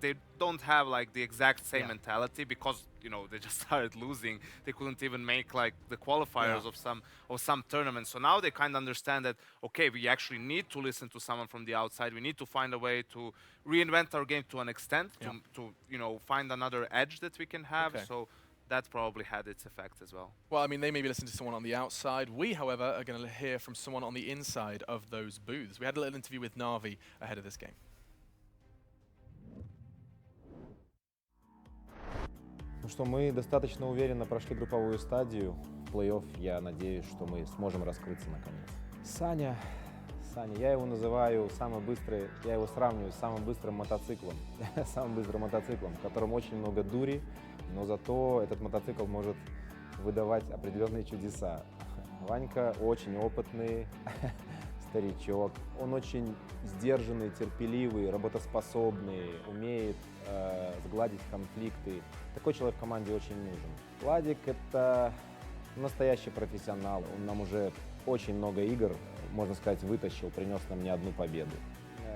They don't have like the exact same mentality because they just started losing. They couldn't even make like the qualifiers of some tournaments. So now they kind of understand that, okay, we actually need to listen to someone from the outside. We need to find a way to reinvent our game to an extent, to find another edge that we can have. Okay. So that probably had its effect as well. Well, I mean, they maybe listen to someone on the outside. We, however, are going to hear from someone on the inside of those booths. We had a little interview with Na'Vi ahead of this game. Ну что, мы достаточно уверенно прошли групповую стадию. В плей-офф я надеюсь, что мы сможем раскрыться наконец. Саня, я его называю самый быстрый, я его сравниваю с самым быстрым мотоциклом. Самым быстрым мотоциклом, в котором очень много дури, но зато этот мотоцикл может выдавать определенные чудеса. Ванька очень опытный старичок. Он очень сдержанный, терпеливый, работоспособный, умеет сгладить конфликты. Такой человек в команде очень нужен. Владик — это настоящий профессионал. Он нам уже очень много игр, можно сказать, вытащил, принес нам не одну победу.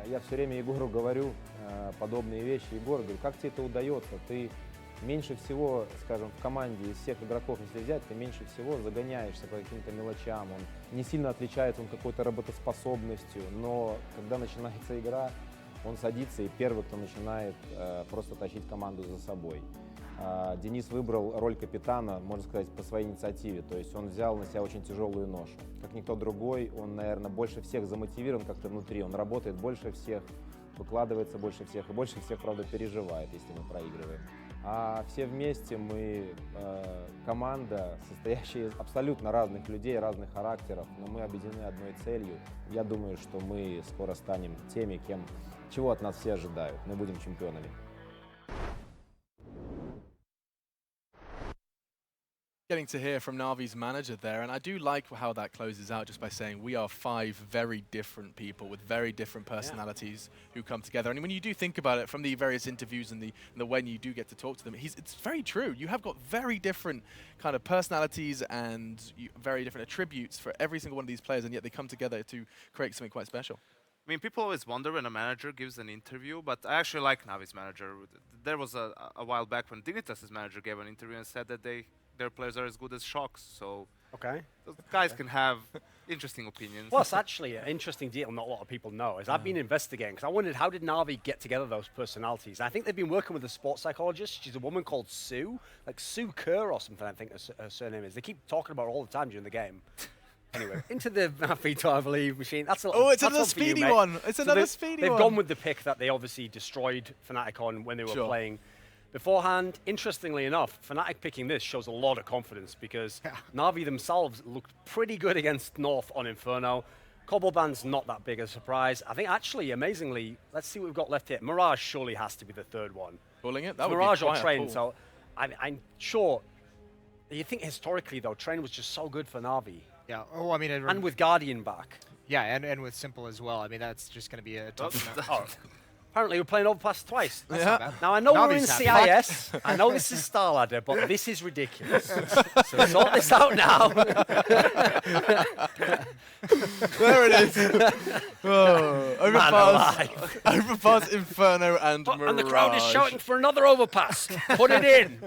Я все время Егору говорю подобные вещи. Егор, говорю, как тебе это удается? Ты меньше всего, скажем, в команде из всех игроков, если взять, ты меньше всего загоняешься по каким-то мелочам. Он не сильно отличается он какой-то работоспособностью, но когда начинается игра, он садится и первый, кто начинает просто тащить команду за собой. Денис выбрал роль капитана, можно сказать, по своей инициативе. То есть он взял на себя очень тяжелую ношу. Как никто другой, он, наверное, больше всех замотивирован как-то внутри. Он работает больше всех, выкладывается больше всех и больше всех, правда, переживает, если мы проигрываем. А все вместе мы команда, состоящая из абсолютно разных людей, разных характеров, но мы объединены одной целью. Я думаю, что мы скоро станем теми, чего от нас все ожидают. Мы будем чемпионами. Getting to hear from Na'Vi's manager there, and I do like how that closes out just by saying we are 5 very different people with very different personalities who come together. And when you do think about it, from the various interviews and the when you do get to talk to them, it's very true. You have got very different kind of personalities and very different attributes for every single one of these players, and yet they come together to create something quite special. I mean, people always wonder when a manager gives an interview, but I actually like Na'Vi's manager. There was a while back when Dignitas' manager gave an interview and said that their players are as good as Shocks, so those guys can have interesting opinions. Plus, actually, an interesting deal not a lot of people know is I've been investigating, because I wondered how did Na'Vi get together those personalities. I think they've been working with a sports psychologist. She's a woman called Sue, like Sue Kerr or something, I think her surname is. They keep talking about her all the time during the game. Anyway, into the Vito, I believe, machine. That's a it's another speedy one. It's another speedy one. They've gone with the pick that they obviously destroyed Fnatic on when they were playing beforehand. Interestingly enough, Fnatic picking this shows a lot of confidence because Na'Vi themselves looked pretty good against North on Inferno. Cobbleban's not that big a surprise. I think actually, amazingly, let's see what we've got left here. Mirage surely has to be the third one. Pulling it? That Mirage would be or Train, cool. so I'm sure. You think historically, though, Train was just so good for Na'Vi. Yeah. Oh, I mean, And with Guardian back. Yeah, and with Simple as well. I mean, that's just going to be a tough match. Oh. Apparently we're playing Overpass twice. That's not bad. Now I know we're in Navi's CIS. I know this is Star Ladder, but this is ridiculous. So sort this out now. There it is. Oh, Overpass, Overpass, Inferno, and Mirage. And the crowd is shouting for another Overpass. Put it in.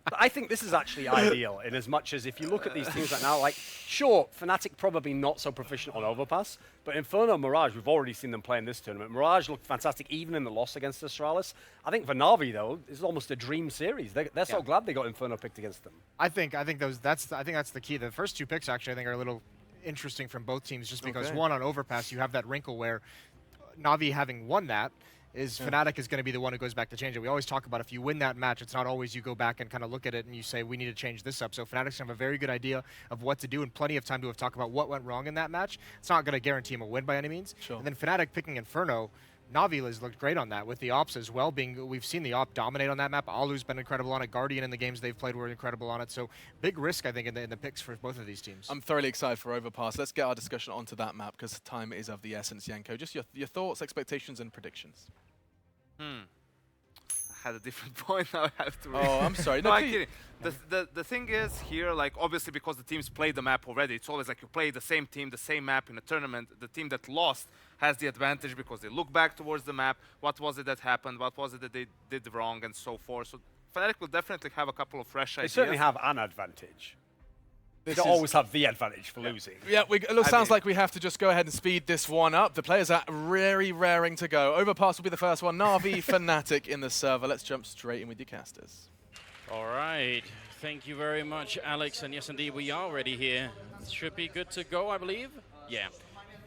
But I think this is actually ideal in as much as if you look at these teams right now, like, sure, Fnatic probably not so proficient on Overpass, but Inferno and Mirage, we've already seen them play in this tournament. Mirage looked fantastic even in the loss against Astralis. I think for Na'Vi, though, this is almost a dream series. They're so glad they got Inferno picked against them. I think that's the key. The first two picks actually I think are a little interesting from both teams, just because one on Overpass you have that wrinkle where Na'Vi having won that is Fnatic is going to be the one who goes back to change it. We always talk about if you win that match, it's not always you go back and kind of look at it and you say, we need to change this up. So Fnatic's have a very good idea of what to do and plenty of time to have talked about what went wrong in that match. It's not going to guarantee him a win by any means. Sure. And then Fnatic picking Inferno, Na'Vi has looked great on that with the ops as well. We've seen the op dominate on that map. Alu's been incredible on it. Guardian in the games they've played were incredible on it. So big risk, I think, in the picks for both of these teams. I'm thoroughly excited for Overpass. Let's get our discussion onto that map because time is of the essence, Yanko. Just your thoughts, expectations, and predictions. I had a different point. Now I have to. Oh, I'm sorry. No, I'm kidding. The thing is here, like obviously because the teams played the map already, it's always like you play the same team, the same map in a tournament. The team that lost has the advantage because they look back towards the map. What was it that happened? What was it that they did wrong, and so forth. So Fnatic will definitely have a couple of fresh ideas. They certainly have an advantage. They don't always have the advantage for losing. Yeah, it sounds like we have to just go ahead and speed this one up. The players are very raring to go. Overpass will be the first one. Na'Vi, Fnatic in the server. Let's jump straight in with your casters. All right. Thank you very much, Alex. And yes, indeed, we are ready here. Should be good to go, I believe. Yeah.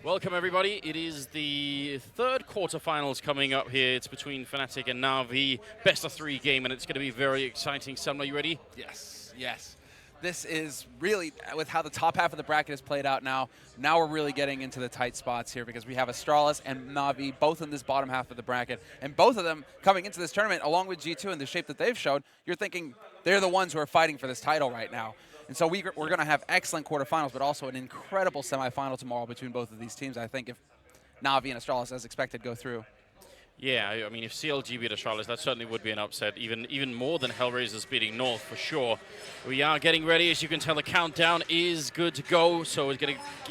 Welcome, everybody. It is the third quarterfinals coming up here. It's between Fnatic and Na'Vi. Best of 3 game, and it's going to be very exciting. Sam, are you ready? Yes, yes. This is really, with how the top half of the bracket is played out now we're really getting into the tight spots here because we have Astralis and Na'Vi both in this bottom half of the bracket. And both of them coming into this tournament, along with G2 and the shape that they've showed, you're thinking they're the ones who are fighting for this title right now. And so we're going to have excellent quarterfinals, but also an incredible semifinal tomorrow between both of these teams, I think, if Na'Vi and Astralis, as expected, go through. Yeah, I mean, if CLG beat Astralis, that certainly would be an upset, even more than Hellraisers beating North, for sure. We are getting ready. As you can tell, the countdown is good to go, so we're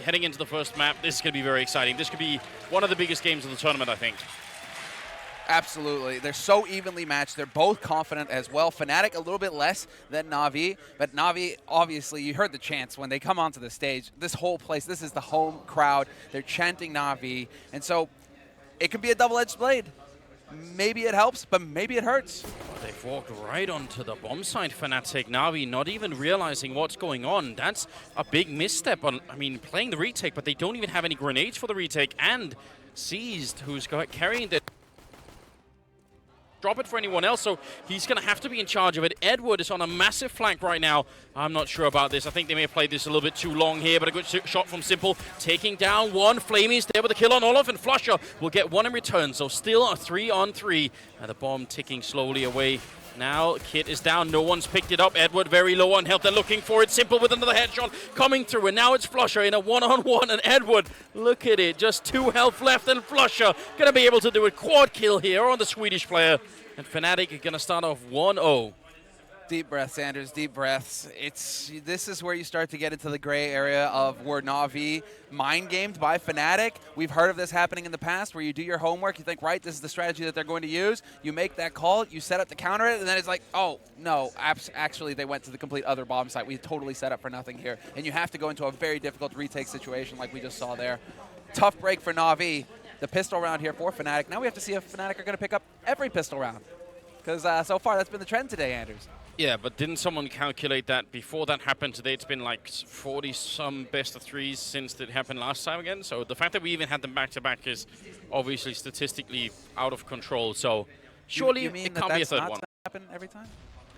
heading into the first map. This is going to be very exciting. This could be one of the biggest games of the tournament, I think. Absolutely. They're so evenly matched. They're both confident as well. Fnatic a little bit less than Na'Vi, but Na'Vi, obviously, you heard the chants when they come onto the stage. This whole place, this is the home crowd. They're chanting Na'Vi, and so it could be a double-edged blade. Maybe it helps, but maybe it hurts. They've walked right onto the bomb side, Fnatic. Na'Vi not even realizing what's going on. That's a big misstep on, playing the retake, but they don't even have any grenades for the retake. And Seized, who's carrying the drop it for anyone else, so he's going to have to be in charge of it. Edward is on a massive flank right now. I'm not sure about this. I think they may have played this a little bit too long here, but a good shot from Simple, taking down one. Flamey's there with a kill on Olaf, and Flusher will get one in return, so still a 3-on-3. And the bomb ticking slowly away. Now Kit is down, no one's picked it up. Edward very low on health, they're looking for it. Simple with another headshot coming through, and now it's Flusher in a one-on-one, and Edward, look at it, just 2 health left, and Flusher gonna be able to do a quad kill here on the Swedish player. And Fnatic are gonna start off 1-0. Deep breaths, Anders, deep breaths. This is where you start to get into the gray area of where Na'Vi mind-gamed by Fnatic. We've heard of this happening in the past where you do your homework, you think, right, this is the strategy that they're going to use. You make that call, you set up to counter it, and then it's like, oh, no, actually they went to the complete other bomb site. We totally set up for nothing here. And you have to go into a very difficult retake situation like we just saw there. Tough break for Na'Vi. The pistol round here for Fnatic. Now we have to see if Fnatic are going to pick up every pistol round. Because so far that's been the trend today, Anders. Yeah, but didn't someone calculate that before that happened today? It's been like 40-some best of 3s since it happened last time again. So the fact that we even had them back-to-back is obviously statistically out of control. So surely you mean it can't be a third one. Happen every time?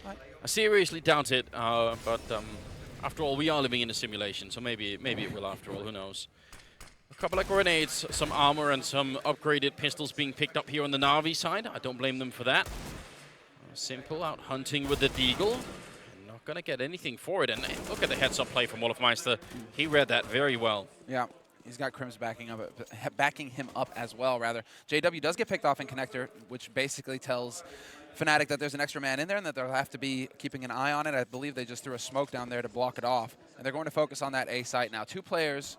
What? I seriously doubt it, but after all, we are living in a simulation, so maybe it will after all, who knows. A couple of grenades, some armor, and some upgraded pistols being picked up here on the Na'Vi side. I don't blame them for that. Simple out hunting with the Deagle. not going to get anything for it. And look at the heads-up play from Wolfmeister. He read that very well. Yeah. He's got Crims backing him up as well, rather. JW does get picked off in connector, which basically tells Fnatic that there's an extra man in there and that they'll have to be keeping an eye on it. I believe they just threw a smoke down there to block it off. And they're going to focus on that A site now. Two players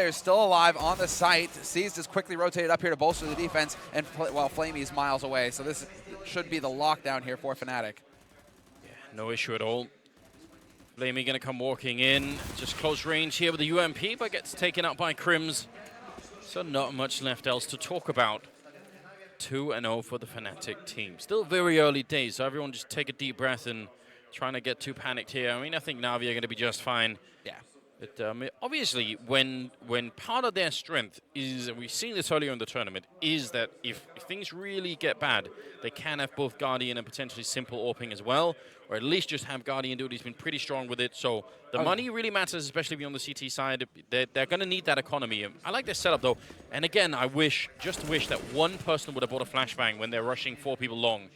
still alive on the site. Seized is quickly rotated up here to bolster the defense, and while Flamey's miles away. So this should be the lockdown here for Fnatic. Yeah, no issue at all. Flamey going to come walking in. Just close range here with the UMP, but gets taken out by Crims. So not much left else to talk about. 2-0 for the Fnatic team. Still very early days, so everyone just take a deep breath and trying to get too panicked here. I mean, I think Na'Vi are going to be just fine. Yeah. But obviously, when part of their strength is, and we've seen this earlier in the tournament, is that if things really get bad, they can have both Guardian and potentially Simple AWPing as well, or at least just have Guardian do it. He's been pretty strong with it, so the money really matters, especially on the CT side. They're going to need that economy. I like their setup, though. And again, I just wish that one person would have bought a flashbang when they're rushing 4 people long.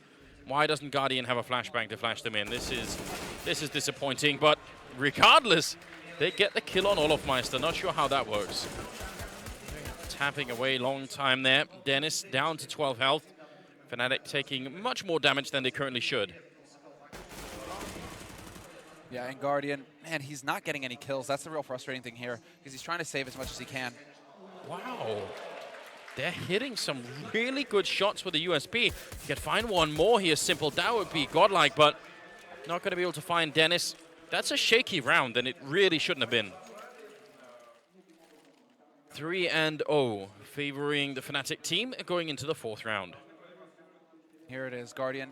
Why doesn't Guardian have a flashbang to flash them in? This is disappointing, but regardless, they get the kill on Olofmeister. Not sure how that works. Tapping away long time there. Dennis down to 12 health. Fnatic taking much more damage than they currently should. Yeah, and Guardian, man, he's not getting any kills. That's the real frustrating thing here, because he's trying to save as much as he can. Wow. They're hitting some really good shots with the USB. You can find one more here, Simple. That would be godlike, but not going to be able to find Dennis. That's a shaky round, and it really shouldn't have been. 3-0, favoring the Fnatic team going into the 4th round. Here it is, Guardian.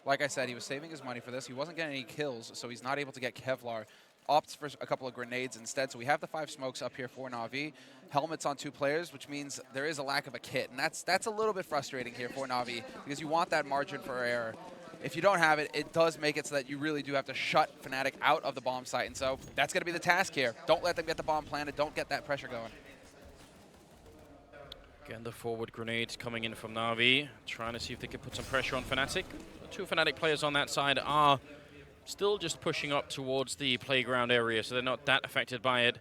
Like I said, he was saving his money for this. He wasn't getting any kills, so he's not able to get Kevlar. Opts for a couple of grenades instead. So we have the 5 smokes up here for Na'Vi. Helmets on 2 players, which means there is a lack of a kit. And that's a little bit frustrating here for Na'Vi, because you want that margin for error. If you don't have it, it does make it so that you really do have to shut Fnatic out of the bomb site. And so that's going to be the task here. Don't let them get the bomb planted. Don't get that pressure going. Again, the forward grenade coming in from Na'Vi, trying to see if they can put some pressure on Fnatic. The 2 Fnatic players on that side are still just pushing up towards the playground area, so they're not that affected by it.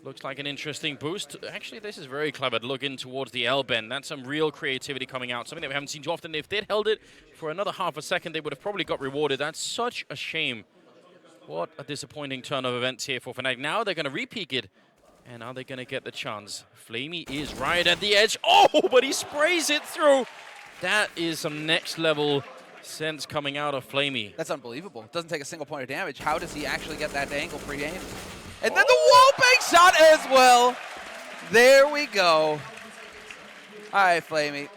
Looks like an interesting boost. Actually, this is very clever to look in towards the L-bend. That's some real creativity coming out, something that we haven't seen too often. If they'd held it for another half a second, they would have probably got rewarded. That's such a shame. What a disappointing turn of events here for Fnatic. Now they're going to re-peek it. And are they going to get the chance? Flamey is right at the edge. Oh, but he sprays it through. That is some next level sense coming out of Flamey. That's unbelievable. Doesn't take a single point of damage. How does he actually get that angle pre-aim? And then the wall-bang shot as well. There we go. All right, Flamey.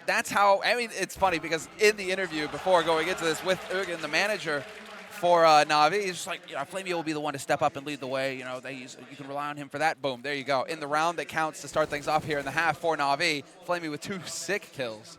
That's how, I mean, it's funny because in the interview before going into this with Ergen, the manager for Na'Vi, he's just like, you know, Flamey will be the one to step up and lead the way. You know, you can rely on him for that. Boom, there you go. In the round that counts to start things off here in the half for Na'Vi, Flamey with 2 sick kills.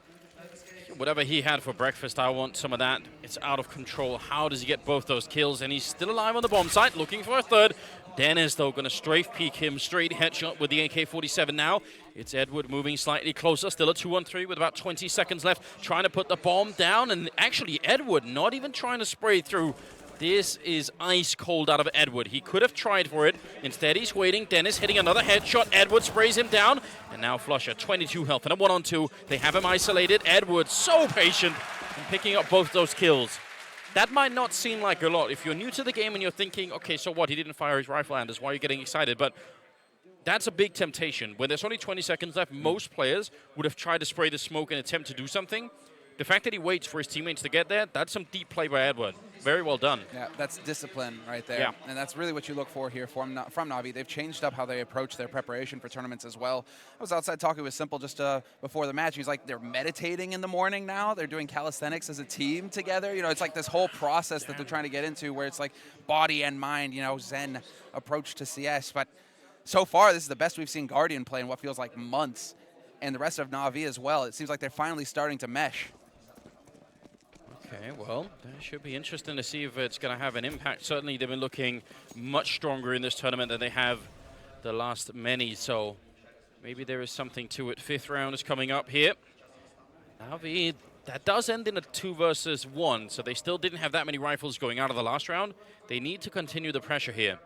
Whatever he had for breakfast, I want some of that. It's out of control. How does he get both those kills? And he's still alive on the bomb site, looking for a 3rd. Dennis, though, going to strafe peek him. Straight headshot with the AK-47 now. It's Edward moving slightly closer, still at 2-on-3 with about 20 seconds left, trying to put the bomb down. And actually, Edward not even trying to spray through. This is ice cold out of Edward. He could have tried for it. Instead, he's waiting. Dennis hitting another headshot. Edward sprays him down. And now Flusher, 22 health and a 1-on-2. They have him isolated. Edward, so patient in picking up both those kills. That might not seem like a lot. If you're new to the game and you're thinking, okay, so what? He didn't fire his rifle, Anders. Why are you getting excited? But that's a big temptation. When there's only 20 seconds left, most players would have tried to spray the smoke and attempt to do something. The fact that he waits for his teammates to get there, that's some deep play by Edward. Very well done. Yeah, that's discipline right there. Yeah. And that's really what you look for here from Na'Vi. They've changed up how they approach their preparation for tournaments as well. I was outside talking with Simple just before the match. He's like, they're meditating in the morning now. They're doing calisthenics as a team together. You know, it's like this whole process that they're trying to get into where it's like body and mind, you know, Zen approach to CS. But so far, this is the best we've seen Guardian play in what feels like months. And the rest of Na'Vi as well. It seems like they're finally starting to mesh. Okay, well, that should be interesting to see if it's going to have an impact. Certainly, they've been looking much stronger in this tournament than they have the last many, so maybe there is something to it. 5th round is coming up here. Na'Vi that does end in a 2 versus 1, so they still didn't have that many rifles going out of the last round. They need to continue the pressure here.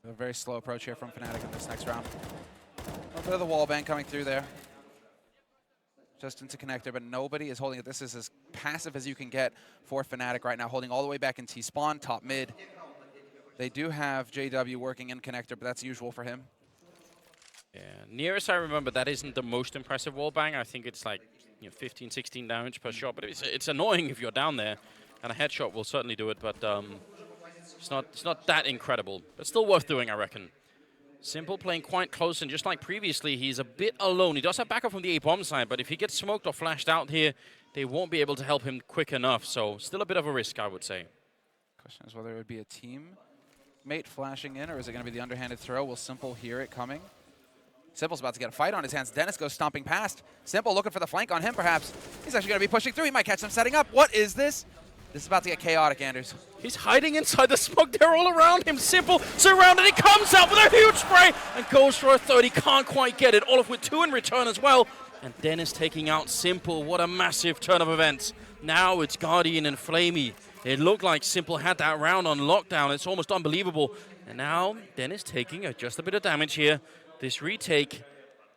A very slow approach here from Fnatic in this next round. A little bit of the wall bang coming through there. Just into connector, but nobody is holding it. This is as passive as you can get for Fnatic right now, holding all the way back in T-spawn, top mid. They do have JW working in connector, but that's usual for him. Yeah, nearest I remember, that isn't the most impressive wall bang. I think it's like 15, 16 damage per shot, but it's annoying if you're down there, and a headshot will certainly do it, but it's not that incredible, but still worth doing, I reckon. Simple playing quite close, and just like previously, he's a bit alone. He does have backup from the A-bomb side, but if he gets smoked or flashed out here, they won't be able to help him quick enough, so still a bit of a risk, I would say. Question is whether it would be a teammate flashing in, or is it going to be the underhanded throw? Will Simple hear it coming? Simple's about to get a fight on his hands. Dennis goes stomping past. Simple looking for the flank on him, perhaps. He's actually going to be pushing through. He might catch him setting up. What is this? This is about to get chaotic, Anders. He's hiding inside the smoke. They're all around him. Simple surrounded. He comes out with a huge spray and goes for a third. He can't quite get it. Olaf with 2 in return as well. And Dennis taking out Simple. What a massive turn of events. Now it's Guardian and Flamey. It looked like Simple had that round on lockdown. It's almost unbelievable. And now Dennis taking just a bit of damage here. This retake,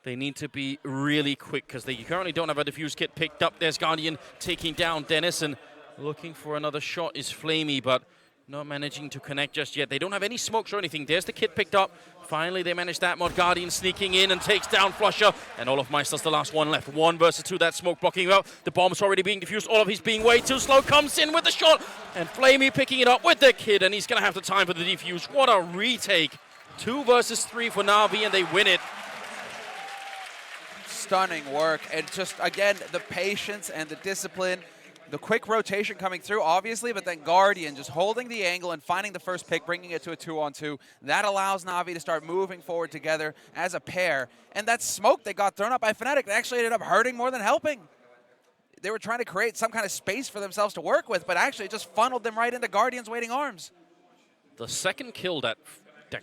they need to be really quick because they currently don't have a defuse kit picked up. There's Guardian taking down Dennis, and looking for another shot is Flamey, but not managing to connect just yet. They don't have any smokes or anything. There's the kit picked up. Finally, they managed that. Mod Guardian sneaking in and takes down Flusher. And Olaf Meister's the last one left. 1 versus 2. That smoke blocking him out. The bomb's already being defused. Olaf, he's being way too slow. Comes in with the shot. And Flamey picking it up with the kid. And he's going to have the time for the defuse. What a retake. 2 versus 3 for Na'Vi, and they win it. Stunning work. And just, again, the patience and the discipline. The quick rotation coming through, obviously, but then Guardian just holding the angle and finding the first pick, bringing it to a 2-on-2. That allows Na'Vi to start moving forward together as a pair. And that smoke that got thrown up by Fnatic actually ended up hurting more than helping. They were trying to create some kind of space for themselves to work with, but actually it just funneled them right into Guardian's waiting arms. The second kill that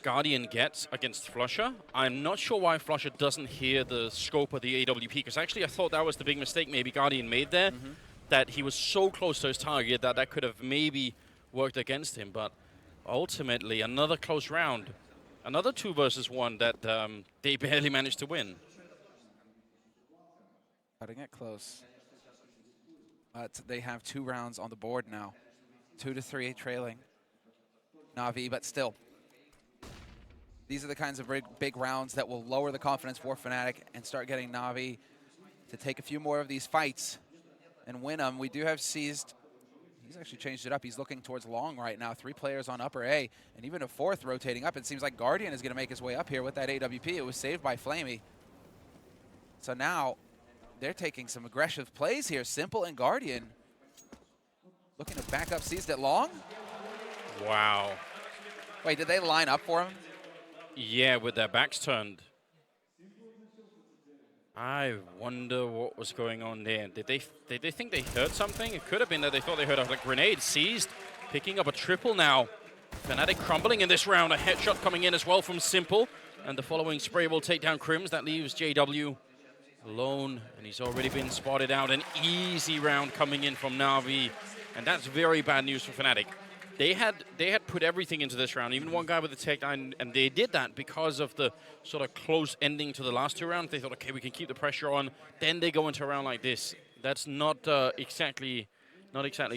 Guardian gets against Flusher, I'm not sure why Flusher doesn't hear the scope of the AWP, because actually I thought that was the big mistake maybe Guardian made there. That he was so close to his target that could have maybe worked against him. But ultimately, another close round. Another 2 versus 1 that they barely managed to win. Cutting it close. But they have 2 rounds on the board now. 2-3 trailing Na'Vi, but still. These are the kinds of big rounds that will lower the confidence for Fnatic and start getting Na'Vi to take a few more of these fights and win them. We do have Seized. He's actually changed it up. He's looking towards long right now. 3 players on upper A, and even a 4th rotating up. It seems like Guardian is going to make his way up here with that AWP. It was saved by Flamey. So now they're taking some aggressive plays here. Simple and Guardian looking to back up Seized at long. Wow. Wait, did they line up for him? Yeah, with their backs turned. I wonder what was going on there. Did they think they heard something? It could have been that they thought they heard a grenade. Seized, picking up a triple now. Fnatic crumbling in this round. A headshot coming in as well from Simple. And the following spray will take down Crims. That leaves JW alone. And he's already been spotted out. An easy round coming in from Na'Vi. And that's very bad news for Fnatic. They had put everything into this round, even one guy with the takedown, and they did that because of the sort of close ending to the last 2 rounds. They thought, okay, we can keep the pressure on. Then they go into a round like this. That's not exactly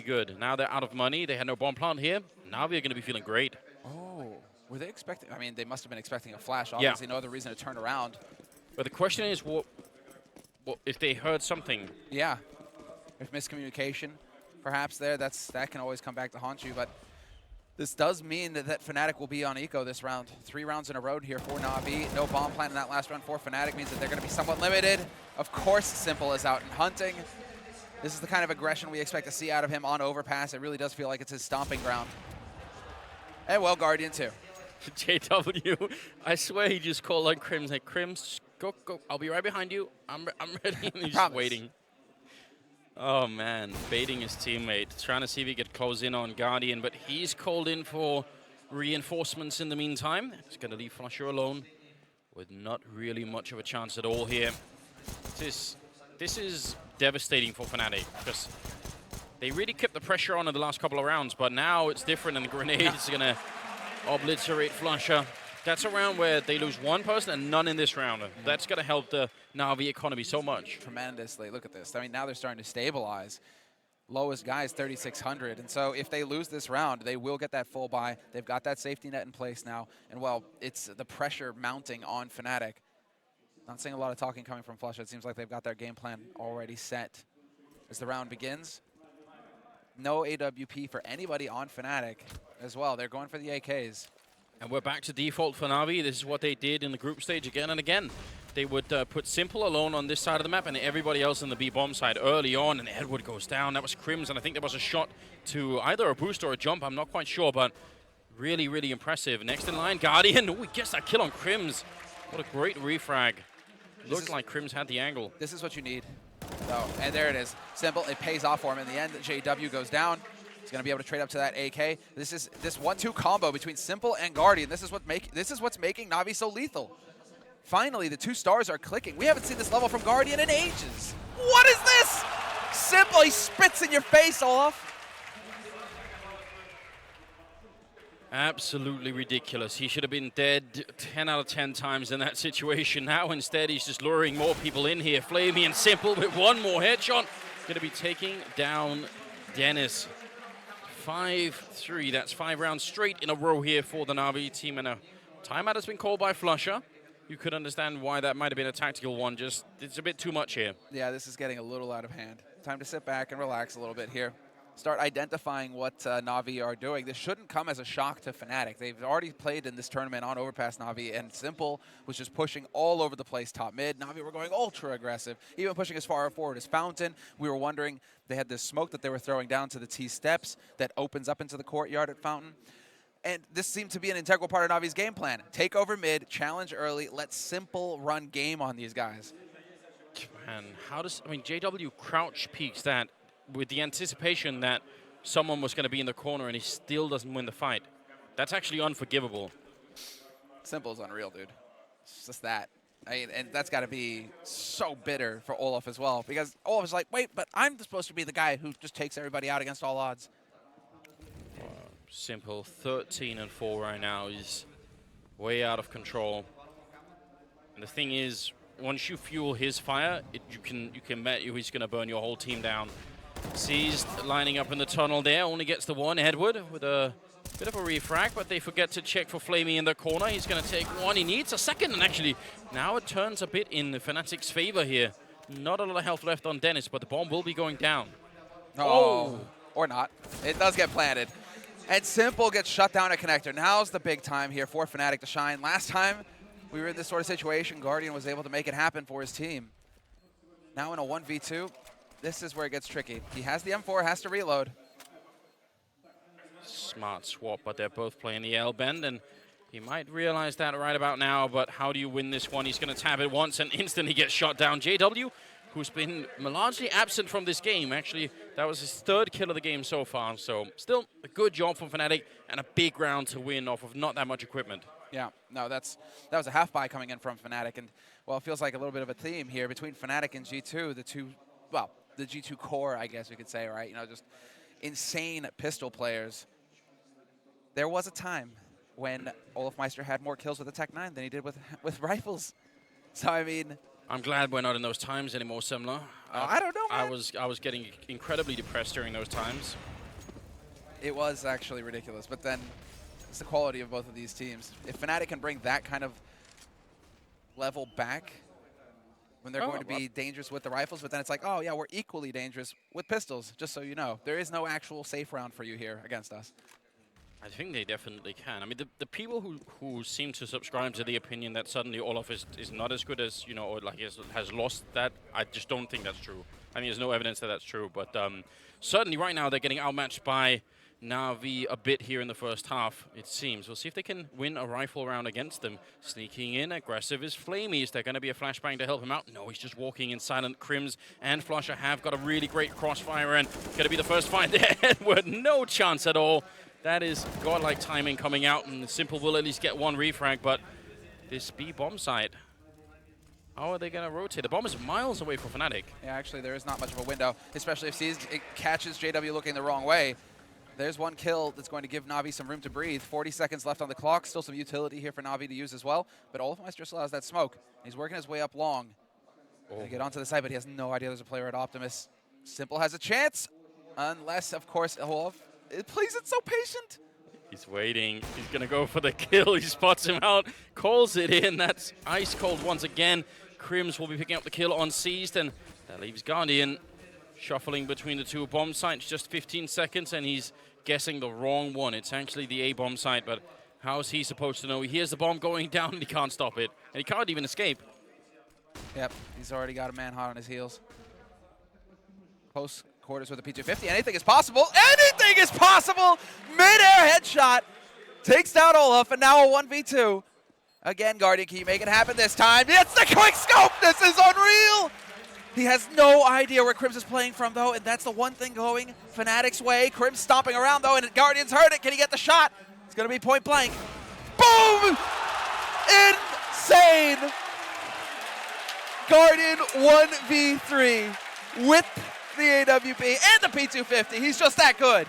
good. Now they're out of money. They had no bomb plant here. Now they're going to be feeling great. Oh, were they expecting? I mean, they must have been expecting a flash. Obviously, no other reason to turn around. But the question is, what if they heard something? Yeah, if miscommunication, perhaps that can always come back to haunt you. But this does mean that Fnatic will be on eco this round. 3 rounds in a row here for Na'Vi. No bomb plant in that last round for Fnatic means that they're going to be somewhat limited. Of course, Simple is out and hunting. This is the kind of aggression we expect to see out of him on overpass. It really does feel like it's his stomping ground. And well, Guardian too. JW, I swear he just called on Crims. Like, Crims, go. I'll be right behind you. I'm ready. And he's just waiting. Oh, man. Baiting his teammate. Trying to see if he could close in on Guardian. But he's called in for reinforcements in the meantime. He's going to leave Flusher alone with not really much of a chance at all here. This is This is devastating for Fnatic because they really kept the pressure on in the last couple of rounds, but now it's different, and the grenade is going to obliterate Flusher. That's a round where they lose one person and none in this round. That's going to help the Na'Vi economy so much. Tremendously. Look at this. I mean, now they're starting to stabilize. Lowest guy is 3,600, and so if they lose this round, they will get that full buy. They've got that safety net in place now, and well, it's the pressure mounting on Fnatic. Not seeing a lot of talking coming from Flusher. It seems like they've got their game plan already set. As the round begins, no AWP for anybody on Fnatic as well. They're going for the AKs. And we're back to default for Na'Vi. This is what they did in the group stage again and again. They would put Simple alone on this side of the map and everybody else on the B-bomb side early on, and Edward goes down. That was Crims, and I think there was a shot to either a boost or a jump. I'm not quite sure, but really, really impressive. Next in line, Guardian. Oh, he gets that kill on Crims. What a great refrag. Looked like Crims had the angle. This is what you need. Oh, and there it is. Simple, it pays off for him in the end. JW goes down. He's going to be able to trade up to that AK. This is this 1-2 combo between Simple and Guardian. This is what's making Na'Vi so lethal. Finally, the two stars are clicking. We haven't seen this level from Guardian in ages. What is this? Simple, he spits in your face, Olaf. Absolutely ridiculous. He should have been dead 10 out of 10 times in that situation. Now instead, he's just luring more people in here. Flamey and Simple with one more headshot. Going to be taking down Dennis. 5-3. That's 5 rounds straight in a row here for the Na'Vi team. And a timeout has been called by Flusher. You could understand why that might have been a tactical one. Just, it's a bit too much here. Yeah, this is getting a little out of hand. Time to sit back and relax a little bit here. Start identifying what Na'Vi are doing. This shouldn't come as a shock to Fnatic. They've already played in this tournament on Overpass Na'Vi, and Simple was just pushing all over the place top mid. Na'Vi were going ultra aggressive, even pushing as far forward as Fountain. We were wondering, they had this smoke that they were throwing down to the T steps that opens up into the courtyard at Fountain. And this seemed to be an integral part of Na'Vi's game plan. Take over mid, challenge early, let Simple run game on these guys. And how does, I mean, JW crouch peeks that with the anticipation that someone was going to be in the corner, and he still doesn't win the fight. That's actually unforgivable. Simple's unreal, dude. It's just that. I mean, and that's got to be so bitter for Olaf as well, because Olaf is like, wait, but I'm supposed to be the guy who just takes everybody out against all odds. Simple 13-4 right now. He's way out of control. And the thing is, once you fuel his fire, you can bet you he's going to burn your whole team down. Seized lining up in the tunnel there, only gets the one. Edward with a bit of a refrag, but they forget to check for Flamey in the corner. He's going to take one. He needs a second, and actually now it turns a bit in Fnatic's favor here. Not a lot of health left on Dennis, but the bomb will be going down. Oh, or not. It does get planted. And Simple gets shut down at connector. Now's the big time here for Fnatic to shine. Last time we were in this sort of situation, Guardian was able to make it happen for his team. Now in a 1v2, this is where it gets tricky. He has the M4, has to reload. Smart swap, but they're both playing the L bend, and he might realize that right about now, but how do you win this one? He's going to tap it once and instantly gets shot down. JW, who's been largely absent from this game. Actually, that was his third kill of the game so far, so still a good job from Fnatic and a big round to win off of not that much equipment. Yeah, no, that was a half buy coming in from Fnatic, and well, it feels like a little bit of a theme here between Fnatic and G2, the G2 core, I guess we could say, right? You know, just insane pistol players. There was a time when Olaf Meister had more kills with the Tech 9 than he did with rifles. So, I mean, I'm glad we're not in those times anymore, Semler. I don't know, man. I was getting incredibly depressed during those times. It was actually ridiculous, but then it's the quality of both of these teams. If Fnatic can bring that kind of level back when they're going to be dangerous with the rifles, but then it's like, oh yeah, we're equally dangerous with pistols, just so you know. There is no actual safe round for you here against us. I think they definitely can. I mean, the people who seem to subscribe to the opinion that suddenly Olaf is not as good as, you know, or like has lost that, I just don't think that's true. I mean, there's no evidence that that's true, but certainly right now they're getting outmatched by Na'Vi a bit here in the first half, it seems. We'll see if they can win a rifle round against them. Sneaking in, aggressive is Flamey. Is there going to be a flashbang to help him out? No, he's just walking in silent. Crims and Flusher have got a really great crossfire, and going to be the first fight there. Edward, no chance at all. That is godlike timing coming out, and Simple will at least get one refrag, but this B bomb site How are they going to rotate? The bomb is miles away from Fnatic. Yeah, actually, there is not much of a window, especially if Seas it catches JW looking the wrong way. There's one kill that's going to give Na'Vi some room to breathe. 40 seconds left on the clock. Still some utility here for Na'Vi to use as well. But Olafmeister still has that smoke. He's working his way up long. Gonna get onto the side, but he has no idea there's a player at Optimus. Simple has a chance, unless, of course, Olaf plays it so patient. He's waiting. He's going to go for the kill. He spots him out, calls it in. That's ice cold once again. Crims will be picking up the kill on Seized, and that leaves Guardian shuffling between the two bomb sites. Just 15 seconds, and he's guessing the wrong one. It's actually the A bomb site, but how is he supposed to know? He hears the bomb going down, and he can't stop it. And he can't even escape. Yep, he's already got a man hot on his heels. Close quarters with a P250. Anything is possible. Anything is possible! Mid-air headshot. Takes down Olaf, and now a 1v2. Again, Guardian, can you make it happen this time? It's the quick scope! This is unreal! He has no idea where Crims is playing from, though, and that's the one thing going Fnatic's way. Crims stomping around, though, and Guardian's heard it. Can he get the shot? It's going to be point blank. Boom! Insane! Guardian 1v3 with the AWP and the P250. He's just that good.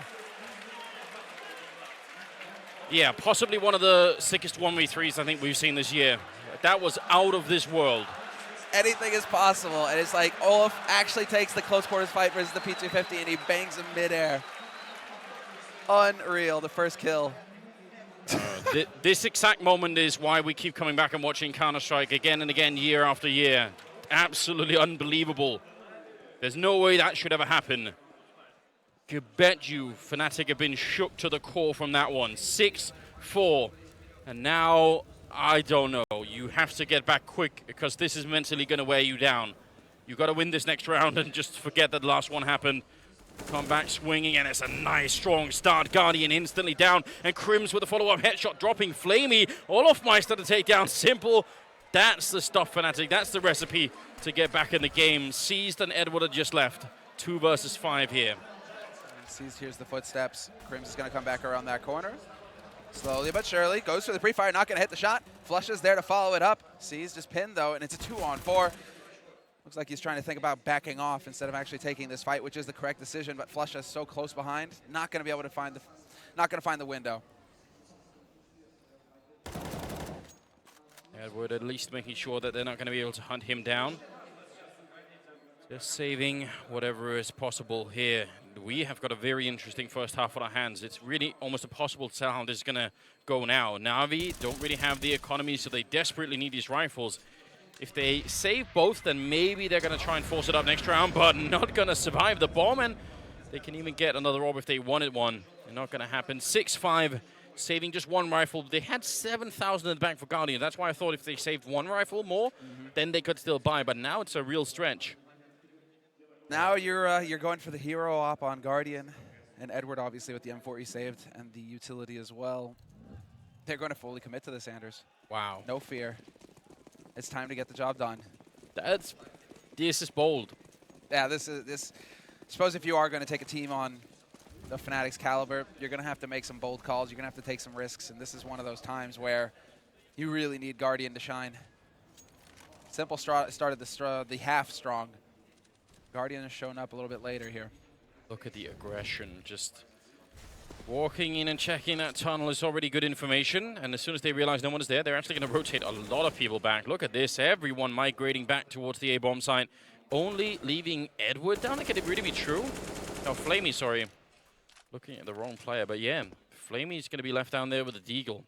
Yeah, possibly one of the sickest 1v3s I think we've seen this year. That was out of this world. Anything is possible, and it's like Olaf actually takes the close quarters fight versus the P250, and he bangs him midair. Unreal, the first kill. This exact moment is why we keep coming back and watching Counter-Strike again and again, year after year. Absolutely unbelievable. There's no way that should ever happen. I bet you Fnatic have been shook to the core from that one. 6-4. And now, I don't know. You have to get back quick because this is mentally going to wear you down. You got to win this next round and just forget that the last one happened. Come back swinging, and it's a nice, strong start. Guardian instantly down, and Crims with a follow-up headshot dropping Flamey. Olafmeister to take down Simple. That's the stuff, Fnatic. That's the recipe to get back in the game. Seized and Edward are just left. 2 versus 5 here. Seized hears the footsteps. Crims is going to come back around that corner. Slowly but surely. Goes for the pre-fire, not going to hit the shot. Flushes there to follow it up. Seized is pinned, though, and it's a 2-on-4. Looks like he's trying to think about backing off instead of actually taking this fight, which is the correct decision, but Flush is so close behind. Not going to be able to find the window. Edward at least making sure that they're not going to be able to hunt him down. Just saving whatever is possible here. We have got a very interesting first half on our hands. It's really almost impossible to tell how this is going to go now. Na'Vi don't really have the economy, so they desperately need these rifles. If they save both, then maybe they're going to try and force it up next round, but not going to survive the bomb, and they can even get another orb if they wanted one. They're not going to happen. 6-5, saving just one rifle. They had 7,000 in the bank for Guardian. That's why I thought if they saved one rifle more, then they could still buy, but now it's a real stretch. Now you're going for the hero op on Guardian, and Edward obviously with the M4 he saved, and the utility as well. They're going to fully commit to this, Anders. Wow. No fear. It's time to get the job done. This is bold. Yeah, this. I suppose if you are going to take a team on the Fnatic's caliber, you're going to have to make some bold calls. You're going to have to take some risks, and this is one of those times where you really need Guardian to shine. Simple started the half strong. Guardian has shown up a little bit later here. Look at the aggression. Just walking in and checking that tunnel is already good information. And as soon as they realize no one is there, they're actually going to rotate a lot of people back. Look at this. Everyone migrating back towards the A-bomb site. Only leaving Edward down. Can it really be true? Oh, Flamey, sorry. Looking at the wrong player. But yeah, Flamey's going to be left down there with the Deagle.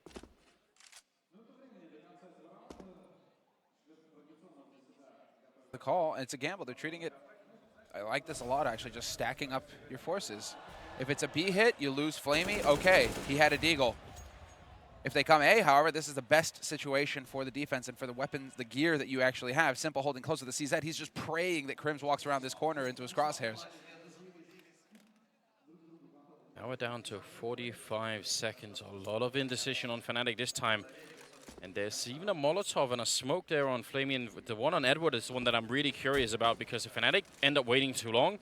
The call, and it's a gamble. They're treating it. I like this a lot, actually, just stacking up your forces. If it's a B hit, you lose Flamey. Okay, he had a Deagle. If they come A, however, this is the best situation for the defense and for the weapons, the gear that you actually have. Simple holding close to the CZ. He's just praying that Crims walks around this corner into his crosshairs. Now we're down to 45 seconds. A lot of indecision on Fnatic this time. And there's even a Molotov and a smoke there on Flamey. And the one on Edward is the one that I'm really curious about, because if Fnatic end up waiting too long,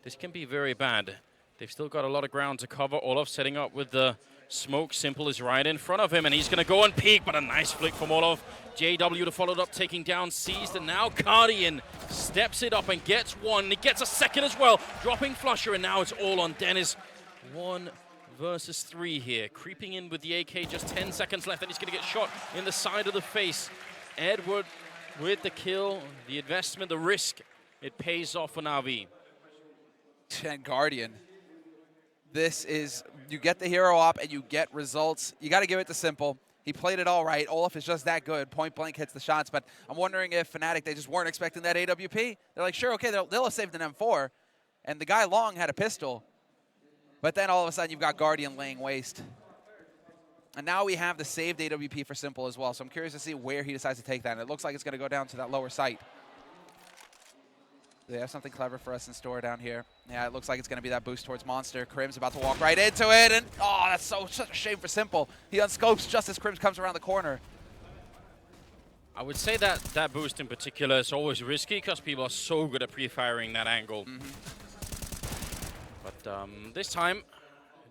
this can be very bad. They've still got a lot of ground to cover. Olaf setting up with the smoke. Simple is right in front of him, and he's going to go and peek, but a nice flick from Olof. JW to follow it up, taking down Seized, and now Guardian steps it up and gets one. He gets a second as well, dropping Flusher, and now it's all on Dennis. 1 versus 3 here. Creeping in with the AK, just 10 seconds left, and he's going to get shot in the side of the face. Edward with the kill, the investment, the risk, it pays off for Na'Vi. And Guardian. This is, you get the hero op and you get results. You got to give it to Simple. He played it all right. Olof is just that good. Point blank hits the shots, but I'm wondering if Fnatic, they just weren't expecting that AWP. They're like, sure, okay, they'll have saved an M4. And the guy Long had a pistol. But then all of a sudden you've got Guardian laying waste. And now we have the saved AWP for Simple as well. So I'm curious to see where he decides to take that. And it looks like it's going to go down to that lower site. They have something clever for us in store down here. Yeah, it looks like it's going to be that boost towards Monster. Krim's about to walk right into it, and oh, that's such a shame for Simple. He unscopes just as Krim comes around the corner. I would say that that boost in particular is always risky because people are so good at pre-firing that angle. But this time,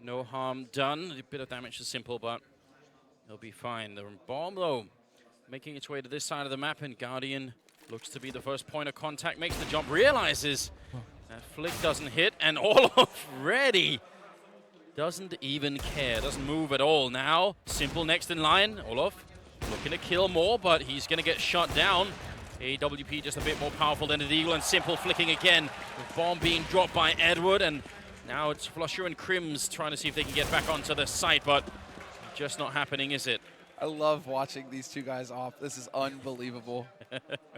no harm done. A bit of damage to Simple, but he'll be fine. The bomb, though, making its way to this side of the map, and Guardian looks to be the first point of contact, makes the jump, realizes that flick doesn't hit, and Olof ready. Doesn't even care, doesn't move at all. Now, Simple next in line. Olof looking to kill more, but he's going to get shot down. AWP just a bit more powerful than the Eagle, and Simple flicking again. The bomb being dropped by Edward, and now it's Flusher and Krims trying to see if they can get back onto the site, but just not happening, is it? I love watching these two guys off. This is unbelievable.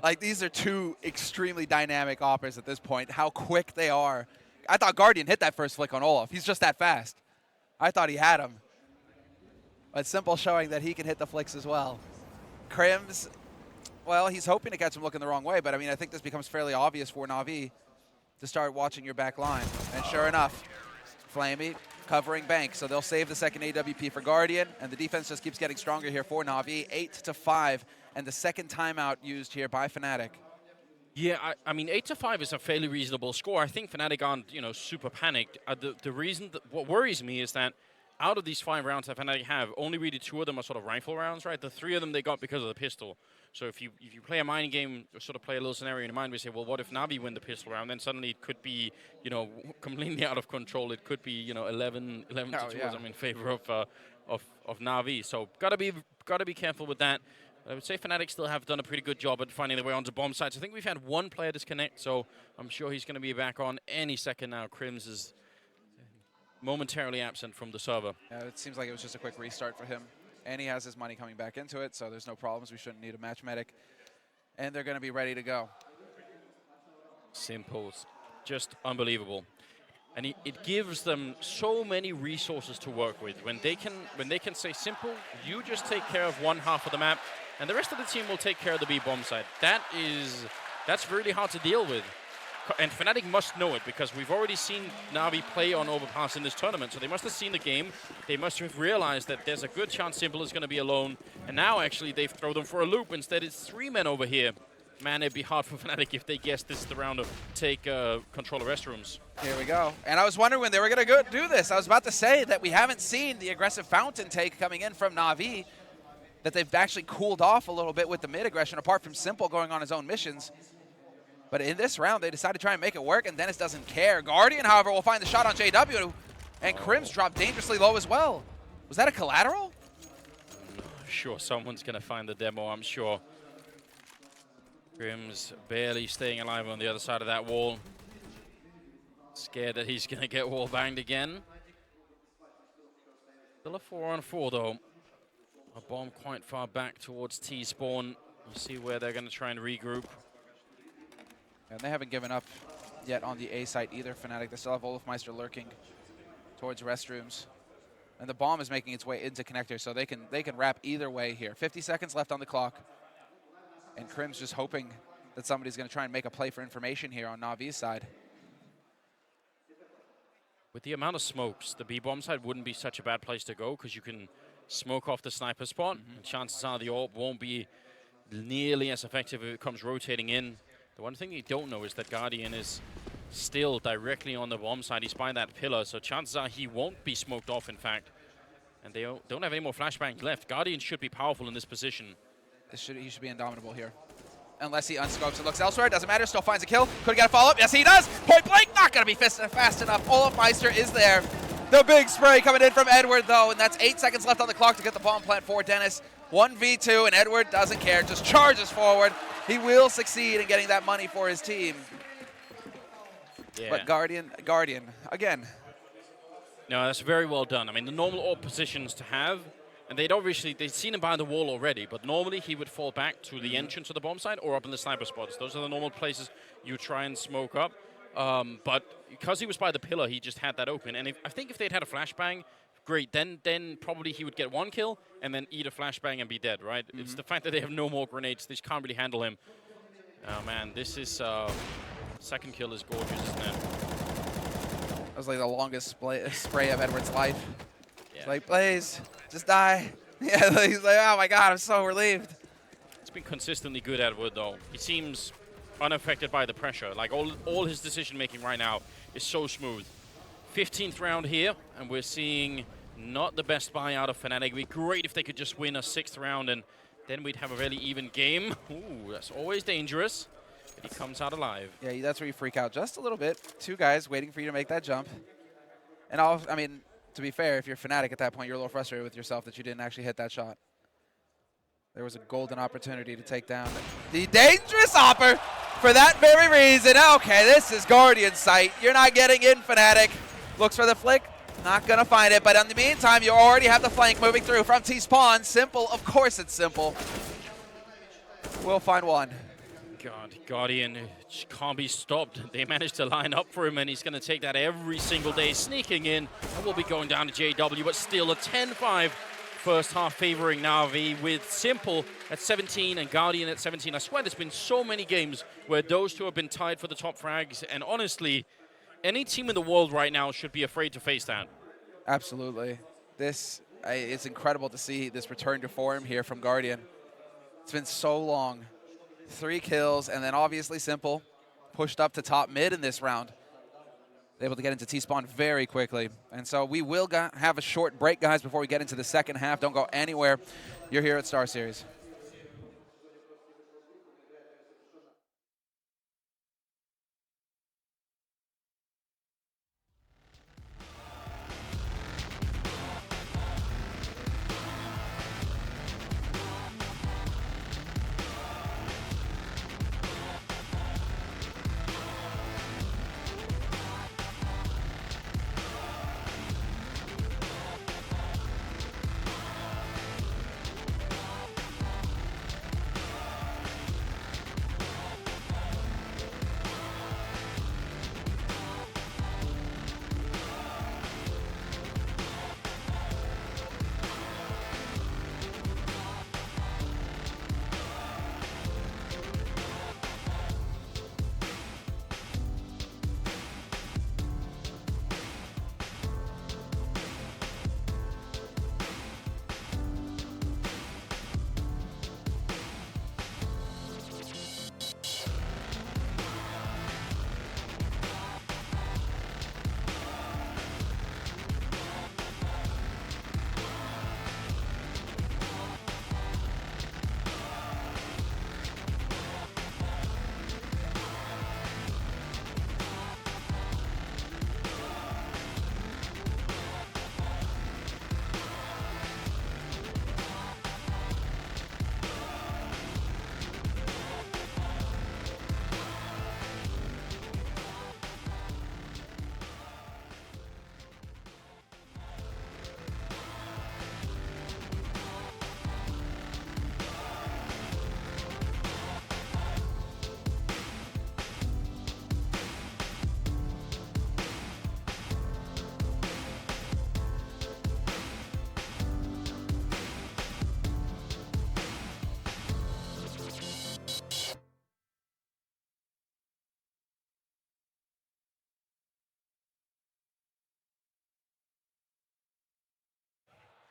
Like, these are two extremely dynamic operators at this point. How quick they are. I thought Guardian hit that first flick on Olof. He's just that fast. I thought he had him. But Simple showing that he can hit the flicks as well. Krims, well, he's hoping to catch him looking the wrong way, but I mean, I think this becomes fairly obvious for Na'Vi to start watching your back line. And sure enough, Flamey covering Bank, so they'll save the second AWP for Guardian, and the defense just keeps getting stronger here for Na'Vi. 8-5, and the second timeout used here by Fnatic. Yeah, I mean, 8-5 is a fairly reasonable score. I think Fnatic aren't, super panicked. The reason, what worries me is that out of these 5 rounds that Fnatic have, only really 2 of them are sort of rifle rounds, right? The 3 of them they got because of the pistol. So if you play a mining game, or sort of play a little scenario in your mind, we say, well, what if Na'Vi win the pistol round? Then suddenly it could be, completely out of control. It could be, 11 to 2 I'm in favor of Na'Vi. So gotta be careful with that. I would say Fnatic still have done a pretty good job at finding their way onto bomb sites. I think we've had 1 player disconnect, so I'm sure he's going to be back on any second now. Krims is momentarily absent from the server. Yeah, it seems like it was just a quick restart for him. And he has his money coming back into it, so there's no problems. We shouldn't need a match medic. And they're going to be ready to go. Simple's just unbelievable. And it gives them so many resources to work with. When they can say, Simple, you just take care of one half of the map, and the rest of the team will take care of the B bomb side. That's really hard to deal with. And Fnatic must know it, because we've already seen Na'Vi play on Overpass in this tournament, so they must have seen the game. They must have realized that there's a good chance Simple is going to be alone. And now, actually, they've thrown them for a loop. Instead, it's 3 men over here. Man, it'd be hard for Fnatic if they guessed this is the round of take control of restrooms. Here we go. And I was wondering when they were going to do this. I was about to say that we haven't seen the aggressive fountain take coming in from Na'Vi, that they've actually cooled off a little bit with the mid-aggression, apart from Simple going on his own missions. But in this round, they decided to try and make it work, and Dennis doesn't care. Guardian, however, will find the shot on JW, and Krims dropped dangerously low as well. Was that a collateral? Sure, someone's going to find the demo, I'm sure. Krims barely staying alive on the other side of that wall. Scared that he's going to get wall banged again. Still a 4-on-4, though. A bomb quite far back towards T-spawn. We'll see where they're going to try and regroup. And they haven't given up yet on the A site either, Fnatic. They still have Olafmeister lurking towards restrooms. And the bomb is making its way into connector, so they can wrap either way here. 50 seconds left on the clock. And Krims just hoping that somebody's going to try and make a play for information here on Na'Vi's side. With the amount of smokes, the B-bomb side wouldn't be such a bad place to go, because you can smoke off the sniper spot. And chances are the AWP won't be nearly as effective if it comes rotating in. The one thing you don't know is that Guardian is still directly on the bomb side. He's by that pillar, so chances are he won't be smoked off, in fact. And they don't have any more flashbangs left. Guardian should be powerful in this position. He should be indomitable here. Unless he unscopes and looks elsewhere. Doesn't matter. Still finds a kill. Could get a follow-up. Yes, he does. Point blank. Not going to be fast enough. Olafmeister is there. The big spray coming in from Edward, though. And that's 8 seconds left on the clock to get the bomb plant for Dennis. 1v2, and Edward doesn't care. Just charges forward. He will succeed in getting that money for his team. Yeah. But Guardian, again. No, that's very well done. I mean, the normal AWP positions to have, and they'd seen him behind the wall already, but normally he would fall back to the entrance of the bomb site or up in the sniper spots. Those are the normal places you try and smoke up. But because he was by the pillar, he just had that open. And I think if they'd had a flashbang, great. Then probably he would get 1 kill and then eat a flashbang and be dead, right? It's the fact that they have no more grenades. They just can't really handle him. Oh, man, this is... second kill is gorgeous, isn't it? That was like the longest spray of Edward's life. Yeah. It's like, Blaze, just die. Yeah, he's like, oh my god, I'm so relieved. It's been consistently good, Edward, though. He seems unaffected by the pressure. Like, all his decision-making right now is so smooth. 15th round here, and we're seeing not the best buy out of Fnatic. It'd be great if they could just win a 6th round, and then we'd have a really even game. Ooh, that's always dangerous. But he comes out alive. Yeah, that's where you freak out just a little bit. 2 guys waiting for you to make that jump. And I mean, to be fair, if you're Fnatic at that point, you're a little frustrated with yourself that you didn't actually hit that shot. There was a golden opportunity to take down the dangerous Hopper for that very reason. Okay, this is Guardian sight. You're not getting in, Fnatic. Looks for the flick. Not going to find it. But in the meantime, you already have the flank moving through from T-Spawn. Simple. Of course it's simple. We'll find one. God, Guardian can't be stopped. They managed to line up for him, and he's going to take that every single day, sneaking in. And we'll be going down to JW, but still a 10-5 first half favoring Na'Vi with Simple at 17 and Guardian at 17. I swear there's been so many games where those two have been tied for the top frags, and honestly, any team in the world right now should be afraid to face that. Absolutely. It's incredible to see this return to form here from Guardian. It's been so long. 3 kills, and then obviously Simple pushed up to top mid in this round. Able to get into T-Spawn very quickly. And so we will have a short break, guys, before we get into the second half. Don't go anywhere. You're here at Star Series.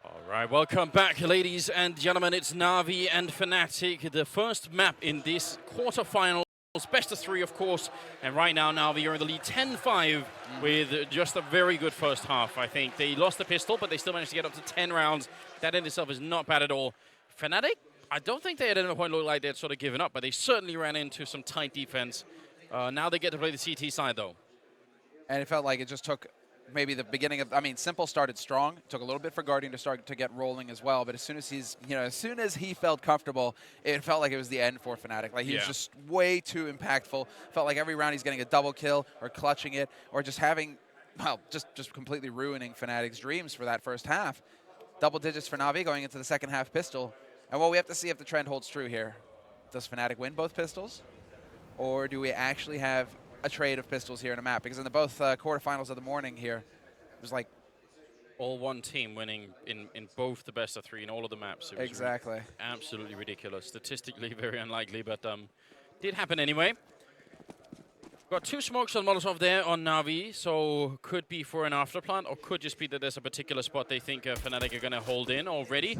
All right, welcome back, ladies and gentlemen. It's Na'Vi and Fnatic, the first map in this quarterfinal Best of 3, of course, and right now Na'Vi are in the lead 10-5 with just a very good first half, I think. They lost the pistol, but they still managed to get up to 10 rounds. That in itself is not bad at all. Fnatic, I don't think they at any point looked like they had sort of given up, but they certainly ran into some tight defense. Now they get to play the CT side, though. And it felt like it just took maybe the beginning of, I mean, Simple started strong. It took a little bit for Guardian to start to get rolling as well, but as soon as as soon as he felt comfortable, it felt like it was the end for Fnatic. Like he was just way too impactful. Felt like every round he's getting a double kill or clutching it or just having, well, just completely ruining Fnatic's dreams for that first half. Double digits for Na'Vi going into the second half pistol. And well, we have to see if the trend holds true here. Does Fnatic win both pistols? Or do we actually have a trade of pistols here in a map? Because in the both quarterfinals of the morning here, it was like all one team winning in both the best of 3 in all of the maps. It was exactly absolutely ridiculous. Statistically very unlikely, but did happen anyway. Got 2 smokes on Molotov there on Na'Vi, so could be for an afterplant or could just be that there's a particular spot they think Fnatic are going to hold in already.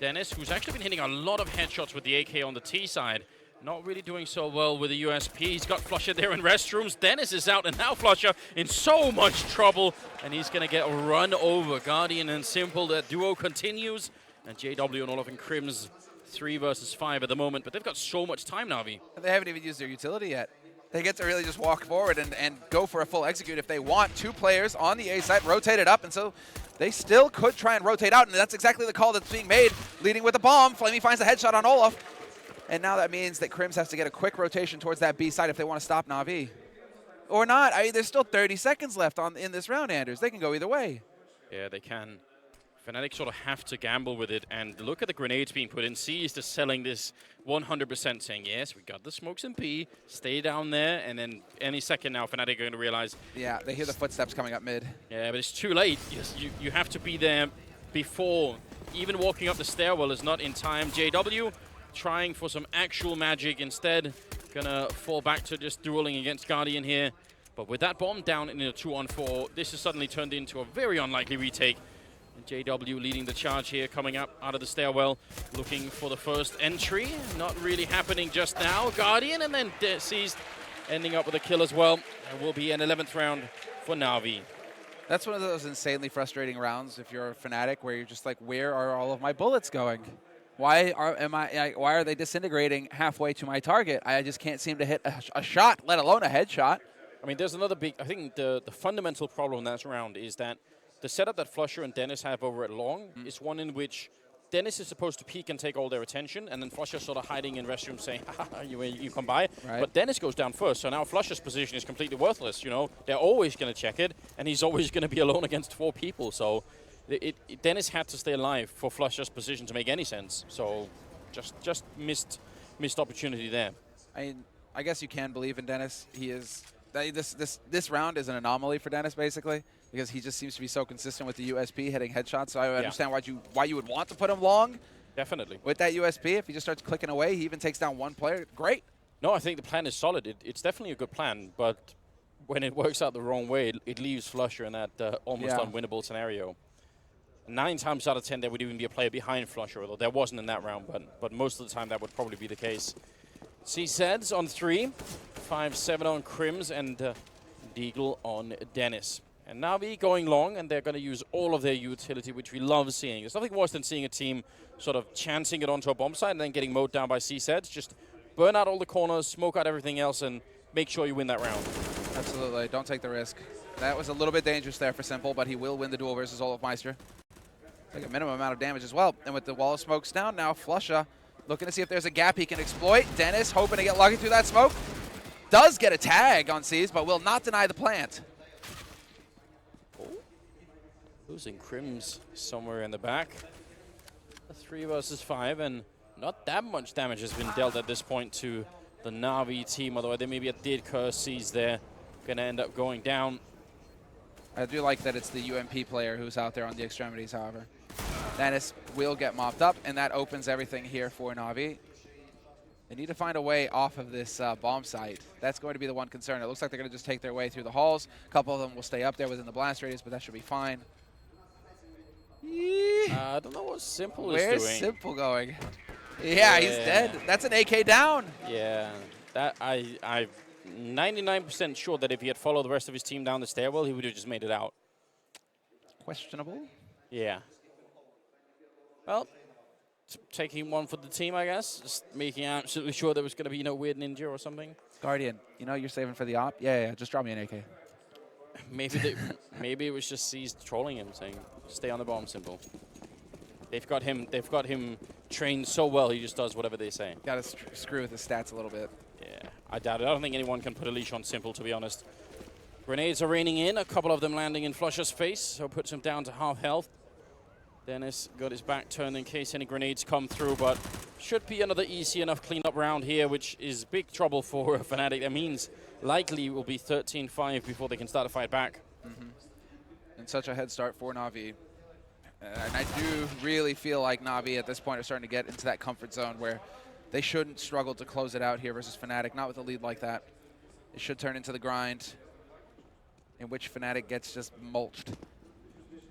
Dennis, who's actually been hitting a lot of headshots with the AK on the T side, not really doing so well with the USP. He's got Flusher there in restrooms. Dennis is out, and now Flusher in so much trouble, and he's going to get run over. Guardian and Simple, that duo continues, and JW and Olaf and Crims 3 versus 5 at the moment, but they've got so much time, Na'Vi. They haven't even used their utility yet. They get to really just walk forward and go for a full execute if they want. 2 players on the A side, rotated up, and so they still could try and rotate out, and that's exactly the call that's being made. Leading with a bomb, Flamey finds a headshot on Olaf. And now that means that Crims has to get a quick rotation towards that B side if they want to stop Na'Vi. Or not. I mean, there's still 30 seconds left in this round, Anders. They can go either way. Yeah, they can. Fnatic sort of have to gamble with it, and look at the grenades being put in. C is just selling this 100%, saying, yes, we got the smokes in B, stay down there, and then any second now Fnatic are going to realize. Yeah, they hear the footsteps coming up mid. Yeah, but it's too late. You have to be there before. Even walking up the stairwell is not in time. JW trying for some actual magic instead. Gonna fall back to just dueling against Guardian here. But with that bomb down in a 2-on-4, this has suddenly turned into a very unlikely retake. And JW leading the charge here, coming up out of the stairwell, looking for the first entry. Not really happening just now. Guardian and then seized, ending up with a kill as well. It will be an 11th round for Na'Vi. That's one of those insanely frustrating rounds if you're a Fnatic where you're just like, where are all of my bullets going? Why are they disintegrating halfway to my target? I just can't seem to hit a shot, let alone a headshot. I mean, there's another big, I think the fundamental problem that's around is that the setup that Flusher and Dennis have over at Long is one in which Dennis is supposed to peek and take all their attention, and then Flusher's sort of hiding in restrooms saying, haha, you come by. Right. But Dennis goes down first, so now Flusher's position is completely worthless, you know. They're always going to check it, and he's always going to be alone against 4 people, so Dennis had to stay alive for Flusher's position to make any sense. So just missed opportunity there. I guess you can believe in Dennis. He is this round is an anomaly for Dennis basically because he just seems to be so consistent with the USP hitting headshots. So I understand why you would want to put him long. Definitely. With that USP, if he just starts clicking away, he even takes down 1 player. Great. No, I think the plan is solid. It's definitely a good plan, but when it works out the wrong way, it leaves Flusher in that almost unwinnable scenario. 9 times out of 10, there would even be a player behind Flusher, although there wasn't in that round, but most of the time that would probably be the case. CZs on 3, 5-7 on Crims, and Deagle on Dennis. And Na'Vi going long, and they're going to use all of their utility, which we love seeing. There's nothing worse than seeing a team sort of chancing it onto a bomb site and then getting mowed down by CZs. Just burn out all the corners, smoke out everything else, and make sure you win that round. Absolutely. Don't take the risk. That was a little bit dangerous there for Simple, but he will win the duel versus Olaf Meister. Like a minimum amount of damage as well. And with the wall of smokes down now, Flusher looking to see if there's a gap he can exploit. Dennis hoping to get lucky through that smoke. Does get a tag on C's, but will not deny the plant. Losing Crims somewhere in the back. A 3 versus 5, and not that much damage has been dealt at this point to the Na'Vi team, although there may be a dead curse C's there. Going to end up going down. I do like that it's the UMP player who's out there on the extremities, however. Dennis will get mopped up, and that opens everything here for Na'Vi. They need to find a way off of this bomb site. That's going to be the one concern. It looks like they're going to just take their way through the halls. A couple of them will stay up there within the blast radius, but that should be fine. I don't know what Simple is doing. Where's Simple going? Yeah, he's dead. That's an AK down. Yeah. That I'm 99% sure that if he had followed the rest of his team down the stairwell, he would have just made it out. Questionable. Yeah. Well, taking one for the team, I guess. Just making absolutely sure there was going to be no weird ninja or something. Guardian, you know you're saving for the op. Yeah. Just drop me an AK. Maybe it was just C's trolling him, saying, "Stay on the bomb, simple." They've got him trained so well. He just does whatever they say. Got to screw with the stats a little bit. Yeah, I doubt it. I don't think anyone can put a leash on simple, to be honest. Grenades are raining in. A couple of them landing in Flusher's face, so puts him down to half health. Dennis got his back turned in case any grenades come through, but should be another easy enough cleanup round here, which is big trouble for Fnatic. That means likely it will be 13-5 before they can start to fight back. And such a head start for Na'Vi. And I do really feel like Na'Vi at this point are starting to get into that comfort zone where they shouldn't struggle to close it out here versus Fnatic, not with a lead like that. It should turn into the grind in which Fnatic gets just mulched.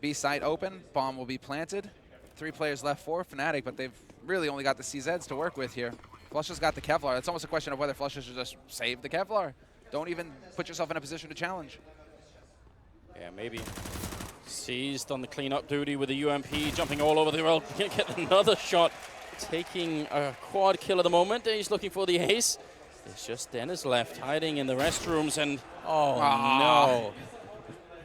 B site open, bomb will be planted. 3 players left for Fnatic, but they've really only got the CZs to work with here. Flusha's got the Kevlar. It's almost a question of whether Flusha should just save the Kevlar. Don't even put yourself in a position to challenge. Yeah, maybe. Seized on the cleanup duty with the UMP, jumping all over the world. Get another shot, taking a quad kill at the moment. He's looking for the ace. It's just Dennis left, hiding in the restrooms, and no.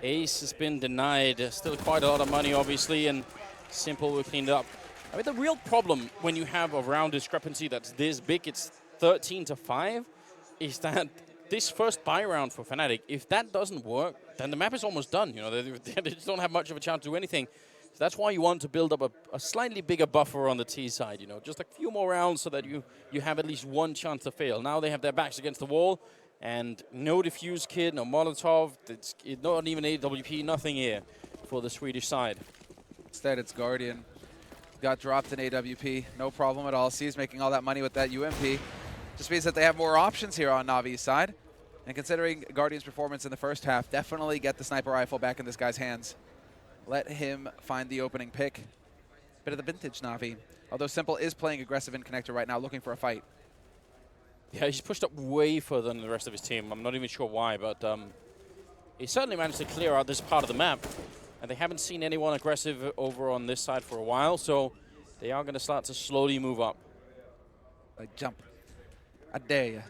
Ace has been denied. Still quite a lot of money, obviously, and Simple will clean it up. I mean, the real problem when you have a round discrepancy that's this big, it's 13-5, is that this first buy round for Fnatic, if that doesn't work, then the map is almost done. You know, they just don't have much of a chance to do anything. So that's why you want to build up a slightly bigger buffer on the T side, you know, just a few more rounds so that you have at least one chance to fail. Now they have their backs against the wall, and no defuse kit, no Molotov, it's not even AWP, nothing here for the Swedish side. Instead, it's Guardian. Got dropped in AWP, no problem at all. C's making all that money with that UMP. Just means that they have more options here on Navi's side. And considering Guardian's performance in the first half, definitely get the sniper rifle back in this guy's hands. Let him find the opening pick. Bit of the vintage Na'Vi. Although Simple is playing aggressive in connector right now, looking for a fight. Yeah, he's pushed up way further than the rest of his team. I'm not even sure why, but he certainly managed to clear out this part of the map. And they haven't seen anyone aggressive over on this side for a while, so they are going to start to slowly move up. Like jump. I dare you.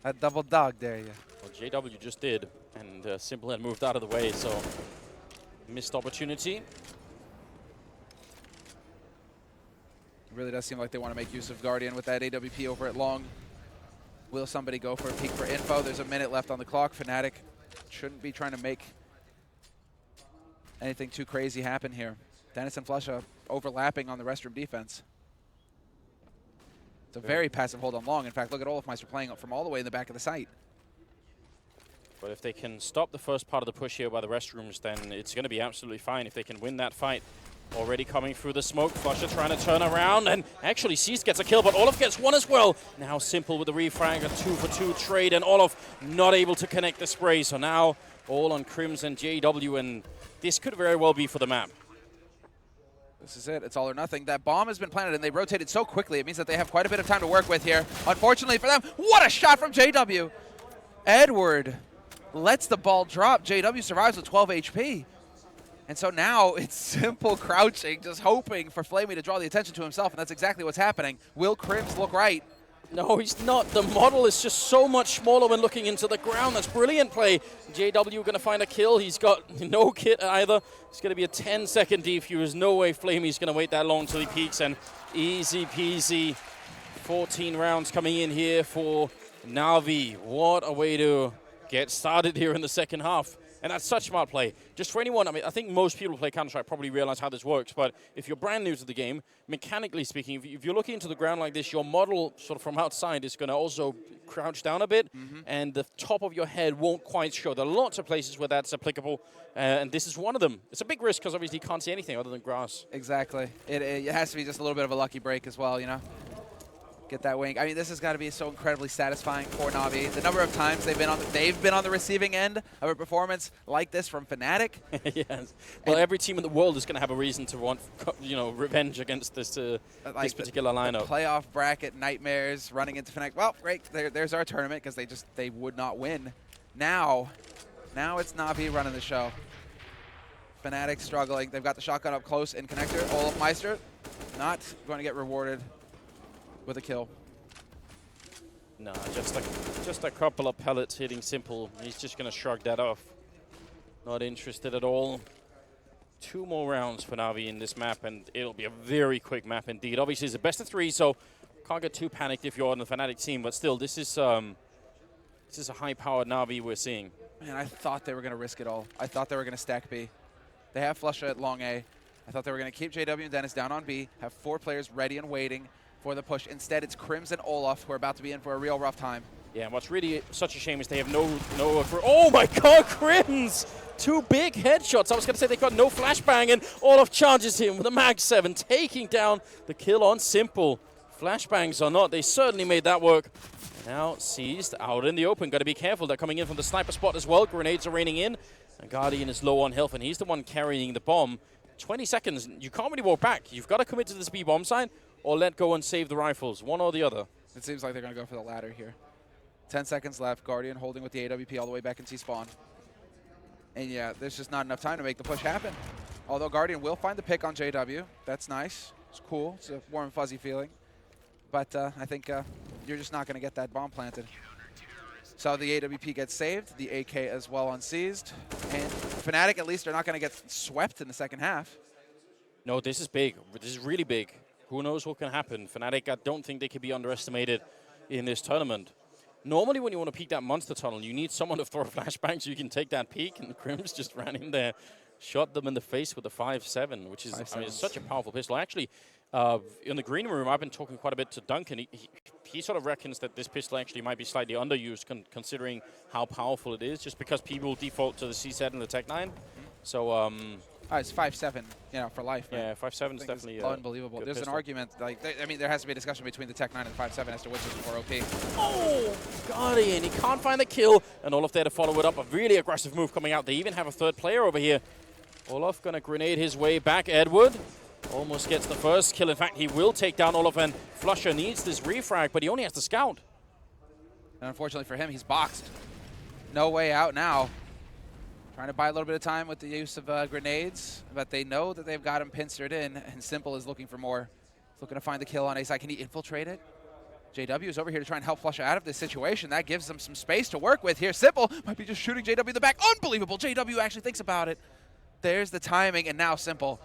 I double dog dare you. Well, JW just did, and Simple had moved out of the way, so missed opportunity. It really does seem like they want to make use of Guardian with that AWP over at long. Will somebody go for a peek for info? There's a minute left on the clock. Fnatic shouldn't be trying to make anything too crazy happen here. Dennis and Flusha overlapping on the restroom defense. It's a very passive hold on long. In fact, look at Olafmeister playing up from all the way in the back of the site. But if they can stop the first part of the push here by the restrooms, then it's going to be absolutely fine if they can win that fight. Already coming through the smoke, Flusha trying to turn around, and actually Cease gets a kill, but Olaf gets one as well. Now Simple with the refrag, a 2-for-2 trade, and Olaf not able to connect the spray. So now all on Crims and JW, and this could very well be for the map. This is it. It's all or nothing. That bomb has been planted, and they rotated so quickly. It means that they have quite a bit of time to work with here. Unfortunately for them, what a shot from JW. Edward lets the ball drop. JW survives with 12 HP. And so now it's Simple crouching, just hoping for Flamey to draw the attention to himself, and that's exactly what's happening. Will Crims look right? No, he's not. The model is just so much smaller when looking into the ground. That's brilliant play. JW going to find a kill. He's got no kit either. It's going to be a 10-second defuse. No way Flamey's going to wait that long till he peaks. And easy peasy, 14 rounds coming in here for Na'Vi. What a way to get started here in the second half. And that's such smart play. Just for anyone, I mean, I think most people who play Counter-Strike probably realize how this works, but if you're brand new to the game, mechanically speaking, if you're looking into the ground like this, your model sort of from outside is going to also crouch down a bit, and the top of your head won't quite show. There are lots of places where that's applicable, and this is one of them. It's a big risk because obviously you can't see anything other than grass. Exactly. It has to be just a little bit of a lucky break as well, you know? Get that wing. I mean, this has got to be so incredibly satisfying for Na'Vi. The number of times they've been on the receiving end of a performance like this from Fnatic. Yes. Well, every team in the world is going to have a reason to want, revenge against this this particular lineup. The playoff bracket nightmares running into Fnatic. Well, great. There's our tournament because they would not win. Now it's Na'Vi running the show. Fnatic struggling. They've got the shotgun up close in connector. Olaf Meister not going to get rewarded with a kill. No, just a couple of pellets hitting Simple. He's just going to shrug that off. Not interested at all. 2 more rounds for Na'Vi in this map, and it'll be a very quick map indeed. Obviously, it's a best of 3, so can't get too panicked if you're on the Fnatic team, but still, this is a high-powered Na'Vi we're seeing. Man, I thought they were going to risk it all. I thought they were going to stack B. They have Flusha at long A. I thought they were going to keep JW and Dennis down on B, have 4 players ready and waiting for the push. Instead, it's Crims and Olaf who are about to be in for a real rough time. Yeah, and what's really such a shame is they have no oh my god, Crims! 2 big headshots. I was going to say they got no flashbang, and Olaf charges him with a Mag 7, taking down the kill on Simple. Flashbangs or not, they certainly made that work. Now seized out in the open. Got to be careful. They're coming in from the sniper spot as well. Grenades are raining in. And Guardian is low on health, and he's the one carrying the bomb. 20 seconds. You can't really walk back. You've got to commit to this B bomb side or let go and save the rifles. One or the other. It seems like they're going to go for the latter here. 10 seconds left. Guardian holding with the AWP all the way back in T-spawn. And yeah, there's just not enough time to make the push happen. Although Guardian will find the pick on JW. That's nice. It's cool. It's a warm and fuzzy feeling. But I think you're just not going to get that bomb planted. So the AWP gets saved. The AK as well unseized. And Fnatic, at least, are not going to get swept in the second half. No, this is big. This is really big. Who knows what can happen? Fnatic, I don't think they can be underestimated in this tournament. Normally, when you want to peek that monster tunnel, you need someone to throw a flashbang so you can take that peek, and Crims just ran in there, shot them in the face with a 5.7, which is such a powerful pistol. Actually, in the green room, I've been talking quite a bit to Duncan. He sort of reckons that this pistol actually might be slightly underused considering how powerful it is, just because people default to the C7 and the Tech 9. So, it's 5.7, for life. Right? Yeah, 5.7 is definitely unbelievable. There's pistol. an argument, there has to be a discussion between the Tech 9 and the 5.7 as to which is more OP. Oh, Guardian, he can't find the kill, and Olaf there to follow it up. A really aggressive move coming out. They even have a 3rd player over here. Olaf gonna grenade his way back. Edward almost gets the first kill. In fact, he will take down Olaf, and Flusha needs this refrag, but he only has to scout. And unfortunately for him, he's boxed. No way out now. Trying to buy a little bit of time with the use of grenades, but they know that they've got him pincered in, and Simple is looking for more. He's looking to find the kill on A side. Can he infiltrate it? JW is over here to try and help Flusha out of this situation. That gives them some space to work with here. Simple might be just shooting JW in the back. Unbelievable. JW actually thinks about it. There's the timing, and now Simple.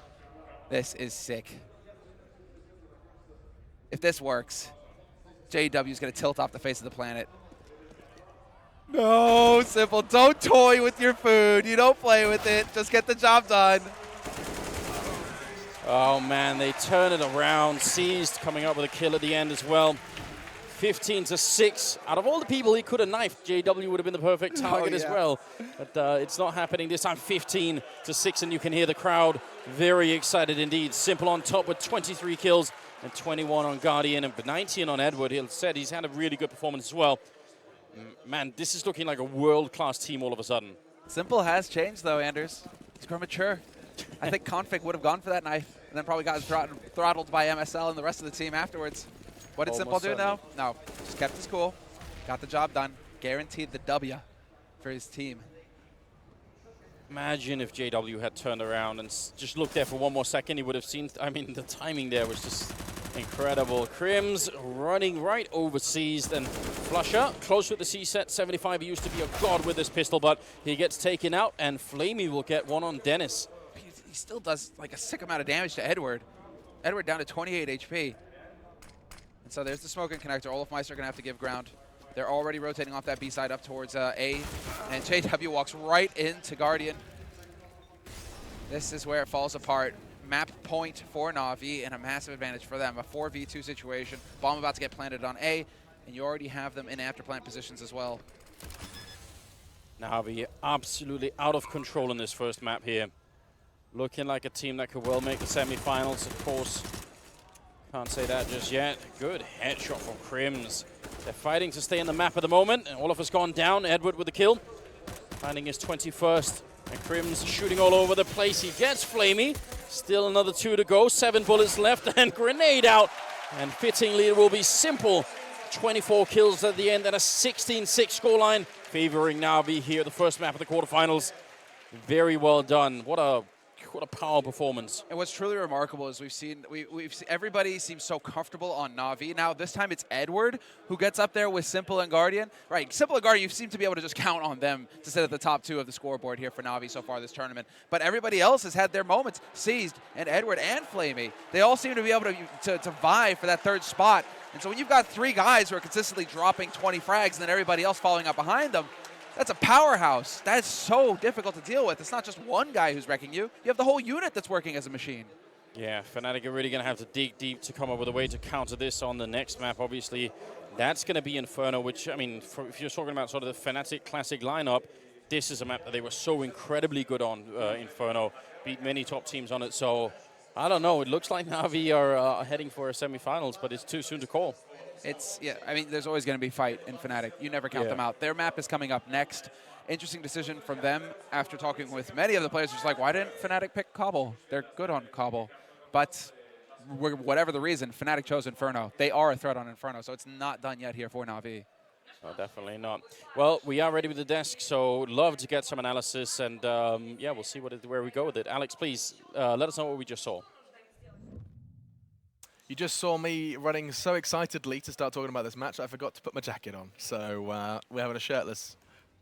This is sick. If this works, JW is going to tilt off the face of the planet. No, Simple, don't toy with your food. You don't play with it. Just get the job done. Oh, man, they turn it around. Seized coming up with a kill at the end as well. 15-6. Out of all the people he could have knifed, JW would have been the perfect target as well. But it's not happening this time. 15-6, and you can hear the crowd very excited indeed. Simple on top with 23 kills and 21 on Guardian and 19 on Edward. He said he's had a really good performance as well. Man, this is looking like a world-class team all of a sudden. Simple has changed, though, Anders. He's grown mature. I think Config would have gone for that knife and then probably got throttled by MSL and the rest of the team afterwards. What did Simple do now? No, just kept his cool, got the job done, guaranteed the W for his team. Imagine if JW had turned around and just looked there for one more second. He would have seen, I mean, the timing there was just incredible. Crims running right overseas, and Flusha close with the C-set. 75, he used to be a god with this pistol, but he gets taken out, and Flamey will get one on Dennis. He still does like a sick amount of damage to Edward. Edward down to 28 HP. And so there's the smoking connector. Olaf Meister going to have to give ground. They're already rotating off that B side up towards A. And JW walks right into Guardian. This is where it falls apart. Map point for Na'Vi and a massive advantage for them. A 4v2 situation. Bomb about to get planted on A. And you already have them in after plant positions as well. Na'Vi absolutely out of control in this first map here. Looking like a team that could well make the semifinals, of course. Can't say that just yet. Good headshot from Crims. They're fighting to stay on the map at the moment, and Olaf has gone down. Edward with the kill, finding his 21st. And Crims shooting all over the place. He gets Flamey. Still another 2 to go. 7 bullets left, and grenade out. And fittingly, it will be Simple. 24 kills at the end, and a 16-6 scoreline, favoring Na'Vi here at the first map of the quarterfinals. Very well done. What a power performance. And what's truly remarkable is we've seen everybody seems so comfortable on Na'Vi. Now this time it's Edward who gets up there with Simple and Guardian. Right, Simple and Guardian, you seem to be able to just count on them to sit at the top 2 of the scoreboard here for Na'Vi so far this tournament. But everybody else has had their moments. Seized and Edward and Flamey. They all seem to be able to vie for that 3rd spot. And so when you've got 3 guys who are consistently dropping 20 frags and then everybody else following up behind them, that's a powerhouse. That's so difficult to deal with. It's not just one guy who's wrecking you. You have the whole unit that's working as a machine. Yeah, Fnatic are really going to have to dig deep to come up with a way to counter this on the next map. Obviously, that's going to be Inferno, which, I mean, if you're talking about sort of the Fnatic classic lineup, this is a map that they were so incredibly good on, Inferno. Beat many top teams on it, so I don't know. It looks like Na'Vi are heading for a semifinals, but it's too soon to call. I mean, there's always going to be fight in Fnatic. You never count them out. Their map is coming up next. Interesting decision from them after talking with many of the players. Just like, why didn't Fnatic pick Cobble? They're good on Cobble. But whatever the reason, Fnatic chose Inferno. They are a threat on Inferno, so it's not done yet here for Na'Vi. Oh, definitely not. Well, we are ready with the desk, so love to get some analysis, and yeah, we'll see where we go with it. Alex, please let us know what we just saw. You just saw me running so excitedly to start talking about this match, I forgot to put my jacket on. So we're having a shirtless,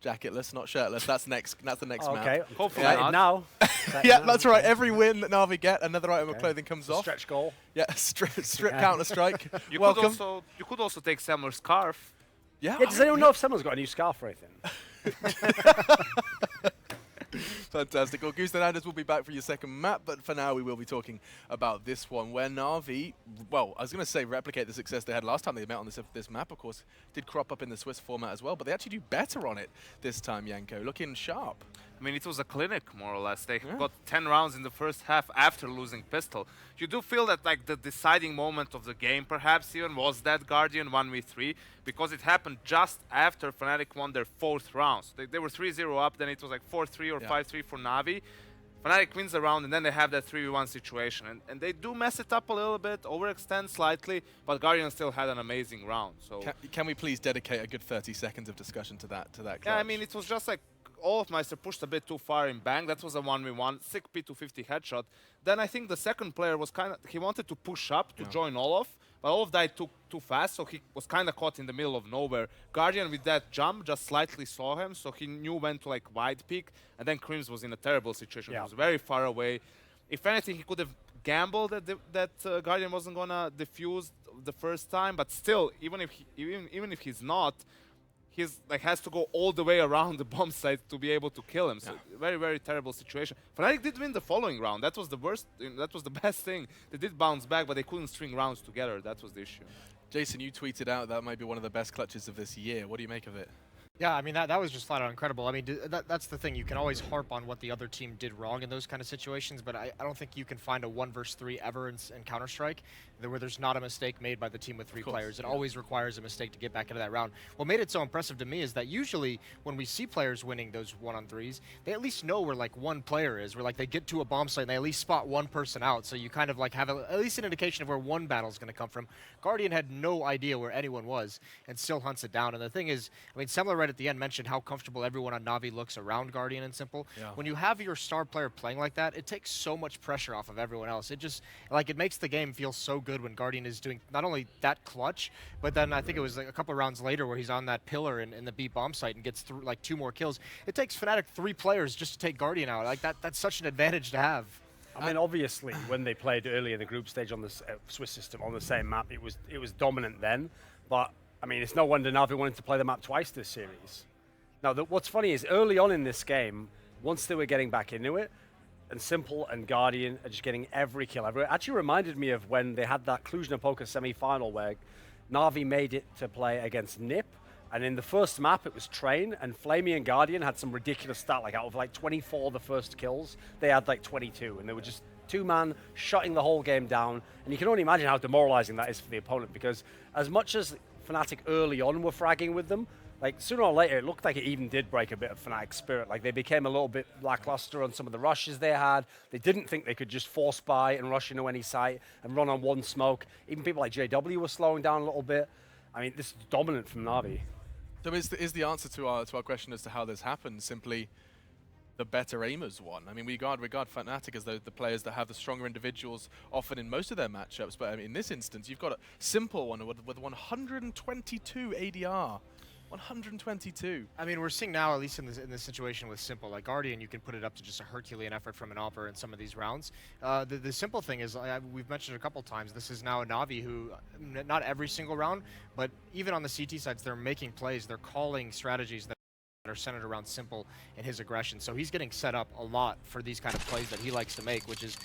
jacketless, not shirtless. That's the next map. Okay, hopefully yeah. now. Yeah, that's right. Every win that Na'Vi get, another item of clothing comes off. Stretch goal. Yeah, strip Counter-Strike. You Welcome. you could also take Semler's scarf. Yeah. Does anyone know if someone's got a new scarf or anything? Fantastic. Well, Goose and Anders will be back for your second map, but for now we will be talking about this one where Na'Vi, well, I was going to say replicate the success they had last time they met on this map, of course, did crop up in the Swiss format as well, but they actually do better on it this time, Janko, looking sharp. I mean, it was a clinic, more or less. They got 10 rounds in the first half after losing Pistol. You do feel that like the deciding moment of the game, perhaps even, was that Guardian 1v3, because it happened just after Fnatic won their 4th round. So they were 3-0 up, then it was like 4-3 or 5-3 for Na'Vi. Fnatic wins the round, and then they have that 3v1 situation. And they do mess it up a little bit, overextend slightly, but Guardian still had an amazing round. So can we please dedicate a good 30 seconds of discussion to that clutch? Yeah, I mean, it was just like Olafmeister pushed a bit too far in bang. That was a 1v1, sick P250 headshot. Then I think the second player was he wanted to push up to join Olaf, but Olaf died too fast, so he was kind of caught in the middle of nowhere. Guardian with that jump just slightly saw him, so he knew when to like wide peek, and then Crims was in a terrible situation. He was very far away. If anything, he could have gambled that Guardian wasn't gonna defuse the first time, but still, even if he's not, he's like has to go all the way around the bomb site to be able to kill him. So very, very terrible situation. Fnatic did win the following round. That was the worst. That was the best thing. They did bounce back, but they couldn't string rounds together. That was the issue. Jason, you tweeted out that might be one of the best clutches of this year. What do you make of it? Yeah, I mean, that was just flat out incredible. I mean, that's the thing. You can always harp on what the other team did wrong in those kind of situations, but I don't think you can find a 1 versus 3 ever in Counter-Strike where there's not a mistake made by the team with 3 players. It always requires a mistake to get back into that round. What made it so impressive to me is that usually when we see players winning those 1-on-3s, they at least know where like one player is, where like they get to a bomb site and they at least spot one person out, so you kind of like have at least an indication of where one battle is going to come from. Guardian had no idea where anyone was and still hunts it down. And the thing is, I mean, Semler right at the end mentioned how comfortable everyone on Na'Vi looks around Guardian and Simple. Yeah. When you have your star player playing like that, it takes so much pressure off of everyone else. It just, like, it makes the game feel so good when Guardian is doing not only that clutch, but then I think it was like a couple of rounds later where he's on that pillar in the B bomb site and gets through like 2 more kills. It takes Fnatic 3 players just to take Guardian out. Like that's such an advantage to have. I mean, obviously, when they played early in the group stage on the Swiss system on the same map, it was dominant then. But I mean, it's no wonder Na'Vi wanted to play the map twice this series. Now, what's funny is early on in this game, once they were getting back into it, and Simple and Guardian are just getting every kill ever. It actually reminded me of when they had that Cluj-Napoca semi-final where Na'Vi made it to play against NIP, and in the first map it was Train, and Flamey and Guardian had some ridiculous stat, like out of like 24 the first kills, they had like 22, and they were just 2-man, shutting the whole game down. And you can only imagine how demoralizing that is for the opponent, because as much as Fnatic early on were fragging with them, like sooner or later, it looked like it even did break a bit of Fnatic's spirit. Like they became a little bit lackluster on some of the rushes they had. They didn't think they could just force buy and rush into any site and run on one smoke. Even people like JW were slowing down a little bit. I mean, this is dominant from Na'Vi. So is the answer to our question as to how this happened simply the better aimers won? I mean, we regard Fnatic as the players that have the stronger individuals often in most of their matchups, but I mean, in this instance, you've got a simple one with 122 ADR. 122. I mean, we're seeing now, at least in this situation with Simple, like Guardian, you can put it up to just a Herculean effort from an Opera in some of these rounds. The Simple thing is, we've mentioned it a couple times, this is now a Na'Vi who, not every single round, but even on the CT sides, they're making plays, they're calling strategies that are centered around Simple and his aggression. So he's getting set up a lot for these kind of plays that he likes to make, which is,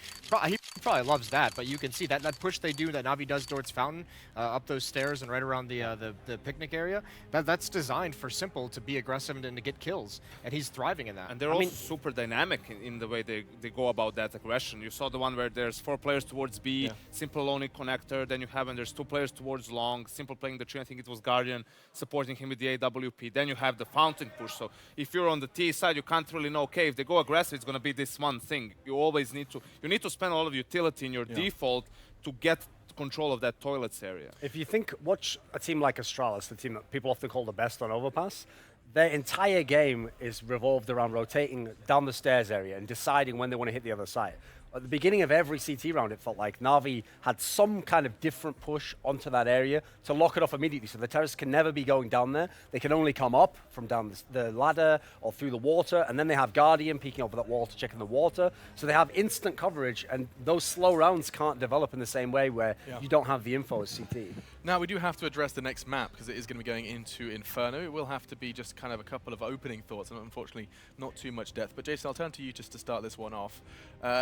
he probably loves that, but you can see that push they do, that Na'Vi does towards Fountain, up those stairs and right around the picnic area, that's designed for Simple to be aggressive and to get kills, and he's thriving in that. And they're also super dynamic in the way they go about that aggression. You saw the one where there's 4 players towards B, Simple only connector, then you have, and there's 2 players towards long, Simple playing the tree, I think it was Guardian, supporting him with the AWP. Then you have the Fountain push, so if you're on the T side, you can't really know, okay, if they go aggressive, it's going to be this one thing. You always need to spend a lot of utility in your default to get control of that toilets area. If you watch a team like Astralis, the team that people often call the best on Overpass, their entire game is revolved around rotating down the stairs area and deciding when they want to hit the other side. At the beginning of every CT round, it felt like Na'Vi had some kind of different push onto that area to lock it off immediately, so the terrorists can never be going down there. They can only come up from down the ladder or through the water, and then they have Guardian peeking over that wall to check in the water. So they have instant coverage, and those slow rounds can't develop in the same way where you don't have the info as CT. Now, we do have to address the next map, because it is going to be going into Inferno. It will have to be just kind of a couple of opening thoughts, and unfortunately not too much depth. But Jason, I'll turn to you just to start this one off.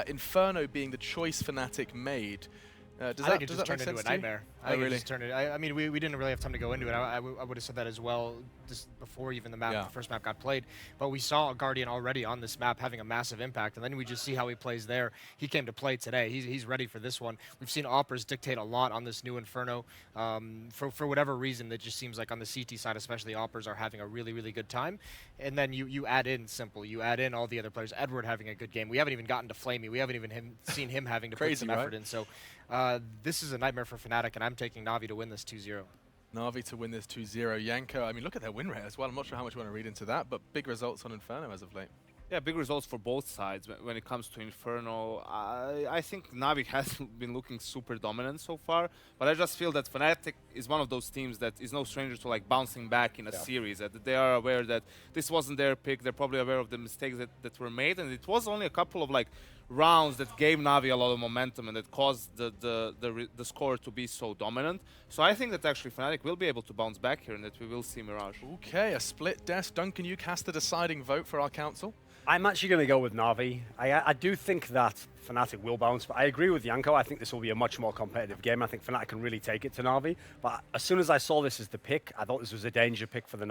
Inferno being the choice Fnatic made. I think it just turned into a nightmare. I mean, we didn't really have time to go into it. I would have said that as well before even the first map got played. But we saw Guardian already on this map having a massive impact, and then we just see how he plays there. He came to play today. He's ready for this one. We've seen Operas dictate a lot on this new Inferno. For whatever reason, it just seems like on the CT side, especially, Operas are having a really, really good time. And then you add in Simple. You add in all the other players. Edward having a good game. We haven't even gotten to Flamey. We haven't even seen him having to put some effort in. So this is a nightmare for Fnatic, and I'm taking Na'Vi to win this 2-0. Na'Vi to win this 2-0. Yanko, I mean, look at their win rate as well. I'm not sure how much you want to read into that, but big results on Inferno as of late. Yeah, big results for both sides. When it comes to Inferno, I think Na'Vi has been looking super dominant so far, but I just feel that Fnatic is one of those teams that is no stranger to like bouncing back in a series. That they are aware that this wasn't their pick. They're probably aware of the mistakes that were made, and it was only a couple of like rounds that gave Na'Vi a lot of momentum and that caused the score to be so dominant. So I think that actually Fnatic will be able to bounce back here and that we will see Mirage. Okay, a split desk. Duncan, you cast the deciding vote for our council. I'm actually going to go with Na'Vi. I do think that Fnatic will bounce, but I agree with Yanko. I think this will be a much more competitive game. I think Fnatic can really take it to Na'Vi. But as soon as I saw this as the pick, I thought this was a danger pick for the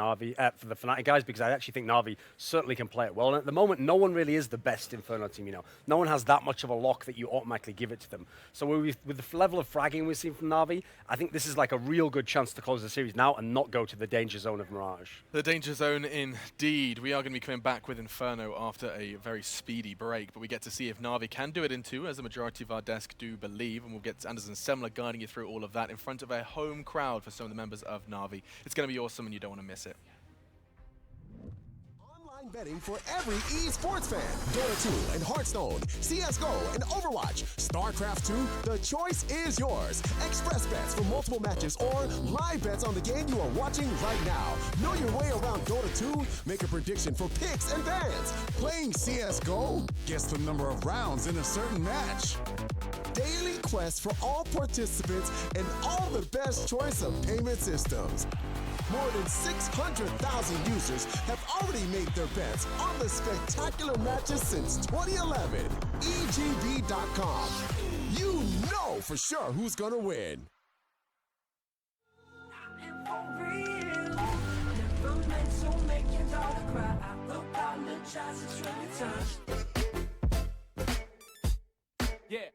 for the Fnatic guys, because I actually think Na'Vi certainly can play it well. And at the moment, no one really is the best Inferno team. No one has that much of a lock that you automatically give it to them. So with the level of fragging we've seen from Na'Vi, I think this is like a real good chance to close the series now and not go to the danger zone of Mirage. The danger zone indeed. We are going to be coming back with Inferno after a very speedy break, but we get to see if Na'Vi can do it in 2, as the majority of our desk do believe, and we'll get Anderson Semler guiding you through all of that in front of a home crowd for some of the members of Na'Vi. It's going to be awesome, and you don't want to miss it. Online betting for every esports fan. Dota 2 and Hearthstone, CSGO and Overwatch, StarCraft 2, the choice is yours. Express bets for multiple matches or live bets on the game you are watching right now. Know your way around Dota 2? Make a prediction for picks and bans. Playing CSGO? Guess the number of rounds in a certain match. Daily quest for all participants and all the best choice of payment systems. More than 600,000 users have already made their bets on the spectacular matches since 2011. EGB.com. You know for sure who's gonna win. Yeah.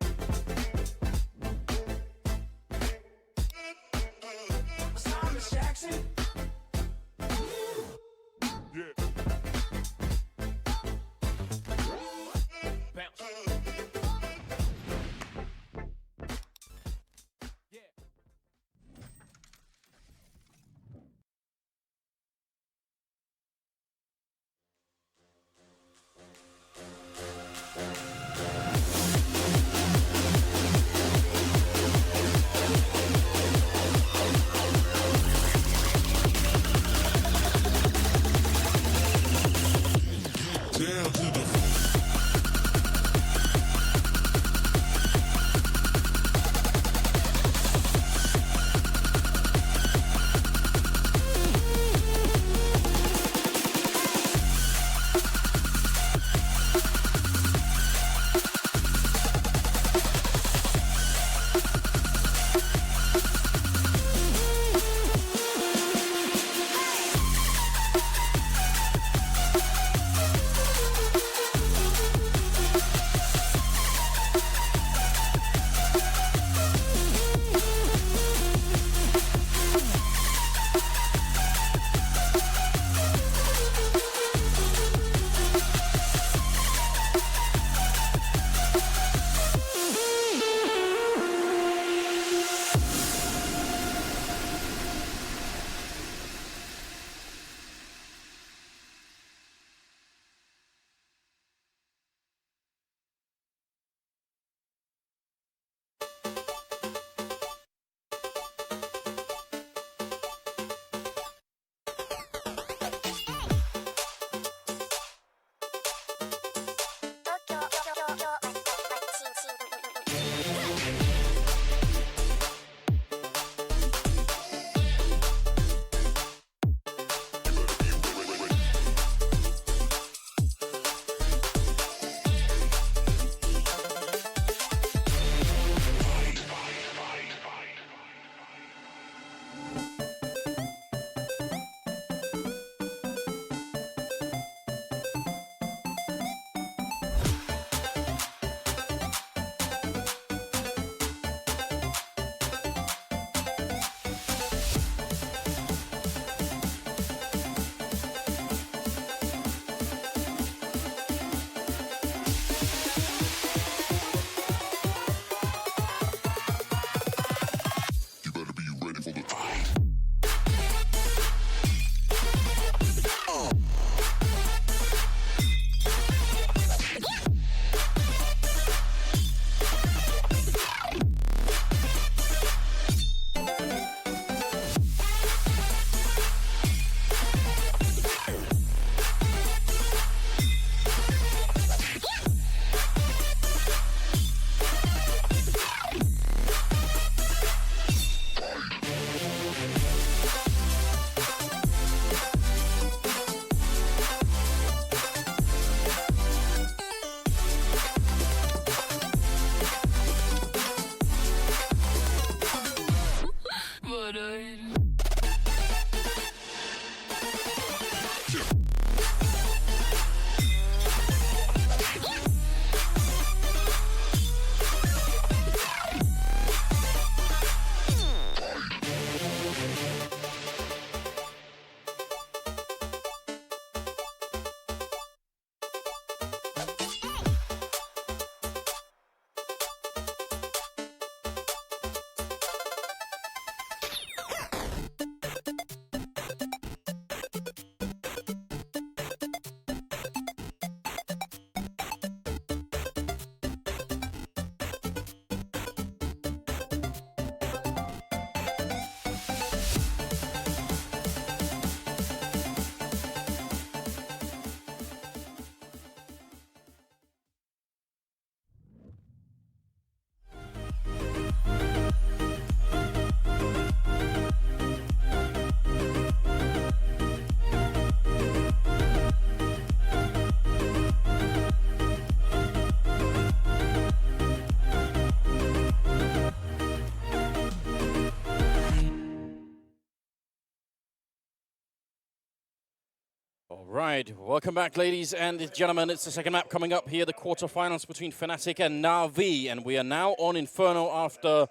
All right, welcome back, ladies and gentlemen. It's the second map coming up here, the quarterfinals between Fnatic and Na'Vi, and we are now on Inferno after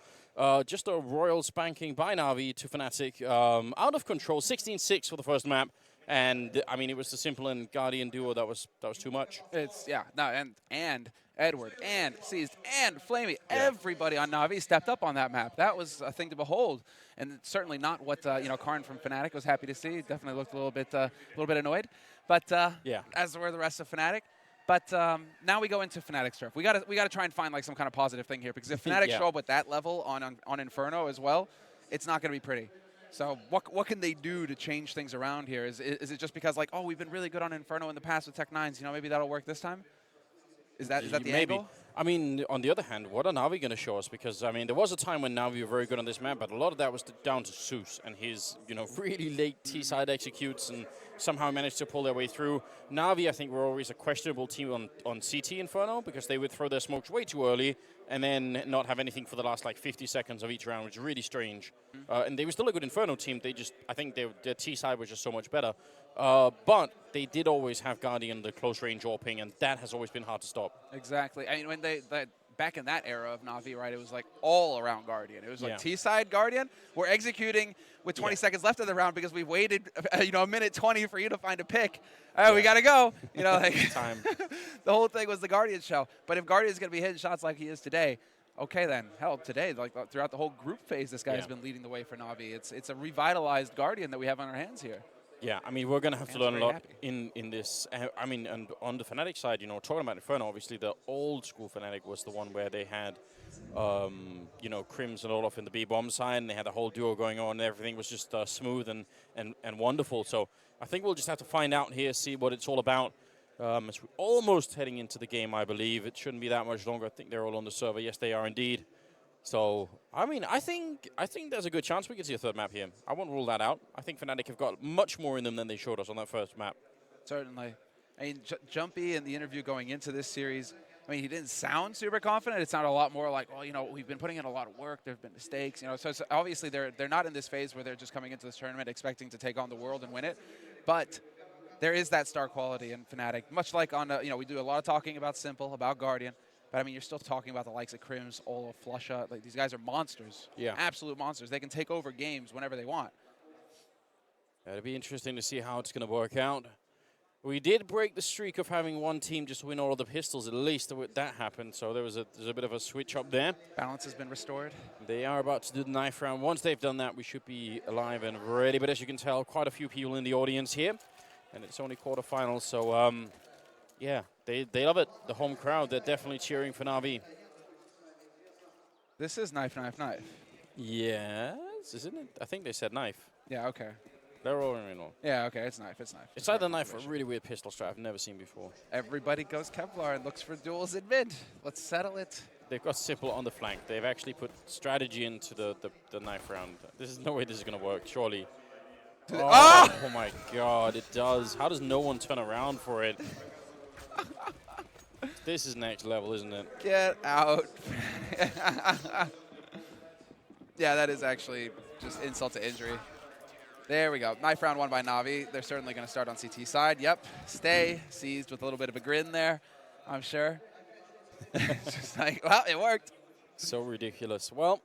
Just a royal spanking by Na'Vi to Fnatic. Out of control, 16-6 for the first map. And I mean, it was the Simple and Guardian duo that was too much. It's and Edward and Seized and Flamey, everybody on Na'Vi stepped up on that map. That was a thing to behold, and certainly not what Karn from Fnatic was happy to see. Definitely looked a little bit annoyed, but as were the rest of Fnatic. But now we go into Fnatic's turf. We got to try and find like some kind of positive thing here, because if Fnatic show up with that level on Inferno as well, it's not going to be pretty. So what can they do to change things around here? Is it just because like, oh, we've been really good on Inferno in the past with Tech-9s, maybe that'll work this time? Is that the angle? I mean, on the other hand, what are Na'Vi going to show us? Because, I mean, there was a time when Na'Vi were very good on this map, but a lot of that was down to Zeus and his, really late T-side executes and somehow managed to pull their way through. Na'Vi, I think, were always a questionable team on CT Inferno because they would throw their smokes way too early and then not have anything for the last, 50 seconds of each round, which is really strange. And they were still a good Inferno team. I think their T-side was just so much better. But they did always have Guardian, the close range AWPing, and that has always been hard to stop. Exactly. I mean, when back in that era of Na'Vi, right, it was like all around Guardian. It was like T-side Guardian. We're executing with 20 seconds left of the round because we waited, a minute 20 for you to find a pick. All right, we got to go. Time. The whole thing was the Guardian show. But if Guardian's going to be hitting shots like he is today, okay then. Hell, today, throughout the whole group phase, this guy has been leading the way for Na'Vi. It's a revitalized Guardian that we have on our hands here. Yeah, I mean, we're going to have to learn a lot in this. I mean, and on the Fnatic side, talking about Inferno, obviously the old school Fnatic was the one where they had, Crims and Olaf in the B-bomb side, and they had the whole duo going on, and everything was just smooth and wonderful. So I think we'll just have to find out here, see what it's all about. As we're almost heading into the game, I believe. It shouldn't be that much longer. I think they're all on the server. Yes, they are indeed. So, I mean, I think there's a good chance we could see a third map here. I won't rule that out. I think Fnatic have got much more in them than they showed us on that first map. Certainly. I mean, Jumpy in the interview going into this series, I mean, he didn't sound super confident. It sounded a lot more like, we've been putting in a lot of work. There have been mistakes. So obviously they're not in this phase where they're just coming into this tournament expecting to take on the world and win it. But there is that star quality in Fnatic, much like on, we do a lot of talking about Simple, about Guardian. But, I mean, you're still talking about the likes of Crims, Olaf, Flusha. Like, these guys are monsters. Yeah. Absolute monsters. They can take over games whenever they want. It'll be interesting to see how it's going to work out. We did break the streak of having one team just win all of the pistols. At least that happened. So there's a bit of a switch up there. Balance has been restored. They are about to do the knife round. Once they've done that, we should be alive and ready. But as you can tell, quite a few people in the audience here. And it's only quarterfinals. So, yeah, they love it. The home crowd, they're definitely cheering for Na'Vi. This is knife, knife, knife. Yes, isn't it? I think they said knife. Yeah, okay. They're all in all. Yeah, okay, it's knife, it's knife. It's either knife or a really weird pistol strat I've never seen before. Everybody goes Kevlar and looks for duels in mid. Let's settle it. They've got Simple on the flank. They've actually put strategy into the knife round. This is no way this is going to work, surely. Oh my god, it does. How does no one turn around for it? This is next level, isn't it? Get out. Yeah, that is actually just insult to injury. There we go. Knife round won by Na'Vi. They're certainly going to start on CT side. Yep. Stay. Seized with a little bit of a grin there, I'm sure. Just like, well, it worked. So ridiculous. Well,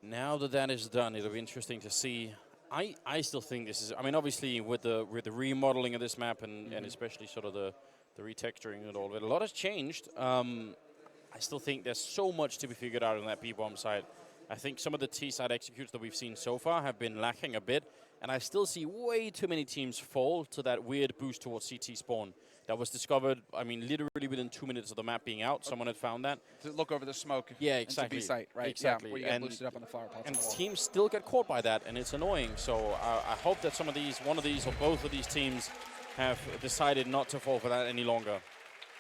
now that is done, it'll be interesting to see. I still think this is, I mean, obviously with the remodeling of this map and especially sort of the retexturing and all of it, a lot has changed. I still think there's so much to be figured out on that B-bomb side. I think some of the T-side executes that we've seen so far have been lacking a bit, and I still see way too many teams fall to that weird boost towards CT spawn that was discovered, I mean, literally within 2 minutes of the map being out. Someone had found that. To look over the smoke. Yeah, exactly. Into B site, right? Exactly. Yeah, where you get boosted up on the flower pots. And teams still get caught by that, and it's annoying. So I hope that one of these or both of these teams have decided not to fall for that any longer.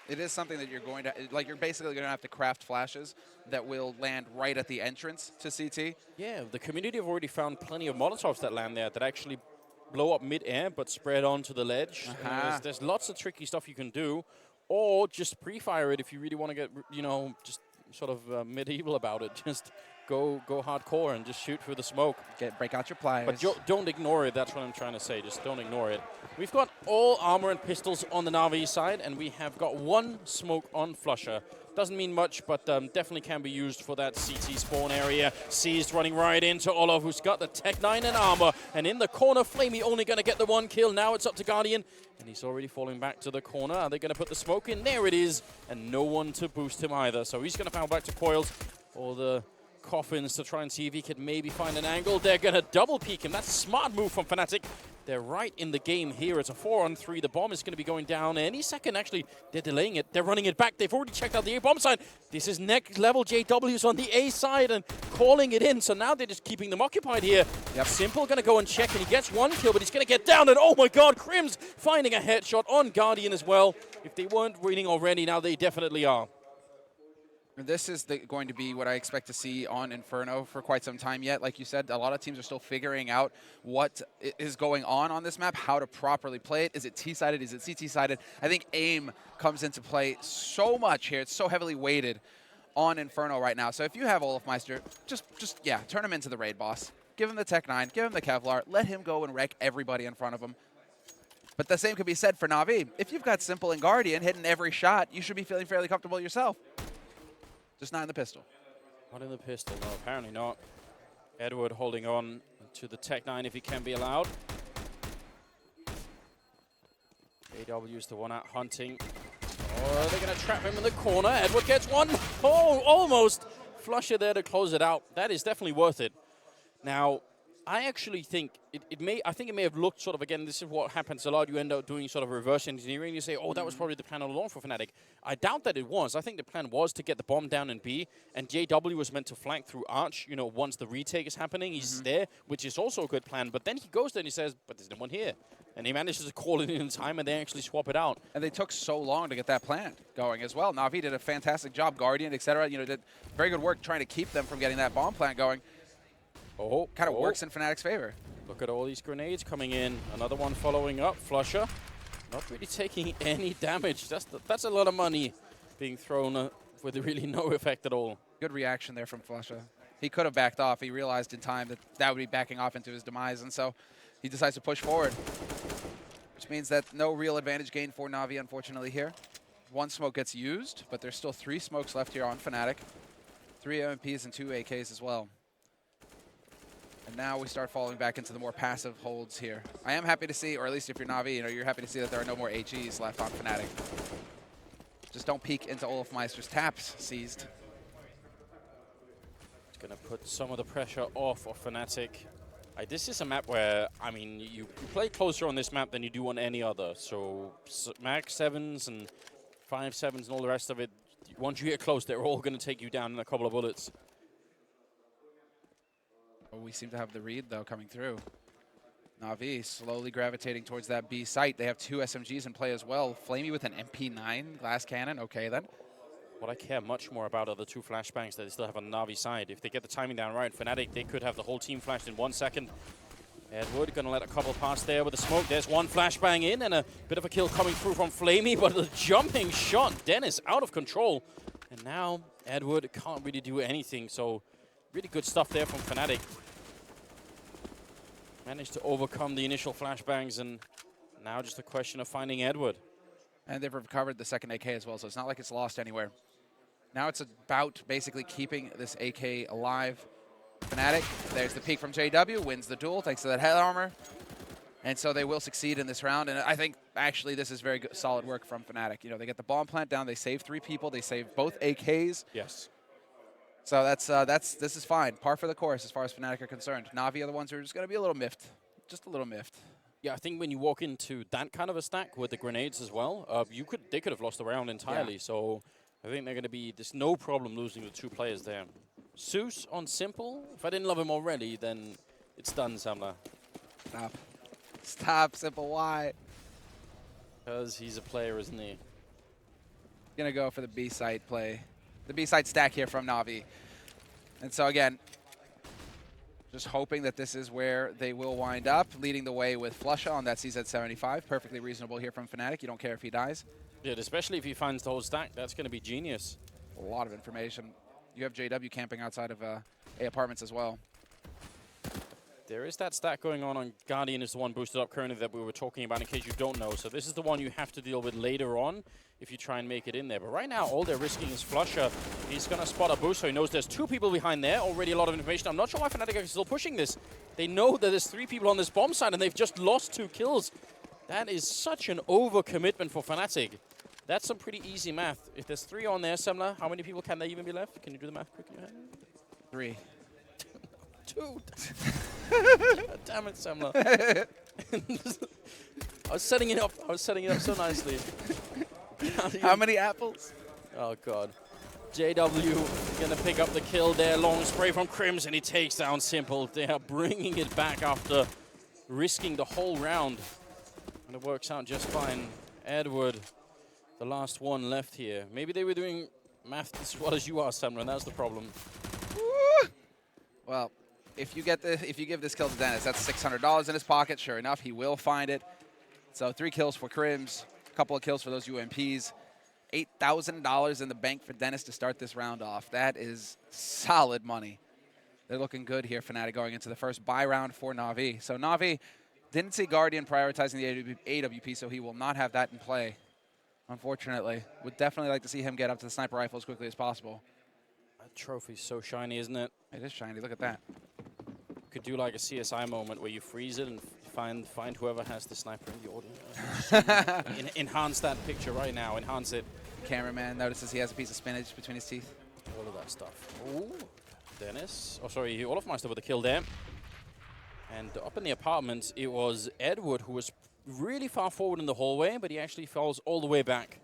It is something that you're going to, like, you're basically going to have to craft flashes that will land right at the entrance to CT. Yeah, the community have already found plenty of Molotovs that land there that actually blow up mid-air but spread onto the ledge. There's lots of tricky stuff you can do, or just pre-fire it if you really want to get, just sort of medieval about it. Just go hardcore and just shoot through the smoke. Break out your pliers. But don't ignore it. That's what I'm trying to say. Just don't ignore it. We've got all armor and pistols on the Na'Vi side, and we have got one smoke on Flusher. Doesn't mean much, but definitely can be used for that CT spawn area. Seized running right into Olof, who's got the Tech 9 and armor. And in the corner, Flamey only going to get the one kill. Now it's up to Guardian, and he's already falling back to the corner. Are they going to put the smoke in? There it is, and no one to boost him either. So he's going to foul back to Coils, or the Coffins, to try and see if he could maybe find an angle. They're going to double peek him. That's a smart move from Fnatic. They're right in the game here. It's a 4-on-3. The bomb is going to be going down any second. Actually, they're delaying it. They're running it back. They've already checked out the A bomb side. This is next level. JW's on the A side and calling it in. So now they're just keeping them occupied here. Yep. Simple going to go and check, and he gets one kill, but he's going to get down. And oh my God, Crims finding a headshot on Guardian as well. If they weren't winning already, now they definitely are. This is going to be what I expect to see on Inferno for quite some time yet. Like you said, a lot of teams are still figuring out what is going on this map, how to properly play it. Is it T-sided? Is it CT-sided? I think aim comes into play so much here. It's so heavily weighted on Inferno right now. So if you have Olofmeister, just turn him into the raid boss. Give him the Tech 9, give him the Kevlar, let him go and wreck everybody in front of him. But the same could be said for Na'Vi. If you've got Simple and Guardian hitting every shot, you should be feeling fairly comfortable yourself. Just not in the pistol. Not in the pistol, no, apparently not. Edward holding on to the Tech 9 if he can be allowed. AW is the one out hunting. Oh, they're going to trap him in the corner. Edward gets one. Oh, almost. Flusher there to close it out. That is definitely worth it. Now, I actually think it may have looked sort of, again, this is what happens a lot. You end up doing sort of reverse engineering. You say, oh, that was probably the plan all along for Fnatic. I doubt that it was. I think the plan was to get the bomb down in B, and JW was meant to flank through Arch, once the retake is happening. He's there, which is also a good plan. But then he goes there and he says, but there's no one here. And he manages to call it in time, and they actually swap it out. And they took so long to get that plan going as well. Na'Vi did a fantastic job. Guardian, etc., did very good work trying to keep them from getting that bomb plant going. Oh, kind of works in Fnatic's favor. Look at all these grenades coming in. Another one following up. Flusher, not really taking any damage. That's a lot of money being thrown with really no effect at all. Good reaction there from Flusher. He could have backed off. He realized in time that that would be backing off into his demise, and so he decides to push forward, which means that no real advantage gained for Na'Vi, unfortunately, here. One smoke gets used, but there's still 3 smokes left here on Fnatic. 3 MMPs and 2 AKs as well. And now we start falling back into the more passive holds here. I am happy to see, or at least if you're Na'Vi, you're happy to see that there are no more HEs left on Fnatic. Just don't peek into Olofmeister's taps seized. It's going to put some of the pressure off of Fnatic. This is a map where, I mean, you play closer on this map than you do on any other. So max 7s and 5-7s and all the rest of it, once you get close, they're all going to take you down in a couple of bullets. Oh, we seem to have the read, though, coming through. Na'Vi slowly gravitating towards that B site. They have 2 SMGs in play as well. Flamey with an MP9 glass cannon. Okay, then. What I care much more about are the 2 flashbangs that they still have on the Na'Vi side. If they get the timing down right, Fnatic, they could have the whole team flashed in 1 second. Edward going to let a couple pass there with the smoke. There's one flashbang in and a bit of a kill coming through from Flamey, but the jumping shot, Dennis out of control. And now Edward can't really do anything, so really good stuff there from Fnatic. Managed to overcome the initial flashbangs, and now just a question of finding Edward. And they've recovered the second AK as well, so it's not like it's lost anywhere. Now it's about basically keeping this AK alive. Fnatic, there's the peek from JW, wins the duel thanks to that head armor. And so they will succeed in this round, and I think actually this is very good, solid work from Fnatic. They get the bomb plant down, they save 3 people, they save both AKs. Yes. So this is fine. Par for the course as far as Fnatic are concerned. Na'Vi are the ones who are just going to be a little miffed. Just a little miffed. Yeah, I think when you walk into that kind of a stack with the grenades as well, they could have lost the round entirely. Yeah. So I think they're going to be, there's no problem losing the 2 players there. Zeus on Simple, if I didn't love him already, then it's done, Samla. Stop. Stop, Simple, why? Because he's a player, isn't he? Going to go for the B site play. The B-side stack here from Na'Vi. And so again, just hoping that this is where they will wind up, leading the way with Flusha on that CZ75. Perfectly reasonable here from Fnatic. You don't care if he dies. Yeah, especially if he finds the whole stack. That's going to be genius. A lot of information. You have JW camping outside of A apartments as well. There is that stat going on. Guardian is the one boosted up currently that we were talking about, in case you don't know. So this is the one you have to deal with later on if you try and make it in there. But right now, all they're risking is Flusher. He's going to spot a boost, so he knows there's 2 people behind there. Already a lot of information. I'm not sure why Fnatic are still pushing this. They know that there's 3 people on this bomb side, and they've just lost 2 kills. That is such an overcommitment for Fnatic. That's some pretty easy math. If there's 3 on there, Semler, how many people can there even be left? Can you do the math quickly? 3. 2. God damn it, Semler. I was setting it up. I was setting it up so nicely. How many apples? Oh, God. JW going to pick up the kill there. Long spray from Crims, and he takes down Simple. They are bringing it back after risking the whole round. And it works out just fine. Edward, the last one left here. Maybe they were doing math as well as you are, Semler, and that's the problem. Woo! Well, if you give this kill to Dennis, that's $600 in his pocket. Sure enough, he will find it. So 3 kills for Crims, a couple of kills for those UMPs. $8,000 in the bank for Dennis to start this round off. That is solid money. They're looking good here, Fnatic, going into the first buy round for Na'Vi. So Na'Vi didn't see Guardian prioritizing the AWP, so he will not have that in play, unfortunately. Would definitely like to see him get up to the sniper rifle as quickly as possible. That trophy's so shiny, isn't it? It is shiny. Look at that. Could do like a CSI moment where you freeze it and find whoever has the sniper in the order. Enhance that picture right now. Enhance it. Cameraman notices he has a piece of spinach between his teeth. All of that stuff. Ooh. Dennis. Oh, sorry. Olofmeister with a kill there. And up in the apartments, it was Edward who was really far forward in the hallway, but he actually falls all the way back.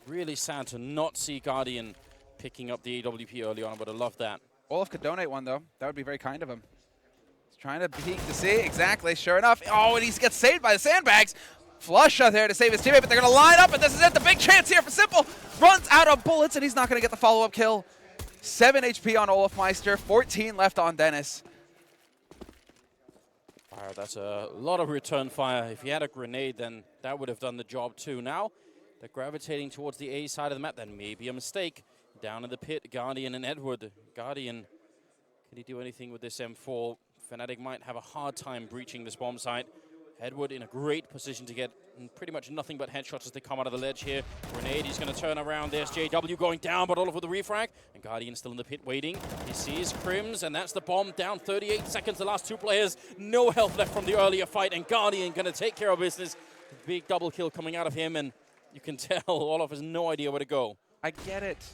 Really sad to not see Guardian picking up the AWP early on. I would have loved that. Olaf could donate one, though. That would be very kind of him. He's trying to peek to see. Exactly. Sure enough. Oh, and he gets saved by the sandbags. Flush out there to save his teammate, but they're going to line up, and this is it. The big chance here for Simple. Runs out of bullets, and he's not going to get the follow-up kill. 7 HP on Olofmeister, 14 left on Dennis. Wow, that's a lot of return fire. If he had a grenade, then that would have done the job too. Now, they're gravitating towards the A side of the map. That may be a mistake. Down in the pit, Guardian and Edward. Guardian, can he do anything with this M4? Fnatic might have a hard time breaching this bomb site. Edward in a great position to get pretty much nothing but headshots as they come out of the ledge here. Grenade, he's going to turn around. There's JW going down, but Olaf with the refrag. And Guardian still in the pit waiting. He sees Crims, and that's the bomb. Down 38 seconds, the last 2 players. No health left from the earlier fight, and Guardian going to take care of business. Big double kill coming out of him, and you can tell Olaf has no idea where to go. I get it.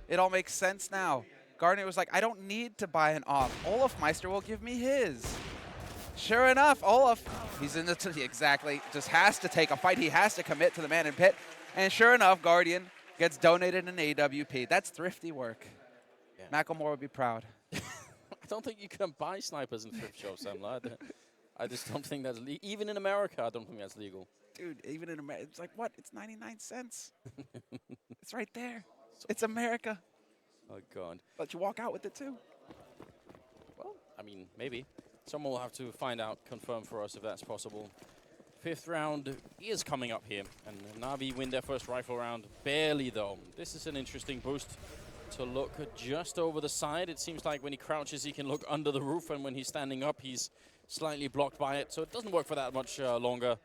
It all makes sense now. Guardian was like, I don't need to buy an AWP. Olofmeister will give me his. Sure enough, Olaf, he's in the exactly, just has to take a fight. He has to commit to the man in pit. And sure enough, Guardian gets donated an AWP. That's thrifty work. Yeah. Macklemore would be proud. I don't think you can buy snipers in thrift shops, Semler. I just don't think that's legal. Even in America, I don't think that's legal. Dude, even in America, it's like, what? It's 99 cents. It's right there. It's America. Oh, God. Let you walk out with it, too. Well, I mean, maybe. Someone will have to find out, confirm for us if that's possible. 5th round is coming up here, and Na'Vi win their first rifle round. Barely, though. This is an interesting boost to look just over the side. It seems like when he crouches, he can look under the roof, and when he's standing up, he's slightly blocked by it. So it doesn't work for that much longer.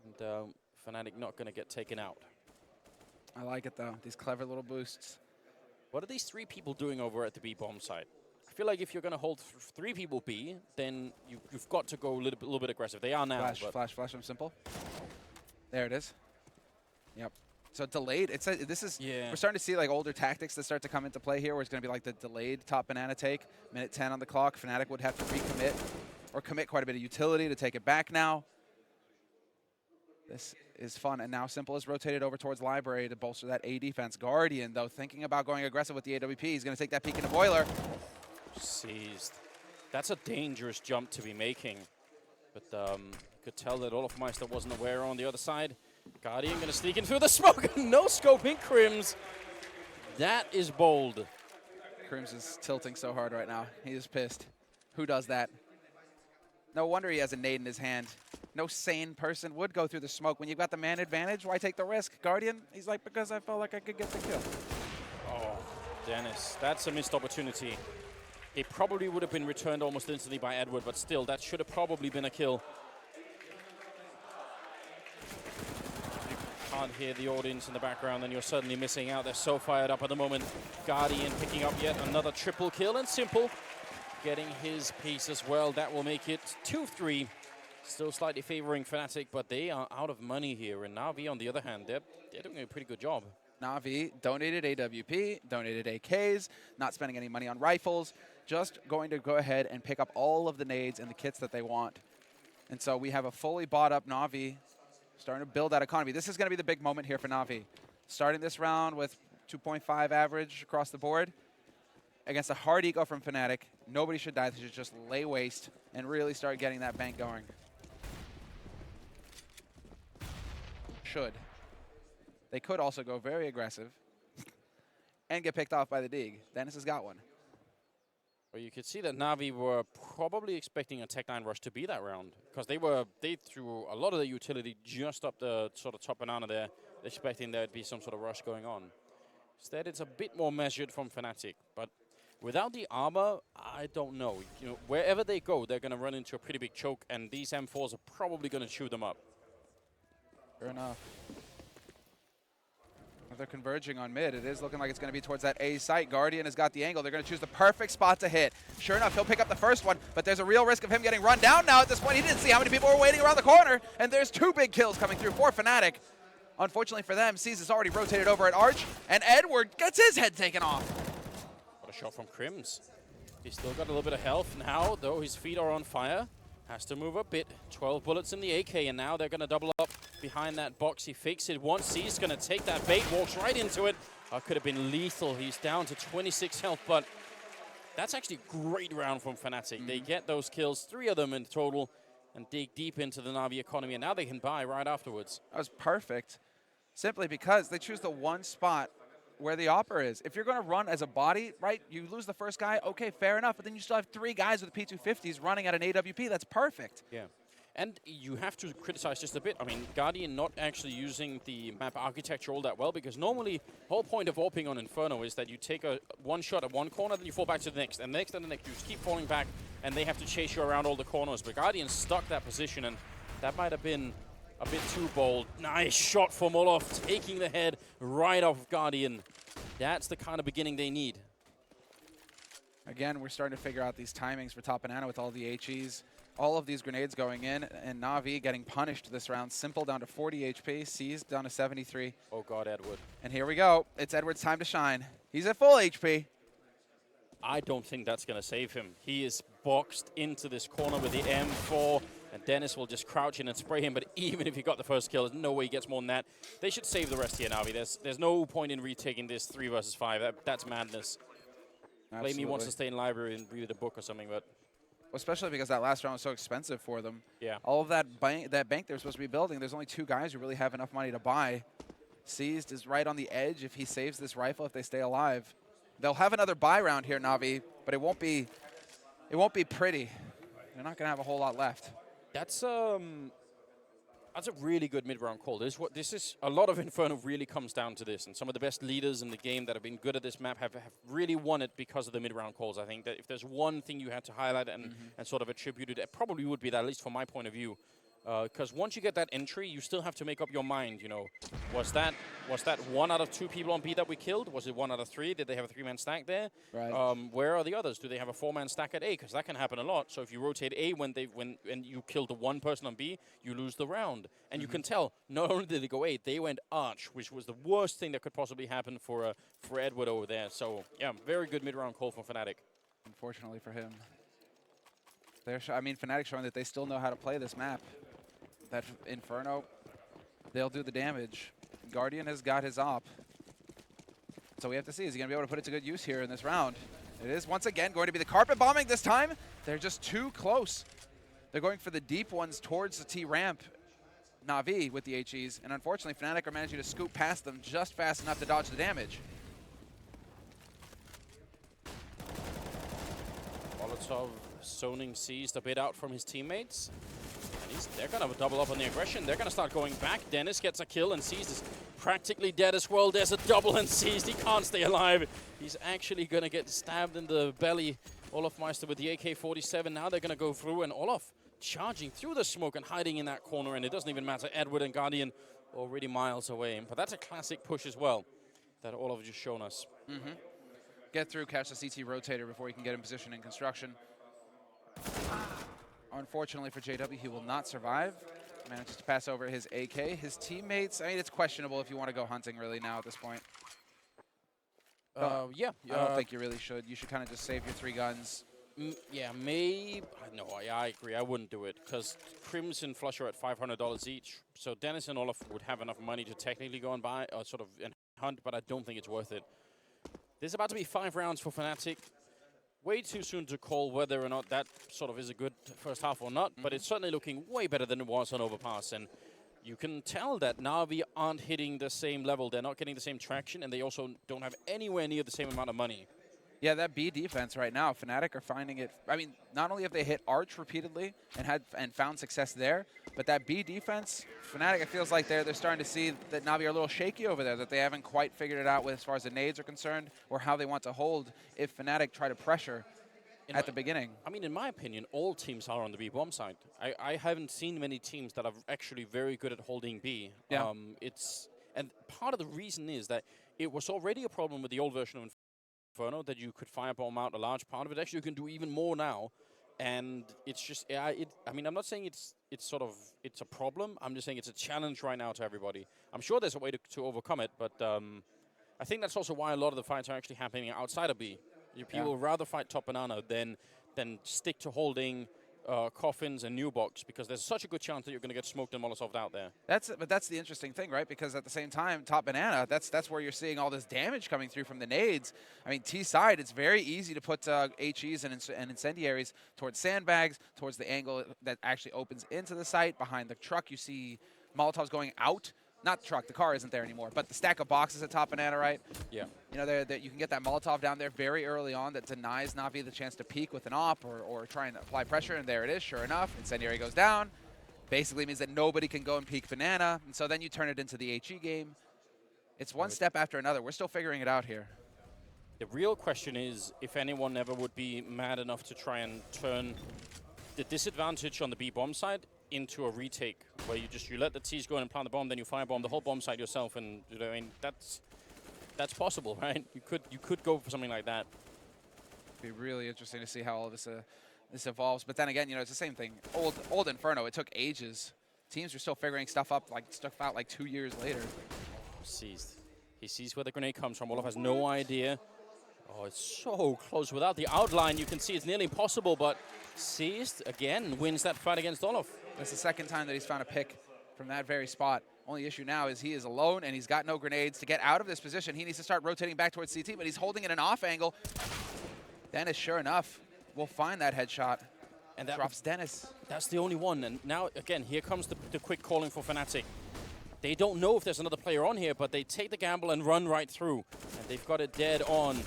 And Fnatic not going to get taken out. I like it, though. These clever little boosts. What are these 3 people doing over at the B bomb site? I feel like if you're going to hold 3 people B, then you've got to go a little bit aggressive. They are now. Flash from Simple. There it is. Yep. So delayed. This is. Yeah. We're starting to see like older tactics that start to come into play here, where it's going to be like the delayed top banana take. Minute 10 on the clock. Fnatic would have to recommit or commit quite a bit of utility to take it back now. This is fun, and now Simple is rotated over towards Library to bolster that A defense. Guardian, though, thinking about going aggressive with the AWP. He's going to take that peek in the boiler. Seized. That's a dangerous jump to be making. But you could tell that Olofmeister wasn't aware on the other side. Guardian going to sneak in through the smoke. No scoping Crims. That is bold. Crims is tilting so hard right now. He is pissed. Who does that? No wonder he has a nade in his hand. No sane person would go through the smoke. When you've got the man advantage, why take the risk? Guardian, he's like, because I felt like I could get the kill. Oh, Dennis, that's a missed opportunity. It probably would have been returned almost instantly by Edward, but still, that should have probably been a kill. You can't hear the audience in the background, and you're suddenly missing out. They're so fired up at the moment. Guardian picking up yet another triple kill, and Simple getting his piece as well. That will make it 2-3. Still slightly favoring Fnatic, but they are out of money here. And Na'Vi, on the other hand, they're doing a pretty good job. Na'Vi donated AWP, donated AKs, not spending any money on rifles, just going to go ahead and pick up all of the nades and the kits that they want. And so we have a fully bought up Na'Vi starting to build that economy. This is going to be the big moment here for Na'Vi. Starting this round with 2.5 average across the board against a hard eco from Fnatic. Nobody should die. They should just lay waste and really start getting that bank going. Should. They could also go very aggressive and get picked off by the Dig. Dennis has got one. Well, you could see that Na'Vi were probably expecting a Tech-9 rush to be that round, because they threw a lot of the utility just up the sort of top banana there, expecting there'd be some sort of rush going on. Instead, it's a bit more measured from Fnatic, but without the armor, I don't know. You know, wherever they go, they're going to run into a pretty big choke, and these M4s are probably going to chew them up. Fair enough. They're converging on mid. It is looking like it's going to be towards that A site. Guardian has got the angle. They're going to choose the perfect spot to hit. Sure enough, he'll pick up the first one, but there's a real risk of him getting run down now at this point. He didn't see how many people were waiting around the corner, and there's 2 big kills coming through for Fnatic. Unfortunately for them, C's is already rotated over at Arch, and Edward gets his head taken off. What a shot from Crims. He's still got a little bit of health now, though his feet are on fire. Has to move a bit. 12 bullets in the AK, and now they're going to double up behind that box. He fakes it once. He's going to take that bait, walks right into it. Could have been lethal. He's down to 26 health, but that's actually a great round from Fnatic. They get those kills, 3 of them in total, and dig deep into the Na'Vi economy, and now they can buy right afterwards. That was perfect, simply because they choose the one spot where the Opera is. If you're going to run as a body, right, you lose the first guy, okay, fair enough, but then you still have 3 guys with P250s running at an AWP. That's perfect. Yeah. And you have to criticize just a bit. I mean, Guardian not actually using the map architecture all that well, because normally the whole point of AWPing on Inferno is that you take one shot at one corner, then you fall back to the next, and the next and the next. You just keep falling back, and they have to chase you around all the corners. But Guardian stuck that position, and that might have been a bit too bold. Nice shot from Olof, taking the head right off Guardian. That's the kind of beginning they need. Again, we're starting to figure out these timings for Top Banana with all the HEs. All of these grenades going in, and Na'Vi getting punished this round. Simple down to 40 HP, C's down to 73. Oh God, Edward. And here we go. It's Edward's time to shine. He's at full HP. I don't think that's going to save him. He is boxed into this corner with the M4, and Dennis will just crouch in and spray him, but even if he got the first kill, there's no way he gets more than that. They should save the rest here, Na'Vi. There's no point in retaking this 3 versus 5. That's madness. Blamey wants to stay in library and read a book or something, but... Especially because that last round was so expensive for them. Yeah. All of that bank they were supposed to be building, there's only 2 guys who really have enough money to buy. Seized is right on the edge if he saves this rifle, if they stay alive. They'll have another buy round here, Na'Vi, but it won't be pretty. They're not going to have a whole lot left. That's a really good mid-round call. This is a lot of Inferno really comes down to this, and some of the best leaders in the game that have been good at this map have really won it because of the mid-round calls. I think that if there's one thing you had to highlight and sort of attribute it probably would be that, at least from my point of view. Because once you get that entry, you still have to make up your mind. You know, was that 1 out of 2 people on B that we killed? Was it 1 out of 3? Did they have a 3-man stack there? Right. Where are the others? Do they have a 4-man stack at A? Because that can happen a lot. So if you rotate A when you kill the 1 person on B, you lose the round. And you can tell not only did they go A, they went Arch, which was the worst thing that could possibly happen for Edward over there. So yeah, very good mid-round call from Fnatic. Unfortunately for him, Fnatic showing that they still know how to play this map. That Inferno, they'll do the damage. Guardian has got his op. So we have to see, is he going to be able to put it to good use here in this round? It is once again going to be the carpet bombing this time. They're just too close. They're going for the deep ones towards the T ramp. Na'Vi with the HEs, and unfortunately Fnatic are managing to scoop past them just fast enough to dodge the damage. Molotov zoning seized a bit out from his teammates. They're going to double up on the aggression. They're going to start going back. Dennis gets a kill, and Seized is practically dead as well. There's a double, and Seized, he can't stay alive. He's actually going to get stabbed in the belly Olaf Meister with the AK-47. Now they're going to go through, and Olaf charging through the smoke and hiding in that corner, and it doesn't even matter. Edward and Guardian already miles away. But that's a classic push as well that Olaf has just shown us. Get through, catch the CT rotator before he can get in position in construction. Unfortunately for JW, he will not survive. Manages to pass over his AK. His teammates, I mean, it's questionable if you want to go hunting really now at this point. Yeah. I don't think you really should. You should kind of just save your 3 guns. Yeah, maybe. No, I agree. I wouldn't do it because Crimson Flush are at $500 each. So Dennis and Olaf would have enough money to technically go and buy or sort of and hunt, but I don't think it's worth it. There's about to be 5 rounds for Fnatic. Way too soon to call whether or not that sort of is a good first half or not, but it's certainly looking way better than it was on Overpass. And you can tell that Na'Vi aren't hitting the same level. They're not getting the same traction, and they also don't have anywhere near the same amount of money. Yeah, that B defense right now, Fnatic are finding it. I mean, not only have they hit Arch repeatedly and found success there, but that B defense, Fnatic, it feels like they're starting to see that Na'Vi are a little shaky over there, that they haven't quite figured it out with as far as the nades are concerned or how they want to hold if Fnatic try to pressure at the beginning. I mean, in my opinion, all teams are on the B bomb side. I haven't seen many teams that are actually very good at holding B. Yeah. And part of the reason is that it was already a problem with the old version of Inferno that you could firebomb out a large part of it. Actually, you can do even more now, and it's just I mean, I'm not saying it's a problem. I'm just saying it's a challenge right now to everybody. I'm sure there's a way to overcome it, but I think that's also why a lot of the fights are actually happening outside of B. People would rather fight top banana than stick to holding coffins and new box because there's such a good chance that you're going to get smoked and Molotov out there. But that's the interesting thing, right? Because at the same time, top banana, that's where you're seeing all this damage coming through from the nades. I mean, T side, it's very easy to put HEs and incendiaries towards sandbags, towards the angle that actually opens into the site. Behind the truck, you see Molotovs going out. Not the truck, the car isn't there anymore, but the stack of boxes at top banana, right? Yeah. You know, you can get that Molotov down there very early on that denies Na'Vi the chance to peek with an op or try and apply pressure, and there it is, sure enough. Incendiary goes down. Basically means that nobody can go and peek banana, and so then you turn it into the HE game. It's one step after another. We're still figuring it out here. The real question is if anyone ever would be mad enough to try and turn the disadvantage on the B bomb side into a retake, where you let the T's go in and plant the bomb, then you firebomb the whole bomb side yourself, and I mean that's possible, right? You could go for something like that. It'd be really interesting to see how all this evolves. But then again, you know, it's the same thing. Old Inferno, it took ages. Teams are still figuring stuff out like 2 years later. Seized. He sees where the grenade comes from. Olaf has no idea. Oh, it's so close. Without the outline, you can see it's nearly impossible, but Seized, again, wins that fight against Olaf. That's the second time that he's found a pick from that very spot. Only issue now is he is alone, and he's got no grenades. To get out of this position, he needs to start rotating back towards CT, but he's holding it an off angle. Dennis, sure enough, will find that headshot. And that drops Dennis. That's the only one. And now, again, here comes the quick calling for Fnatic. They don't know if there's another player on here, but they take the gamble and run right through. And they've got it dead on.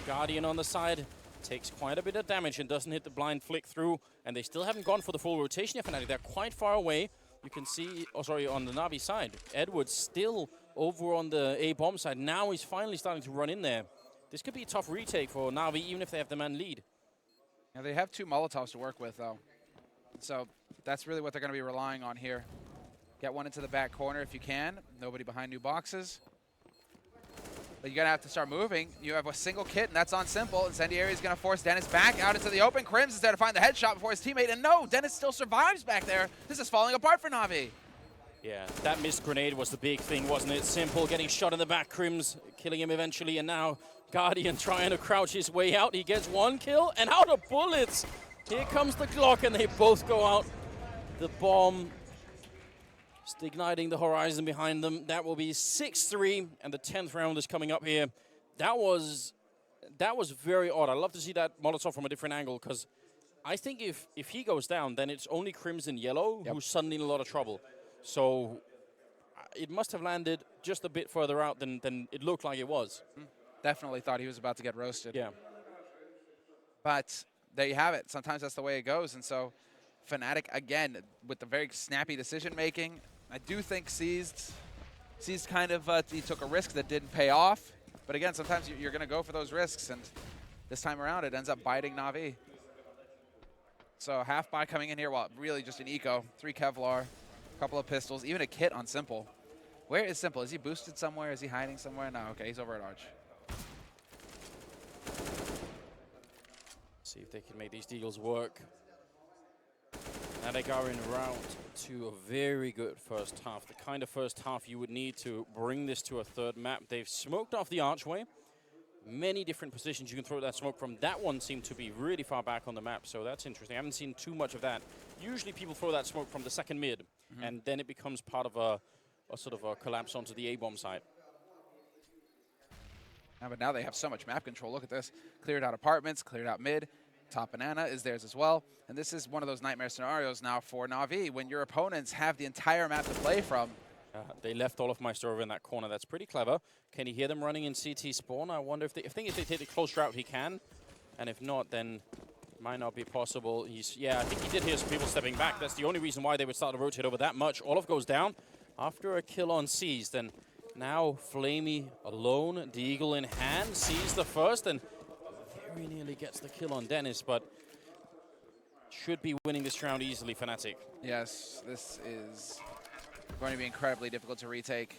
Guardian on the side takes quite a bit of damage and doesn't hit the blind flick through. And they still haven't gone for the full rotation yet, Fnatic. They're quite far away. You can see, on the Na'Vi side, Edward's still over on the A-bomb side. Now he's finally starting to run in there. This could be a tough retake for Na'Vi, even if they have the man lead. Now they have 2 Molotovs to work with, though. So that's really what they're going to be relying on here. Get one into the back corner if you can. Nobody behind new boxes. But you're going to have to start moving. You have a single kit, and that's on Simple. Incendiary is going to force Dennis back out into the open. Crims is there to find the headshot before his teammate. And no, Dennis still survives back there. This is falling apart for Na'Vi. Yeah, that missed grenade was the big thing, wasn't it? Simple getting shot in the back, Crims killing him eventually, and now Guardian trying to crouch his way out. He gets 1 kill, and out of bullets. Here comes the Glock, and they both go out. The bomb just igniting the horizon behind them. That will be 6-3, and the 10th round is coming up here. That was very odd. I love to see that Molotov from a different angle, because I think if he goes down, then it's only Crimson Yellow who's suddenly in a lot of trouble. So it must have landed just a bit further out than it looked like it was. Definitely thought he was about to get roasted. Yeah. But there you have it. Sometimes that's the way it goes. And so Fnatic, again, with the very snappy decision-making, I do think Seized kind of he took a risk that didn't pay off. But again, sometimes you're going to go for those risks. And This time around, it ends up biting Na'Vi. So half buy coming in here, well, really just an eco. 3 Kevlar, a couple of pistols, even a kit on Simple. Where is Simple? Is he boosted somewhere? Is he hiding somewhere? No, okay, he's over at Arch. See if they can make these deals work. Now they are in round 2, a very good first half. The kind of first half you would need to bring this to a third map. They've smoked off the archway. Many different positions you can throw that smoke from. That one seemed to be really far back on the map, so that's interesting. I haven't seen too much of that. Usually people throw that smoke from the second mid, and then it becomes part of a sort of a collapse onto the A-bomb site. Yeah, but now they have so much map control. Look at this. Cleared out apartments, cleared out mid. Top Banana is theirs as well. And this is one of those nightmare scenarios now for Na'Vi when your opponents have the entire map to play from. They left Olofmeister over in that corner. That's pretty clever. Can you hear them running in CT spawn? I wonder if they if they take the close route, he can. And if not, then it might not be possible. Yeah, I think he did hear some people stepping back. That's the only reason why they would start to rotate over that much. Olof goes down after a kill on Seized. And now Flamey alone, the Eagle in hand, sees the first and very nearly gets the kill on Dennis, but should be winning this round easily, Fnatic. Yes, this is going to be incredibly difficult to retake,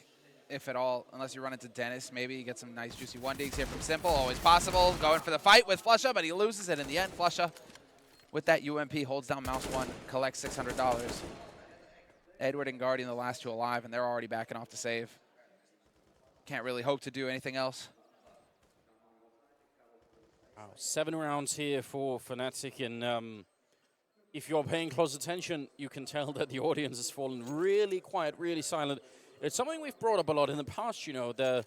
if at all, unless you run into Dennis. Maybe you get some nice juicy 1-digs here from Simple. Always possible. Going for the fight with Flusha, but he loses it in the end. Flusha, with that UMP, holds down Mouse 1, collects $600. Edward and Guardian, the last 2 alive, and they're already backing off to save. Can't really hope to do anything else. Wow, 7 rounds here for Fnatic, and if you're paying close attention, you can tell that the audience has fallen really quiet, really silent. It's something we've brought up a lot in the past, you know, the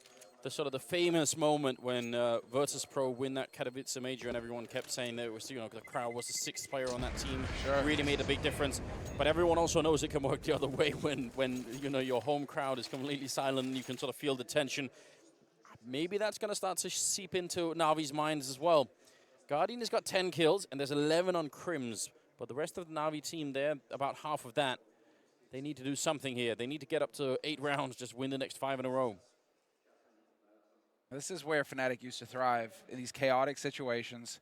sort of the famous moment when Virtus.pro win that Katowice major, and everyone kept saying that it was, you know, the crowd was the 6th player on that team. Sure. Really made a big difference. But everyone also knows it can work the other way when you know, your home crowd is completely silent and you can sort of feel the tension. Maybe that's going to start to seep into Na'Vi's minds as well. Guardian has got 10 kills, and there's 11 on Crims. But the rest of the Na'Vi team there, about half of that. They need to do something here. They need to get up to 8 rounds, just win the next 5 in a row. This is where Fnatic used to thrive, in these chaotic situations.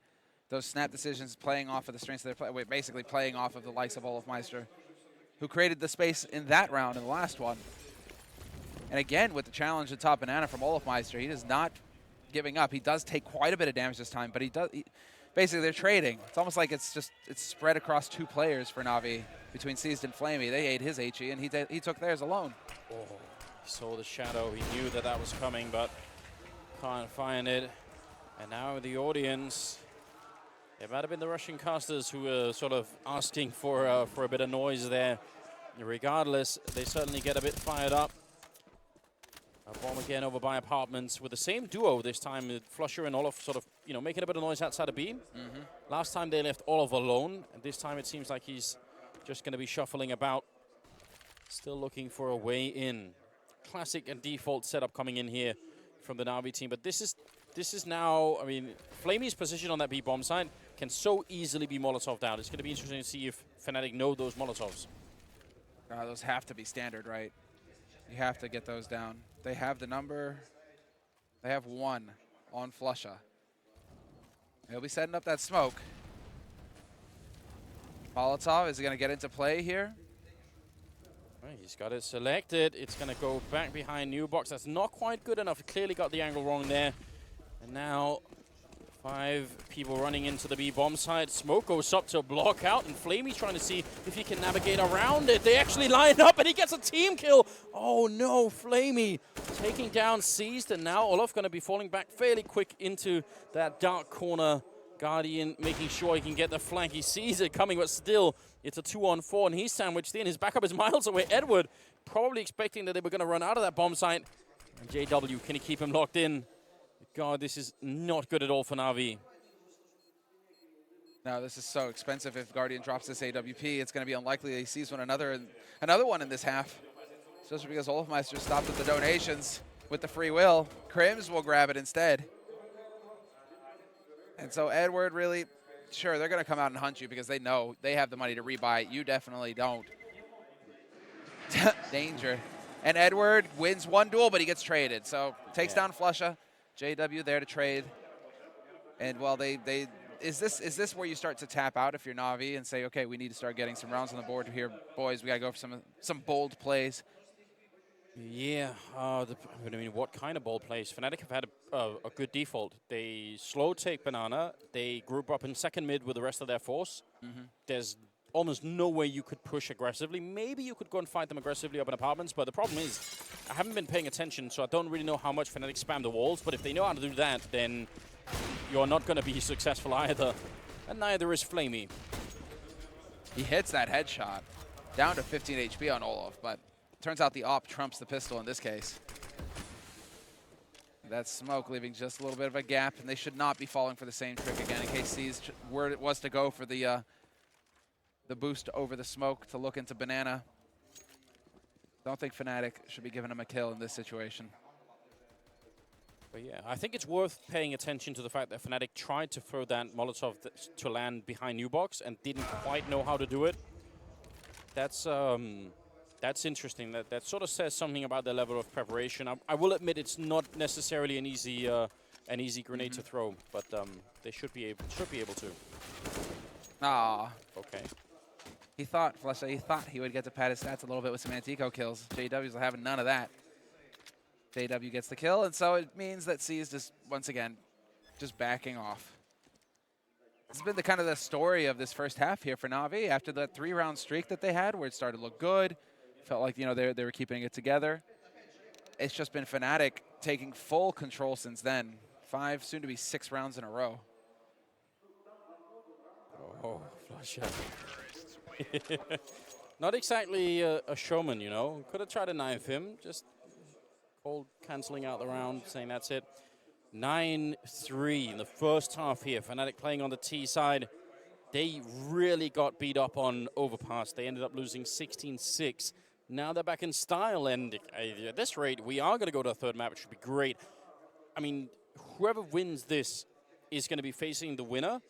Those snap decisions playing off of the strengths of their play, basically playing off of the likes of Olofmeister, who created the space in that round, in the last one. And again, with the challenge at top Banana from Olofmeister, he is not giving up. He does take quite a bit of damage this time, but basically they're trading. It's almost like it's spread across 2 players for Na'Vi between Seized and Flamey. They ate his HE, and he took theirs alone. Oh, he saw the shadow. He knew that was coming, but can't find it. And now the audience, it might have been the Russian casters who were sort of asking for a bit of noise there. Regardless, they certainly get a bit fired up. A bomb again over by apartments with the same duo this time, with Flusher and Olof sort of, you know, making a bit of noise outside of B. Last time they left Olof alone, and this time it seems like he's just going to be shuffling about, still looking for a way in. Classic and default setup coming in here from the Na'Vi team, but this is now, I mean, Flamey's position on that B bomb side can so easily be Molotov'd out. It's going to be interesting to see if Fnatic know those Molotovs. Those have to be standard, right? You have to get those down. They have the number. They have 1 on Flusha. He'll be setting up that smoke. Molotov is going to get into play here. Right, he's got it selected. It's going to go back behind New Box. That's not quite good enough. Clearly got the angle wrong there. And now 5 people running into the B bomb side. Smoke goes up to block out, and Flamey's trying to see if he can navigate around it. They actually line up, and he gets a team kill. Oh no, Flamey taking down Seized, and now Olof going to be falling back fairly quick into that dark corner. Guardian making sure he can get the flank. He sees it coming, but still, it's a 2-on-4, and he's sandwiched in. His backup is miles away. Edward probably expecting that they were going to run out of that bomb site. And JW, can he keep him locked in? God, this is not good at all for Na'Vi. No, this is so expensive. If Guardian drops this AWP, it's going to be unlikely he sees another one in this half. Especially because Olofmeister stopped at the donations with the free will. Crims will grab it instead. And so Edward really, sure, they're going to come out and hunt you because they know they have the money to rebuy it. You definitely don't. Danger. And Edward wins 1 duel, but he gets traded. So takes down Flusha. JW there to trade. And while is this where you start to tap out if you're Na'Vi and say, okay, we need to start getting some rounds on the board here, boys. We got to go for some bold plays. Yeah, I mean, what kind of bold plays? Fnatic have had a good default. They slow take Banana. They group up in second mid with the rest of their force. There's almost no way you could push aggressively. Maybe you could go and fight them aggressively up in apartments, but the problem is I haven't been paying attention, so I don't really know how much Fnatic spam the walls, but if they know how to do that, then you're not going to be successful either. And neither is Flamey. He hits that headshot. Down to 15 HP on Olaf, but turns out the op trumps the pistol in this case. That smoke leaving just a little bit of a gap, and they should not be falling for the same trick again in case C's word it was to go for the boost over the smoke to look into Banana. Don't think Fnatic should be giving him a kill in this situation. But yeah, I think it's worth paying attention to the fact that Fnatic tried to throw that Molotov to land behind New Box and didn't quite know how to do it. That's interesting. That sort of says something about their level of preparation. I will admit it's not necessarily an easy grenade to throw, but they should be able to. Ah. Okay. He thought he would get to pad his stats a little bit with some Antico kills. JW's having none of that. JW gets the kill, and so it means that C is just, once again, just backing off. This has been the kind of the story of this first half here for Na'Vi. After that 3-round streak that they had where it started to look good, felt like, they were keeping it together. It's just been Fnatic taking full control since then. 5, soon to be 6 rounds in a row. Oh, flush out. Not exactly a showman, Could have tried to knife him, just cold cancelling out the round, saying that's it. 9-3 in the first half here. Fnatic playing on the T side. They really got beat up on Overpass. They ended up losing 16-6. Now they're back in style, and at this rate, we are going to go to a third map, which should be great. I mean, whoever wins this is going to be facing the winner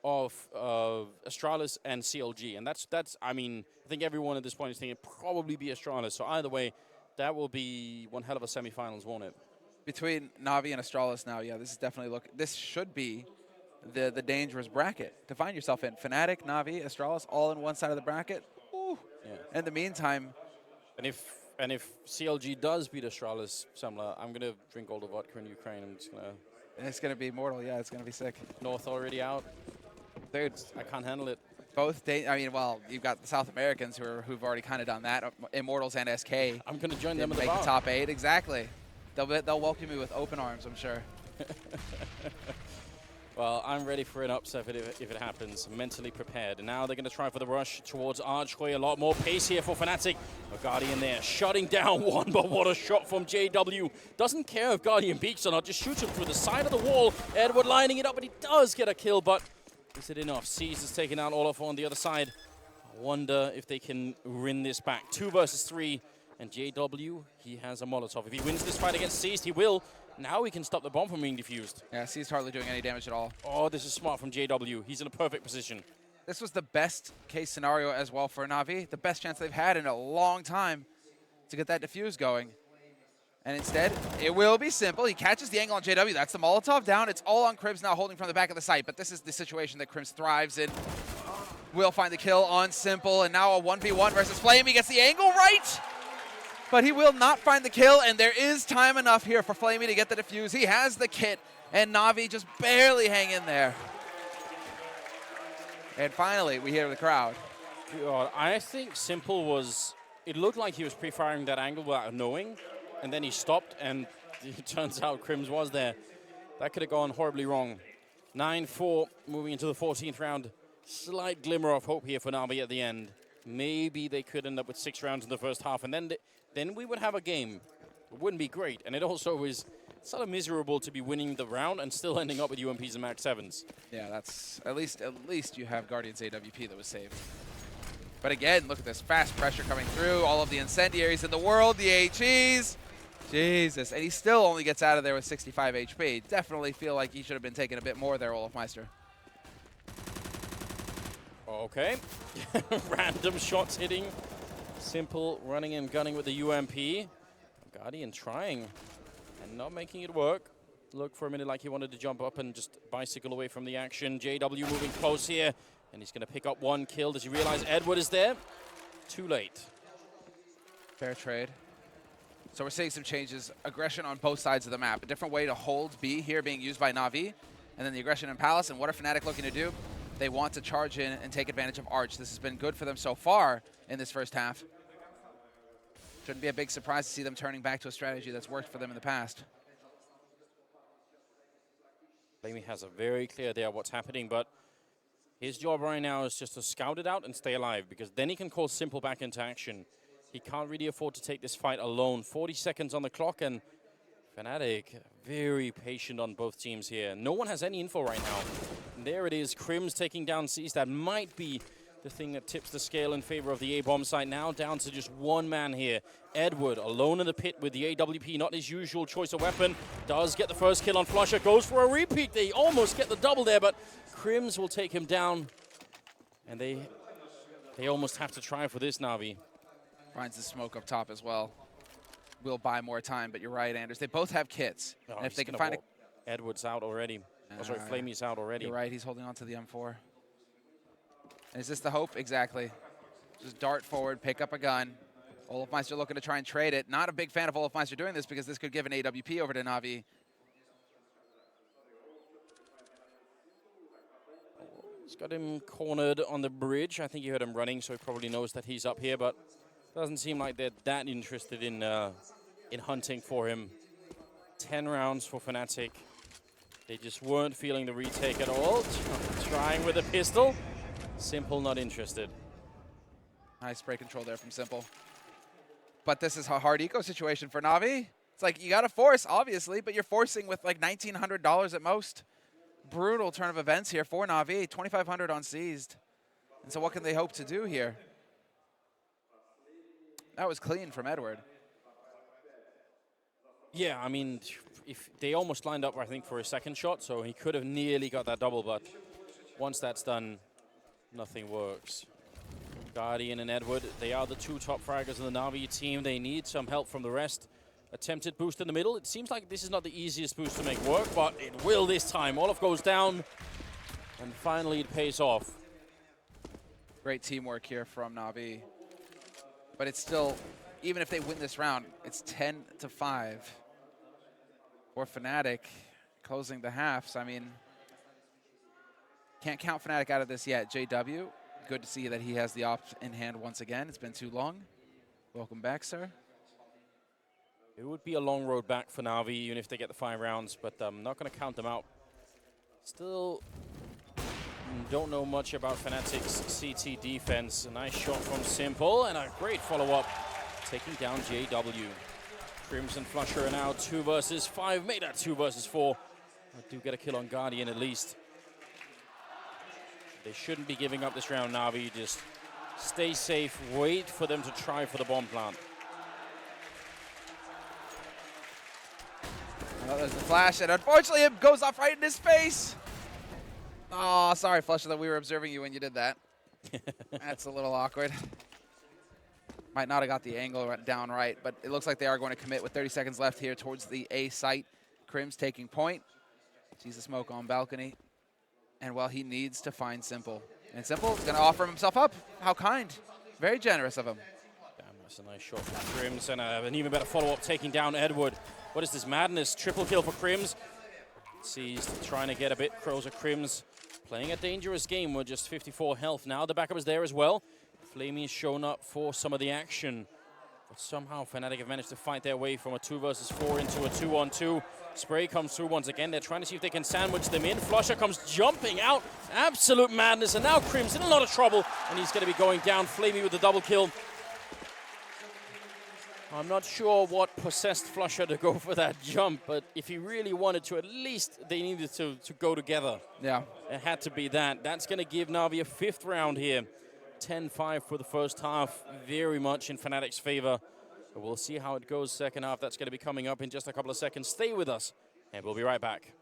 of Astralis and CLG, and that's. I mean, I think everyone at this point is thinking it'll probably be Astralis. So either way, that will be one hell of a semifinals, won't it? Between Na'Vi and Astralis now, yeah, this is definitely this should be the dangerous bracket to find yourself in. Fnatic, Na'Vi, Astralis, all in one side of the bracket. Ooh. Yeah. In the meantime, and if CLG does beat Astralis, Samla, I'm gonna drink all the vodka in Ukraine. I'm just gonna. It's gonna be mortal. Yeah, it's gonna be sick. North already out. Dude, I can't handle it. Both you've got the South Americans who've already kind of done that. Immortals and SK. I'm gonna join them in the make the top 8. Exactly. They'll welcome you with open arms, I'm sure. Well, I'm ready for an upset if it happens. Mentally prepared. And now they're going to try for the rush towards Archway. A lot more pace here for Fnatic. A Guardian there, shutting down one, but what a shot from JW. Doesn't care if Guardian peeks or not, just shoots him through the side of the wall. Edward lining it up, but he does get a kill, but is it enough? C's is taking out Olaf on the other side. I wonder if they can win this back. 2 versus 3, and JW, he has a Molotov. If he wins this fight against Seized, he will. Now he can stop the bomb from being defused. Yeah, Seized hardly doing any damage at all. Oh, this is smart from JW. He's in a perfect position. This was the best case scenario as well for Na'Vi. The best chance they've had in a long time to get that defuse going. And instead, it will be simple. He catches the angle on JW. That's the Molotov down. It's all on Cribs now holding from the back of the site. But this is the situation that Cribs thrives in. Will find the kill on Simple. And now a 1v1 versus Flame. He gets the angle right. But he will not find the kill. And there is time enough here for Flamey to get the defuse. He has the kit. And Na'Vi just barely hang in there. And finally, we hear the crowd. I think Simple was... It looked like he was pre-firing that angle without knowing. And then he stopped, and it turns out Crims was there. That could have gone horribly wrong. 9-4, moving into the 14th round. Slight glimmer of hope here for Na'Vi at the end. Maybe they could end up with 6 rounds in the first half, and then we would have a game. It wouldn't be great, and it also is sort of miserable to be winning the round and still ending up with UMPs and Max 7s. Yeah, that's at least you have Guardians AWP that was saved. But again, look at this fast pressure coming through. All of the incendiaries in the world, the HEs. Jesus, and he still only gets out of there with 65 HP. Definitely feel like he should have been taking a bit more there, Olaf Meister. Okay. Random shots hitting. Simple running and gunning with the UMP. Guardian trying and not making it work. Looked for a minute like he wanted to jump up and just bicycle away from the action. JW moving close here, and he's going to pick up one kill. Does he realize Edward is there? Too late. Fair trade. So we're seeing some changes. Aggression on both sides of the map. A different way to hold B here being used by Na'Vi. And then the aggression in Palace. And what are Fnatic looking to do? They want to charge in and take advantage of Arch. This has been good for them so far in this first half. Shouldn't be a big surprise to see them turning back to a strategy that's worked for them in the past. Flamey has a very clear idea of what's happening, but his job right now is just to scout it out and stay alive, because then he can call Simple back into action. He can't really afford to take this fight alone. 40 seconds on the clock, and Fnatic very patient on both teams here. No one has any info right now. And there it is, Crims taking down C's. That might be the thing that tips the scale in favor of the A-bomb site. Now down to just one man here. Edward alone in the pit with the AWP, not his usual choice of weapon. Does get the first kill on Flusher, goes for a repeat. They almost get the double there, but Crims will take him down. And they almost have to try for this, Na'Vi. Finds the smoke up top as well. Will buy more time, but you're right, Anders. They both have kits. Oh, and if they can find a... Edward's out already. Oh, sorry, Flamey's out already. You're right, he's holding on to the M4. And is this the hope? Exactly. Just dart forward, pick up a gun. Olofmeister looking to try and trade it. Not a big fan of Olofmeister doing this because this could give an AWP over to Na'Vi. He's got him cornered on the bridge. I think you heard him running, so he probably knows that he's up here, but doesn't seem like they're that interested in hunting for him. 10 rounds for Fnatic. They just weren't feeling the retake at all. Trying with a pistol. Simple not interested. Nice spray control there from Simple. But this is a hard eco situation for Na'Vi. It's like you got to force, obviously, but you're forcing with like $1,900 at most. Brutal turn of events here for Na'Vi. 2,500 on seized. And so what can they hope to do here? That was clean from Edward. Yeah, I mean, if they almost lined up, I think, for a second shot, so he could have nearly got that double, but once that's done, nothing works. Guardian and Edward, they are the two top fraggers in the Na'Vi team. They need some help from the rest. Attempted boost in the middle. It seems like this is not the easiest boost to make work, but it will this time. Olaf goes down, and finally it pays off. Great teamwork here from Na'Vi. But it's still, even if they win this round, it's 10-5 for Fnatic, closing the halves. I mean, can't count Fnatic out of this yet. JW, good to see that he has the ops in hand once again. It's been too long. Welcome back, sir. It would be a long road back for Na'Vi, even if they get the 5 rounds, but I'm not going to count them out. Still don't know much about Fnatic's CT defense. A nice shot from Simple, and a great follow-up, taking down JW. Crimson Flusher are now 2 versus 5, made that 2 versus 4. I do get a kill on Guardian at least. They shouldn't be giving up this round, Na'Vi. Just stay safe, wait for them to try for the bomb plant. Oh, there's the flash, and unfortunately it goes off right in his face. Oh, sorry, Flusher, that we were observing you when you did that. That's a little awkward. Might not have got the angle down right, but it looks like they are going to commit with 30 seconds left here towards the A site. Crims taking point. Sees the smoke on balcony. And well, he needs to find Simple. And Simple is going to offer himself up. How kind. Very generous of him. Damn, that's a nice shot from Crims, and an even better follow-up taking down Edward. What is this madness? Triple kill for Crims. Seized, trying to get a bit closer. Crims playing a dangerous game with just 54 health. Now the backup is there as well. Flamey has shown up for some of the action. But somehow Fnatic have managed to fight their way from a 2 versus 4 into a 2-on-2. Spray comes through once again. They're trying to see if they can sandwich them in. Flusher comes jumping out. Absolute madness. And now Crims in a lot of trouble. And he's going to be going down. Flamey with the double kill. I'm not sure what possessed Flusher to go for that jump, but if he really wanted to, at least they needed to go together. Yeah. It had to be that. That's going to give Na'Vi a 5th round here. 10-5 for the first half, very much in Fnatic's favor. But we'll see how it goes second half. That's going to be coming up in just a couple of seconds. Stay with us, and we'll be right back.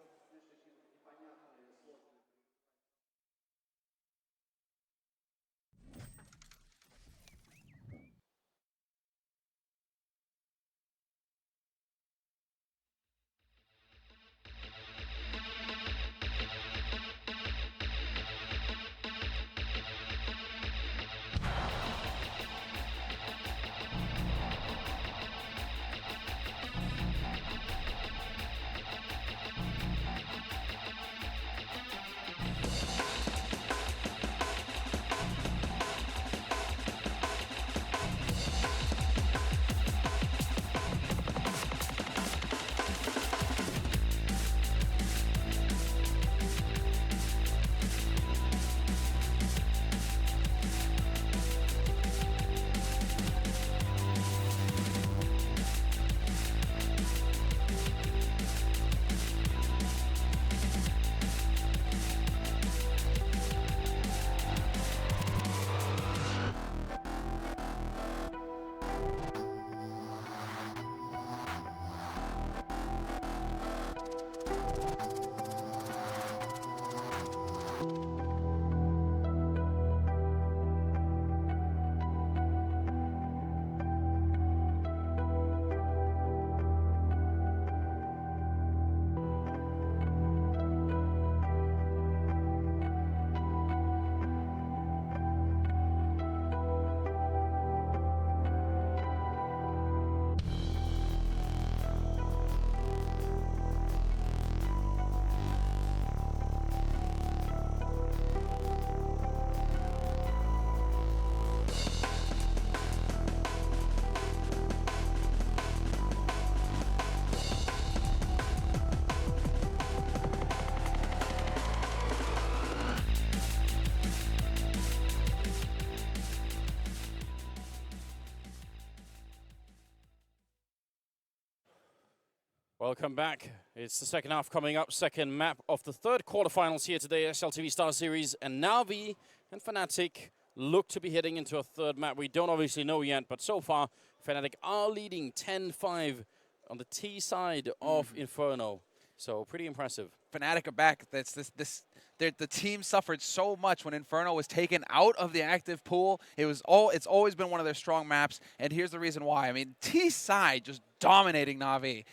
Welcome back. It's the second half coming up, second map of the third quarterfinals here today, SLTV Star Series, and Navi and Fnatic look to be heading into a third map. We don't obviously know yet, but so far, Fnatic are leading 10-5 on the T side of Inferno. So pretty impressive. Fnatic are back. The team suffered so much when Inferno was taken out of the active pool. It's always been one of their strong maps, and here's the reason why. I mean, T side just dominating Navi.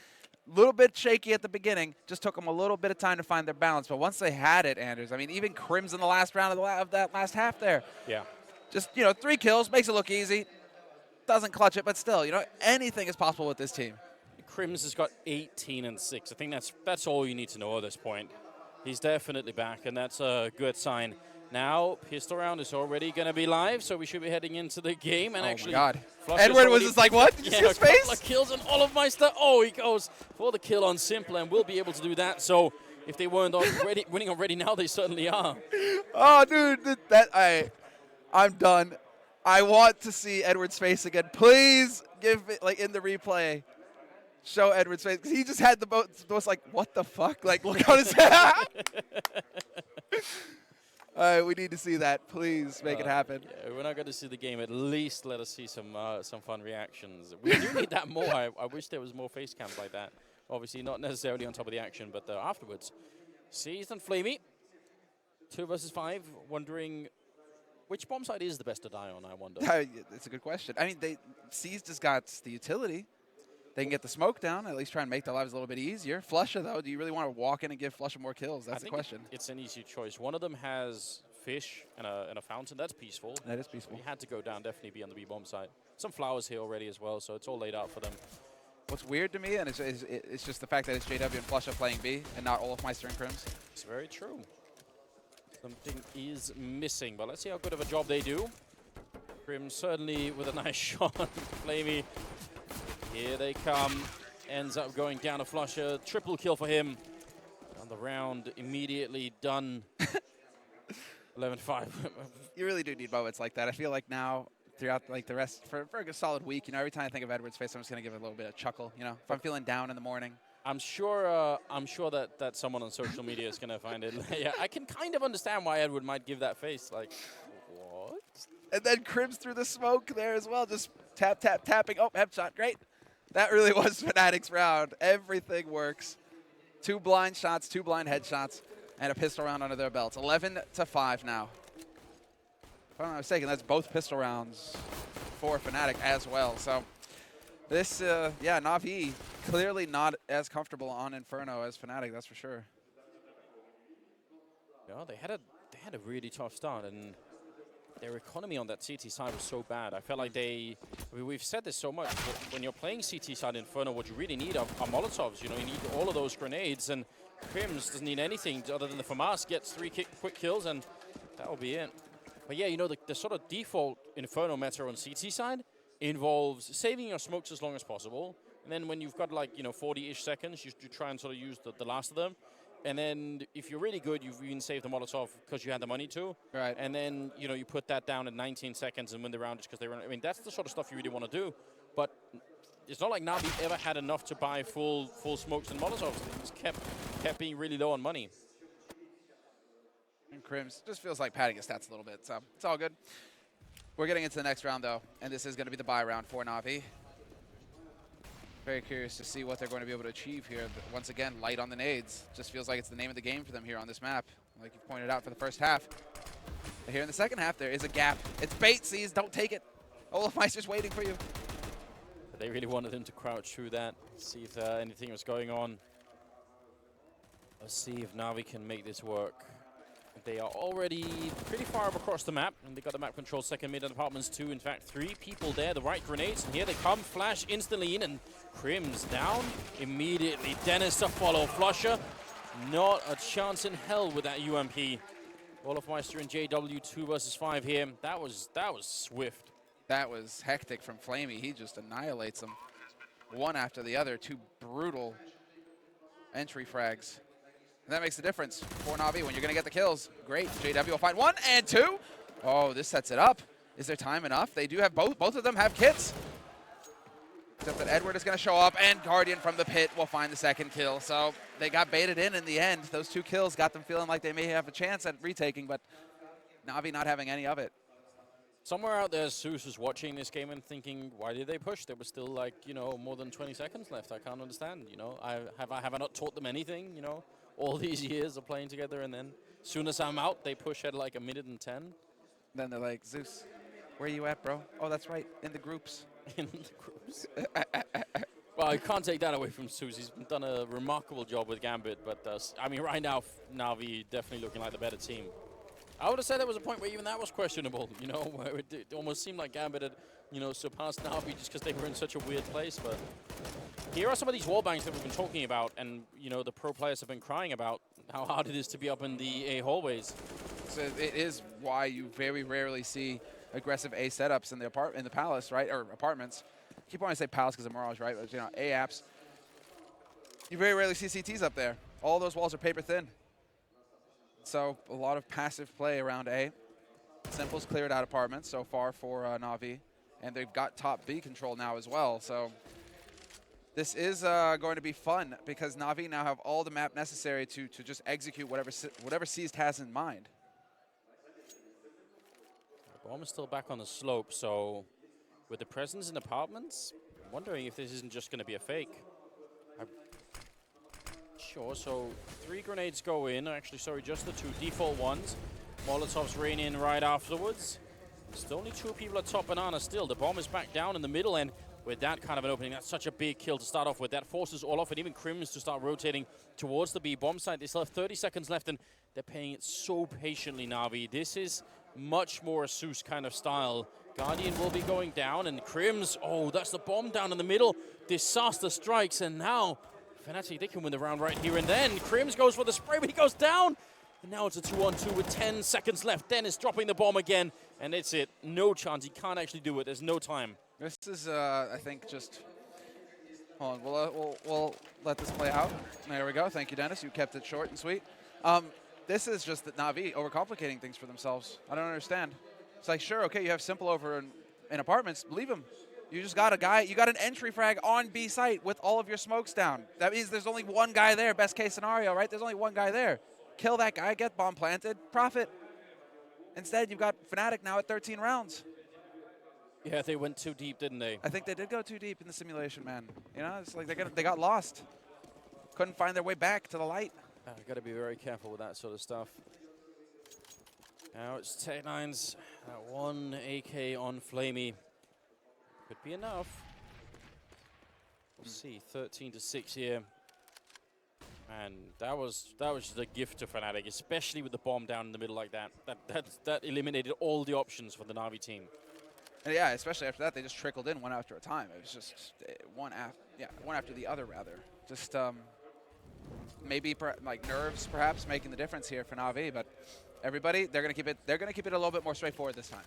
Little bit shaky at the beginning, just took them a little bit of time to find their balance. But once they had it, Anders, I mean, even Crims in the last round of that last half there. Yeah. Just, 3 kills, makes it look easy. Doesn't clutch it, but still, anything is possible with this team. Crims has got 18-6. I think that's all you need to know at this point. He's definitely back, and that's a good sign. Now, pistol round is already going to be live, so we should be heading into the game. And actually, my God. Flush Edward was just like, what? Did you see his face? A couple of kills and all of my stuff. Oh, he goes for the kill on Simple, and will be able to do that. So if they weren't already winning already now, they certainly are. Oh, dude, I'm done. I want to see Edward's face again. Please give it, in the replay, show Edward's face. Because he just had the most, what the fuck? Look on his head. All right, we need to see that. Please make it happen. Yeah, we're not going to see the game. At least let us see some fun reactions. We do need that more. I wish there was more face cams like that. Obviously, not necessarily on top of the action, but afterwards. Seized and Flamey. 2 versus 5. Wondering which bomb side is the best to die on, I wonder. It's a good question. I mean, Seized has got the utility. They can get the smoke down, at least try and make their lives a little bit easier. Flusha, though, do you really want to walk in and give Flusha more kills? That's the question. It's an easy choice. One of them has fish and a fountain. That's peaceful. That is peaceful. We had to go down, definitely be on the B-bomb side. Some flowers here already as well, so it's all laid out for them. What's weird to me, and it's just the fact that it's JW and Flusha playing B and not Olafmeister and Crims. It's very true. Something is missing, but let's see how good of a job they do. Crims certainly with a nice shot. Flamey. Here they come. Ends up going down to Flusha. Triple kill for him. And the round immediately done. 11-5. You really do need moments like that. I feel like now, throughout the rest, for a good solid week, every time I think of Edward's face, I'm just going to give it a little bit of chuckle. If I'm feeling down in the morning. I'm sure that someone on social media is going to find it. Yeah, I can kind of understand why Edward might give that face. Like, what? And then Crims through the smoke there as well. Just tapping. Oh, headshot. Great. That really was Fnatic's round. Everything works. 2 blind shots, 2 blind headshots, and a pistol round under their belts. 11-5 now. If I'm not mistaken, that's both pistol rounds for Fnatic as well. So this, Na'Vi clearly not as comfortable on Inferno as Fnatic, that's for sure. Yeah, they had a really tough start, and their economy on that CT side was so bad. I felt like we've said this so much, but when you're playing CT side Inferno, what you really need are Molotovs. You need all of those grenades, and Crims doesn't need anything other than the FAMAS gets 3 quick kills, and that will be it. But yeah, the sort of default Inferno meta on CT side involves saving your smokes as long as possible, and then when you've got 40-ish seconds, you try and sort of use the last of them. And then if you're really good, you've even saved the Molotov because you had the money to. Right. And then, you put that down at 19 seconds and win the round just because they run. I mean, that's the sort of stuff you really want to do. But it's not like Navi ever had enough to buy full smokes and Molotovs. They just kept being really low on money. And Crims just feels like padding his stats a little bit, so it's all good. We're getting into the next round, though, and this is going to be the bye round for Navi. Very curious to see what they're going to be able to achieve here. But once again, light on the nades. Just feels like it's the name of the game for them here on this map, like you pointed out for the first half. But here in the second half, there is a gap. It's bait, Seas. Don't take it. Olafmeister's waiting for you. They really wanted him to crouch through that, see if anything was going on. Let's see if Navi can make this work. They are already pretty far up across the map, and they got the map control second mid and apartments 2. In fact, 3 people there, the right grenades, and here they come. Flash instantly in, and Crims down immediately. Dennis to follow. Flusha, not a chance in hell with that UMP. Olafmeister and JW 2 versus 5 here. That was swift. That was hectic from Flamey. He just annihilates them one after the other. 2 brutal entry frags. And that makes the difference for Navi when you're going to get the kills. Great. JW will find 1 and 2. Oh, this sets it up. Is there time enough? They do have both of them have kits. Except that Edward is going to show up, and Guardian from the pit will find the second kill. So they got baited in the end. Those 2 kills got them feeling like they may have a chance at retaking, but Na'Vi not having any of it. Somewhere out there, Zeus is watching this game and thinking, why did they push? There was still, like, you know, more than 20 seconds left. I can't understand, you know. Have I not taught them anything, you know, all these years of playing together, and then as soon as I'm out, they push at like 1:10. Then they're like, Zeus, where you at, bro? Oh, that's right, in the groups. In the groups. Well, I can't take that away from Zeus. He's done a remarkable job with Gambit, but I mean, right now, Na'Vi definitely looking like the better team. I would have said there was a point where even that was questionable, you know, where it almost seemed like Gambit had, you know, surpassed Na'Vi just because they were in such a weird place. But here are some of these wall bangs that we've been talking about, and, you know, the pro players have been crying about how hard it is to be up in the A hallways. So it is why you very rarely see aggressive A setups in the palace, right, or apartments. I keep wanting to say palace because of Mirage, right? But, you know, A apps. You very rarely see CTs up there. All those walls are paper thin. So a lot of passive play around A. Simple's cleared out apartments so far for Na'Vi, and they've got top B control now as well. So this is going to be fun because Na'Vi now have all the map necessary to just execute whatever Seized has in mind. Bomb is still back on the slope, so with the presence in apartments, I'm wondering if this isn't just going to be a fake. Sure, so 3 grenades go in. Actually, sorry, just the 2 default ones. Molotovs rain in right afterwards. Still only 2 people at top banana still. The bomb is back down in the middle, and with that kind of an opening, that's such a big kill to start off with. That forces Olof and even Crims to start rotating towards the B bomb site. They still have 30 seconds left, and they're playing it so patiently, Na'Vi. This is much more a Zeus kind of style. Guardian will be going down, and Crims, oh, that's the bomb down in the middle. Disaster strikes, and now Fnatic, they can win the round right here and then. Crims goes for the spray, but he goes down. And now it's a 2-on-2 with 10 seconds left. Dennis dropping the bomb again, and it's it. No chance. He can't actually do it. There's no time. This is, I think, just... Hold on. We'll let this play out. There we go. Thank you, Dennis. You kept it short and sweet. This is just that Na'Vi overcomplicating things for themselves. I don't understand. It's like, sure, okay, you have Simple over in apartments. Leave him. You just got a guy, you got an entry frag on B site with all of your smokes down. That means there's only one guy there, best case scenario, right? There's only one guy there. Kill that guy, get bomb planted, profit. Instead, you've got Fnatic now at 13 rounds. Yeah, they went too deep, didn't they? I think they did go too deep in the simulation, man. You know, it's like they got lost. Couldn't find their way back to the light. Got to be very careful with that sort of stuff. Now it's Tech9's 1 AK on Flamey. Could be enough. We'll see. 13-6 here. And that was just a gift to Fnatic, especially with the bomb down in the middle like that. That eliminated all the options for the Na'Vi team. And yeah, especially after that, they just trickled in one after a time. It was just one after the other, rather. Just maybe like nerves, perhaps, making the difference here for Na'Vi. But everybody, they're gonna keep it a little bit more straightforward this time.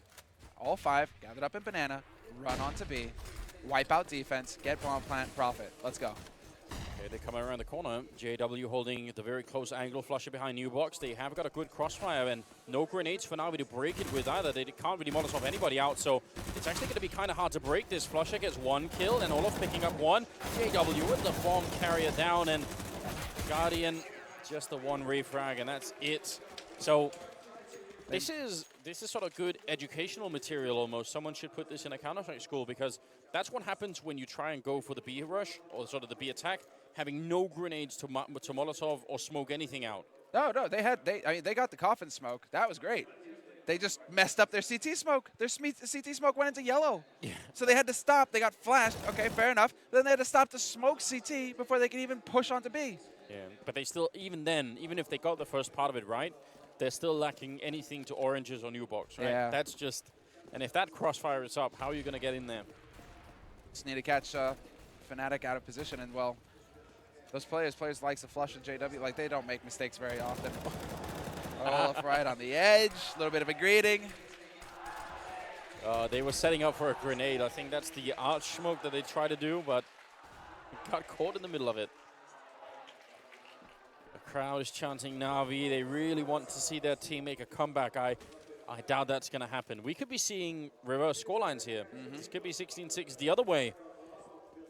All 5 gathered up in banana, run onto B, wipe out defense, get bomb plant, profit. Let's go. Okay, they're coming around the corner. JW holding the very close angle, flusher behind New Box. They have got a good crossfire and no grenades for Na'Vi to break it with either. They can't really Molotov anybody out, so it's actually going to be kind of hard to break this. Flusher gets 1 kill, and Olof picking up 1. JW with the bomb carrier down, and Guardian just the 1 refrag, and that's it. So this is sort of good educational material almost. Someone should put this in a Counter-Strike school, because that's what happens when you try and go for the B rush, or sort of the B attack, having no grenades to Molotov or smoke anything out. No, they got the coffin smoke. That was great. They just messed up their CT smoke. Their CT smoke went into yellow. Yeah. So they had to stop. They got flashed. Okay, fair enough. Then they had to stop to smoke CT before they could even push onto B. Yeah, but they still, even then, even if they got the first part of it right, they're still lacking anything to oranges or new box, right? Yeah. That's just, and if that crossfire is up, how are you going to get in there? Just need to catch Fnatic out of position, and well, those players likes the flush and JW, like they don't make mistakes very often. Olaf right on the edge, a little bit of a greeting. They were setting up for a grenade. I think that's the arch smoke that they try to do, but got caught in the middle of it. The crowd is chanting Na'Vi. They really want to see their team make a comeback. I doubt that's going to happen. We could be seeing reverse scorelines here. This could be 16-6 the other way.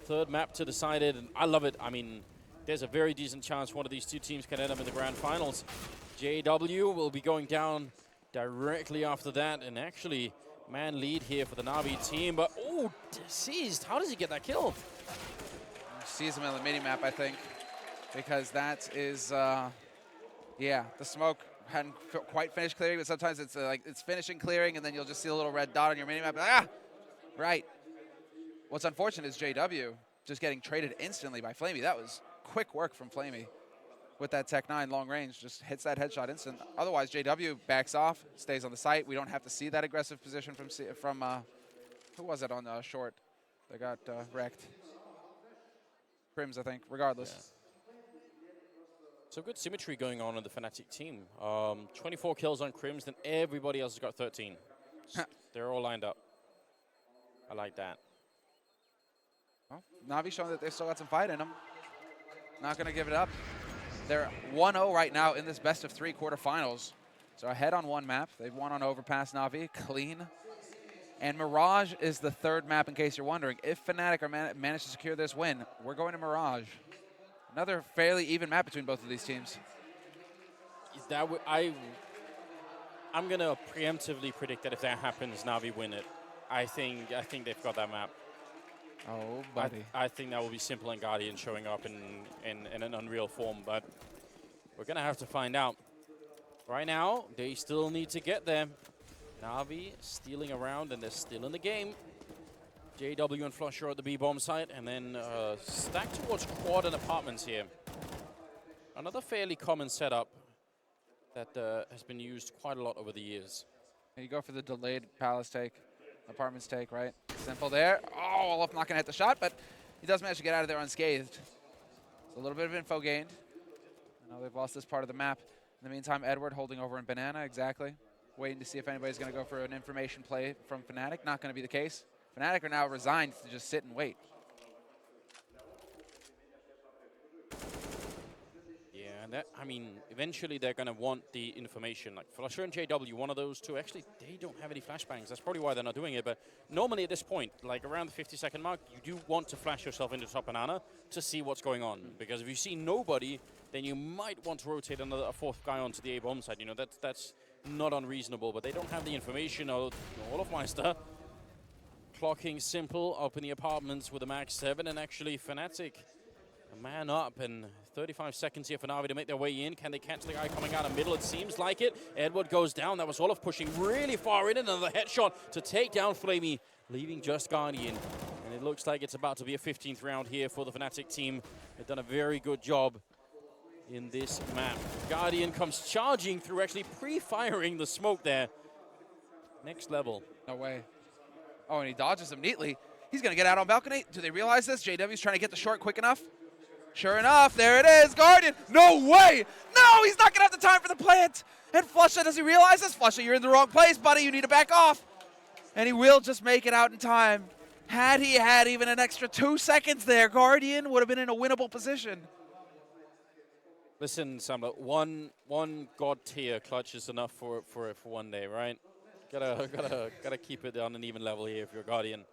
Third map to decide it, and I love it. I mean, there's a very decent chance one of these two teams can end up in the grand finals. JW will be going down directly after that, and actually, man lead here for the Na'Vi team, but oh, seized. How does he get that kill? Sees him on the mini-map, I think, because that is, yeah, the smoke hadn't quite finished clearing, but sometimes it's like it's finishing clearing, and then you'll just see a little red dot on your mini-map. Ah, right. What's unfortunate is JW just getting traded instantly by Flamey. That was quick work from Flamey with that Tech 9 long range, just hits that headshot instant. Otherwise, JW backs off, stays on the site. We don't have to see that aggressive position from who was it on short that got wrecked? Crims, I think, regardless. Yeah. So good symmetry going on in the Fnatic team. 24 kills on Crims, then everybody else has got 13. They're all lined up. I like that. Well, Na'Vi showing that they've still got some fight in them. Not going to give it up. They're 1-0 right now in this best-of-3 quarterfinals. So ahead on one map. They've won on Overpass Na'Vi, clean. And Mirage is the third map, in case you're wondering. If Fnatic manage to secure this win, we're going to Mirage. Another fairly even map between both of these teams. That I'm going to preemptively predict that if that happens, Na'Vi win it. I think they've got that map. Oh, buddy. I think that will be Simple and Guardian showing up in an unreal form, but we're going to have to find out. Right now, they still need to get there. Na'Vi stealing around, and they're still in the game. JW and Flusher at the B-bomb site, and then stack towards quad and apartments here. Another fairly common setup that has been used quite a lot over the years. And you go for the delayed palace take, apartments take, right? Simple there. Oh, Olaf not going to hit the shot, but he does manage to get out of there unscathed. So a little bit of info gained. I know they've lost this part of the map. In the meantime, Edward holding over in Banana, exactly. Waiting to see if anybody's going to go for an information play from Fnatic. Not going to be the case. Fnatic are now resigned to just sit and wait. Yeah, and I mean, eventually they're going to want the information. Like Flusher and JW, one of those two, actually, they don't have any flashbangs. That's probably why they're not doing it. But normally at this point, like around the 50-second mark, you do want to flash yourself into top banana to see what's going on. Because if you see nobody, then you might want to rotate a fourth guy onto the A-bomb side. You know, that's not unreasonable, but they don't have the information. Olofmeister clocking Simple up in the apartments with a max 7, and actually Fnatic a man up, and 35 seconds here for Na'Vi to make their way in. Can they catch the guy coming out of middle? It seems like it. Edward goes down. That was Olof pushing really far in, and another headshot to take down Flamey, leaving just Guardian. And it looks like it's about to be a 15th round here for the Fnatic team. They've done a very good job in this map. Guardian comes charging through, actually pre-firing the smoke there. Next level. No way. Oh, and he dodges them neatly. He's going to get out on balcony. Do they realize this? JW's trying to get the short quick enough. Sure enough, there it is. Guardian. No way. No, he's not going to have the time for the plant. And Flusha, does he realize this? Flusha, you're in the wrong place, buddy. You need to back off. And he will just make it out in time. Had he had even an extra 2 seconds there, Guardian would have been in a winnable position. Listen, Samla, one god tier clutch is enough for one day, right? Gotta keep it on an even level here if you're Guardian.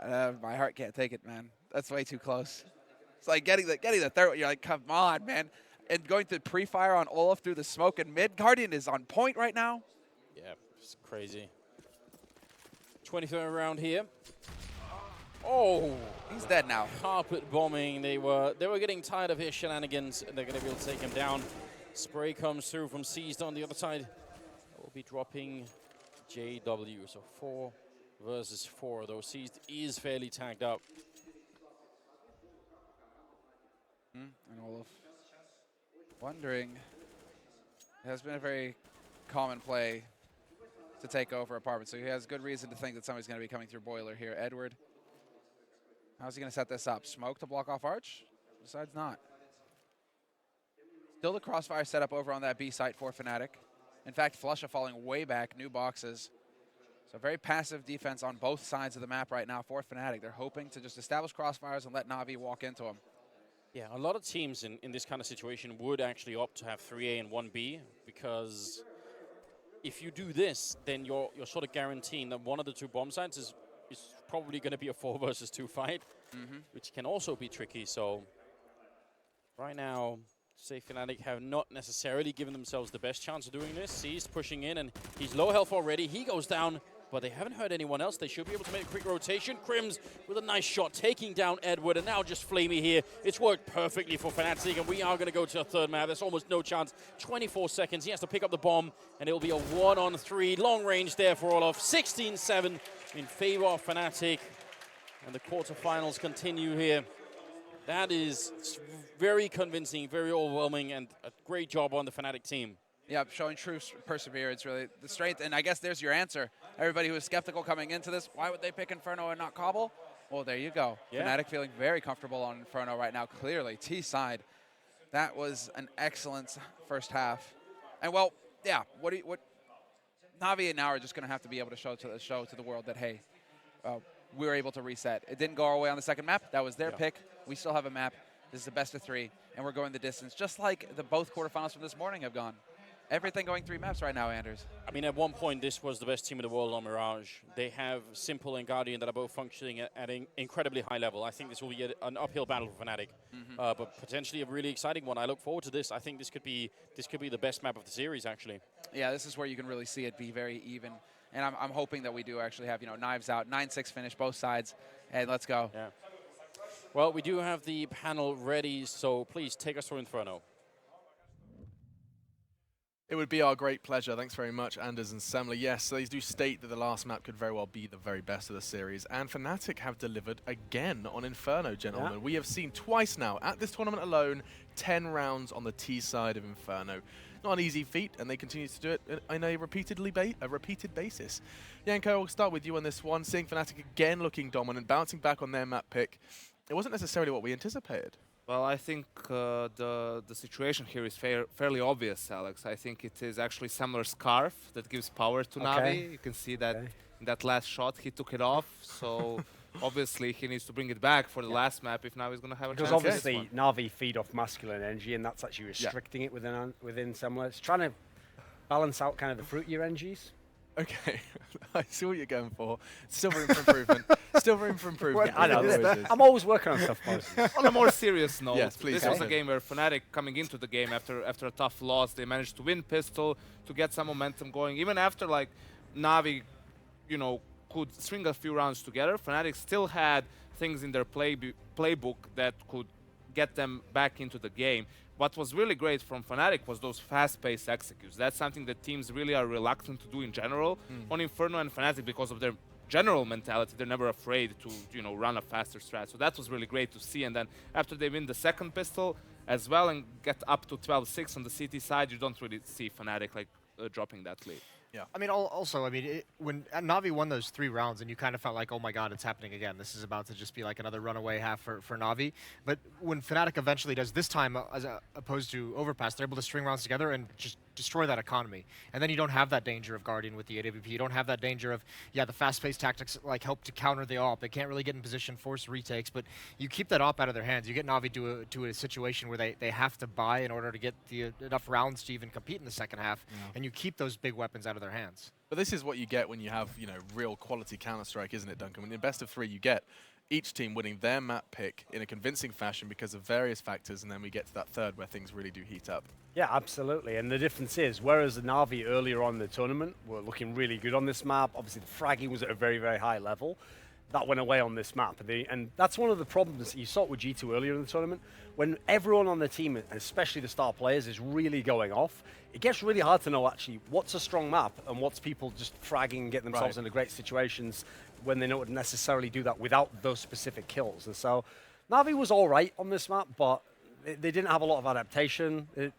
My heart can't take it, man. That's way too close. It's like getting the third. You're like, come on, man. And going to pre-fire on Olaf through the smoke and mid. Guardian is on point right now. Yeah, it's crazy. 23rd round here. Oh, he's dead now. Carpet bombing. They were getting tired of his shenanigans, and they're going to be able to take him down. Spray comes through from Seized on the other side. We'll be dropping JW. So 4 versus 4, though Seized is fairly tagged up. And Olaf wondering. It has been a very common play to take over apartment, so he has good reason to think that somebody's going to be coming through boiler here. Edward. How's he going to set this up? Smoke to block off Arch? Besides not. Still the crossfire set up over on that B site for Fnatic. In fact, Flusha falling way back, new boxes. So very passive defense on both sides of the map right now for Fnatic. They're hoping to just establish crossfires and let Na'Vi walk into them. Yeah, a lot of teams in this kind of situation would actually opt to have 3A and 1B, because if you do this, then you're sort of guaranteeing that one of the two bomb sites is probably going to be a 4 versus 2 fight, which can also be tricky. So right now, say Fnatic have not necessarily given themselves the best chance of doing this. Seized pushing in, and he's low health already. He goes down, but they haven't hurt anyone else. They should be able to make a quick rotation. Crims with a nice shot, taking down Edward, and now just Flamey here. It's worked perfectly for Fnatic, and we are going to go to a third map. There's almost no chance. 24 seconds. He has to pick up the bomb, and it'll be a 1-on-3. Long range there for Olof. 16-7 in favor of Fnatic, and the quarterfinals continue here. That is very convincing, very overwhelming, and a great job on the Fnatic team. Yeah, showing true perseverance, really, the strength. And I guess there's your answer. Everybody who was skeptical coming into this, why would they pick Inferno and not Cobble? Well, there you go. Yeah. Fnatic feeling very comfortable on Inferno right now, clearly. T-side, that was an excellent first half. And, well, yeah, what Na'Vi and now are just going to have to be able to show to the world that, hey, we were able to reset. It didn't go our way on the second map. That was their pick. We still have a map. This is the best of 3, and we're going the distance, just like the both quarterfinals from this morning have gone. Everything going 3 maps right now, Anders. I mean, at one point, this was the best team in the world on Mirage. They have Simple and Guardian that are both functioning at an incredibly high level. I think this will be an uphill battle for Fnatic, but potentially a really exciting one. I look forward to this. I think this could be the best map of the series, actually. Yeah, this is where you can really see it be very even. And I'm hoping that we do actually have, knives out, 9-6 finish, both sides, and let's go. Yeah. Well, we do have the panel ready, so please take us through Inferno. It would be our great pleasure. Thanks very much, Anders and Semler. Yes, they do state that the last map could very well be the very best of the series, and Fnatic have delivered again on Inferno, gentlemen. Yeah. We have seen twice now, at this tournament alone, 10 rounds on the T side of Inferno. Not an easy feat, and they continue to do it on a repeated basis. Janko, we'll start with you on this one. Seeing Fnatic again looking dominant, bouncing back on their map pick. It wasn't necessarily what we anticipated. Well, I think the situation here is fairly obvious, Alex. I think it is actually Semler's scarf that gives power to Na'Vi. You can see that in that last shot he took it off, so obviously he needs to bring it back for the last map if Na'Vi's going to have a chance. Because obviously Na'Vi feed off masculine energy, and that's actually restricting it within Semler. It's trying to balance out kind of the fruitier energies. Okay, I see what you're going for. Still room for improvement. Still room for improvement. I know. I'm always working on stuff, Moses. On a more serious note, yes, please, this was a game where Fnatic, coming into the game after a tough loss, they managed to win pistol, to get some momentum going. Even after like Na'Vi, could string a few rounds together, Fnatic still had things in their playbook that could get them back into the game. What was really great from Fnatic was those fast-paced executes. That's something that teams really are reluctant to do in general on Inferno and Fnatic because of their general mentality. They're never afraid to run a faster strat. So that was really great to see. And then after they win the second pistol as well and get up to 12-6 on the CT side, you don't really see Fnatic dropping that lead. Yeah. I mean, when Na'Vi won those 3 rounds, and you kind of felt like, oh my God, it's happening again. This is about to just be like another runaway half for Na'Vi. But when Fnatic eventually does this time, as opposed to Overpass, they're able to string rounds together and just destroy that economy. And then you don't have that danger of Guardian with the AWP. You don't have that danger of, the fast-paced tactics help to counter the AWP. They can't really get in position, force retakes, but you keep that AWP out of their hands. You get Na'Vi to a situation where they have to buy in order to get enough rounds to even compete in the second half, and you keep those big weapons out of their hands. But this is what you get when you have, real quality Counter-Strike, isn't it, Duncan? When in best of 3, you get each team winning their map pick in a convincing fashion because of various factors, and then we get to that third where things really do heat up. Yeah, absolutely. And the difference is, whereas the Na'Vi earlier on in the tournament were looking really good on this map, obviously the fragging was at a very, very high level. That went away on this map. And that's one of the problems that you saw with G2 earlier in the tournament. When everyone on the team, and especially the star players, is really going off, it gets really hard to know actually what's a strong map and what's people just fragging and getting themselves into great situations when they don't necessarily do that without those specific kills. And so Na'Vi was all right on this map, but they didn't have a lot of adaptation. The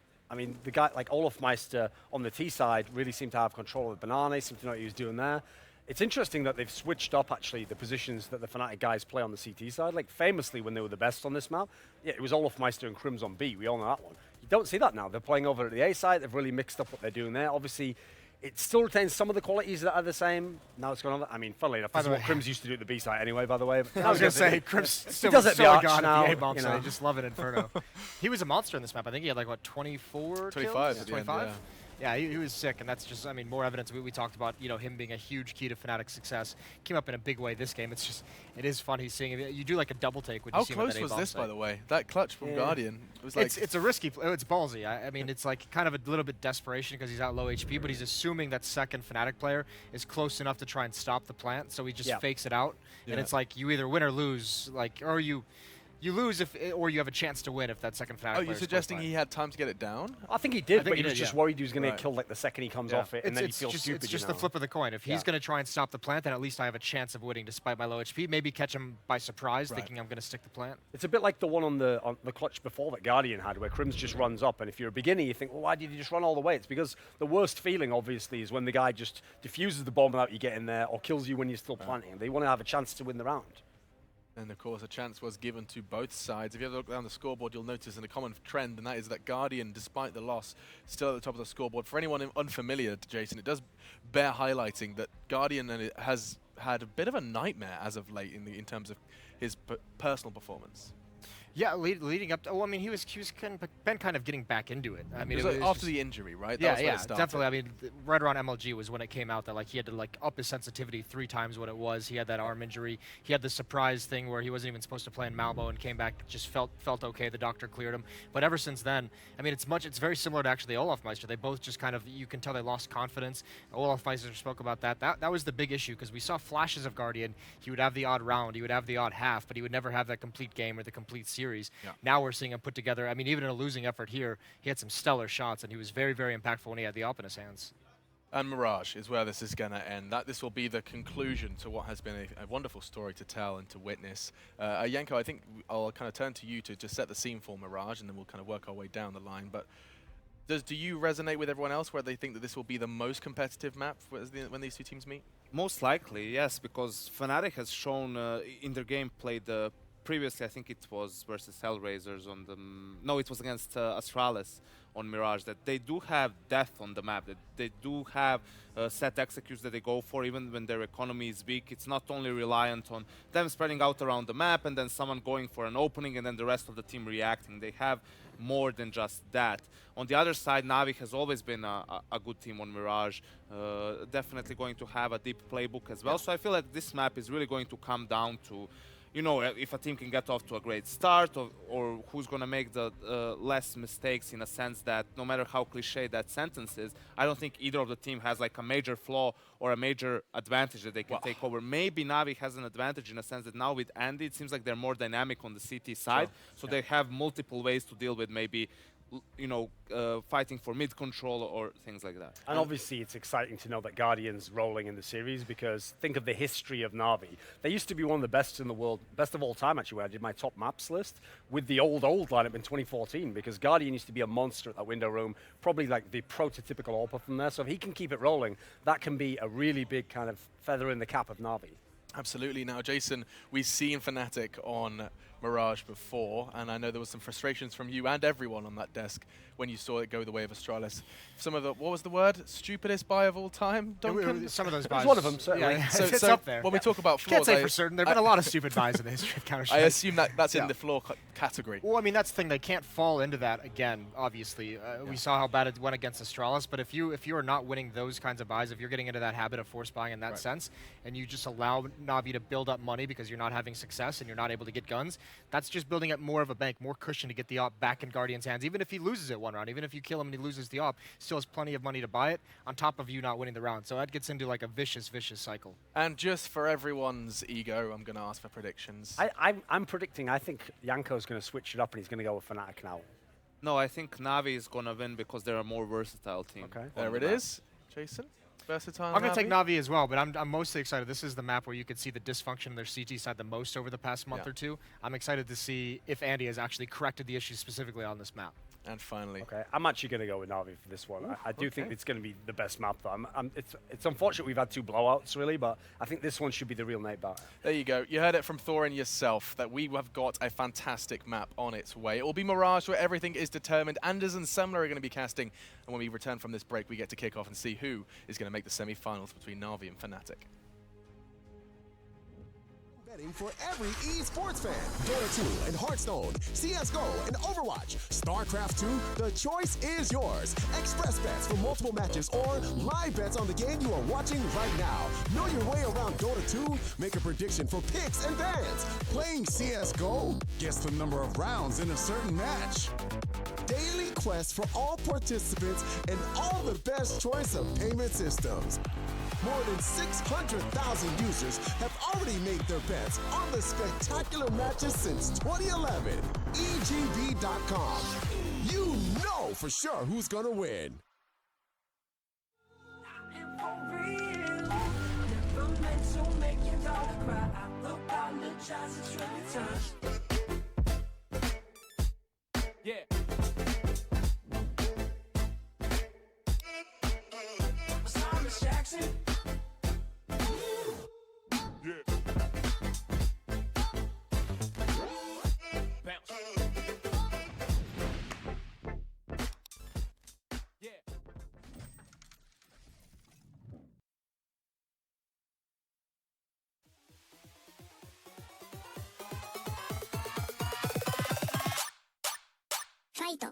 guy like Olofmeister on the T side really seemed to have control of the banana, seemed to know what he was doing there. It's interesting that they've switched up, actually, the positions that the Fnatic guys play on the CT side. Like, famously, when they were the best on this map, it was Olofmeister and Crims on B. We all know that one. You don't see that now. They're playing over at the A side. They've really mixed up what they're doing there. Obviously, it still retains some of the qualities that are the same. Now it's going on. I mean, funnily enough, this is what Crims used to do at the B side anyway, by the way. I was going to say, Crims still does it so god at the A-bomb, so I just love it, Inferno. He was a monster in this map. I think he had 24 25 kills? 25? Yeah, he was sick, and that's just, I mean, more evidence. We talked about, you know, him being a huge key to Fnatic's success. Came up in a big way this game. It's just, it is funny seeing him. You do like a double take when you How see him at close that was A-bomb this, site. by the way? That clutch from Guardian. It was like It's a risky, it's ballsy. I mean, it's like kind of a little bit desperation because he's at low HP, but he's assuming that second Fnatic player is close enough to try and stop the plant, so he just fakes it out. And it's like you either win or lose, like, or you lose if, or you have a chance to win if that second Fnatic player. Oh, you're suggesting he had time to get it down? I think he did, but he was just worried he was going to get killed like the second he comes off it, and then he feels stupid. It's just the flip of the coin. If he's going to try and stop the plant, then at least I have a chance of winning despite my low HP. Maybe catch him by surprise, thinking I'm going to stick the plant. It's a bit like the one on the clutch before that Guardian had, where Crims just runs up, and if you're a beginner, you think, well, why did you just run all the way? It's because the worst feeling, obviously, is when the guy just diffuses the bomb without you getting there, or kills you when you're still planting. They want to have a chance to win the round. And of course, a chance was given to both sides. If you ever look down the scoreboard, you'll notice a common trend, and that is that Guardian, despite the loss, still at the top of the scoreboard. For anyone unfamiliar to Jason, it does bear highlighting that Guardian has had a bit of a nightmare as of late in terms of his personal performance. Yeah, leading up to, well, I mean, he was been kind of getting back into it. I mean, it was after the injury, right? That was definitely. I mean, right around MLG was when it came out that like he had to like up his sensitivity 3 times what it was. He had that arm injury. He had the surprise thing where he wasn't even supposed to play in Malmo and came back, just felt okay. The doctor cleared him. But ever since then, I mean, it's very similar to actually Olaf Meister. They both just kind of, you can tell they lost confidence. Olaf Meister spoke about that. That was the big issue because we saw flashes of Guardian. He would have the odd round, he would have the odd half, but he would never have that complete game or the complete series. Now we're seeing him put together. I mean, even in a losing effort here, he had some stellar shots, and he was very, very impactful when he had the op in his hands. And Mirage is where this is going to end. This will be the conclusion to what has been a wonderful story to tell and to witness. Yanko, I think I'll kind of turn to you to just set the scene for Mirage, and then we'll kind of work our way down the line. But do you resonate with everyone else where they think that this will be the most competitive map when these two teams meet? Most likely, yes, because Fnatic has shown in their gameplay previously, I think it was versus Hellraisers on the... No, it was against Astralis on Mirage, that they do have depth on the map, that they do have set executes that they go for, even when their economy is weak. It's not only reliant on them spreading out around the map and then someone going for an opening and then the rest of the team reacting. They have more than just that. On the other side, Na'Vi has always been a good team on Mirage, definitely going to have a deep playbook as well. So I feel like this map is really going to come down to, you know, if a team can get off to a great start or who's going to make the less mistakes, in a sense that no matter how cliche that sentence is, I don't think either of the team has like a major flaw or a major advantage that they can take over. Maybe Na'Vi has an advantage in a sense that now with Andy, it seems like they're more dynamic on the CT side, so they have multiple ways to deal with maybe, you know, fighting for mid control or things like that. And obviously it's exciting to know that Guardian's rolling in the series, because think of the history of Na'Vi. They used to be one of the best in the world, best of all time actually, where I did my top maps list with the old lineup in 2014, because Guardian used to be a monster at that window room, probably like the prototypical AWPer from there. So if he can keep it rolling, that can be a really big kind of feather in the cap of Na'Vi. Absolutely. Now, Jason, we've seen Fnatic on Mirage before, and I know there was some frustrations from you and everyone on that desk when you saw it go the way of Astralis. Some of the, what was the word? Stupidest buy of all time, Duncan? Some of those buys. It was one of them, certainly. Yeah, so, it's up there. When we talk about Can't flaws, say for certain. There have been a lot of stupid buys in the history of Counter-Strike. I assume that's in the flaw category. Well, I mean, that's the thing. They can't fall into that again, obviously. We saw how bad it went against Astralis, but if you are not winning those kinds of buys, if you're getting into that habit of force buying in that sense, and you just allow Na'Vi to build up money because you're not having success and you're not able to get guns, that's just building up more of a bank, more cushion to get the op back in Guardian's hands. Even if he loses it one round, even if you kill him and he loses the op, still has plenty of money to buy it, on top of you not winning the round. So that gets into like a vicious, vicious cycle. And just for everyone's ego, I'm going to ask for predictions. I'm predicting, I think Yanko's going to switch it up and he's going to go with Fnatic now. No, I think Na'Vi is going to win because they're a more versatile team. Okay, there it is. Jason? Versatile I'm going to take Na'Vi as well, but I'm mostly excited. This is the map where you could see the dysfunction in their CT side the most over the past month or two. I'm excited to see if Andy has actually corrected the issues specifically on this map. And finally, okay, I'm actually going to go with Na'Vi for this one. I do think it's going to be the best map, though. It's unfortunate we've had 2 blowouts, really, but I think this one should be the real night battle. There you go. You heard it from Thorin yourself, that we have got a fantastic map on its way. It will be Mirage, where everything is determined. Anders and Semler are going to be casting, and when we return from this break, we get to kick off and see who is going to make the semi-finals between Na'Vi and Fnatic. Betting for every esports fan. Dota 2 and Hearthstone, CSGO and Overwatch, StarCraft 2, the choice is yours. Express bets for multiple matches or live bets on the game you are watching right now. Know your way around Dota 2? Make a prediction for picks and bans. Playing CSGO? Guess the number of rounds in a certain match. Daily quests for all participants and all the best choice of payment systems. More than 600,000 users have already made their bets on the spectacular matches since 2011. EGB.com. You know for sure who's gonna win. Yeah. Jackson. Yeah. Bounce. Yeah. Fight.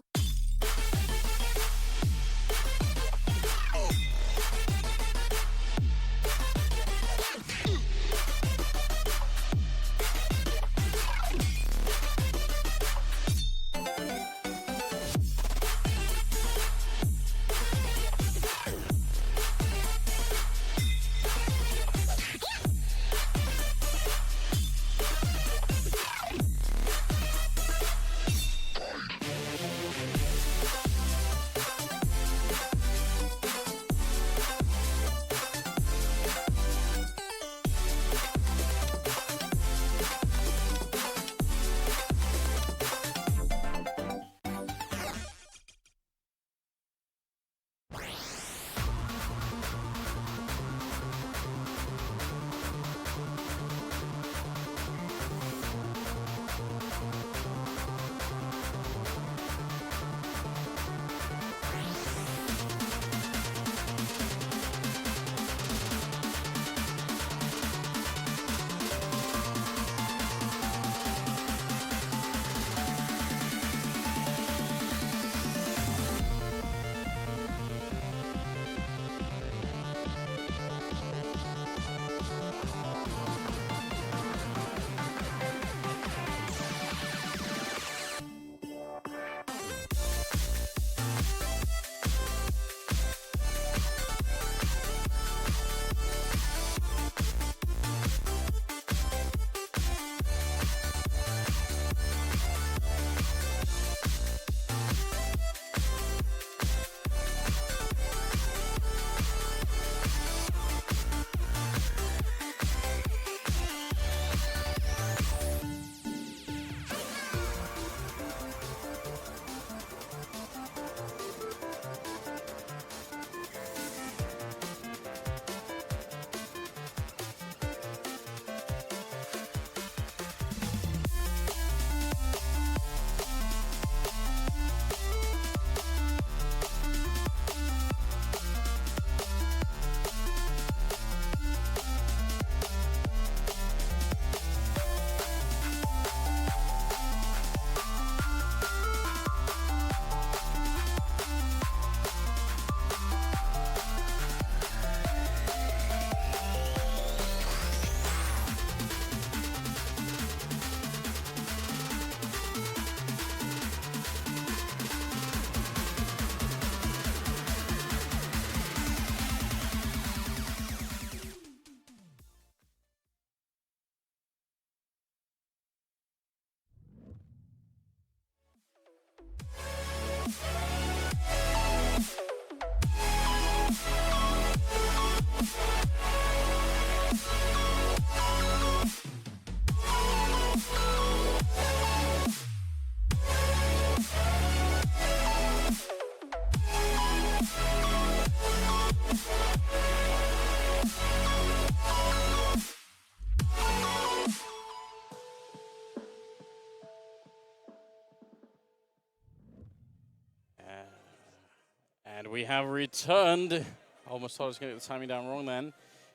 And we have returned. Almost thought I was going to get the timing down wrong then.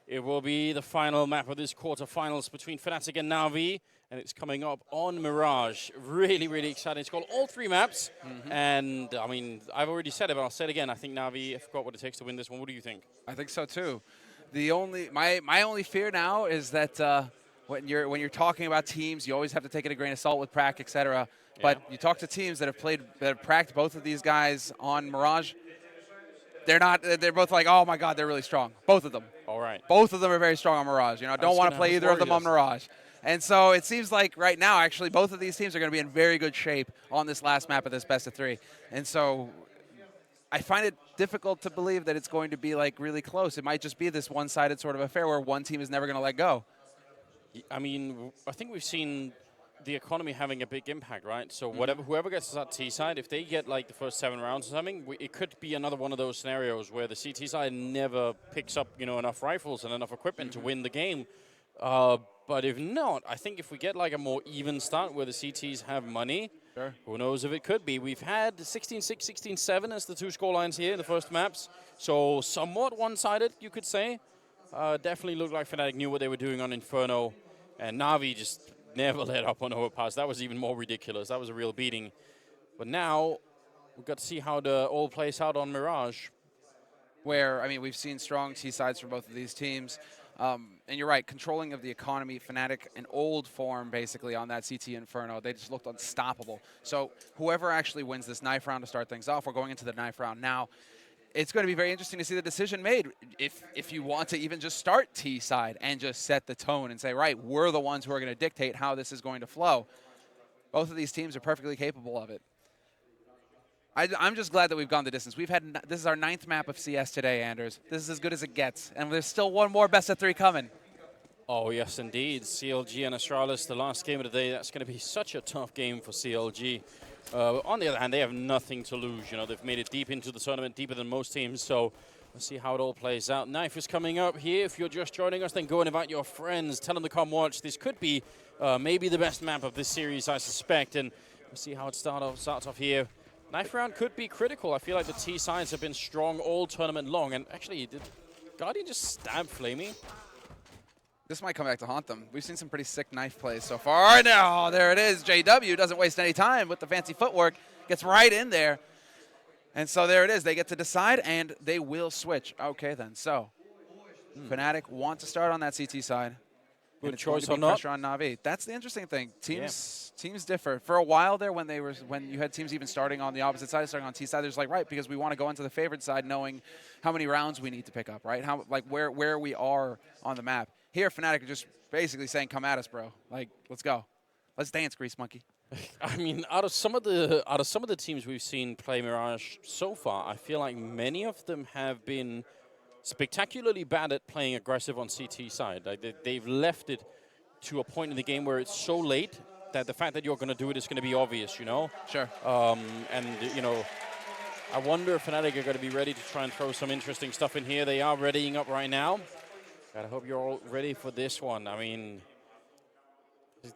It will be the final map of this quarterfinals between Fnatic and Na'Vi, and it's coming up on Mirage. Really, really exciting. It's called all 3 maps, and I mean, I've already said it, but I'll say it again. I think Na'Vi have got what it takes to win this one. What do you think? I think so too. My only fear now is that when you're talking about teams, you always have to take it a grain of salt with Prac, etc. But you talk to teams that have pracked both of these guys on Mirage. They're both like, oh my God, they're really strong. Both of them. All right. Both of them are very strong on Mirage. You know, I don't want to play either of them on Mirage. And so it seems like right now, actually, both of these teams are going to be in very good shape on this last map of this best of 3. And so I find it difficult to believe that it's going to be like really close. It might just be this one-sided sort of affair where one team is never going to let go. I mean, I think we've seen the economy having a big impact, right? So whoever gets that T side, if they get like the first 7 rounds or something, it could be another one of those scenarios where the CT side never picks up, enough rifles and enough equipment to win the game. But if not, I think if we get like a more even start where the CTs have money, who knows if it could be. We've had 16-6, 16-7 as the 2 scorelines here in the first maps. So somewhat one-sided, you could say. Definitely looked like Fnatic knew what they were doing on Inferno. And Na'Vi just never let up on Overpass. That was even more ridiculous. That was a real beating. But now we've got to see how the all plays out on Mirage. Where, I mean, we've seen strong T-sides from both of these teams. And you're right, controlling of the economy, Fnatic, an old form basically on that CT Inferno. They just looked unstoppable. So whoever actually wins this knife round to start things off, we're going into the knife round now. It's going to be very interesting to see the decision made if you want to even just start T-side and just set the tone and say, right, we're the ones who are going to dictate how this is going to flow. Both of these teams are perfectly capable of it. I'm just glad that we've gone the distance. This is our 9th map of CS today, Anders. This is as good as it gets, and there's still one more best of 3 coming. Oh, yes, indeed. CLG and Astralis, the last game of the day. That's going to be such a tough game for CLG. On the other hand, they have nothing to lose. They've made it deep into the tournament, deeper than most teams. So let's see how it all plays out. Knife is coming up here. If you're just joining us, then go and invite your friends. Tell them to come watch. This could be maybe the best map of this series, I suspect. And we'll see how it starts off here. Knife round could be critical. I feel like the T sides have been strong all tournament long. And actually, did Guardian just stab Flamey? This might come back to haunt them. We've seen some pretty sick knife plays so far. Now, there it is. JW doesn't waste any time with the fancy footwork. Gets right in there. And so there it is. They get to decide, and they will switch. Okay, then. So, Fnatic want to start on that CT side. Good choice or not. Pressure on Na'Vi. That's the interesting thing. Teams differ. For a while there, when you had teams even starting on the opposite side, starting on T side, there's like, right, because we want to go into the favored side knowing how many rounds we need to pick up, right? How where we are on the map. Here, Fnatic are just basically saying, come at us, bro. Like, let's go. Let's dance, Grease Monkey. I mean, out of some of the teams we've seen play Mirage so far, I feel like many of them have been spectacularly bad at playing aggressive on CT side. Like they've left it to a point in the game where it's so late that the fact that you're going to do it is going to be obvious, Sure. I wonder if Fnatic are going to be ready to try and throw some interesting stuff in here. They are readying up right now. I hope you're all ready for this one. I mean,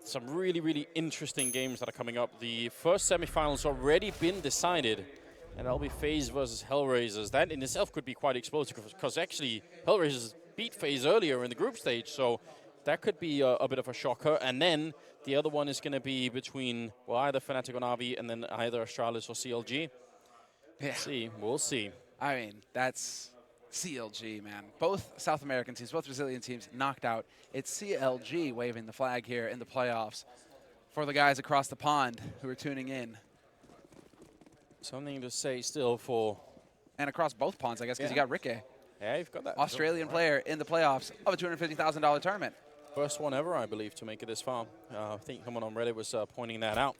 some really, really interesting games that are coming up. The first semifinals already been decided. And that'll be FaZe versus Hellraisers. That in itself could be quite explosive because actually Hellraisers beat FaZe earlier in the group stage. So that could be a bit of a shocker. And then the other one is going to be between, well, either Fnatic or Na'Vi and then either Astralis or CLG. Yeah. We'll see. I mean, that's CLG, man. Both South American teams, both Brazilian teams knocked out. It's CLG waving the flag here in the playoffs for the guys across the pond who are tuning in. Something to say still for... And across both ponds, I guess, because you got Ricky. Yeah, you've got that. Australian player in the playoffs of a $250,000 tournament. First one ever, I believe, to make it this far. I think someone on Reddit was pointing that out.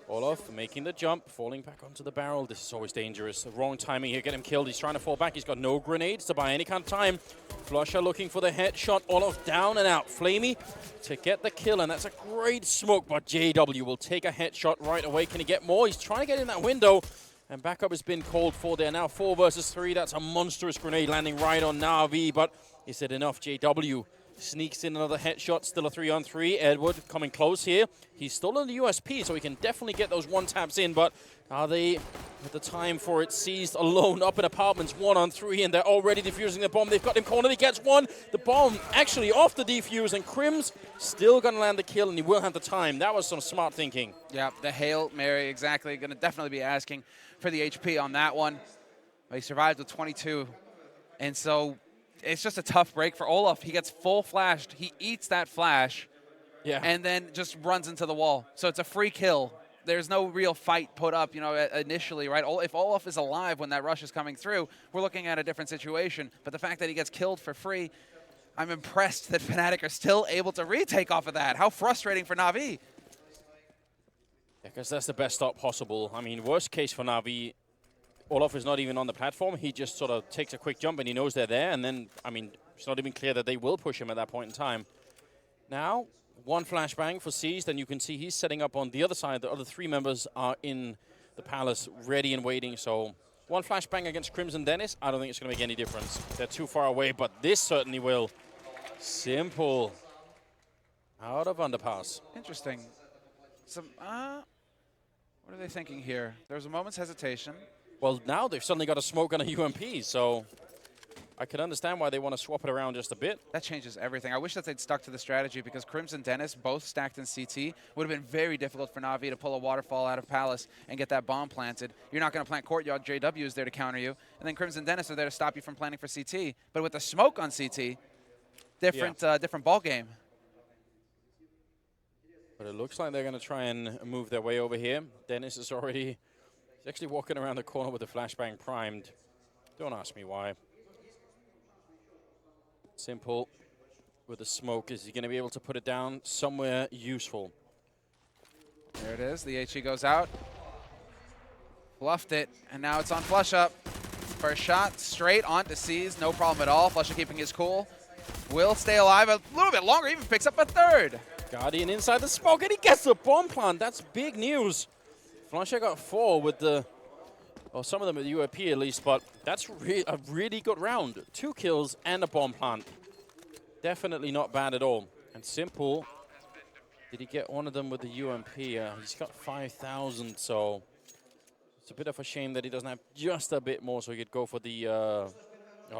Olof making the jump, falling back onto the barrel. This is always dangerous. The wrong timing here, get him killed. He's trying to fall back. He's got no grenades to buy any kind of time. Flusher looking for the headshot. Olof down and out. Flamey to get the kill, and that's a great smoke, but JW will take a headshot right away. Can he get more? He's trying to get in that window. And backup has been called for there. Now 4 versus 3. That's a monstrous grenade landing right on Na'Vi. But is it enough? JW Sneaks in another headshot, still a 3-on-3. Edward coming close here. He's still in the USP, so he can definitely get those one-taps in, but are they at the time for it? Seized alone up in apartments, 1-on-3, and they're already defusing the bomb. They've got him cornered, he gets one. The bomb actually off the defuse, and Crims still gonna land the kill, and he will have the time. That was some smart thinking. Yeah, the Hail Mary, exactly. Gonna definitely be asking for the HP on that one. But he survived with 22, and so it's just a tough break for Olaf. He gets full flashed. He eats that flash, and then just runs into the wall. So it's a free kill. There's no real fight put up, you know, initially, right? If Olaf is alive when that rush is coming through, we're looking at a different situation. But the fact that he gets killed for free, I'm impressed that Fnatic are still able to retake off of that. How frustrating for Na'Vi. Because that's the best stop possible. I mean, worst case for Na'Vi, Olaf is not even on the platform. He just sort of takes a quick jump and he knows they're there. And then, I mean, it's not even clear that they will push him at that point in time. Now, one flashbang for Seized, and you can see he's setting up on the other side. The other three members are in the palace, ready and waiting. So one flashbang against Crimson Dennis, I don't think it's going to make any difference. They're too far away, but this certainly will. Simple. Out of underpass. Interesting. Some, what are they thinking here? There was a moment's hesitation. Well, now they've suddenly got a smoke on a UMP, so I can understand why they want to swap it around just a bit. That changes everything. I wish that they'd stuck to the strategy, because Crimson Dennis, both stacked in CT, would have been very difficult for Na'Vi to pull a waterfall out of Palace and get that bomb planted. You're not going to plant Courtyard. JW is there to counter you. And then Crimson Dennis are there to stop you from planting for CT. But with the smoke on CT, different ball game. But it looks like they're going to try and move their way over here. Dennis is already... He's actually walking around the corner with the flashbang primed. Don't ask me why. Simple with the smoke. Is he going to be able to put it down somewhere useful? There it is. The HE goes out. Bluffed it, and now it's on Flush Up. First shot, straight onto Seized. No problem at all. Flush Up keeping his cool. Will stay alive a little bit longer. Even picks up a third. Guardian inside the smoke, and he gets the bomb plant. That's big news. Flusher got 4 with the... Well, some of them at the UAP at least, but that's a really good round. 2 kills and a bomb plant. Definitely not bad at all. And Simple, did he get one of them with the UMP? He's got 5,000, so it's a bit of a shame that he doesn't have just a bit more, so he could go for the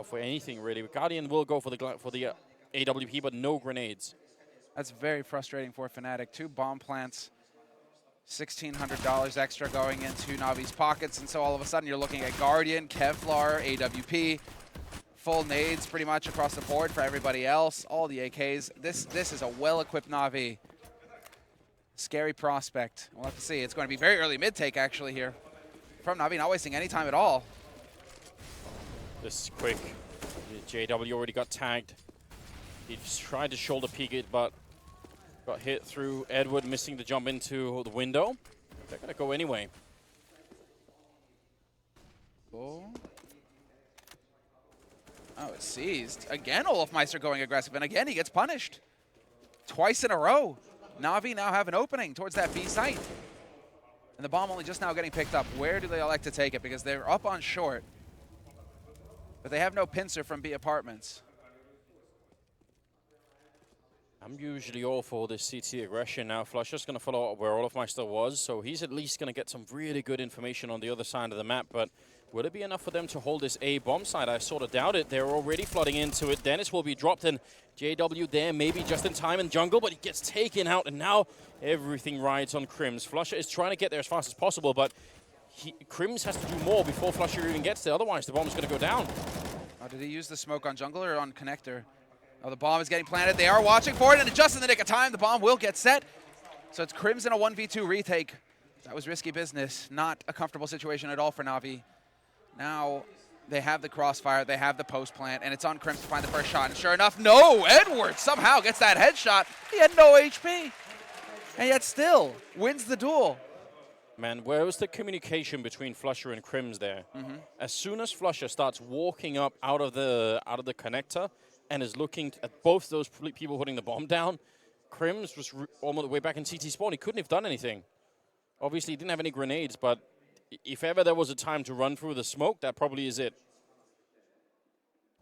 for anything really. Guardian will go for the AWP, but no grenades. That's very frustrating for Fnatic. 2 bomb plants. $1,600 extra going into Navi's pockets, and so all of a sudden you're looking at Guardian, Kevlar, AWP, full nades pretty much across the board for everybody else, all the AKs. This is a well-equipped Na'Vi. Scary prospect. We'll have to see. It's going to be very early mid-take actually here from Na'Vi, not wasting any time at all. This is quick. JW already got tagged. He tried to shoulder peek it, but got hit through Edward, missing the jump into the window. They're going to go anyway. Oh, it's Seized. Again, Olafmeister going aggressive, and again, he gets punished. Twice in a row. Na'Vi now have an opening towards that B site. And the bomb only just now getting picked up. Where do they like to take it? Because they're up on short. But they have no pincer from B apartments. I'm usually all for this CT aggression now. Flusher's going to follow up where Olafmeister was, so he's at least going to get some really good information on the other side of the map, but will it be enough for them to hold this A bomb side? I sort of doubt it. They're already flooding into it. Dennis will be dropped, and JW there maybe just in time in jungle, but he gets taken out, and now everything rides on Crims. Flusher is trying to get there as fast as possible, but Crims has to do more before Flusher even gets there. Otherwise, the bomb's going to go down. Oh, did he use the smoke on jungle or on connector? Oh, the bomb is getting planted. They are watching for it, and just in the nick of time, the bomb will get set. So it's Crims in a 1v2 retake. That was risky business. Not a comfortable situation at all for Na'Vi. Now they have the crossfire, they have the post plant, and it's on Crims to find the first shot. And sure enough, no! Edward somehow gets that headshot. He had no HP. And yet still wins the duel. Man, where was the communication between Flusher and Crims there? As soon as Flusher starts walking up out of the connector and is looking at both those people putting the bomb down, Crims was almost way back in CT spawn. He couldn't have done anything. Obviously, he didn't have any grenades, but if ever there was a time to run through the smoke, that probably is it.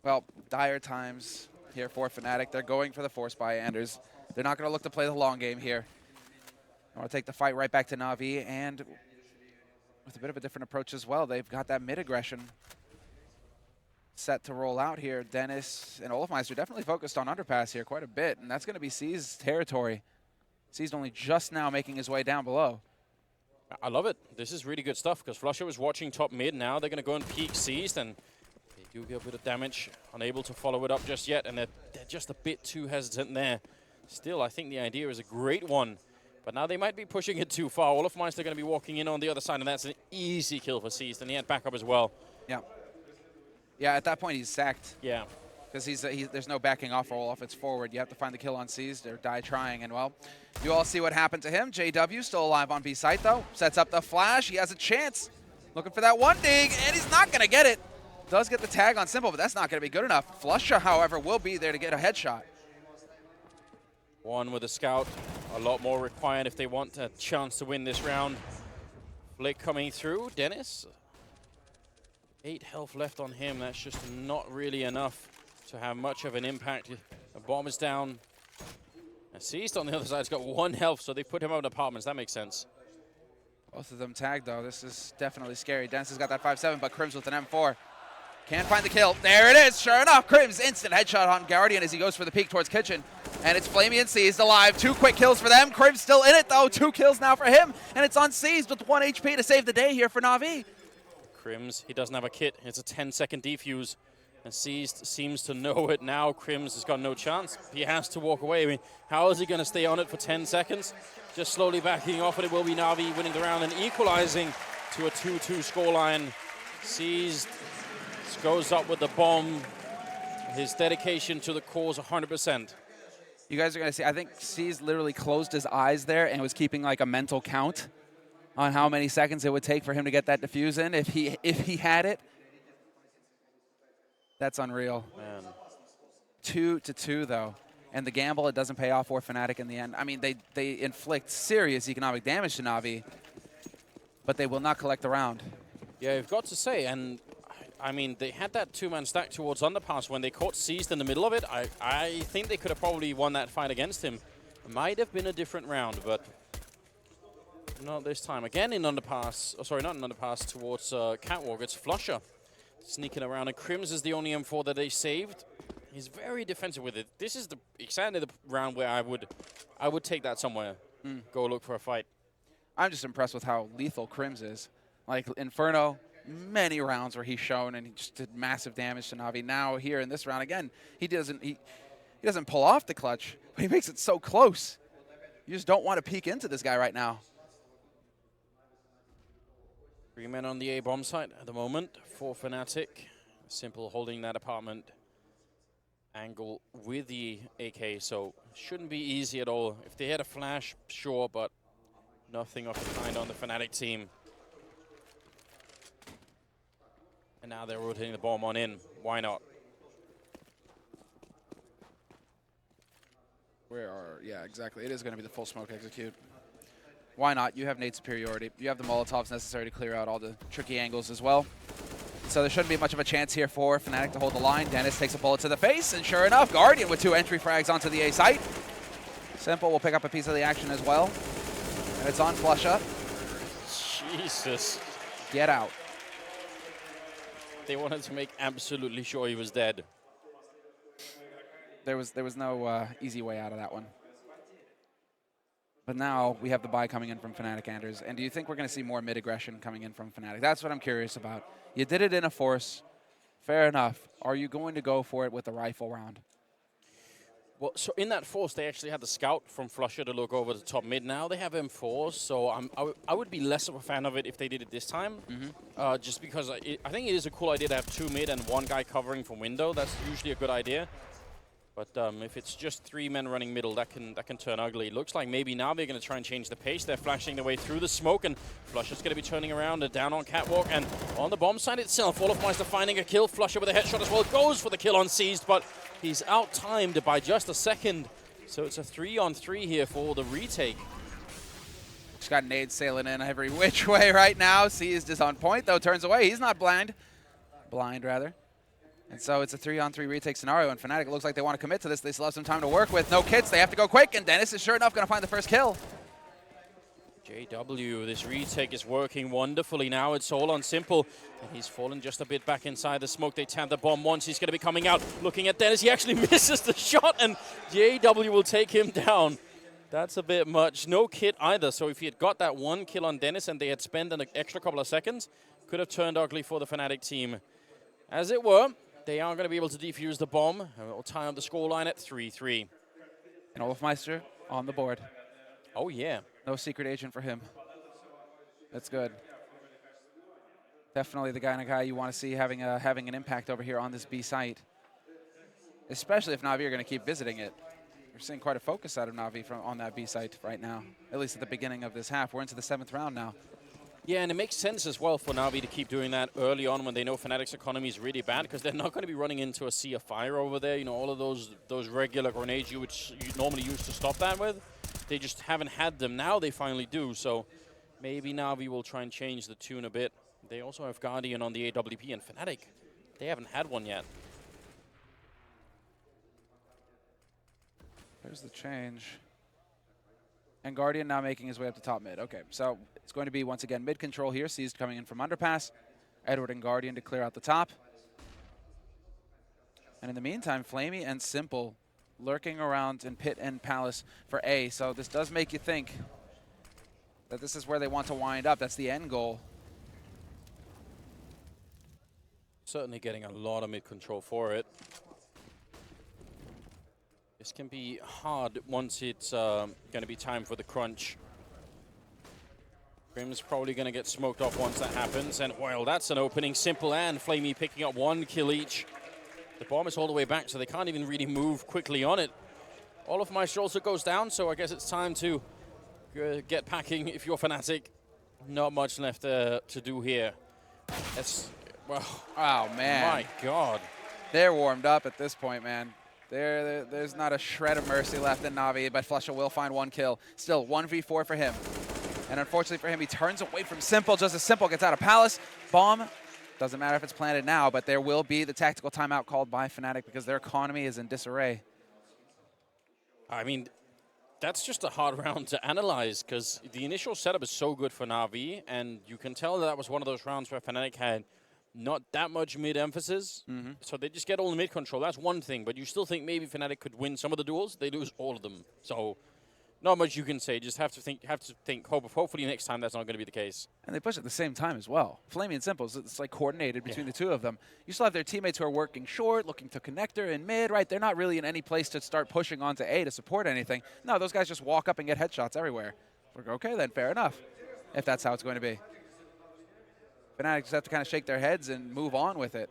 Well, dire times here for Fnatic. They're going for the force buy, Anders. They're not going to look to play the long game here. I want to take the fight right back to Na'Vi, and with a bit of a different approach as well. They've got that mid-aggression set to roll out here. Dennis and Olafmeister definitely focused on underpass here quite a bit, and that's going to be C's territory. C's only just now making his way down below. I love it. This is really good stuff because Flusher was watching top mid. Now they're going to go and peek Seized, and they do get a bit of damage. Unable to follow it up just yet, and they're just a bit too hesitant there. Still, I think the idea is a great one, but now they might be pushing it too far. Olafmeister going to be walking in on the other side, and that's an easy kill for Seized, and he had backup as well. Yeah. Yeah, at that point he's sacked. Yeah. Because there's no backing off or off. It's forward. You have to find the kill on Seized or die trying. And, well, you all see what happened to him. JW still alive on B site, though. Sets up the flash. He has a chance. Looking for that one dig, and he's not going to get it. Does get the tag on Simple, but that's not going to be good enough. Flusher, however, will be there to get a headshot. One with a scout. A lot more required if they want a chance to win this round. Flick coming through. Dennis. 8 health left on him. That's just not really enough to have much of an impact. The bomb is down. And Seized on the other side's got 1 health, so they put him out in apartments. That makes sense. Both of them tagged, though. This is definitely scary. Dennis has got that 5-7, but Crims with an M4. Can't find the kill. There it is. Sure enough, Crims instant headshot on Guardian as he goes for the peek towards Kitchen. And it's Flamey and Seized alive. 2 quick kills for them. Crims still in it, though. 2 kills now for him. And it's on Seized with 1 HP to save the day here for Na'Vi. Crims, he doesn't have a kit. It's a 10-second defuse. And Seized seems to know it now. Crims has got no chance. He has to walk away. I mean, how is he going to stay on it for 10 seconds? Just slowly backing off, and it will be Na'Vi winning the round and equalizing to a 2-2 scoreline. Seized goes up with the bomb. His dedication to the cause 100%. You guys are going to see, I think Seized literally closed his eyes there and was keeping like a mental count on how many seconds it would take for him to get that defuse in if he had it. That's unreal. Man. 2-2 though. And the gamble, it doesn't pay off for Fnatic in the end. I mean, they inflict serious economic damage to Na'Vi, but they will not collect the round. Yeah, you've got to say, and I mean, they had that 2-man stack towards underpass when they caught Seized in the middle of it. I think they could have probably won that fight against him. It might have been a different round, but not this time. Again in underpass, oh, sorry, not in underpass, towards Catwalk. It's Flusher sneaking around, and Crims is the only M4 that they saved. He's very defensive with it. This is exactly the round where I would take that somewhere. Go look for a fight. I'm just impressed with how lethal Crims is. Like Inferno, many rounds where he's shown and he just did massive damage to Na'Vi. Now here in this round again, he doesn't pull off the clutch, but he makes it so close. You just don't want to peek into this guy right now. 3 men on the A-bomb site at the moment for Fnatic. Simple holding that apartment angle with the AK, so shouldn't be easy at all. If they had a flash, sure, but nothing of the kind on the Fnatic team. And now they're rotating the bomb on in. Why not? Yeah, exactly. It is going to be the full smoke execute. Why not? You have nade superiority. You have the Molotovs necessary to clear out all the tricky angles as well. So there shouldn't be much of a chance here for Fnatic to hold the line. Dennis takes a bullet to the face, and sure enough, Guardian with 2 entry frags onto the A site. Simple will pick up a piece of the action as well. And it's on Flusher. Jesus. Get out. They wanted to make absolutely sure he was dead. There was no easy way out of that one. But now we have the buy coming in from Fnatic, Anders. And do you think we're going to see more mid-aggression coming in from Fnatic? That's what I'm curious about. You did it in a force. Fair enough. Are you going to go for it with a rifle round? Well, so in that force, they actually had the scout from Flusher to look over the top mid. Now they have M4s, so I would be less of a fan of it if they did it this time. Just because I think it is a cool idea to have 2 mid and 1 guy covering from window. That's usually a good idea. But if it's just 3 men running middle, that can turn ugly. Looks like maybe now they're going to try and change the pace. They're flashing their way through the smoke, and Flusher's going to be turning around and down on Catwalk. And on the bomb side itself, Olafmeister finding a kill. Flusher with a headshot as well. Goes for the kill on Seized, but he's out-timed by just a second. So it's a 3-on-3 here for the retake. Just got nades sailing in every which way right now. Seized is on point, though. Turns away. He's not blind. Blind, rather. And so it's a 3-on-3 retake scenario, and Fnatic looks like they want to commit to this. They still have some time to work with. No kits, they have to go quick, and Dennis is sure enough going to find the first kill. JW, this retake is working wonderfully now. It's all on Simple, and he's fallen just a bit back inside the smoke. They tapped the bomb once. He's going to be coming out, looking at Dennis. He actually misses the shot, and JW will take him down. That's a bit much. No kit either, so if he had got that one kill on Dennis and they had spent an extra couple of seconds, could have turned ugly for the Fnatic team. As it were, they are going to be able to defuse the bomb, and it will tie up the scoreline at 3-3. And Olafmeister on the board. Oh, yeah. No secret agent for him. That's good. Definitely the kind of guy you want to see having an impact over here on this B site. Especially if Na'Vi are going to keep visiting it. We're seeing quite a focus out of Na'Vi on that B site right now, at least at the beginning of this half. We're into the 7th round now. Yeah, and it makes sense as well for Na'Vi to keep doing that early on when they know Fnatic's economy is really bad, because they're not going to be running into a sea of fire over there. You know, all of those regular grenades you normally use to stop that with, they just haven't had them. Now they finally do, so maybe Na'Vi will try and change the tune a bit. They also have Guardian on the AWP, and Fnatic, they haven't had one yet. There's the change. And Guardian now making his way up to top mid. Okay, so it's going to be, once again, mid control here. Seized coming in from underpass. Edward and Guardian to clear out the top. And in the meantime, Flamey and Simple lurking around in Pit and Palace for A. So this does make you think that this is where they want to wind up. That's the end goal. Certainly getting a lot of mid control for it. This can be hard once it's going to be time for the crunch. Grim's probably going to get smoked off once that happens. And, well, that's an opening. Simple and Flamey picking up one kill each. The bomb is all the way back, so they can't even really move quickly on it. Olafmeister also goes down, so I guess it's time to get packing if you're Fnatic. Not much left to do here. That's, well, oh, man. My God. They're warmed up at this point, man. There's not a shred of mercy left in Na'Vi, but Flusha will find one kill. Still, 1v4 for him. And unfortunately for him, he turns away from Simple just as Simple gets out of Palace. Bomb, doesn't matter if it's planted now, but there will be the tactical timeout called by Fnatic because their economy is in disarray. I mean, that's just a hard round to analyze because the initial setup is so good for Na'Vi, and you can tell that was one of those rounds where Fnatic had not that much mid-emphasis, so they just get all the mid-control. That's one thing, but you still think maybe Fnatic could win some of the duels. They lose all of them. So not much you can say. Just have to think. Hopefully next time that's not going to be the case. And they push at the same time as well. Flamey and Simple, it's like coordinated between the two of them. You still have their teammates who are working short, looking to connector in mid, right? They're not really in any place to start pushing onto A to support anything. No, those guys just walk up and get headshots everywhere. We're okay then, fair enough, if that's how it's going to be. Fnatic just have to kind of shake their heads and move on with it.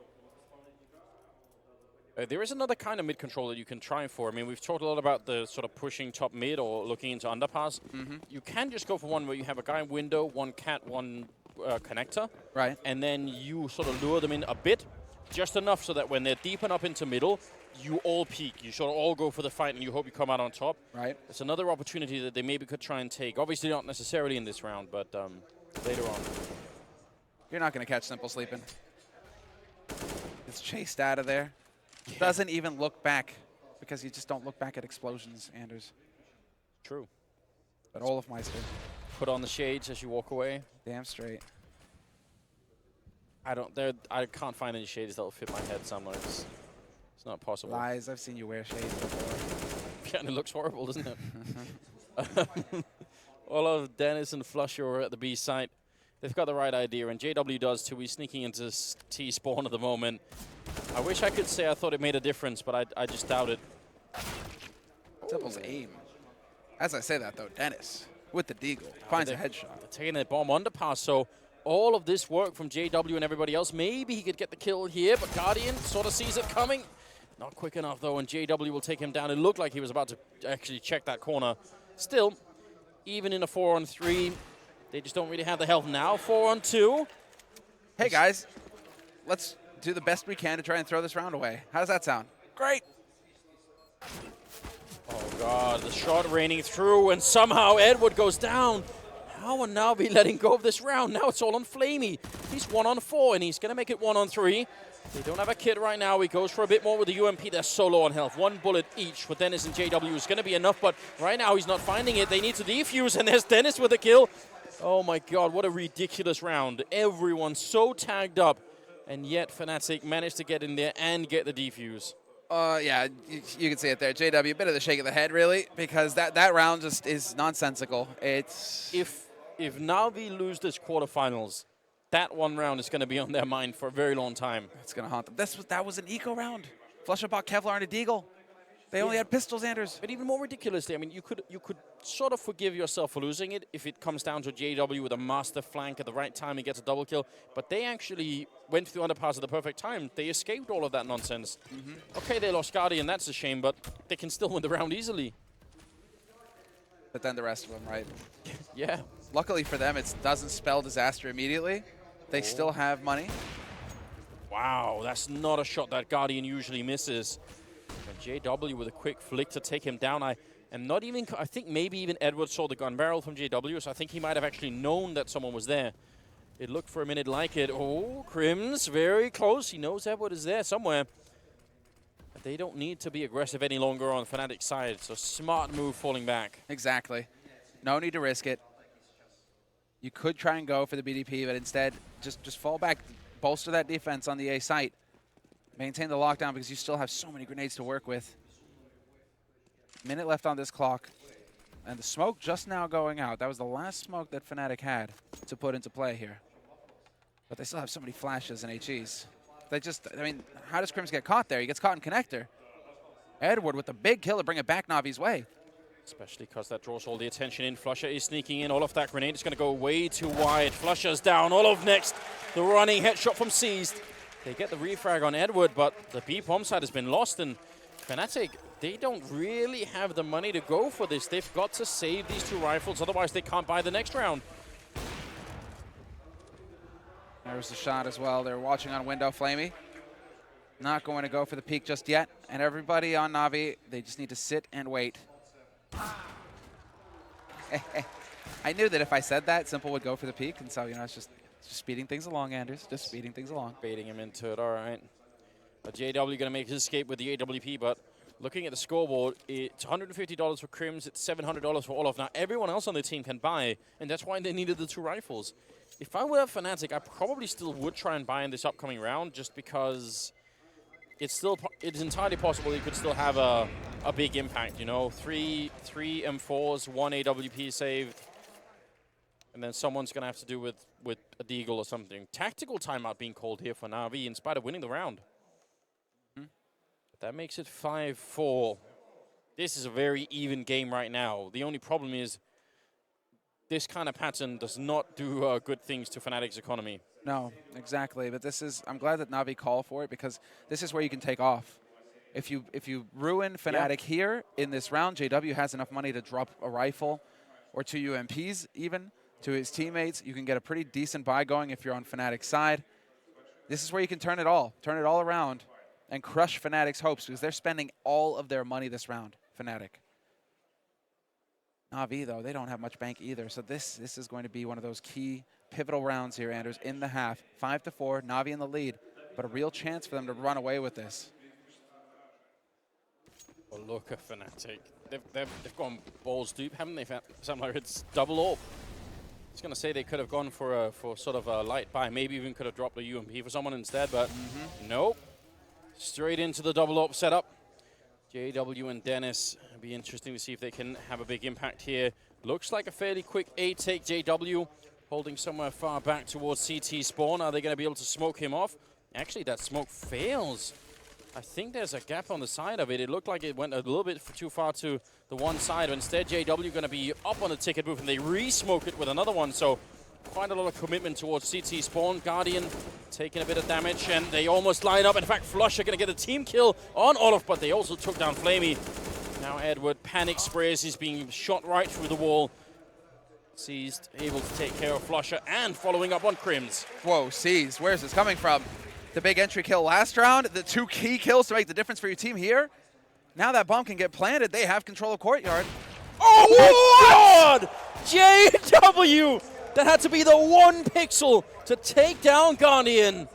There is another kind of mid control that you can try for. I mean, we've talked a lot about the sort of pushing top mid or looking into underpass. You can just go for one where you have a guy in window, one cat, one connector. Right. And then you sort of lure them in a bit, just enough so that when they're deep and up into middle, you all peek. You sort of all go for the fight and you hope you come out on top. Right. It's another opportunity that they maybe could try and take. Obviously not necessarily in this round, but later on. You're not going to catch Simple sleeping. It's chased out of there. Yeah. Doesn't even look back because you just don't look back at explosions, Anders. True. But Olafmeister. Put on the shades as you walk away. Damn straight. I can't find any shades that will fit my head somewhere. It's not possible. Lies. I've seen you wear shades before. Yeah, and it looks horrible, doesn't it? All of Dennis and Flusher are at the B site. They've got the right idea, and JW does too. He's sneaking into T-spawn at the moment. I wish I could say I thought it made a difference, but I just doubt it. Simple's aim. As I say that, though, Dennis, with the deagle, finds a headshot. They're taking the bomb underpass, so all of this work from JW and everybody else, maybe he could get the kill here, but Guardian sort of sees it coming. Not quick enough, though, and JW will take him down. It looked like he was about to actually check that corner. Still, even in a 4-on-3, they just don't really have the health now. 4-on-2. Hey, guys. Let's do the best we can to try and throw this round away. How does that sound? Great. Oh, God. The shot raining through, and somehow Edward goes down. How are Navi letting go of this round? Now it's all on Flamey. He's 1-on-4, and he's going to make it 1-on-3. They don't have a kit right now. He goes for a bit more with the UMP. They're so low on health. 1 bullet each for Dennis and JW is going to be enough, but right now he's not finding it. They need to defuse, and there's Dennis with a kill. Oh my god, what a ridiculous round. Everyone's so tagged up, and yet Fnatic managed to get in there and get the defuse. Yeah, you can see it there. JW, a bit of the shake of the head, really, because that round just is nonsensical. It's If Navi lose this quarterfinals, that one round is going to be on their mind for a very long time. It's going to haunt them. That was an eco round. Flusha bought Kevlar and a Deagle. They only had pistols, Anders. But even more ridiculously, I mean, you could sort of forgive yourself for losing it if it comes down to JW with a master flank at the right time, he gets a double kill. But they actually went through underpass at the perfect time. They escaped all of that nonsense. Okay, they lost Guardian, that's a shame, but they can still win the round easily. But then the rest of them, right? Yeah. Luckily for them, it doesn't spell disaster immediately. They still have money. Wow, that's not a shot that Guardian usually misses. And JW with a quick flick to take him down. I think maybe even Edward saw the gun barrel from JW, so I think he might have actually known that someone was there. It looked for a minute like it. Oh, Crims, very close. He knows Edward is there somewhere. But they don't need to be aggressive any longer on Fnatic's side, so smart move falling back. Exactly. No need to risk it. You could try and go for the BDP, but instead, just fall back, bolster that defense on the A site. Maintain the lockdown because you still have so many grenades to work with. Minute left on this clock. And the smoke just now going out. That was the last smoke that Fnatic had to put into play here. But they still have so many flashes and HEs. I mean, how does Crims get caught there? He gets caught in connector. Edward with the big kill to bring it back Navi's way. Especially because that draws all the attention in. Flusha is sneaking in. All of that grenade is going to go way too wide. Flusha's down. All of next. The running headshot from Seized. They get the refrag on Edward, but the B-bomb side has been lost, and Fnatic, they don't really have the money to go for this. They've got to save these 2 rifles, otherwise they can't buy the next round. There's the shot as well. They're watching on window. Flamey not going to go for the peek just yet. And everybody on Na'Vi, they just need to sit and wait. I knew that if I said that, Simple would go for the peek, and so, you know, it's just speeding things along, Anders. Just speeding things along. Baiting him into it, all right. But JW going to make his escape with the AWP, but looking at the scoreboard, it's $150 for Crims, it's $700 for Olof. Now, everyone else on the team can buy, and that's why they needed the 2 rifles. If I were a Fnatic, I probably still would try and buy in this upcoming round, just because it's entirely possible you could still have a big impact, you know? 3 M4s, 1 AWP saved. And then someone's going to have to do with a Deagle or something. Tactical timeout being called here for Na'Vi in spite of winning the round. That makes it 5-4. This is a very even game right now. The only problem is this kind of pattern does not do good things to Fnatic's economy. No, exactly. But I'm glad that Na'Vi called for it, because this is where you can take off. If you ruin Fnatic here in this round, JW has enough money to drop a rifle or 2 UMPs even to his teammates. You can get a pretty decent buy going if you're on Fnatic's side. This is where you can turn it all around and crush Fnatic's hopes, because they're spending all of their money this round, Fnatic. Na'Vi, though, they don't have much bank either, so this is going to be one of those key pivotal rounds here, Anders, in the half. 5-4, Na'Vi in the lead, but a real chance for them to run away with this. Well, look at Fnatic. They've gone balls deep, haven't they? Something like it's double AWP. I was going to say they could have gone for sort of a light buy, maybe even could have dropped a UMP for someone instead, but nope. Straight into the double AWP setup. JW and Dennis. It'll be interesting to see if they can have a big impact here. Looks like a fairly quick A take. JW holding somewhere far back towards CT spawn. Are they going to be able to smoke him off? Actually, that smoke fails. I think there's a gap on the side of it. It looked like it went a little bit too far to the one side. But instead, JW going to be up on the ticket booth, and they re-smoke it with another one. So quite a lot of commitment towards CT spawn. Guardian taking a bit of damage, and they almost line up. In fact, Flush are going to get a team kill on Olof, but they also took down Flamey. Now Edward panic sprays. He's being shot right through the wall. Seized, able to take care of Flusher, and following up on Crims. Whoa, Seized, where's this coming from? The big entry kill last round, the 2 key kills to make the difference for your team here. Now that bomb can get planted, they have control of Courtyard. Oh my God! JW! That had to be the one pixel to take down Guardian.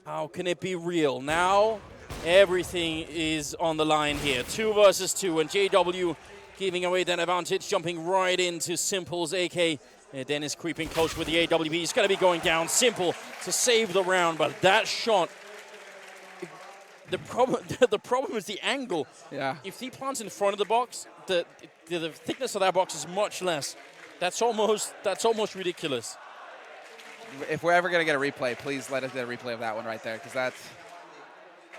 How can it be real? Now everything is on the line here. 2 versus 2, and JW giving away that advantage, jumping right into Simple's AK. Dennis creeping close with the AWP. He's going to be going down. Simple to save the round, but that shot, the problem is the angle. Yeah. If he plants in front of the box, the thickness of that box is much less. That's almost ridiculous. If we're ever going to get a replay, please let us get a replay of that one right there, because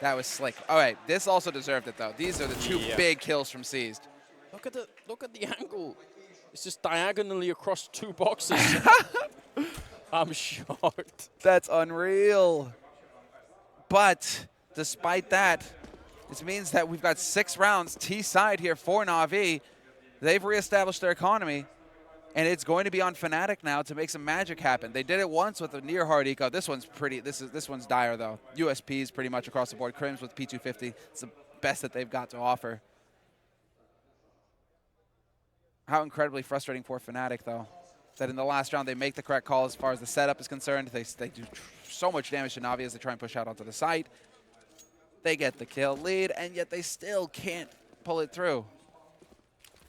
that was slick. All right, this also deserved it, though. These are the 2 big kills from Seized. Look at the angle. It's just diagonally across 2 boxes. I'm shocked. That's unreal. But despite that, this means that we've got 6 rounds T-side here for Na'Vi. They've reestablished their economy, and it's going to be on Fnatic now to make some magic happen. They did it once with a near hard eco. This one's pretty. This one's dire though. USPs pretty much across the board. Crims with P250. It's the best that they've got to offer. How incredibly frustrating for Fnatic though, that in the last round they make the correct call as far as the setup is concerned. They do so much damage to Na'Vi as they try and push out onto the site. They get the kill lead, and yet they still can't pull it through.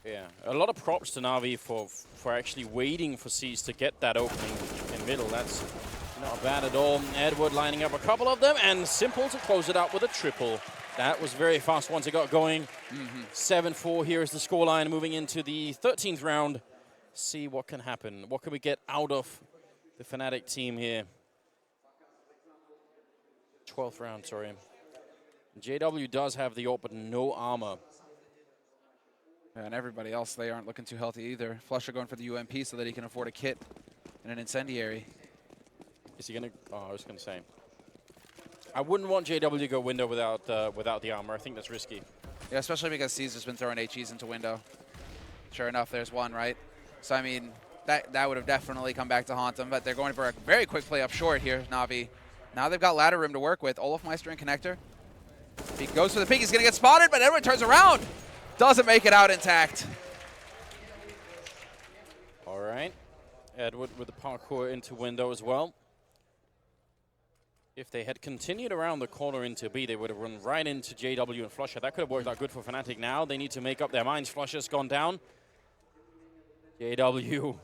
Yeah, a lot of props to Na'Vi for actually waiting for Seas to get that opening in middle. That's not bad at all. Edward lining up a couple of them, and Simple to close it out with a triple. That was very fast once it got going. 7-4 here is the scoreline moving into the 13th round. See what can happen. What can we get out of the Fnatic team here? 12th round, sorry. JW does have the AWP, but no armor. And everybody else, they aren't looking too healthy either. Flusher going for the UMP so that he can afford a kit and an incendiary. Is he going to... Oh, I was going to say. I wouldn't want JW to go window without the armor. I think that's risky. Yeah, especially because Caesar's been throwing HEs into window. Sure enough, there's one, right? So, I mean, that would have definitely come back to haunt them, but they're going for a very quick play up short here, Na'Vi. Now they've got ladder room to work with. Olofmeister and Connector. He goes for the peek. He's going to get spotted, but everyone turns around. Doesn't make it out intact. All right. Edward with the parkour into window as well. If they had continued around the corner into B, they would have run right into JW and Flusher. That could have worked out good for Fnatic now. They need to make up their minds. Flusher's gone down. JW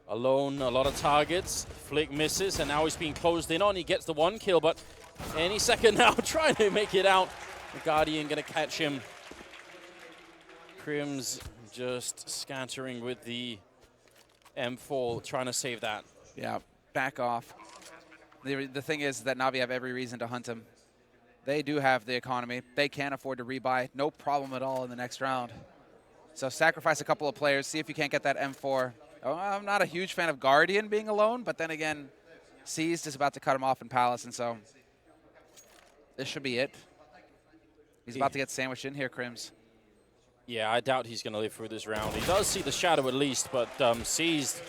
alone, a lot of targets. Flick misses, and now he's being closed in on. He gets the 1 kill, but any second now trying to make it out. The Guardian going to catch him. Crims just scattering with the M4, trying to save that. Yeah, back off. The thing is that Na'Vi have every reason to hunt him. They do have the economy. They can afford to rebuy. No problem at all in the next round. So sacrifice a couple of players. See if you can't get that M4. Oh, I'm not a huge fan of Guardian being alone, but then again, Seized is about to cut him off in Palace, and so this should be it. He's about to get sandwiched in here, Crims. Yeah, I doubt he's going to live through this round. He does see the shadow at least, but Seized,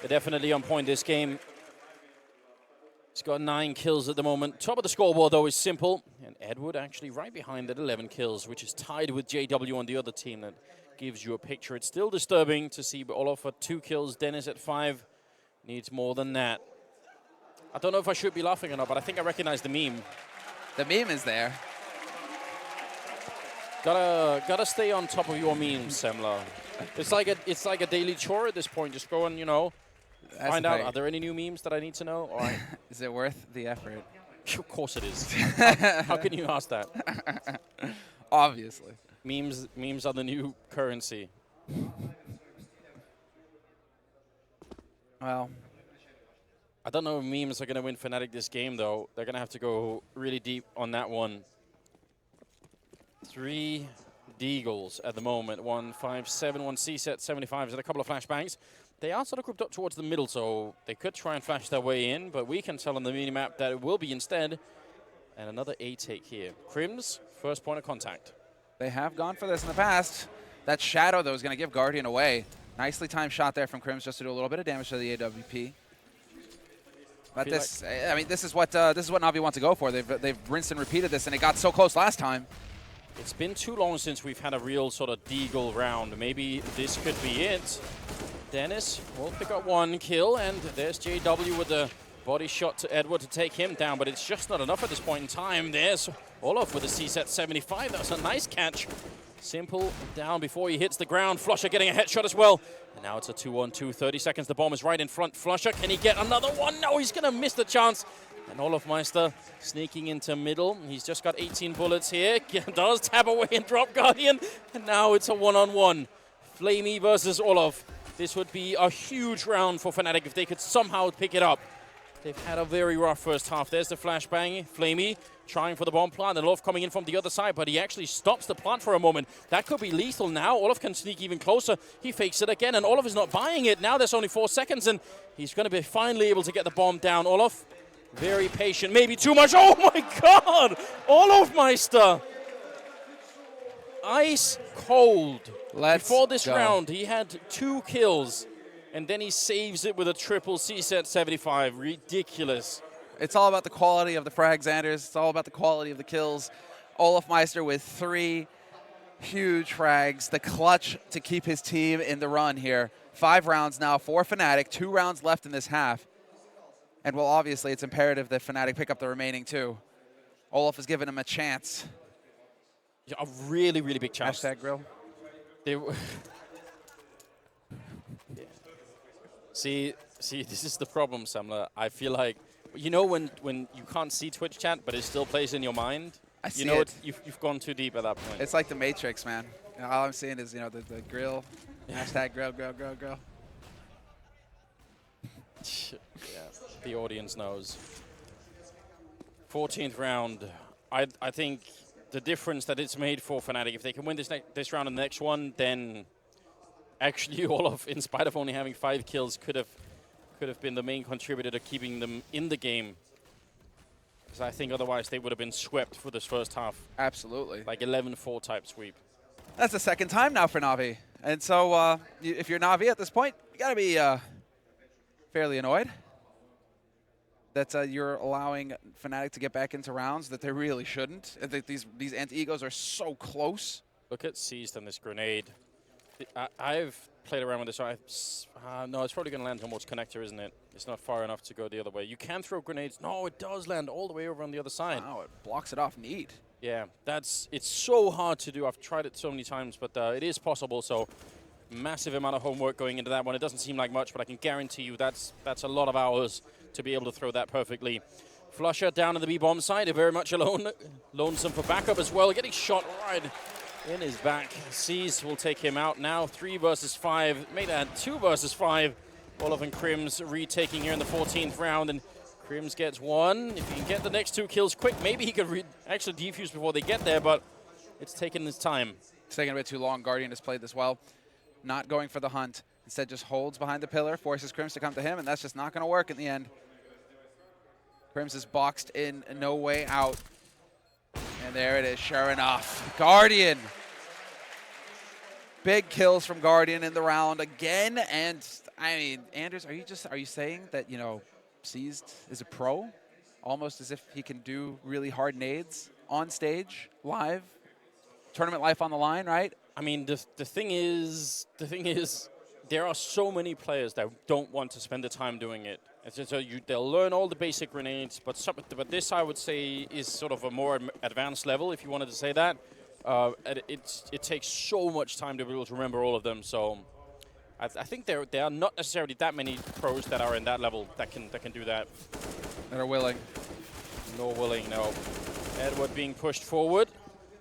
they're definitely on point this game. He's got 9 kills at the moment. Top of the scoreboard, though, is Simple. And Edward actually right behind at 11 kills, which is tied with JW on the other team. That gives you a picture. It's still disturbing to see Olof at 2 kills, Dennis at 5. Needs more than that. I don't know if I should be laughing or not, but I think I recognize the meme. The meme is there. Gotta stay on top of your memes, Semler. It's like a daily chore at this point. Just go and, you know, find out, are there any new memes that I need to know? Or is it worth the effort? Of course it is. How can you ask that? Obviously. Memes are the new currency. Well, I don't know if memes are going to win Fnatic this game, though. They're going to have to go really deep on that one. 3 Deagles at the moment. 157, 1 C-set, 75, and a couple of flashbangs. They are sort of grouped up towards the middle, so they could try and flash their way in, but we can tell on the minimap that it will be instead. And another A-take here. Crims, first point of contact. They have gone for this in the past. That shadow, though, is going to give Guardian away. Nicely timed shot there from Crims just to do a little bit of damage to the AWP. But this, I mean, this is what Na'Vi want to go for. They've rinsed and repeated this, and it got so close last time. It's been too long since we've had a real sort of Deagle round. Maybe this could be it. Dennis will pick up 1 kill, and there's JW with the body shot to Edward to take him down, but it's just not enough at this point in time. There's Olof with a CSET 75. That's a nice catch. Simple down before he hits the ground. Flusher getting a headshot as well. And now it's a 2-on-2, 30 seconds. The bomb is right in front. Flusher, can he get another one? No, he's going to miss the chance. And Olofmeister sneaking into middle. He's just got 18 bullets here. Does tap away and drop Guardian. And now it's a 1-on-1. Flamey versus Olof. This would be a huge round for Fnatic if they could somehow pick it up. They've had a very rough first half. There's the flashbang. Flamey trying for the bomb plant. And Olof coming in from the other side, but he actually stops the plant for a moment. That could be lethal now. Olof can sneak even closer. He fakes it again, and Olof is not buying it. Now there's only 4 seconds, and he's going to be finally able to get the bomb down. Olof, very patient. Maybe too much. Oh, my God! Olofmeister. Ice cold. Before this round, he had 2 kills. And then he saves it with a triple CSET 75. Ridiculous. It's all about the quality of the frags, Anders. It's all about the quality of the kills. Olofmeister with 3 huge frags. The clutch to keep his team in the run here. 5 rounds now for Fnatic. 2 rounds left in this half. And, well, obviously, it's imperative that Fnatic pick up the remaining 2. Olof has given him a chance. Yeah, a really, really big chance. Hashtag grill. They See, this is the problem, Samler. I feel like, you know when you can't see Twitch chat, but it still plays in your mind? I see you know it. You've gone too deep at that point. It's like the Matrix, man. You know, all I'm seeing is, the grill. Hashtag grill. Yeah, the audience knows. 14th round. I think the difference that it's made for Fnatic, if they can win this round and the next one, then actually Olof, in spite of only having 5 kills, could have been the main contributor to keeping them in the game. Because I think otherwise they would have been swept for this first half. Absolutely. Like 11-4 type sweep. That's the second time now for Na'Vi. And so if you're Na'Vi at this point, you got to be fairly annoyed that you're allowing Fnatic to get back into rounds that they really shouldn't. I think these anti-egos are so close. Look at Seized on this grenade. I've played around with this. No, it's probably going to land towards connector, isn't it? It's not far enough to go the other way. You can throw grenades. No, it does land all the way over on the other side. Wow, it blocks it off neat. Yeah, it's so hard to do. I've tried it so many times, but it is possible. So massive amount of homework going into that one. It doesn't seem like much, but I can guarantee you that's a lot of hours to be able to throw that perfectly. Flusher down to the B-bomb side, very much alone. Lonesome for backup as well, getting shot right in his back. Seized will take him out now. 3 versus 5. Made that 2 versus 5. Olof and Crims retaking here in the 14th round, and Crims gets 1. If he can get the next 2 kills quick, maybe he could actually defuse before they get there, but it's taking his time. It's taking a bit too long. Guardian has played this well. Not going for the hunt. Instead just holds behind the pillar, forces Crims to come to him, and that's just not going to work in the end. Crims is boxed in, no way out. And there it is, sure enough. Guardian. Big kills from Guardian in the round again. And, I mean, Anders, are you saying that, Seized is a pro? Almost as if he can do really hard nades on stage, live, tournament life on the line, right? I mean, the thing is, there are so many players that don't want to spend the time doing it. So they'll learn all the basic grenades, but this, I would say, is sort of a more advanced level, if you wanted to say that. It takes so much time to be able to remember all of them. So I think there are not necessarily that many pros that are in that level that can do that. That are willing. Nor willing, no. Edward being pushed forward.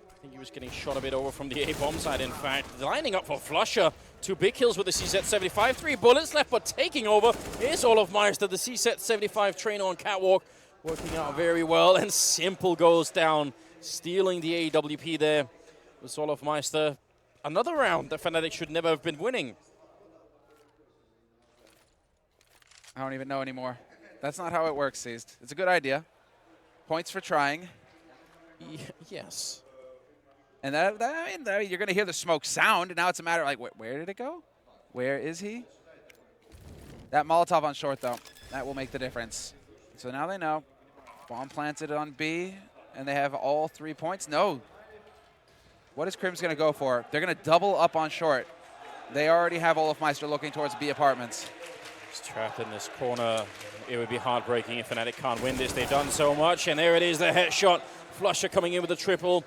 I think he was getting shot a bit over from the A-bomb side, in fact. Lining up for Flusher. 2 big kills with the CSET 75. 3 bullets left, but taking over is Olofmeister. The CSET 75 train on catwalk. Working out very well, and Simple goes down. Stealing the AWP there with Olofmeister. Another round that Fnatic should never have been winning. I don't even know anymore. That's not how it works, Seized. It's a good idea. Points for trying. Yes. And I mean, you're going to hear the smoke sound, and now it's a matter of, like, where did it go? Where is he? That Molotov on short, though, that will make the difference. So now they know. Bomb planted on B, and they have all 3 points. No. What is Crims going to go for? They're going to double up on short. They already have Olafmeister looking towards B apartments. He's trapped in this corner. It would be heartbreaking if Fnatic can't win this. They've done so much, and there it is, the headshot. Flusher coming in with a triple,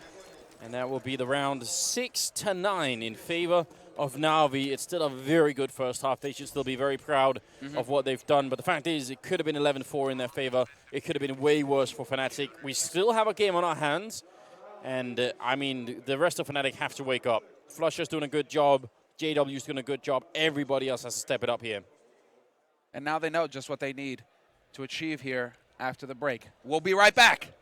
and that will be the round 6-9 in favor of Na'Vi. It's still a very good first half. They should still be very proud of what they've done, but the fact is it could have been 11-4 in their favor. It could have been way worse for Fnatic. We still have a game on our hands, and I mean, the rest of Fnatic have to wake up. Flusher's doing a good job. JW's doing a good job. Everybody else has to step it up here. And now they know just what they need to achieve here after the break. We'll be right back.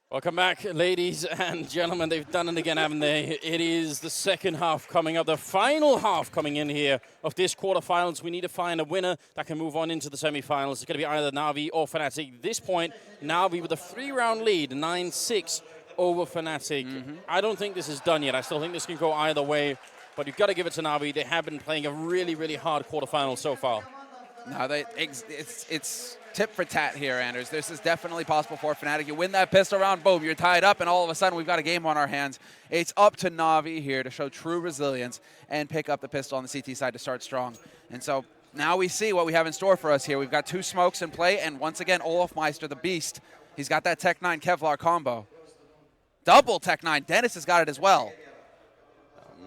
Welcome back, ladies and gentlemen. They've done it again, haven't they? It is the second half coming up, the final half coming in here of this quarterfinals. We need to find a winner that can move on into the semifinals. It's going to be either Na'Vi or Fnatic. At this point, Na'Vi with a 3-round lead, 9-6 over Fnatic. I don't think this is done yet. I still think this can go either way, but you've got to give it to Na'Vi. They have been playing a really, really hard quarterfinal so far. No, it's tip for tat here, Anders. This is definitely possible for Fnatic. You win that pistol round, boom, you're tied up, and all of a sudden we've got a game on our hands. It's up to Na'Vi here to show true resilience and pick up the pistol on the CT side to start strong. And so now we see what we have in store for us here. We've got 2 smokes in play, and once again, Olafmeister, the beast. He's got that Tech 9 Kevlar combo. Double Tech 9. Dennis has got it as well.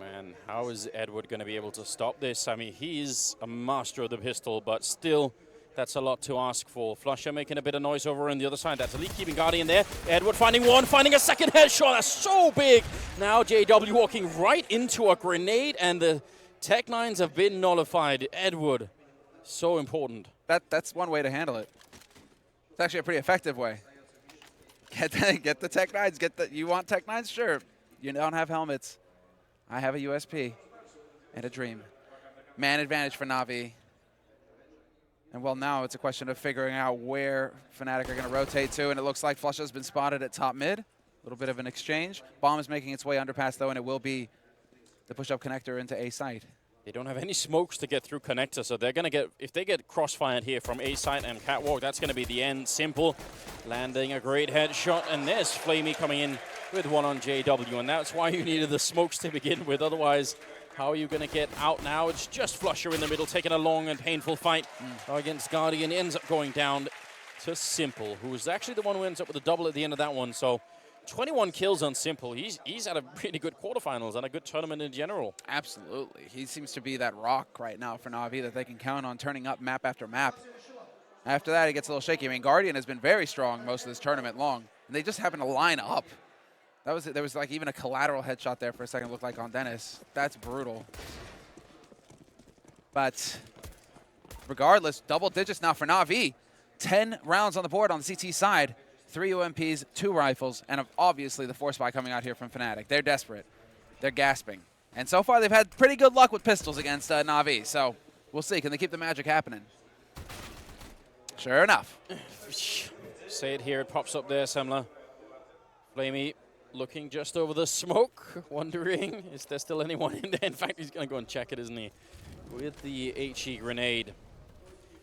Man, how is Edward going to be able to stop this? I mean, he's a master of the pistol, but still, that's a lot to ask for. Flusher making a bit of noise over on the other side. That's Elite keeping Guardian there. Edward finding one, finding a second headshot. That's so big. Now JW walking right into a grenade, and the Tech 9s have been nullified. Edward, so important. That's one way to handle it. It's actually a pretty effective way. Get the Tech 9s. You want Tech 9s? Sure. You don't have helmets. I have a USP and a dream. Man advantage for Na'Vi. And well, now it's a question of figuring out where Fnatic are going to rotate to, and it looks like Flusher's been spotted at top mid. A little bit of an exchange. Bomb is making its way underpass, though, and it will be the push-up connector into A site. They don't have any smokes to get through connector, so they're going to get, if they get crossfired here from A site and Catwalk, that's going to be the end. Simple landing a great headshot, and there's Flamey coming in with one on JW, and that's why you needed the smokes to begin with. Otherwise, how are you going to get out now? It's just Flusher in the middle, taking a long and painful fight against Guardian. Ends up going down to Simple, who was actually the one who ends up with a double at the end of that one. So 21 kills on Simple. He's had a really good quarterfinals and a good tournament in general. Absolutely. He seems to be that rock right now for Na'Vi that they can count on turning up map after map. After that, he gets a little shaky. I mean, Guardian has been very strong most of this tournament long, and they just happen to line up. There was like even a collateral headshot there for a second, looked like on Dennis. That's brutal. But regardless, double digits now for Na'Vi. 10 rounds on the board on the CT side. 3 UMPs, 2 rifles, and obviously the force buy coming out here from Fnatic. They're desperate. They're gasping. And so far, they've had pretty good luck with pistols against Na'Vi. So we'll see. Can they keep the magic happening? Sure enough. Say it here. It pops up there, Semler. Flamey looking just over the smoke, wondering, is there still anyone in there? In fact, he's going to go and check it, isn't he? With the HE grenade.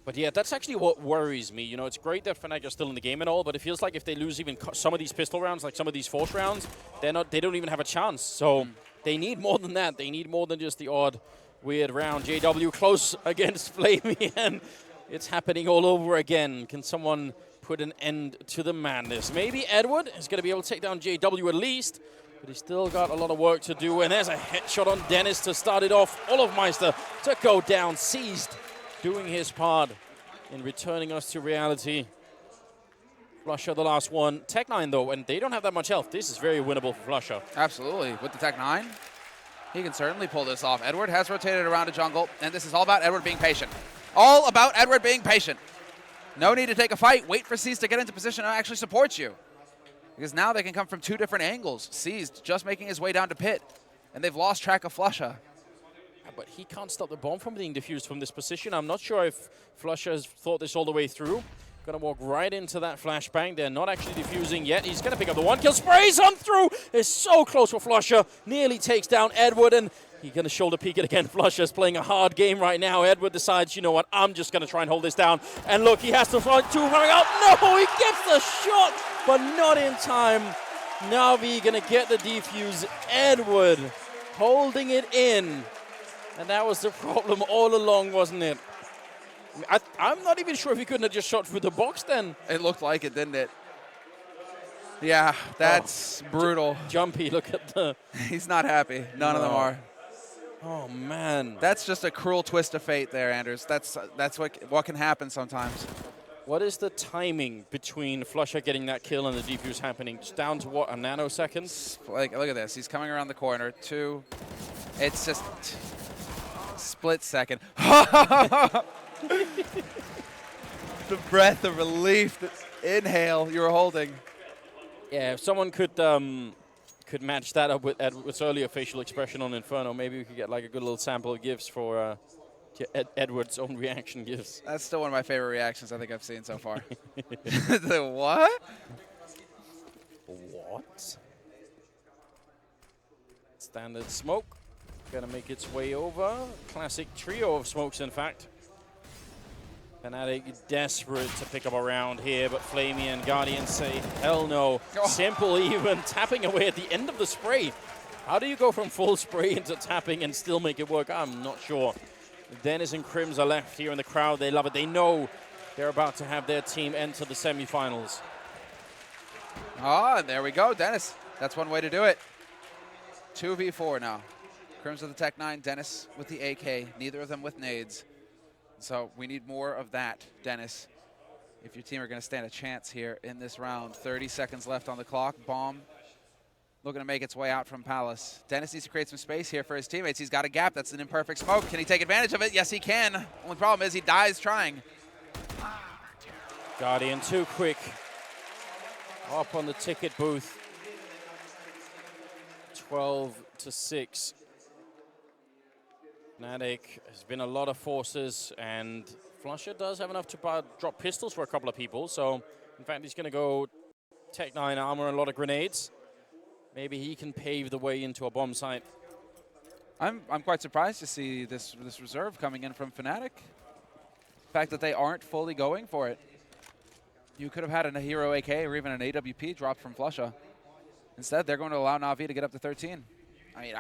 But yeah, that's actually what worries me. You know, it's great that Fnatic are still in the game and all, but it feels like if they lose even some of these pistol rounds, like some of these force rounds, they don't even have a chance. So they need more than that. They need more than just the odd weird round. JW close against Flamey, and it's happening all over again. Can someone put an end to the madness? Maybe Edward is going to be able to take down JW at least, but he's still got a lot of work to do. And there's a headshot on Dennis to start it off. Olofmeister to go down, seized, doing his part in returning us to reality. Flusher the last one. Tech9 though, and they don't have that much health. This is very winnable for Flusher. Absolutely. With the Tech9, he can certainly pull this off. Edward has rotated around the jungle, and this is all about Edward being patient. All about Edward being patient. No need to take a fight. Wait for Seized to get into position and actually support you. Because now they can come from 2 different angles. Seized just making his way down to pit, and they've lost track of Flusher. But he can't stop the bomb from being defused from this position. I'm not sure if Flusher has thought this all the way through. Gonna walk right into that flashbang. They're not actually defusing yet. He's gonna pick up the 1-kill. Sprays on through. It's so close for Flusher. Nearly takes down Edward, and he's gonna shoulder peek it again. Flusher's playing a hard game right now. Edward decides, you know what, I'm just gonna try and hold this down. And look, he has to find 2 running out. No, he gets the shot, but not in time. Na'Vi gonna get the defuse. Edward holding it in. And that was the problem all along, wasn't it? I'm not even sure if he couldn't have just shot through the box then. It looked like it, didn't it? Yeah, that's brutal. Jumpy, look at the... He's not happy. None of them are. Oh, man. That's just a cruel twist of fate there, Anders. That's what can happen sometimes. What is the timing between Flusher getting that kill and the defuse happening? Just down to what, a nanosecond? Like, look at this. He's coming around the corner. 2. It's just... split second. The breath of relief, the inhale you were holding. Yeah, if someone could match that up with Edward's earlier facial expression on Inferno, maybe we could get like a good little sample of GIFs for Edward's own reaction GIFs. That's still one of my favorite reactions I think I've seen so far. The what? What? Standard smoke. Gonna make its way over. Classic trio of smokes, in fact. Fnatic desperate to pick up a round here, but Flamey and Guardian say, hell no. Oh. Simple even tapping away at the end of the spray. How do you go from full spray into tapping and still make it work? I'm not sure. Dennis and Crims are left here in the crowd. They love it. They know they're about to have their team enter the semifinals. Ah, there we go, Dennis. That's one way to do it. 2v4 now. Crims with the Tech-9, Dennis with the AK, neither of them with nades. So we need more of that, Dennis, if your team are going to stand a chance here in this round. 30 seconds left on the clock. Bomb looking to make its way out from Palace. Dennis needs to create some space here for his teammates. He's got a gap. That's an imperfect smoke. Can he take advantage of it? Yes, he can. Only problem is he dies trying. Guardian too quick. Up on the ticket booth. 12-6. Fnatic has been a lot of forces, and Flusher does have enough to drop pistols for a couple of people. So, in fact, he's going to go Tech-9 armor and a lot of grenades. Maybe he can pave the way into a bomb site. I'm quite surprised to see this reserve coming in from Fnatic. The fact that they aren't fully going for it. You could have had a hero AK or even an AWP dropped from Flusher. Instead, they're going to allow Na'Vi to get up to 13. I mean,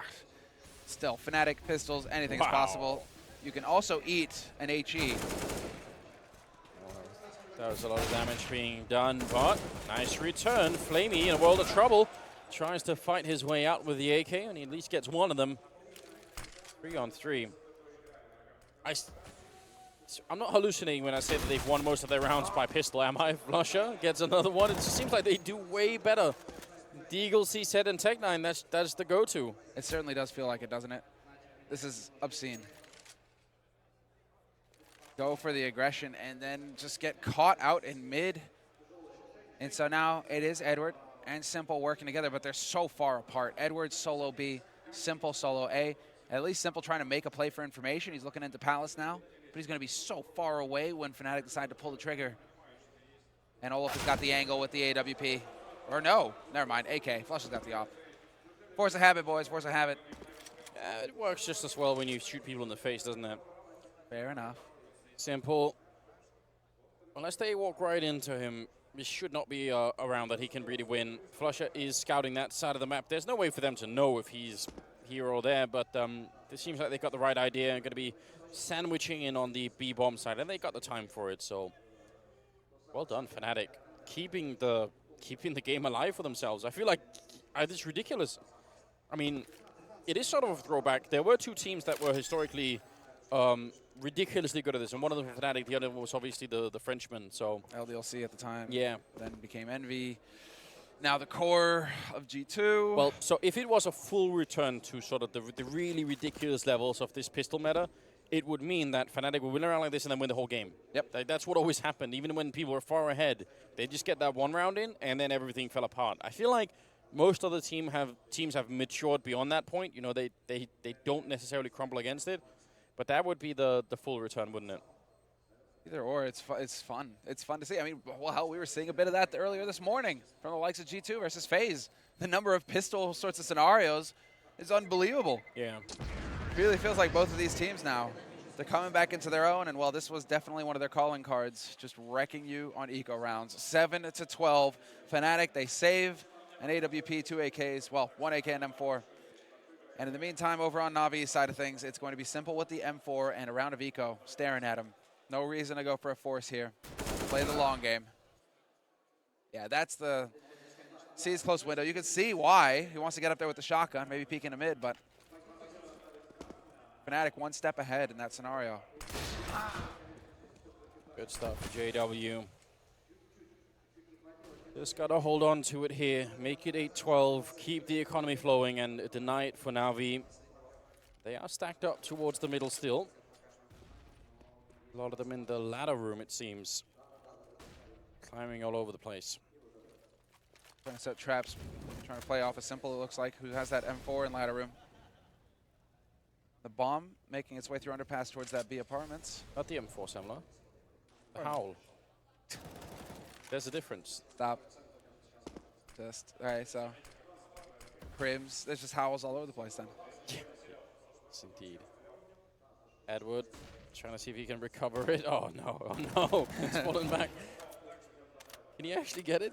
still, Fnatic, pistols, anything's possible. You can also eat an HE. That was a lot of damage being done, but nice return. Flamey in a world of trouble. Tries to fight his way out with the AK, and he at least gets one of them. 3 on 3. I'm not hallucinating when I say that they've won most of their rounds by pistol, am I? Flusher gets another one. It just seems like they do way better. Deagle, C-Set, and Tech9, that's the go-to. It certainly does feel like it, doesn't it? This is obscene. Go for the aggression and then just get caught out in mid. And so now it is Edward and Simple working together, but they're so far apart. Edward solo B, Simple solo A. At least Simple trying to make a play for information. He's looking into Palace now, but he's going to be so far away when Fnatic decide to pull the trigger. And Olaf has got the angle with the AWP. Or no, never mind, AK. Flush has got the op. Force a habit, boys, force a habit. It works just as well when you shoot people in the face, doesn't it? Fair enough. Simple. Unless they walk right into him, this should not be a round that he can really win. Flusher is scouting that side of the map. There's no way for them to know if he's here or there, but it seems like they got the right idea and going to be sandwiching in on the B-bomb side, and they got the time for it, so well done, Fnatic. Keeping the game alive for themselves. I feel like it's ridiculous. I mean, it is sort of a throwback. There were two teams that were historically ridiculously good at this, and one of them was Fnatic, the other was obviously the Frenchman, so. LDLC at the time. Yeah. Then became Envy. Now the core of G2. Well, so if it was a full return to sort of the really ridiculous levels of this pistol meta, it would mean that Fnatic would win around like this and then win the whole game. Yep. That's what always happened. Even when people were far ahead, they just get that one round in, and then everything fell apart. I feel like most other teams have matured beyond that point. You know, they don't necessarily crumble against it, but that would be the full return, wouldn't it? Either or, it's fun. It's fun to see. I mean, well, we were seeing a bit of that earlier this morning from the likes of G2 versus FaZe. The number of pistol sorts of scenarios is unbelievable. Yeah. It really feels like both of these teams now, they're coming back into their own, and well, this was definitely one of their calling cards, just wrecking you on eco rounds. 7-12. Fnatic, they save an AWP, 2 AKs, well, 1 AK and M4. And in the meantime, over on Navi's side of things, it's going to be Simple with the M4 and a round of eco, staring at him. No reason to go for a force here. Play the long game. Yeah, that's the C's close window. You can see why he wants to get up there with the shotgun, maybe peek into mid, but Fnatic one step ahead in that scenario. Good stuff for JW. Just got to hold on to it here. Make it 8-12. Keep the economy flowing and deny it for Navi. They are stacked up towards the middle still. A lot of them in the ladder room, it seems. Climbing all over the place. Trying to set traps, trying to play off a Simple, it looks like, who has that M4 in ladder room. The bomb making its way through underpass towards that B apartments. Not the M4, Semler. The Howl. There's a difference. Stop. Just, all right, so. Crims, there's just howls all over the place then. Yes, indeed. Edward. Trying to see if he can recover it. Oh no, it's fallen back. Can he actually get it?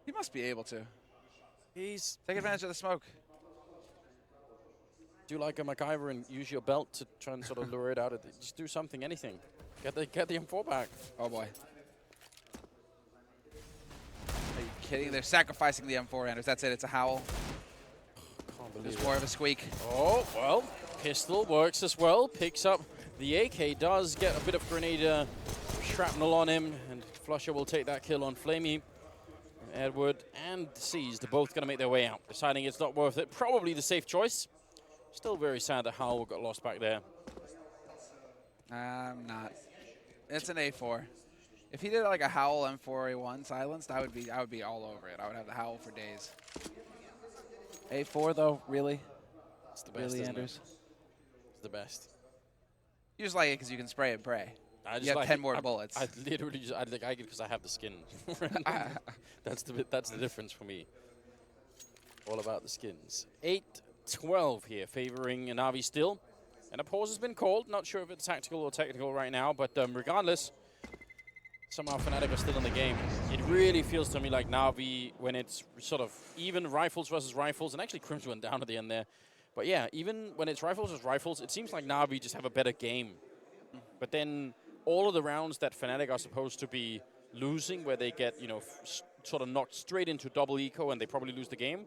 He must be able to. He's take advantage of the smoke. Do like a MacGyver and use your belt to try and sort of lure it out. Just do something, anything. Get the M4 back. Oh boy. Are you kidding? They're sacrificing the M4 Anders. That's it. It's a howl. Can't believe There's more of a squeak. Oh well, pistol works as well. Picks up. The AK does get a bit of grenade shrapnel on him, and Flusher will take that kill on Flamey. Edward and Seized are both going to make their way out, deciding it's not worth it. Probably the safe choice. Still very sad that Howl got lost back there. I'm not. It's an A4. If he did like a Howl M4 A1 silenced, I would be all over it. I would have the Howl for days. A4 though, really? It's the best, really, isn't Anders? it? It's the best. You just like it because you can spray and pray. I just you have like 10 more bullets. I literally just I like it because I have the skin. That's the difference for me. All about the skins. 8-12 here, favoring Navi still. And a pause has been called. Not sure if it's tactical or technical right now, but regardless, somehow Fnatic are still in the game. It really feels to me like Navi, when it's sort of even rifles versus rifles, and actually Crims went down at the end there. But yeah, even when it's rifles versus rifles, it seems like Navi just have a better game. But then all of the rounds that Fnatic are supposed to be losing, where they get, you know, sort of knocked straight into double eco and they probably lose the game,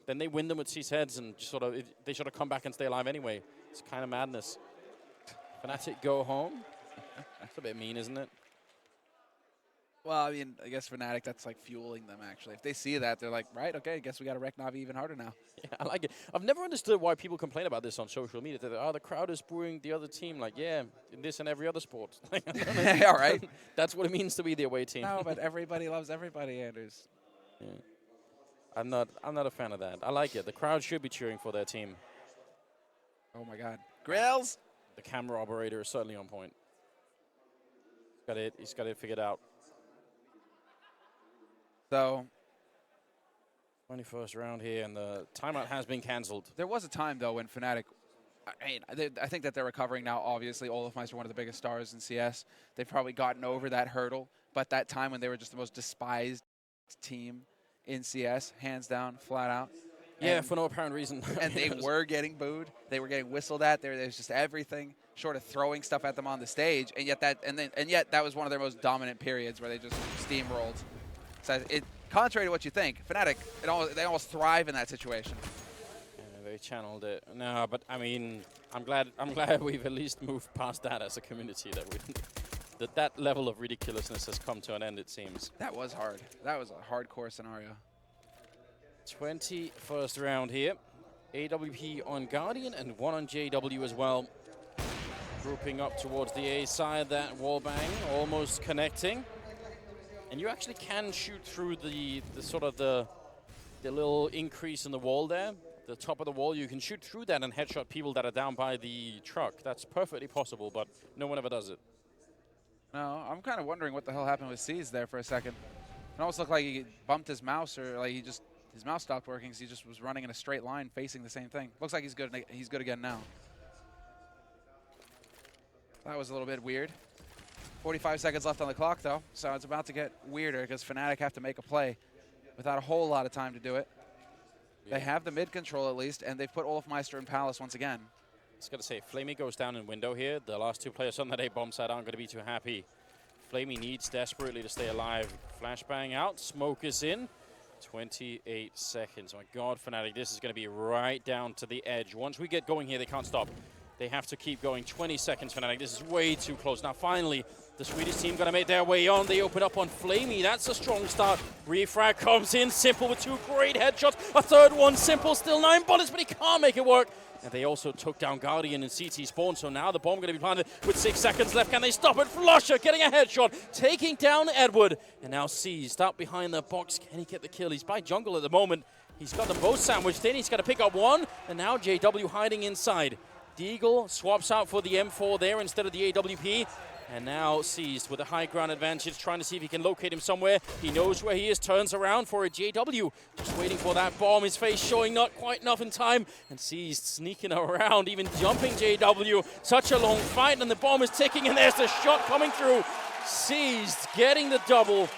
then they win them with C's heads and sort of they sort of come back and stay alive anyway. It's kind of madness. Fnatic go home. That's a bit mean, isn't it? Well, I mean, I guess Fnatic, that's like fueling them, actually. If they see that, they're like, right, okay, I guess we got to wreck Na'Vi even harder now. Yeah, I like it. I've never understood why people complain about this on social media. That, oh, the crowd is booing the other team. Like, yeah, in this and every other sport. Yeah, right. That's what it means to be the away team. No, but everybody loves everybody, Anders. Yeah. I'm not a fan of that. I like it. The crowd should be cheering for their team. Oh my God, Grills! The camera operator is certainly on point. He's got it figured out. So, 21st round here, and the timeout has been cancelled. there was a time, though, when Fnatic, I think that they're recovering now, obviously. Olofmeister, one of the biggest stars in CS. They've probably gotten over that hurdle. But that time when they were just the most despised team in CS, hands down, flat out. Yeah, and, for no apparent reason. And they were getting booed. They were getting whistled at. There was just everything short of throwing stuff at them on the stage. And yet that was one of their most dominant periods where they just steamrolled. So contrary to what you think, Fnatic, they almost thrive in that situation. Yeah, they channeled it. No, but I mean, I'm glad we've at least moved past that as a community. That level of ridiculousness has come to an end, it seems. That was hard. That was a hardcore scenario. 21st round here. AWP on Guardian and one on JW as well. Grouping up towards the A side, that wallbang almost connecting. And you actually can shoot through the little increase in the wall there, the top of the wall. You can shoot through that and headshot people that are down by the truck. That's perfectly possible, but no one ever does it. No, I'm kind of wondering what the hell happened with C's there for a second. It almost looked like he bumped his mouse, or like his mouse stopped working, so he just was running in a straight line facing the same thing. Looks like he's good. He's good again now. That was a little bit weird. 45 seconds left on the clock, though, so it's about to get weirder because Fnatic have to make a play without a whole lot of time to do it. Yeah. They have the mid control at least, and they've put Olofmeister in Palace once again. I was going to say, Flamey goes down in window here. The last two players on that A-bomb side aren't going to be too happy. Flamey needs desperately to stay alive. Flashbang out, smoke is in. 28 seconds. My God, Fnatic, this is going to be right down to the edge. Once we get going here, they can't stop. They have to keep going. 20 seconds, Fnatic. This is way too close. Now, finally, the Swedish team going to make their way on. They open up on Flamey. That's a strong start. Refrag comes in. Simple with two great headshots. A third one. Simple still 9 bullets, but he can't make it work. And they also took down Guardian and CT Spawn, so now the bomb going to be planted with 6 seconds left. Can they stop it? Flusher getting a headshot, taking down Edward. And now Seized up behind the box. Can he get the kill? He's by jungle at the moment. He's got them both sandwiched in. He's got to pick up one. And now JW hiding inside. Deagle swaps out for the M4 there instead of the AWP. And now Seized with a high ground advantage, trying to see if he can locate him somewhere. He knows where he is, turns around for a JW. Just waiting for that bomb, his face showing not quite enough in time. And Seized sneaking around, even jumping JW. Such a long fight, and the bomb is ticking, and there's the shot coming through. Seized getting the double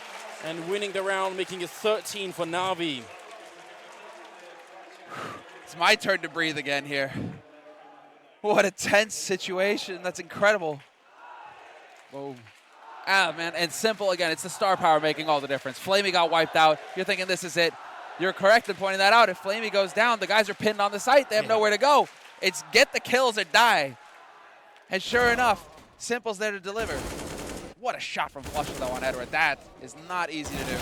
and winning the round, making it 13 for Na'Vi. It's my turn to breathe again here. What a tense situation. That's incredible. Boom. Ah, man, and Simple, again, it's the star power making all the difference. Flamey got wiped out. You're thinking this is it. You're correct in pointing that out. If Flamey goes down, the guys are pinned on the site. They have nowhere to go. It's get the kills or die. And sure enough, Simple's there to deliver. What a shot from Flusher, though, on Edward. That is not easy to do.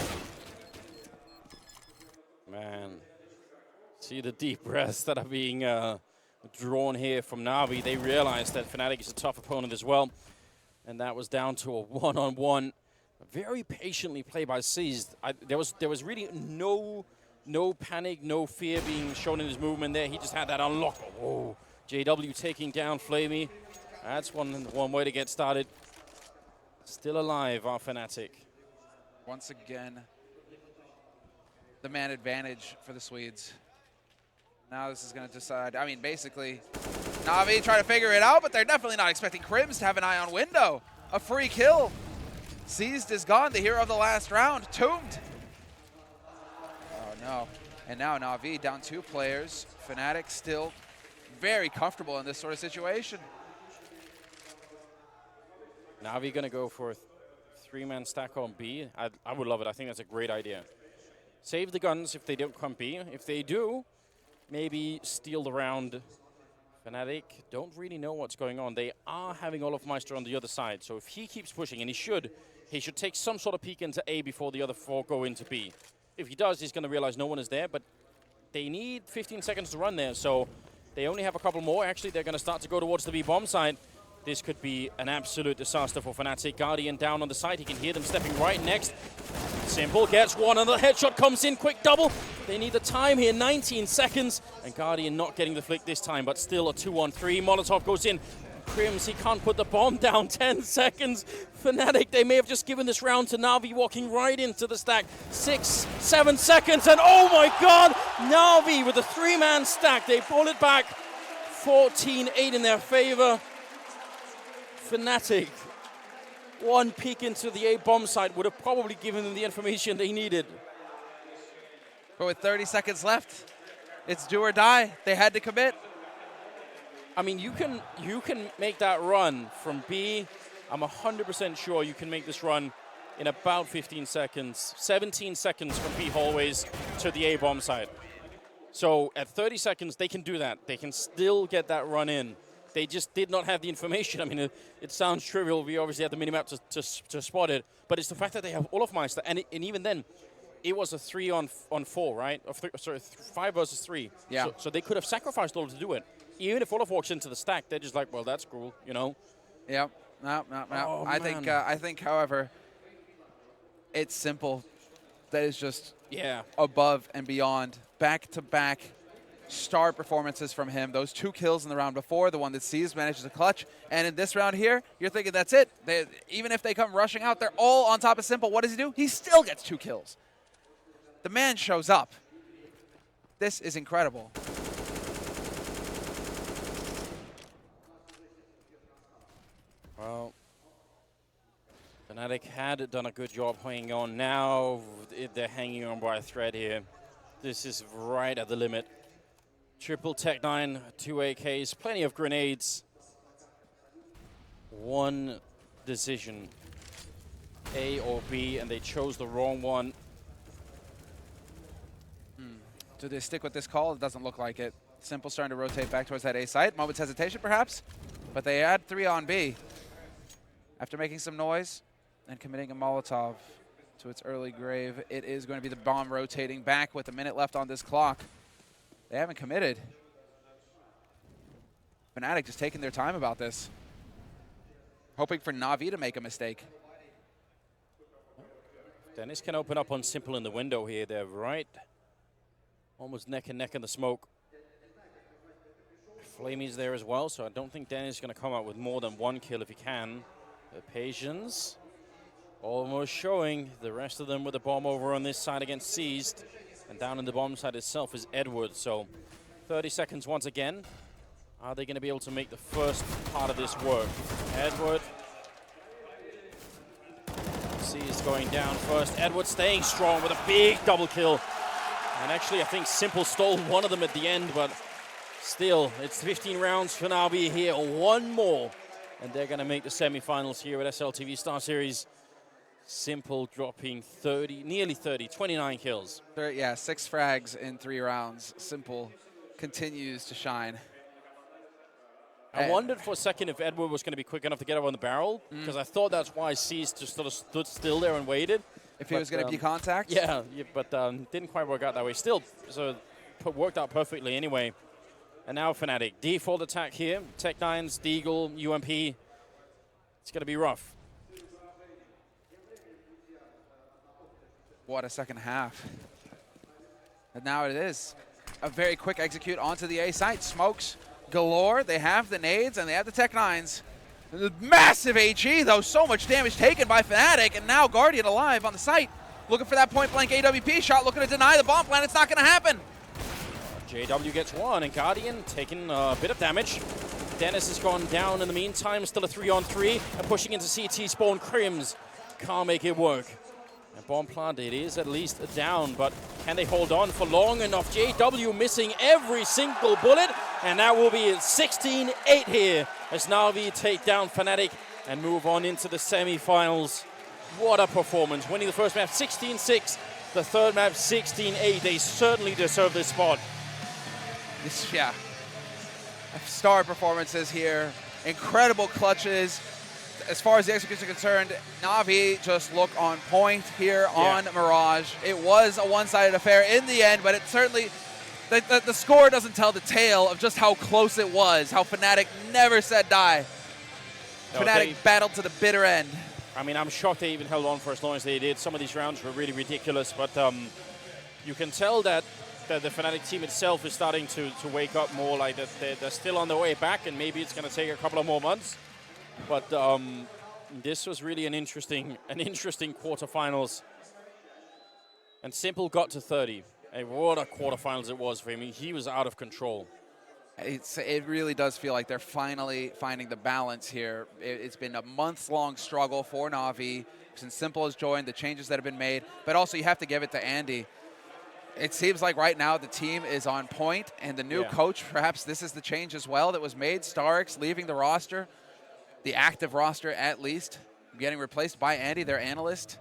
Man, see the deep breaths that are being drawn here from Na'Vi. They realize that Fnatic is a tough opponent as well. And that was down to a one-on-one. Very patiently played by Seized. There was really no panic, no fear being shown in his movement there. He just had that unlock. Oh, JW taking down Flamey. That's one way to get started. Still alive, our Fnatic. Once again, the man advantage for the Swedes. Now this is going to decide. I mean, basically, Na'Vi trying to figure it out, but they're definitely not expecting Crims to have an eye on window. A free kill. Seized is gone, the hero of the last round, tombed. Oh no. And now Na'Vi down 2 players. Fnatic still very comfortable in this sort of situation. Na'Vi gonna go for a 3-man stack on B. I would love it. I think that's a great idea. Save the guns if they don't come B. If they do, maybe steal the round Fnatic don't really know what's going on. They are having Olofmeister on the other side, so if he keeps pushing, and he should take some sort of peek into A before the other 4 go into B. If he does, he's going to realize no one is there, but they need 15 seconds to run there, so they only have a couple more. Actually, they're going to start to go towards the B bomb side. This could be an absolute disaster for Fnatic. Guardian down on the side. He can hear them stepping right next. Simple gets one, and the headshot comes in. Quick double. They need the time here, 19 seconds. And Guardian not getting the flick this time, but still a 2-on-3. Molotov goes in. Crims, he can't put the bomb down. 10 seconds. Fnatic, they may have just given this round to Na'Vi, walking right into the stack. 6, 7 seconds, and oh my god! Na'Vi with a 3-man stack. They pull it back. 14-8 in their favor. Fnatic, one peek into the A bomb site would have probably given them the information they needed. But with 30 seconds left, it's do or die. They had to commit. I mean, you can make that run from B. I'm 100% sure you can make this run in about 15 seconds. 17 seconds from B hallways to the A bomb site. So at 30 seconds, they can do that. They can still get that run in. They just did not have the information. I mean, it sounds trivial. We obviously had the minimap to spot it. But it's the fact that they have Olofmeister. And even then, it was a 3-on-4, right? Sorry, 5 versus 3. Yeah. So they could have sacrificed Olof to do it. Even if Olof walks into the stack, they're just like, well, that's cool, you know? Yep. No. Oh, I think, however, it's simple. That is just above and beyond. Back-to-back star performances from him. Those 2 kills in the round before, the one that Seas manages to clutch. And in this round here, you're thinking that's it. Even if they come rushing out, they're all on top of Simple. What does he do? He still gets 2 kills. The man shows up. This is incredible. Well, Fnatic had done a good job hanging on. Now they're hanging on by a thread here. This is right at the limit. Triple Tech 9, 2 AKs, plenty of grenades. One decision, A or B, and they chose the wrong one. Do they stick with this call? It doesn't look like it. Simple starting to rotate back towards that A site. Moment's hesitation, perhaps. But they add 3 on B. After making some noise and committing a Molotov to its early grave, it is going to be the bomb rotating back with a minute left on this clock. They haven't committed. Fnatic just taking their time about this. Hoping for Na'Vi to make a mistake. Dennis can open up on Simple in the window here. They're right. Almost neck and neck in the smoke. Flamey's there as well, so I don't think Dennis is going to come out with more than 1 kill if he can. The patience almost showing. The rest of them with the bomb over on this side against Seized. And down in the bomb side itself is Edward. So 30 seconds once again. Are they going to be able to make the first part of this work? Edward. Seized going down first. Edward staying strong with a big double kill. And actually, I think Simple stole one of them at the end, but still, it's 15 rounds for Na'Vi here. 1 more, and they're going to make the semifinals here at SLTV Star Series. Simple dropping 30, nearly 30, 29 kills. Yeah, 6 frags in 3 rounds. Simple continues to shine. I wondered for a second if Edward was going to be quick enough to get up on the barrel, because I thought that's why Cease just sort of stood still there and waited. If he was going to be contact? Yeah, but didn't quite work out that way. Still, so worked out perfectly anyway. And now Fnatic. Default attack here. Tech9's, Deagle, UMP. It's going to be rough. What a second half. And now it is. A very quick execute onto the A site. Smokes galore. They have the nades and they have the Tech9s. Massive HE, though. So much damage taken by Fnatic. And now Guardian alive on the site. Looking for that point-blank AWP shot. Looking to deny the bomb plan. It's not going to happen. JW gets 1, and Guardian taking a bit of damage. Dennis has gone down in the meantime. Still a 3-on-3. And pushing into CT spawn. Crims can't make it work. And bomb plant, it is at least down, but can they hold on for long enough? JW missing every single bullet, and that will be 16-8 here as Na'Vi take down Fnatic and move on into the semifinals. What a performance. Winning the first map 16-6, the third map 16-8. They certainly deserve this spot. Yeah. star performances here. Incredible clutches. As far as the execution is concerned, Na'Vi just look on point here on Mirage. It was a one-sided affair in the end, but it certainly, the score doesn't tell the tale of just how close it was, how Fnatic never said die. No, Fnatic battled to the bitter end. I mean, I'm shocked they even held on for as long as they did. Some of these rounds were really ridiculous, but you can tell that the Fnatic team itself is starting to wake up more, like that they're still on their way back, and maybe it's going to take a couple of more months. But this was really an interesting quarterfinals. And Simple got to 30. And what a quarterfinals it was for him. He was out of control. It really does feel like they're finally finding the balance here. It's been a months-long struggle for Na'Vi since Simple has joined, the changes that have been made. But also you have to give it to Andy. It seems like right now the team is on point, and the new coach, perhaps this is the change as well that was made. Starix leaving the roster, the active roster at least, getting replaced by Andy, their analyst.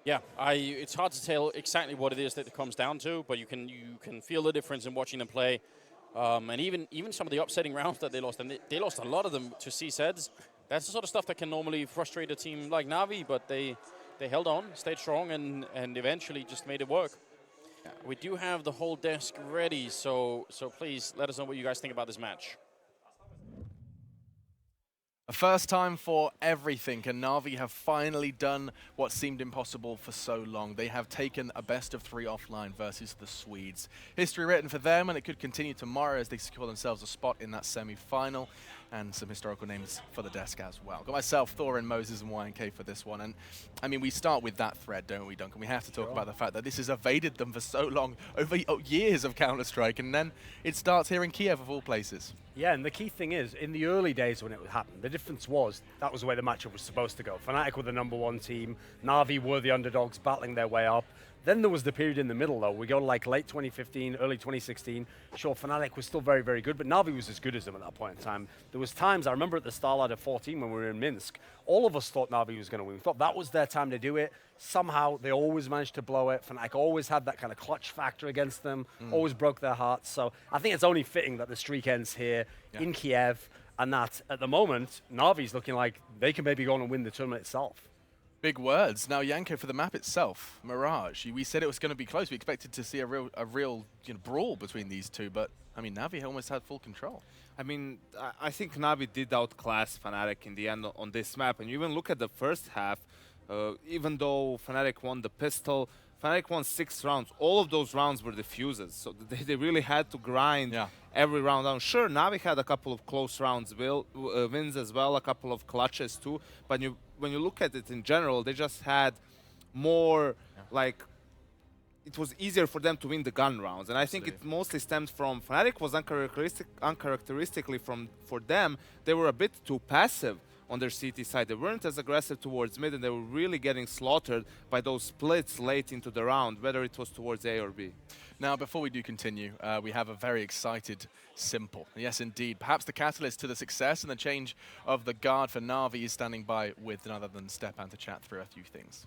Yeah, it's hard to tell exactly what it is that it comes down to, but you can feel the difference in watching them play. And even some of the upsetting rounds that they lost, and they lost a lot of them to CSEDs. That's the sort of stuff that can normally frustrate a team like Na'Vi, but they held on, stayed strong, and eventually just made it work. Yeah. We do have the whole desk ready, so please let us know what you guys think about this match. A first time for everything, and Na'Vi have finally done what seemed impossible for so long. They have taken a best-of-3 offline versus the Swedes. History written for them, and it could continue tomorrow as they secure themselves a spot in that semi-final, and some historical names for the desk as well. Got myself, Thorin, Moses, and YNK for this one, and I mean, we start with that thread, don't we, Duncan? We have to talk about the fact that this has evaded them for so long, over years of Counter-Strike, and then it starts here in Kiev, of all places. Yeah, and the key thing is, in the early days when it happened, the difference was that was the way the matchup was supposed to go. Fnatic were the #1 team, Na'Vi were the underdogs battling their way up. Then there was the period in the middle, though. We go to like late 2015, early 2016. Sure, Fnatic was still very, very good, but Na'Vi was as good as them at that point in time. There was times, I remember at the Starlight of 14 when we were in Minsk, all of us thought Na'Vi was going to win. We thought that was their time to do it. Somehow, they always managed to blow it. Fnatic always had that kind of clutch factor against them, always broke their hearts. So I think it's only fitting that the streak ends here in Kiev, and that, at the moment, Na'Vi's looking like they can maybe go on and win the tournament itself. Big words. Now, Yanko, for the map itself, Mirage, we said it was going to be close. We expected to see a real brawl between these two, but, I mean, Na'Vi almost had full control. I mean, I think Na'Vi did outclass Fnatic in the end on this map. And you even look at the first half, even though Fnatic won the pistol, Fnatic won 6 rounds. All of those rounds were defuses, so they really had to grind every round down. Sure, Na'Vi had a couple of close rounds wins as well, a couple of clutches too, but when you look at it in general, they just had more, like, it was easier for them to win the gun rounds. And I think it mostly stems from Fnatic was uncharacteristically for them, they were a bit too passive on their CT side. They weren't as aggressive towards mid, and they were really getting slaughtered by those splits late into the round, whether it was towards A or B. Now, before we do continue, we have a very excited Simple. Yes, indeed. Perhaps the catalyst to the success and the change of the guard for Na'Vi is standing by with none other than Stepan to chat through a few things.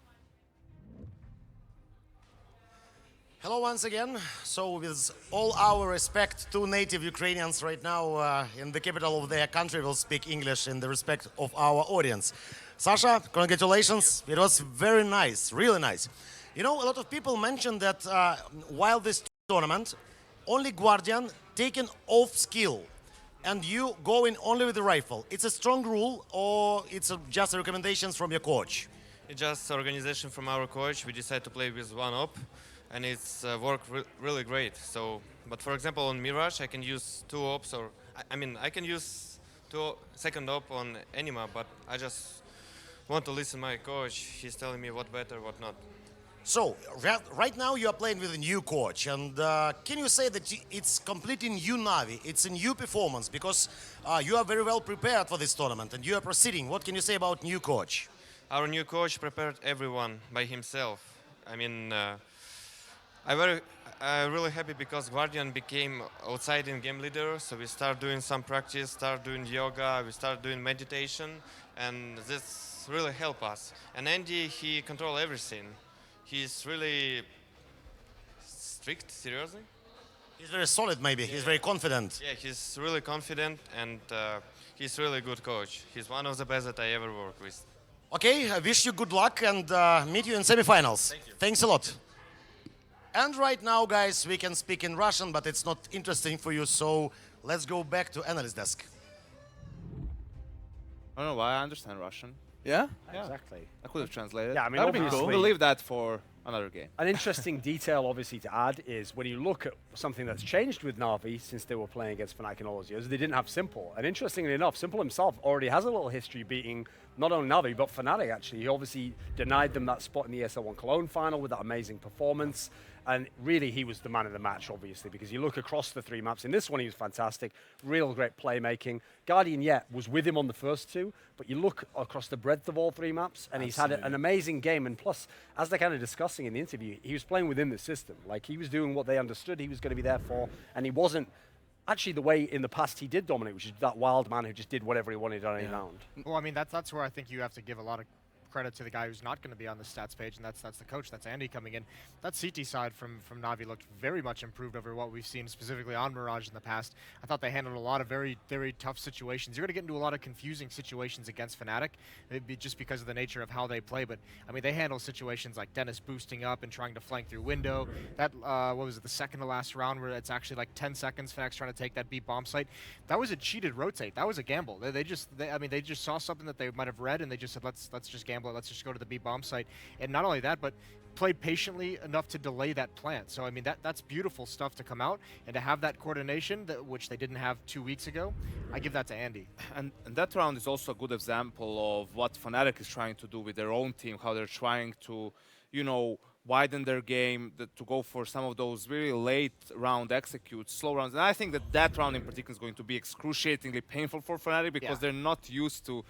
Hello once again. So with all our respect to native Ukrainians right now in the capital of their country will speak English in the respect of our audience. Sasha, congratulations. It was very nice, really nice. You know, a lot of people mentioned that while this tournament, only Guardian taken off skill and you going only with the rifle. It's a strong rule or it's just recommendations from your coach? It's just organization from our coach. We decided to play with one op. And it's worked really great. So, but for example, on Mirage, I can use 2 ops, or I mean, I can use second op on Anima, but I just want to listen to my coach. He's telling me what better, what not. So, right now you are playing with a new coach, and can you say that it's completely new Na'Vi? It's a new performance because you are very well prepared for this tournament, and you are proceeding. What can you say about new coach? Our new coach prepared everyone by himself. I mean. I'm really happy because Guardian became outside in-game leader, so we start doing some practice, start doing yoga, we start doing meditation, and this really helped us. And Andy, he controls everything. He's really strict, seriously? He's very solid, maybe. He's very confident. Yeah, he's really confident and he's really good coach. He's one of the best that I ever worked with. Okay, I wish you good luck and meet you in semifinals. Thank you. Thanks a lot. And right now, guys, we can speak in Russian, but it's not interesting for you, so let's go back to analyst desk. I don't know why I understand Russian. Yeah? Exactly. I could have translated. Yeah, I mean, that'd be obviously- cool. We'll leave that for another game. An interesting detail, obviously, to add is when you look at something that's changed with Na'Vi since they were playing against Fnatic in all those years, they didn't have Simple. And interestingly enough, Simple himself already has a little history beating not only Na'Vi, but Fnatic, actually. He obviously denied them that spot in the ESL1 Cologne final with that amazing performance. And really, he was the man of the match, obviously, because you look across the 3 maps. In this one, he was fantastic. Real great playmaking. Guardian, was with him on the first 2, but you look across the breadth of all 3 maps, and he's had an amazing game. And plus, as they're kind of discussing in the interview, he was playing within the system. Like, he was doing what they understood he was going to be there for, and he wasn't actually the way in the past he did dominate, which is that wild man who just did whatever he wanted on any round. Well, I mean, that's where I think you have to give a lot of credit to the guy who's not going to be on the stats page, and that's the coach. That's Andy coming in. That CT side from Na'Vi looked very much improved over what we've seen specifically on Mirage in the past. I thought they handled a lot of very, very tough situations. You're going to get into a lot of confusing situations against Fnatic, just because of the nature of how they play. But I mean, they handle situations like Dennis boosting up and trying to flank through window. That what was it, the second to last round where it's actually like 10 seconds. Fnac's trying to take that B bomb site. That was a cheated rotate. That was a gamble. They just saw something that they might have read, and they just said, let's just gamble. Let's just go to the B bomb site. And not only that, but played patiently enough to delay that plant. So I mean, that's beautiful stuff to come out and to have that coordination, which they didn't have 2 weeks ago. I give that to Andy. And that round is also a good example of what Fnatic is trying to do with their own team, how they're trying to, widen their game, to go for some of those really late round executes, slow rounds. And I think that round in particular is going to be excruciatingly painful for Fnatic because they're not used to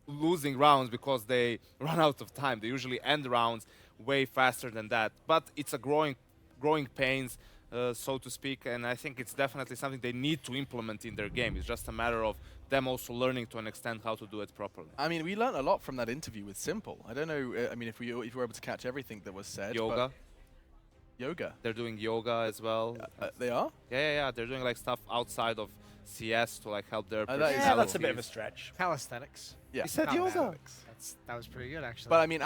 losing rounds because they run out of time. They usually end rounds way faster than that. But it's a growing pains, so to speak, and I think it's definitely something they need to implement in their game. It's just a matter of them also learning to an extent how to do it properly. I mean, we learned a lot from that interview with Simple. I don't know, I mean, if we were able to catch everything that was said. Yoga. Yoga? They're doing yoga as well. They are? Yeah. They're doing like stuff outside of CS to like help their that's a bit of a stretch. Calisthenics. Yeah. You said yoga. That was pretty good, actually. But I mean,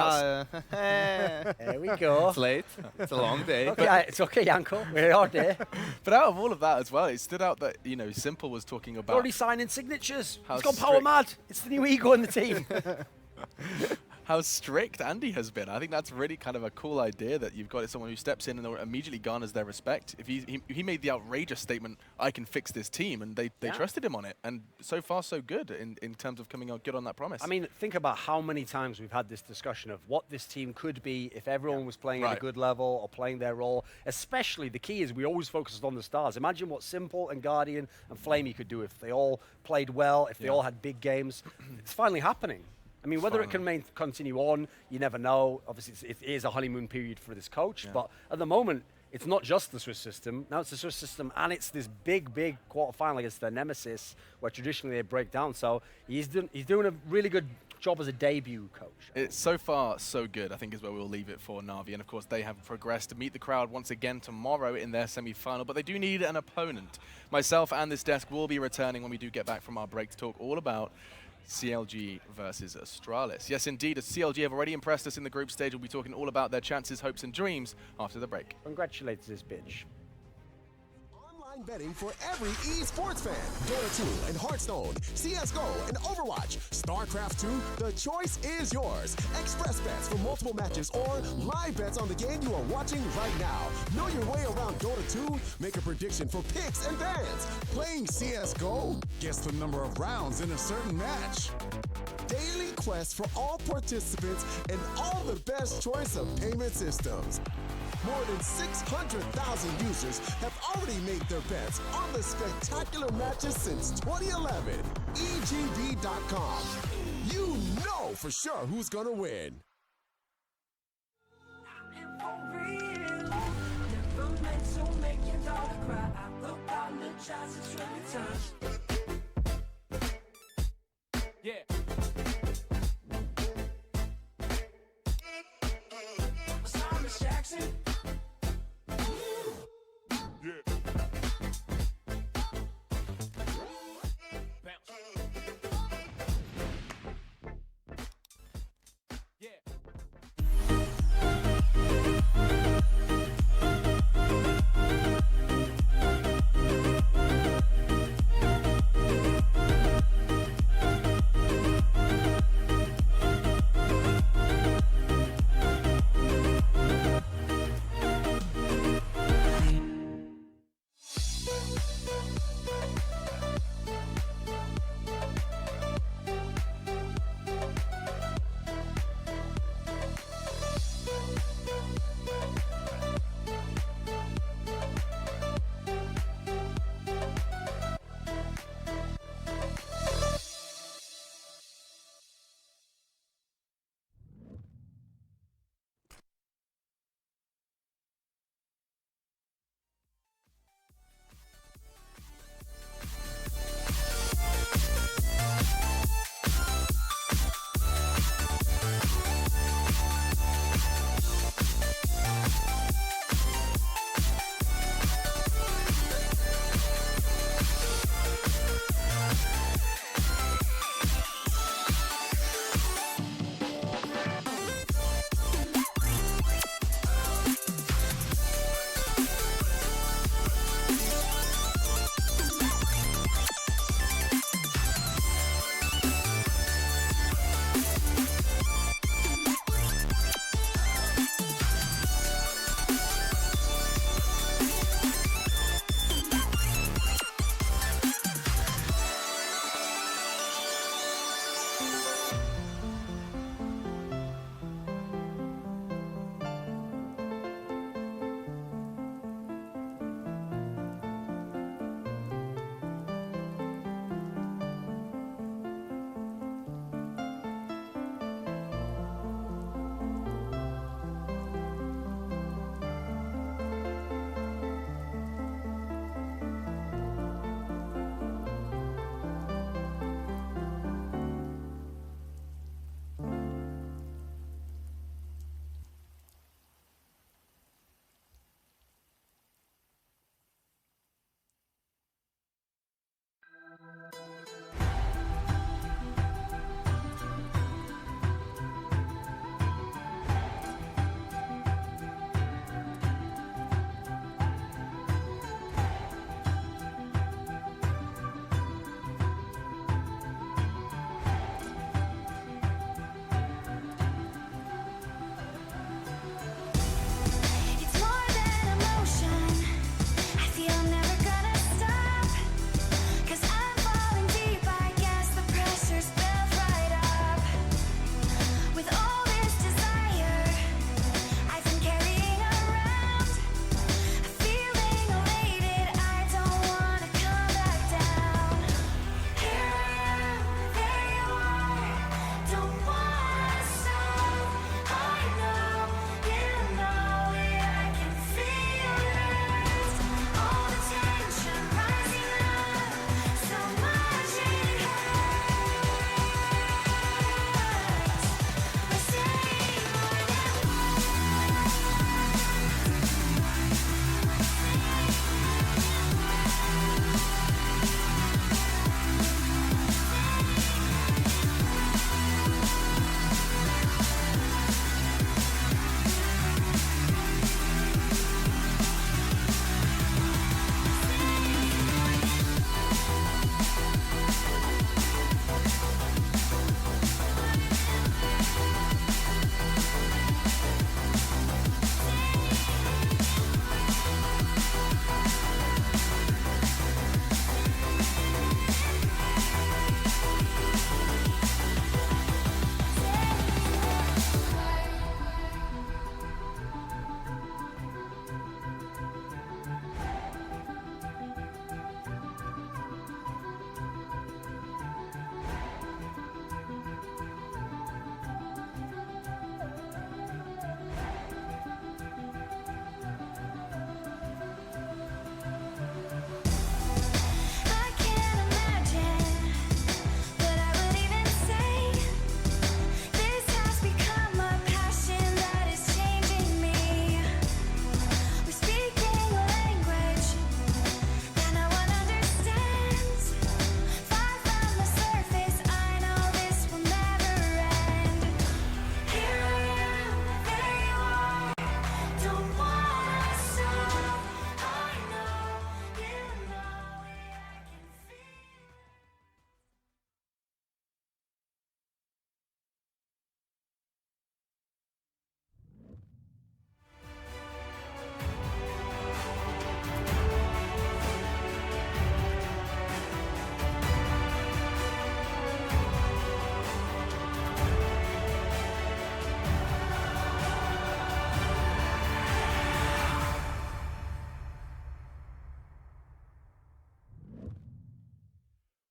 there we go. It's late. It's a long day. Okay, it's okay, Yanko. We're all there. But out of all of that as well, it stood out that, Simple was talking about... Already signing signatures. How He's gone power mad. It's the new ego in the team. How strict Andy has been. I think that's really kind of a cool idea that you've got someone who steps in and immediately garners their respect. If he made the outrageous statement, I can fix this team, and they trusted him on it. And so far, so good in terms of coming out good on that promise. I mean, think about how many times we've had this discussion of what this team could be if everyone was playing at a good level or playing their role. Especially, the key is we always focused on the stars. Imagine what Simple and Guardian and Flamey could do if they all played well, if they all had big games. It's finally happening. I mean, whether it can continue on, you never know. Obviously, it is a honeymoon period for this coach, but at the moment, it's not just the Swiss system. Now it's the Swiss system, and it's this big quarterfinal against their nemesis, where traditionally they break down. So he's doing a really good job as a debut coach. It's so far so good, I think, is where we'll leave it for Na'Vi. And of course, they have progressed to meet the crowd once again tomorrow in their semi-final, but they do need an opponent. Myself and this desk will be returning when we do get back from our break to talk all about CLG versus Astralis. Yes, indeed, as CLG have already impressed us in the group stage. We'll be talking all about their chances, hopes, and dreams after the break. Congratulations, this bitch. Online betting for every esports fan. Dota 2 and Hearthstone, CSGO and Overwatch, StarCraft 2, the choice is yours. Express bets for multiple matches or live bets on the game you are watching right now. Know your way around Dota 2? Make a prediction for picks and bans. Playing CSGO? Guess the number of rounds in a certain match. Daily quests for all participants and all the best choice of payment systems. More than 600,000 users have already made their bets on the spectacular matches since 2011. EGB.com. You know for sure who's gonna win. Yeah.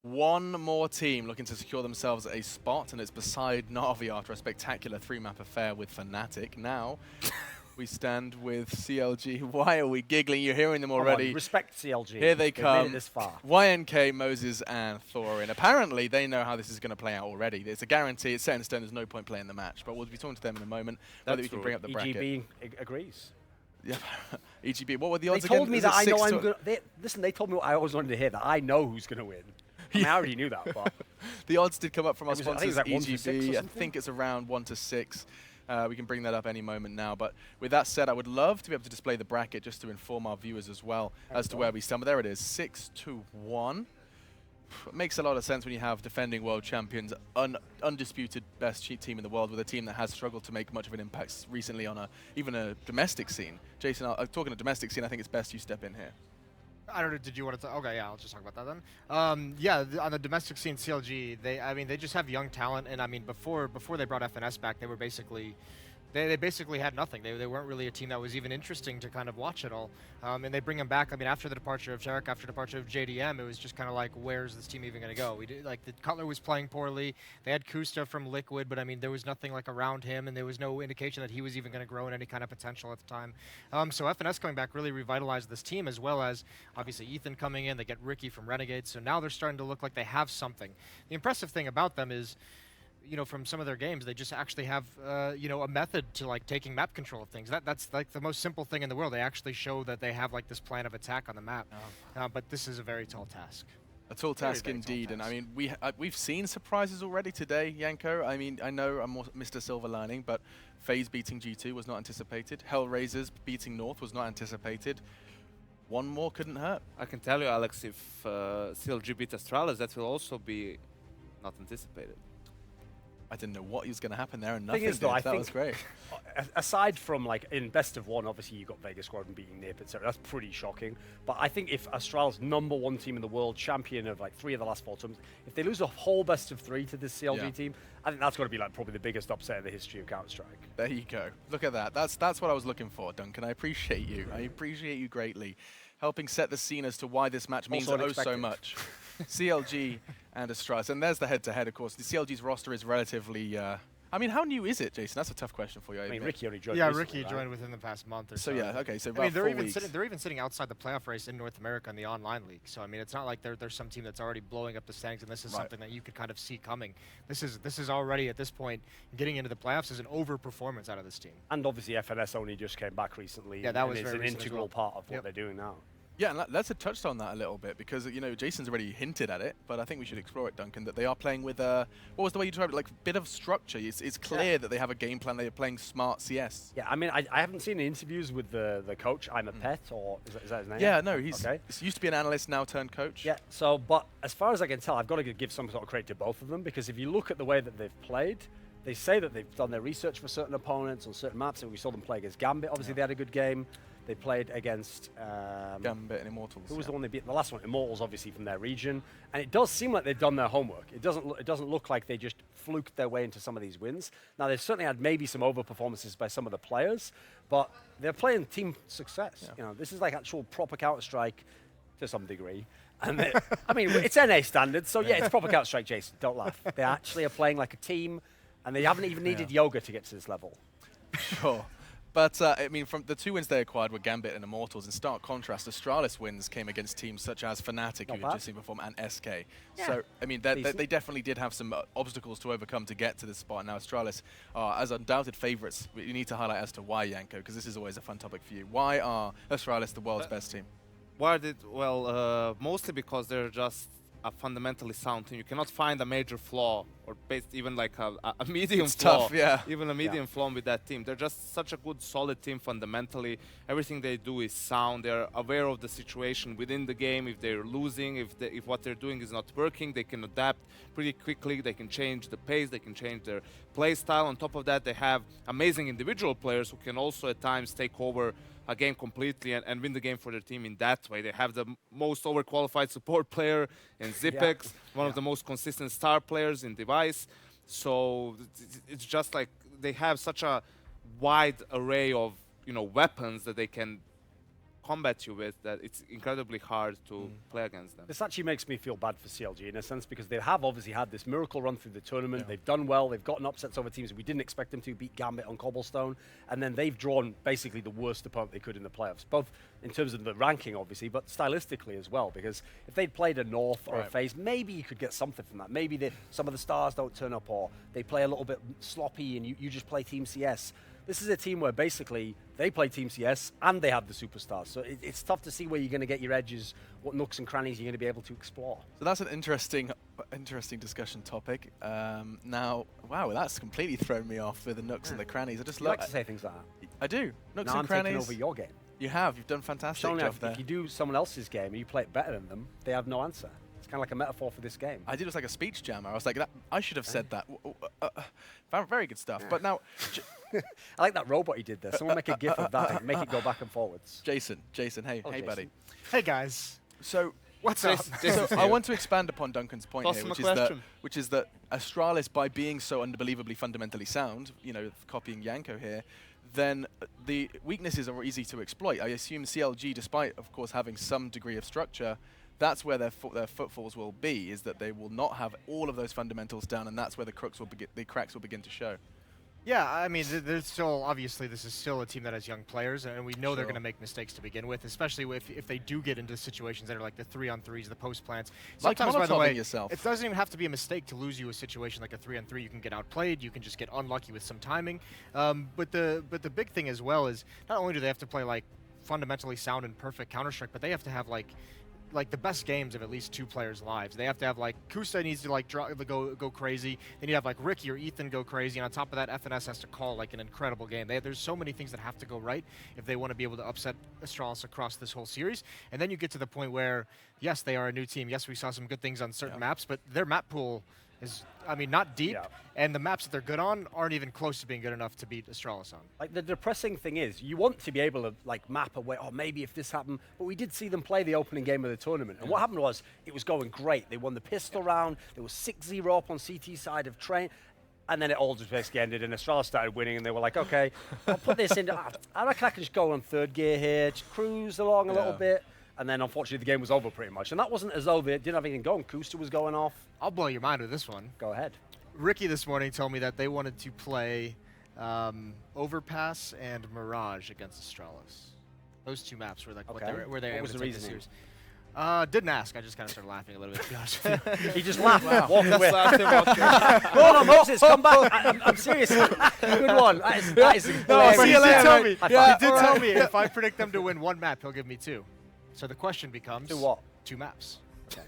One more team looking to secure themselves a spot, and it's beside Na'Vi after a spectacular 3-map affair with Fnatic. Now, we stand with CLG. Why are we giggling? You're hearing them already. Respect CLG. Here they They've come. made it this far. YNK, Moses, and Thorin. Apparently, they know how this is going to play out already. It's a guarantee. It's set in stone. There's no point playing the match. But we'll be talking to them in a moment. Whether we can bring up the bracket. EGB agrees. Yeah, EGB. What were the odds They again? told me that I know I'm going to... Listen, they told me what I always wanted to hear, that I know who's going to win. I mean, I already knew that, but... The odds did come up from our sponsors, I think it was like 1 to 6 or EGB. I something. think it's around 1 to 6. We can bring that up any moment now. But with that said, I would love to be able to display the bracket just to inform our viewers as well as to where we stand. But there it is, 6-1. It makes a lot of sense when you have defending world champions, undisputed best team in the world, with a team that has struggled to make much of an impact recently on even a domestic scene. Jason, talking a domestic scene, I think it's best you step in here. I don't know. Did you want to? Okay, yeah, I'll just talk about that then. Yeah, on the domestic scene, CLG, they just have young talent, and I mean, before they brought FNS back, they were basically. They basically had nothing. They weren't really a team that was even interesting to kind of watch at all. And they bring them back. I mean, after the departure of Jarek, after the departure of JDM, it was just kind of like, where's this team even going to go? The Cutler was playing poorly. They had Kusta from Liquid, but I mean, there was nothing like around him, and there was no indication that he was even going to grow in any kind of potential at the time. So FNS coming back really revitalized this team, as well as obviously Ethan coming in. They get Ricky from Renegade, so now they're starting to look like they have something. The impressive thing about them is, from some of their games, they just actually have, a method to like taking map control of things. That's like the most simple thing in the world. They actually show that they have like this plan of attack on the map. But this is a very tall task. A tall task very indeed, tall and I mean we've seen surprises already today, Yanko. I mean I know I'm Mr. Silver Lining, but FaZe beating G2 was not anticipated. Hellraisers beating North was not anticipated. One more couldn't hurt. I can tell you, Alex, if CLG beat Astralis, that will also be not anticipated. I didn't know what was going to happen there, and Thing nothing is, though, did. I That think was great. Aside from like in best of one, obviously you got Vegas Squadron beating Nip, etc. That's pretty shocking. But I think if Astralis #1 team in the world, champion of like 3 of the last 4 tournaments, if they lose a whole best of 3 to this CLG team, I think that's got to be like probably the biggest upset in the history of Counter-Strike. There you go. Look at that. That's what I was looking for, Duncan. I appreciate you. I appreciate you greatly, helping set the scene as to why this match means Also so much. CLG and Astralis, and there's the head-to-head. Of course, the CLG's roster is relatively. I mean, how new is it, Jason? That's a tough question for you. I mean, Ricky only joined. Yeah, recently, Ricky joined within the past month or so. so. Yeah, okay, so I about mean, 4 weeks. they're even sitting outside the playoff race in North America in the online league. So I mean, it's not like there's some team that's already blowing up the standings, and this is something that you could kind of see coming. This is already at this point getting into the playoffs is an overperformance out of this team. And obviously FNS only just came back recently. Yeah, that was and very an recent as integral well. part of what they're doing now. Yeah, and let's have touched on that a little bit because, Jason's already hinted at it, but I think we should explore it, Duncan, that they are playing with what was the way you described it? Like, bit of structure. It's clear that they have a game plan. They're playing smart CS. Yeah, I mean, I haven't seen the interviews with the coach, I'm a Pet, or is that his name? Yeah, no, he's okay. Used to be an analyst, now turned coach. Yeah, so, but as far as I can tell, I've got to give some sort of credit to both of them, because if you look at the way that they've played, they say that they've done their research for certain opponents on certain maps, and we saw them play against Gambit. Obviously, they had a good game. They played against Gambit and Immortals. Who was the one they beat? The last one, Immortals, obviously from their region. And it does seem like they've done their homework. It doesn't look like they just fluked their way into some of these wins. Now they've certainly had maybe some over performances by some of the players, but they're playing team success. Yeah. This is like actual proper Counter-Strike to some degree. And I mean, it's NA standards, so yeah, it's proper Counter-Strike, Jason. Don't laugh. They actually are playing like a team, and they haven't even needed yoga to get to this level. Sure. But, I mean, from the 2 wins they acquired were Gambit and Immortals. In stark contrast, Astralis wins came against teams such as Fnatic, who you've just seen perform, and SK. Yeah. So, I mean, they definitely did have some obstacles to overcome to get to this spot. Now, Astralis are, as undoubted favorites, you need to highlight as to why, Yanko, because this is always a fun topic for you. Why are Astralis the world's best team? Mostly because they're just a fundamentally sound team. You cannot find a major flaw, or even like a medium flaw. Tough, yeah. Even a medium flaw with that team. They're just such a good, solid team fundamentally. Everything they do is sound. They're aware of the situation within the game. If they're losing, if what they're doing is not working, they can adapt pretty quickly. They can change the pace. They can change their play style. On top of that, they have amazing individual players who can also at times take over a game completely and win the game for their team in that way. They have the most overqualified support player in Zipex, one of the most consistent star players in Device. So it's just like they have such a wide array of weapons that they can combat you with that it's incredibly hard to play against them. This actually makes me feel bad for CLG in a sense because they have obviously had this miracle run through the tournament. They've done well. They've gotten upsets over teams we didn't expect them to, beat Gambit on Cobblestone, and then they've drawn basically the worst opponent they could in the playoffs, both in terms of the ranking, obviously, but stylistically as well, because if they'd played a North or a FaZe, maybe you could get something from that. Maybe some of the stars don't turn up, or they play a little bit sloppy and you just play Team CS. This is a team where basically they play Team CS and they have the superstars. So it's tough to see where you're going to get your edges, what nooks and crannies you're going to be able to explore. So that's an interesting discussion topic. Now, wow, that's completely thrown me off with the nooks and the crannies. I just like to say things like that. I do. Nooks now and I'm crannies. taking over your game. You have. You've done a fantastic job there. If you do someone else's game and you play it better than them, they have no answer. It's kind of like a metaphor for this game. I did. It was like a speech jammer. I was like, I should have said that. Very good stuff. But now, I like that robot you did there. Someone make a gif of that and make it go back and forwards. Jason, hey, Jason. buddy. Hey guys. So what's up? So I want to expand upon Duncan's point here, which is that Astralis, by being so unbelievably fundamentally sound, copying Yanko here, then the weaknesses are easy to exploit. I assume CLG, despite of course having some degree of structure, that's where their footfalls will be, is that they will not have all of those fundamentals down, and that's where the cracks will begin to show. Yeah, I mean, there's still, obviously, this is still a team that has young players, and we know they're going to make mistakes to begin with, especially if they do get into situations that are like the 3-on-3s, the post plants. Sometimes, by the way, it doesn't even have to be a mistake to lose you a situation like a 3-on-3. You can get outplayed, you can just get unlucky with some timing. But the big thing as well is not only do they have to play like fundamentally sound and perfect Counter-Strike, but they have to have like the best games of at least 2 players' lives. They have to have, like, Kusta needs to, like, go crazy. Then you have, like, Ricky or Ethan go crazy. And on top of that, FNS has to call, like, an incredible game. There's so many things that have to go right if they want to be able to upset Astralis across this whole series. And then you get to the point where, yes, they are a new team. Yes, we saw some good things on certain maps, but their map pool is, I mean, not deep, and the maps that they're good on aren't even close to being good enough to beat Astralis on. Like, the depressing thing is, you want to be able to, like, map away, oh, maybe if this happened, but we did see them play the opening game of the tournament, and what happened was, it was going great. They won the pistol round, they were 6-0 up on CT side of Train, and then it all just basically ended, and Astralis started winning, and they were like, okay, I'll put this in, I reckon I can just go on 3rd gear here, just cruise along a little bit. And then, unfortunately, the game was over pretty much. And that wasn't as though they didn't have anything going. Kusta was going off. I'll blow your mind with this one. Go ahead. Ricky this morning told me that they wanted to play Overpass and Mirage against Astralis. Those 2 maps were like where they was the reasoning? Didn't ask. I just kind of started laughing a little bit, to be honest with you. He just laughed. Walked away. Hold on, Moses, come back. I'm serious. Good one. That is He did tell me if I predict them to win 1 map, he'll give me 2. So the question becomes... 2 what? 2 maps. Okay.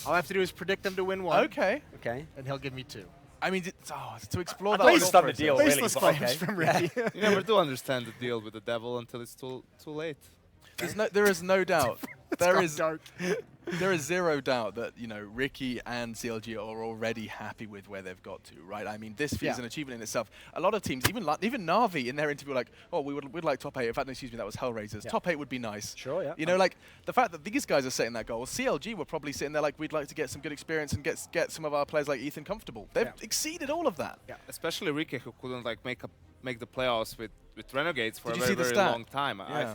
All I have to do is predict them to win 1. Okay. And he'll give me 2. I mean, to explore that... Based on the deal, really. Claims from Ricky. You never do understand the deal with the devil until it's too late. There is no doubt. Dark. There is zero doubt that Ricky and CLG are already happy with where they've got to, right? I mean, this is an achievement in itself. A lot of teams, even Na'Vi in their interview, were like, oh, we'd like top 8. In fact, excuse me, that was Hellraisers. Top 8 would be nice. Sure, yeah. You know, like the fact that these guys are setting that goal. CLG were probably sitting there like, we'd like to get some good experience and get some of our players like Ethan comfortable. They've exceeded all of that. Yeah, especially Ricky, who couldn't like make the playoffs with Renegades for a Did you see the very stat? long time. Yeah.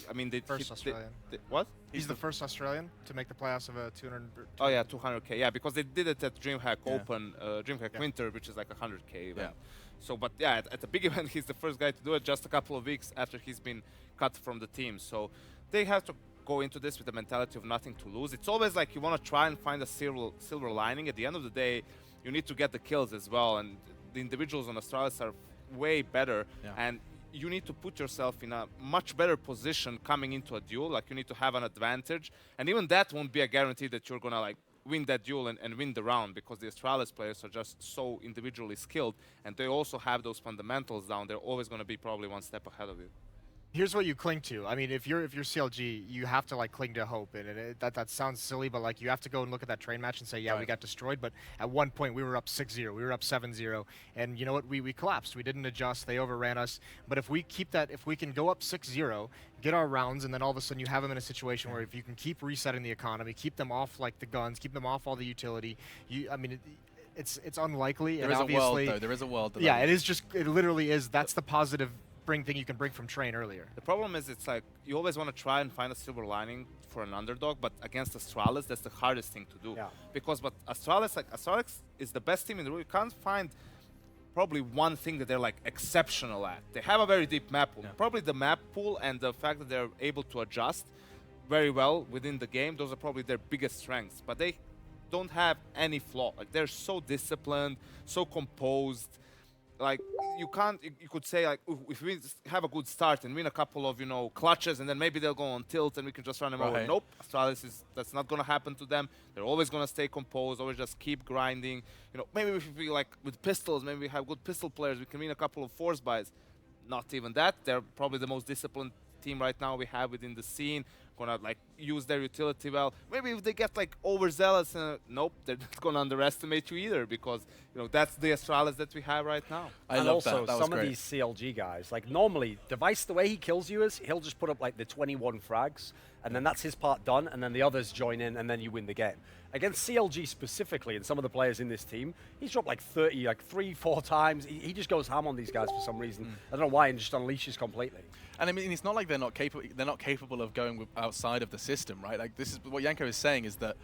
I mean, they First Australian. what? He's the first Australian to make the playoffs of a 200. Oh yeah, 200K. Yeah, because they did it at DreamHack Open, DreamHack Winter, which is like a 100K event. So, but yeah, at the big event, he's the first guy to do it just a couple of weeks after he's been cut from the team. So they have to go into this with the mentality of nothing to lose. It's always like you want to try and find a silver lining. At the end of the day, you need to get the kills as well, and the individuals on Astralis are way better, and you need to put yourself in a much better position coming into a duel. Like, you need to have an advantage, and even that won't be a guarantee that you're gonna like win that duel and win the round, because the Astralis players are just so individually skilled, and they also have those fundamentals down. They're always gonna be probably 1 step ahead of you. Here's what you cling to. I mean, if you're CLG, you have to like cling to hope, and that sounds silly, but like you have to go and look at that train match and say, yeah, we got destroyed. But at one point, we were up 6-0, we were up 7-0, and you know what? We collapsed. We didn't adjust. They overran us. But if we keep that, if we can go up 6-0, get our rounds, and then all of a sudden you have them in a situation where if you can keep resetting the economy, keep them off like the guns, keep them off all the utility. I mean. It's unlikely. There is a world, though. There is a world. Yeah, it is just. It literally is. That's the positive thing you can bring from Train earlier. The problem is, it's like you always want to try and find a silver lining for an underdog, but against Astralis, that's the hardest thing to do. Yeah. Because but Astralis is the best team in the world. You can't find probably one thing that they're like exceptional at. They have a very deep map pool. Probably the map pool and the fact that they're able to adjust very well within the game, those are probably their biggest strengths. But they don't have any flaw. Like, they're so disciplined, so composed. Like, you can't, you could say, like, if we have a good start and win a couple of, clutches, and then maybe they'll go on tilt and we can just run them over. Nope, Astralis that's not going to happen to them. They're always going to stay composed, always just keep grinding. Maybe if we, like, with pistols, maybe we have good pistol players, we can win a couple of force buys. Not even that. They're probably the most disciplined team right now we have within the scene. Gonna like use their utility well. Maybe if they get like overzealous, nope, they're not gonna underestimate you either, because that's the Astralis that we have right now. I love also that. Some of these CLG guys, like normally Device, the way he kills you is he'll just put up like the 21 frags, and then that's his part done, and then the others join in, and then you win the game. Against CLG specifically, and some of the players in this team, he's dropped like 30, like 3-4 times. He just goes ham on these guys for some reason. I don't know why, and just unleashes completely. And I mean, it's not like they're not capable. They're not capable of going outside of the system, right? Like, this is what Yanko is saying, is that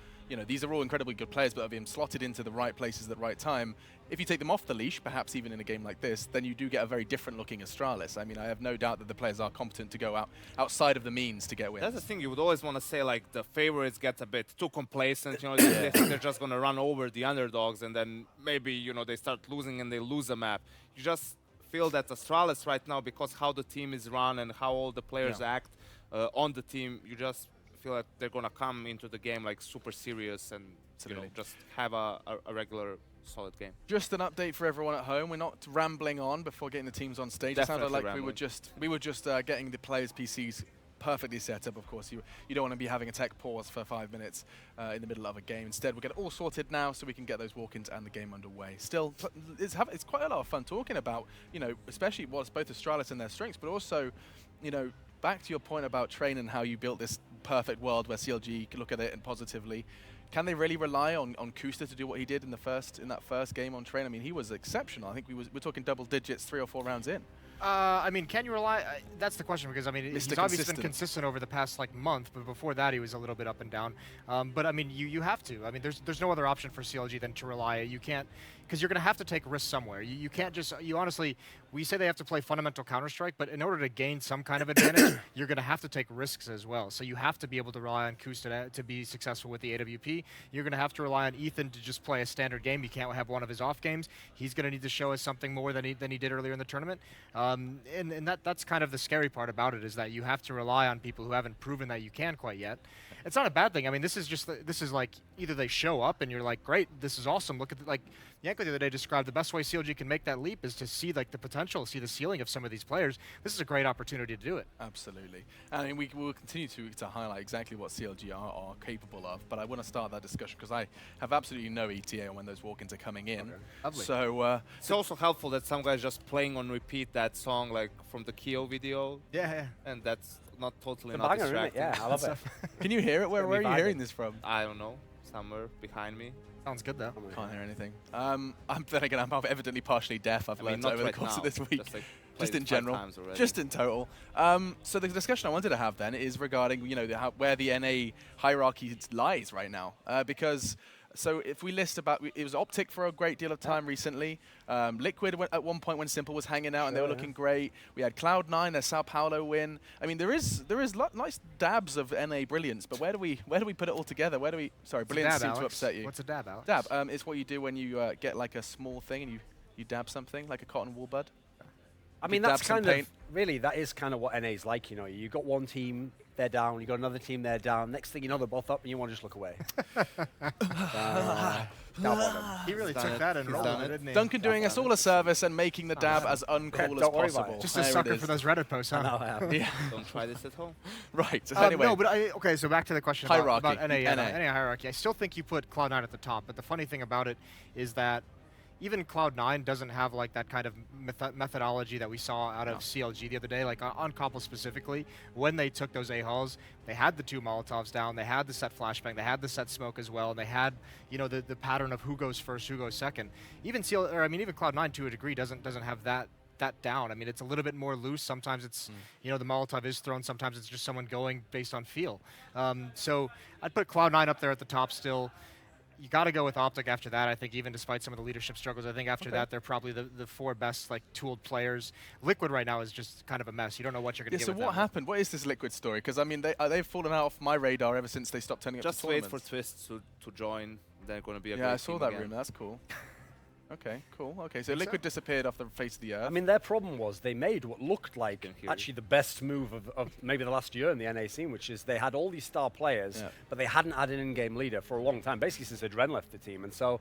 these are all incredibly good players, but have been slotted into the right places at the right time. If you take them off the leash, perhaps even in a game like this, then you do get a very different looking Astralis. I mean, I have no doubt that the players are competent to go outside of the means to get wins. That's the thing. You would always want to say, like, the favorites get a bit too complacent. They think they're just going to run over the underdogs, and then maybe they start losing and they lose a map. You just feel that Astralis right now, because how the team is run and how all the players act on the team, you just feel like they're going to come into the game like super serious and just have a regular solid game. Just an update for everyone at home. We're not rambling on before getting the teams on stage. Definitely it sounded like rambling. we were just getting the players' PCs perfectly set up. Of course, you don't want to be having a tech pause for 5 minutes in the middle of a game. Instead, we'll get it all sorted now so we can get those walk-ins and the game underway. Still, it's quite a lot of fun talking about, especially what's both Astralis and their strengths, but also, back to your point about Train and how you built this perfect world where CLG can look at it and positively. Can they really rely on Kusta to do what he did in that first game on Train? I mean, he was exceptional. I think we're talking double digits 3 or 4 rounds in. I mean, can you rely? That's the question, because I mean, he's obviously been consistent over the past month, but before that he was a little bit up and down. But I mean, you have to. I mean, there's no other option for CLG than to rely. You can't, because you're going to have to take risks somewhere. You can't just. Honestly, we say they have to play fundamental Counter-Strike, but in order to gain some kind of advantage, you're going to have to take risks as well. So you have to be able to rely on Kusta to be successful with the AWP. You're going to have to rely on Ethan to just play a standard game. You can't have one of his off games. He's going to need to show us something more than he did earlier in the tournament. And that's kind of the scary part about it, is that you have to rely on people who haven't proven that you can quite yet. It's not a bad thing. I mean, this is like either they show up and you're like, great, this is awesome. Look at like Yanko the other day described the best way CLG can make that leap is to see like the potential, see the ceiling of some of these players. This is a great opportunity to do it. Absolutely. I mean, we will continue to highlight exactly what CLG are capable of, but I want to start that discussion because I have absolutely no ETA on when those walk-ins are coming in. Okay. Lovely. So it's also helpful that some guys just playing on repeat that song like from the Kyo video. Yeah. And that's not totally The not banger, distracting. isn't it? Yeah, I love it. Can you hear it? Where are you hearing this from? I don't know. Somewhere behind me. Sounds good though. Can't hear anything. I'm evidently partially deaf. I've learned over the course of this week. Just in general, just in total. So the discussion I wanted to have then is regarding where the NA hierarchy lies right now, because. So if we list about, it was Optic for a great deal of time recently. Liquid at one point when Simple was hanging out and they were looking great. We had Cloud9, their Sao Paulo win. I mean, there is nice dabs of NA brilliance, but where do we put it all together? Sorry, brilliance seems to upset you. What's a dab, Alex? Dab is what you do when you get like a small thing and you dab something like a cotton wool bud. I mean, that's kind of really that is kind of what NA is like. You got one team, they're down. You got another team, they're down. Next thing you know, they're both up, and you want to just look away. He really took that and rolled it, didn't he? Duncan doing us all a service and making the dab as uncool as possible. Just a sucker for those Reddit posts, huh? Yeah. Don't try this at home. Right. So anyway. No, but okay. So back to the question about NA NA hierarchy. I still think you put Cloud9 at the top, but the funny thing about it is that even Cloud9 doesn't have like that kind of methodology that we saw out of CLG the other day, like on Koppel specifically. When they took those A-halls, they had the 2 Molotovs down, they had the set flashbang, they had the set smoke as well, and they had the pattern of who goes first, who goes second. Even Cloud9 to a degree doesn't have that that down. I mean, it's a little bit more loose. Sometimes it's, you know, the Molotov is thrown. Sometimes it's just someone going based on feel. So I'd put Cloud9 up there at the top still. You got to go with Optic after that, I think, even despite some of the leadership struggles. I think after that, they're probably the 4 best, like, tooled players. Liquid right now is just kind of a mess. You don't know what you're going to get so with what them. happened? What is this Liquid story? Because, I mean, they've fallen out off my radar ever since they stopped turning up Just to wait for tournaments. Twist to join. They're going to be a Yeah, great I saw team that again. rumor. That's cool. Okay, cool. Okay, so Liquid disappeared off the face of the earth. I mean, their problem was they made what looked like actually the best move of maybe the last year in the NA scene, which is they had all these star players, but they hadn't had an in-game leader for a long time, basically since Adren left the team. And so,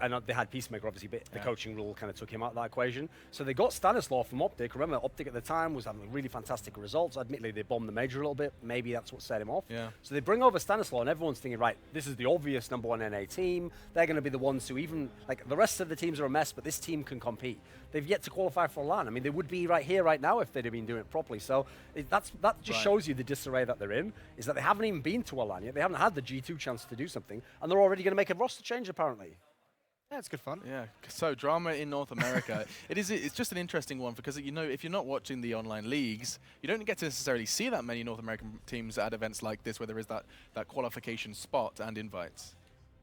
and they had Peacemaker, obviously, but the coaching rule kind of took him out of that equation. So they got Stanislaw from Optic. Remember, Optic at the time was having really fantastic results. Admittedly, they bombed the major a little bit. Maybe that's what set him off. Yeah. So they bring over Stanislaw, and everyone's thinking, right, this is the obvious #1 NA team. They're going to be the ones who even, like, the rest of the teams are a mess, but this team can compete. They've yet to qualify for LAN. I mean, they would be right here, right now, if they'd have been doing it properly. So that just shows you the disarray that they're in, is that they haven't even been to a LAN yet. They haven't had the G2 chance to do something, and they're already going to make a roster change, apparently. Yeah, it's good fun. Yeah, so drama in North America. It's just an interesting one because, you know, if you're not watching the online leagues, you don't get to necessarily see that many North American teams at events like this where there is that qualification spot and invites.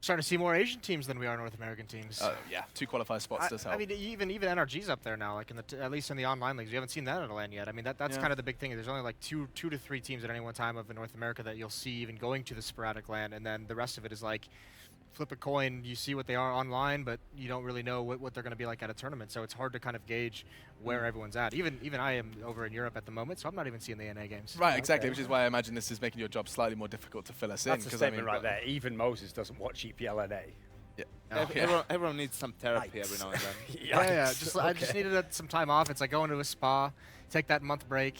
Starting to see more Asian teams than we are North American teams. Yeah, 2 qualifier spots does help. I mean, even NRG's up there now, like in at least in the online leagues. We haven't seen that in a LAN yet. I mean, that's kind of the big thing. There's only like two to three teams at any one time of in North America that you'll see even going to the sporadic LAN, and then the rest of it is like flip a coin. You see what they are online, but you don't really know what they're going to be like at a tournament. So it's hard to kind of gauge where everyone's at. Even I am over in Europe at the moment, so I'm not even seeing the NA games. Right, exactly, which is why I imagine this is making your job slightly more difficult to fill us in. That's a statement right there. Even Moses doesn't watch EPL NA. Yeah. Everyone needs some therapy every now and then. Yeah. I just needed some time off. It's like going to a spa, take that month break.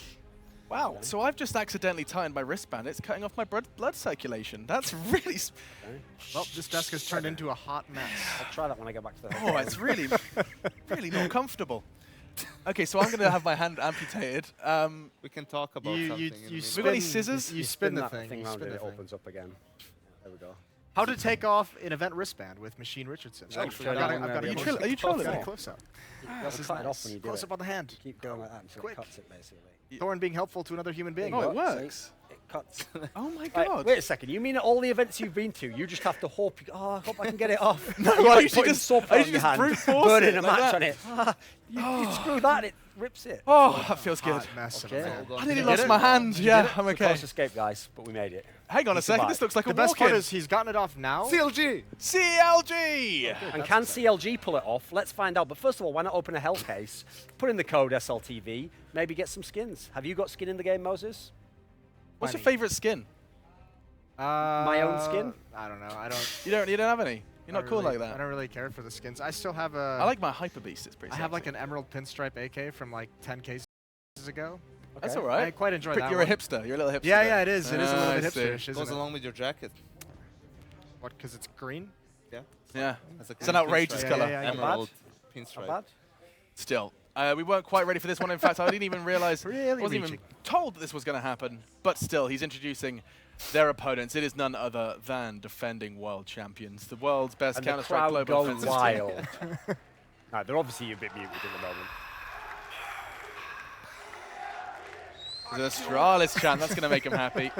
Wow, so I've just accidentally tightened my wristband. It's cutting off my blood circulation. That's really... Well, this desk has turned into a hot mess. I'll try that when I get back to the Oh, it's really, really not comfortable. Okay, so I'm going to have my hand amputated. We can talk about something. We've got any scissors? You spin the that thing. around and it opens up again. There we go. How to take off an event wristband with Machine Richardson. Actually, I've got Are you trolling me? Close up. This is cut it off when you do Close it. up on the hand. Keep going like that until Quick. it cuts it, basically. Thorn being helpful to another human being. Oh, it works. It cuts. Oh my Right, god. wait a second. You mean at all the events you've been to, you just have to hope, I hope I can get it off. No, You're I like usually putting just- soap I on usually your just hand, brute force burning it a like match that. on it. You screw that, it rips it. Oh, that feels good. Hot mess of a Okay. man. I nearly lost my hand. Yeah, I'm It's a okay. close escape, guys, but we made it. Hang on a We second. survived. This looks like The a best part walk-in. is he's gotten it off now. CLG! CLG! And can CLG pull it off? Let's find out. But first of all, why not open a hell case, put in the code SLTV, maybe get some skins. Have you got skin in the game, Moses? What's your favorite skin? My own skin? I don't know. I don't. You don't have any? You're not cool really, like that? I don't really care for the skins. I still have a. I like my Hyper Beast. It's pretty I have like sexy. an emerald pinstripe AK from like 10 cases ago. That's all right. I quite enjoy Quick, that. You're one. a hipster. You're a little hipster. Yeah, then. yeah, it is. It is a little I bit see. hipsterish, isn't Goes it? along with your jacket. What? Because it's green. Yeah. Yeah. That's a It's an green outrageous pinstripe. colour. Yeah, yeah, Emerald Not pinstripe. bad. Still, we weren't quite ready for this one. In fact, I didn't even realize, Really I wasn't even reaching. told that this was going to happen. But still, he's introducing their opponents. It is none other than defending world champions, the world's best And the Counter-Strike crowd global go offensive wild. team. No, they're obviously a bit muted at the moment. The Astralis chant, that's going to make him happy.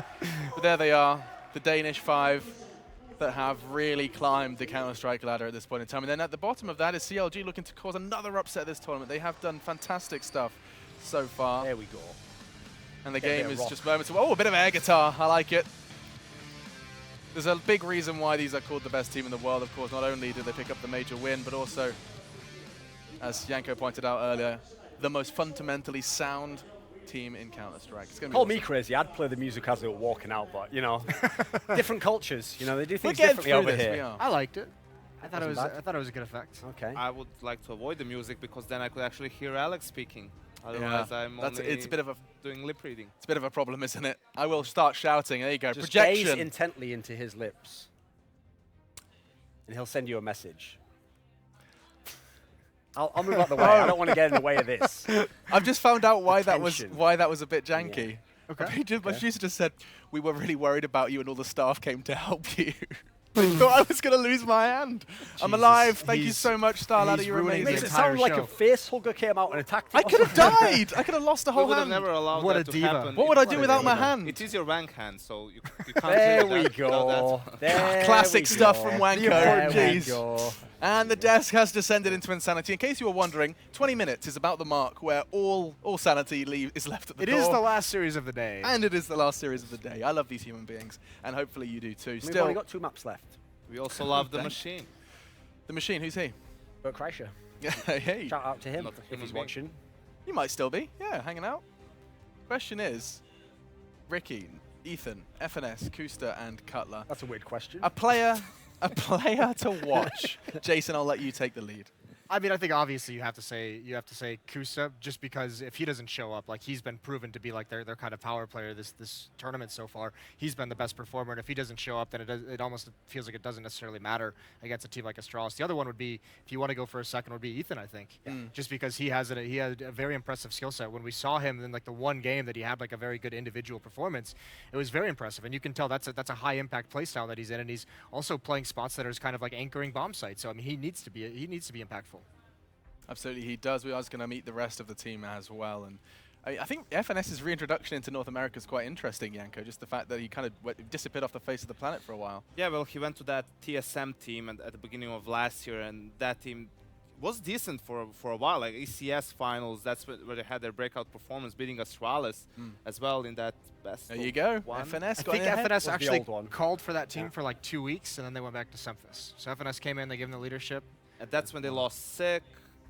But there they are, the Danish 5 that have really climbed the Counter-Strike ladder at this point in time. And then at the bottom of that is CLG looking to cause another upset this tournament. They have done fantastic stuff so far. There we go. And the Get a bit game of is rock. just moments. Oh, a bit of air guitar. I like it. There's a big reason why these are called the best team in the world. Of course, not only did they pick up the major win, but also, as Yanko pointed out earlier, the most fundamentally sound team in Counter-Strike. It's gonna be Call awesome. me crazy. I'd play the music as they were walking out, but you know, different cultures. You know, they do We're things getting differently through over this, we here. are. I liked it. I thought it was. Wasn't bad. I thought it was a good effect. Okay. I would like to avoid the music because then I could actually hear Alex speaking. Otherwise, I'm That's only it's a bit of a doing lip reading. it's a bit of a problem, isn't it? I will start shouting. There you go. Just Projection. gaze intently into his lips, and he'll send you a message. I'll move out the way. I don't want to get in the way of this. I've just found out why that was Tension. a bit janky. Okay. My producer just said we were really worried about you, and all the staff came to help you. thought I was going to lose my hand. I'm alive. Thank you so much, Starladder. You're It amazing. makes it sound like a face hugger came out and attacked you. I could have died. I could have lost a We whole would have hand. never allowed What that a to diva. happen. What would I do without my hand? It is your rank hand, so you can't There do we that. go. Classic stuff from Wanko. There we Jeez. go. And the desk has descended into insanity. In case you were wondering, 20 minutes is about the mark where all sanity is left at the door. It is the last series of the day. And it is the last series of the day. I love these human beings, and hopefully you do too. We've only got 2 maps left. We also love the Okay. machine. The machine, who's he? Bert Kreischer. Hey. Shout out to him Not a if human he's being. watching. You might still be, yeah, hanging out. Question is, Ricky, Ethan, FNS, Kusta, and Cutler. That's a weird question. A player to watch. Jason, I'll let you take the lead. I mean, I think obviously you have to say Kusa, just because if he doesn't show up, like he's been proven to be like their kind of power player this tournament so far. He's been the best performer, and if he doesn't show up, then it almost feels like it doesn't necessarily matter against a team like Astralis. The other one would be, if you want to go for a second, would be Ethan, I think, just because he had a very impressive skill set. When we saw him in like the one game that he had like a very good individual performance, it was very impressive, and you can tell that's a high impact play style that he's in, and he's also playing spots that are kind of like anchoring bomb sites. So I mean, he needs to be impactful. Absolutely, he does. We are going to meet the rest of the team as well. And I think FNS's reintroduction into North America is quite interesting, Yanko. Just the fact that he kind of disappeared off the face of the planet for a while. Yeah, well, he went to that TSM team at the beginning of last year, and that team was decent for a while, like ECS finals. That's where they had their breakout performance, beating Astralis as well in that best. There you go. One. FNS I got think in ahead. FNS actually called for that team for like 2 weeks, and then they went back to Semphis. So FNS came in, they gave them the leadership. And that's when they lost Sick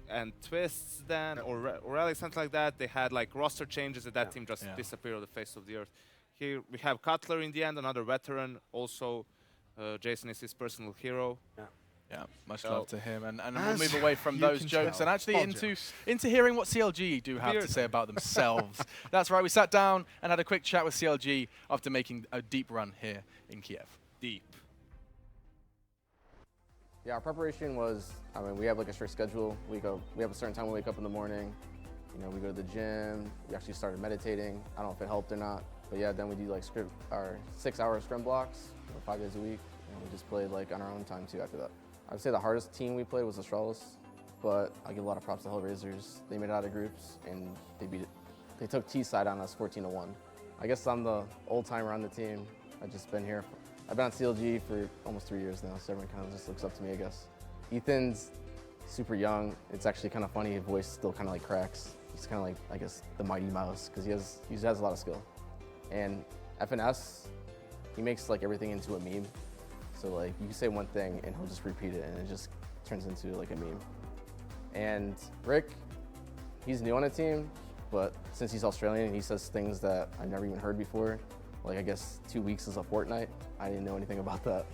and Twists then, or Relic, something like that. They had like roster changes, and that team just disappeared on the face of the earth. Here we have Cutler in the end, another veteran. Also, Jason is his personal hero. Yeah, much love to him. And we'll move away from those jokes and actually into hearing what CLG do have to say about themselves. That's right, we sat down and had a quick chat with CLG after making a deep run here in Kiev. Deep. Yeah, our preparation was, I mean, we have like a strict schedule. We have a certain time we wake up in the morning. You know, we go to the gym. We actually started meditating. I don't know if it helped or not. But yeah, then we do like our 6-hour scrim blocks, 5 days a week. And we just played like on our own time too after that. I'd say the hardest team we played was Astralis, but I give a lot of props to Hellraisers. They made it out of groups and they beat it. They took T-side on us 14-1. I guess I'm the old timer on the team. I've just been here. I've been on CLG for almost 3 years now, so everyone kind of just looks up to me, I guess. Ethan's super young. It's actually kind of funny. His voice still kind of like cracks. He's kind of like, I guess, the Mighty Mouse because he has a lot of skill. And FNS, he makes like everything into a meme. So like you can say one thing and he'll just repeat it and it just turns into like a meme. And Rick, he's new on the team, but since he's Australian, he says things that I've never even heard before. Like I guess 2 weeks is a fortnight. I didn't know anything about that.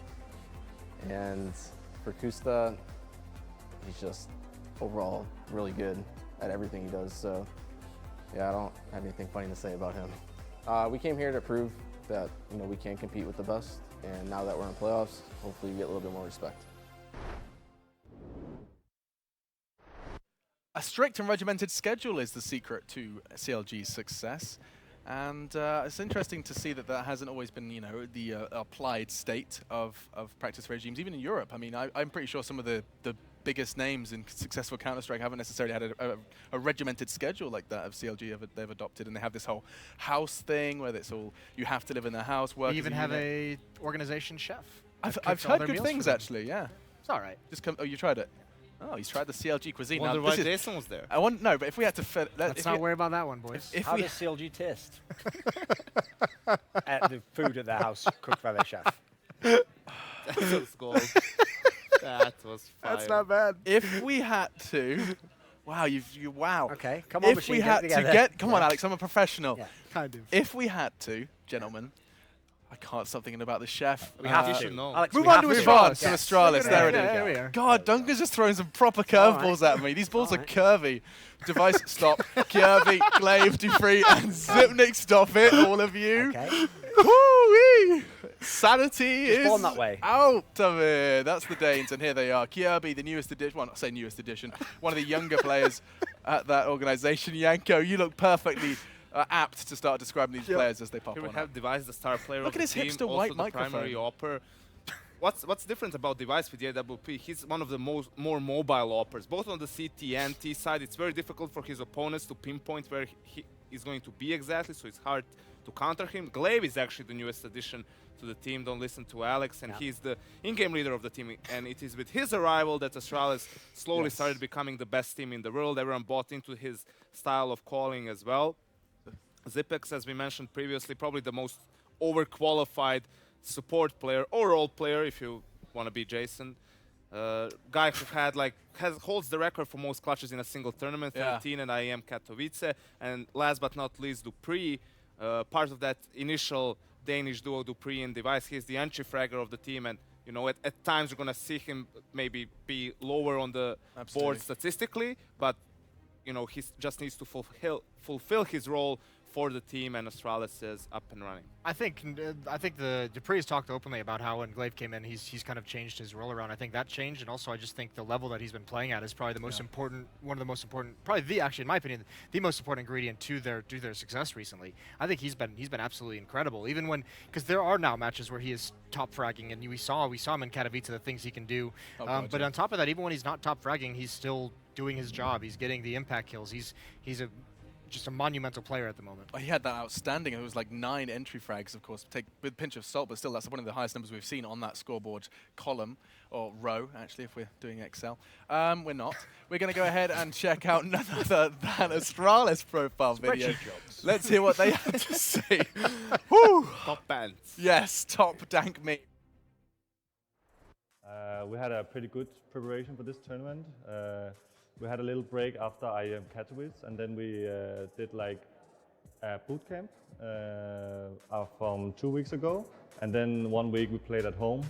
And for Kusta, he's just overall really good at everything he does. So yeah, I don't have anything funny to say about him. We came here to prove that we can compete with the best. And now that we're in playoffs, hopefully we get a little bit more respect. A strict and regimented schedule is the secret to CLG's success. And it's interesting to see that hasn't always been, the applied state of practice regimes, even in Europe. I mean, I'm pretty sure some of the biggest names in successful Counter-Strike haven't necessarily had a regimented schedule like that of CLG they've adopted. And they have this whole house thing where it's all, you have to live in the house, work. We even have a organization chef. I've heard good things, actually, yeah. It's all right. Oh, you tried it? Oh, he's tried the CLG cuisine. Wonder why Jason was there. No, but if we had to... Let's not worry about that one, boys. How does CLG taste? At the food at the house, cooked by their chef. That was gold. That was fire. That's not bad. If we had to... Wow, wow. Okay, come on, if we had to come on, Alex, I'm a professional. Yeah, kind of. If we had to, gentlemen, I can't stop thinking about the chef. We have to. Alex, move on to Astralis. Yes. There it is. There we are. God, Duncan's just throwing some proper curveballs at me. These balls are curvy. Device, stop. Kirby, Glaive, Dufree, and Zipnik, stop it, all of you. Okay. Woo-wee! Sanity Just is born that way. out of it. That's the Danes, and here they are. Kirby, the newest edition. Well, I say newest edition. One of the younger players at that organization. Yanko, you look perfectly apt to start describing these players as they pop Here on. we have Device, the star player Look of at the his team, hipster also white the microphone. primary opper. what's different about Device with the AWP? He's one of the more mobile operators. Both on the CT and T side, it's very difficult for his opponents to pinpoint where he is going to be exactly, so it's hard to counter him. Glaive is actually the newest addition to the team. Don't listen to Alex, and he's the in-game leader of the team. And it is with his arrival that Astralis slowly started becoming the best team in the world. Everyone bought into his style of calling as well. Zipex, as we mentioned previously, probably the most overqualified support player or role player, if you want to be Jason. Guy who holds the record for most clutches in a single tournament, 13 at IEM Katowice. And last but not least, Dupree, part of that initial Danish duo, Dupree and Device. He's the entry fragger of the team, and you know, at times you're gonna see him maybe be lower on the board statistically, but you know, he just needs to fulfill his role for the team, and Astralis is up and running. I think the Dupree has talked openly about how when Glaive came in, he's kind of changed his role around. I think that changed, and also I just think the level that he's been playing at is probably the most important, one of the most important, probably actually in my opinion, the most important ingredient to their success recently. I think he's been absolutely incredible, even when, because there are now matches where he is top fragging, and we saw him in Katowice, the things he can do. But on top of that, even when he's not top fragging, he's still doing his job. He's getting the impact kills. He's just a monumental player at the moment. He had that outstanding. It was like 9 entry frags, of course, take with a pinch of salt, but still that's one of the highest numbers we've seen on that scoreboard column, or row, actually, if we're doing Excel. We're not. We're going to go ahead and check out none other than Astralis profile video. Let's hear what they had to say. Woo! Top bands. Yes, top dank me. We had a pretty good preparation for this tournament. We had a little break after IEM Katowice, and then we did like a boot camp from 2 weeks ago. And then 1 week we played at home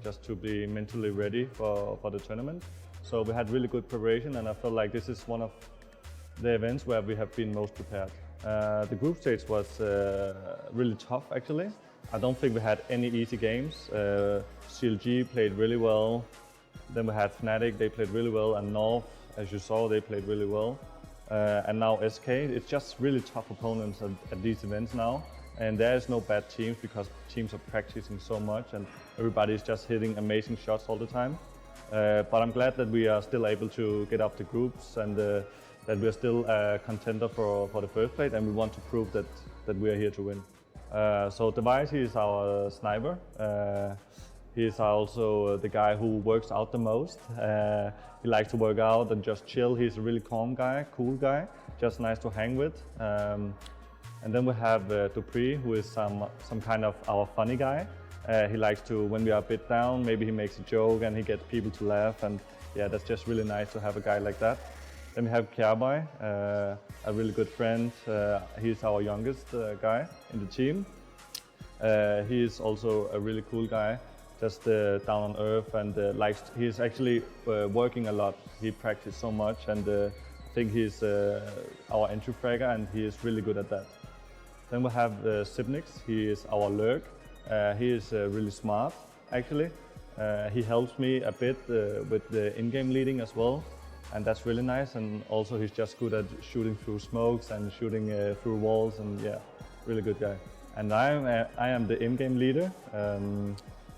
just to be mentally ready for the tournament. So we had really good preparation, and I felt like this is one of the events where we have been most prepared. The group stage was really tough, actually. I don't think we had any easy games. CLG played really well. Then we had Fnatic, they played really well, and North, as you saw, they played really well. And now SK, it's just really tough opponents at these events now. And there is no bad teams because teams are practicing so much and everybody is just hitting amazing shots all the time. But I'm glad that we are still able to get up the groups and that we are still a contender for the first place, and we want to prove that we are here to win. So Device, he is our sniper. He is also the guy who works out the most. He likes to work out and just chill. He's a really calm guy, cool guy, just nice to hang with. And then we have Dupree, who is some kind of our funny guy. He likes to, when we are a bit down, maybe he makes a joke and he gets people to laugh. And yeah, that's just really nice to have a guy like that. Then we have Kjærboy, a really good friend. He's our youngest guy in the team. He is also a really cool guy, just down on earth, and he's actually working a lot. He practices so much, and I think he's our entry fragger, and he is really good at that. Then we have Sipnix. He is our lurk. He is really smart, actually. He helps me a bit with the in-game leading as well, and that's really nice. And also he's just good at shooting through smokes and shooting through walls, and yeah, really good guy. And I am the in-game leader.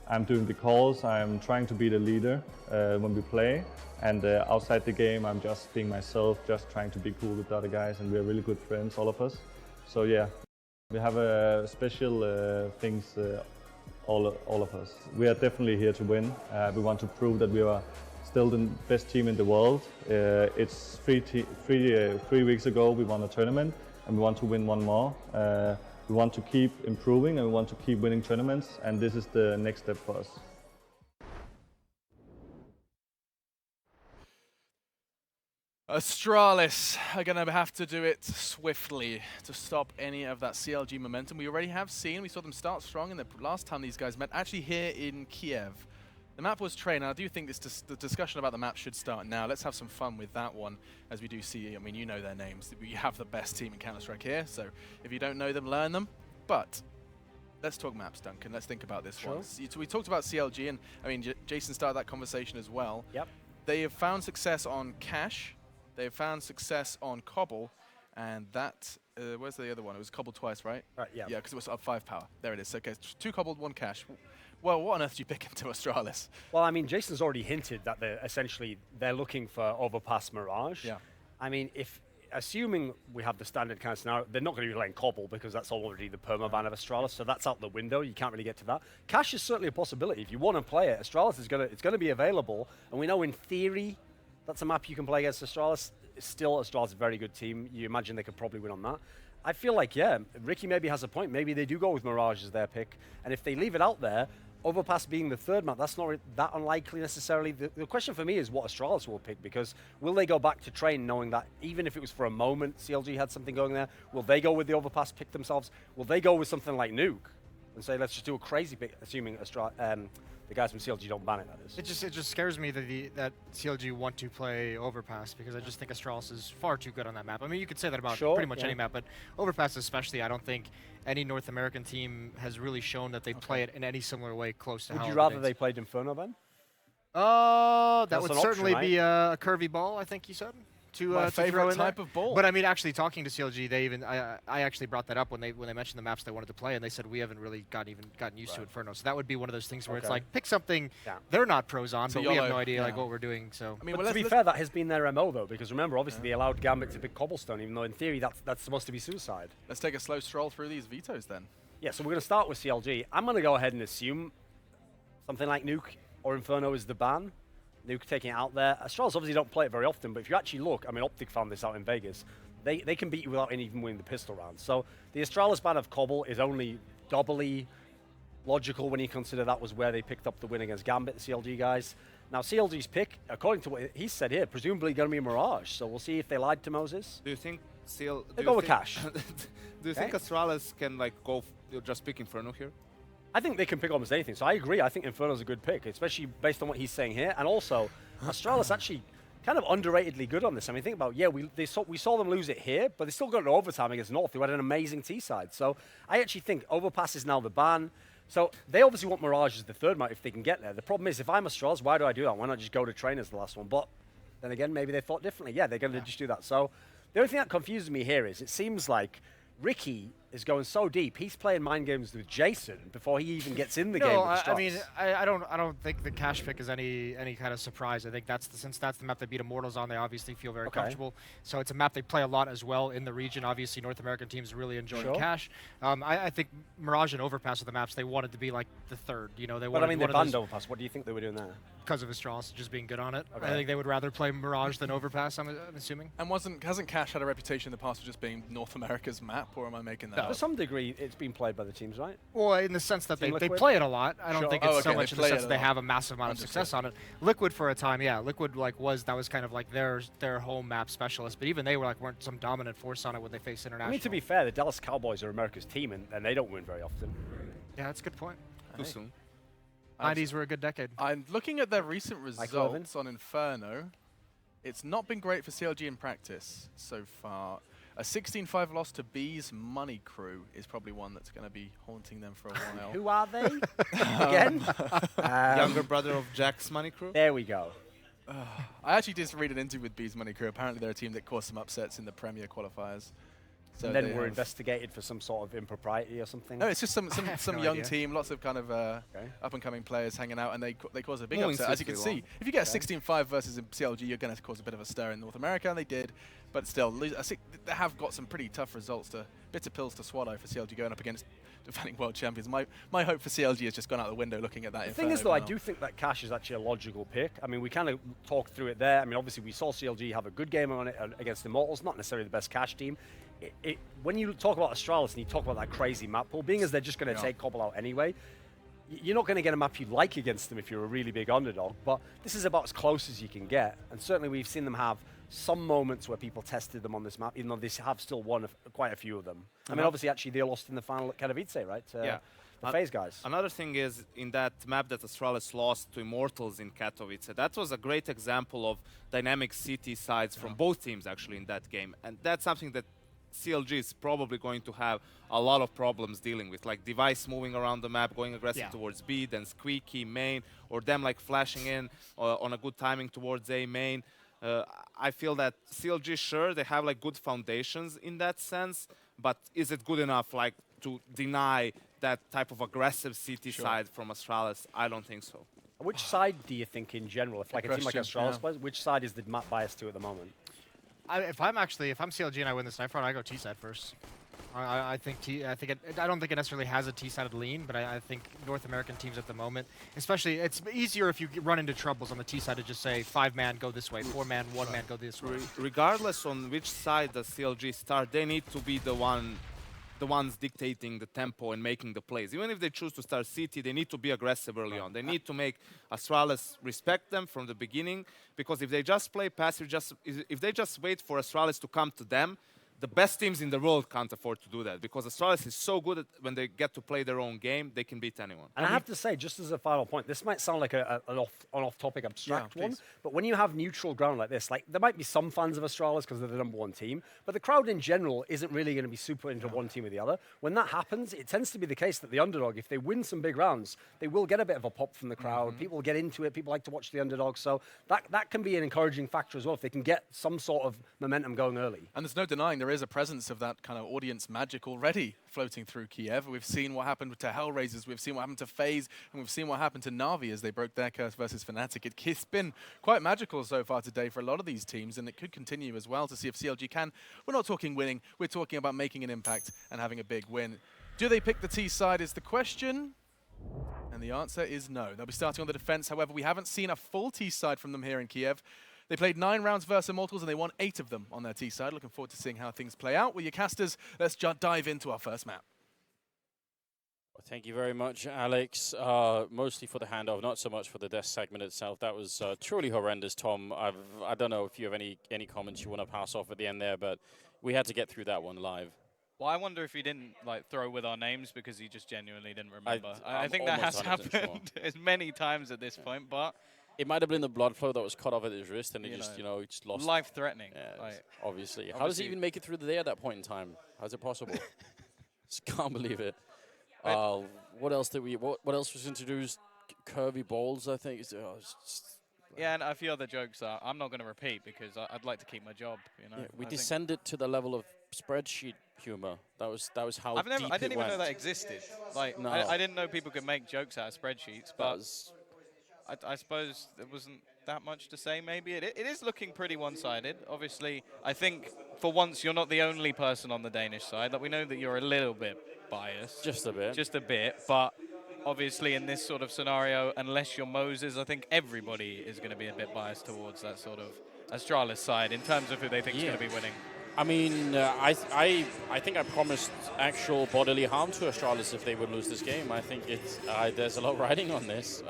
I'm doing the calls, I'm trying to be the leader when we play, and outside the game I'm just being myself, just trying to be cool with the other guys, and we're really good friends, all of us. So yeah, we have special things, all of us. We are definitely here to win. We want to prove that we are still the best team in the world. It's 3 weeks ago we won a tournament, and we want to win one more. We want to keep improving and we want to keep winning tournaments, and this is the next step for us. Astralis are going to have to do it swiftly to stop any of that CLG momentum. We already have seen, we saw them start strong in the last time these guys met, actually here in Kiev. The map was trained, and I do think the discussion about the map should start now. Let's have some fun with that one, as we do see, I mean, you know their names. We have the best team in Counter-Strike here, so if you don't know them, learn them. But let's talk maps, Duncan. Let's think about this one. So we talked about CLG, and I mean, Jason started that conversation as well. Yep. They have found success on Cash, they have found success on Cobble, and that, where's the other one? It was Cobble twice, right? Right, yeah. Yeah, because it was up 5 power. There it is. Okay, 2 Cobbled, 1 Cash. Well, what on earth do you pick into Astralis? Well, I mean, Jason's already hinted that they're looking for Overpass Mirage. Yeah. I mean, assuming we have the standard kind of scenario, they're not going to be playing Cobble because that's already the permaban of Astralis, so that's out the window. You can't really get to that. Cash is certainly a possibility. If you want to play it, Astralis is going to be available, and we know in theory that's a map you can play against Astralis. Still, Astralis is a very good team. You imagine they could probably win on that. I feel like, yeah, Ricky maybe has a point. Maybe they do go with Mirage as their pick, and if they leave it out there, Overpass being the third map, that's not that unlikely necessarily. The question for me is what Astralis will pick, because will they go back to train knowing that even if it was for a moment CLG had something going there, will they go with the Overpass pick themselves? Will they go with something like Nuke and say, let's just do a crazy pick, assuming the guys from CLG don't ban it, that is? It just scares me that CLG want to play Overpass, because I just think Astralis is far too good on that map. I mean, you could say that about pretty much any map, but Overpass especially, I don't think any North American team has really shown that they play it in any similar way close to how. Would you rather they played Inferno then? That would certainly be a curvy ball, I think you said. My favorite type of ball. But I mean, actually talking to CLG, I actually brought that up when they mentioned the maps they wanted to play, and they said we haven't really gotten used to Inferno. So that would be one of those things where it's like pick something they're not pros on, but we have no idea like what we're doing. So I mean, to be fair, that has been their MO though, because remember, obviously they allowed Gambit to pick Cobblestone, even though in theory that's supposed to be suicide. Let's take a slow stroll through these vetoes then. Yeah, so we're going to start with CLG. I'm going to go ahead and assume something like Nuke or Inferno is the ban. Nuke taking it out there. Astralis obviously don't play it very often, but if you actually look, I mean, Optic found this out in Vegas, they can beat you without even winning the pistol round. So the Astralis ban of Cobble is only doubly logical when you consider that was where they picked up the win against Gambit, the CLG guys. Now, CLG's pick, according to what he said here, presumably going to be Mirage, so we'll see if they lied to Moses. Do you think They go with Cash. Do you think Astralis can like go just pick Inferno here? I think they can pick almost anything. So I agree. I think Inferno's a good pick, especially based on what he's saying here. And also, Astralis actually kind of underratedly good on this. I mean, think about, we saw them lose it here, but they still got an overtime against North, who had an amazing T-side. So I actually think Overpass is now the ban. So they obviously want Mirage as the third map if they can get there. The problem is, if I'm Astralis, why do I do that? Why not just go to train as the last one? But then again, maybe they thought differently. Yeah, they're going to just do that. So the only thing that confuses me here is it seems like Ricky is going so deep. He's playing mind games with Jason before he even gets in the game. With I mean, I don't think the Cash pick is any kind of surprise. I think since that's the map they beat Immortals on, they obviously feel very comfortable. So it's a map they play a lot as well in the region. Obviously, North American teams really enjoy Cash. I think Mirage and Overpass are the maps they wanted to be like the third. You know, they wanted. But I mean, they banned Overpass. What do you think they were doing there? Because of Astralis just being good on it. I think they would rather play Mirage than Overpass, I'm assuming. And hasn't Cash had a reputation in the past for just being North America's map, or am I making that up? To some degree, it's been played by the teams, right? Well, in the sense that they play it a lot. I don't think it's so much in the sense that they have a massive amount of success on it. Liquid for a time, yeah. Liquid was kind of like their home map specialist, but even they weren't some dominant force on it when they faced international. I mean, to be fair, the Dallas Cowboys are America's team, and they don't win very often. Yeah, that's a good point. Too soon. 90s were a good decade. I'm looking at their recent results on Inferno. It's not been great for CLG in practice so far. A 16-5 loss to B's Money Crew is probably one that's going to be haunting them for a while. Who are they? Again? Younger brother of Jack's Money Crew? There we go. I actually did read an interview with B's Money Crew. Apparently they're a team that caused some upsets in the Premier qualifiers. So and then we're investigated for some sort of impropriety or something? No, it's just some young team, lots of kind of up-and-coming players hanging out, and they cause a big upset. As you can see, if you get a 16-5 versus a CLG, you're going to cause a bit of a stir in North America, and they did. But still, they have got some pretty tough results, bitter pills to swallow for CLG going up against defending world champions. My hope for CLG has just gone out the window looking at that. The thing is, though, I do think that Cash is actually a logical pick. I mean, we kind of talked through it there. I mean, obviously, we saw CLG have a good game on it against Immortals, not necessarily the best Cash team. When you talk about Astralis and you talk about that crazy map pool, being as they're just going to take Cobble out anyway, you're not going to get a map you like against them if you're a really big underdog, but this is about as close as you can get. And certainly we've seen them have some moments where people tested them on this map, even though they have still won quite a few of them. I mean, obviously, actually, they lost in the final at Katowice, right? Yeah. The FaZe guys. Another thing is, in that map that Astralis lost to Immortals in Katowice, that was a great example of dynamic CT sides from both teams, actually, in that game. And that's something that CLG is probably going to have a lot of problems dealing with, like Device moving around the map, going aggressive towards B, then Squeaky main, or them like flashing in on a good timing towards A main. I feel that CLG, sure, they have like good foundations in that sense, but is it good enough like to deny that type of aggressive CT side from Astralis. I don't think so. Which side do you think in general, if like a team like Astralis plays, which side is the map biased to at the moment? If I'm CLG and I win this knife round, I go T side first. I don't think it necessarily has a T-sided lean, but I think North American teams at the moment, especially, it's easier if you run into troubles on the T side to just say 5-man go this way, 4-man, 1-man go this way. Regardless on which side the CLG start, they need to be the ones dictating the tempo and making the plays. Even if they choose to start CT, they need to be aggressive early on. They need to make Astralis respect them from the beginning, because if they just play passive, if they just wait for Astralis to come to them, the best teams in the world can't afford to do that, because Astralis is so good at when they get to play their own game, they can beat anyone. And I have to say, just as a final point, this might sound like an off-topic abstract one, but when you have neutral ground like this, like there might be some fans of Astralis because they're the #1 team, but the crowd in general isn't really going to be super into one team or the other. When that happens, it tends to be the case that the underdog, if they win some big rounds, they will get a bit of a pop from the crowd. People get into it. People like to watch the underdog. So that can be an encouraging factor as well if they can get some sort of momentum going early. And there's no denying there is a presence of that kind of audience magic already floating through Kiev. We've seen what happened to Hellraisers, we've seen what happened to FaZe, and we've seen what happened to Na'Vi as they broke their curse versus Fnatic. It's been quite magical so far today for a lot of these teams, and it could continue as well to see if CLG can. We're not talking winning, we're talking about making an impact and having a big win. Do they pick the T side is the question, and the answer is no. They'll be starting on the defense. However, we haven't seen a full T side from them here in Kiev. They played 9 rounds versus Immortals, and they won 8 of them on their T side. Looking forward to seeing how things play out. With your casters, let's dive into our first map. Well, thank you very much, Alex. Mostly for the handoff, not so much for the death segment itself. That was truly horrendous, Tom. I don't know if you have any comments you want to pass off at the end there, but we had to get through that one live. Well, I wonder if he didn't throw with our names because he just genuinely didn't remember. I think that has happened as many times at this point, but it might have been the blood flow that was cut off at his wrist, and he just lost. Life-threatening. Yeah, obviously. How does he even make it through the day at that point in time? How's it possible? Just can't believe it. What else did we? What else was introduced? Curvy balls, I think. Yeah, and a few other jokes I'm not going to repeat because I'd like to keep my job. Yeah, we descended to the level of spreadsheet humor. That was how deep I didn't it even went. know that existed. No. I didn't know people could make jokes out of spreadsheets, but I suppose there wasn't that much to say. Maybe it is looking pretty one-sided. Obviously, I think for once you're not the only person on the Danish side. That we know that you're a little bit biased, just a bit, but obviously in this sort of scenario, unless you're Moses, I think everybody is going to be a bit biased towards that sort of Astralis side in terms of who they think is going to be winning. I mean, I think I promised actual bodily harm to Astralis if they would lose this game. I think there's a lot riding on this.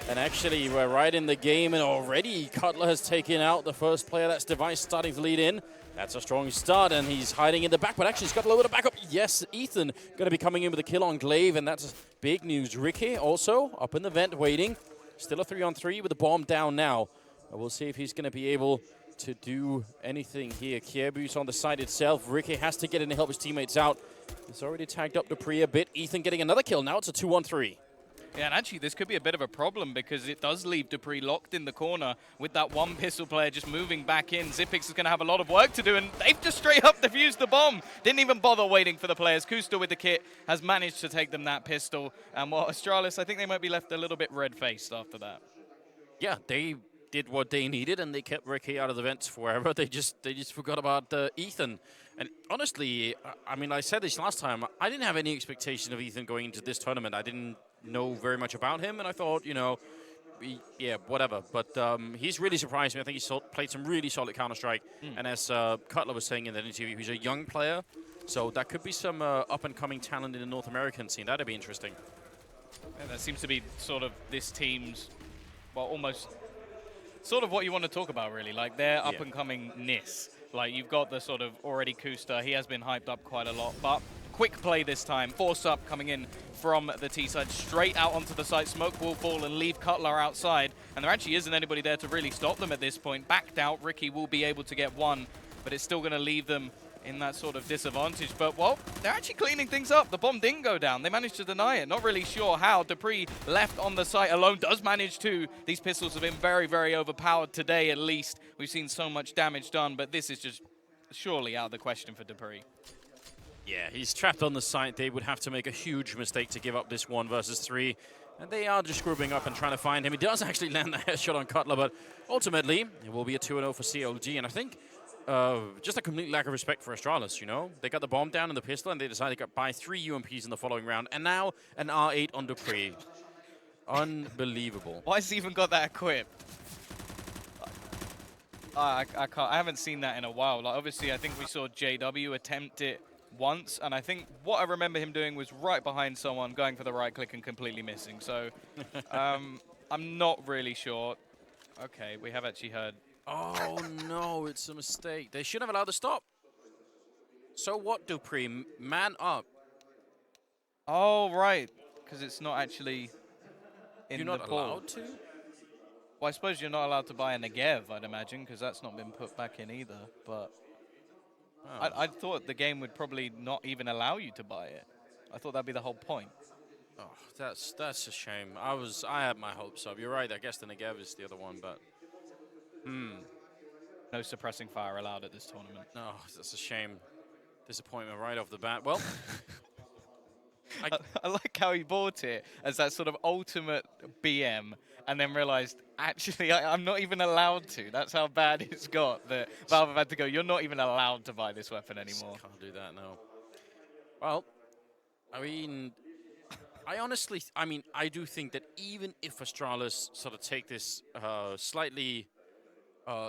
And actually, we're right in the game, and already Cutler has taken out the first player. That's Device starting to lead in. That's a strong start, and he's hiding in the back, but actually he's got a little bit of backup. Yes, Ethan going to be coming in with a kill on Glaive, and that's big news. Ricky also up in the vent waiting. Still a 3-on-3 with the bomb down now. We'll see if he's going to be able to do anything here. Kiebu's on the side itself. Ricky has to get in to help his teammates out. He's already tagged up Dupree a bit. Ethan getting another kill. Now it's a 2-on-3. Yeah, and actually this could be a bit of a problem because it does leave Dupree locked in the corner with that one pistol player just moving back in. Xyp9x is going to have a lot of work to do, and they've just straight up defused the bomb. Didn't even bother waiting for the players. Kusta with the kit has managed to take them that pistol. And while Astralis, I think they might be left a little bit red-faced after that. Yeah, they did what they needed, and they kept Ricky out of the vents forever. They just forgot about Ethan. And honestly, I mean, I said this last time, I didn't have any expectation of Ethan going into this tournament. I didn't know very much about him, and I thought, yeah, whatever. But he's really surprised me. I think he's played some really solid Counter-Strike. And as Cutler was saying in that interview, he's a young player, so that could be some up-and-coming talent in the North American scene. That'd be interesting. Yeah, that seems to be sort of this team's, well, almost sort of what you want to talk about, really, like their up-and-coming-ness. Like, you've got the sort of already Kusta. He has been hyped up quite a lot, but quick play this time. Force up coming in from the T side, straight out onto the site. Smoke will fall and leave Cutler outside, and there actually isn't anybody there to really stop them at this point. Backed out, Ricky will be able to get one, but it's still going to leave them in that sort of disadvantage. But, well, they're actually cleaning things up. The bomb didn't go down. They managed to deny it. Not really sure how. Dupree left on the site alone does manage to. These pistols have been very, very overpowered today, at least. We've seen so much damage done, but this is just surely out of the question for Dupree. Yeah, he's trapped on the site. They would have to make a huge mistake to give up this 1 versus 3. And they are just grouping up and trying to find him. He does actually land the headshot on Cutler, but ultimately, it will be a 2-0 for CLG. And I think just a complete lack of respect for Astralis, you know? They got the bomb down in the pistol, and they decided to buy 3 UMPs in the following round. And now an R8 on Dupree. Unbelievable. Why has he even got that equipped? I can't. I haven't seen that in a while. Like, obviously, I think we saw JW attempt it once, and I think what I remember him doing was right behind someone, going for the right click and completely missing. So I'm not really sure. Okay, we have actually heard. Oh, no, it's a mistake. They should have allowed the stop. So what, Dupree? Man up. Oh, right, because it's not actually in You're the not pool. allowed to? Well, I suppose you're not allowed to buy a Negev, I'd imagine, because that's not been put back in either. But I thought the game would probably not even allow you to buy it. I thought that'd be the whole point. Oh, that's a shame. I had my hopes up. You're right. I guess the Negev is the other one, but No suppressing fire allowed at this tournament. no, that's a shame. Disappointment right off the bat. Well, I like how he bought it as that sort of ultimate BM, and then realized, actually, I'm not even allowed to. That's how bad it's got that Valve have had to go, you're not even allowed to buy this weapon anymore. Can't do that, no. Well, I mean, I do think that even if Astralis sort of take this slightly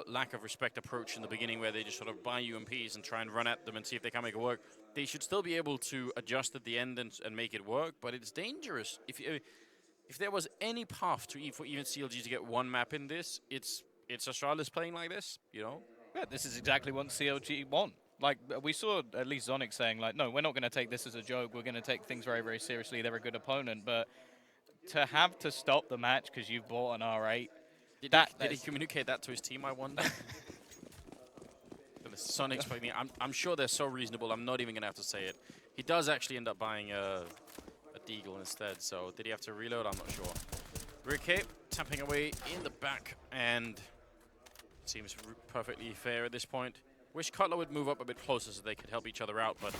lack of respect approach in the beginning where they just sort of buy UMPs and try and run at them and see if they can make it work, they should still be able to adjust at the end and make it work, but it's dangerous. If there was any path for even CLG to get one map in this, it's Astralis playing like this, you know? Yeah, this is exactly what CLG want. Like, we saw at least Zonic saying, like, no, we're not going to take this as a joke. We're going to take things very, very seriously. They're a good opponent. But to have to stop the match because you've bought an R8, Did he communicate that to his team, I wonder? Sonic's playing. I'm sure they're so reasonable, I'm not even going to have to say it. He does actually end up buying a Deagle instead, so did he have to reload? I'm not sure. Ricky tapping away in the back, and seems perfectly fair at this point. Wish Cutler would move up a bit closer so they could help each other out, but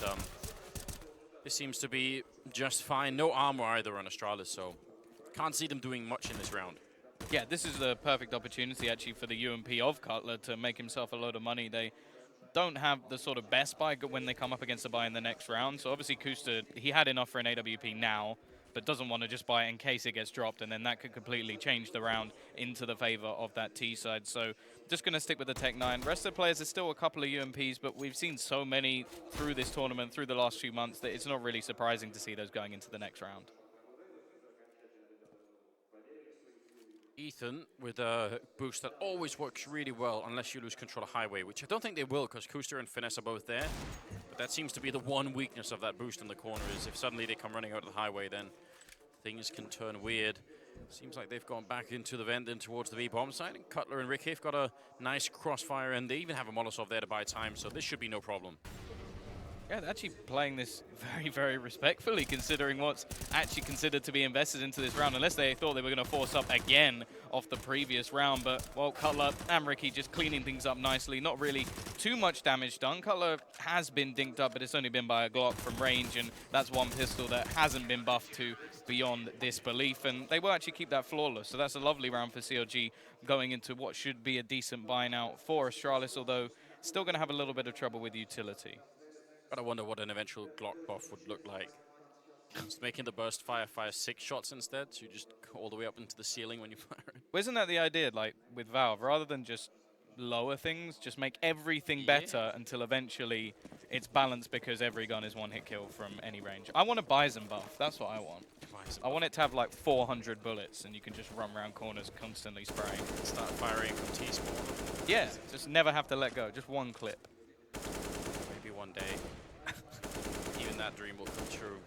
this seems to be just fine. No armor either on Astralis, so can't see them doing much in this round. Yeah, this is a perfect opportunity, actually, for the UMP of Cutler to make himself a load of money. They don't have the sort of best buy when they come up against a buy in the next round. So obviously, Kusta, he had enough for an AWP now, but doesn't want to just buy it in case it gets dropped, and then that could completely change the round into the favor of that T side. So just going to stick with the Tech 9. Rest of the players, there's still a couple of UMPs, but we've seen so many through this tournament, through the last few months, that it's not really surprising to see those going into the next round. Ethan with a boost that always works really well unless you lose control of Highway, which I don't think they will because Kuster and Finesse are both there. But that seems to be the one weakness of that boost in the corner is if suddenly they come running out of the Highway, then things can turn weird. Seems like they've gone back into the vent and towards the B-bomb side. And Cutler and Ricky have got a nice crossfire, and they even have a Molotov there to buy time, so this should be no problem. Yeah, they're actually playing this very, very respectfully, considering what's actually considered to be invested into this round, unless they thought they were going to force up again off the previous round. But, well, Cutler and Ricky just cleaning things up nicely. Not really too much damage done. Cutler has been dinked up, but it's only been by a Glock from range, and that's one pistol that hasn't been buffed to beyond disbelief. And they will actually keep that flawless, so that's a lovely round for CLG going into what should be a decent buy now for Astralis, although still going to have a little bit of trouble with utility. But I wonder what an eventual Glock buff would look like. Just making the burst fire 6 shots instead, so you just go all the way up into the ceiling when you fire it. Well, isn't that the idea, like, with Valve? Rather than just lower things, just make everything better until eventually it's balanced because every gun is one-hit kill from any range. I want a Bison buff. That's what I want. I want it to have, like, 400 bullets, and you can just run around corners constantly spraying. Start firing from T-spawn. Yeah, just never have to let go. Just one clip. Maybe one day. Even that dream will come true.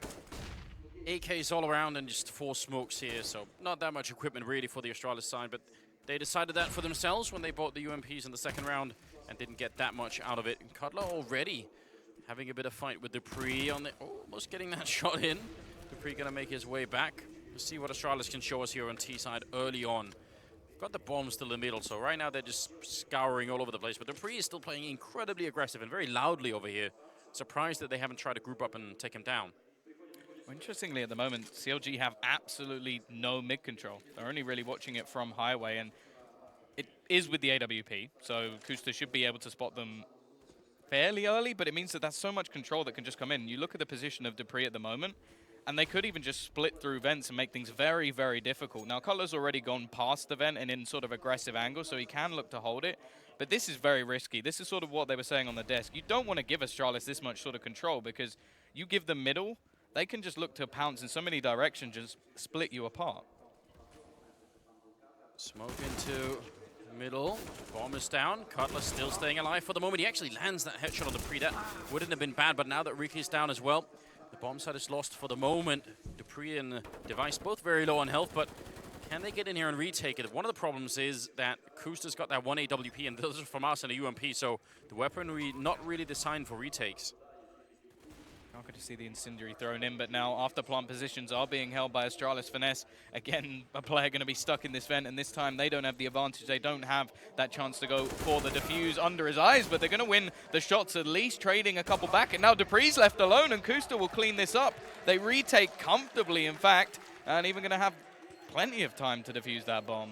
AKs all around and just 4 smokes here, so not that much equipment really for the Astralis side, but they decided that for themselves when they bought the UMPs in the second round and didn't get that much out of it. And Cutler already having a bit of fight with Dupree on the almost getting that shot in. Dupree gonna make his way back. Let's see what Astralis can show us here on T side early on. Got the bomb still in the middle, so right now they're just scouring all over the place, but Dupree is still playing incredibly aggressive and very loudly over here. surprised that they haven't tried to group up and take him down. Well, interestingly, at the moment, CLG have absolutely no mid control. They're only really watching it from highway, and it is with the AWP, so Kusta should be able to spot them fairly early, but it means that that's so much control that can just come in. You look at the position of Dupree at the moment, and they could even just split through vents and make things very, very difficult. Now, Cutler's already gone past the vent and in sort of aggressive angle, so he can look to hold it, but this is very risky. This is sort of what they were saying on the desk. You don't want to give Astralis this much sort of control, because you give them middle, they can just look to pounce in so many directions, just split you apart. Smoke into middle. Bomb is down. Cutler still staying alive for the moment. He actually lands that headshot on Dupree. That wouldn't have been bad, but now that Ricky is down as well, the bomb side is lost for the moment. Dupree and Device both very low on health, but can they get in here and retake it? One of the problems is that Kusta's got that 1 AWP, and those are from us and a UMP, so the weaponry not really designed for retakes. Not going to see the incendiary thrown in, but now after plant positions are being held by Astralis Finesse. Again, a player going to be stuck in this vent, and this time they don't have the advantage. They don't have that chance to go for the defuse under his eyes, but they're going to win the shots, at least trading a couple back. And now Dupree's left alone, and Kusta will clean this up. They retake comfortably, in fact, and even going to have plenty of time to defuse that bomb.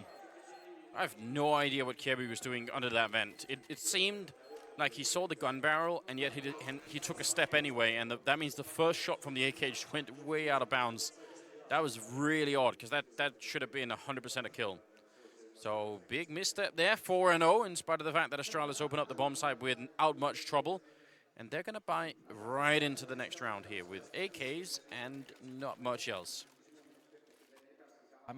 I have no idea what Kirby was doing under that vent. It seemed like he saw the gun barrel, and yet he took a step anyway, and that means the first shot from the AK just went way out of bounds. That was really odd, because that should have been 100% a kill. So big misstep there, 4-0, in spite of the fact that Astralis opened up the bomb site without much trouble. And they're going to buy right into the next round here with AKs and not much else.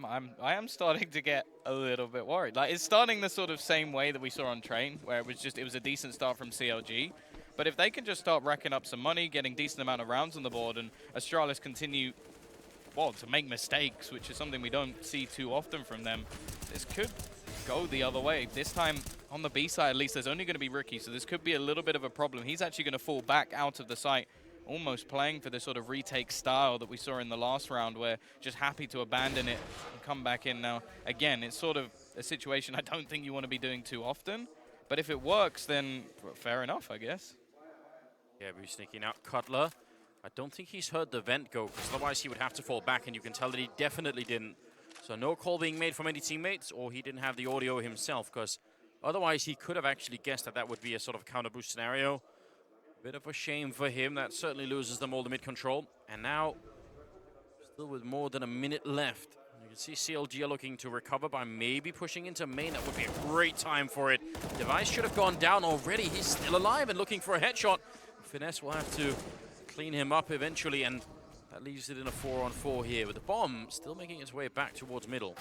I am starting to get a little bit worried. Like, it's starting the sort of same way that we saw on Train, where it was a decent start from CLG. But if they can just start racking up some money, getting decent amount of rounds on the board, and Astralis continue, well, to make mistakes, which is something we don't see too often from them, this could go the other way. This time, on the B side at least, there's only going to be Ricky, so this could be a little bit of a problem. He's actually going to fall back out of the site, almost playing for this sort of retake style that we saw in the last round, where just happy to abandon it and come back in. Now, again, it's sort of a situation I don't think you want to be doing too often, but if it works, then fair enough, I guess. Yeah, we're sneaking out Cutler. I don't think he's heard the vent go, because otherwise he would have to fall back, and you can tell that he definitely didn't. So no call being made from any teammates, or he didn't have the audio himself, because otherwise he could have actually guessed that that would be a sort of counter boost scenario. Bit of a shame for him. That certainly loses them all the mid-control. And now, still with more than a minute left, you can see CLG are looking to recover by maybe pushing into main. That would be a great time for it. Device should have gone down already. He's still alive and looking for a headshot. Finesse will have to clean him up eventually, and that leaves it in a 4-on-4 here, with the bomb still making its way back towards middle.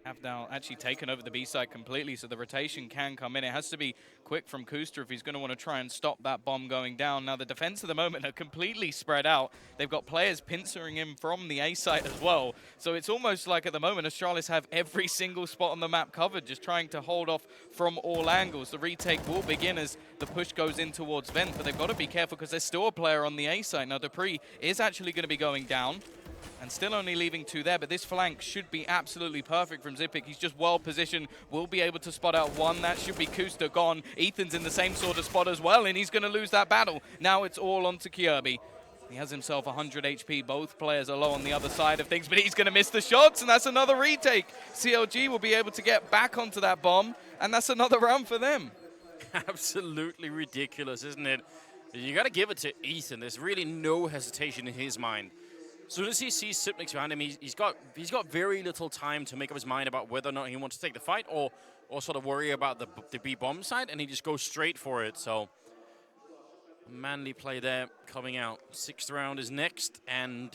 Have now actually taken over the B side completely, so the rotation can come in. It has to be quick from Kusta if he's going to want to try and stop that bomb going down. Now, the defense at the moment are completely spread out. They've got players pincering him from the A site as well. So it's almost like at the moment, Astralis have every single spot on the map covered, just trying to hold off from all angles. The retake will begin as the push goes in towards Vent, but they've got to be careful because there's still a player on the A site. Now, Dupree is actually going to be going down, and still only leaving 2 there, but this flank should be absolutely perfect from Zipic. He's just well positioned, will be able to spot out 1. That should be Kusta gone. Ethan's in the same sort of spot as well, and he's going to lose that battle. Now it's all onto Kirby. He has himself 100 HP. Both players are low on the other side of things, but he's going to miss the shots, and that's another retake. CLG will be able to get back onto that bomb, and that's another round for them. Absolutely ridiculous, isn't it? You got to give it to Ethan. There's really no hesitation in his mind. As soon as he sees Sipniks behind him, he's got very little time to make up his mind about whether or not he wants to take the fight or sort of worry about the B bomb side, and he just goes straight for it. So manly play there coming out. 6th round is next, and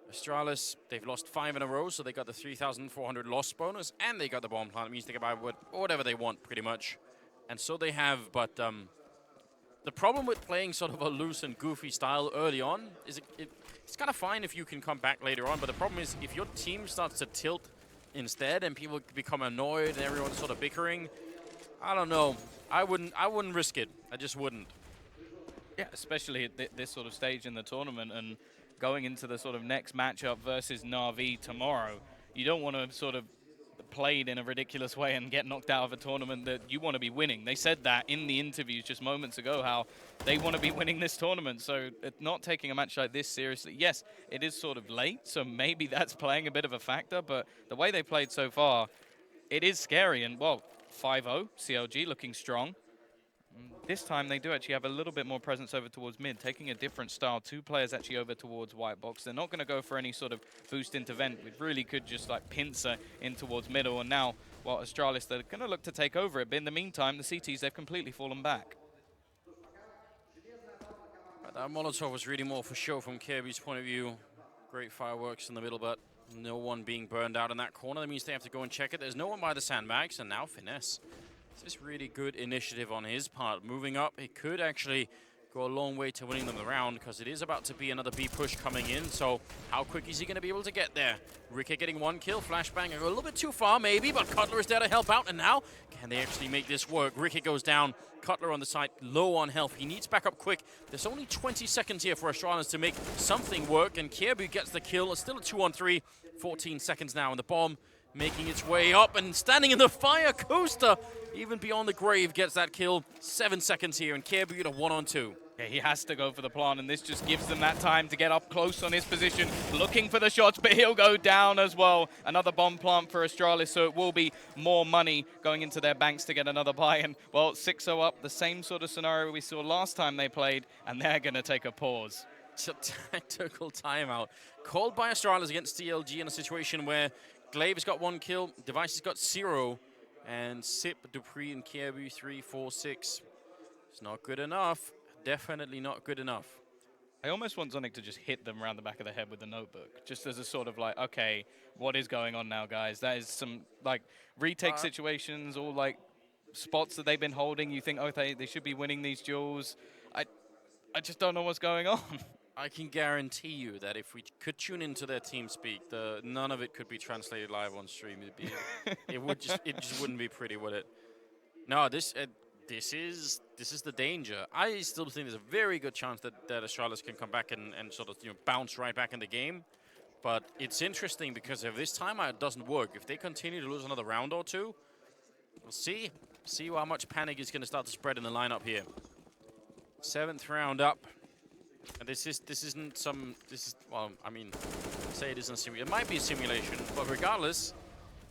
Astralis, they've lost 5 in a row, so they got the 3,400 loss bonus, and they got the bomb plant. It means they can buy whatever they want, pretty much. And so they have, but the problem with playing sort of a loose and goofy style early on is it's kind of fine if you can come back later on, but the problem is if your team starts to tilt instead and people become annoyed and everyone's sort of bickering, I don't know. I wouldn't risk it. I just wouldn't. Yeah, especially at this sort of stage in the tournament and going into the sort of next matchup versus Na'Vi tomorrow. You don't want to sort of played in a ridiculous way and get knocked out of a tournament that you want to be winning. They said that in the interviews just moments ago, how they want to be winning this tournament. So not taking a match like this seriously, yes, it is sort of late, so maybe that's playing a bit of a factor, but the way they played so far, it is scary. And, well, 5-0, CLG looking strong. This time they do actually have a little bit more presence over towards mid, taking a different style. 2 players actually over towards white box. They're not going to go for any sort of boost into vent. We really could just like pincer in towards middle. And now, well, Astralis, they're going to look to take over it. But in the meantime, the CTs, they've completely fallen back. That Molotov was really more for show from Kirby's point of view. Great fireworks in the middle, but no one being burned out in that corner. That means they have to go and check it. There's no one by the sandbags, and now Finesse. This is really good initiative on his part. Moving up, it could actually go a long way to winning them the round, because it is about to be another B push coming in. So how quick is he going to be able to get there? Ricky getting 1 kill, flashbang, a little bit too far maybe, but Cutler is there to help out. And now, can they actually make this work? Ricky goes down, Cutler on the side, low on health. He needs back up quick. There's only 20 seconds here for Astralis to make something work, and Kierbu gets the kill. It's still a 2-on-3, 14 seconds now, and the bomb making its way up and standing in the fire. Coaster, even beyond the grave, gets that kill. 7 seconds here, and Kierbu at a 1-on-2. Yeah, he has to go for the plant, and this just gives them that time to get up close on his position, looking for the shots, but he'll go down as well. Another bomb plant for Astralis, so it will be more money going into their banks to get another buy. And, well, 6-0 up, the same sort of scenario we saw last time they played, and they're going to take a pause. It's a tactical timeout called by Astralis against CLG in a situation where Glaive has got 1 kill, Device has got 0, and Sip, Dupree, and Kierbu 3, 4, 6. It's not good enough. Definitely not good enough. I almost want Zonic to just hit them around the back of the head with the notebook, just as a sort of like, okay, what is going on now, guys? That is some like retake situations or like spots that they've been holding. You think, okay, they should be winning these duels. I just don't know what's going on. I can guarantee you that if we could tune into their team speak, none of it could be translated live on stream. It just wouldn't be pretty, would it? No, this is the danger. I still think there's a very good chance that Astralis can come back and sort of bounce right back in the game. But it's interesting because if this timeout doesn't work, if they continue to lose another round or two, we'll see how much panic is going to start to spread in the lineup here. 7th round up. And this isn't well, I mean, say it isn't a simulation. It might be a simulation, but regardless,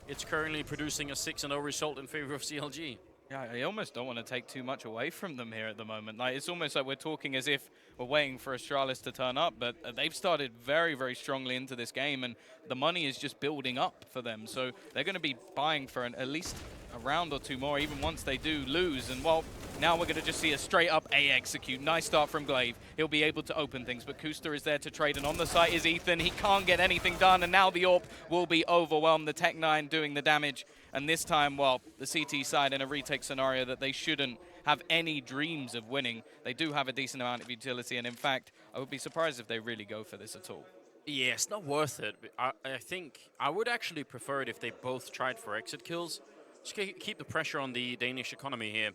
it's currently producing a 6-0 result in favor of CLG. Yeah, I almost don't want to take too much away from them here at the moment. Like, it's almost like we're talking as if we're waiting for Astralis to turn up, but they've started very, very strongly into this game, and the money is just building up for them. So they're going to be buying for at least a round or two more, even once they do lose. And, well, now we're going to just see a straight-up A execute. Nice start from Glaive. He'll be able to open things, but Kuster is there to trade, and on the site is Ethan. He can't get anything done, and now the AWP will be overwhelmed. The Tech-9 doing the damage, and this time, well, the CT side in a retake scenario that they shouldn't have any dreams of winning. They do have a decent amount of utility, and in fact, I would be surprised if they really go for this at all. Yeah, it's not worth it. I think I would actually prefer it if they both tried for exit kills. Just keep the pressure on the Danish economy here.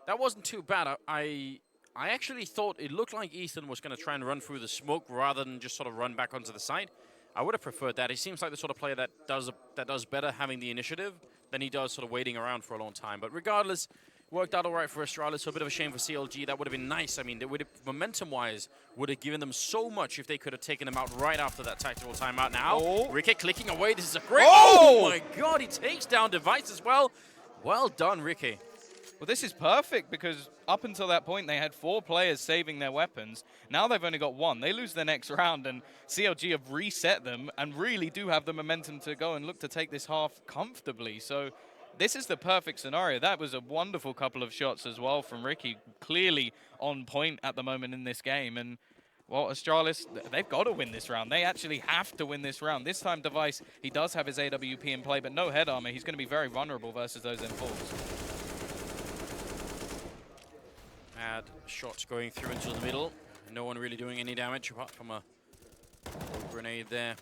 That wasn't too bad. I actually thought it looked like Ethan was going to try and run through the smoke rather than just sort of run back onto the side. I would have preferred that. He seems like the sort of player that does better having the initiative than he does sort of waiting around for a long time. But regardless, worked out all right for Astralis, so a bit of a shame for CLG. That would have been nice. I mean, momentum-wise, would have given them so much if they could have taken them out right after that tactical timeout. Now, Ricky clicking away. This is a great... Oh my God, he takes down Device as well. Well done, Ricky. Well, this is perfect because up until that point, they had 4 players saving their weapons. Now they've only got 1. They lose their next round, and CLG have reset them and really do have the momentum to go and look to take this half comfortably. So this is the perfect scenario. That was a wonderful couple of shots as well from Ricky, clearly on point at the moment in this game. And, well, Astralis, they've got to win this round. They actually have to win this round. This time, Device, he does have his AWP in play, but no head armor. He's going to be very vulnerable versus those M4s. Bad shots going through into the middle. No one really doing any damage apart from a grenade there.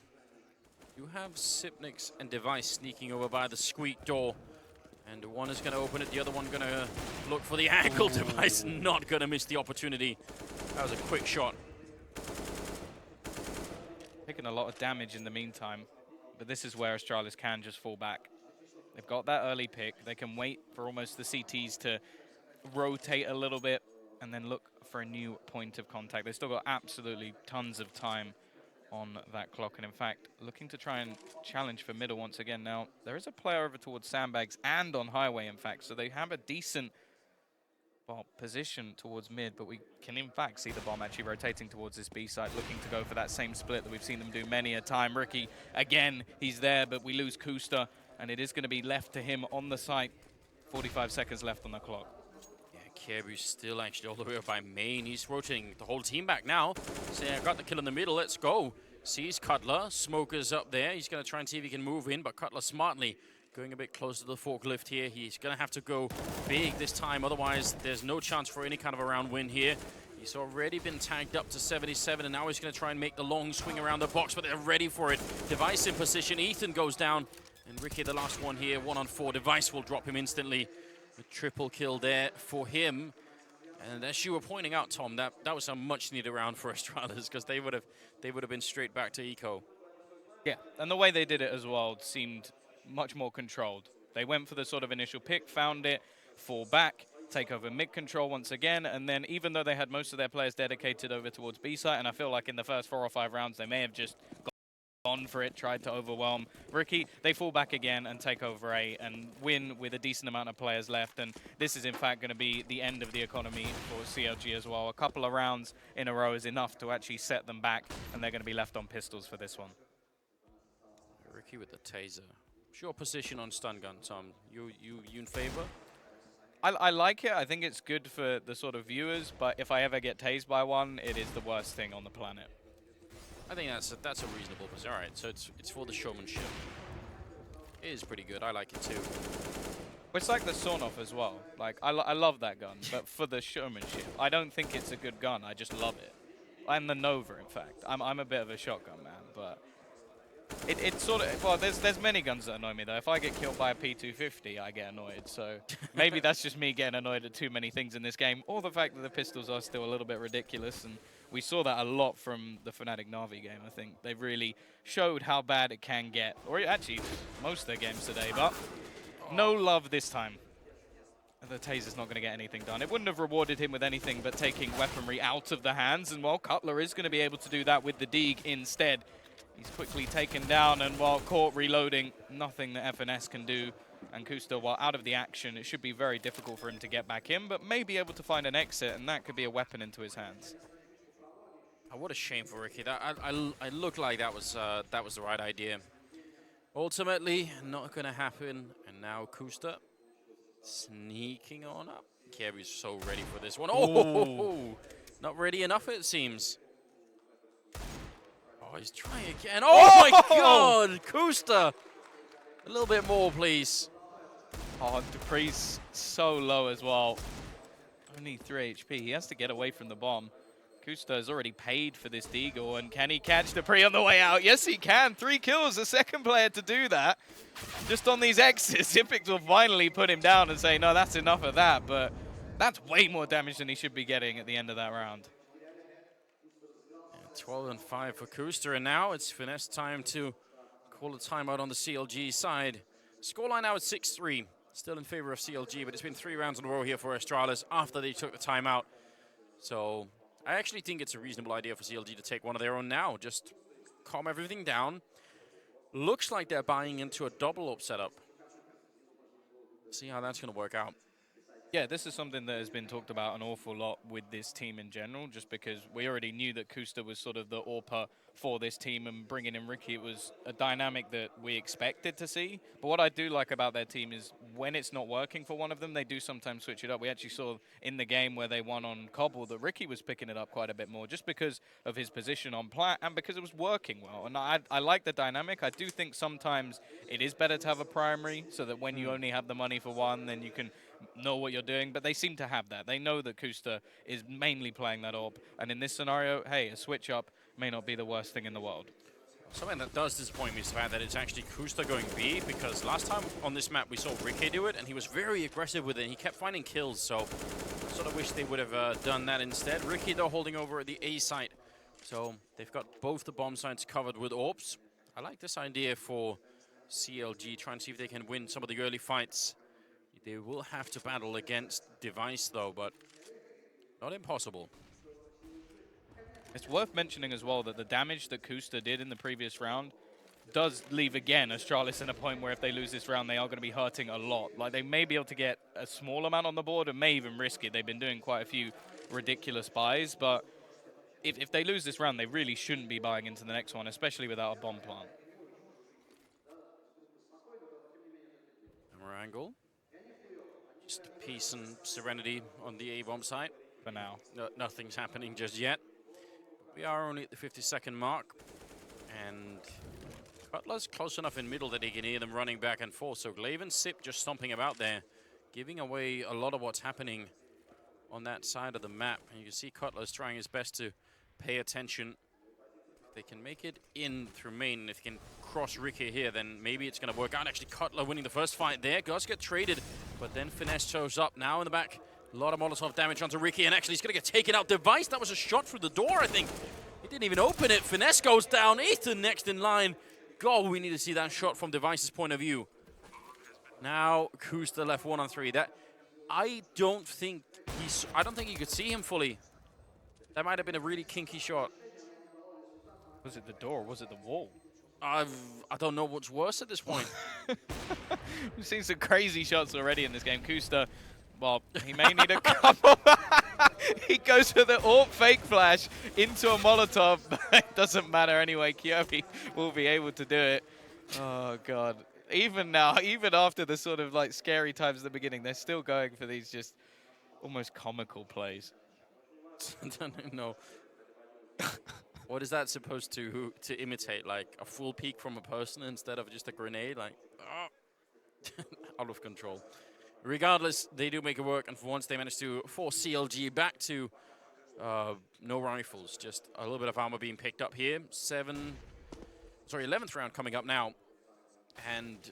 You have Sipnix and Device sneaking over by the squeak door. And one is going to open it, the other one going to look for the angle. Device not going to miss the opportunity. That was a quick shot. Taking a lot of damage in the meantime, but this is where Astralis can just fall back. They've got that early pick. They can wait for almost the CTs to rotate a little bit and then look for a new point of contact. They've still got absolutely tons of time on that clock. And in fact, looking to try and challenge for middle once again. Now, there is a player over towards Sandbags and on highway, in fact. So they have a decent position towards mid, but we can in fact see the bomb actually rotating towards this B side, looking to go for that same split that we've seen them do many a time. Ricky, again, he's there, but we lose Kusta, and it is going to be left to him on the site. 45 seconds left on the clock. Yeah, Kebu's still actually all the way up by main. He's rotating the whole team back now, saying, I got the kill in the middle, let's go. Sees Cutler, Smoker's up there. He's going to try and see if he can move in, but Cutler smartly going a bit closer to the forklift here. He's going to have to go big this time, otherwise there's no chance for any kind of a round win here. He's already been tagged up to 77, and now he's going to try and make the long swing around the box, but they're ready for it. Device in position, Ethan goes down, and Ricky the last one here, 1-on-4. Device will drop him instantly. A triple kill there for him. And as you were pointing out, Tom, that was a much-needed round for Astralis, because they would have been straight back to eco. Yeah, and the way they did it as well seemed much more controlled. They went for the sort of initial pick, found it, fall back, take over mid control once again, and then even though they had most of their players dedicated over towards B site, and I feel like in the first 4 or 5 rounds they may have just gone for it, tried to overwhelm Ricky, they fall back again and take over A and win with a decent amount of players left. And this is in fact going to be the end of the economy for CLG as well. A couple of rounds in a row is enough to actually set them back, and they're going to be left on pistols for this one. Ricky with the taser. What's your position on stun gun, Tom? You in favor? I like it. I think it's good for the sort of viewers, but if I ever get tased by one, it is the worst thing on the planet. I think that's a reasonable position. All right, so it's for the showmanship. It is pretty good. I like it too. It's like the sawn-off as well. Like I love that gun, but for the showmanship, I don't think it's a good gun. I just love it. And the Nova, in fact. I'm a bit of a shotgun man, but it sort of, well, there's many guns that annoy me though. If I get killed by a P250, I get annoyed. So maybe that's just me getting annoyed at too many things in this game, or the fact that the pistols are still a little bit ridiculous. And we saw that a lot from the Fnatic Na'Vi game. I think they've really showed how bad it can get, or actually most of their games today. But no love this time. The taser's not going to get anything done. It wouldn't have rewarded him with anything but taking weaponry out of the hands. And while Cutler is going to be able to do that with the Deeg instead, he's quickly taken down, and while caught reloading, nothing that FNS can do. And Kusta, while out of the action, it should be very difficult for him to get back in, but may be able to find an exit, and that could be a weapon into his hands. Oh, what a shame for Ricky. I looked like that was the right idea. Ultimately, not going to happen. And now Kusta sneaking on up. Kebu's so ready for this one. Oh, not ready enough, it seems. Oh, he's trying again. Oh my God, Kusta. A little bit more, please. Oh, Dupree's so low as well. Only 3 HP. He has to get away from the bomb. Kusta has already paid for this Deagle, and can he catch Dupree on the way out? Yes, he can. 3 kills, the second player to do that. Just on these X's, Ipix will finally put him down and say, no, that's enough of that, but that's way more damage than he should be getting at the end of that round. 12-5 for Kusta, and now it's Finesse time to call a timeout on the CLG side. Scoreline now at 6-3, still in favor of CLG, but it's been 3 rounds in a row here for Astralis after they took the timeout. So I actually think it's a reasonable idea for CLG to take one of their own now. Just calm everything down. Looks like they're buying into a double-up setup. See how that's going to work out. Yeah, this is something that has been talked about an awful lot with this team in general, just because we already knew that Kusta was sort of the AWPer for this team, and bringing in Ricky, it was a dynamic that we expected to see. But what I do like about their team is when it's not working for one of them, they do sometimes switch it up. We actually saw in the game where they won on Cobble that Ricky was picking it up quite a bit more, just because of his position on plat and because it was working well. And I like the dynamic. I do think sometimes it is better to have a primary, so that when you only have the money for one, then you can know what you're doing, but they seem to have that. They know that Kusta is mainly playing that AWP, and in this scenario, hey, a switch up may not be the worst thing in the world. Something that does disappoint me is the fact that it's actually Kusta going B, because last time on this map we saw Ricky do it, and he was very aggressive with it, and he kept finding kills, so I sort of wish they would have done that instead. Ricky, though, holding over at the A site, so they've got both the bomb sites covered with AWPs. I like this idea for CLG trying to see if they can win some of the early fights. They will have to battle against Device though, but not impossible. It's worth mentioning as well that the damage that Kusta did in the previous round does leave again Astralis in a point where if they lose this round, they are going to be hurting a lot. Like, they may be able to get a small amount on the board and may even risk it. They've been doing quite a few ridiculous buys, but if they lose this round, they really shouldn't be buying into the next one, especially without a bomb plant. Camera angle. Just peace and serenity on the A-bomb site. For now. No, nothing's happening just yet. We are only at the 50-second mark, and Cutler's close enough in middle that he can hear them running back and forth. So Glaive and Sip just stomping about there, giving away a lot of what's happening on that side of the map. And you can see Cutler's trying his best to pay attention. If they can make it in through main, and if they can cross Ricky here, then maybe it's going to work out. Actually, Cutler winning the first fight there. Gus get traded, but then Finesse shows up now in the back. A lot of Molotov damage onto Ricky, and actually he's going to get taken out. Device, that was a shot through the door, I think. He didn't even open it. Finesse goes down. Ethan next in line. God, we need to see that shot from Device's point of view. Now, Kusta left 1 on 3. That I don't think you could see him fully. That might have been a really kinky shot. Was it the door or was it the wall? I don't know what's worse at this point. We've seen some crazy shots already in this game. Kusta, well, he may need a couple. He goes for the AWP fake flash into a Molotov. It doesn't matter anyway. Kyobi will be able to do it. Oh, God. Even now, even after the sort of like scary times at the beginning, they're still going for these just almost comical plays. I don't know. What is that supposed to imitate? Like a full peek from a person instead of just a grenade? Like, out of control. Regardless, they do make it work, and for once they managed to force CLG back to no rifles, just a little bit of armor being picked up here. 11th round coming up now, and